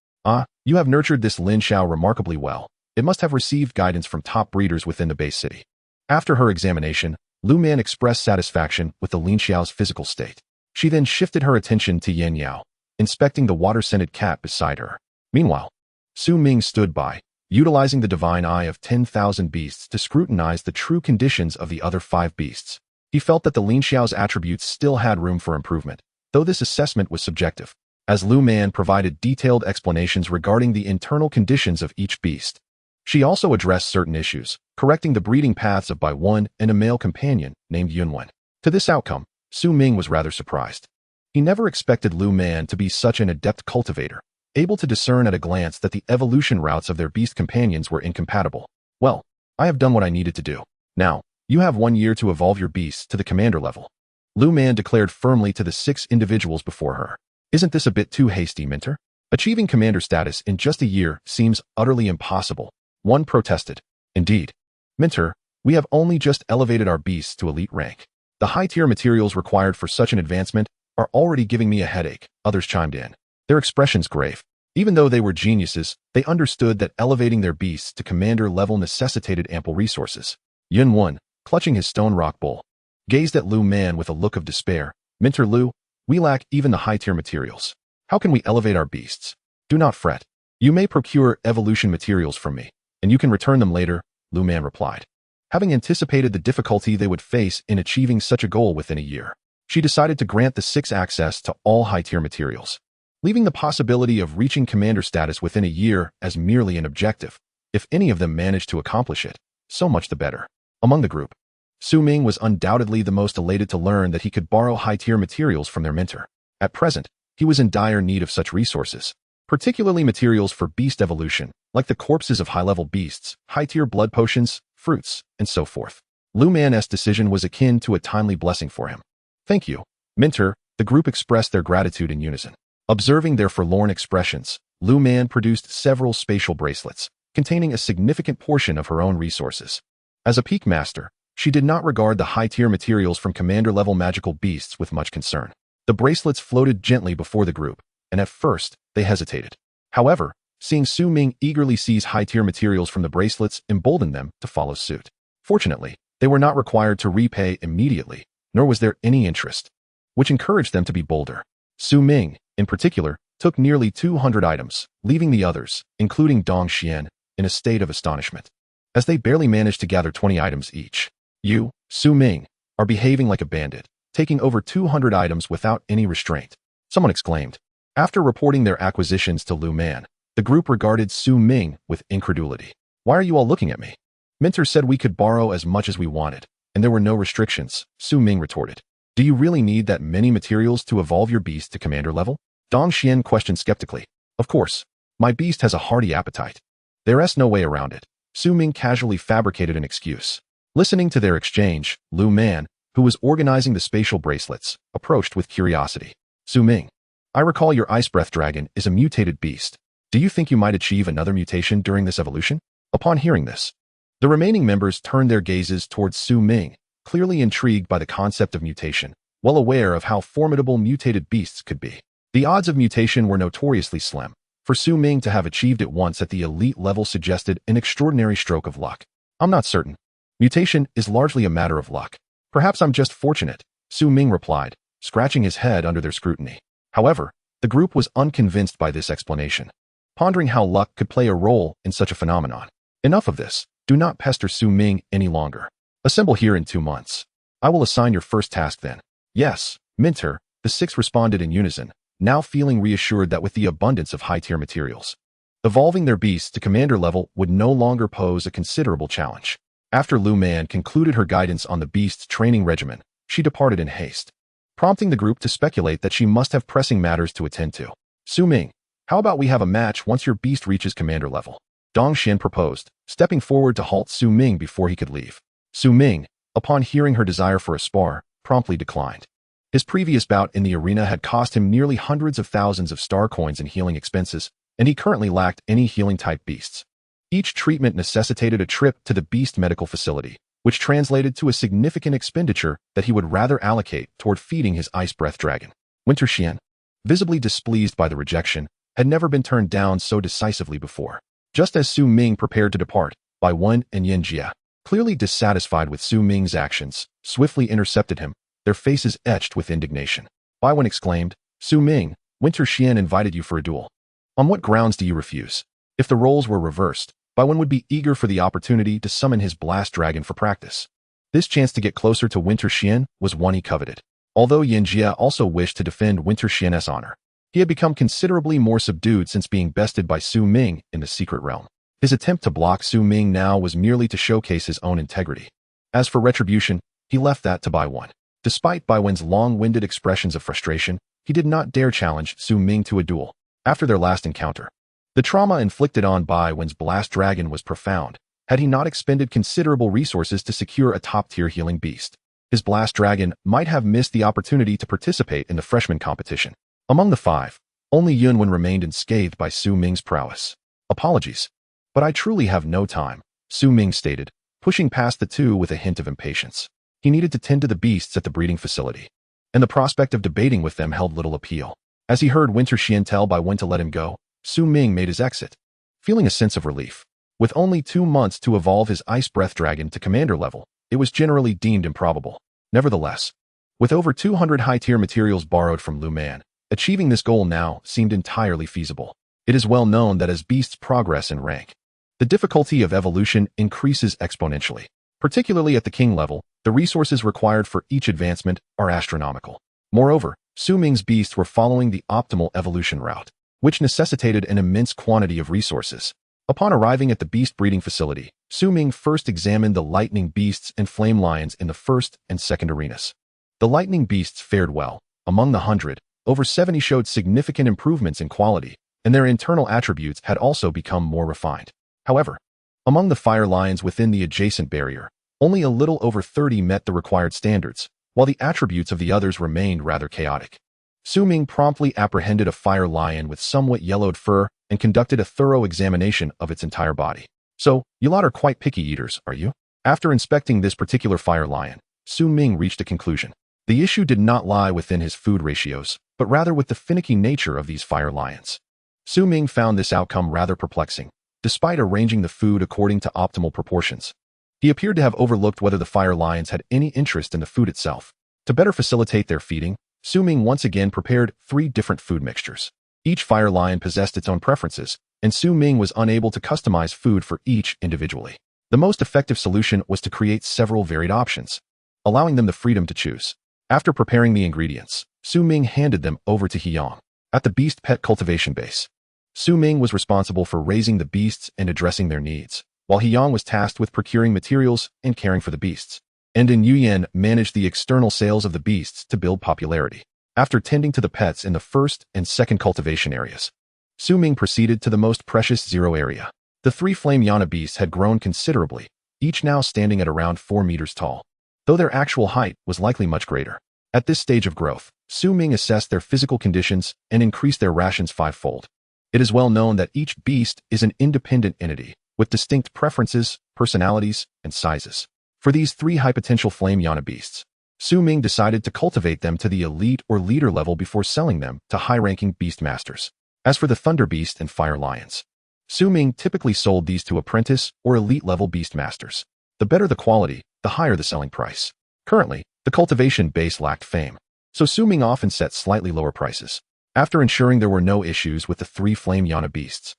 You have nurtured this Lin Xiao remarkably well. It must have received guidance from top breeders within the base city. After her examination, Lu Man expressed satisfaction with the Lin Xiao's physical state. She then shifted her attention to Yan Yao, inspecting the water-scented cat beside her. Meanwhile, Su Ming stood by, utilizing the divine eye of 10,000 beasts to scrutinize the true conditions of the other 5 beasts. He felt that the Lin Xiao's attributes still had room for improvement, though this assessment was subjective, as Lu Man provided detailed explanations regarding the internal conditions of each beast. She also addressed certain issues, correcting the breeding paths of Bai Wen and a male companion named Yunwen. To this outcome, Su Ming was rather surprised. He never expected Lu Man to be such an adept cultivator, able to discern at a glance that the evolution routes of their beast companions were incompatible. Well, I have done what I needed to do. Now, you have 1 year to evolve your beasts to the commander level. Lu Man declared firmly to the 6 individuals before her. Isn't this a bit too hasty, mentor? Achieving commander status in just a year seems utterly impossible. One protested. Indeed. Mentor, we have only just elevated our beasts to elite rank. The high-tier materials required for such an advancement are already giving me a headache, others chimed in, their expressions grave. Even though they were geniuses, they understood that elevating their beasts to commander level necessitated ample resources. Yun Wen, clutching his stone rock bowl, gazed at Lu Man with a look of despair. Mentor Lu, we lack even the high-tier materials. How can we elevate our beasts? Do not fret. You may procure evolution materials from me, and you can return them later, Lu Man replied. Having anticipated the difficulty they would face in achieving such a goal within a year, she decided to grant the 6 access to all high-tier materials, leaving the possibility of reaching commander status within a year as merely an objective. If any of them managed to accomplish it, so much the better. Among the group, Su Ming was undoubtedly the most elated to learn that he could borrow high-tier materials from their mentor. At present, he was in dire need of such resources, particularly materials for beast evolution, like the corpses of high-level beasts, high-tier blood potions, fruits, and so forth. Lu Man's decision was akin to a timely blessing for him. Thank you, mentor. The group expressed their gratitude in unison. Observing their forlorn expressions, Lu Man produced several spatial bracelets, containing a significant portion of her own resources. As a peak master, she did not regard the high-tier materials from commander-level magical beasts with much concern. The bracelets floated gently before the group, and at first, they hesitated. However, seeing Su Ming eagerly seize high-tier materials from the bracelets emboldened them to follow suit. Fortunately, they were not required to repay immediately, nor was there any interest, which encouraged them to be bolder. Su Ming, in particular, took nearly 200 items, leaving the others, including Dong Xian, in a state of astonishment, as they barely managed to gather 20 items each. You, Su Ming, are behaving like a bandit, taking over 200 items without any restraint, someone exclaimed. After reporting their acquisitions to Lu Man, the group regarded Su Ming with incredulity. Why are you all looking at me? Mentor said we could borrow as much as we wanted, and there were no restrictions, Su Ming retorted. Do you really need that many materials to evolve your beast to commander level? Dong Xian questioned skeptically. Of course, my beast has a hearty appetite. There's no way around it. Su Ming casually fabricated an excuse. Listening to their exchange, Lu Man, who was organizing the spatial bracelets, approached with curiosity. Su Ming, I recall your ice breath dragon is a mutated beast. Do you think you might achieve another mutation during this evolution? Upon hearing this, the remaining members turned their gazes towards Su Ming, clearly intrigued by the concept of mutation, well aware of how formidable mutated beasts could be. The odds of mutation were notoriously slim. For Su Ming to have achieved it once at the elite level suggested an extraordinary stroke of luck. I'm not certain. Mutation is largely a matter of luck. Perhaps I'm just fortunate, Su Ming replied, scratching his head under their scrutiny. However, the group was unconvinced by this explanation. pondering how luck could play a role in such a phenomenon. Enough of this. Do not pester Su Ming any longer. Assemble here in 2 months. I will assign your first task then. Yes, Minter, the 6 responded in unison, now feeling reassured that with the abundance of high-tier materials, evolving their beasts to commander level would no longer pose a considerable challenge. After Lu Man concluded her guidance on the beast's training regimen, she departed in haste, prompting the group to speculate that she must have pressing matters to attend to. Su Ming, how about we have a match once your beast reaches commander level? Dong Xin proposed, stepping forward to halt Su Ming before he could leave. Su Ming, upon hearing her desire for a spar, promptly declined. His previous bout in the arena had cost him nearly hundreds of thousands of star coins in healing expenses, and he currently lacked any healing-type beasts. Each treatment necessitated a trip to the beast medical facility, which translated to a significant expenditure that he would rather allocate toward feeding his ice breath dragon. Winter Xian, visibly displeased by the rejection, had never been turned down so decisively before. Just as Su Ming prepared to depart, Bai Wen and Yin Jia, clearly dissatisfied with Su Ming's actions, swiftly intercepted him, their faces etched with indignation. Bai Wen exclaimed, Su Ming, Winter Xian invited you for a duel. On what grounds do you refuse? If the roles were reversed, Bai Wen would be eager for the opportunity to summon his blast dragon for practice. This chance to get closer to Winter Xian was one he coveted. Although Yin Jia also wished to defend Winter Xian's honor, he had become considerably more subdued since being bested by Su Ming in the secret realm. His attempt to block Su Ming now was merely to showcase his own integrity. As for retribution, he left that to Bai Wen. Despite Bai Wen's long-winded expressions of frustration, he did not dare challenge Su Ming to a duel. After their last encounter, the trauma inflicted on Bai Wen's blast dragon was profound, had he not expended considerable resources to secure a top-tier healing beast. His blast dragon might have missed the opportunity to participate in the freshman competition. Among the 5, only Yunwen remained unscathed by Su Ming's prowess. Apologies, but I truly have no time, Su Ming stated, pushing past the 2 with a hint of impatience. He needed to tend to the beasts at the breeding facility, and the prospect of debating with them held little appeal. As he heard Winter Xian tell Bai Wen to let him go, Su Ming made his exit, feeling a sense of relief. With only 2 months to evolve his ice breath dragon to commander level, it was generally deemed improbable. Nevertheless, with over 200 high-tier materials borrowed from Lu Man, achieving this goal now seemed entirely feasible. It is well known that as beasts progress in rank, the difficulty of evolution increases exponentially. Particularly at the king level, the resources required for each advancement are astronomical. Moreover, Su Ming's beasts were following the optimal evolution route, which necessitated an immense quantity of resources. Upon arriving at the beast breeding facility, Su Ming first examined the lightning beasts and flame lions in the first and second arenas. The lightning beasts fared well. Among the 100, over 70 showed significant improvements in quality, and their internal attributes had also become more refined. However, among the fire lions within the adjacent barrier, only a little over 30 met the required standards, while the attributes of the others remained rather chaotic. Su Ming promptly apprehended a fire lion with somewhat yellowed fur and conducted a thorough examination of its entire body. So, you lot are quite picky eaters, are you? After inspecting this particular fire lion, Su Ming reached a conclusion. The issue did not lie within his food ratios, but rather with the finicky nature of these fire lions. Su Ming found this outcome rather perplexing. Despite arranging the food according to optimal proportions, he appeared to have overlooked whether the fire lions had any interest in the food itself. To better facilitate their feeding, Su Ming once again prepared 3 different food mixtures. Each fire lion possessed its own preferences, and Su Ming was unable to customize food for each individually. The most effective solution was to create several varied options, allowing them the freedom to choose. After preparing the ingredients, Su Ming handed them over to Hiyang. At the beast pet cultivation base, Su Ming was responsible for raising the beasts and addressing their needs, while Hiyang was tasked with procuring materials and caring for the beasts. And Yuyan managed the external sales of the beasts to build popularity. After tending to the pets in the first and second cultivation areas, Su Ming proceeded to the most precious 0 area. The 3 flame Yana beasts had grown considerably, each now standing at around 4 meters tall, though their actual height was likely much greater. At this stage of growth, Su Ming assessed their physical conditions and increased their rations 5-fold. It is well known that each beast is an independent entity, with distinct preferences, personalities, and sizes. For these 3 high-potential flame Yana beasts, Su Ming decided to cultivate them to the elite or leader level before selling them to high-ranking beast masters. As for the thunder beast and fire lions, Su Ming typically sold these to apprentice or elite-level beast masters. The better the quality, the higher the selling price. Currently, the cultivation base lacked fame, so Su Ming often set slightly lower prices. After ensuring there were no issues with the 3 flame Yana beasts,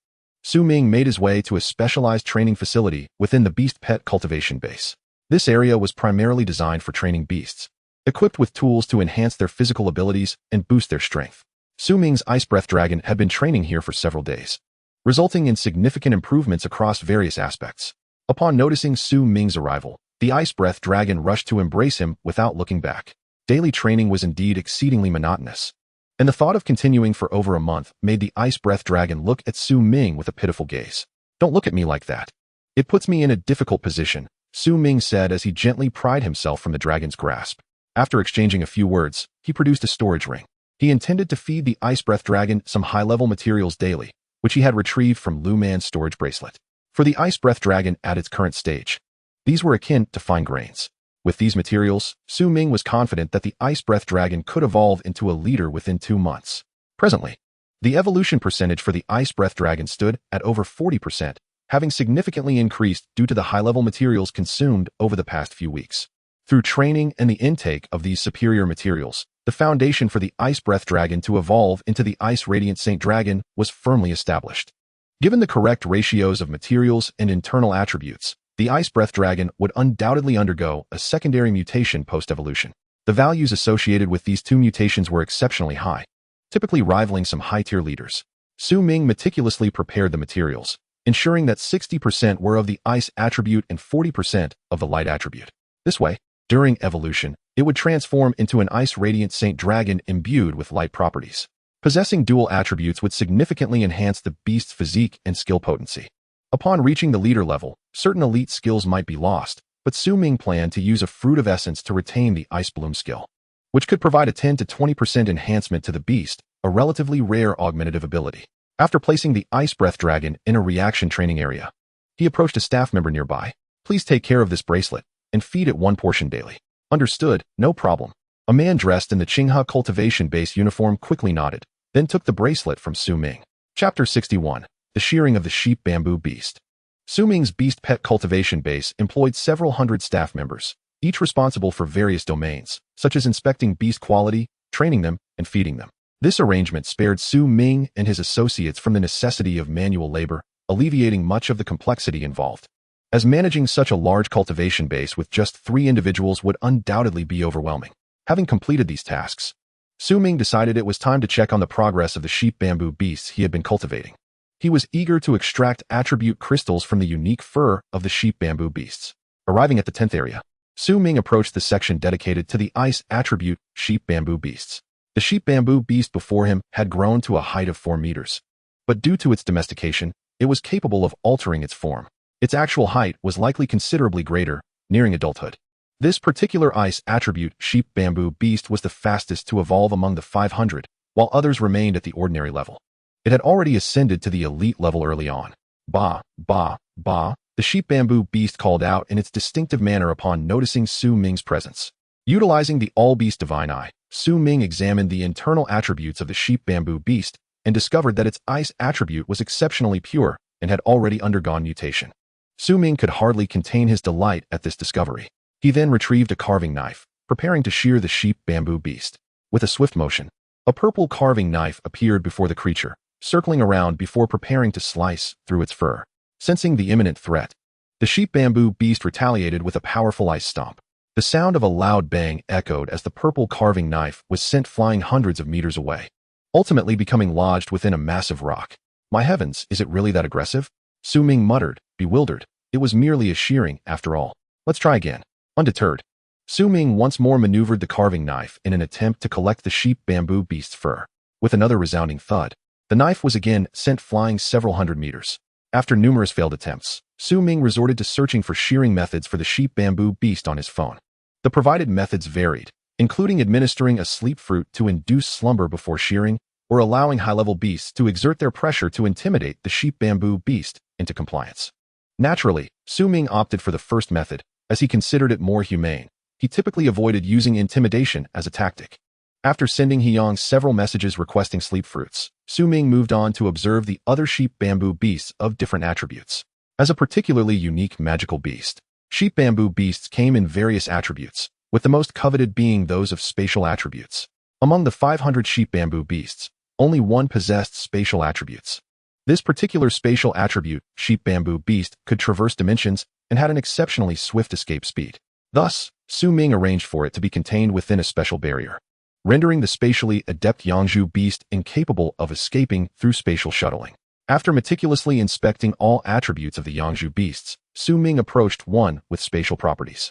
Su Ming made his way to a specialized training facility within the beast pet cultivation base. This area was primarily designed for training beasts, equipped with tools to enhance their physical abilities and boost their strength. Su Ming's ice breath dragon had been training here for several days, resulting in significant improvements across various aspects. Upon noticing Su Ming's arrival, the ice breath dragon rushed to embrace him without looking back. Daily training was indeed exceedingly monotonous, and the thought of continuing for over a month made the ice breath dragon look at Su Ming with a pitiful gaze. "Don't look at me like that. It puts me in a difficult position," Su Ming said as he gently pried himself from the dragon's grasp. After exchanging a few words, he produced a storage ring. He intended to feed the ice breath dragon some high-level materials daily, which he had retrieved from Lu Man's storage bracelet. For the ice breath dragon at its current stage, these were akin to fine grains. With these materials, Su Ming was confident that the ice breath dragon could evolve into a leader within 2 months. Presently, the evolution percentage for the ice breath dragon stood at over 40%, having significantly increased due to the high-level materials consumed over the past few weeks. Through training and the intake of these superior materials, the foundation for the ice breath dragon to evolve into the ice radiant saint dragon was firmly established. Given the correct ratios of materials and internal attributes, the ice breath dragon would undoubtedly undergo a secondary mutation post-evolution. The values associated with these 2 mutations were exceptionally high, typically rivaling some high-tier leaders. Su Ming meticulously prepared the materials, ensuring that 60% were of the ice attribute and 40% of the light attribute. This way, during evolution, it would transform into an ice radiant saint dragon imbued with light properties. Possessing dual attributes would significantly enhance the beast's physique and skill potency. Upon reaching the leader level, certain elite skills might be lost, but Su Ming planned to use a fruit of essence to retain the ice bloom skill, which could provide a 10 to 20% enhancement to the beast, a relatively rare augmentative ability. After placing the ice breath dragon in a reaction training area, he approached a staff member nearby. "Please take care of this bracelet and feed it 1 portion daily." "Understood, no problem." A man dressed in the Qinghe cultivation base uniform quickly nodded, then took the bracelet from Su Ming. Chapter 61. The Shearing of the Sheep Bamboo Beast. Su Ming's beast pet cultivation base employed several hundred staff members, each responsible for various domains, such as inspecting beast quality, training them, and feeding them. This arrangement spared Su Ming and his associates from the necessity of manual labor, alleviating much of the complexity involved, as managing such a large cultivation base with just 3 individuals would undoubtedly be overwhelming. Having completed these tasks, Su Ming decided it was time to check on the progress of the sheep bamboo beasts he had been cultivating. He was eager to extract attribute crystals from the unique fur of the sheep bamboo beasts. Arriving at the 10th area, Su Ming approached the section dedicated to the ice attribute sheep bamboo beasts. The sheep bamboo beast before him had grown to a height of 4 meters, but due to its domestication, it was capable of altering its form. Its actual height was likely considerably greater, nearing adulthood. This particular ice attribute sheep bamboo beast was the fastest to evolve among the 500, while others remained at the ordinary level. It had already ascended to the elite level early on. "Ba, ba, ba," the sheep bamboo beast called out in its distinctive manner upon noticing Su Ming's presence. Utilizing the all-beast divine eye, Su Ming examined the internal attributes of the sheep bamboo beast and discovered that its ice attribute was exceptionally pure and had already undergone mutation. Su Ming could hardly contain his delight at this discovery. He then retrieved a carving knife, preparing to shear the sheep bamboo beast. With a swift motion, a purple carving knife appeared before the creature, circling around before preparing to slice through its fur. Sensing the imminent threat, the sheep bamboo beast retaliated with a powerful ice stomp. The sound of a loud bang echoed as the purple carving knife was sent flying hundreds of meters away, ultimately becoming lodged within a massive rock. "My heavens, is it really that aggressive?" Su Ming muttered, bewildered. It was merely a shearing, after all. "Let's try again." Undeterred, Su Ming once more maneuvered the carving knife in an attempt to collect the sheep bamboo beast's fur. With another resounding thud, the knife was again sent flying several hundred meters. After numerous failed attempts, Su Ming resorted to searching for shearing methods for the sheep bamboo beast on his phone. The provided methods varied, including administering a sleep fruit to induce slumber before shearing, or allowing high-level beasts to exert their pressure to intimidate the sheep bamboo beast into compliance. Naturally, Su Ming opted for the first method, as he considered it more humane. He typically avoided using intimidation as a tactic. After sending Hiyang several messages requesting sleep fruits, Su Ming moved on to observe the other sheep bamboo beasts of different attributes. As a particularly unique magical beast, sheep bamboo beasts came in various attributes, with the most coveted being those of spatial attributes. Among the 500 sheep bamboo beasts, only one possessed spatial attributes. This particular spatial attribute, sheep bamboo beast, could traverse dimensions and had an exceptionally swift escape speed. Thus, Su Ming arranged for it to be contained within a special barrier, rendering the spatially adept Yangzhu beast incapable of escaping through spatial shuttling. After meticulously inspecting all attributes of the Yangzhu beasts, Su Ming approached one with spatial properties.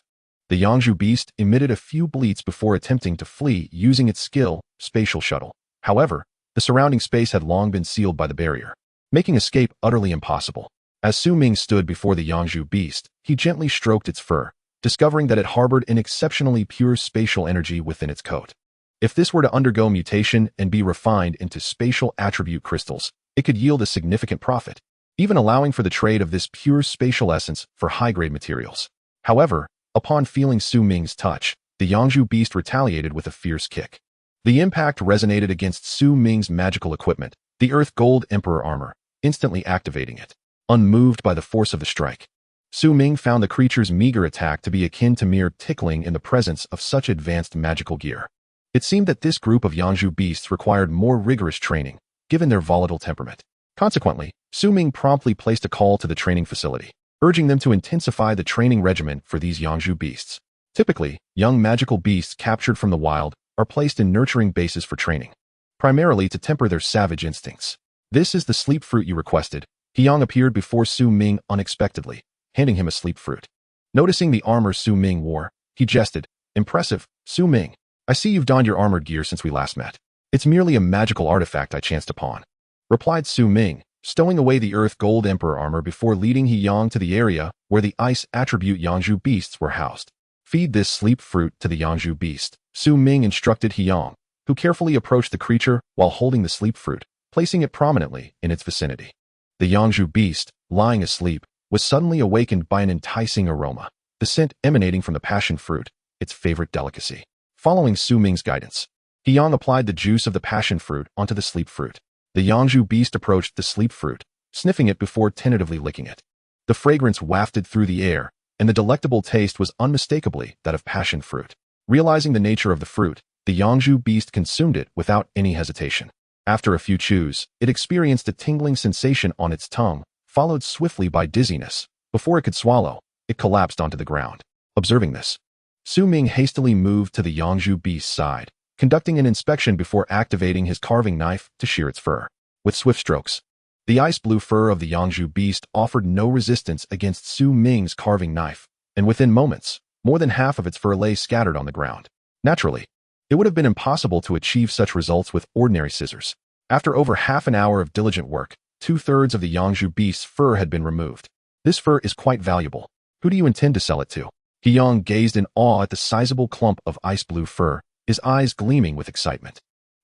The Yangzhu beast emitted a few bleats before attempting to flee using its skill, spatial shuttle. However, the surrounding space had long been sealed by the barrier, making escape utterly impossible. As Su Ming stood before the Yangzhu beast, he gently stroked its fur, discovering that it harbored an exceptionally pure spatial energy within its coat. If this were to undergo mutation and be refined into spatial attribute crystals, it could yield a significant profit, even allowing for the trade of this pure spatial essence for high-grade materials. However, upon feeling Su Ming's touch, the Yangzhu beast retaliated with a fierce kick. The impact resonated against Su Ming's magical equipment, the Earth Gold Emperor armor, instantly activating it. Unmoved by the force of the strike, Su Ming found the creature's meager attack to be akin to mere tickling in the presence of such advanced magical gear. It seemed that this group of Yangzhu beasts required more rigorous training, given their volatile temperament. Consequently, Su Ming promptly placed a call to the training facility, urging them to intensify the training regimen for these Yangzhu beasts. Typically, young magical beasts captured from the wild are placed in nurturing bases for training, primarily to temper their savage instincts. This is the sleep fruit you requested. Hyang appeared before Su Ming unexpectedly, handing him a sleep fruit. Noticing the armor Su Ming wore, he jested, "Impressive, Su Ming. I see you've donned your armored gear since we last met." "It's merely a magical artifact I chanced upon," replied Su Ming, stowing away the Earth Gold Emperor armor before leading Hyang to the area where the ice attribute Yangzhu beasts were housed. "Feed this sleep fruit to the Yangzhu beast," Su Ming instructed Hyang, who carefully approached the creature while holding the sleep fruit, placing it prominently in its vicinity. The Yangzhu beast, lying asleep, was suddenly awakened by an enticing aroma, the scent emanating from the passion fruit, its favorite delicacy. Following Su Ming's guidance, Hyang applied the juice of the passion fruit onto the sleep fruit. The Yangzhu beast approached the sleep fruit, sniffing it before tentatively licking it. The fragrance wafted through the air, and the delectable taste was unmistakably that of passion fruit. Realizing the nature of the fruit, the Yangzhu beast consumed it without any hesitation. After a few chews, it experienced a tingling sensation on its tongue, followed swiftly by dizziness. Before it could swallow, it collapsed onto the ground. Observing this, Su Ming hastily moved to the Yangzhu beast's side, conducting an inspection before activating his carving knife to shear its fur. With swift strokes, the ice-blue fur of the Yangzhu beast offered no resistance against Su Ming's carving knife, and within moments, more than half of its fur lay scattered on the ground. Naturally, it would have been impossible to achieve such results with ordinary scissors. After over half an hour of diligent work, 2/3 of the Yangzhu beast's fur had been removed. "This fur is quite valuable. Who do you intend to sell it to?" Hyang gazed in awe at the sizable clump of ice-blue fur, his eyes gleaming with excitement.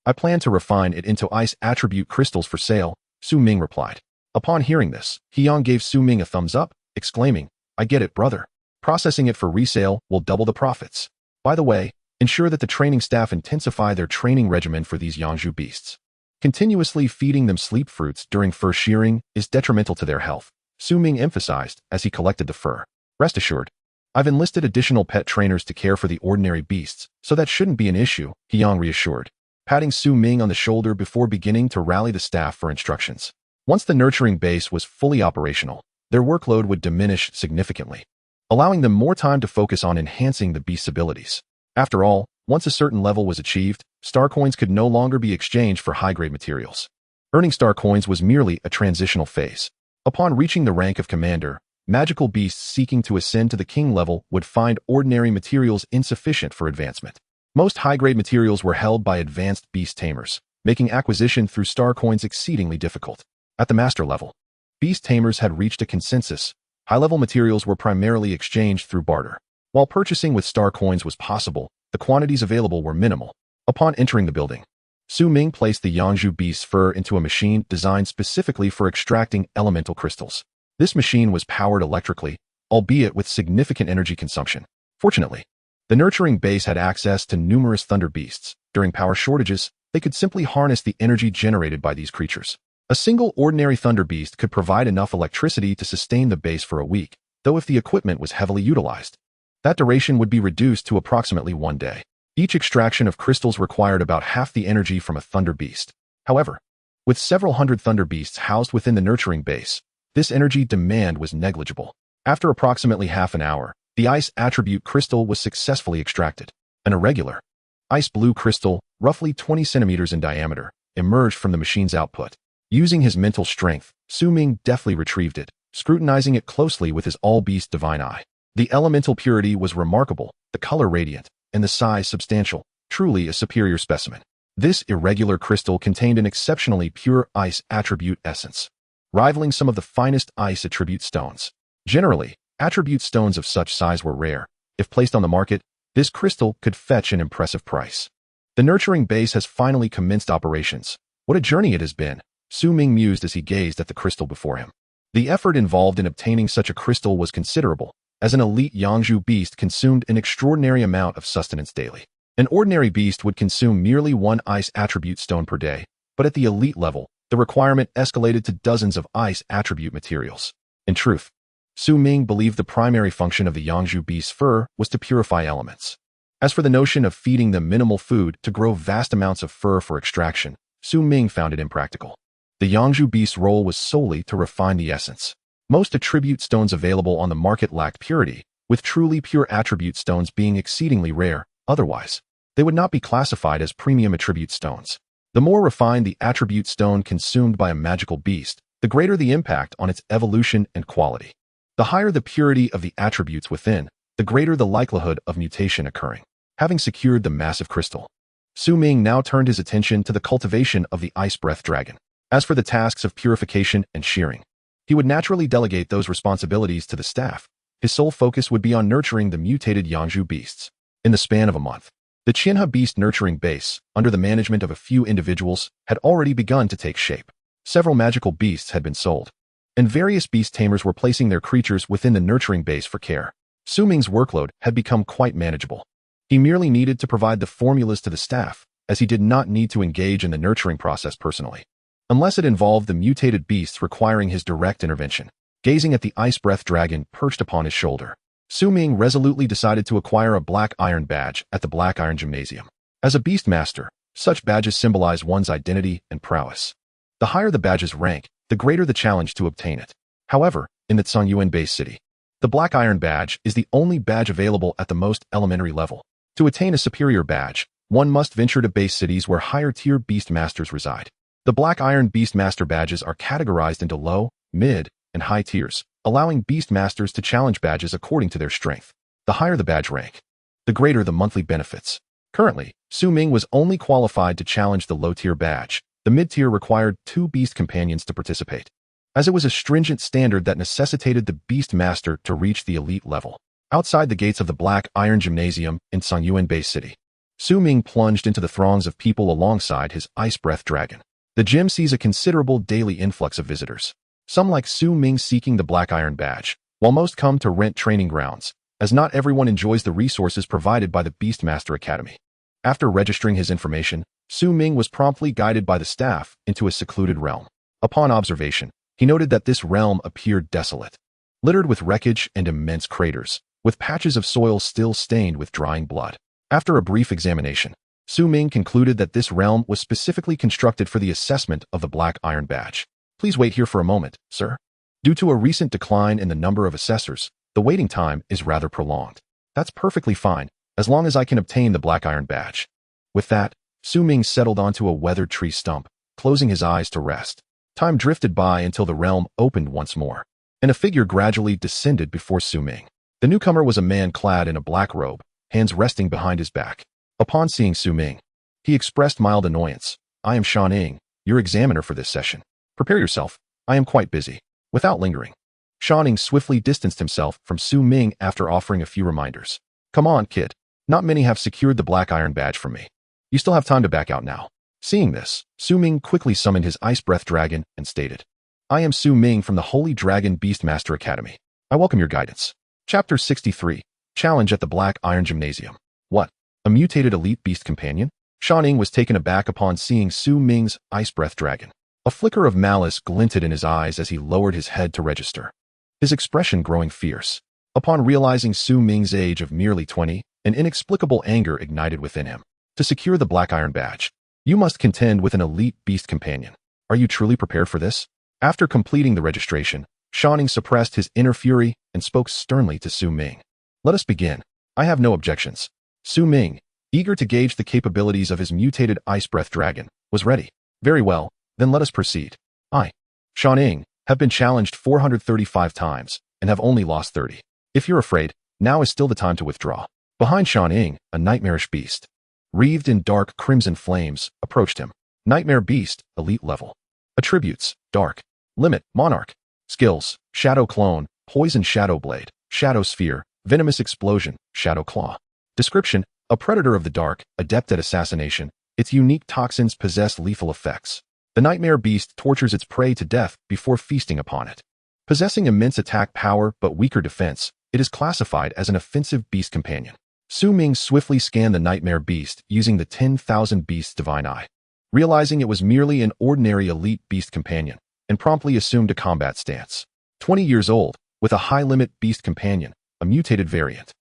"I plan to refine it into ice attribute crystals for sale," Su Ming replied. Upon hearing this, Hyang gave Su Ming a thumbs up, exclaiming, "I get it, brother. Processing it for resale will double the profits. By the way, ensure that the training staff intensify their training regimen for these Yangzhu beasts. Continuously feeding them sleep fruits during fur shearing is detrimental to their health," Su Ming emphasized as he collected the fur. "Rest assured, I've enlisted additional pet trainers to care for the ordinary beasts, so that shouldn't be an issue," Hyang reassured, patting Su Ming on the shoulder before beginning to rally the staff for instructions. Once the nurturing base was fully operational, their workload would diminish significantly, allowing them more time to focus on enhancing the beast's abilities. After all, once a certain level was achieved, star coins could no longer be exchanged for high-grade materials. Earning star coins was merely a transitional phase. Upon reaching the rank of commander, magical beasts seeking to ascend to the king level would find ordinary materials insufficient for advancement. Most high-grade materials were held by advanced beast tamers, making acquisition through star coins exceedingly difficult. At the master level, beast tamers had reached a consensus. High-level materials were primarily exchanged through barter. While purchasing with star coins was possible, the quantities available were minimal. Upon entering the building, Su Ming placed the Yangzhu beast's fur into a machine designed specifically for extracting elemental crystals. This machine was powered electrically, albeit with significant energy consumption. Fortunately, the nurturing base had access to numerous thunder beasts. During power shortages, they could simply harness the energy generated by these creatures. A single ordinary thunder beast could provide enough electricity to sustain the base for a week, though if the equipment was heavily utilized, that duration would be reduced to approximately 1 day. Each extraction of crystals required about half the energy from a thunder beast. However, With several hundred thunder beasts housed within the nurturing base, this energy demand was negligible. After approximately half an hour, the ice attribute crystal was successfully extracted. An irregular, ice-blue crystal, roughly 20 centimeters in diameter, emerged from the machine's output. Using his mental strength, Ming deftly retrieved it, scrutinizing it closely with his all-beast divine eye. The elemental purity was remarkable, the color radiant, and the size substantial, truly a superior specimen. This irregular crystal contained an exceptionally pure ice attribute essence, rivaling some of the finest ice attribute stones. Generally, attribute stones of such size were rare. If placed on the market, this crystal could fetch an impressive price. The nurturing base has finally commenced operations. What a journey it has been, Ming mused as he gazed at the crystal before him. The effort involved in obtaining such a crystal was considerable, as an elite Yangzhou beast consumed an extraordinary amount of sustenance daily. An ordinary beast would consume merely one ice attribute stone per day, but at the elite level, the requirement escalated to dozens of ice attribute materials. In truth, Ming believed the primary function of the Yangzhou beast's fur was to purify elements. As for the notion of feeding them minimal food to grow vast amounts of fur for extraction, Ming found it impractical. The Yangzhou beast's role was solely to refine the essence. Most attribute stones available on the market lacked purity, with truly pure attribute stones being exceedingly rare. Otherwise, they would not be classified as premium attribute stones. The more refined the attribute stone consumed by a magical beast, the greater the impact on its evolution and quality. The higher the purity of the attributes within, the greater the likelihood of mutation occurring. Having secured the massive crystal, Ming now turned his attention to the cultivation of the ice breath dragon. As for the tasks of purification and shearing, he would naturally delegate those responsibilities to the staff. His sole focus would be on nurturing the mutated Yangzhou beasts. In the span of a month, the Qianhe Beast Nurturing Base, under the management of a few individuals, had already begun to take shape. Several magical beasts had been sold, and various beast tamers were placing their creatures within the nurturing base for care. Ming's workload had become quite manageable. He merely needed to provide the formulas to the staff, as he did not need to engage in the nurturing process personally, unless it involved the mutated beasts requiring his direct intervention. Gazing at the ice breath dragon perched upon his shoulder, Ming resolutely decided to acquire a black iron badge at the Black Iron Gymnasium. As a beast master, such badges symbolize one's identity and prowess. The higher the badge's rank, the greater the challenge to obtain it. However, in the Cangyuan Base City, the black iron badge is the only badge available at the most elementary level. To attain a superior badge, one must venture to base cities where higher-tier beast masters reside. The black iron beast master badges are categorized into low, mid, and high tiers, allowing beast masters to challenge badges according to their strength. The higher the badge rank, the greater the monthly benefits. Currently, Ming was only qualified to challenge the low-tier badge. The mid-tier required 2 beast companions to participate, as it was a stringent standard that necessitated the beast master to reach the elite level. Outside the gates of the Black Iron Gymnasium in Cangyuan Base City, Ming plunged into the throngs of people alongside his ice breath dragon. The gym sees a considerable daily influx of visitors. Some like Ming seeking the black iron badge, while most come to rent training grounds, as not everyone enjoys the resources provided by the Beastmaster Academy. After registering his information, Ming was promptly guided by the staff into a secluded realm. Upon observation, he noted that this realm appeared desolate, littered with wreckage and immense craters, with patches of soil still stained with drying blood. After a brief examination, Ming concluded that this realm was specifically constructed for the assessment of the black iron badge. Please wait here for a moment, sir. Due to a recent decline in the number of assessors, the waiting time is rather prolonged. That's perfectly fine, as long as I can obtain the black iron badge. With that, Ming settled onto a weathered tree stump, closing his eyes to rest. Time drifted by until the realm opened once more, and a figure gradually descended before Ming. The newcomer was a man clad in a black robe, hands resting behind his back. Upon seeing Ming, he expressed mild annoyance. I am Ning, your examiner for this session. Prepare yourself, I am quite busy. Without lingering, Ning swiftly distanced himself from Ming after offering a few reminders. Come on, kid. Not many have secured the black iron badge from me. You still have time to back out now. Seeing this, Ming quickly summoned his ice breath dragon and stated, I am Ming from the Holy Dragon Beastmaster Academy. I welcome your guidance. Chapter 63, Challenge at the Black Iron Gymnasium. What? A mutated elite beast companion? Ning was taken aback upon seeing Ming's ice breath dragon. A flicker of malice glinted in his eyes as he lowered his head to register, his expression growing fierce. Upon realizing Ming's age of merely 20, an inexplicable anger ignited within him. To secure the black iron badge, you must contend with an elite beast companion. Are you truly prepared for this? After completing the registration, Ning suppressed his inner fury and spoke sternly to Su Ming. Let us begin. I have no objections. Su Ming, eager to gauge the capabilities of his mutated ice breath dragon, was ready. Very well, then let us proceed. I, Ning, have been challenged 435 times and have only lost 30. If you're afraid, now is still the time to withdraw. Behind Ning, a nightmarish beast, wreathed in dark crimson flames, approached him. Nightmare beast, elite level. Attributes, dark. Limit, monarch. Skills, shadow clone, poison shadow blade, shadow sphere, venomous explosion, shadow claw. Description, a predator of the dark, adept at assassination. Its unique toxins possess lethal effects. The nightmare beast tortures its prey to death before feasting upon it. Possessing immense attack power but weaker defense, it is classified as an offensive beast companion. Su Ming swiftly scanned the nightmare beast using the 10,000 Beasts Divine Eye, realizing it was merely an ordinary elite beast companion, and promptly assumed a combat stance. 20 years old, with a high-limit beast companion, a mutated variant.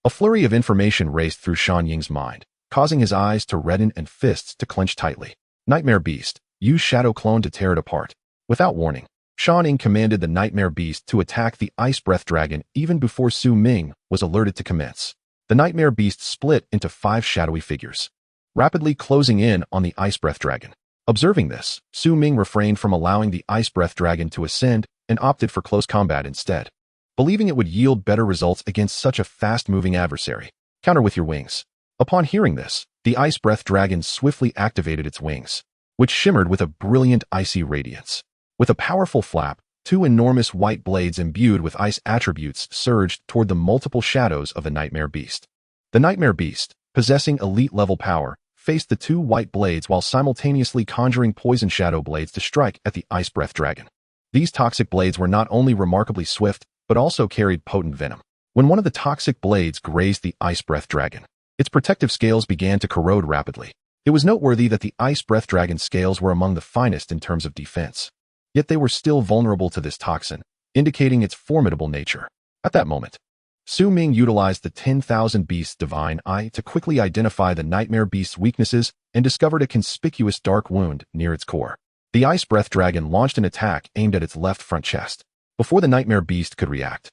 A flurry of information raced through Shan Ying's mind, causing his eyes to redden and fists to clench tightly. Nightmare beast, use shadow clone to tear it apart. Without warning, Shan Ying commanded the nightmare beast to attack the ice breath dragon even before Su Ming was alerted to commence. The nightmare beast split into 5 shadowy figures, rapidly closing in on the ice breath dragon. Observing this, Su Ming refrained from allowing the ice breath dragon to ascend and opted for close combat instead, believing it would yield better results against such a fast-moving adversary. Counter with your wings. Upon hearing this, the ice breath dragon swiftly activated its wings, which shimmered with a brilliant icy radiance. With a powerful flap, 2 enormous white blades imbued with ice attributes surged toward the multiple shadows of the nightmare beast. The nightmare beast, possessing elite-level power, faced the 2 white blades while simultaneously conjuring poison shadow blades to strike at the ice breath dragon. These toxic blades were not only remarkably swift, but also carried potent venom. When one of the toxic blades grazed the ice breath dragon, its protective scales began to corrode rapidly. It was noteworthy that the ice breath dragon's scales were among the finest in terms of defense. Yet they were still vulnerable to this toxin, indicating its formidable nature. At that moment, Su Ming utilized the 10,000 Beasts Divine Eye to quickly identify the nightmare beast's weaknesses and discovered a conspicuous dark wound near its core. The ice breath dragon launched an attack aimed at its left front chest. Before the nightmare beast could react,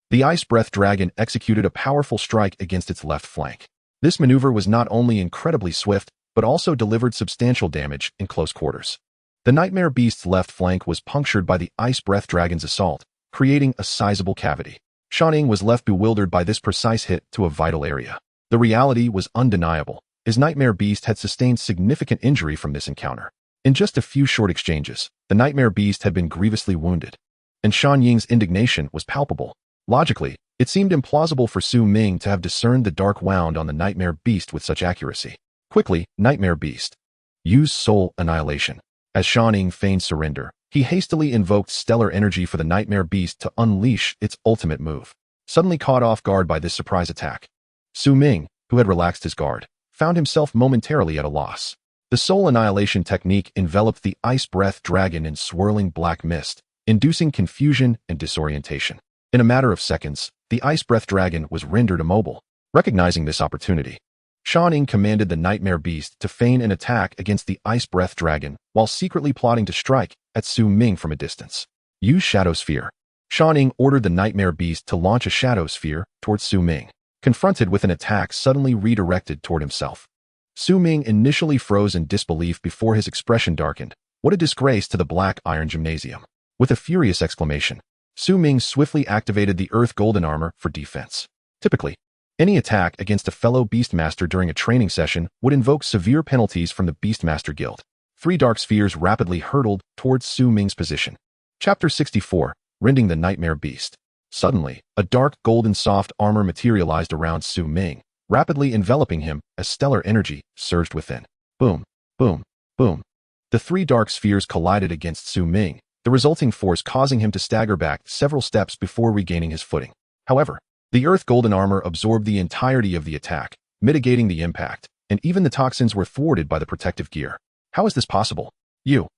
the ice breath dragon executed a powerful strike against its left flank. This maneuver was not only incredibly swift, but also delivered substantial damage in close quarters. The nightmare beast's left flank was punctured by the ice breath dragon's assault, creating a sizable cavity. Ning was left bewildered by this precise hit to a vital area. The reality was undeniable. His nightmare beast had sustained significant injury from this encounter. In just a few short exchanges, the nightmare beast had been grievously wounded, and Shan Ying's indignation was palpable. Logically, it seemed implausible for Su Ming to have discerned the dark wound on the nightmare beast with such accuracy. Quickly, nightmare beast, use soul annihilation. As Shan Ying feigned surrender, he hastily invoked stellar energy for the nightmare beast to unleash its ultimate move. Suddenly caught off guard by this surprise attack, Su Ming, who had relaxed his guard, found himself momentarily at a loss. The soul annihilation technique enveloped the ice breath dragon in swirling black mist, inducing confusion and disorientation. In a matter of seconds, the ice breath dragon was rendered immobile. Recognizing this opportunity, Shan Ying commanded the nightmare beast to feign an attack against the ice breath dragon while secretly plotting to strike at Su Ming from a distance. Use shadow sphere. Shan Ying ordered the nightmare beast to launch a shadow sphere towards Su Ming, confronted with an attack suddenly redirected toward himself. Su Ming initially froze in disbelief before his expression darkened. What a disgrace to the Black Iron Gymnasium. With a furious exclamation, Su Ming swiftly activated the Earth Golden Armor for defense. Typically, any attack against a fellow Beastmaster during a training session would invoke severe penalties from the Beastmaster Guild. 3 dark spheres rapidly hurtled towards Su Ming's position. Chapter 64, Rending the Nightmare Beast. Suddenly, a dark golden soft armor materialized around Su Ming, rapidly enveloping him as stellar energy surged within. Boom, boom, boom. The 3 dark spheres collided against Su Ming, the resulting force causing him to stagger back several steps before regaining his footing. However, the Earth Golden Armor absorbed the entirety of the attack, mitigating the impact, and even the toxins were thwarted by the protective gear. How is this possible? You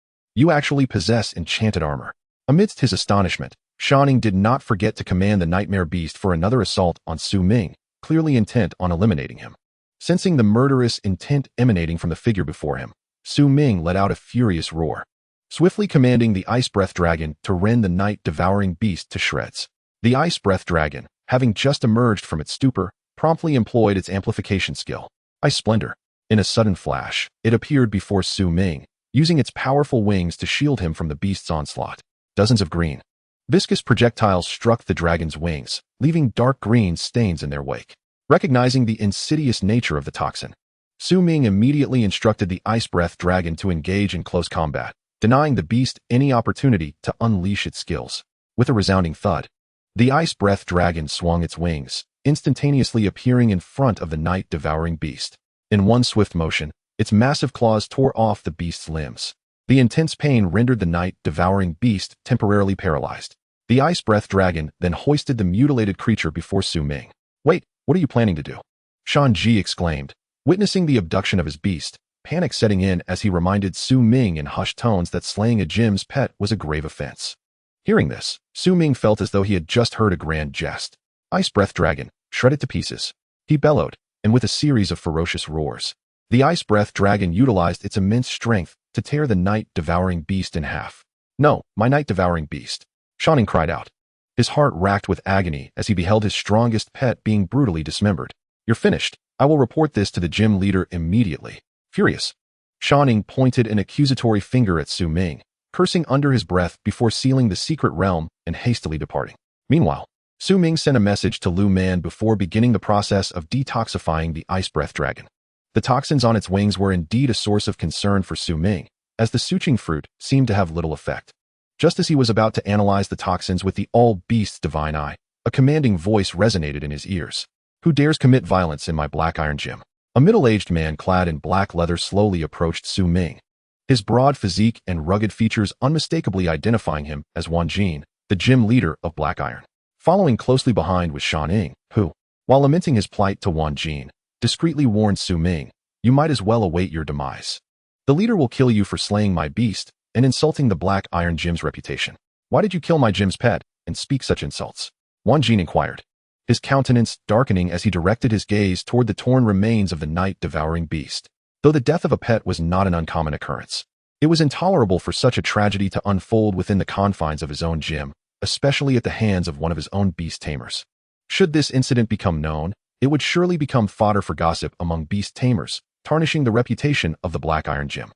actually possess enchanted armor. Amidst his astonishment, Shan Ying did not forget to command the nightmare beast for another assault on Su Ming, clearly intent on eliminating him. Sensing the murderous intent emanating from the figure before him, Su Ming let out a furious roar. swiftly commanding the Ice Breath Dragon to rend the night-devouring beast to shreds. The Ice Breath Dragon, having just emerged from its stupor, promptly employed its amplification skill, Ice Splendor. In a sudden flash, it appeared before Su Ming, using its powerful wings to shield him from the beast's onslaught. Dozens of green, viscous projectiles struck the dragon's wings, leaving dark green stains in their wake. Recognizing the insidious nature of the toxin, Su Ming immediately instructed the Ice Breath Dragon to engage in close combat, denying the beast any opportunity to unleash its skills. With a resounding thud, the Ice Breath Dragon swung its wings, instantaneously appearing in front of the night-devouring beast. In one swift motion, its massive claws tore off the beast's limbs. The intense pain rendered the night-devouring beast temporarily paralyzed. The Ice Breath Dragon then hoisted the mutilated creature before Su Ming. "Wait, what are you planning to do?" Shan Ji exclaimed, witnessing the abduction of his beast, panic setting in as he reminded Su Ming in hushed tones that slaying a Jim's pet was a grave offense. Hearing this, Su Ming felt as though he had just heard a grand jest. "Ice Breath Dragon, shred it to pieces," he bellowed, and with a series of ferocious roars, the Ice Breath Dragon utilized its immense strength to tear the night-devouring beast in half. "No, my night-devouring beast," Shanning cried out, his heart racked with agony as he beheld his strongest pet being brutally dismembered. "You're finished. I will report this to the gym leader immediately." Furious, Shanning pointed an accusatory finger at Su Ming, cursing under his breath before sealing the secret realm and hastily departing. Meanwhile, Su Ming sent a message to Lu Man before beginning the process of detoxifying the Ice Breath Dragon. The toxins on its wings were indeed a source of concern for Su Ming, as the Suching fruit seemed to have little effect. Just as he was about to analyze the toxins with the all-beast's divine eye, a commanding voice resonated in his ears. "Who dares commit violence in my Black Iron Gym?" A middle-aged man clad in black leather slowly approached Su Ming, his broad physique and rugged features unmistakably identifying him as Wan Jin, the gym leader of Black Iron. Following closely behind was Shan Ing, who, while lamenting his plight to Wan Jin, discreetly warned Su Ming, "You might as well await your demise. The leader will kill you for slaying my beast and insulting the Black Iron Gym's reputation." "Why did you kill my gym's pet and speak such insults?" Wan Jin inquired, his countenance darkening as he directed his gaze toward the torn remains of the night-devouring beast. Though the death of a pet was not an uncommon occurrence, it was intolerable for such a tragedy to unfold within the confines of his own gym, especially at the hands of one of his own beast tamers. Should this incident become known, it would surely become fodder for gossip among beast tamers, tarnishing the reputation of the Black Iron Gym.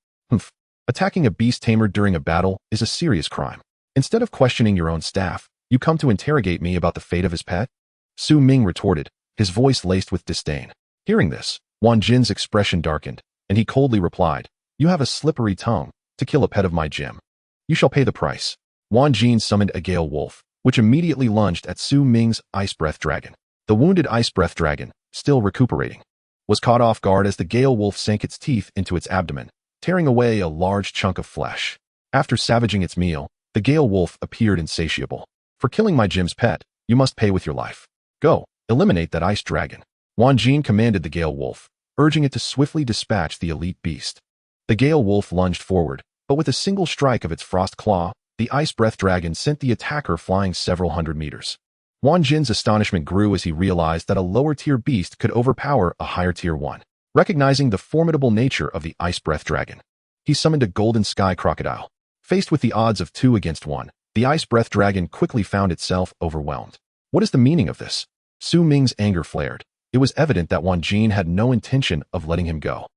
Attacking a beast tamer during a battle is a serious crime. Instead of questioning your own staff, you come to interrogate me about the fate of his pet? Su Ming retorted, his voice laced with disdain. Hearing this, Wan Jin's expression darkened, and he coldly replied, "You have a slippery tongue to kill a pet of my gym. You shall pay the price." Wan Jin summoned a gale wolf, which immediately lunged at Su Ming's Ice Breath Dragon. The wounded Ice Breath Dragon, still recuperating, was caught off guard as the gale wolf sank its teeth into its abdomen, tearing away a large chunk of flesh. After savaging its meal, the gale wolf appeared insatiable. "For killing my gym's pet, you must pay with your life. Go, eliminate that ice dragon." Wan Jin commanded the gale wolf, urging it to swiftly dispatch the elite beast. The gale wolf lunged forward, but with a single strike of its frost claw, the Ice Breath Dragon sent the attacker flying several hundred meters. Wan Jin's astonishment grew as he realized that a lower-tier beast could overpower a higher-tier one. Recognizing the formidable nature of the Ice Breath Dragon, he summoned a golden sky crocodile. Faced with the odds of 2 against 1, the Ice Breath Dragon quickly found itself overwhelmed. What is the meaning of this? Su Ming's anger flared. It was evident that Wan Jin had no intention of letting him go.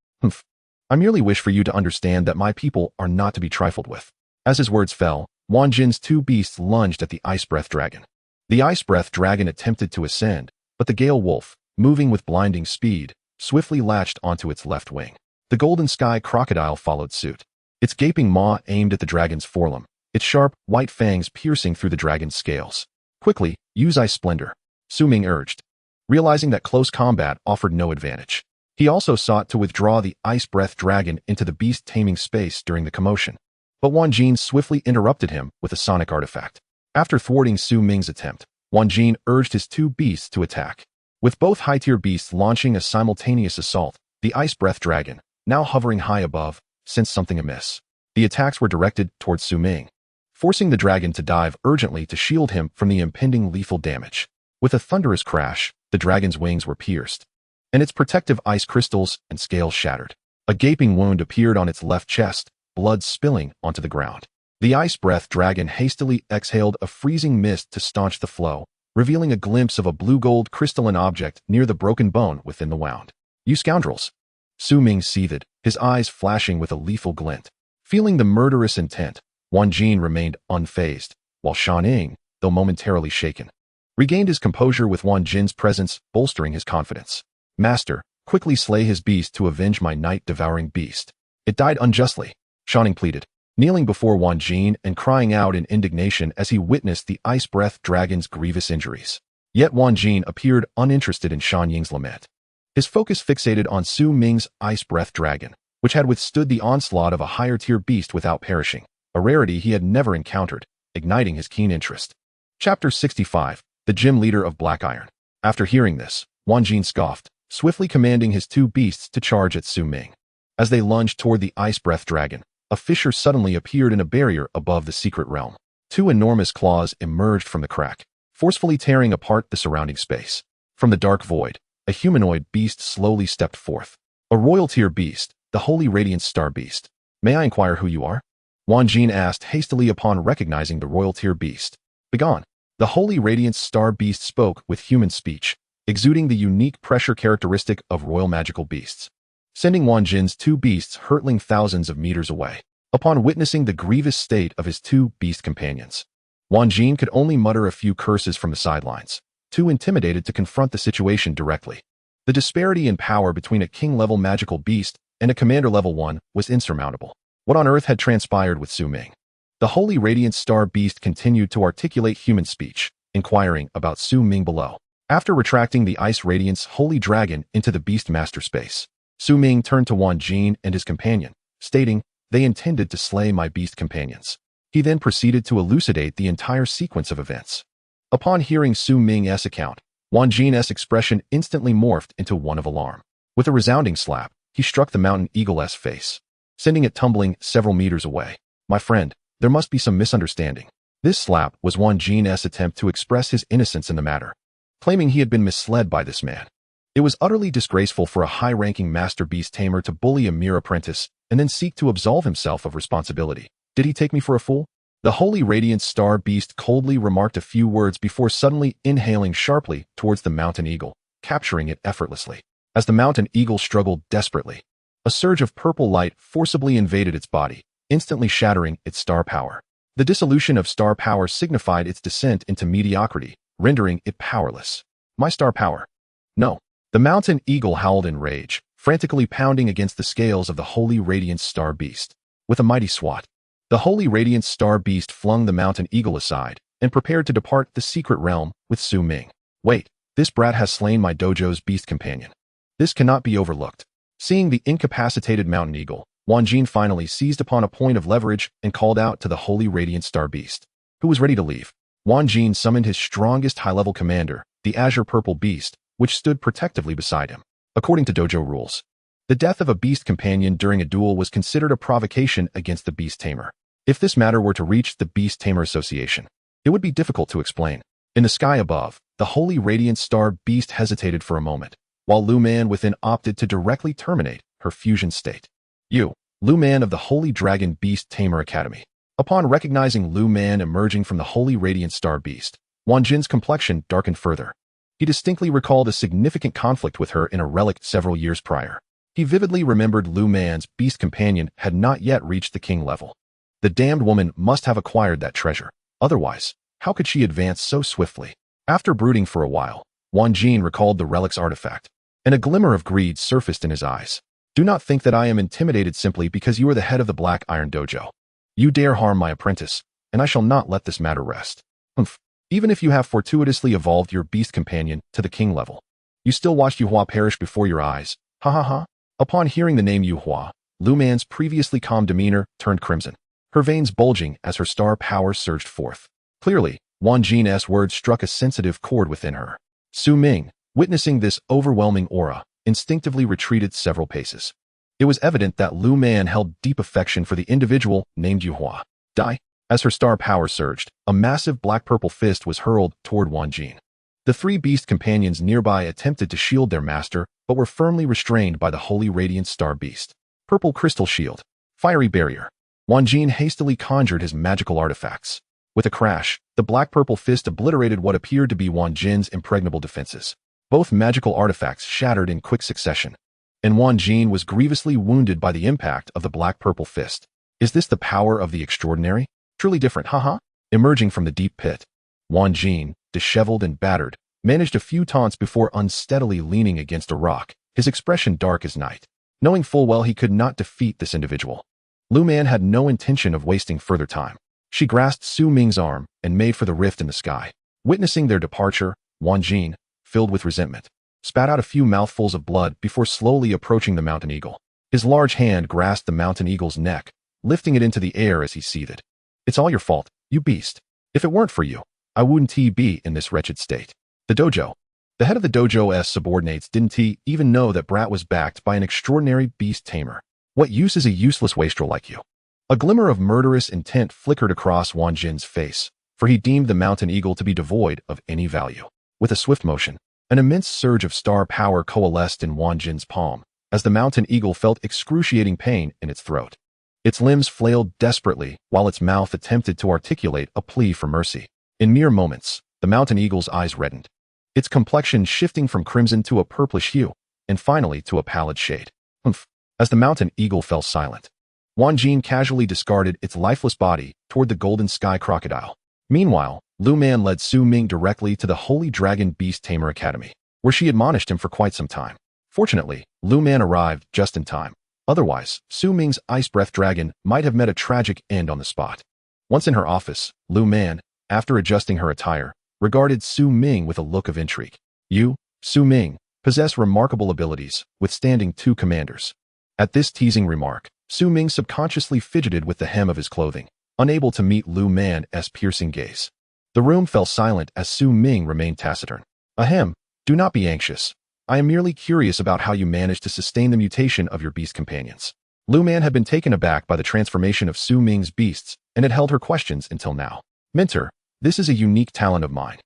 "I merely wish for you to understand that my people are not to be trifled with." As his words fell, Wan Jin's 2 beasts lunged at the Ice Breath Dragon. The Ice Breath Dragon attempted to ascend, but the gale wolf, moving with blinding speed, swiftly latched onto its left wing. The golden sky crocodile followed suit, its gaping maw aimed at the dragon's forelimb, its sharp, white fangs piercing through the dragon's scales. "Quickly, use Ice Splendor," Su Ming urged, realizing that close combat offered no advantage. He also sought to withdraw the Ice Breath Dragon into the beast taming space during the commotion, but Wan Jin swiftly interrupted him with a sonic artifact. After thwarting Su Ming's attempt, Wan Jin urged his 2 beasts to attack. With both high-tier beasts launching a simultaneous assault, the Ice Breath Dragon, now hovering high above, sensed something amiss. The attacks were directed towards Su Ming, forcing the dragon to dive urgently to shield him from the impending lethal damage. With a thunderous crash, the dragon's wings were pierced, and its protective ice crystals and scales shattered. A gaping wound appeared on its left chest, blood spilling onto the ground. The ice breath dragon hastily exhaled a freezing mist to staunch the flow, revealing a glimpse of a blue-gold crystalline object near the broken bone within the wound. "You scoundrels!" Ming seethed, his eyes flashing with a lethal glint. Feeling the murderous intent, Jin remained unfazed, while Ning, though momentarily shaken, regained his composure with Jin's presence bolstering his confidence. "Master, quickly slay his beast to avenge my night-devouring beast. It died unjustly," Ning pleaded, kneeling before Jin and crying out in indignation as he witnessed the ice breath dragon's grievous injuries. Yet Jin appeared uninterested in Ying's lament. His focus fixated on Ming's ice breath dragon, which had withstood the onslaught of a higher-tier beast without perishing, a rarity he had never encountered, igniting his keen interest. Chapter 65, The Gym Leader of Black Iron. After hearing this, Jin scoffed, swiftly commanding his two beasts to charge at Ming. As they lunged toward the ice breath dragon, a fissure suddenly appeared in a barrier above the secret realm. Two enormous claws emerged from the crack, forcefully tearing apart the surrounding space. From the dark void, a humanoid beast slowly stepped forth. A royal-tier beast, the Holy Radiance Star Beast. "May I inquire who you are?" Jin asked hastily upon recognizing the royal-tier beast. "Begone." The Holy Radiance Star Beast spoke with human speech, exuding the unique pressure characteristic of royal magical beasts, sending Jin's two beasts hurtling thousands of meters away. Upon witnessing the grievous state of his two beast companions, Jin could only mutter a few curses from the sidelines, too intimidated to confront the situation directly. The disparity in power between a king-level magical beast and a commander-level one was insurmountable. What on earth had transpired with Ming? The Holy Radiance Star Beast continued to articulate human speech, inquiring about Ming below. After retracting the Ice Radiance Holy Dragon into the Beast Master space, Ming turned to Jin and his companion, stating, "They intended to slay my beast companions." He then proceeded to elucidate the entire sequence of events. Upon hearing Ming's account, Jin's expression instantly morphed into one of alarm. With a resounding slap, he struck the mountain eagle's face, sending it tumbling several meters away. "My friend, there must be some misunderstanding." This slap was Jin's attempt to express his innocence in the matter, claiming he had been misled by this man. It was utterly disgraceful for a high-ranking master beast tamer to bully a mere apprentice and then seek to absolve himself of responsibility. "Did he take me for a fool?" The Holy Radiance Star Beast coldly remarked a few words before suddenly inhaling sharply towards the mountain eagle, capturing it effortlessly. As the mountain eagle struggled desperately, a surge of purple light forcibly invaded its body, instantly shattering its star power. The dissolution of star power signified its descent into mediocrity, rendering it powerless. "My star power? No." The mountain eagle howled in rage, frantically pounding against the scales of the Holy Radiance Star Beast. With a mighty swat, the Holy Radiance Star Beast flung the mountain eagle aside and prepared to depart the secret realm with Ming. "Wait, this brat has slain my dojo's beast companion. This cannot be overlooked." Seeing the incapacitated mountain eagle, Jin finally seized upon a point of leverage and called out to the Holy Radiant Star Beast, who was ready to leave. Jin summoned his strongest high-level commander, the Azure Purple Beast, which stood protectively beside him. According to dojo rules, the death of a beast companion during a duel was considered a provocation against the beast tamer. If this matter were to reach the Beast Tamer Association, it would be difficult to explain. In the sky above, the Holy Radiant Star Beast hesitated for a moment, while Lu Man within opted to directly terminate her fusion state. Lu Man of the Holy Dragon Beast Tamer Academy. Upon recognizing Lu Man emerging from the Holy Radiant Star Beast, Jin's complexion darkened further. He distinctly recalled a significant conflict with her in a relic several years prior. He vividly remembered Lu Man's beast companion had not yet reached the king level. The damned woman must have acquired that treasure. Otherwise, how could she advance so swiftly? After brooding for a while, Jin recalled the relic's artifact, and a glimmer of greed surfaced in his eyes. "Do not think that I am intimidated simply because you are the head of the Black Iron Dojo. You dare harm my apprentice, and I shall not let this matter rest. Even if you have fortuitously evolved your beast companion to the king level, you still watched Yuhua perish before your eyes. Ha ha ha." Upon hearing the name Yuhua, Lu Man's previously calm demeanor turned crimson, her veins bulging as her star power surged forth. Clearly, Jin's words struck a sensitive chord within her. Ming, witnessing this overwhelming aura, instinctively retreated several paces. It was evident that Lu Man held deep affection for the individual named Yuhua. "Die." As her star power surged, a massive black-purple fist was hurled toward Jin. The three beast companions nearby attempted to shield their master, but were firmly restrained by the Holy Radiant Star Beast. Purple Crystal Shield. Fiery Barrier. Wanjin hastily conjured his magical artifacts. With a crash, the black-purple fist obliterated what appeared to be Wanjin's impregnable defenses. Both magical artifacts shattered in quick succession, and Wanjin was grievously wounded by the impact of the black-purple fist. Is this the power of the extraordinary? Truly different, haha? Emerging from the deep pit, Wanjin, disheveled and battered, managed a few taunts before unsteadily leaning against a rock, his expression dark as night. Knowing full well he could not defeat this individual, Lu Man had no intention of wasting further time. She grasped Su Ming's arm and made for the rift in the sky. Witnessing their departure, Wanjin, filled with resentment, spat out a few mouthfuls of blood before slowly approaching the mountain eagle. His large hand grasped the mountain eagle's neck, lifting it into the air as he seethed. It's all your fault, you beast. If it weren't for you, I wouldn't be in this wretched state. The dojo. The head of the dojo's subordinates didn't even know that Brat was backed by an extraordinary beast tamer. What use is a useless wastrel like you? A glimmer of murderous intent flickered across Wanjin's face, for he deemed the mountain eagle to be devoid of any value. With a swift motion, an immense surge of star power coalesced in Wanjin's palm, as the mountain eagle felt excruciating pain in its throat. Its limbs flailed desperately, while its mouth attempted to articulate a plea for mercy. In mere moments, the mountain eagle's eyes reddened, its complexion shifting from crimson to a purplish hue, and finally to a pallid shade. As the mountain eagle fell silent, Wanjin casually discarded its lifeless body toward the golden sky crocodile. Meanwhile, Lu Man led Su Ming directly to the Holy Dragon Beast Tamer Academy, where she admonished him for quite some time. Fortunately, Lu Man arrived just in time. Otherwise, Su Ming's ice breath dragon might have met a tragic end on the spot. Once in her office, Lu Man, after adjusting her attire, regarded Su Ming with a look of intrigue. You, Su Ming, possess remarkable abilities, withstanding two commanders. At this teasing remark, Su Ming subconsciously fidgeted with the hem of his clothing, unable to meet Lu Man's piercing gaze. The room fell silent as Su Ming remained taciturn. Ahem, do not be anxious. I am merely curious about how you managed to sustain the mutation of your beast companions. Lu Man had been taken aback by the transformation of Su Ming's beasts and had held her questions until now. Mentor, this is a unique talent of mine,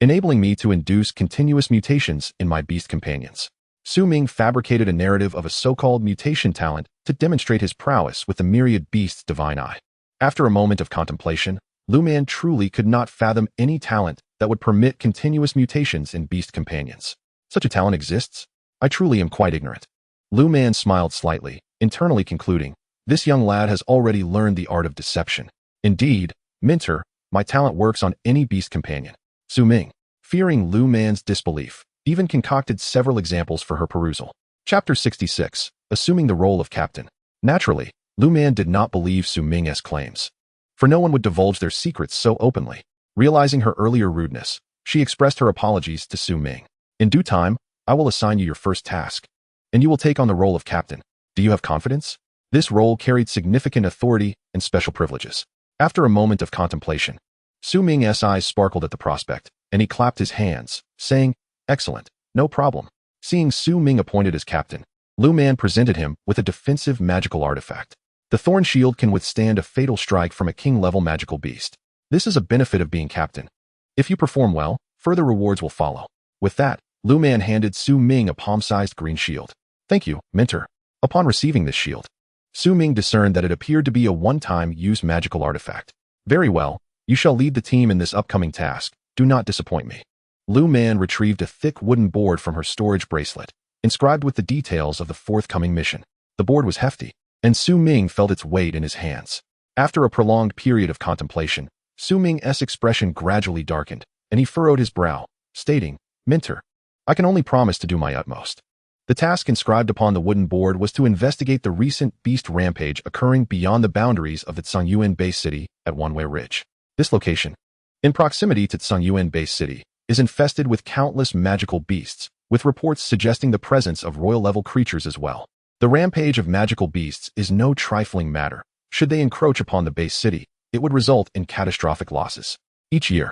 enabling me to induce continuous mutations in my beast companions. Su Ming fabricated a narrative of a so-called mutation talent to demonstrate his prowess with the myriad beast's divine eye. After a moment of contemplation, Lu Man truly could not fathom any talent that would permit continuous mutations in beast companions. Such a talent exists? I truly am quite ignorant. Lu Man smiled slightly, internally concluding, this young lad has already learned the art of deception. Indeed, Mentor, my talent works on any beast companion. Su Ming, fearing Lu Man's disbelief, even concocted several examples for her perusal. Chapter 66, Assuming the Role of Captain. Naturally, Lu Man did not believe Su Ming's claims, for no one would divulge their secrets so openly. Realizing her earlier rudeness, she expressed her apologies to Su Ming. In due time, I will assign you your first task, and you will take on the role of captain. Do you have confidence? This role carried significant authority and special privileges. After a moment of contemplation, Su Ming's eyes sparkled at the prospect, and he clapped his hands, saying, excellent, no problem. Seeing Su Ming appointed as captain, Lu Man presented him with a defensive magical artifact. The thorn shield can withstand a fatal strike from a king-level magical beast. This is a benefit of being captain. If you perform well, further rewards will follow. With that, Lu Man handed Su Ming a palm-sized green shield. Thank you, Mentor. Upon receiving this shield, Su Ming discerned that it appeared to be a one-time use magical artifact. Very well, you shall lead the team in this upcoming task. Do not disappoint me. Lu Man retrieved a thick wooden board from her storage bracelet, inscribed with the details of the forthcoming mission. The board was hefty, and Su Ming felt its weight in his hands. After a prolonged period of contemplation, Su Ming's expression gradually darkened, and he furrowed his brow, stating, Mentor, I can only promise to do my utmost. The task inscribed upon the wooden board was to investigate the recent beast rampage occurring beyond the boundaries of the Cangyuan Base City at One-Way Ridge. This location, in proximity to Cangyuan Base City, is infested with countless magical beasts, with reports suggesting the presence of royal-level creatures as well. The rampage of magical beasts is no trifling matter. Should they encroach upon the base city, it would result in catastrophic losses. Each year,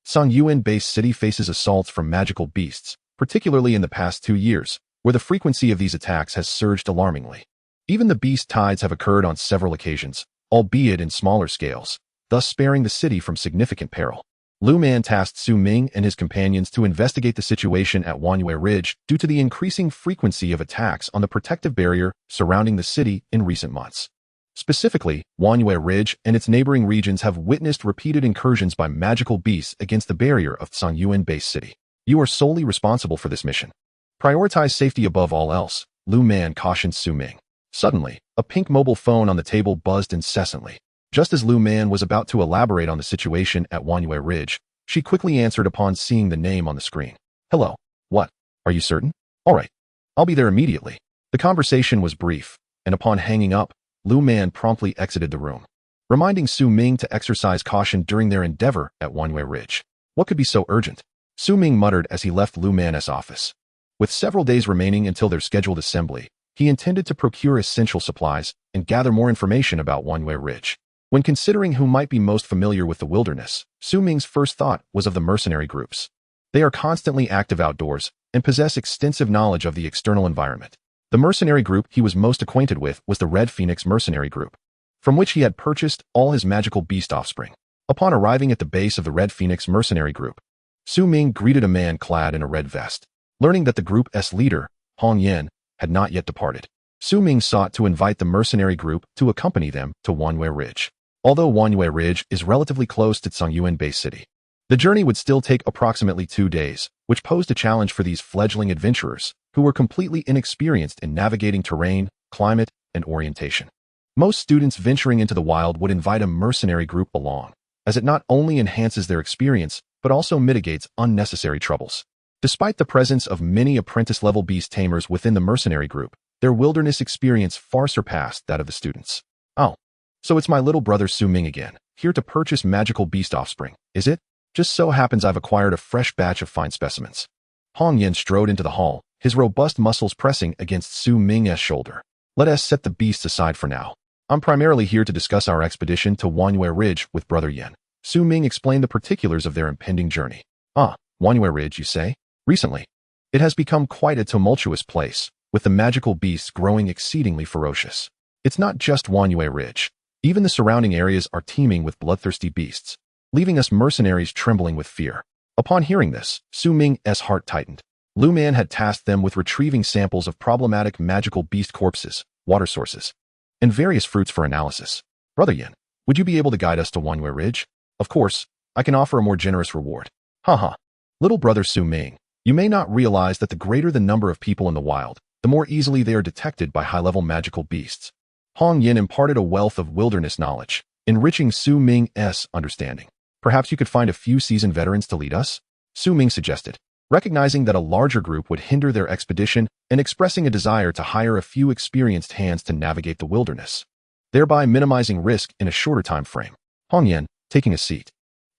Cangyuan Base City faces assaults from magical beasts, particularly in the past 2 years, where the frequency of these attacks has surged alarmingly. Even the beast tides have occurred on several occasions, albeit in smaller scales, thus sparing the city from significant peril. Lu Man tasked Su Ming and his companions to investigate the situation at Wanwei Ridge due to the increasing frequency of attacks on the protective barrier surrounding the city in recent months. Specifically, Wanyue Ridge and its neighboring regions have witnessed repeated incursions by magical beasts against the barrier of Cangyuan Base City. You are solely responsible for this mission. Prioritize safety above all else, Lu Man cautioned Su Ming. Suddenly, a pink mobile phone on the table buzzed incessantly. Just as Lu Man was about to elaborate on the situation at Wanyue Ridge, she quickly answered upon seeing the name on the screen. Hello. What? Are you certain? All right. I'll be there immediately. The conversation was brief, and upon hanging up, Lu Man promptly exited the room, reminding Su Ming to exercise caution during their endeavor at Wanyue Ridge. What could be so urgent? Su Ming muttered as he left Lu Man's office. With several days remaining until their scheduled assembly, he intended to procure essential supplies and gather more information about Wanyue Ridge. When considering who might be most familiar with the wilderness, Su Ming's first thought was of the mercenary groups. They are constantly active outdoors and possess extensive knowledge of the external environment. The mercenary group he was most acquainted with was the Red Phoenix mercenary group, from which he had purchased all his magical beast offspring. Upon arriving at the base of the Red Phoenix mercenary group, Su Ming greeted a man clad in a red vest. Learning that the group's leader, Hong Yan, had not yet departed, Su Ming sought to invite the mercenary group to accompany them to Wanyue Ridge. Although Wanyue Ridge is relatively close to Cangyuan Base City, the journey would still take approximately 2 days, which posed a challenge for these fledgling adventurers, who were completely inexperienced in navigating terrain, climate, and orientation. Most students venturing into the wild would invite a mercenary group along, as it not only enhances their experience, but also mitigates unnecessary troubles. Despite the presence of many apprentice-level beast tamers within the mercenary group, their wilderness experience far surpassed that of the students. Oh, so it's my little brother Su Ming again, here to purchase magical beast offspring, is it? Just so happens I've acquired a fresh batch of fine specimens. Hong Yan strode into the hall, his robust muscles pressing against Su Ming's shoulder. Let us set the beasts aside for now. I'm primarily here to discuss our expedition to Wanyue Ridge with Brother Yan. Su Ming explained the particulars of their impending journey. Ah, Wanyue Ridge, you say? Recently, it has become quite a tumultuous place, with the magical beasts growing exceedingly ferocious. It's not just Wanyue Ridge. Even the surrounding areas are teeming with bloodthirsty beasts, leaving us mercenaries trembling with fear. Upon hearing this, Su Ming's heart tightened. Lu Man had tasked them with retrieving samples of problematic magical beast corpses, water sources, and various fruits for analysis. Brother Yan, would you be able to guide us to Wanyue Ridge? Of course, I can offer a more generous reward. Haha. Little brother Su Ming, you may not realize that the greater the number of people in the wild, the more easily they are detected by high-level magical beasts. Hong Yan imparted a wealth of wilderness knowledge, enriching Su Ming's understanding. Perhaps you could find a few seasoned veterans to lead us? Su Ming suggested, recognizing that a larger group would hinder their expedition and expressing a desire to hire a few experienced hands to navigate the wilderness, thereby minimizing risk in a shorter time frame. Hong Yan, taking a seat,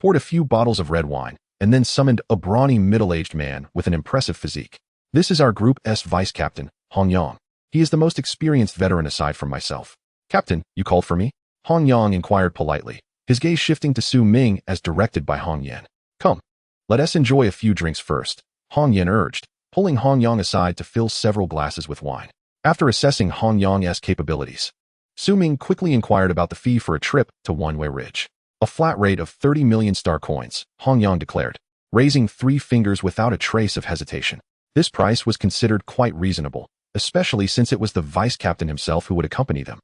poured a few bottles of red wine, and then summoned a brawny middle-aged man with an impressive physique. This is our group's vice captain, Hong Yang. He is the most experienced veteran aside from myself. Captain, you called for me? Hong Yang inquired politely, his gaze shifting to Su Ming as directed by Hong Yan. Come, let us enjoy a few drinks first, Hong Yan urged, pulling Hong Yang aside to fill several glasses with wine. After assessing Hong Yang's capabilities, Su Ming quickly inquired about the fee for a trip to Wanyue Ridge. A flat rate of 30 million star coins, Hong Yang declared, raising 3 fingers without a trace of hesitation. This price was considered quite reasonable, especially since it was the vice captain himself who would accompany them.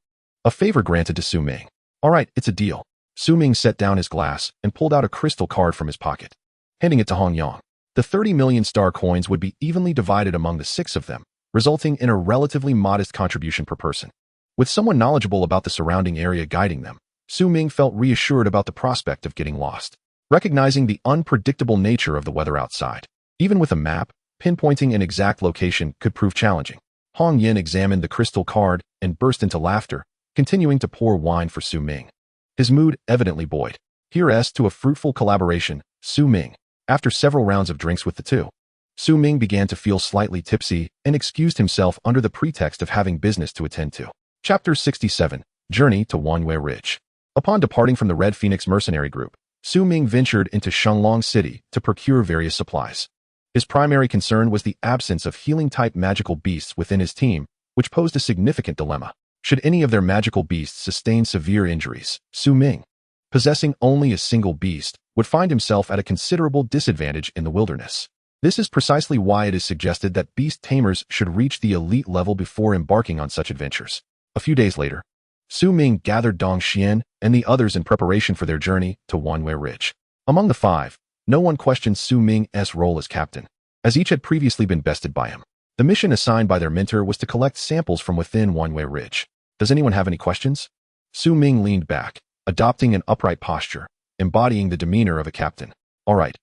A favor granted to Su Ming. All right, it's a deal. Su Ming set down his glass and pulled out a crystal card from his pocket, handing it to Hong Yang. The 30 million star coins would be evenly divided among the 6 of them, resulting in a relatively modest contribution per person. With someone knowledgeable about the surrounding area guiding them, Su Ming felt reassured about the prospect of getting lost. Recognizing the unpredictable nature of the weather outside, even with a map, pinpointing an exact location could prove challenging. Hong Yan examined the crystal card and burst into laughter, continuing to pour wine for Su Ming. His mood evidently buoyed. Here's to a fruitful collaboration, Su Ming. After several rounds of drinks with the two, Su Ming began to feel slightly tipsy and excused himself under the pretext of having business to attend to. Chapter 67, Journey to Wanyue Ridge. Upon departing from the Red Phoenix mercenary group, Su Ming ventured into Shenglong City to procure various supplies. His primary concern was the absence of healing-type magical beasts within his team, which posed a significant dilemma. Should any of their magical beasts sustain severe injuries, Su Ming, possessing only a single beast, would find himself at a considerable disadvantage in the wilderness. This is precisely why it is suggested that beast tamers should reach the elite level before embarking on such adventures. A few days later, Su Ming gathered Dong Xian and the others in preparation for their journey to Wanwei Ridge. Among the five, no one questioned Su Ming's role as captain, as each had previously been bested by him. The mission assigned by their mentor was to collect samples from within Wanwei Ridge. Does anyone have any questions? Su Ming leaned back, adopting an upright posture, embodying the demeanor of a captain. All right,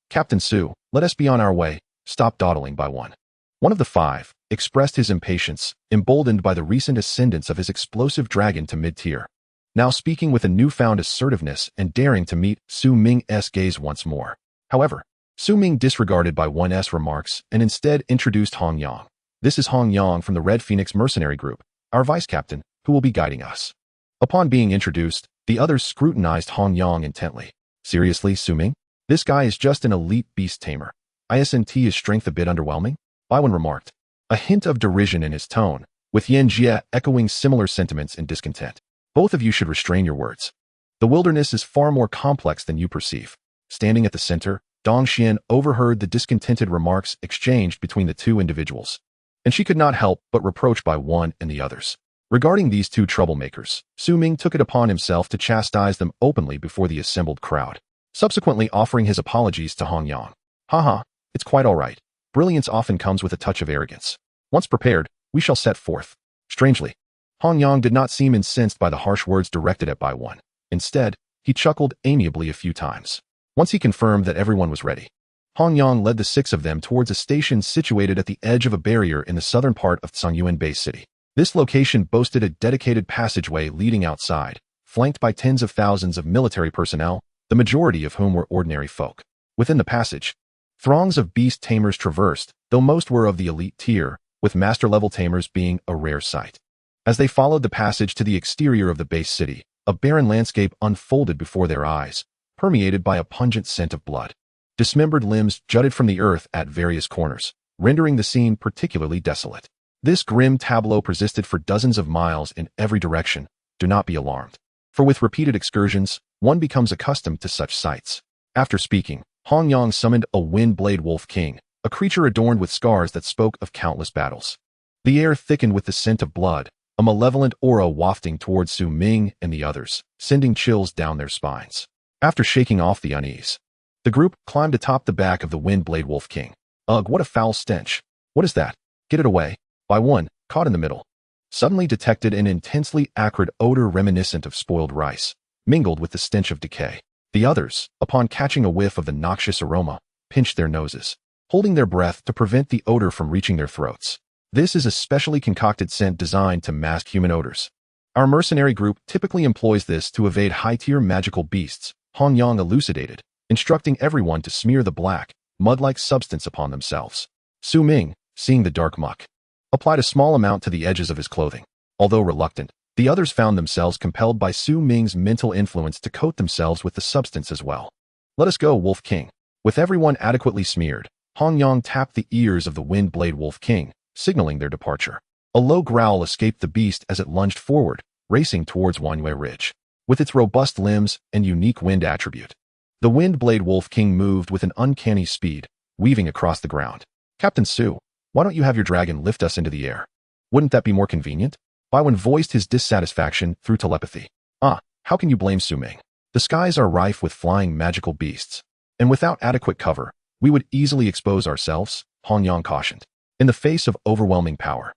Captain Su, let us be on our way. Stop dawdling by one. One of the five expressed his impatience, emboldened by the recent ascendance of his explosive dragon to mid-tier. Now speaking with a newfound assertiveness and daring to meet Su Ming's gaze once more. However, Su Ming disregarded by one's remarks and instead introduced Hong Yang. This is Hong Yang from the Red Phoenix Mercenary Group, our vice-captain, who will be guiding us. Upon being introduced, the others scrutinized Hong Yang intently. Seriously, Su Ming? This guy is just an elite beast tamer. Isn't his strength a bit underwhelming? Baiwen remarked, a hint of derision in his tone, with Yan Jie echoing similar sentiments in discontent. Both of you should restrain your words. The wilderness is far more complex than you perceive. Standing at the center, Dong Xian overheard the discontented remarks exchanged between the two individuals, and she could not help but reproach by one and the others. Regarding these two troublemakers, Su Ming took it upon himself to chastise them openly before the assembled crowd, subsequently offering his apologies to Hong Yang. Haha, it's quite all right. Brilliance often comes with a touch of arrogance. Once prepared, we shall set forth. Strangely, Hong Yang did not seem incensed by the harsh words directed at Bai Wen. Instead, he chuckled amiably a few times. Once he confirmed that everyone was ready, Hong Yang led the six of them towards a station situated at the edge of a barrier in the southern part of Cangyuan Base City. This location boasted a dedicated passageway leading outside, flanked by tens of thousands of military personnel, the majority of whom were ordinary folk. Within the passage, throngs of beast tamers traversed, though most were of the elite tier, with master-level tamers being a rare sight. As they followed the passage to the exterior of the base city, a barren landscape unfolded before their eyes, permeated by a pungent scent of blood. Dismembered limbs jutted from the earth at various corners, rendering the scene particularly desolate. This grim tableau persisted for dozens of miles in every direction. Do not be alarmed, for with repeated excursions, one becomes accustomed to such sights. After speaking, Hong Yang summoned a wind-blade wolf king, a creature adorned with scars that spoke of countless battles. The air thickened with the scent of blood, a malevolent aura wafting towards Su Ming and the others, sending chills down their spines. After shaking off the unease, the group climbed atop the back of the wind-blade wolf king. Ugh, what a foul stench. What is that? Get it away. By one, caught in the middle, suddenly detected an intensely acrid odor reminiscent of spoiled rice, mingled with the stench of decay. The others, upon catching a whiff of the noxious aroma, pinched their noses, holding their breath to prevent the odor from reaching their throats. This is a specially concocted scent designed to mask human odors. Our mercenary group typically employs this to evade high-tier magical beasts, Hong Yang elucidated, instructing everyone to smear the black, mud-like substance upon themselves. Su Ming, seeing the dark muck, applied a small amount to the edges of his clothing. Although reluctant, the others found themselves compelled by Su Ming's mental influence to coat themselves with the substance as well. Let us go, Wolf King. With everyone adequately smeared, Hong Yang tapped the ears of the wind-blade Wolf King, signaling their departure. A low growl escaped the beast as it lunged forward, racing towards Wanwei Ridge. With its robust limbs and unique wind attribute, the wind-blade Wolf King moved with an uncanny speed, weaving across the ground. Captain Su, why don't you have your dragon lift us into the air? Wouldn't that be more convenient? Baiwen voiced his dissatisfaction through telepathy. How can you blame Su Ming? The skies are rife with flying magical beasts, and without adequate cover, we would easily expose ourselves, Hong Yang cautioned. In the face of overwhelming power,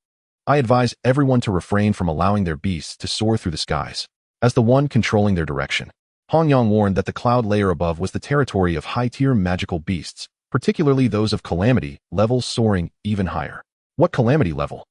I advise everyone to refrain from allowing their beasts to soar through the skies. As the one controlling their direction, Hong Yang warned that the cloud layer above was the territory of high-tier magical beasts, particularly those of calamity levels soaring even higher. What calamity level?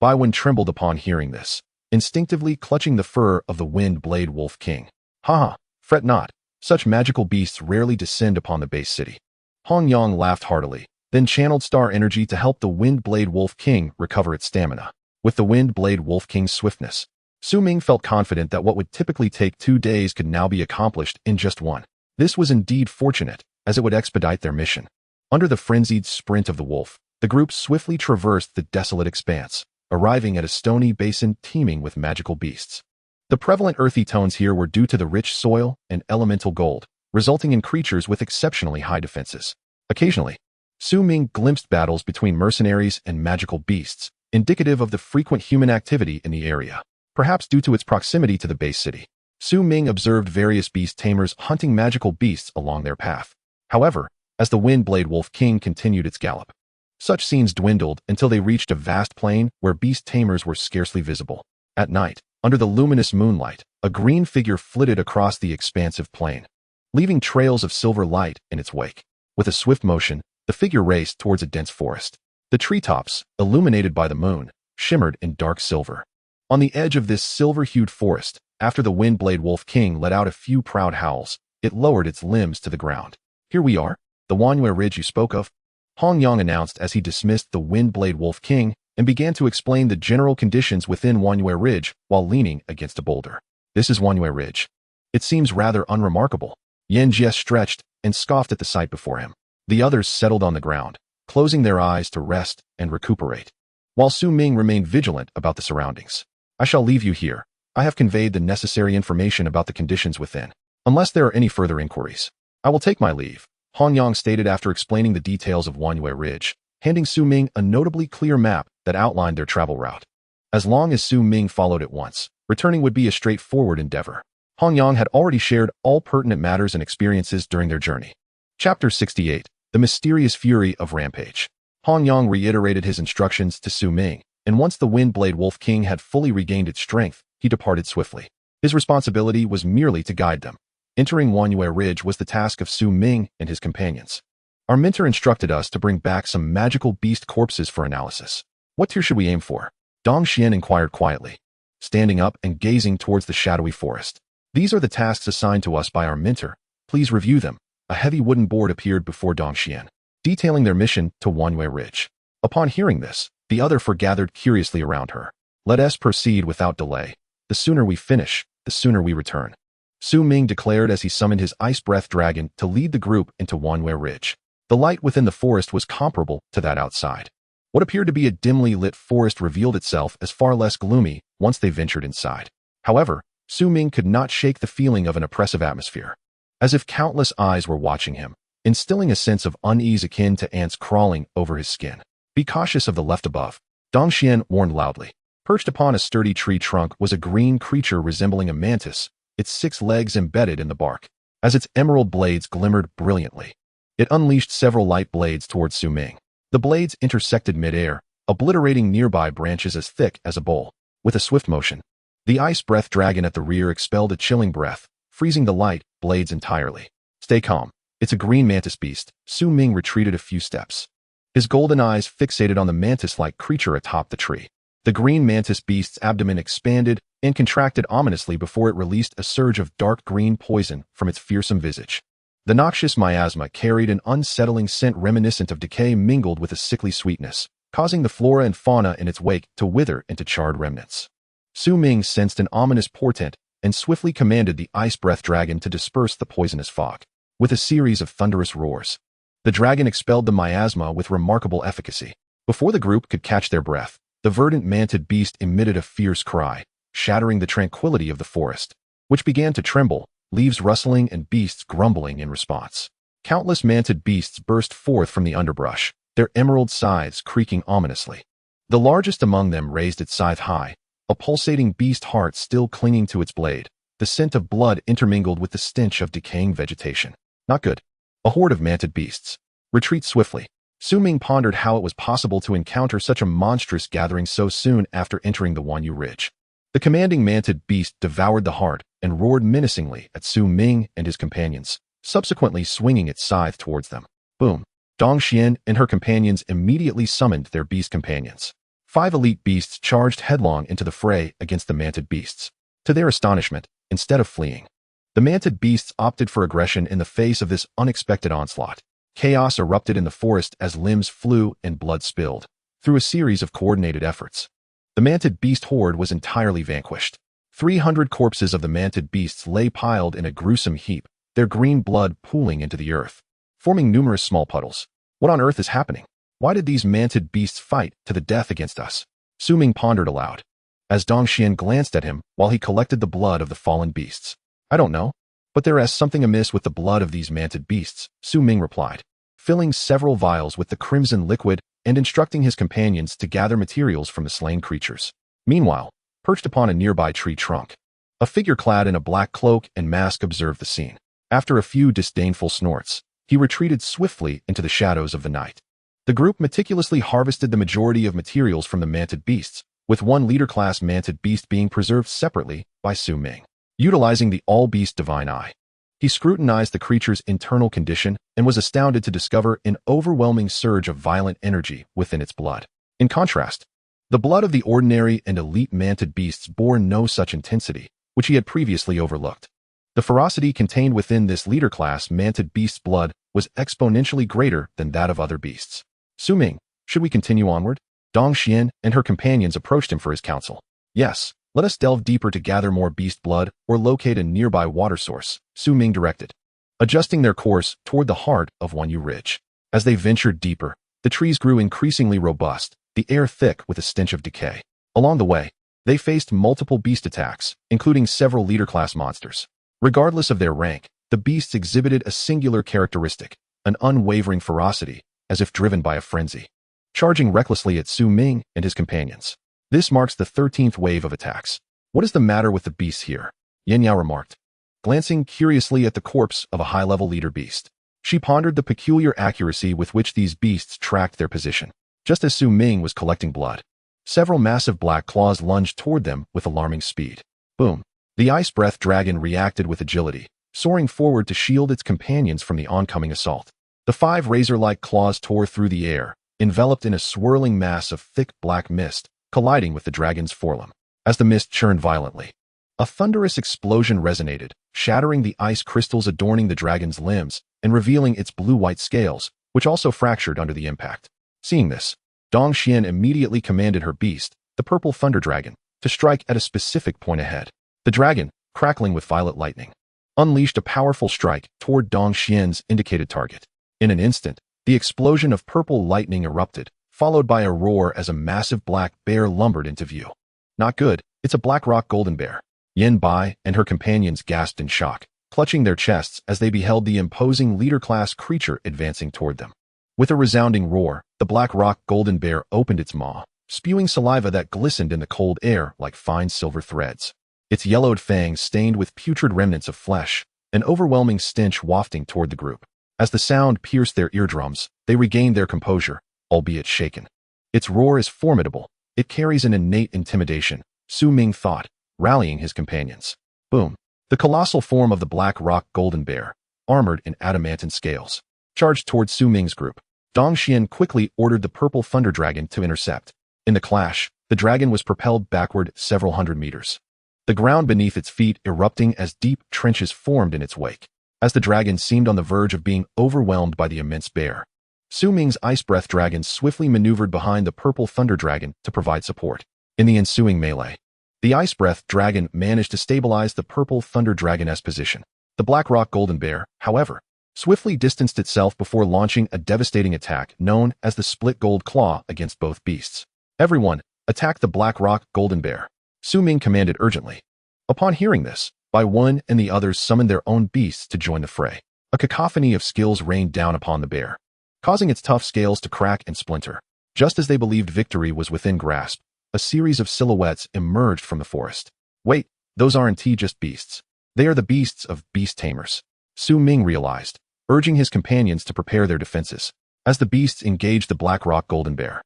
Baiwen trembled upon hearing this, instinctively clutching the fur of the wind-blade Wolf King. Haha, fret not. Such magical beasts rarely descend upon the base city. Hong Yang laughed heartily, then channeled star energy to help the wind-blade Wolf King recover its stamina. With the wind-blade Wolf King's swiftness, Su Ming felt confident that what would typically take 2 days could now be accomplished in just 1. This was indeed fortunate, as it would expedite their mission. Under the frenzied sprint of the wolf, the group swiftly traversed the desolate expanse, arriving at a stony basin teeming with magical beasts. The prevalent earthy tones here were due to the rich soil and elemental gold, resulting in creatures with exceptionally high defenses. Occasionally, Su Ming glimpsed battles between mercenaries and magical beasts, indicative of the frequent human activity in the area. perhaps due to its proximity to the base city. Su Ming observed various beast tamers hunting magical beasts along their path. However, as the Wind-Blade Wolf King continued its gallop, such scenes dwindled until they reached a vast plain where beast tamers were scarcely visible. At night, under the luminous moonlight, a green figure flitted across the expansive plain, leaving trails of silver light in its wake. With a swift motion, the figure raced towards a dense forest. The treetops, illuminated by the moon, shimmered in dark silver. On the edge of this silver-hued forest, after the Wind-Blade Wolf King let out a few proud howls, it lowered its limbs to the ground. "Here we are, the Wanyue Ridge you spoke of," Hong Yang announced as he dismissed the Wind-Blade Wolf King and began to explain the general conditions within Wanyue Ridge while leaning against a boulder. "This is Wanyue Ridge. It seems rather unremarkable." Yan Jie stretched and scoffed at the sight before him. The others settled on the ground, closing their eyes to rest and recuperate, while Su Ming remained vigilant about the surroundings. "I shall leave you here. I have conveyed the necessary information about the conditions within. Unless there are any further inquiries, I will take my leave," Hong Yang stated after explaining the details of Wanyue Ridge, handing Su Ming a notably clear map that outlined their travel route. As long as Su Ming followed it once, returning would be a straightforward endeavor. Hong Yang had already shared all pertinent matters and experiences during their journey. Chapter 68. The Mysterious Fury of Rampage. Hong Yang reiterated his instructions to Su Ming, and once the Wind-Blade Wolf King had fully regained its strength, he departed swiftly. His responsibility was merely to guide them. Entering Wanyue Ridge was the task of Su Ming and his companions. "Our mentor instructed us to bring back some magical beast corpses for analysis. What tier should we aim for?" Dong Xian inquired quietly, standing up and gazing towards the shadowy forest. "These are the tasks assigned to us by our mentor. Please review them." A heavy wooden board appeared before Dong Xian, detailing their mission to Wanyue Ridge. Upon hearing this, the other four gathered curiously around her. "Let us proceed without delay. The sooner we finish, the sooner we return," Su Ming declared as he summoned his Ice Breath Dragon to lead the group into Wanyue Ridge. The light within the forest was comparable to that outside. What appeared to be a dimly lit forest revealed itself as far less gloomy once they ventured inside. However, Su Ming could not shake the feeling of an oppressive atmosphere, as if countless eyes were watching him, instilling a sense of unease akin to ants crawling over his skin. "Be cautious of the left above," Dong Xian warned loudly. Perched upon a sturdy tree trunk was a green creature resembling a mantis, its 6 legs embedded in the bark. As its emerald blades glimmered brilliantly, it unleashed several light blades towards Su Ming. The blades intersected midair, obliterating nearby branches as thick as a bowl. With a swift motion, the Ice Breath Dragon at the rear expelled a chilling breath, freezing the light blades entirely. "Stay calm. It's a green mantis beast." Su Ming retreated a few steps, his golden eyes fixated on the mantis-like creature atop the tree. The green mantis beast's abdomen expanded and contracted ominously before it released a surge of dark green poison from its fearsome visage. The noxious miasma carried an unsettling scent reminiscent of decay mingled with a sickly sweetness, causing the flora and fauna in its wake to wither into charred remnants. Su Ming sensed an ominous portent and swiftly commanded the Ice Breath Dragon to disperse the poisonous fog. With a series of thunderous roars, the dragon expelled the miasma with remarkable efficacy. Before the group could catch their breath, the verdant mantid beast emitted a fierce cry, shattering the tranquility of the forest, which began to tremble, leaves rustling and beasts grumbling in response. Countless mantid beasts burst forth from the underbrush, their emerald scythes creaking ominously. The largest among them raised its scythe high, a pulsating beast heart still clinging to its blade, the scent of blood intermingled with the stench of decaying vegetation. Not good. A horde of mantid beasts. Retreat swiftly. Su Ming pondered how it was possible to encounter such a monstrous gathering so soon after entering the Wanyue Ridge. The commanding mantid beast devoured the heart and roared menacingly at Su Ming and his companions, subsequently swinging its scythe towards them. Boom. Dong Xian and her companions immediately summoned their beast companions. 5 elite beasts charged headlong into the fray against the mantid beasts. To their astonishment, instead of fleeing, the mantid beasts opted for aggression in the face of this unexpected onslaught. Chaos erupted in the forest as limbs flew and blood spilled. Through a series of coordinated efforts, the mantid beast horde was entirely vanquished. 300 corpses of the mantid beasts lay piled in a gruesome heap, their green blood pooling into the earth, forming numerous small puddles. What on earth is happening? Why did these mantid beasts fight to the death against us? Su Ming pondered aloud, as Dong Xian glanced at him while he collected the blood of the fallen beasts. "I don't know, but there is something amiss with the blood of these mantid beasts," Su Ming replied, filling several vials with the crimson liquid and instructing his companions to gather materials from the slain creatures. Meanwhile, perched upon a nearby tree trunk. A figure clad in a black cloak and mask observed the scene. After a few disdainful snorts, he retreated swiftly into the shadows of the night. The group meticulously harvested the majority of materials from the manted beasts, with one leader-class manted beast being preserved separately by Su Ming. Utilizing the all-beast divine eye, he scrutinized the creature's internal condition and was astounded to discover an overwhelming surge of violent energy within its blood. In contrast, the blood of the ordinary and elite manted beasts bore no such intensity, which he had previously overlooked. The ferocity contained within this leader-class manted beast's blood was exponentially greater than that of other beasts. Su Ming, should we continue onward? Dong Xian and her companions approached him for his counsel. Yes, let us delve deeper to gather more beast blood or locate a nearby water source, Su Ming directed, adjusting their course toward the heart of Wanyu Ridge. As they ventured deeper, the trees grew increasingly robust, the air thick with a stench of decay. Along the way, they faced multiple beast attacks, including several leader-class monsters. Regardless of their rank, the beasts exhibited a singular characteristic, an unwavering ferocity, as if driven by a frenzy, charging recklessly at Su Ming and his companions. This marks the 13th wave of attacks. What is the matter with the beasts here? Yen Yao remarked, glancing curiously at the corpse of a high-level leader beast. She pondered the peculiar accuracy with which these beasts tracked their position. Just as Su Ming was collecting blood, several massive black claws lunged toward them with alarming speed. Boom! The ice breath dragon reacted with agility, soaring forward to shield its companions from the oncoming assault. The 5 razor-like claws tore through the air, enveloped in a swirling mass of thick black mist, colliding with the dragon's forelimb. As the mist churned violently, a thunderous explosion resonated, shattering the ice crystals adorning the dragon's limbs and revealing its blue-white scales, which also fractured under the impact. Seeing this, Dong Xian immediately commanded her beast, the purple thunder dragon, to strike at a specific point ahead. The dragon, crackling with violet lightning, unleashed a powerful strike toward Dong Xian's indicated target. In an instant, the explosion of purple lightning erupted, followed by a roar as a massive black bear lumbered into view. Not good, it's a black rock golden bear. Yen Bai and her companions gasped in shock, clutching their chests as they beheld the imposing leader-class creature advancing toward them. With a resounding roar, the black rock golden bear opened its maw, spewing saliva that glistened in the cold air like fine silver threads. Its yellowed fangs stained with putrid remnants of flesh, an overwhelming stench wafting toward the group. As the sound pierced their eardrums, they regained their composure, albeit shaken. Its roar is formidable. It carries an innate intimidation, Su Ming thought, rallying his companions. Boom! The colossal form of the black rock golden bear, armored in adamantine scales, charged toward Su Ming's group. Dong Xian quickly ordered the purple thunder dragon to intercept. In the clash, the dragon was propelled backward several hundred meters, the ground beneath its feet erupting as deep trenches formed in its wake. As the dragon seemed on the verge of being overwhelmed by the immense bear, Su Ming's ice breath dragon swiftly maneuvered behind the purple thunder dragon to provide support. In the ensuing melee, the ice breath dragon managed to stabilize the purple thunder dragon's position. The black rock golden bear, however, swiftly distanced itself before launching a devastating attack known as the split gold claw against both beasts. Everyone, attack the black rock golden bear, Su Ming commanded urgently. Upon hearing this, Bai Wen and the others summoned their own beasts to join the fray. A cacophony of skills rained down upon the bear, causing its tough scales to crack and splinter. Just as they believed victory was within grasp, a series of silhouettes emerged from the forest. Wait, those aren't just beasts. They are the beasts of Beast Tamers, Su Ming realized, urging his companions to prepare their defenses. As the beasts engaged the black rock golden bear,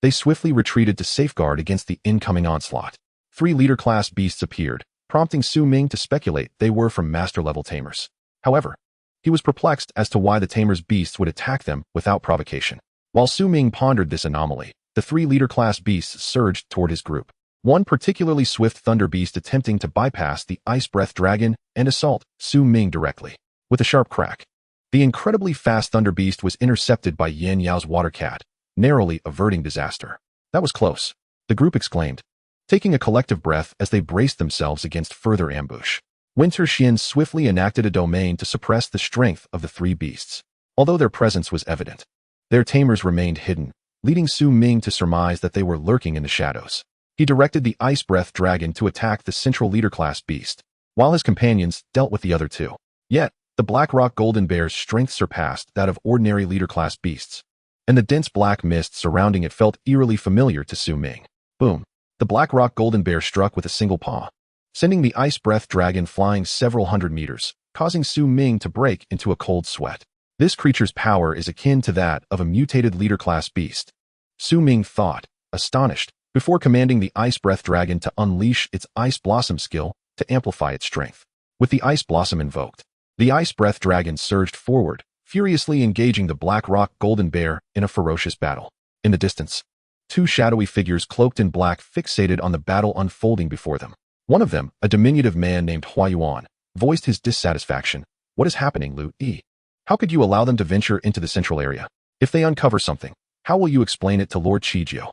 they swiftly retreated to safeguard against the incoming onslaught. 3 leader-class beasts appeared, prompting Su Ming to speculate they were from master-level tamers. However, he was perplexed as to why the tamers' beasts would attack them without provocation. While Su Ming pondered this anomaly, the 3 leader-class beasts surged toward his group. One particularly swift thunder beast attempting to bypass the ice breath dragon and assault Su Ming directly. With a sharp crack, the incredibly fast thunder beast was intercepted by Yen Yao's water cat, narrowly averting disaster. That was close, the group exclaimed, taking a collective breath as they braced themselves against further ambush. Winter Xian swiftly enacted a domain to suppress the strength of the 3 beasts. Although their presence was evident, their tamers remained hidden, leading Su Ming to surmise that they were lurking in the shadows. He directed the ice breath dragon to attack the central leader-class beast, while his companions dealt with the other 2. Yet, the black rock golden bear's strength surpassed that of ordinary leader-class beasts, and the dense black mist surrounding it felt eerily familiar to Su Ming. Boom! The black rock golden bear struck with a single paw, sending the ice breath dragon flying several hundred meters, causing Su Ming to break into a cold sweat. This creature's power is akin to that of a mutated leader-class beast. Su Ming thought, astonished, before commanding the ice breath dragon to unleash its ice blossom skill to amplify its strength. With the ice blossom invoked, the ice breath dragon surged forward, furiously engaging the black rock golden bear in a ferocious battle. In the distance, two shadowy figures cloaked in black fixated on the battle unfolding before them. One of them, a diminutive man named Huayuan, voiced his dissatisfaction. "What is happening, Lu Yi? How could you allow them to venture into the central area? If they uncover something, how will you explain it to Lord Qijiu?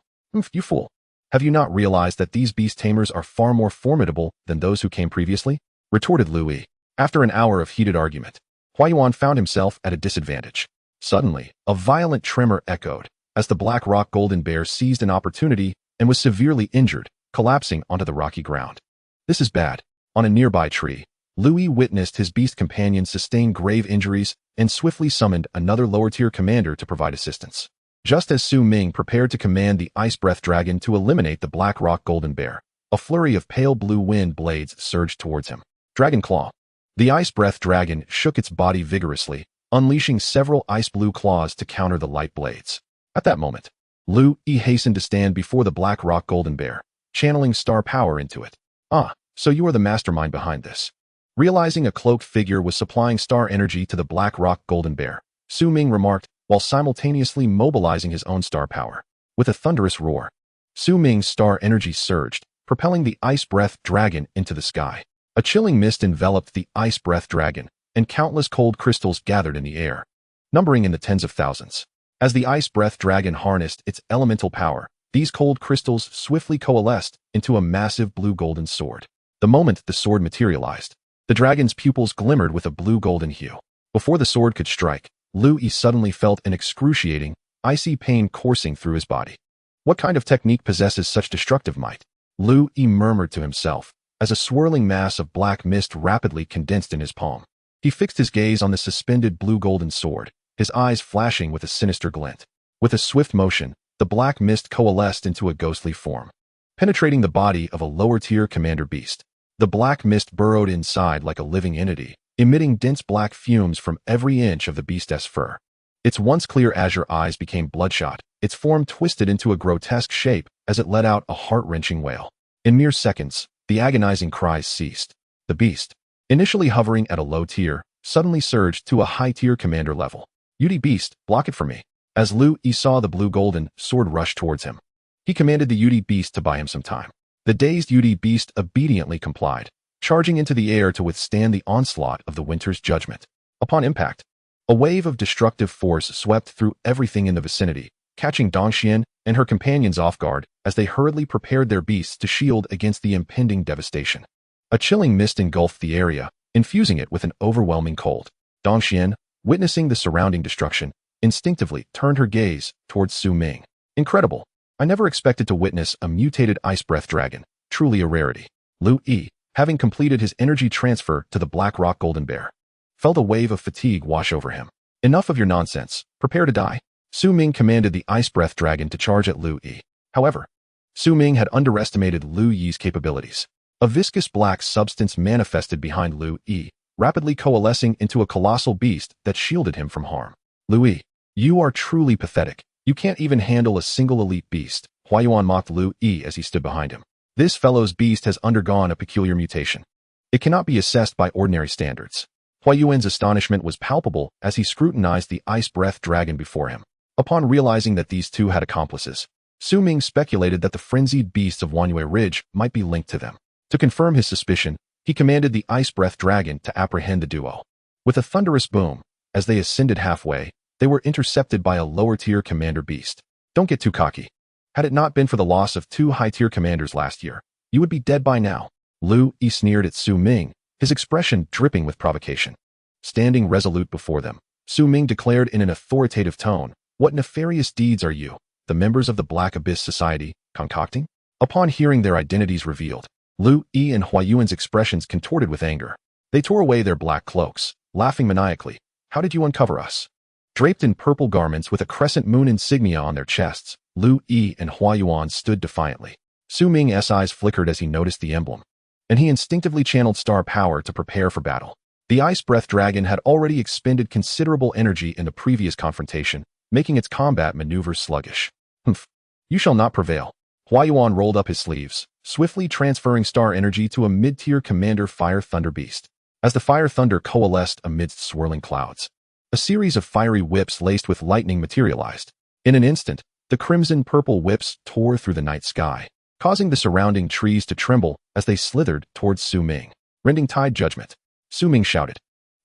You fool. Have you not realized that these beast tamers are far more formidable than those who came previously?" retorted Lu Yi. After an hour of heated argument, Huayuan found himself at a disadvantage. Suddenly, a violent tremor echoed as the black rock golden bear seized an opportunity and was severely injured, collapsing onto the rocky ground. "This is bad." On a nearby tree, Lu Yi witnessed his beast companion sustain grave injuries and swiftly summoned another lower-tier commander to provide assistance. Just as Su Ming prepared to command the ice breath dragon to eliminate the black rock golden bear, a flurry of pale blue wind blades surged towards him. Dragon Claw. The ice breath dragon shook its body vigorously, unleashing several ice blue claws to counter the light blades. At that moment, Lu Yi hastened to stand before the black rock golden bear, channeling star power into it. "Ah, so you are the mastermind behind this." Realizing a cloaked figure was supplying star energy to the black rock golden bear, Su Ming remarked, while simultaneously mobilizing his own star power. With a thunderous roar, Su Ming's star energy surged, propelling the ice breath dragon into the sky. A chilling mist enveloped the ice breath dragon, and countless cold crystals gathered in the air, numbering in the tens of thousands. As the ice breath dragon harnessed its elemental power, these cold crystals swiftly coalesced into a massive blue-golden sword. The moment the sword materialized, the dragon's pupils glimmered with a blue-golden hue. Before the sword could strike, Lu Yi suddenly felt an excruciating, icy pain coursing through his body. What kind of technique possesses such destructive might? Lu Yi murmured to himself, as a swirling mass of black mist rapidly condensed in his palm. He fixed his gaze on the suspended blue-golden sword, his eyes flashing with a sinister glint. With a swift motion, the black mist coalesced into a ghostly form, penetrating the body of a lower-tier commander beast. The black mist burrowed inside like a living entity, emitting dense black fumes from every inch of the beast's fur. Its once clear azure eyes became bloodshot, its form twisted into a grotesque shape as it let out a heart-wrenching wail. In mere seconds, the agonizing cries ceased. The beast, initially hovering at a low tier, suddenly surged to a high-tier commander level. "Yudi Beast, block it for me." As Lu Yi saw the blue-golden sword rush towards him, he commanded the Yudi Beast to buy him some time. The dazed Yudi Beast obediently complied, charging into the air to withstand the onslaught of the winter's judgment. Upon impact, a wave of destructive force swept through everything in the vicinity, catching Dongxian and her companions off guard as they hurriedly prepared their beasts to shield against the impending devastation. A chilling mist engulfed the area, infusing it with an overwhelming cold. Dongxian, witnessing the surrounding destruction, instinctively turned her gaze towards Su Ming. "Incredible. I never expected to witness a mutated ice breath dragon, truly a rarity." Lu Yi, having completed his energy transfer to the black rock golden bear, felt a wave of fatigue wash over him. "Enough of your nonsense. Prepare to die." Su Ming commanded the ice breath dragon to charge at Lu Yi. However, Su Ming had underestimated Lu Yi's capabilities. A viscous black substance manifested behind Lu Yi, rapidly coalescing into a colossal beast that shielded him from harm. "Lu Yi, you are truly pathetic. You can't even handle a single elite beast," Huayuan mocked Lu Yi as he stood behind him. "This fellow's beast has undergone a peculiar mutation. It cannot be assessed by ordinary standards." Huayuan's astonishment was palpable as he scrutinized the ice breath dragon before him. Upon realizing that these two had accomplices, Su Ming speculated that the frenzied beasts of Wanyue Ridge might be linked to them. To confirm his suspicion, he commanded the ice breath dragon to apprehend the duo. With a thunderous boom, as they ascended halfway, they were intercepted by a lower-tier commander beast. "Don't get too cocky. Had it not been for the loss of 2 high-tier commanders last year, you would be dead by now." Lu Yi sneered at Su Ming, his expression dripping with provocation. Standing resolute before them, Su Ming declared in an authoritative tone, "What nefarious deeds are you, the members of the Black Abyss Society, concocting?" Upon hearing their identities revealed, Lu Yi and Huayuan's expressions contorted with anger. They tore away their black cloaks, laughing maniacally. "How did you uncover us?" Draped in purple garments with a crescent moon insignia on their chests, Lu Yi and Huayuan stood defiantly. Su Ming's eyes flickered as he noticed the emblem, and he instinctively channeled star power to prepare for battle. The Ice Breath Dragon had already expended considerable energy in the previous confrontation, making its combat maneuvers sluggish. Humph. You shall not prevail. Huayuan rolled up his sleeves, swiftly transferring star energy to a mid-tier commander Fire Thunder Beast. As the Fire Thunder coalesced amidst swirling clouds, a series of fiery whips laced with lightning materialized. In an instant, the crimson-purple whips tore through the night sky, causing the surrounding trees to tremble as they slithered towards Su Ming. Rending tide judgment, Su Ming shouted,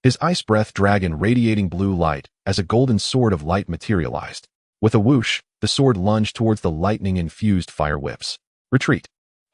his Ice Breath Dragon radiating blue light as a golden sword of light materialized. With a whoosh, the sword lunged towards the lightning-infused fire whips. Retreat.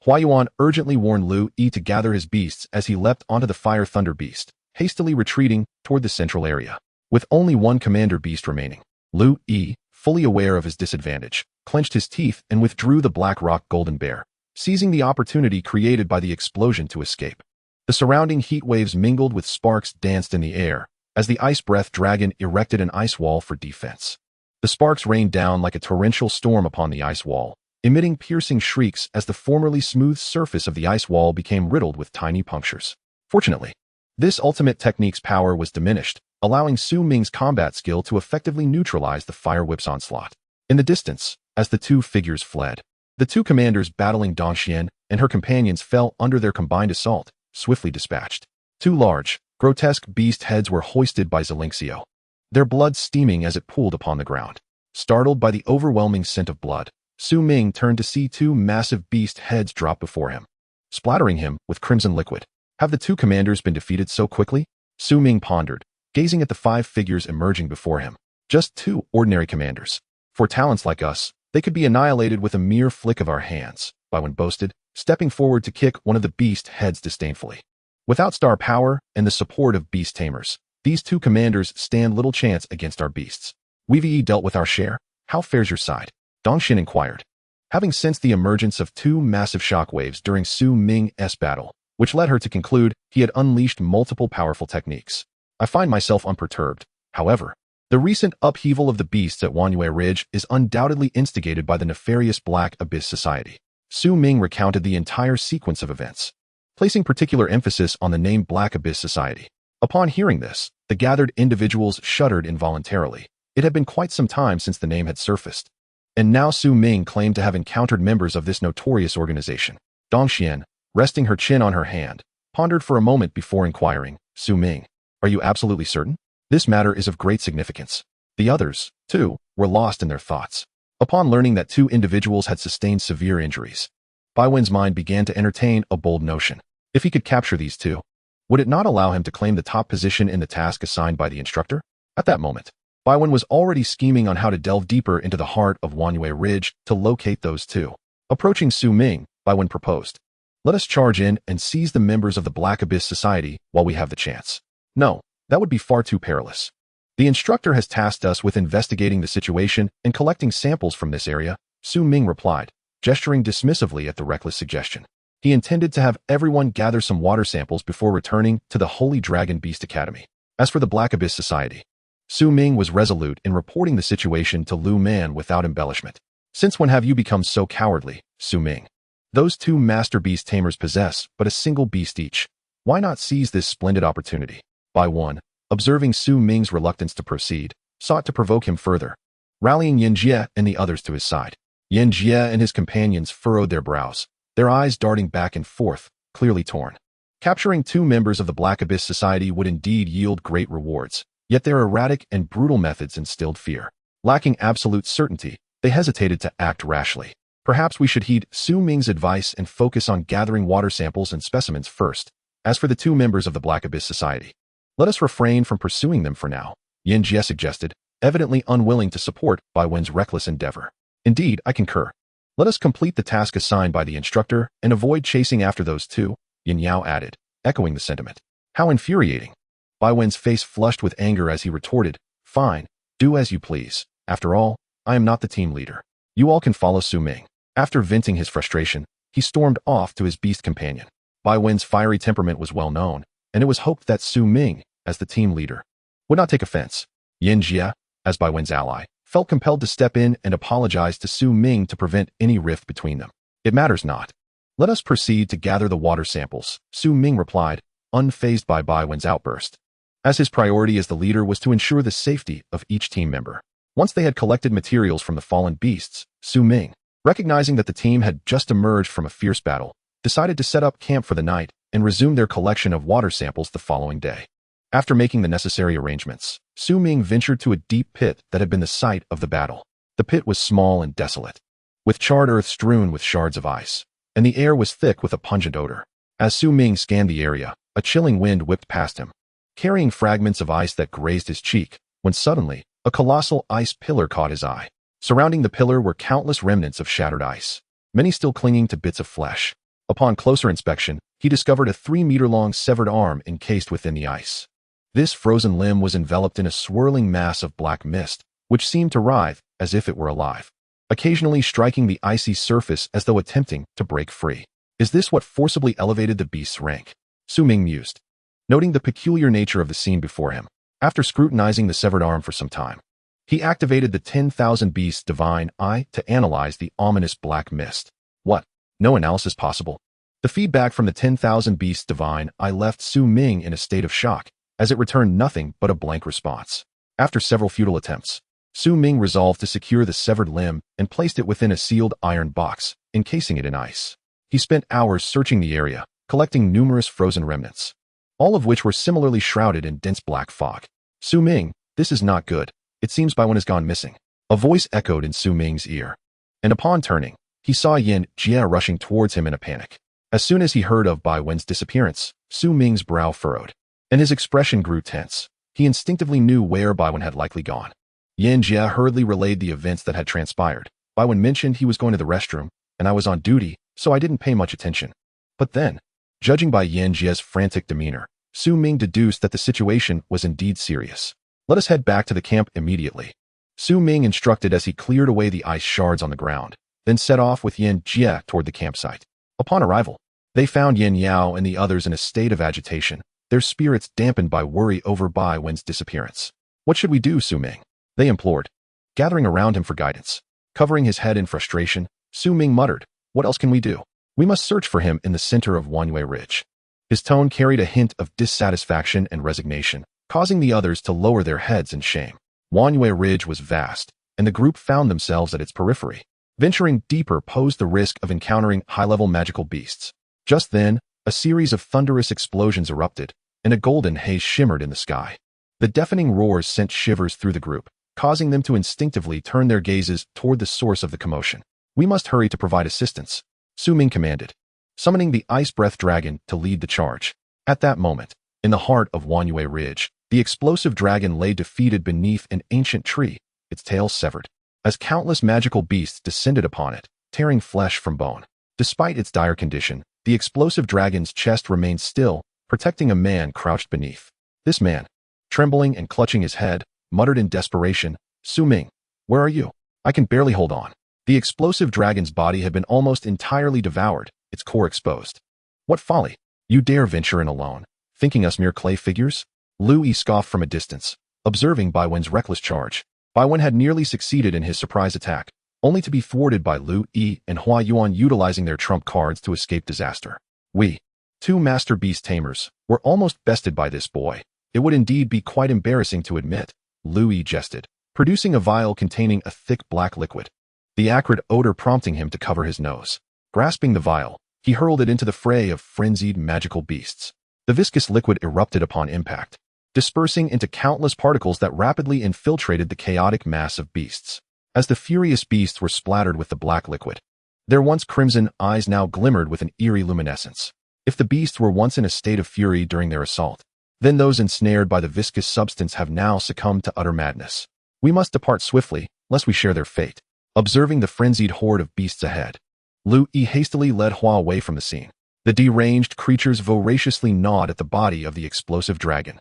Huayuan urgently warned Lu Yi to gather his beasts as he leapt onto the Fire Thunder Beast, hastily retreating toward the central area. With only one commander beast remaining, Lu Yi, fully aware of his disadvantage, clenched his teeth and withdrew the Black Rock Golden Bear, seizing the opportunity created by the explosion to escape. The surrounding heat waves mingled with sparks danced in the air as the Ice Breath Dragon erected an ice wall for defense. The sparks rained down like a torrential storm upon the ice wall, emitting piercing shrieks as the formerly smooth surface of the ice wall became riddled with tiny punctures. Fortunately, this ultimate technique's power was diminished, allowing Su Ming's combat skill to effectively neutralize the fire whip's onslaught. In the distance, as the two figures fled, the two commanders battling Dongxian and her companions fell under their combined assault, swiftly dispatched. Two large, grotesque beast heads were hoisted by Zelinxio, their blood steaming as it pooled upon the ground. Startled by the overwhelming scent of blood, Su Ming turned to see two massive beast heads drop before him, splattering him with crimson liquid. Have the two commanders been defeated so quickly? Su Ming pondered, gazing at the five figures emerging before him. Just two ordinary commanders. For talents like us, they could be annihilated with a mere flick of our hands, Baiwen boasted, stepping forward to kick one of the beast heads disdainfully. Without star power and the support of Beast Tamers, these two commanders stand little chance against our beasts. We've dealt with our share. How fares your side? Dongxian inquired, having sensed the emergence of two massive shockwaves during Su Ming's battle, which led her to conclude he had unleashed multiple powerful techniques. I find myself unperturbed. However, the recent upheaval of the beasts at Wanyue Ridge is undoubtedly instigated by the nefarious Black Abyss Society. Su Ming recounted the entire sequence of events, placing particular emphasis on the name Black Abyss Society. Upon hearing this, the gathered individuals shuddered involuntarily. It had been quite some time since the name had surfaced, and now Su Ming claimed to have encountered members of this notorious organization. Dongxian, resting her chin on her hand, pondered for a moment before inquiring, Su Ming, are you absolutely certain? This matter is of great significance. The others, too, were lost in their thoughts. Upon learning that two individuals had sustained severe injuries, Baiwen's mind began to entertain a bold notion. If he could capture these two, would it not allow him to claim the top position in the task assigned by the instructor? At that moment, Baiwen was already scheming on how to delve deeper into the heart of Wanyue Ridge to locate those two. Approaching Su Ming, Baiwen proposed, let us charge in and seize the members of the Black Abyss Society while we have the chance. No, that would be far too perilous. The instructor has tasked us with investigating the situation and collecting samples from this area, Su Ming replied, gesturing dismissively at the reckless suggestion. He intended to have everyone gather some water samples before returning to the Holy Dragon Beast Academy. As for the Black Abyss Society, Su Ming was resolute in reporting the situation to Lu Man without embellishment. Since when have you become so cowardly, Su Ming? Those two master beast tamers possess but a single beast each. Why not seize this splendid opportunity? Baiwen, observing Su Ming's reluctance to proceed, sought to provoke him further, rallying Yin Jie and the others to his side. Yin Jie and his companions furrowed their brows, their eyes darting back and forth, clearly torn. Capturing two members of the Black Abyss Society would indeed yield great rewards, yet their erratic and brutal methods instilled fear. Lacking absolute certainty, they hesitated to act rashly. Perhaps we should heed Su Ming's advice and focus on gathering water samples and specimens first. As for the two members of the Black Abyss Society, let us refrain from pursuing them for now, Yin Jie suggested, evidently unwilling to support Baiwen's reckless endeavor. Indeed, I concur. Let us complete the task assigned by the instructor and avoid chasing after those two, Yin Yao added, echoing the sentiment. How infuriating. Baiwen's face flushed with anger as he retorted, fine, do as you please. After all, I am not the team leader. You all can follow Su Ming. After venting his frustration, he stormed off to his beast companion. Baiwen's fiery temperament was well known, and it was hoped that Su Ming, as the team leader, would not take offense. Yin Jie, as Baiwen's ally, felt compelled to step in and apologize to Su Ming to prevent any rift between them. It matters not. Let us proceed to gather the water samples, Su Ming replied, unfazed by Bai Wen's outburst. As his priority as the leader was to ensure the safety of each team member. Once they had collected materials from the fallen beasts, Su Ming, recognizing that the team had just emerged from a fierce battle, decided to set up camp for the night and resume their collection of water samples the following day. After making the necessary arrangements, Su Ming ventured to a deep pit that had been the site of the battle. The pit was small and desolate, with charred earth strewn with shards of ice, and the air was thick with a pungent odor. As Su Ming scanned the area, a chilling wind whipped past him, carrying fragments of ice that grazed his cheek, when suddenly, a colossal ice pillar caught his eye. Surrounding the pillar were countless remnants of shattered ice, many still clinging to bits of flesh. Upon closer inspection, he discovered a 3-meter-long severed arm encased within the ice. This frozen limb was enveloped in a swirling mass of black mist, which seemed to writhe as if it were alive, occasionally striking the icy surface as though attempting to break free. Is this what forcibly elevated the beast's rank? Su Ming mused, noting the peculiar nature of the scene before him. After scrutinizing the severed arm for some time, he activated the 10,000 Beasts Divine Eye to analyze the ominous black mist. What? No analysis possible. The feedback from the 10,000 Beasts Divine Eye left Su Ming in a state of shock, as it returned nothing but a blank response. After several futile attempts, Su Ming resolved to secure the severed limb and placed it within a sealed iron box, encasing it in ice. He spent hours searching the area, collecting numerous frozen remnants, all of which were similarly shrouded in dense black fog. Su Ming, this is not good. It seems Bai Wen has gone missing. A voice echoed in Su Ming's ear, and upon turning, he saw Yin Jie rushing towards him in a panic. As soon as he heard of Bai Wen's disappearance, Su Ming's brow furrowed, and his expression grew tense. He instinctively knew where Bai Wen had likely gone. Yin Jie hurriedly relayed the events that had transpired. Bai Wen mentioned he was going to the restroom, and I was on duty, so I didn't pay much attention. But then, judging by Yin Jie's frantic demeanor, Su Ming deduced that the situation was indeed serious. Let us head back to the camp immediately, Su Ming instructed as he cleared away the ice shards on the ground, then set off with Yin Jie toward the campsite. Upon arrival, they found Yin Yao and the others in a state of agitation, their spirits dampened by worry over Bai Wen's disappearance. What should we do, Su Ming? They implored, gathering around him for guidance. Covering his head in frustration, Su Ming muttered, what else can we do? We must search for him in the center of Wanyue Ridge. His tone carried a hint of dissatisfaction and resignation, causing the others to lower their heads in shame. Wanyue Ridge was vast, and the group found themselves at its periphery. Venturing deeper posed the risk of encountering high-level magical beasts. Just then, a series of thunderous explosions erupted, and a golden haze shimmered in the sky. The deafening roars sent shivers through the group, causing them to instinctively turn their gazes toward the source of the commotion. We must hurry to provide assistance, Su Ming commanded, summoning the Ice Breath Dragon to lead the charge. At that moment, in the heart of Wanyue Ridge, the explosive dragon lay defeated beneath an ancient tree, its tail severed, as countless magical beasts descended upon it, tearing flesh from bone. Despite its dire condition, the explosive dragon's chest remained still, protecting a man crouched beneath. This man, trembling and clutching his head, muttered in desperation, Su Ming, where are you? I can barely hold on. The explosive dragon's body had been almost entirely devoured, its core exposed. What folly! You dare venture in alone, thinking us mere clay figures? Lu Yi scoffed from a distance, observing Bai Wen's reckless charge. Bai Wen had nearly succeeded in his surprise attack, only to be thwarted by Lu Yi and Hua Yuan utilizing their trump cards to escape disaster. We, two master beast tamers, were almost bested by this boy. It would indeed be quite embarrassing to admit, Lu Yi jested, producing a vial containing a thick black liquid, the acrid odor prompting him to cover his nose. Grasping the vial, he hurled it into the fray of frenzied magical beasts. The viscous liquid erupted upon impact, dispersing into countless particles that rapidly infiltrated the chaotic mass of beasts. As the furious beasts were splattered with the black liquid, their once crimson eyes now glimmered with an eerie luminescence. If the beasts were once in a state of fury during their assault, then those ensnared by the viscous substance have now succumbed to utter madness. We must depart swiftly, lest we share their fate. Observing the frenzied horde of beasts ahead, Lu Yi hastily led Hua away from the scene. The deranged creatures voraciously gnawed at the body of the explosive dragon,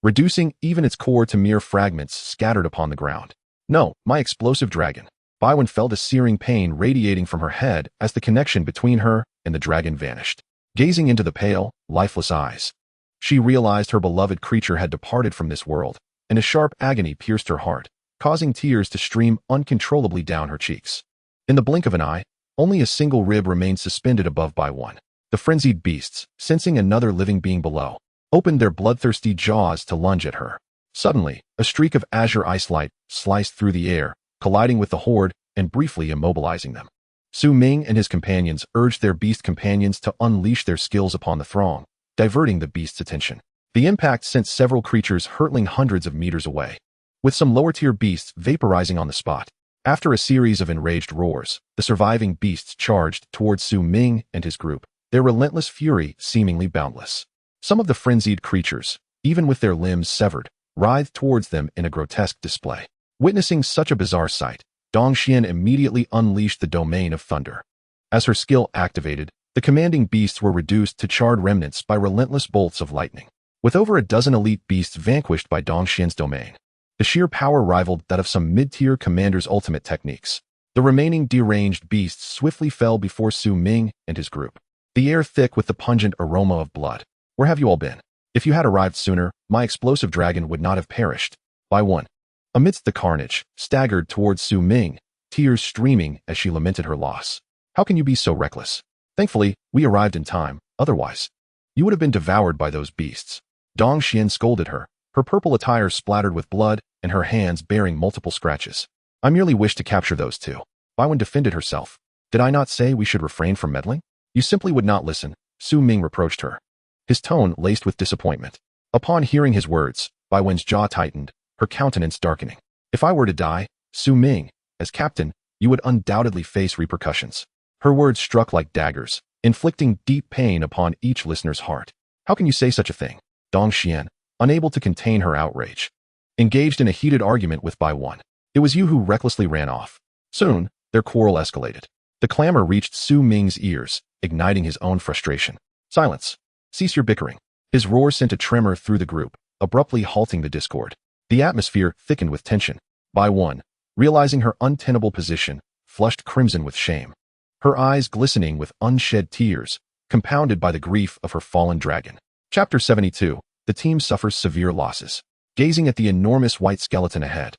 reducing even its core to mere fragments scattered upon the ground. No, my explosive dragon. Bai Wen felt a searing pain radiating from her head as the connection between her and the dragon vanished. Gazing into the pale, lifeless eyes, she realized her beloved creature had departed from this world, and a sharp agony pierced her heart, causing tears to stream uncontrollably down her cheeks. In the blink of an eye, Only a single rib remained suspended above by one. The frenzied beasts, sensing another living being below, opened their bloodthirsty jaws to lunge at her. Suddenly, a streak of azure ice light sliced through the air, colliding with the horde and briefly immobilizing them. Ming and his companions urged their beast companions to unleash their skills upon the throng, diverting the beast's attention. The impact sent several creatures hurtling hundreds of meters away, with some lower-tier beasts vaporizing on the spot. After a series of enraged roars, the surviving beasts charged towards Ming and his group, their relentless fury seemingly boundless. Some of the frenzied creatures, even with their limbs severed, writhed towards them in a grotesque display. Witnessing such a bizarre sight, Dongxian immediately unleashed the domain of thunder. As her skill activated, the commanding beasts were reduced to charred remnants by relentless bolts of lightning. With over a dozen elite beasts vanquished by Dongxian's domain, the sheer power rivaled that of some mid-tier commander's ultimate techniques. The remaining deranged beasts swiftly fell before Ming and his group, the air thick with the pungent aroma of blood. Where have you all been? If you had arrived sooner, my explosive dragon would not have perished. By one. Amidst the carnage, staggered towards Ming, tears streaming as she lamented her loss. How can you be so reckless? Thankfully, we arrived in time, otherwise, you would have been devoured by those beasts. Dongxian scolded her, her purple attire splattered with blood and her hands bearing multiple scratches. I merely wished to capture those two. Baiwen defended herself. Did I not say we should refrain from meddling? You simply would not listen, Ming reproached her, his tone laced with disappointment. Upon hearing his words, Baiwen's jaw tightened, her countenance darkening. If I were to die, Ming, as captain, you would undoubtedly face repercussions. Her words struck like daggers, inflicting deep pain upon each listener's heart. How can you say such a thing? Dongxian, unable to contain her outrage, engaged in a heated argument with Baiwen. It was you who recklessly ran off. Soon, their quarrel escalated. The clamor reached Ming's ears, igniting his own frustration. Silence. Cease your bickering. His roar sent a tremor through the group, abruptly halting the discord. The atmosphere thickened with tension. Baiwen, realizing her untenable position, flushed crimson with shame, her eyes glistening with unshed tears, compounded by the grief of her fallen dragon. Chapter 72. The team suffers severe losses. Gazing at the enormous white skeleton ahead,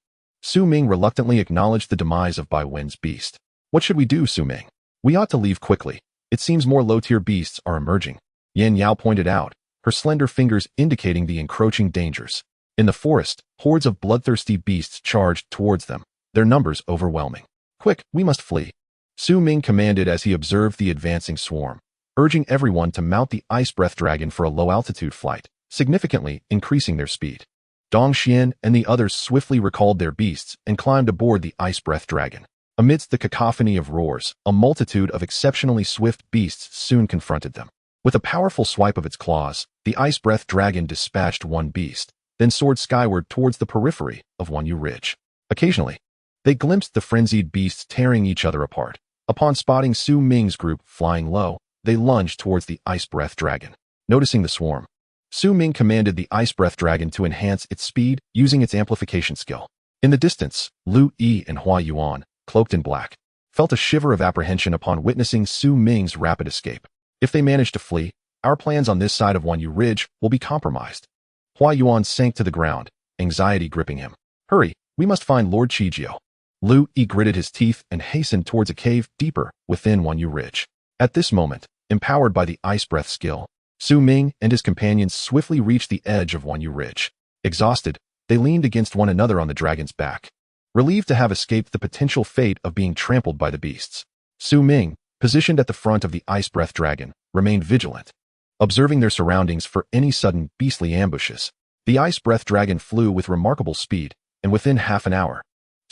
Ming reluctantly acknowledged the demise of Baiwen's beast. What should we do, Ming? We ought to leave quickly. It seems more low-tier beasts are emerging, Yan Yao pointed out, her slender fingers indicating the encroaching dangers. In the forest, hordes of bloodthirsty beasts charged towards them, their numbers overwhelming. Quick, we must flee, Ming commanded as he observed the advancing swarm, urging everyone to mount the ice breath dragon for a low-altitude flight, significantly increasing their speed. Dongxian and the others swiftly recalled their beasts and climbed aboard the ice breath dragon. Amidst the cacophony of roars, a multitude of exceptionally swift beasts soon confronted them. With a powerful swipe of its claws, the ice breath dragon dispatched one beast, then soared skyward towards the periphery of Wanyu Ridge. Occasionally, they glimpsed the frenzied beasts tearing each other apart. Upon spotting Ming's group flying low, they lunged towards the ice breath dragon. Noticing the swarm, Ming commanded the ice breath dragon to enhance its speed using its amplification skill. In the distance, Lu Yi and Hua Yuan, cloaked in black, felt a shiver of apprehension upon witnessing Ming's rapid escape. If they manage to flee, our plans on this side of Wanyu Ridge will be compromised. Hua Yuan sank to the ground, anxiety gripping him. Hurry, we must find Lord Chijio. Lu Yi gritted his teeth and hastened towards a cave deeper within Wanyu Ridge. At this moment, empowered by the ice breath skill, Ming and his companions swiftly reached the edge of Wanyu Ridge. Exhausted, they leaned against one another on the dragon's back, relieved to have escaped the potential fate of being trampled by the beasts. Ming, positioned at the front of the ice breath dragon, remained vigilant, observing their surroundings for any sudden beastly ambushes. The ice breath dragon flew with remarkable speed, and within half an hour,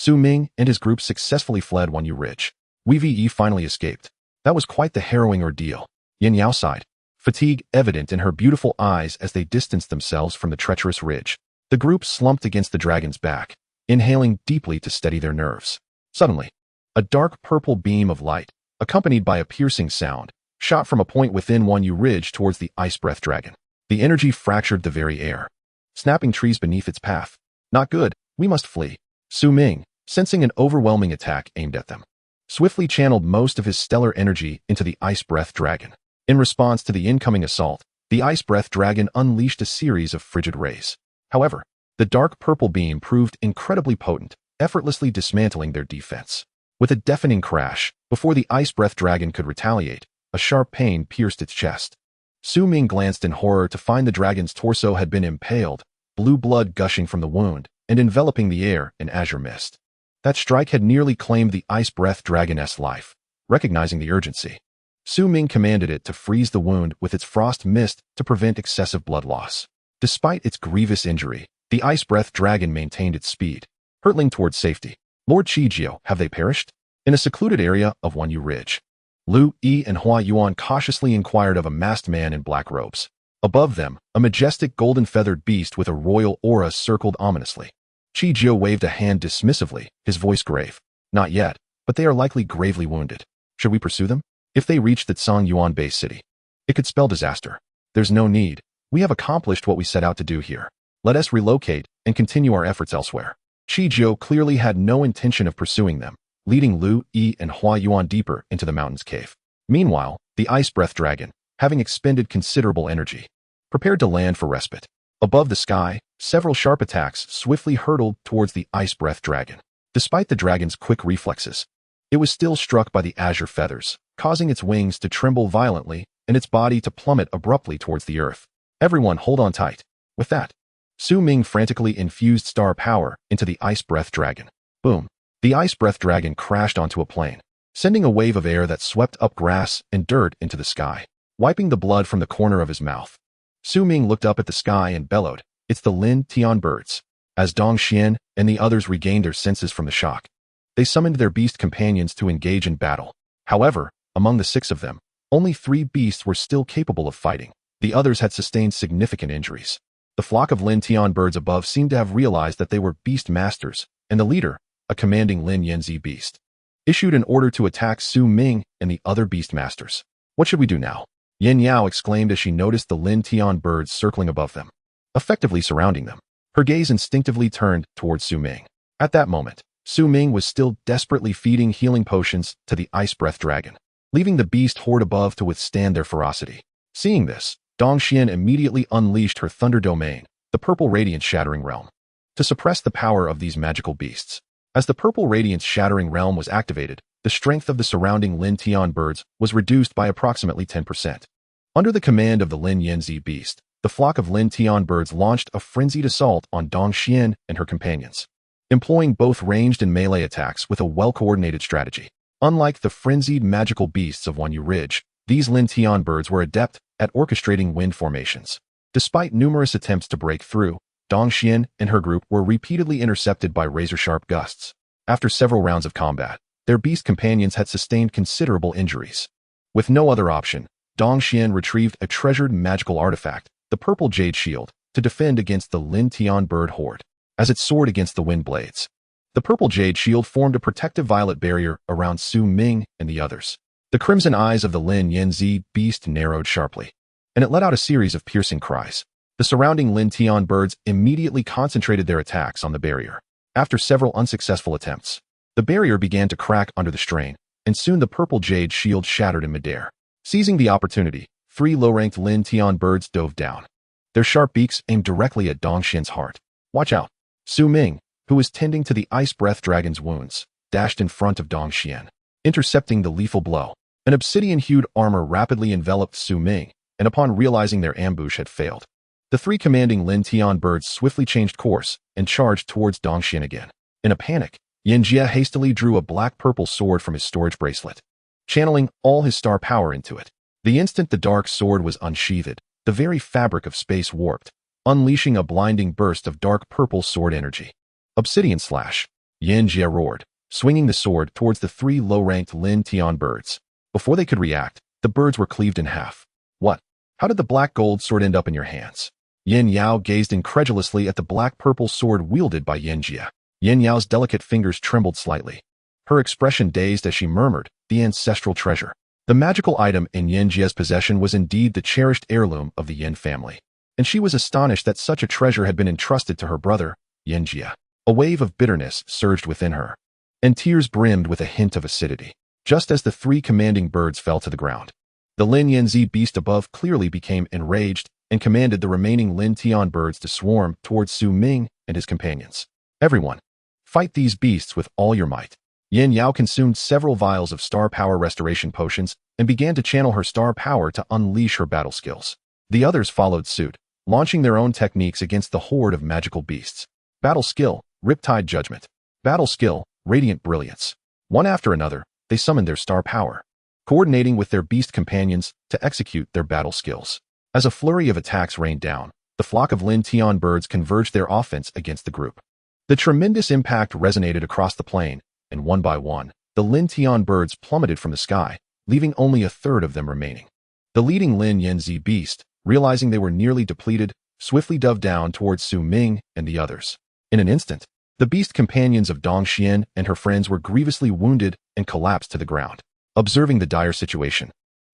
Ming and his group successfully fled Wanyu Ridge. Wei finally escaped. That was quite the harrowing ordeal. Yin Yao sighed, fatigue evident in her beautiful eyes as they distanced themselves from the treacherous ridge. The group slumped against the dragon's back, inhaling deeply to steady their nerves. Suddenly, a dark purple beam of light, accompanied by a piercing sound, shot from a point within Wanyu Ridge towards the ice breath dragon. The energy fractured the very air, snapping trees beneath its path. Not good, we must flee. Ming, sensing an overwhelming attack aimed at them, swiftly channeled most of his stellar energy into the ice breath dragon. In response to the incoming assault, the ice breath dragon unleashed a series of frigid rays. However, the dark purple beam proved incredibly potent, effortlessly dismantling their defense. With a deafening crash, before the ice breath dragon could retaliate, a sharp pain pierced its chest. Su Ming glanced in horror to find the dragon's torso had been impaled, blue blood gushing from the wound and enveloping the air in azure mist. That strike had nearly claimed the ice breath dragon's life. Recognizing the urgency, Su Ming commanded it to freeze the wound with its frost mist to prevent excessive blood loss. Despite its grievous injury, the ice breath dragon maintained its speed, hurtling towards safety. Lord Qijio, have they perished? In a secluded area of Wanyu Ridge, Lu Yi and Hua Yuan cautiously inquired of a masked man in black robes. Above them, a majestic golden-feathered beast with a royal aura circled ominously. Qijio waved a hand dismissively, his voice grave. Not yet, but they are likely gravely wounded. Should we pursue them? If they reach the Cangyuan Base City, it could spell disaster. There's no need. We have accomplished what we set out to do here. Let us relocate and continue our efforts elsewhere. Qijio clearly had no intention of pursuing them, leading Lu Yi and Hua Yuan deeper into the mountain's cave. Meanwhile, the ice breath dragon, having expended considerable energy, prepared to land for respite. Above the sky, several sharp attacks swiftly hurtled towards the ice breath dragon. Despite the dragon's quick reflexes, it was still struck by the azure feathers, causing its wings to tremble violently and its body to plummet abruptly towards the earth. Everyone hold on tight. With that, Su Ming frantically infused star power into the ice breath dragon. Boom. The ice breath dragon crashed onto a plain, sending a wave of air that swept up grass and dirt into the sky, wiping the blood from the corner of his mouth. Su Ming looked up at the sky and bellowed, "It's the Lin Tian birds." As Dong Xian and the others regained their senses from the shock, they summoned their beast companions to engage in battle. However, among the 6 of them, only 3 beasts were still capable of fighting. The others had sustained significant injuries. The flock of Lin Tian birds above seemed to have realized that they were beast masters, and the leader, a commanding Lin Yanzi beast, issued an order to attack Su Ming and the other beast masters. What should we do now? Yin Yao exclaimed as she noticed the Lin Tian birds circling above them, effectively surrounding them. Her gaze instinctively turned towards Su Ming. At that moment, Su Ming was still desperately feeding healing potions to the ice breath dragon, leaving the beast horde above to withstand their ferocity. Seeing this, Dong Xian immediately unleashed her thunder domain, the purple radiance shattering realm, to suppress the power of these magical beasts. As the purple radiance shattering realm was activated, the strength of the surrounding Lin Tian birds was reduced by approximately 10%. Under the command of the Lin Yanzi beast, the flock of Lin Tian birds launched a frenzied assault on Dong Xian and her companions, employing both ranged and melee attacks with a well-coordinated strategy. Unlike the frenzied magical beasts of Wanyu Ridge, these Lin Tian birds were adept at orchestrating wind formations. Despite numerous attempts to break through, Dong Xian and her group were repeatedly intercepted by razor-sharp gusts. After several rounds of combat, their beast companions had sustained considerable injuries. With no other option, Dong Xian retrieved a treasured magical artifact, the purple jade shield, to defend against the Lin Tian bird horde. As it soared against the wind blades, the purple jade shield formed a protective violet barrier around Su Ming and the others. The crimson eyes of the Lin Yanzi beast narrowed sharply, and it let out a series of piercing cries. The surrounding Lin Tian birds immediately concentrated their attacks on the barrier. After several unsuccessful attempts, the barrier began to crack under the strain, and soon the purple jade shield shattered in midair. Seizing the opportunity, 3 low-ranked Lin Tian birds dove down, their sharp beaks aimed directly at Dong Xian's heart. Watch out! Su Ming, who was tending to the ice breath dragon's wounds, dashed in front of Dong Xian, intercepting the lethal blow. An obsidian-hued armor rapidly enveloped Su Ming, and upon realizing their ambush had failed, the 3 commanding Lin Tian birds swiftly changed course and charged towards Dong Xian again. In a panic, Yin Jia hastily drew a black-purple sword from his storage bracelet, channeling all his star power into it. The instant the dark sword was unsheathed, the very fabric of space warped, unleashing a blinding burst of dark purple sword energy. Obsidian slash! Yin Jia roared, swinging the sword towards the 3 low-ranked Lin Tian birds. Before they could react, the birds were cleaved in half. What? How did the black gold sword end up in your hands? Yin Yao gazed incredulously at the black-purple sword wielded by Yin Jia. Yin Yao's delicate fingers trembled slightly, her expression dazed as she murmured, "The ancestral treasure." The magical item in Yin Jia's possession was indeed the cherished heirloom of the Yin family, and she was astonished that such a treasure had been entrusted to her brother, Yin Jia. A wave of bitterness surged within her, and tears brimmed with a hint of acidity. Just as the 3 commanding birds fell to the ground, the Lin Yanzi beast above clearly became enraged and commanded the remaining Lin Tian birds to swarm towards Su Ming and his companions. Everyone, fight these beasts with all your might. Yin Yao consumed several vials of star power restoration potions and began to channel her star power to unleash her battle skills. The others followed suit, launching their own techniques against the horde of magical beasts. Battle skill, Riptide Judgment. Battle skill, Radiant Brilliance. One after another, they summoned their star power, coordinating with their beast companions to execute their battle skills. As a flurry of attacks rained down, the flock of Lin Tian birds converged their offense against the group. The tremendous impact resonated across the plain, and one by one, the Lin Tian birds plummeted from the sky, leaving only a third of them remaining. The leading Lin Yanzi beast, realizing they were nearly depleted, swiftly dove down towards Su Ming and the others. In an instant, the beast companions of Dong Xian and her friends were grievously wounded and collapsed to the ground. Observing the dire situation,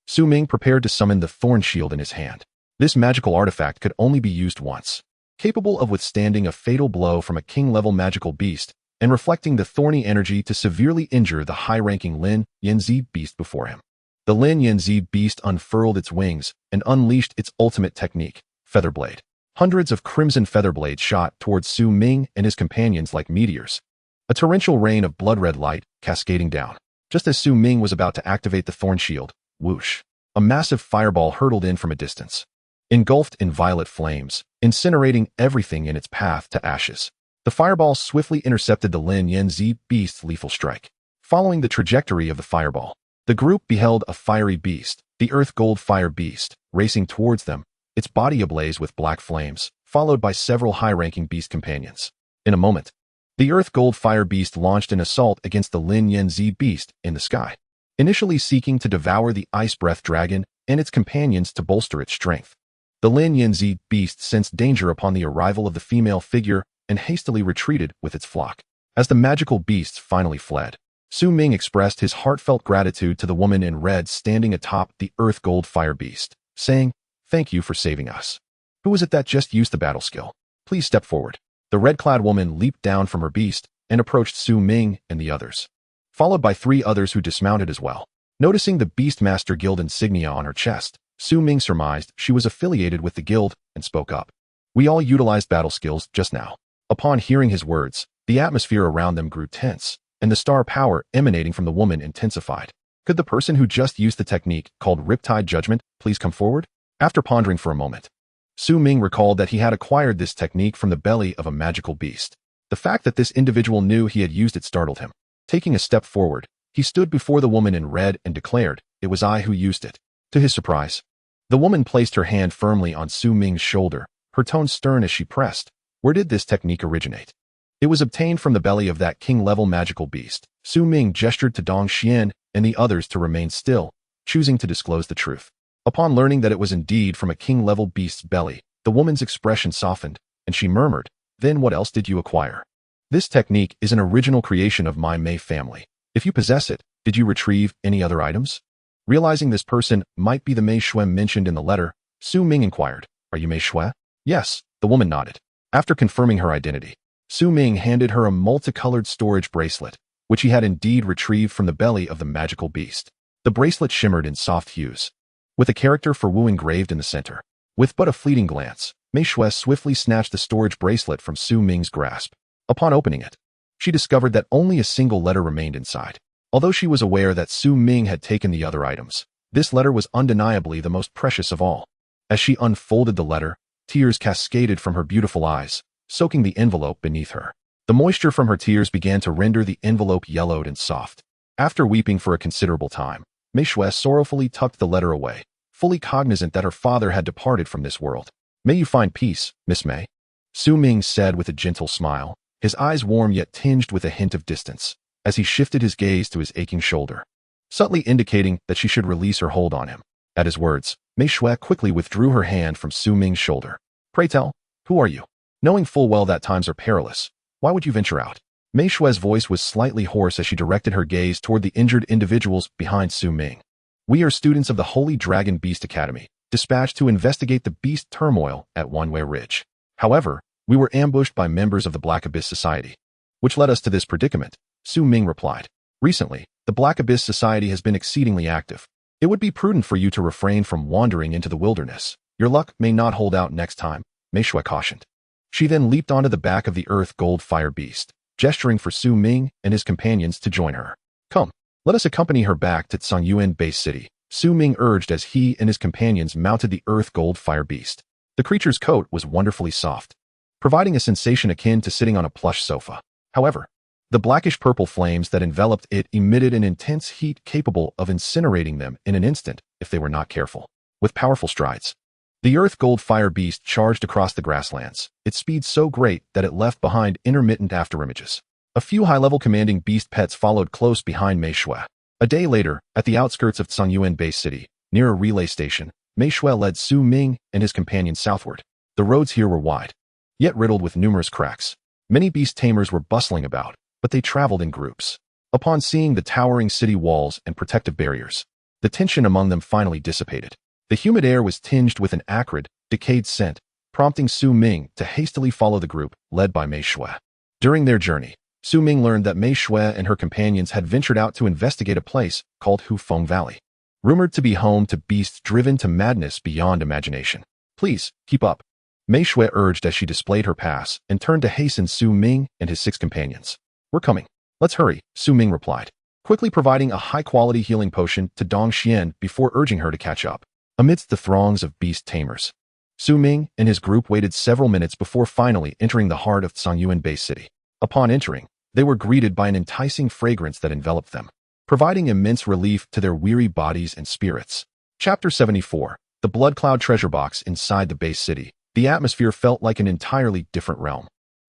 Su Ming prepared to summon the thorn shield in his hand. This magical artifact could only be used once, capable of withstanding a fatal blow from a king-level magical beast and reflecting the thorny energy to severely injure the high-ranking Lin Yanzi beast before him. The Lin Yanzi beast unfurled its wings and unleashed its ultimate technique, Featherblade. Hundreds of crimson feather blades shot towards Su Ming and his companions like meteors, a torrential rain of blood-red light cascading down. Just as Su Ming was about to activate the thorn shield, whoosh, a massive fireball hurtled in from a distance, engulfed in violet flames, incinerating everything in its path to ashes. The fireball swiftly intercepted the Lin Yanzi beast's lethal strike. Following the trajectory of the fireball, the group beheld a fiery beast, the Earth Gold Fire Beast, racing towards them, its body ablaze with black flames, followed by several high-ranking beast companions. In a moment, the Earth Gold Fire Beast launched an assault against the Lin Yanzi beast in the sky, initially seeking to devour the Ice Breath Dragon and its companions to bolster its strength. The Lin Yanzi beast sensed danger upon the arrival of the female figure and hastily retreated with its flock. As the magical beasts finally fled, Su Ming expressed his heartfelt gratitude to the woman in red standing atop the Earth Gold Fire Beast, saying, "Thank you for saving us. Who is it that just used the battle skill? Please step forward." The red-clad woman leaped down from her beast and approached Su Ming and the others, followed by three others who dismounted as well. Noticing the Beastmaster Guild insignia on her chest, Su Ming surmised she was affiliated with the guild and spoke up. "We all utilized battle skills just now." Upon hearing his words, the atmosphere around them grew tense, and the star power emanating from the woman intensified. "Could the person who just used the technique called Riptide Judgment please come forward?" After pondering for a moment, Su Ming recalled that he had acquired this technique from the belly of a magical beast. The fact that this individual knew he had used it startled him. Taking a step forward, he stood before the woman in red and declared, "It was I who used it." To his surprise, the woman placed her hand firmly on Su Ming's shoulder, her tone stern as she pressed, "Where did this technique originate?" "It was obtained from the belly of that king-level magical beast." Su Ming gestured to Dong Xian and the others to remain still, choosing to disclose the truth. Upon learning that it was indeed from a king-level beast's belly, the woman's expression softened, and she murmured, "Then what else did you acquire?" "This technique is an original creation of my Mei family. If you possess it, did you retrieve any other items?" Realizing this person might be the Mei Shui mentioned in the letter, Su Ming inquired, "Are you Mei Shui?" "Yes," the woman nodded. After confirming her identity, Su Ming handed her a multicolored storage bracelet, which he had indeed retrieved from the belly of the magical beast. The bracelet shimmered in soft hues, with a character for Wu engraved in the center. With but a fleeting glance, Mei Shui swiftly snatched the storage bracelet from Su Ming's grasp. Upon opening it, she discovered that only a single letter remained inside. Although she was aware that Su Ming had taken the other items, this letter was undeniably the most precious of all. As she unfolded the letter, tears cascaded from her beautiful eyes, soaking the envelope beneath her. The moisture from her tears began to render the envelope yellowed and soft. After weeping for a considerable time, Mei Shui sorrowfully tucked the letter away, fully cognizant that her father had departed from this world. "May you find peace, Miss Mei," Su Ming said with a gentle smile, his eyes warm yet tinged with a hint of distance, as he shifted his gaze to his aching shoulder, subtly indicating that she should release her hold on him. At his words, Mei Shui quickly withdrew her hand from Su Ming's shoulder. "Pray tell, who are you? Knowing full well that times are perilous, why would you venture out?" Mei Shui's voice was slightly hoarse as she directed her gaze toward the injured individuals behind Su Ming. "We are students of the Holy Dragon Beast Academy, dispatched to investigate the beast turmoil at One-Way Ridge. However, we were ambushed by members of the Black Abyss Society, which led us to this predicament," Su Ming replied. "Recently, the Black Abyss Society has been exceedingly active. It would be prudent for you to refrain from wandering into the wilderness. Your luck may not hold out next time," Mei Shui cautioned. She then leaped onto the back of the Earth Gold Fire Beast, gesturing for Su Ming and his companions to join her. Come, let us accompany her back to Cangyuan Base City, Su Ming urged as he and his companions mounted the earth gold fire beast. The creature's coat was wonderfully soft, providing a sensation akin to sitting on a plush sofa. However, the blackish-purple flames that enveloped it emitted an intense heat capable of incinerating them in an instant if they were not careful. With powerful strides, the earth gold fire beast charged across the grasslands, its speed so great that it left behind intermittent afterimages. A few high-level commanding beast pets followed close behind Mei Shui. A day later, at the outskirts of Cangyuan Base City, near a relay station, Mei Shui led Su Ming and his companions southward. The roads here were wide, yet riddled with numerous cracks. Many beast tamers were bustling about, but they traveled in groups. Upon seeing the towering city walls and protective barriers, the tension among them finally dissipated. The humid air was tinged with an acrid, decayed scent, prompting Su Ming to hastily follow the group led by Mei Shui. During their journey, Su Ming learned that Mei Shui and her companions had ventured out to investigate a place called Hufeng Valley, rumored to be home to beasts driven to madness beyond imagination. Please, keep up, Mei Shui urged as she displayed her pass and turned to hasten Su Ming and his 6 companions. We're coming. Let's hurry, Su Ming replied, quickly providing a high-quality healing potion to Dong Xian before urging her to catch up. Amidst the throngs of beast tamers, Su Ming and his group waited several minutes before finally entering the heart of Cangyuan Base City. Upon entering, they were greeted by an enticing fragrance that enveloped them, providing immense relief to their weary bodies and spirits. Chapter 74. The Blood Cloud Treasure Box. Inside the base city, the atmosphere felt like an entirely different realm,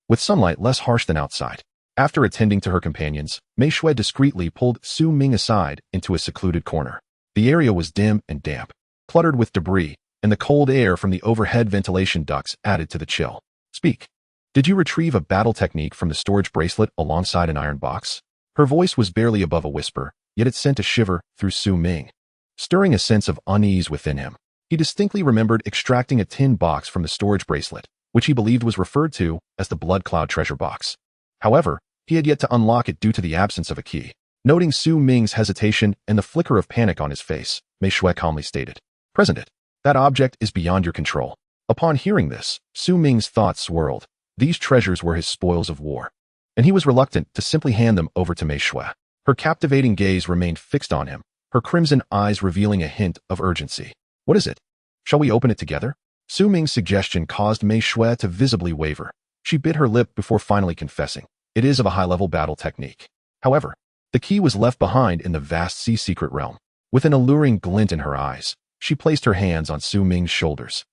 with sunlight less harsh than outside. After attending to her companions, Mei Shui discreetly pulled Su Ming aside into a secluded corner. The area was dim and damp, cluttered with debris, and the cold air from the overhead ventilation ducts added to the chill. Speak. Did you retrieve a battle technique from the storage bracelet alongside an iron box? Her voice was barely above a whisper, yet it sent a shiver through Su Ming, stirring a sense of unease within him. He distinctly remembered extracting a tin box from the storage bracelet, which he believed was referred to as the Blood Cloud Treasure Box. However, he had yet to unlock it due to the absence of a key. Noting Su Ming's hesitation and the flicker of panic on his face, Mei Shui calmly stated, "Present it. That object is beyond your control." Upon hearing this, Su Ming's thoughts swirled. These treasures were his spoils of war, and he was reluctant to simply hand them over to Mei Shui. Her captivating gaze remained fixed on him, her crimson eyes revealing a hint of urgency. What is it? Shall we open it together? Su Ming's suggestion caused Mei Shui to visibly waver. She bit her lip before finally confessing, "It is of a high-level battle technique." However, the key was left behind in the vast sea-secret realm. With an alluring glint in her eyes, she placed her hands on Su Ming's shoulders.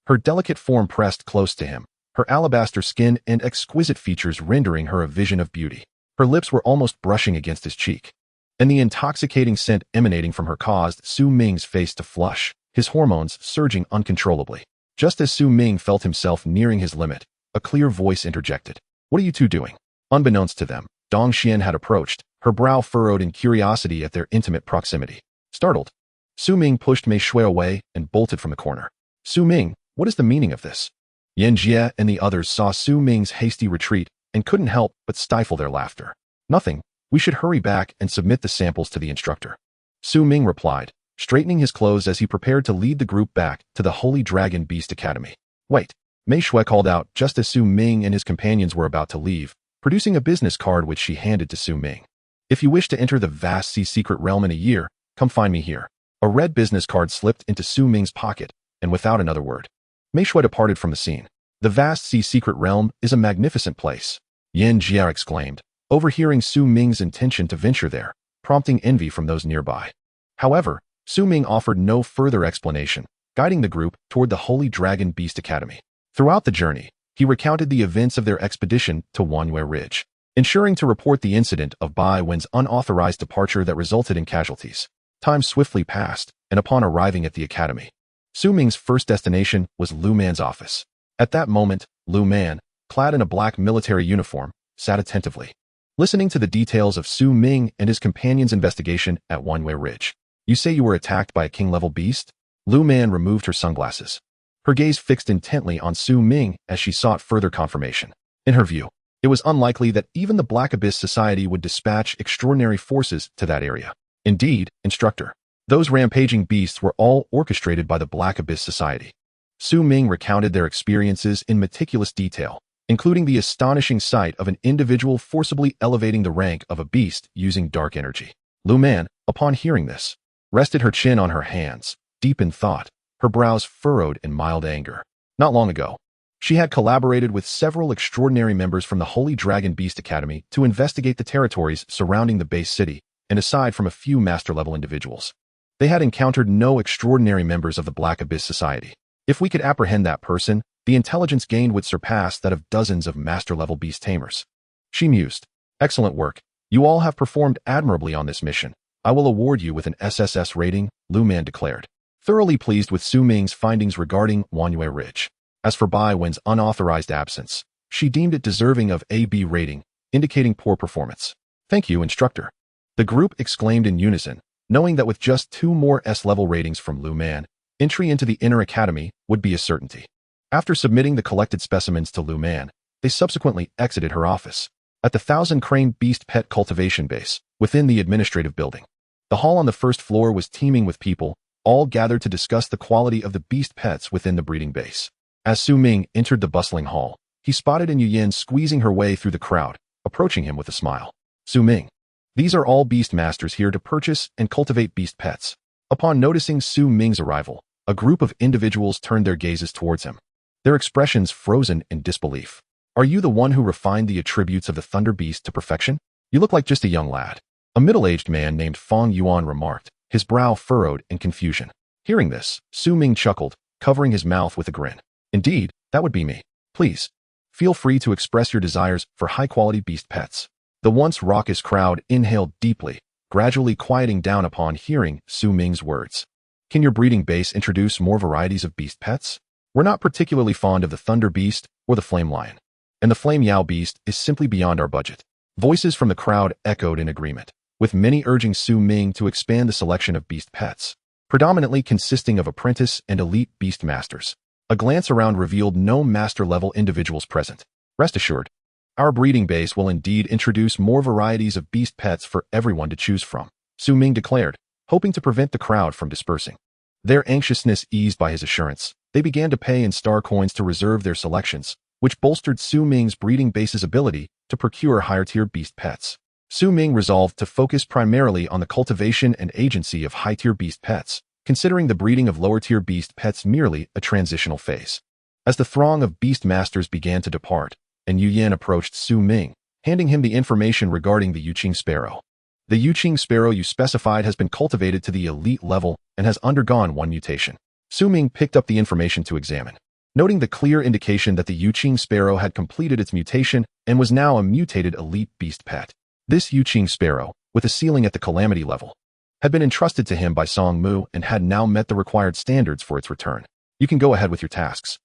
Her delicate form pressed close to him, her alabaster skin and exquisite features rendering her a vision of beauty. Her lips were almost brushing against his cheek, and the intoxicating scent emanating from her caused Su Ming's face to flush, his hormones surging uncontrollably. Just as Su Ming felt himself nearing his limit, a clear voice interjected. "What are you two doing?" Unbeknownst to them, Dong Xian had approached, her brow furrowed in curiosity at their intimate proximity. Startled, Su Ming pushed Mei Shui away and bolted from the corner. "Su Ming, what is the meaning of this?" Yan Jie and the others saw Su Ming's hasty retreat and couldn't help but stifle their laughter. "Nothing. We should hurry back and submit the samples to the instructor," Su Ming replied, straightening his clothes as he prepared to lead the group back to the Holy Dragon Beast Academy. "Wait," Mei Shui called out just as Su Ming and his companions were about to leave, producing a business card which she handed to Su Ming. "If you wish to enter the vast sea-secret realm in a year, come find me here." A red business card slipped into Su Ming's pocket, and without another word, Mei Shui departed from the scene. "The vast sea-secret realm is a magnificent place," Yan Jie exclaimed, overhearing Su Ming's intention to venture there, prompting envy from those nearby. However, Su Ming offered no further explanation, guiding the group toward the Holy Dragon Beast Academy. Throughout the journey, he recounted the events of their expedition to Wanwei Ridge, ensuring to report the incident of Bai Wen's unauthorized departure that resulted in casualties. Time swiftly passed, and upon arriving at the academy, Su Ming's first destination was Lu Man's office. At that moment, Lu Man, clad in a black military uniform, sat attentively, listening to the details of Su Ming and his companions' investigation at Wanwei Ridge. "You say you were attacked by a king-level beast?" Lu Man removed her sunglasses, her gaze fixed intently on Su Ming as she sought further confirmation. In her view, it was unlikely that even the Black Abyss Society would dispatch extraordinary forces to that area. "Indeed, instructor. Those rampaging beasts were all orchestrated by the Black Abyss Society." Su Ming recounted their experiences in meticulous detail, including the astonishing sight of an individual forcibly elevating the rank of a beast using dark energy. Lu Man, upon hearing this, rested her chin on her hands, deep in thought, her brows furrowed in mild anger. Not long ago, she had collaborated with several extraordinary members from the Holy Dragon Beast Academy to investigate the territories surrounding the base city, and aside from a few master-level individuals, they had encountered no extraordinary members of the Black Abyss Society. If we could apprehend that person, the intelligence gained would surpass that of dozens of master-level beast tamers. She mused. Excellent work. You all have performed admirably on this mission. I will award you with an SSS rating, Lu Man declared, thoroughly pleased with Su Ming's findings regarding Wanyue Ridge. As for Bai Wen's unauthorized absence, she deemed it deserving of a B rating, indicating poor performance. Thank you, instructor. The group exclaimed in unison, knowing that with just 2 more S-level ratings from Lu Man, entry into the Inner Academy would be a certainty. After submitting the collected specimens to Lu Man, they subsequently exited her office at the 1,000-crane beast pet cultivation base within the administrative building. The hall on the first floor was teeming with people, all gathered to discuss the quality of the beast pets within the breeding base. As Su Ming entered the bustling hall, he spotted Yin Yuyan squeezing her way through the crowd, approaching him with a smile. Su Ming. These are all beast masters here to purchase and cultivate beast pets. Upon noticing Su Ming's arrival, a group of individuals turned their gazes towards him, their expressions frozen in disbelief. Are you the one who refined the attributes of the Thunder Beast to perfection? You look like just a young lad. A middle-aged man named Fong Yuan remarked, his brow furrowed in confusion. Hearing this, Su Ming chuckled, covering his mouth with a grin. Indeed, that would be me. Please, feel free to express your desires for high-quality beast pets. The once raucous crowd inhaled deeply, gradually quieting down upon hearing Su Ming's words. Can your breeding base introduce more varieties of beast pets? We're not particularly fond of the Thunder Beast or the Flame Lion, and the Flame Yao Beast is simply beyond our budget. Voices from the crowd echoed in agreement, with many urging Su Ming to expand the selection of beast pets, predominantly consisting of apprentice and elite beast masters. A glance around revealed no master-level individuals present. Rest assured, our breeding base will indeed introduce more varieties of beast pets for everyone to choose from, Su Ming declared, hoping to prevent the crowd from dispersing. Their anxiousness eased by his assurance, they began to pay in star coins to reserve their selections, which bolstered Su Ming's breeding base's ability to procure higher-tier beast pets. Su Ming resolved to focus primarily on the cultivation and agency of high-tier beast pets, considering the breeding of lower-tier beast pets merely a transitional phase. As the throng of beast masters began to depart, and Yu Yan approached Su Ming, handing him the information regarding the Yuqing Sparrow. The Yuqing Sparrow you specified has been cultivated to the elite level and has undergone 1 mutation. Su Ming picked up the information to examine, noting the clear indication that the Yuqing Sparrow had completed its mutation and was now a mutated elite beast pet. This Yuqing Sparrow, with a ceiling at the calamity level, had been entrusted to him by Song Mu and had now met the required standards for its return. You can go ahead with your tasks.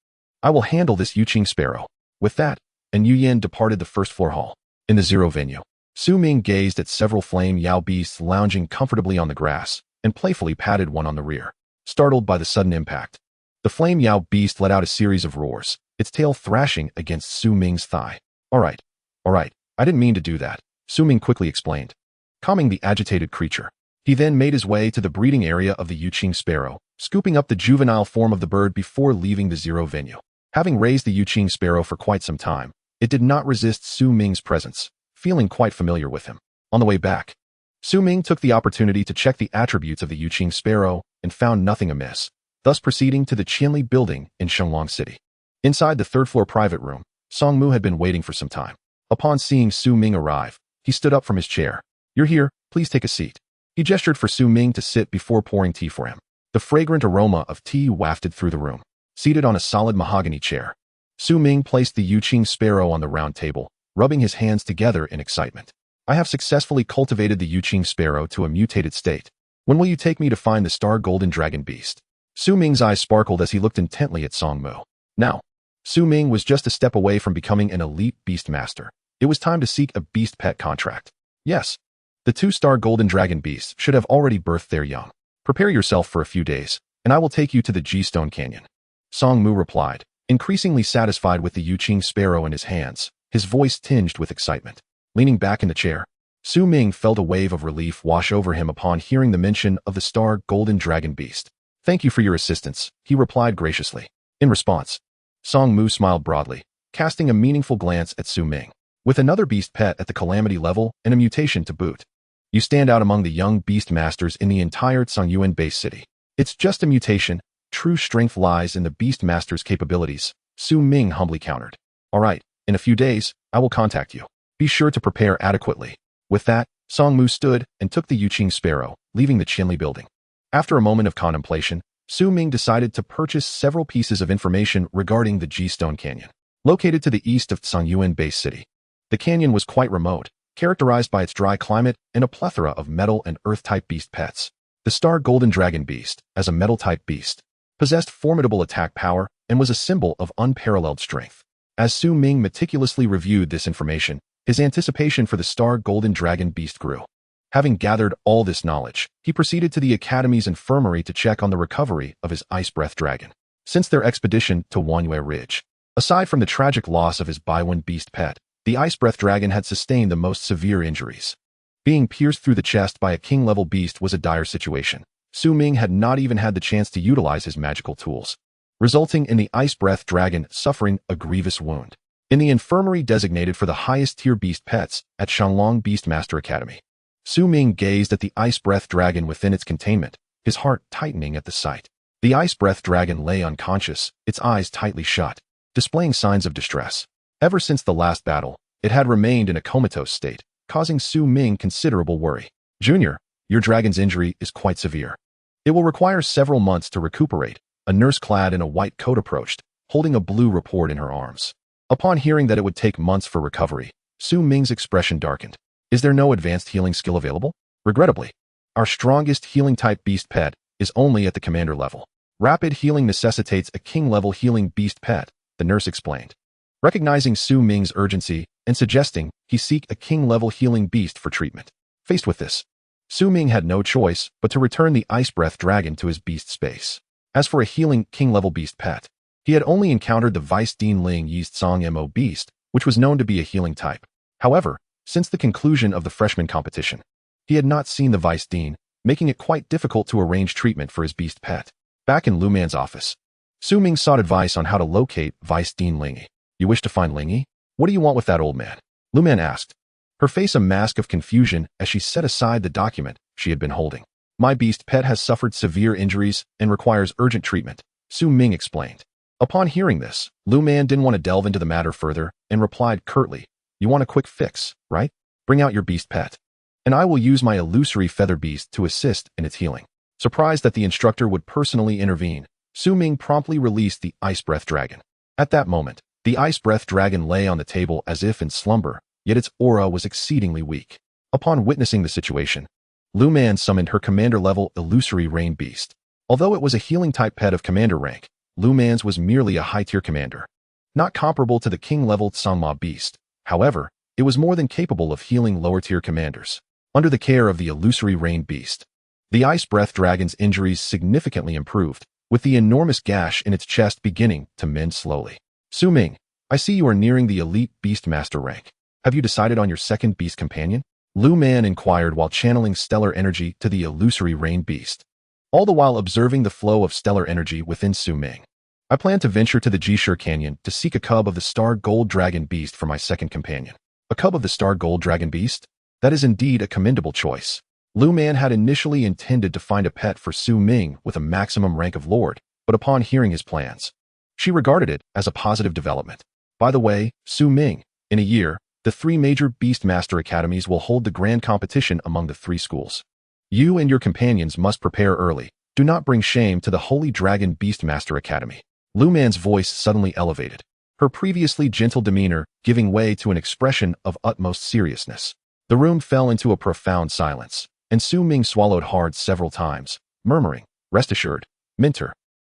I will handle this Yuqing Sparrow. With that, and Yu Yan departed the first floor hall. In the Zero venue, Su Ming gazed at several Flame Yao beasts lounging comfortably on the grass and playfully patted one on the rear. Startled by the sudden impact, the Flame Yao beast let out a series of roars, its tail thrashing against Su Ming's thigh. All right, I didn't mean to do that, Su Ming quickly explained, calming the agitated creature. He then made his way to the breeding area of the Yuqing Sparrow, scooping up the juvenile form of the bird before leaving the Zero venue. Having raised the Yuqing Sparrow for quite some time, it did not resist Su Ming's presence, feeling quite familiar with him. On the way back, Su Ming took the opportunity to check the attributes of the Yuqing Sparrow and found nothing amiss, thus proceeding to the Qianli building in Shenglong City. Inside the third-floor private room, Song Mu had been waiting for some time. Upon seeing Su Ming arrive, he stood up from his chair. You're here, please take a seat. He gestured for Su Ming to sit before pouring tea for him. The fragrant aroma of tea wafted through the room. Seated on a solid mahogany chair, Su Ming placed the Yuqing Sparrow on the round table, rubbing his hands together in excitement. I have successfully cultivated the Yuqing Sparrow to a mutated state. When will you take me to find the Star Golden Dragon Beast? Su Ming's eyes sparkled as he looked intently at Song Mu. Now, Su Ming was just a step away from becoming an elite beast master. It was time to seek a beast pet contract. Yes, the 2-star Golden Dragon Beasts should have already birthed their young. Prepare yourself for a few days, and I will take you to the G-Stone Canyon. Song Mu replied, increasingly satisfied with the Yuqing Sparrow in his hands, his voice tinged with excitement. Leaning back in the chair, Su Ming felt a wave of relief wash over him upon hearing the mention of the Star Golden Dragon Beast. Thank you for your assistance, he replied graciously. In response, Song Mu smiled broadly, casting a meaningful glance at Su Ming. With another beast pet at the calamity level and a mutation to boot, you stand out among the young beast masters in the entire Cangyuan Base City. It's just a mutation. True strength lies in the beast master's capabilities, Su Ming humbly countered. All right, in a few days, I will contact you. Be sure to prepare adequately. With that, Song Mu stood and took the Yuqing Sparrow, leaving the Qinli building. After a moment of contemplation, Su Ming decided to purchase several pieces of information regarding the G-Stone Canyon. Located to the east of Cangyuan Base City, the canyon was quite remote, characterized by its dry climate and a plethora of metal and earth-type beast pets. The Star Golden Dragon Beast, as a metal-type beast, possessed formidable attack power and was a symbol of unparalleled strength. As Su Ming meticulously reviewed this information, his anticipation for the Star Golden Dragon Beast grew. Having gathered all this knowledge, he proceeded to the Academy's infirmary to check on the recovery of his Ice Breath Dragon. Since their expedition to Wanyue Ridge, aside from the tragic loss of his Baiwen beast pet, the Ice Breath Dragon had sustained the most severe injuries. Being pierced through the chest by a king-level beast was a dire situation. Su Ming had not even had the chance to utilize his magical tools, resulting in the Ice Breath Dragon suffering a grievous wound. In the infirmary designated for the highest-tier beast pets at Shanglong Beastmaster Academy, Su Ming gazed at the Ice Breath Dragon within its containment, his heart tightening at the sight. The Ice Breath Dragon lay unconscious, its eyes tightly shut, displaying signs of distress. Ever since the last battle, it had remained in a comatose state, causing Su Ming considerable worry. Junior, your dragon's injury is quite severe. It will require several months to recuperate. A nurse clad in a white coat approached, holding a blue report in her arms. Upon hearing that it would take months for recovery, Su Ming's expression darkened. Is there no advanced healing skill available? Regrettably, our strongest healing-type beast pet is only at the commander level. Rapid healing necessitates a king-level healing beast pet, the nurse explained. Recognizing Su Ming's urgency and suggesting he seek a king-level healing beast for treatment. Faced with this, Su Ming had no choice but to return the Ice Breath Dragon to his beast space. As for a healing king-level beast pet, he had only encountered the Vice Dean Ling Yeast Song Mo beast, which was known to be a healing type. However, since the conclusion of the freshman competition, he had not seen the Vice Dean, making it quite difficult to arrange treatment for his beast pet. Back in Lu Man's office, Su Ming sought advice on how to locate Vice Dean Lingy. You wish to find Lingy? What do you want with that old man? Lu Man asked, her face a mask of confusion as she set aside the document she had been holding. My beast pet has suffered severe injuries and requires urgent treatment, Su Ming explained. Upon hearing this, Lu Man didn't want to delve into the matter further and replied curtly, you want a quick fix, right? Bring out your beast pet, and I will use my illusory feather beast to assist in its healing. Surprised that the instructor would personally intervene, Su Ming promptly released the Ice Breath Dragon. At that moment, the Ice Breath Dragon lay on the table as if in slumber, yet its aura was exceedingly weak. Upon witnessing the situation, Lu Man summoned her commander-level illusory rain beast. Although it was a healing-type pet of commander rank, Lu Man's was merely a high-tier commander, not comparable to the king-level Tsangma beast. However, it was more than capable of healing lower-tier commanders. Under the care of the illusory rain beast, the Ice Breath Dragon's injuries significantly improved, with the enormous gash in its chest beginning to mend slowly. Su Ming, I see you are nearing the elite Beastmaster rank. Have you decided on your second beast companion? Lu Man inquired while channeling stellar energy to the illusory rain beast, all the while observing the flow of stellar energy within Su Ming. I plan to venture to the Jishur Canyon to seek a cub of the Star Gold Dragon Beast for my second companion. A cub of the Star Gold Dragon Beast? That is indeed a commendable choice. Lu Man had initially intended to find a pet for Su Ming with a maximum rank of Lord, but upon hearing his plans, she regarded it as a positive development. By the way, Su Ming, in a year, the 3 major Beastmaster Academies will hold the grand competition among the 3 schools. You and your companions must prepare early. Do not bring shame to the Holy Dragon Beastmaster Academy. Lu Man's voice suddenly elevated, her previously gentle demeanor giving way to an expression of utmost seriousness. The room fell into a profound silence, and Su Ming swallowed hard several times, murmuring, rest assured, Mentor,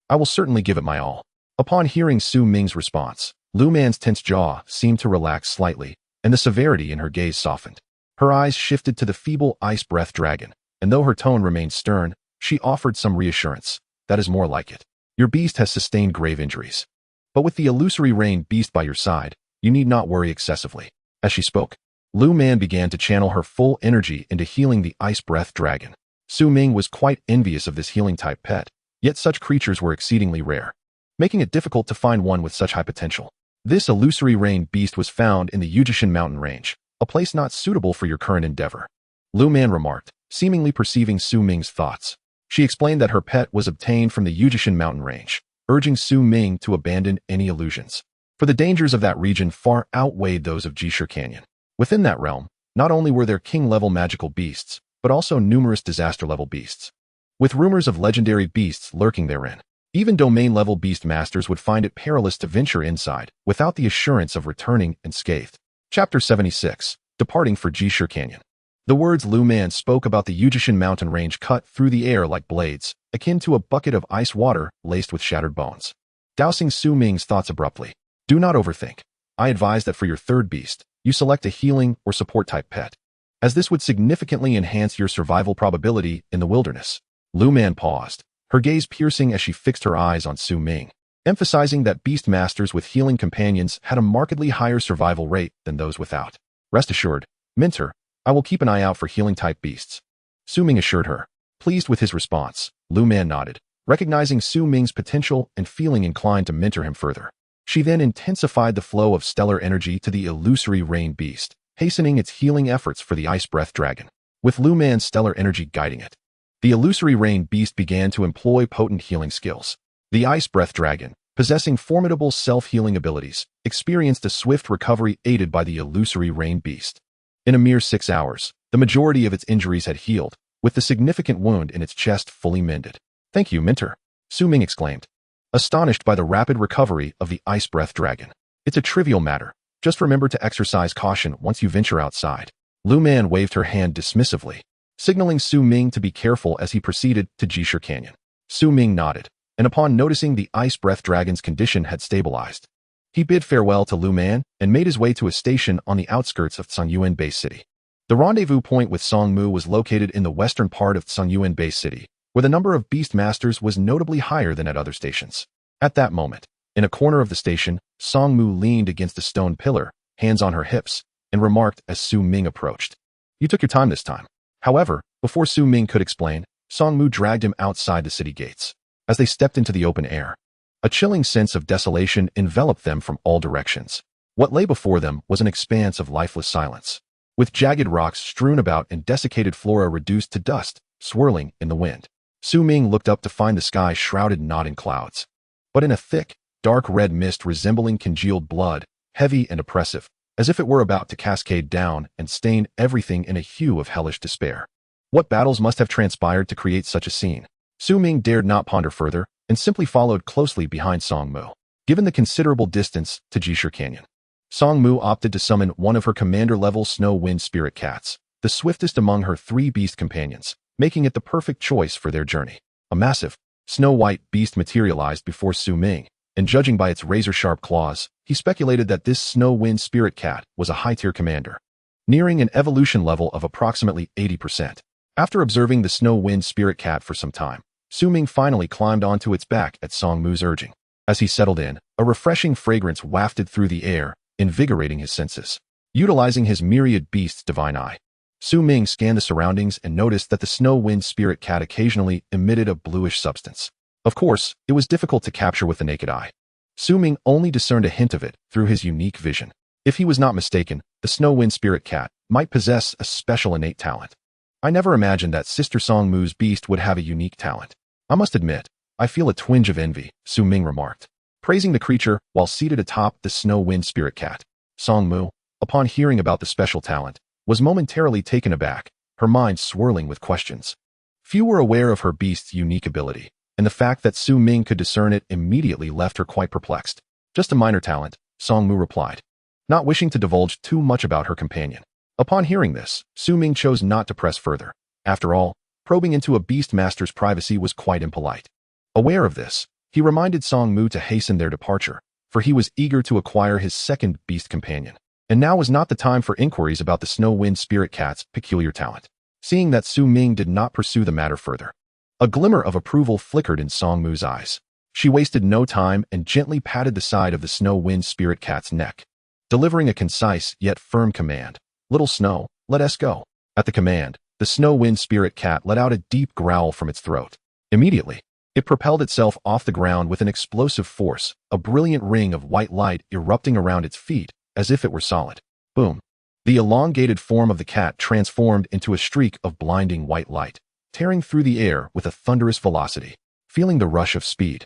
I will certainly give it my all. Upon hearing Su Ming's response, Lu Man's tense jaw seemed to relax slightly, and the severity in her gaze softened. Her eyes shifted to the feeble Ice Breath Dragon, and though her tone remained stern, she offered some reassurance. That is more like it. Your beast has sustained grave injuries. But with the illusory rain beast by your side, you need not worry excessively. As she spoke, Lu Man began to channel her full energy into healing the Ice Breath Dragon. Su Ming was quite envious of this healing-type pet, yet such creatures were exceedingly rare, making it difficult to find one with such high potential. This illusory rain beast was found in the Yujishan mountain range, a place not suitable for your current endeavor. Lu Man remarked, seemingly perceiving Su Ming's thoughts. She explained that her pet was obtained from the Yujishan mountain range, urging Su Ming to abandon any illusions. For the dangers of that region far outweighed those of Jishir Canyon. Within that realm, not only were there king-level magical beasts, but also numerous disaster-level beasts. With rumors of legendary beasts lurking therein, even domain-level beast masters would find it perilous to venture inside without the assurance of returning unscathed. Chapter 76. Departing for Jishir Canyon. The words Lu Man spoke about the Yujishan mountain range cut through the air like blades, akin to a bucket of ice water laced with shattered bones. Dousing Su Ming's thoughts abruptly. Do not overthink. I advise that for your third beast, you select a healing or support-type pet, as this would significantly enhance your survival probability in the wilderness. Lu Man paused, her gaze piercing as she fixed her eyes on Su Ming, emphasizing that beast masters with healing companions had a markedly higher survival rate than those without. Rest assured, Minter, I will keep an eye out for healing-type beasts. Su Ming assured her. Pleased with his response, Lu Man nodded, recognizing Su Ming's potential and feeling inclined to mentor him further. She then intensified the flow of stellar energy to the illusory rain beast, hastening its healing efforts for the ice breath dragon, with Lu Man's stellar energy guiding it. The illusory rain beast began to employ potent healing skills. The ice breath dragon, possessing formidable self-healing abilities, experienced a swift recovery aided by the illusory rain beast. In a mere 6 hours, the majority of its injuries had healed, with the significant wound in its chest fully mended. Thank you, Minter, Su Ming exclaimed, astonished by the rapid recovery of the ice breath dragon. It's a trivial matter. Just remember to exercise caution once you venture outside. Lu Man waved her hand dismissively, signaling Su Ming to be careful as he proceeded to Jishir Canyon. Su Ming nodded, and upon noticing the ice breath dragon's condition had stabilized, he bid farewell to Lu Man and made his way to a station on the outskirts of Cangyuan Base City. The rendezvous point with Song Mu was located in the western part of Cangyuan Base City, where the number of beast masters was notably higher than at other stations. At that moment, in a corner of the station, Song Mu leaned against a stone pillar, hands on her hips, and remarked as Su Ming approached. You took your time this time. However, before Su Ming could explain, Song Mu dragged him outside the city gates. As they stepped into the open air, a chilling sense of desolation enveloped them from all directions. What lay before them was an expanse of lifeless silence, with jagged rocks strewn about and desiccated flora reduced to dust, swirling in the wind. Su Ming looked up to find the sky shrouded not in clouds, but in a thick, dark red mist resembling congealed blood, heavy and oppressive, as if it were about to cascade down and stain everything in a hue of hellish despair. What battles must have transpired to create such a scene? Su Ming dared not ponder further and simply followed closely behind Song Mu. Given the considerable distance to Jishir Canyon, Song Mu opted to summon one of her commander-level snow wind spirit cats, the swiftest among her 3 beast companions, making it the perfect choice for their journey. A massive, snow-white beast materialized before Su Ming, and judging by its razor-sharp claws, he speculated that this snow wind spirit cat was a high-tier commander, nearing an evolution level of approximately 80%. After observing the snow wind spirit cat for some time, Su Ming finally climbed onto its back at Song Mu's urging. As he settled in, a refreshing fragrance wafted through the air, invigorating his senses. Utilizing his myriad beast's divine eye, Su Ming scanned the surroundings and noticed that the snow wind spirit cat occasionally emitted a bluish substance. Of course, it was difficult to capture with the naked eye. Su Ming only discerned a hint of it through his unique vision. If he was not mistaken, the snow wind spirit cat might possess a special innate talent. I never imagined that Sister Song Mu's beast would have a unique talent. I must admit, I feel a twinge of envy, Su Ming remarked, praising the creature while seated atop the snow wind spirit cat. Song Mu, upon hearing about the special talent, was momentarily taken aback, her mind swirling with questions. Few were aware of her beast's unique ability, and the fact that Su Ming could discern it immediately left her quite perplexed. Just a minor talent, Song Mu replied, not wishing to divulge too much about her companion. Upon hearing this, Su Ming chose not to press further. After all, probing into a beast master's privacy was quite impolite. Aware of this, he reminded Song Mu to hasten their departure, for he was eager to acquire his second beast companion. And now was not the time for inquiries about the snow wind spirit cat's peculiar talent. Seeing that Su Ming did not pursue the matter further, a glimmer of approval flickered in Song Mu's eyes. She wasted no time and gently patted the side of the snow wind spirit cat's neck, delivering a concise yet firm command. Little Snow, let us go. At the command, the snow wind spirit cat let out a deep growl from its throat. Immediately, It propelled itself off the ground with an explosive force, a brilliant ring of white light erupting around its feet, as if it were solid. Boom. The elongated form of the cat transformed into a streak of blinding white light, tearing through the air with a thunderous velocity. Feeling the rush of speed,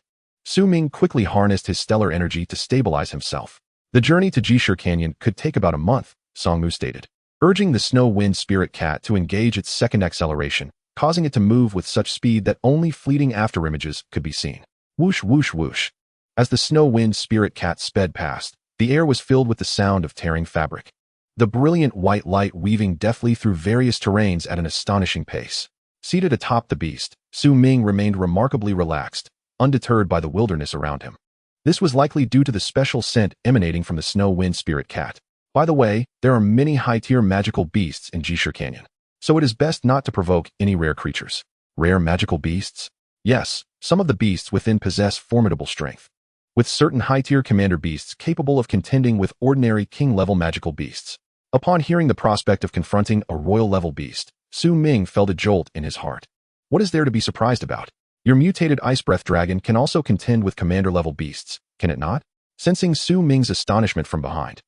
Ming quickly harnessed his stellar energy to stabilize himself. The journey to Jishur Canyon could take about a month, Mu stated, urging the snow wind spirit cat to engage its second acceleration, causing it to move with such speed that only fleeting afterimages could be seen. Whoosh, whoosh, whoosh. As the snow wind spirit cat sped past, the air was filled with the sound of tearing fabric. The brilliant white light weaving deftly through various terrains at an astonishing pace. Seated atop the beast, Ming remained remarkably relaxed, undeterred by the wilderness around him. This was likely due to the special scent emanating from the snow wind spirit cat. By the way, there are many high-tier magical beasts in Jishur Canyon, so it is best not to provoke any rare creatures. Rare magical beasts? Yes, some of the beasts within possess formidable strength, with certain high-tier commander beasts capable of contending with ordinary king-level magical beasts. Upon hearing the prospect of confronting a royal-level beast, Ming felt a jolt in his heart. What is there to be surprised about? Your mutated ice breath dragon can also contend with commander-level beasts, can it not? Sensing Ming's astonishment from behind,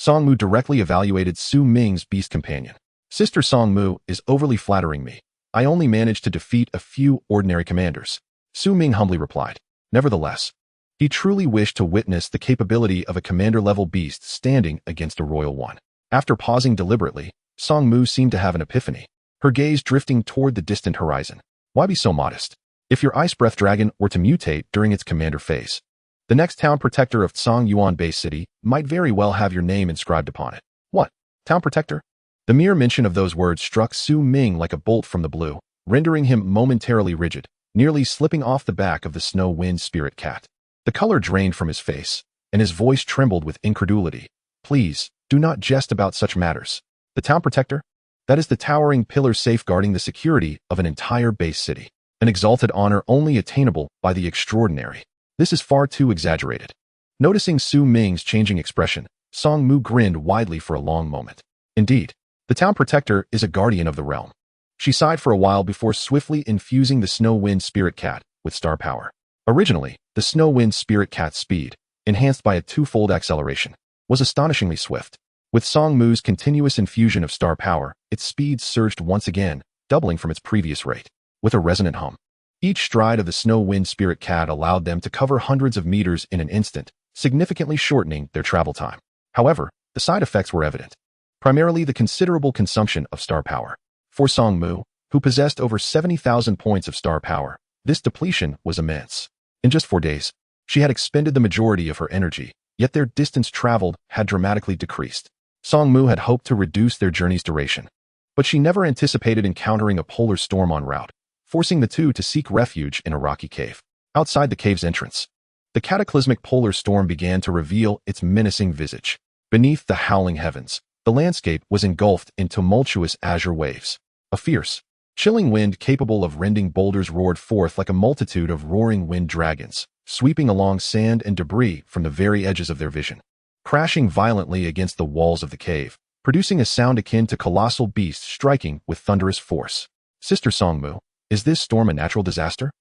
Mu directly evaluated Ming's beast companion. Sister Mu is overly flattering me. I only managed to defeat a few ordinary commanders, Ming humbly replied. Nevertheless, he truly wished to witness the capability of a commander-level beast standing against a royal one. After pausing deliberately, Mu seemed to have an epiphany, her gaze drifting toward the distant horizon. Why be so modest? If your ice breath dragon were to mutate during its commander phase, the next town protector of Cangyuan Base City might very well have your name inscribed upon it. What? Town protector? The mere mention of those words struck Ming like a bolt from the blue, rendering him momentarily rigid, nearly slipping off the back of the snow wind spirit cat. The color drained from his face, and his voice trembled with incredulity. Please, do not jest about such matters. The town protector? That is the towering pillar safeguarding the security of an entire base city. An exalted honor only attainable by the extraordinary. This is far too exaggerated. Noticing Ming's changing expression, Mu grinned widely for a long moment. Indeed, the town protector is a guardian of the realm. She sighed for a while before swiftly infusing the snow wind spirit cat with star power. Originally, the snow wind spirit cat's speed, enhanced by a twofold acceleration, was astonishingly swift. With Mu's continuous infusion of star power, its speed surged once again, doubling from its previous rate. With a resonant hum, each stride of the snow wind spirit cat allowed them to cover hundreds of meters in an instant, significantly shortening their travel time. However, the side effects were evident. Primarily the considerable consumption of star power. For Mu, who possessed over 70,000 points of star power, this depletion was immense. In just 4 days, she had expended the majority of her energy, yet their distance traveled had dramatically decreased. Mu had hoped to reduce their journey's duration, but she never anticipated encountering a polar storm en route, forcing the two to seek refuge in a rocky cave. Outside the cave's entrance, the cataclysmic polar storm began to reveal its menacing visage. Beneath the howling heavens, the landscape was engulfed in tumultuous azure waves. A fierce, chilling wind capable of rending boulders roared forth like a multitude of roaring wind dragons, sweeping along sand and debris from the very edges of their vision, crashing violently against the walls of the cave, producing a sound akin to colossal beasts striking with thunderous force. Sister Mu, is this storm a natural disaster?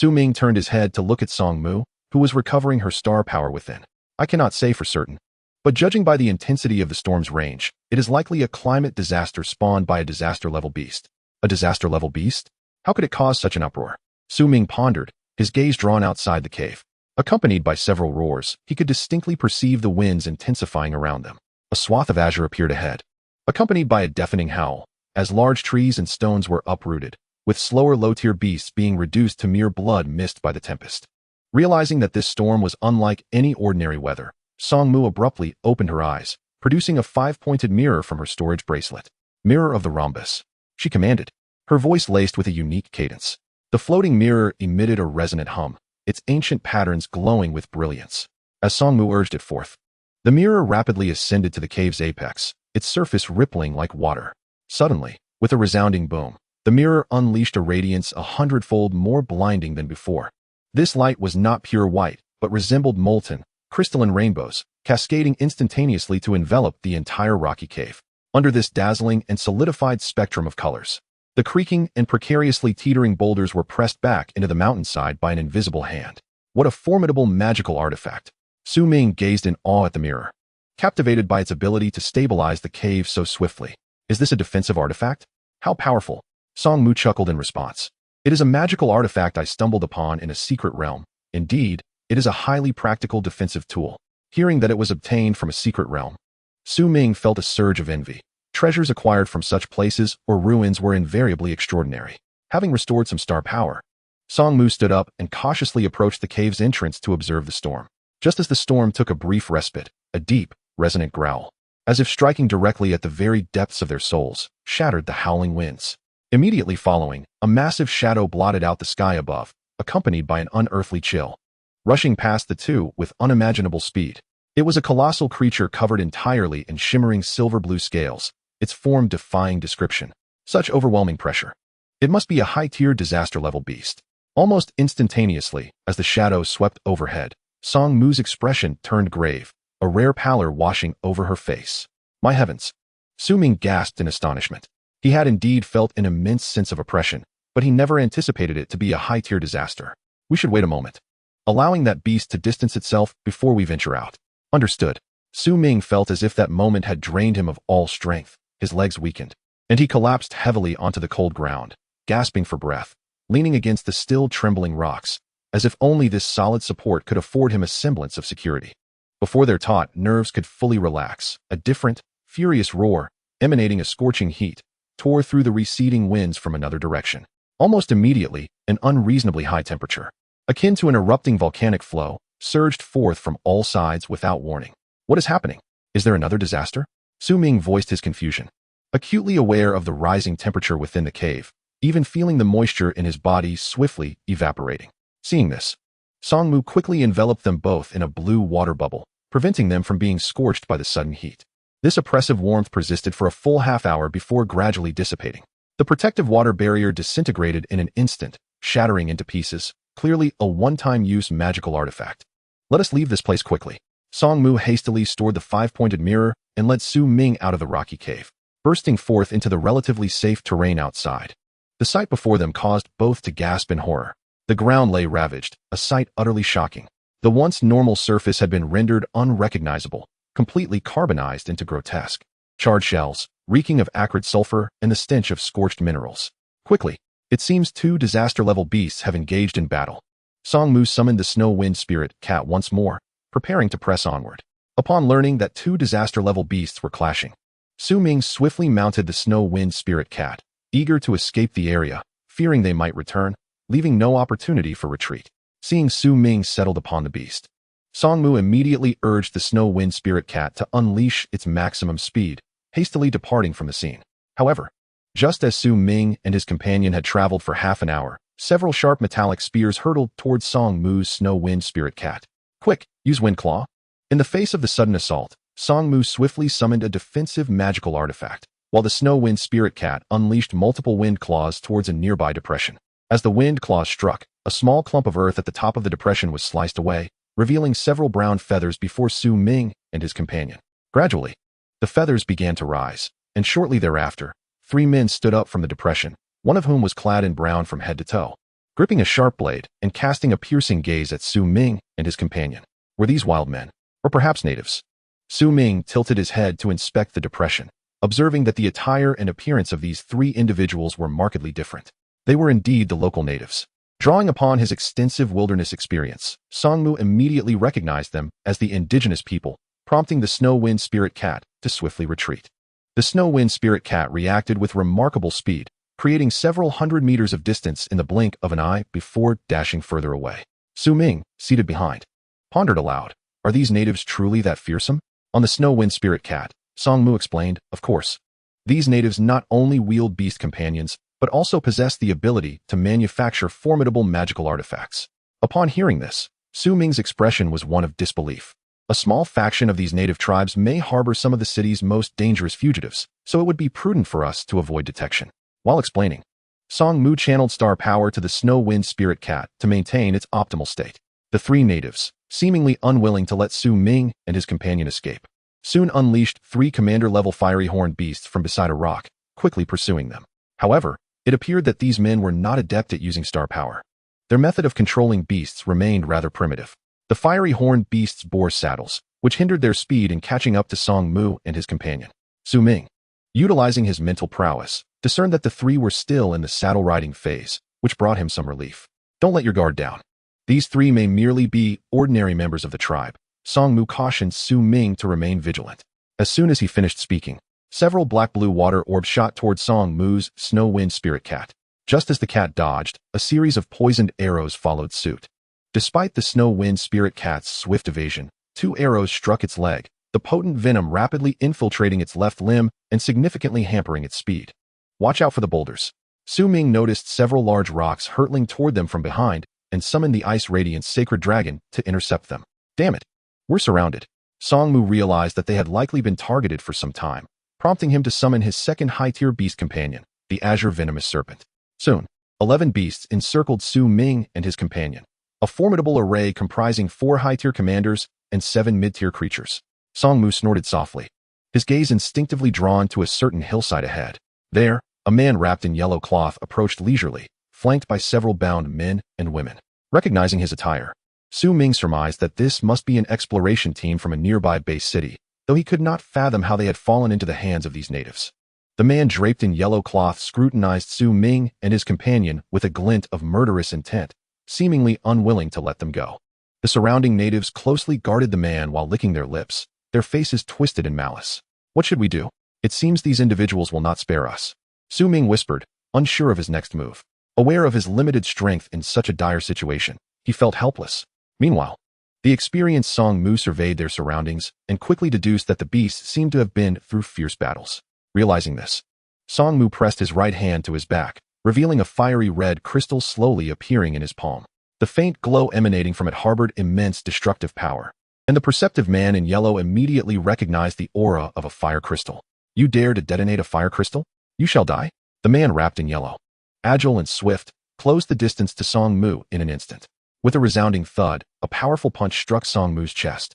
Ming turned his head to look at Mu, who was recovering her star power within. I cannot say for certain, but judging by the intensity of the storm's range, it is likely a climate disaster spawned by a disaster-level beast. A disaster-level beast? How could it cause such an uproar? Ming pondered, his gaze drawn outside the cave. Accompanied by several roars, he could distinctly perceive the winds intensifying around them. A swath of azure appeared ahead, accompanied by a deafening howl, as large trees and stones were uprooted, with slower low-tier beasts being reduced to mere blood missed by the tempest. Realizing that this storm was unlike any ordinary weather, Mu abruptly opened her eyes, producing a 5-pointed mirror from her storage bracelet. Mirror of the rhombus, she commanded, her voice laced with a unique cadence. The floating mirror emitted a resonant hum, its ancient patterns glowing with brilliance. As Mu urged it forth, the mirror rapidly ascended to the cave's apex, its surface rippling like water. Suddenly, with a resounding boom, the mirror unleashed a radiance 100-fold more blinding than before. This light was not pure white, but resembled molten, crystalline rainbows, cascading instantaneously to envelop the entire rocky cave. Under this dazzling and solidified spectrum of colors, The creaking and precariously teetering boulders were pressed back into the mountainside by an invisible hand. What a formidable magical artifact! Su Ming gazed in awe at the mirror, captivated by its ability to stabilize the cave so swiftly. Is this a defensive artifact? How powerful? Song Mu chuckled in response. It is a magical artifact I stumbled upon in a secret realm. Indeed, it is a highly practical defensive tool. Hearing that it was obtained from a secret realm, Su Ming felt a surge of envy. Treasures acquired from such places or ruins were invariably extraordinary. Having restored some star power, Song Mu stood up and cautiously approached the cave's entrance to observe the storm. Just as the storm took a brief respite, a deep, resonant growl, as if striking directly at the very depths of their souls, shattered the howling winds. Immediately following, a massive shadow blotted out the sky above, accompanied by an unearthly chill, rushing past the two with unimaginable speed. It was a colossal creature covered entirely in shimmering silver-blue scales, its form defying description. Such overwhelming pressure. It must be a high-tier disaster-level beast. Almost instantaneously, as the shadow swept overhead, Song Mu's expression turned grave, a rare pallor washing over her face. My heavens! Su Ming gasped in astonishment. He had indeed felt an immense sense of oppression, but he never anticipated it to be a high-tier disaster. We should wait a moment, allowing that beast to distance itself before we venture out. Understood. Su Ming felt as if that moment had drained him of all strength. His legs weakened, and he collapsed heavily onto the cold ground, gasping for breath, leaning against the still trembling rocks, as if only this solid support could afford him a semblance of security. Before their taut nerves could fully relax, a different, furious roar, emanating a scorching heat, tore through the receding winds from another direction. Almost immediately, an unreasonably high temperature, akin to an erupting volcanic flow, surged forth from all sides without warning. What is happening? Is there another disaster? Su Ming voiced his confusion, acutely aware of the rising temperature within the cave, even feeling the moisture in his body swiftly evaporating. Seeing this, Song Mu quickly enveloped them both in a blue water bubble, preventing them from being scorched by the sudden heat. This oppressive warmth persisted for a full half-hour before gradually dissipating. The protective water barrier disintegrated in an instant, shattering into pieces, clearly a one-time use magical artifact. Let us leave this place quickly. Song Mu hastily stored the five-pointed mirror and led Su Ming out of the rocky cave, bursting forth into the relatively safe terrain outside. The sight before them caused both to gasp in horror. The ground lay ravaged, a sight utterly shocking. The once normal surface had been rendered unrecognizable, completely carbonized into grotesque. Charred shells, reeking of acrid sulfur and the stench of scorched minerals. Quickly, it seems two disaster-level beasts have engaged in battle. Song Mu summoned the snow wind spirit cat once more, preparing to press onward. Upon learning that two disaster-level beasts were clashing, Su Ming swiftly mounted the snow wind spirit cat, eager to escape the area, fearing they might return, leaving no opportunity for retreat. Seeing Su Ming settled upon the beast, Song Mu immediately urged the snow wind spirit cat to unleash its maximum speed, hastily departing from the scene. However, just as Su Ming and his companion had traveled for half an hour, several sharp metallic spears hurtled towards Song Mu's snow wind spirit cat. Quick, use Wind Claw. In the face of the sudden assault, Song Mu swiftly summoned a defensive magical artifact, while the snow wind spirit cat unleashed multiple wind claws towards a nearby depression. As the wind claws struck, a small clump of earth at the top of the depression was sliced away, revealing several brown feathers before Su Ming and his companion. Gradually, the feathers began to rise, and shortly thereafter, three men stood up from the depression, one of whom was clad in brown from head to toe. Gripping a sharp blade and casting a piercing gaze at Su Ming and his companion. Were these wild men, or perhaps natives? Su Ming tilted his head to inspect the depression, observing that the attire and appearance of these three individuals were markedly different. They were indeed the local natives. Drawing upon his extensive wilderness experience, Song Mu immediately recognized them as the indigenous people, prompting the snow wind spirit cat to swiftly retreat. The snow wind spirit cat reacted with remarkable speed, creating several hundred meters of distance in the blink of an eye before dashing further away. Su Ming, seated behind, pondered aloud, are these natives truly that fearsome? On the snow wind spirit cat, Song Mu explained, of course. These natives not only wield beast companions, but also possess the ability to manufacture formidable magical artifacts. Upon hearing this, Su Ming's expression was one of disbelief. A small faction of these native tribes may harbor some of the city's most dangerous fugitives, so it would be prudent for us to avoid detection. While explaining, Song Mu channeled star power to the snow wind spirit cat to maintain its optimal state. The three natives, seemingly unwilling to let Su Ming and his companion escape, soon unleashed three commander-level fiery horned beasts from beside a rock, quickly pursuing them. However, It appeared that these men were not adept at using star power. Their method of controlling beasts remained rather primitive. The fiery horned beasts bore saddles, which hindered their speed in catching up to Song Mu and his companion. Su Ming, utilizing his mental prowess, discerned that the three were still in the saddle-riding phase, which brought him some relief. Don't let your guard down. These three may merely be ordinary members of the tribe. Song Mu cautioned Su Ming to remain vigilant. As soon as he finished speaking, several black-blue water orbs shot toward Song Mu's snow wind spirit cat. Just as the cat dodged, a series of poisoned arrows followed suit. Despite the snow wind spirit cat's swift evasion, 2 arrows struck its leg, the potent venom rapidly infiltrating its left limb and significantly hampering its speed. Watch out for the boulders. Su Ming noticed several large rocks hurtling toward them from behind and summoned the Ice Radiance Sacred Dragon to intercept them. Damn it! We're surrounded. Song Mu realized that they had likely been targeted for some time, prompting him to summon his second high-tier beast companion, the Azure Venomous Serpent. Soon, 11 beasts encircled Su Ming and his companion, a formidable array comprising 4 high-tier commanders and 7 mid-tier creatures. Song Mu snorted softly, his gaze instinctively drawn to a certain hillside ahead. There, a man wrapped in yellow cloth approached leisurely, flanked by several bound men and women. Recognizing his attire, Su Ming surmised that this must be an exploration team from a nearby base city, though he could not fathom how they had fallen into the hands of these natives. The man draped in yellow cloth scrutinized Su Ming and his companion with a glint of murderous intent, seemingly unwilling to let them go. The surrounding natives closely guarded the man while licking their lips, their faces twisted in malice. What should we do? It seems these individuals will not spare us. Su Ming whispered, unsure of his next move. Aware of his limited strength in such a dire situation, he felt helpless. Meanwhile, the experienced Song Mu surveyed their surroundings and quickly deduced that the beasts seemed to have been through fierce battles. Realizing this, Song Mu pressed his right hand to his back, revealing a fiery red crystal slowly appearing in his palm. The faint glow emanating from it harbored immense destructive power, and the perceptive man in yellow immediately recognized the aura of a fire crystal. You dare to detonate a fire crystal? You shall die. The man wrapped in yellow, agile and swift, closed the distance to Song Mu in an instant. With a resounding thud, a powerful punch struck Song Mu's chest,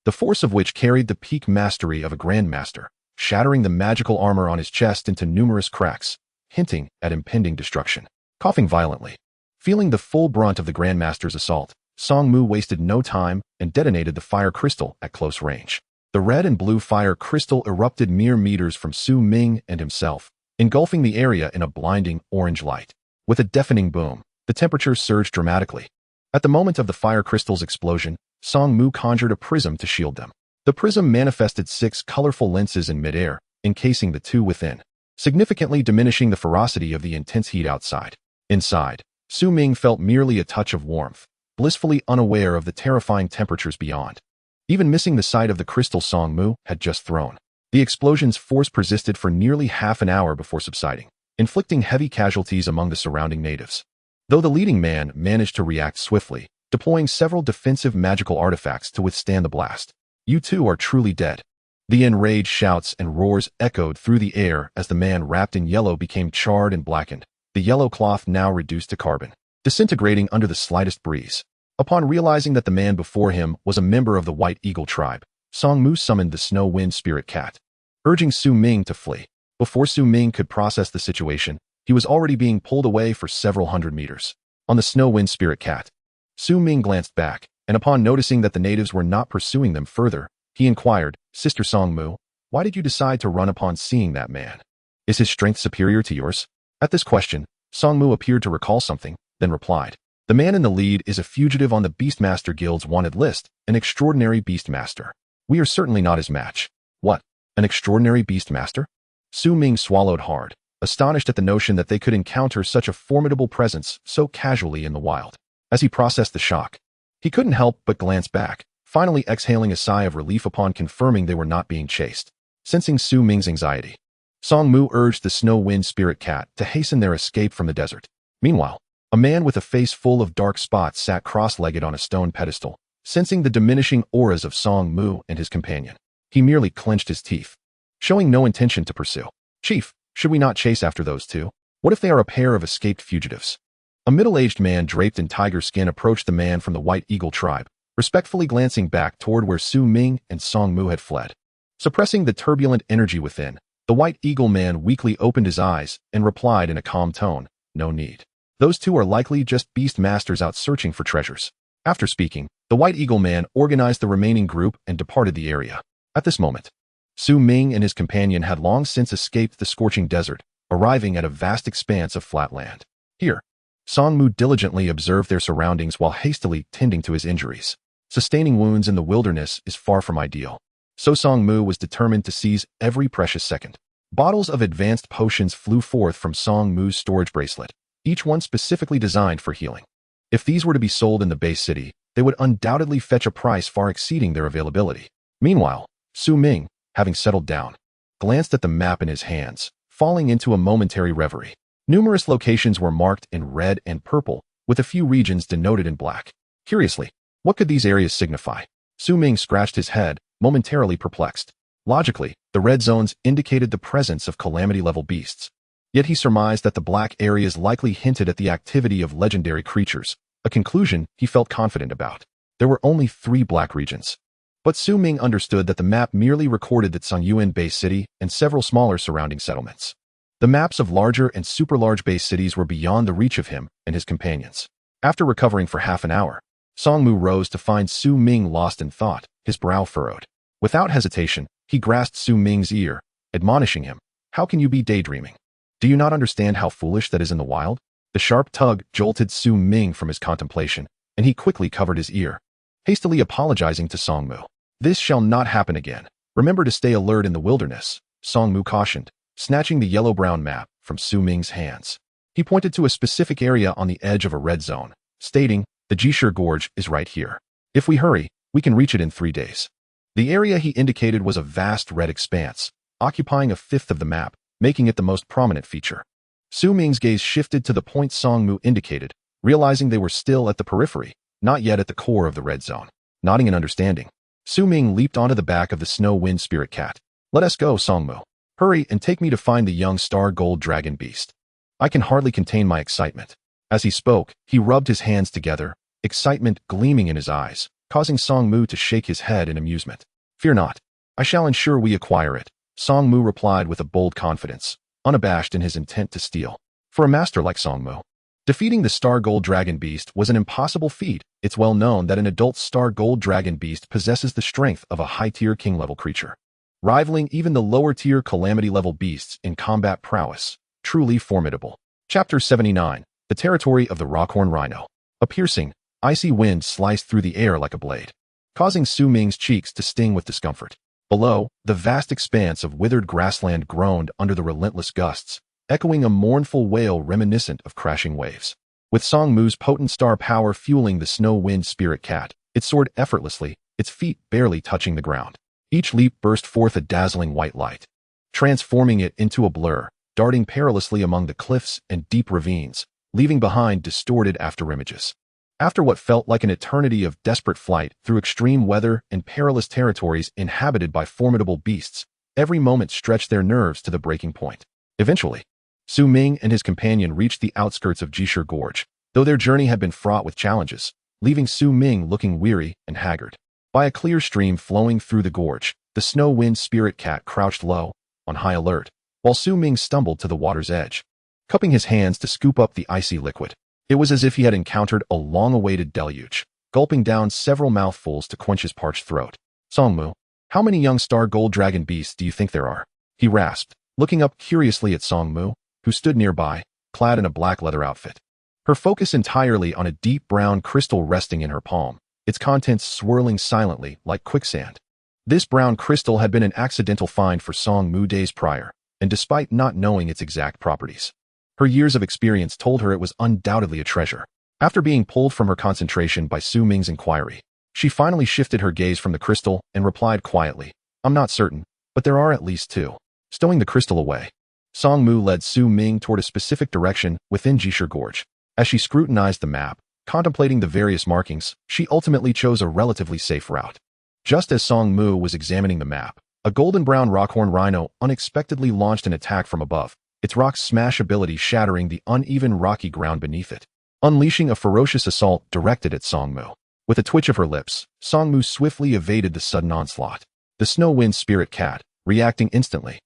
the force of which carried the peak mastery of a grandmaster, shattering the magical armor on his chest into numerous cracks, hinting at impending destruction. Coughing violently, feeling the full brunt of the grandmaster's assault, Song Mu wasted no time and detonated the fire crystal at close range. The red and blue fire crystal erupted mere meters from Su Ming and himself, engulfing the area in a blinding orange light. With a deafening boom, the temperature surged dramatically. At the moment of the fire crystal's explosion, Song Mu conjured a prism to shield them. The prism manifested 6 colorful lenses in midair, encasing the 2 within, significantly diminishing the ferocity of the intense heat outside. Inside, Su Ming felt merely a touch of warmth, blissfully unaware of the terrifying temperatures beyond. Even missing the sight of the crystal Song Mu had just thrown, the explosion's force persisted for nearly half an hour before subsiding, inflicting heavy casualties among the surrounding natives. Though the leading man managed to react swiftly, deploying several defensive magical artifacts to withstand the blast. You two are truly dead. The enraged shouts and roars echoed through the air as the man wrapped in yellow became charred and blackened, the yellow cloth now reduced to carbon, disintegrating under the slightest breeze. Upon realizing that the man before him was a member of the White Eagle tribe, Song Mu summoned the Snow Wind Spirit Cat, urging Su Ming to flee. Before Su Ming could process the situation, he was already being pulled away for several hundred meters. On the Snow Wind Spirit Cat, Su Ming glanced back, and upon noticing that the natives were not pursuing them further, he inquired, Sister Song Mu, why did you decide to run upon seeing that man? Is his strength superior to yours? At this question, Song Mu appeared to recall something, then replied, the man in the lead is a fugitive on the Beastmaster Guild's wanted list, an extraordinary Beastmaster. We are certainly not his match. What? An extraordinary Beastmaster? Su Ming swallowed hard, astonished at the notion that they could encounter such a formidable presence so casually in the wild. As he processed the shock, he couldn't help but glance back, finally exhaling a sigh of relief upon confirming they were not being chased. Sensing Su Ming's anxiety, Song Mu urged the Snow Wind Spirit Cat to hasten their escape from the desert. Meanwhile, a man with a face full of dark spots sat cross-legged on a stone pedestal, sensing the diminishing auras of Song Mu and his companion. He merely clenched his teeth, showing no intention to pursue. Chief, should we not chase after those two? What if they are a pair of escaped fugitives? A middle-aged man draped in tiger skin approached the man from the White Eagle tribe, respectfully glancing back toward where Su Ming and Song Mu had fled. Suppressing the turbulent energy within, The White Eagle man weakly opened his eyes and replied in a calm tone, "No need. Those two are likely just beast masters out searching for treasures." After speaking, the White Eagle man organized the remaining group and departed the area. At this moment, Ming and his companion had long since escaped the scorching desert, arriving at a vast expanse of flat land. Here, Mu diligently observed their surroundings while hastily tending to his injuries. Sustaining wounds in the wilderness is far from ideal, so Mu was determined to seize every precious second. Bottles of advanced potions flew forth from Mu's storage bracelet, each one specifically designed for healing. If these were to be sold in the base city, they would undoubtedly fetch a price far exceeding their availability. Meanwhile, Ming, having settled down, glanced at the map in his hands, falling into a momentary reverie. Numerous locations were marked in red and purple, with a few regions denoted in black. Curiously, what could these areas signify? Ming scratched his head, momentarily perplexed. Logically, the red zones indicated the presence of calamity-level beasts. Yet he surmised that the black areas likely hinted at the activity of legendary creatures, a conclusion he felt confident about. There were only 3 black regions. But Ming understood that the map merely recorded the Cangyuan Base City and several smaller surrounding settlements. The maps of larger and super-large base cities were beyond the reach of him and his companions. After recovering for half an hour, Mu rose to find Ming lost in thought, his brow furrowed. Without hesitation, he grasped Ming's ear, admonishing him, "How can you be daydreaming? Do you not understand how foolish that is in the wild?" The sharp tug jolted Ming from his contemplation, and he quickly covered his ear, hastily apologizing to Mu. "This shall not happen again. Remember to stay alert in the wilderness," Mu cautioned, snatching the yellow-brown map from Ming's hands. He pointed to a specific area on the edge of a red zone, stating, "The Jishur Gorge is right here. If we hurry, we can reach it in 3 days." The area he indicated was a vast red expanse, occupying a fifth of the map, making it the most prominent feature. Ming's gaze shifted to the point Mu indicated, realizing they were still at the periphery, not yet at the core of the red zone. Nodding in understanding, Ming leaped onto the back of the snow wind spirit cat. "Let us go, Mu. Hurry and take me to find the young star gold dragon beast." I can hardly contain my excitement. As he spoke, he rubbed his hands together, excitement gleaming in his eyes, causing Mu to shake his head in amusement. "Fear not. I shall ensure we acquire it," Mu replied with a bold confidence, unabashed in his intent to steal. For a master like Mu, defeating the star gold dragon beast was an impossible feat. It's well known that an adult star gold dragon beast possesses the strength of a high-tier king-level creature, rivaling even the lower-tier calamity-level beasts in combat prowess. Truly formidable. Chapter 79. The Territory of the Rockhorn Rhino. A piercing, icy wind sliced through the air like a blade, causing Ming's cheeks to sting with discomfort. Below, the vast expanse of withered grassland groaned under the relentless gusts, echoing a mournful wail reminiscent of crashing waves. With Mu's potent star power fueling the snow wind spirit cat, it soared effortlessly, its feet barely touching the ground. Each leap burst forth a dazzling white light, transforming it into a blur, darting perilously among the cliffs and deep ravines, leaving behind distorted afterimages. After what felt like an eternity of desperate flight through extreme weather and perilous territories inhabited by formidable beasts, every moment stretched their nerves to the breaking point. Eventually, Ming and his companion reached the outskirts of Jishur Gorge, though their journey had been fraught with challenges, leaving Ming looking weary and haggard. By a clear stream flowing through the gorge, the snow wind spirit cat crouched low, on high alert, while Ming stumbled to the water's edge, cupping his hands to scoop up the icy liquid. It was as if he had encountered a long-awaited deluge, gulping down several mouthfuls to quench his parched throat. "Mu, how many young star gold dragon beasts do you think there are?" he rasped, looking up curiously at Mu, who stood nearby, clad in a black leather outfit. Her focus entirely on a deep brown crystal resting in her palm, its contents swirling silently like quicksand. This brown crystal had been an accidental find for Mu days prior, and despite not knowing its exact properties, her years of experience told her it was undoubtedly a treasure. After being pulled from her concentration by Ming's inquiry, she finally shifted her gaze from the crystal and replied quietly, "I'm not certain, but there are at least 2. Stowing the crystal away, Mu led Ming toward a specific direction within Jishur Gorge. As she scrutinized the map, contemplating the various markings, she ultimately chose a relatively safe route. Just as Mu was examining the map, a golden-brown rockhorn rhino unexpectedly launched an attack from above, its rock smash ability shattering the uneven rocky ground beneath it, unleashing a ferocious assault directed at Mu. With a twitch of her lips, Mu swiftly evaded the sudden onslaught. The snow wind spirit cat, reacting instantly,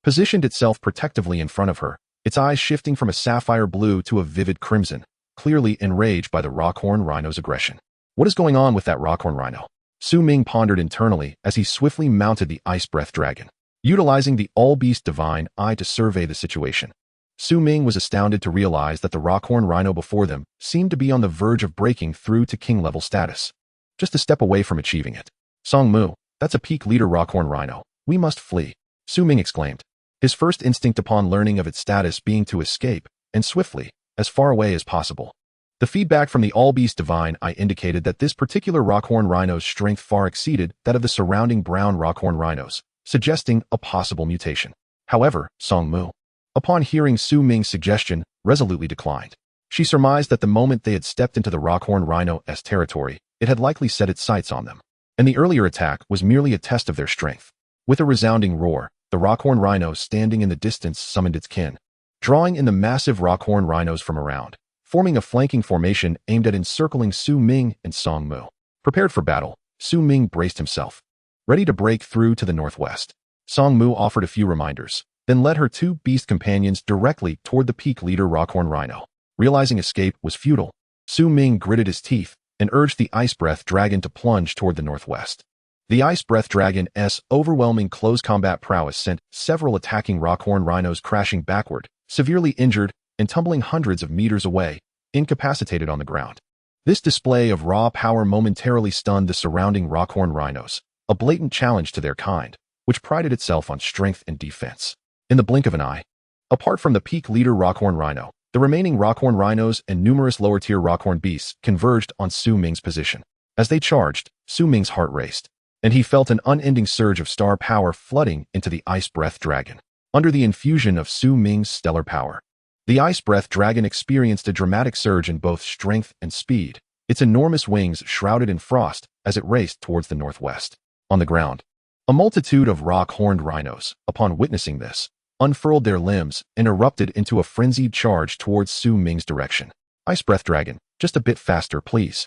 positioned itself protectively in front of her, its eyes shifting from a sapphire blue to a vivid crimson, clearly enraged by the Rockhorn Rhino's aggression. What is going on with that Rockhorn Rhino? Su Ming pondered internally as he swiftly mounted the Ice Breath Dragon, utilizing the All-Beast Divine Eye to survey the situation. Su Ming was astounded to realize that the Rockhorn Rhino before them seemed to be on the verge of breaking through to king-level status, just a step away from achieving it. Song Mu, that's a peak leader Rockhorn Rhino. We must flee, Su Ming exclaimed, his first instinct upon learning of its status being to escape, and swiftly, as far away as possible. The feedback from the All-Beast Divine Eye indicated that this particular Rockhorn Rhino's strength far exceeded that of the surrounding brown Rockhorn Rhinos, suggesting a possible mutation. However, Song Mu, upon hearing Su Ming's suggestion, resolutely declined. She surmised that the moment they had stepped into the Rockhorn Rhino's territory, it had likely set its sights on them, and the earlier attack was merely a test of their strength. With a resounding roar, the Rockhorn Rhino standing in the distance summoned its kin, drawing in the massive Rockhorn Rhinos from around, forming a flanking formation aimed at encircling Su Ming and Song Mu. Prepared for battle, Su Ming braced himself, ready to break through to the northwest. Song Mu offered a few reminders, then led her two beast companions directly toward the peak leader Rockhorn Rhino. Realizing escape was futile, Su Ming gritted his teeth and urged the Ice Breath Dragon to plunge toward the northwest. The Ice Breath Dragon's overwhelming close combat prowess sent several attacking Rockhorn Rhinos crashing backward, severely injured and tumbling hundreds of meters away, incapacitated on the ground. This display of raw power momentarily stunned the surrounding Rockhorn Rhinos, a blatant challenge to their kind, which prided itself on strength and defense. In the blink of an eye, apart from the peak leader Rockhorn Rhino, the remaining Rockhorn Rhinos and numerous lower-tier Rockhorn beasts converged on Su Ming's position. As they charged, Su Ming's heart raced, and he felt an unending surge of star power flooding into the Ice Breath Dragon. Under the infusion of Su Ming's stellar power, the Ice Breath Dragon experienced a dramatic surge in both strength and speed, its enormous wings shrouded in frost as it raced towards the northwest. On the ground, a multitude of rock-horned rhinos, upon witnessing this, unfurled their limbs and erupted into a frenzied charge towards Su Ming's direction. Ice Breath Dragon, just a bit faster, please,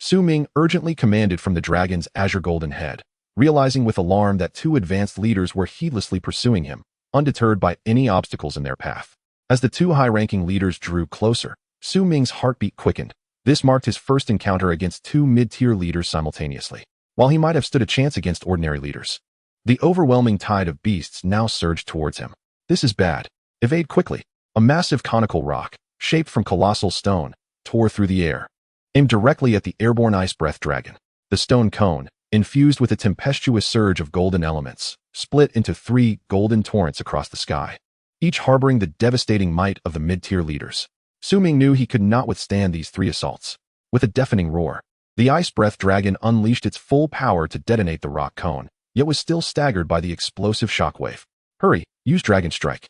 Su Ming urgently commanded from the dragon's azure golden head, realizing with alarm that two advanced leaders were heedlessly pursuing him, undeterred by any obstacles in their path. As the two high-ranking leaders drew closer, Su Ming's heartbeat quickened. This marked his first encounter against two mid-tier leaders simultaneously. While he might have stood a chance against ordinary leaders, the overwhelming tide of beasts now surged towards him. This is bad. Evade quickly. A massive conical rock, shaped from colossal stone, tore through the air, aimed directly at the airborne Ice Breath Dragon. The stone cone, infused with a tempestuous surge of golden elements, split into 3 golden torrents across the sky, each harboring the devastating might of the mid-tier leaders. Su Ming knew he could not withstand these 3 assaults. With a deafening roar, the Ice Breath Dragon unleashed its full power to detonate the rock cone, yet was still staggered by the explosive shockwave. Hurry, use Dragon Strike.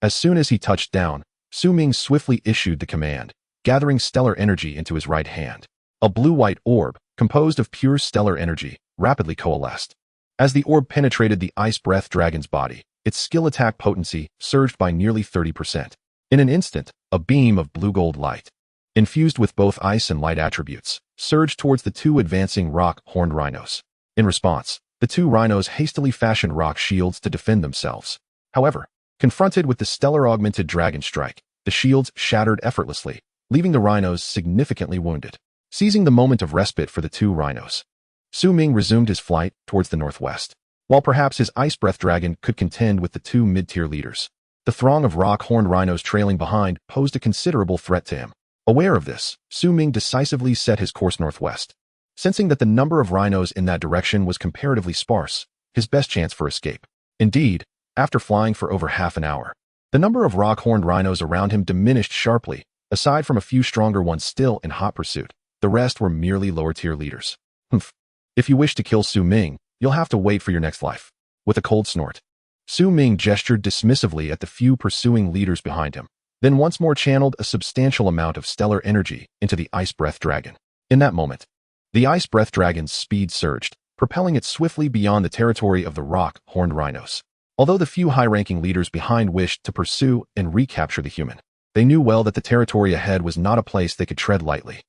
As soon as he touched down, Su Ming swiftly issued the command, gathering stellar energy into his right hand. A blue-white orb, composed of pure stellar energy, rapidly coalesced. As the orb penetrated the Ice Breath Dragon's body, its skill attack potency surged by nearly 30%. In an instant, a beam of blue-gold light, infused with both ice and light attributes, surged towards the two advancing rock-horned rhinos. In response, the two rhinos hastily fashioned rock shields to defend themselves. However, confronted with the stellar-augmented Dragon Strike, the shields shattered effortlessly, leaving the rhinos significantly wounded. Seizing the moment of respite for the two rhinos, Su Ming resumed his flight towards the northwest. While perhaps his Ice Breath Dragon could contend with the two mid-tier leaders, the throng of rock-horned rhinos trailing behind posed a considerable threat to him. Aware of this, Su Ming decisively set his course northwest. Sensing that the number of rhinos in that direction was comparatively sparse, his best chance for escape. Indeed, after flying for over half an hour, the number of rock-horned rhinos around him diminished sharply. Aside from a few stronger ones still in hot pursuit, the rest were merely lower-tier leaders. Humph. If you wish to kill Su Ming, you'll have to wait for your next life. With a cold snort, Su Ming gestured dismissively at the few pursuing leaders behind him, then once more channeled a substantial amount of stellar energy into the Ice Breath Dragon. In that moment, the Ice Breath Dragon's speed surged, propelling it swiftly beyond the territory of the rock-horned rhinos. Although the few high-ranking leaders behind wished to pursue and recapture the human, they knew well that the territory ahead was not a place they could tread lightly.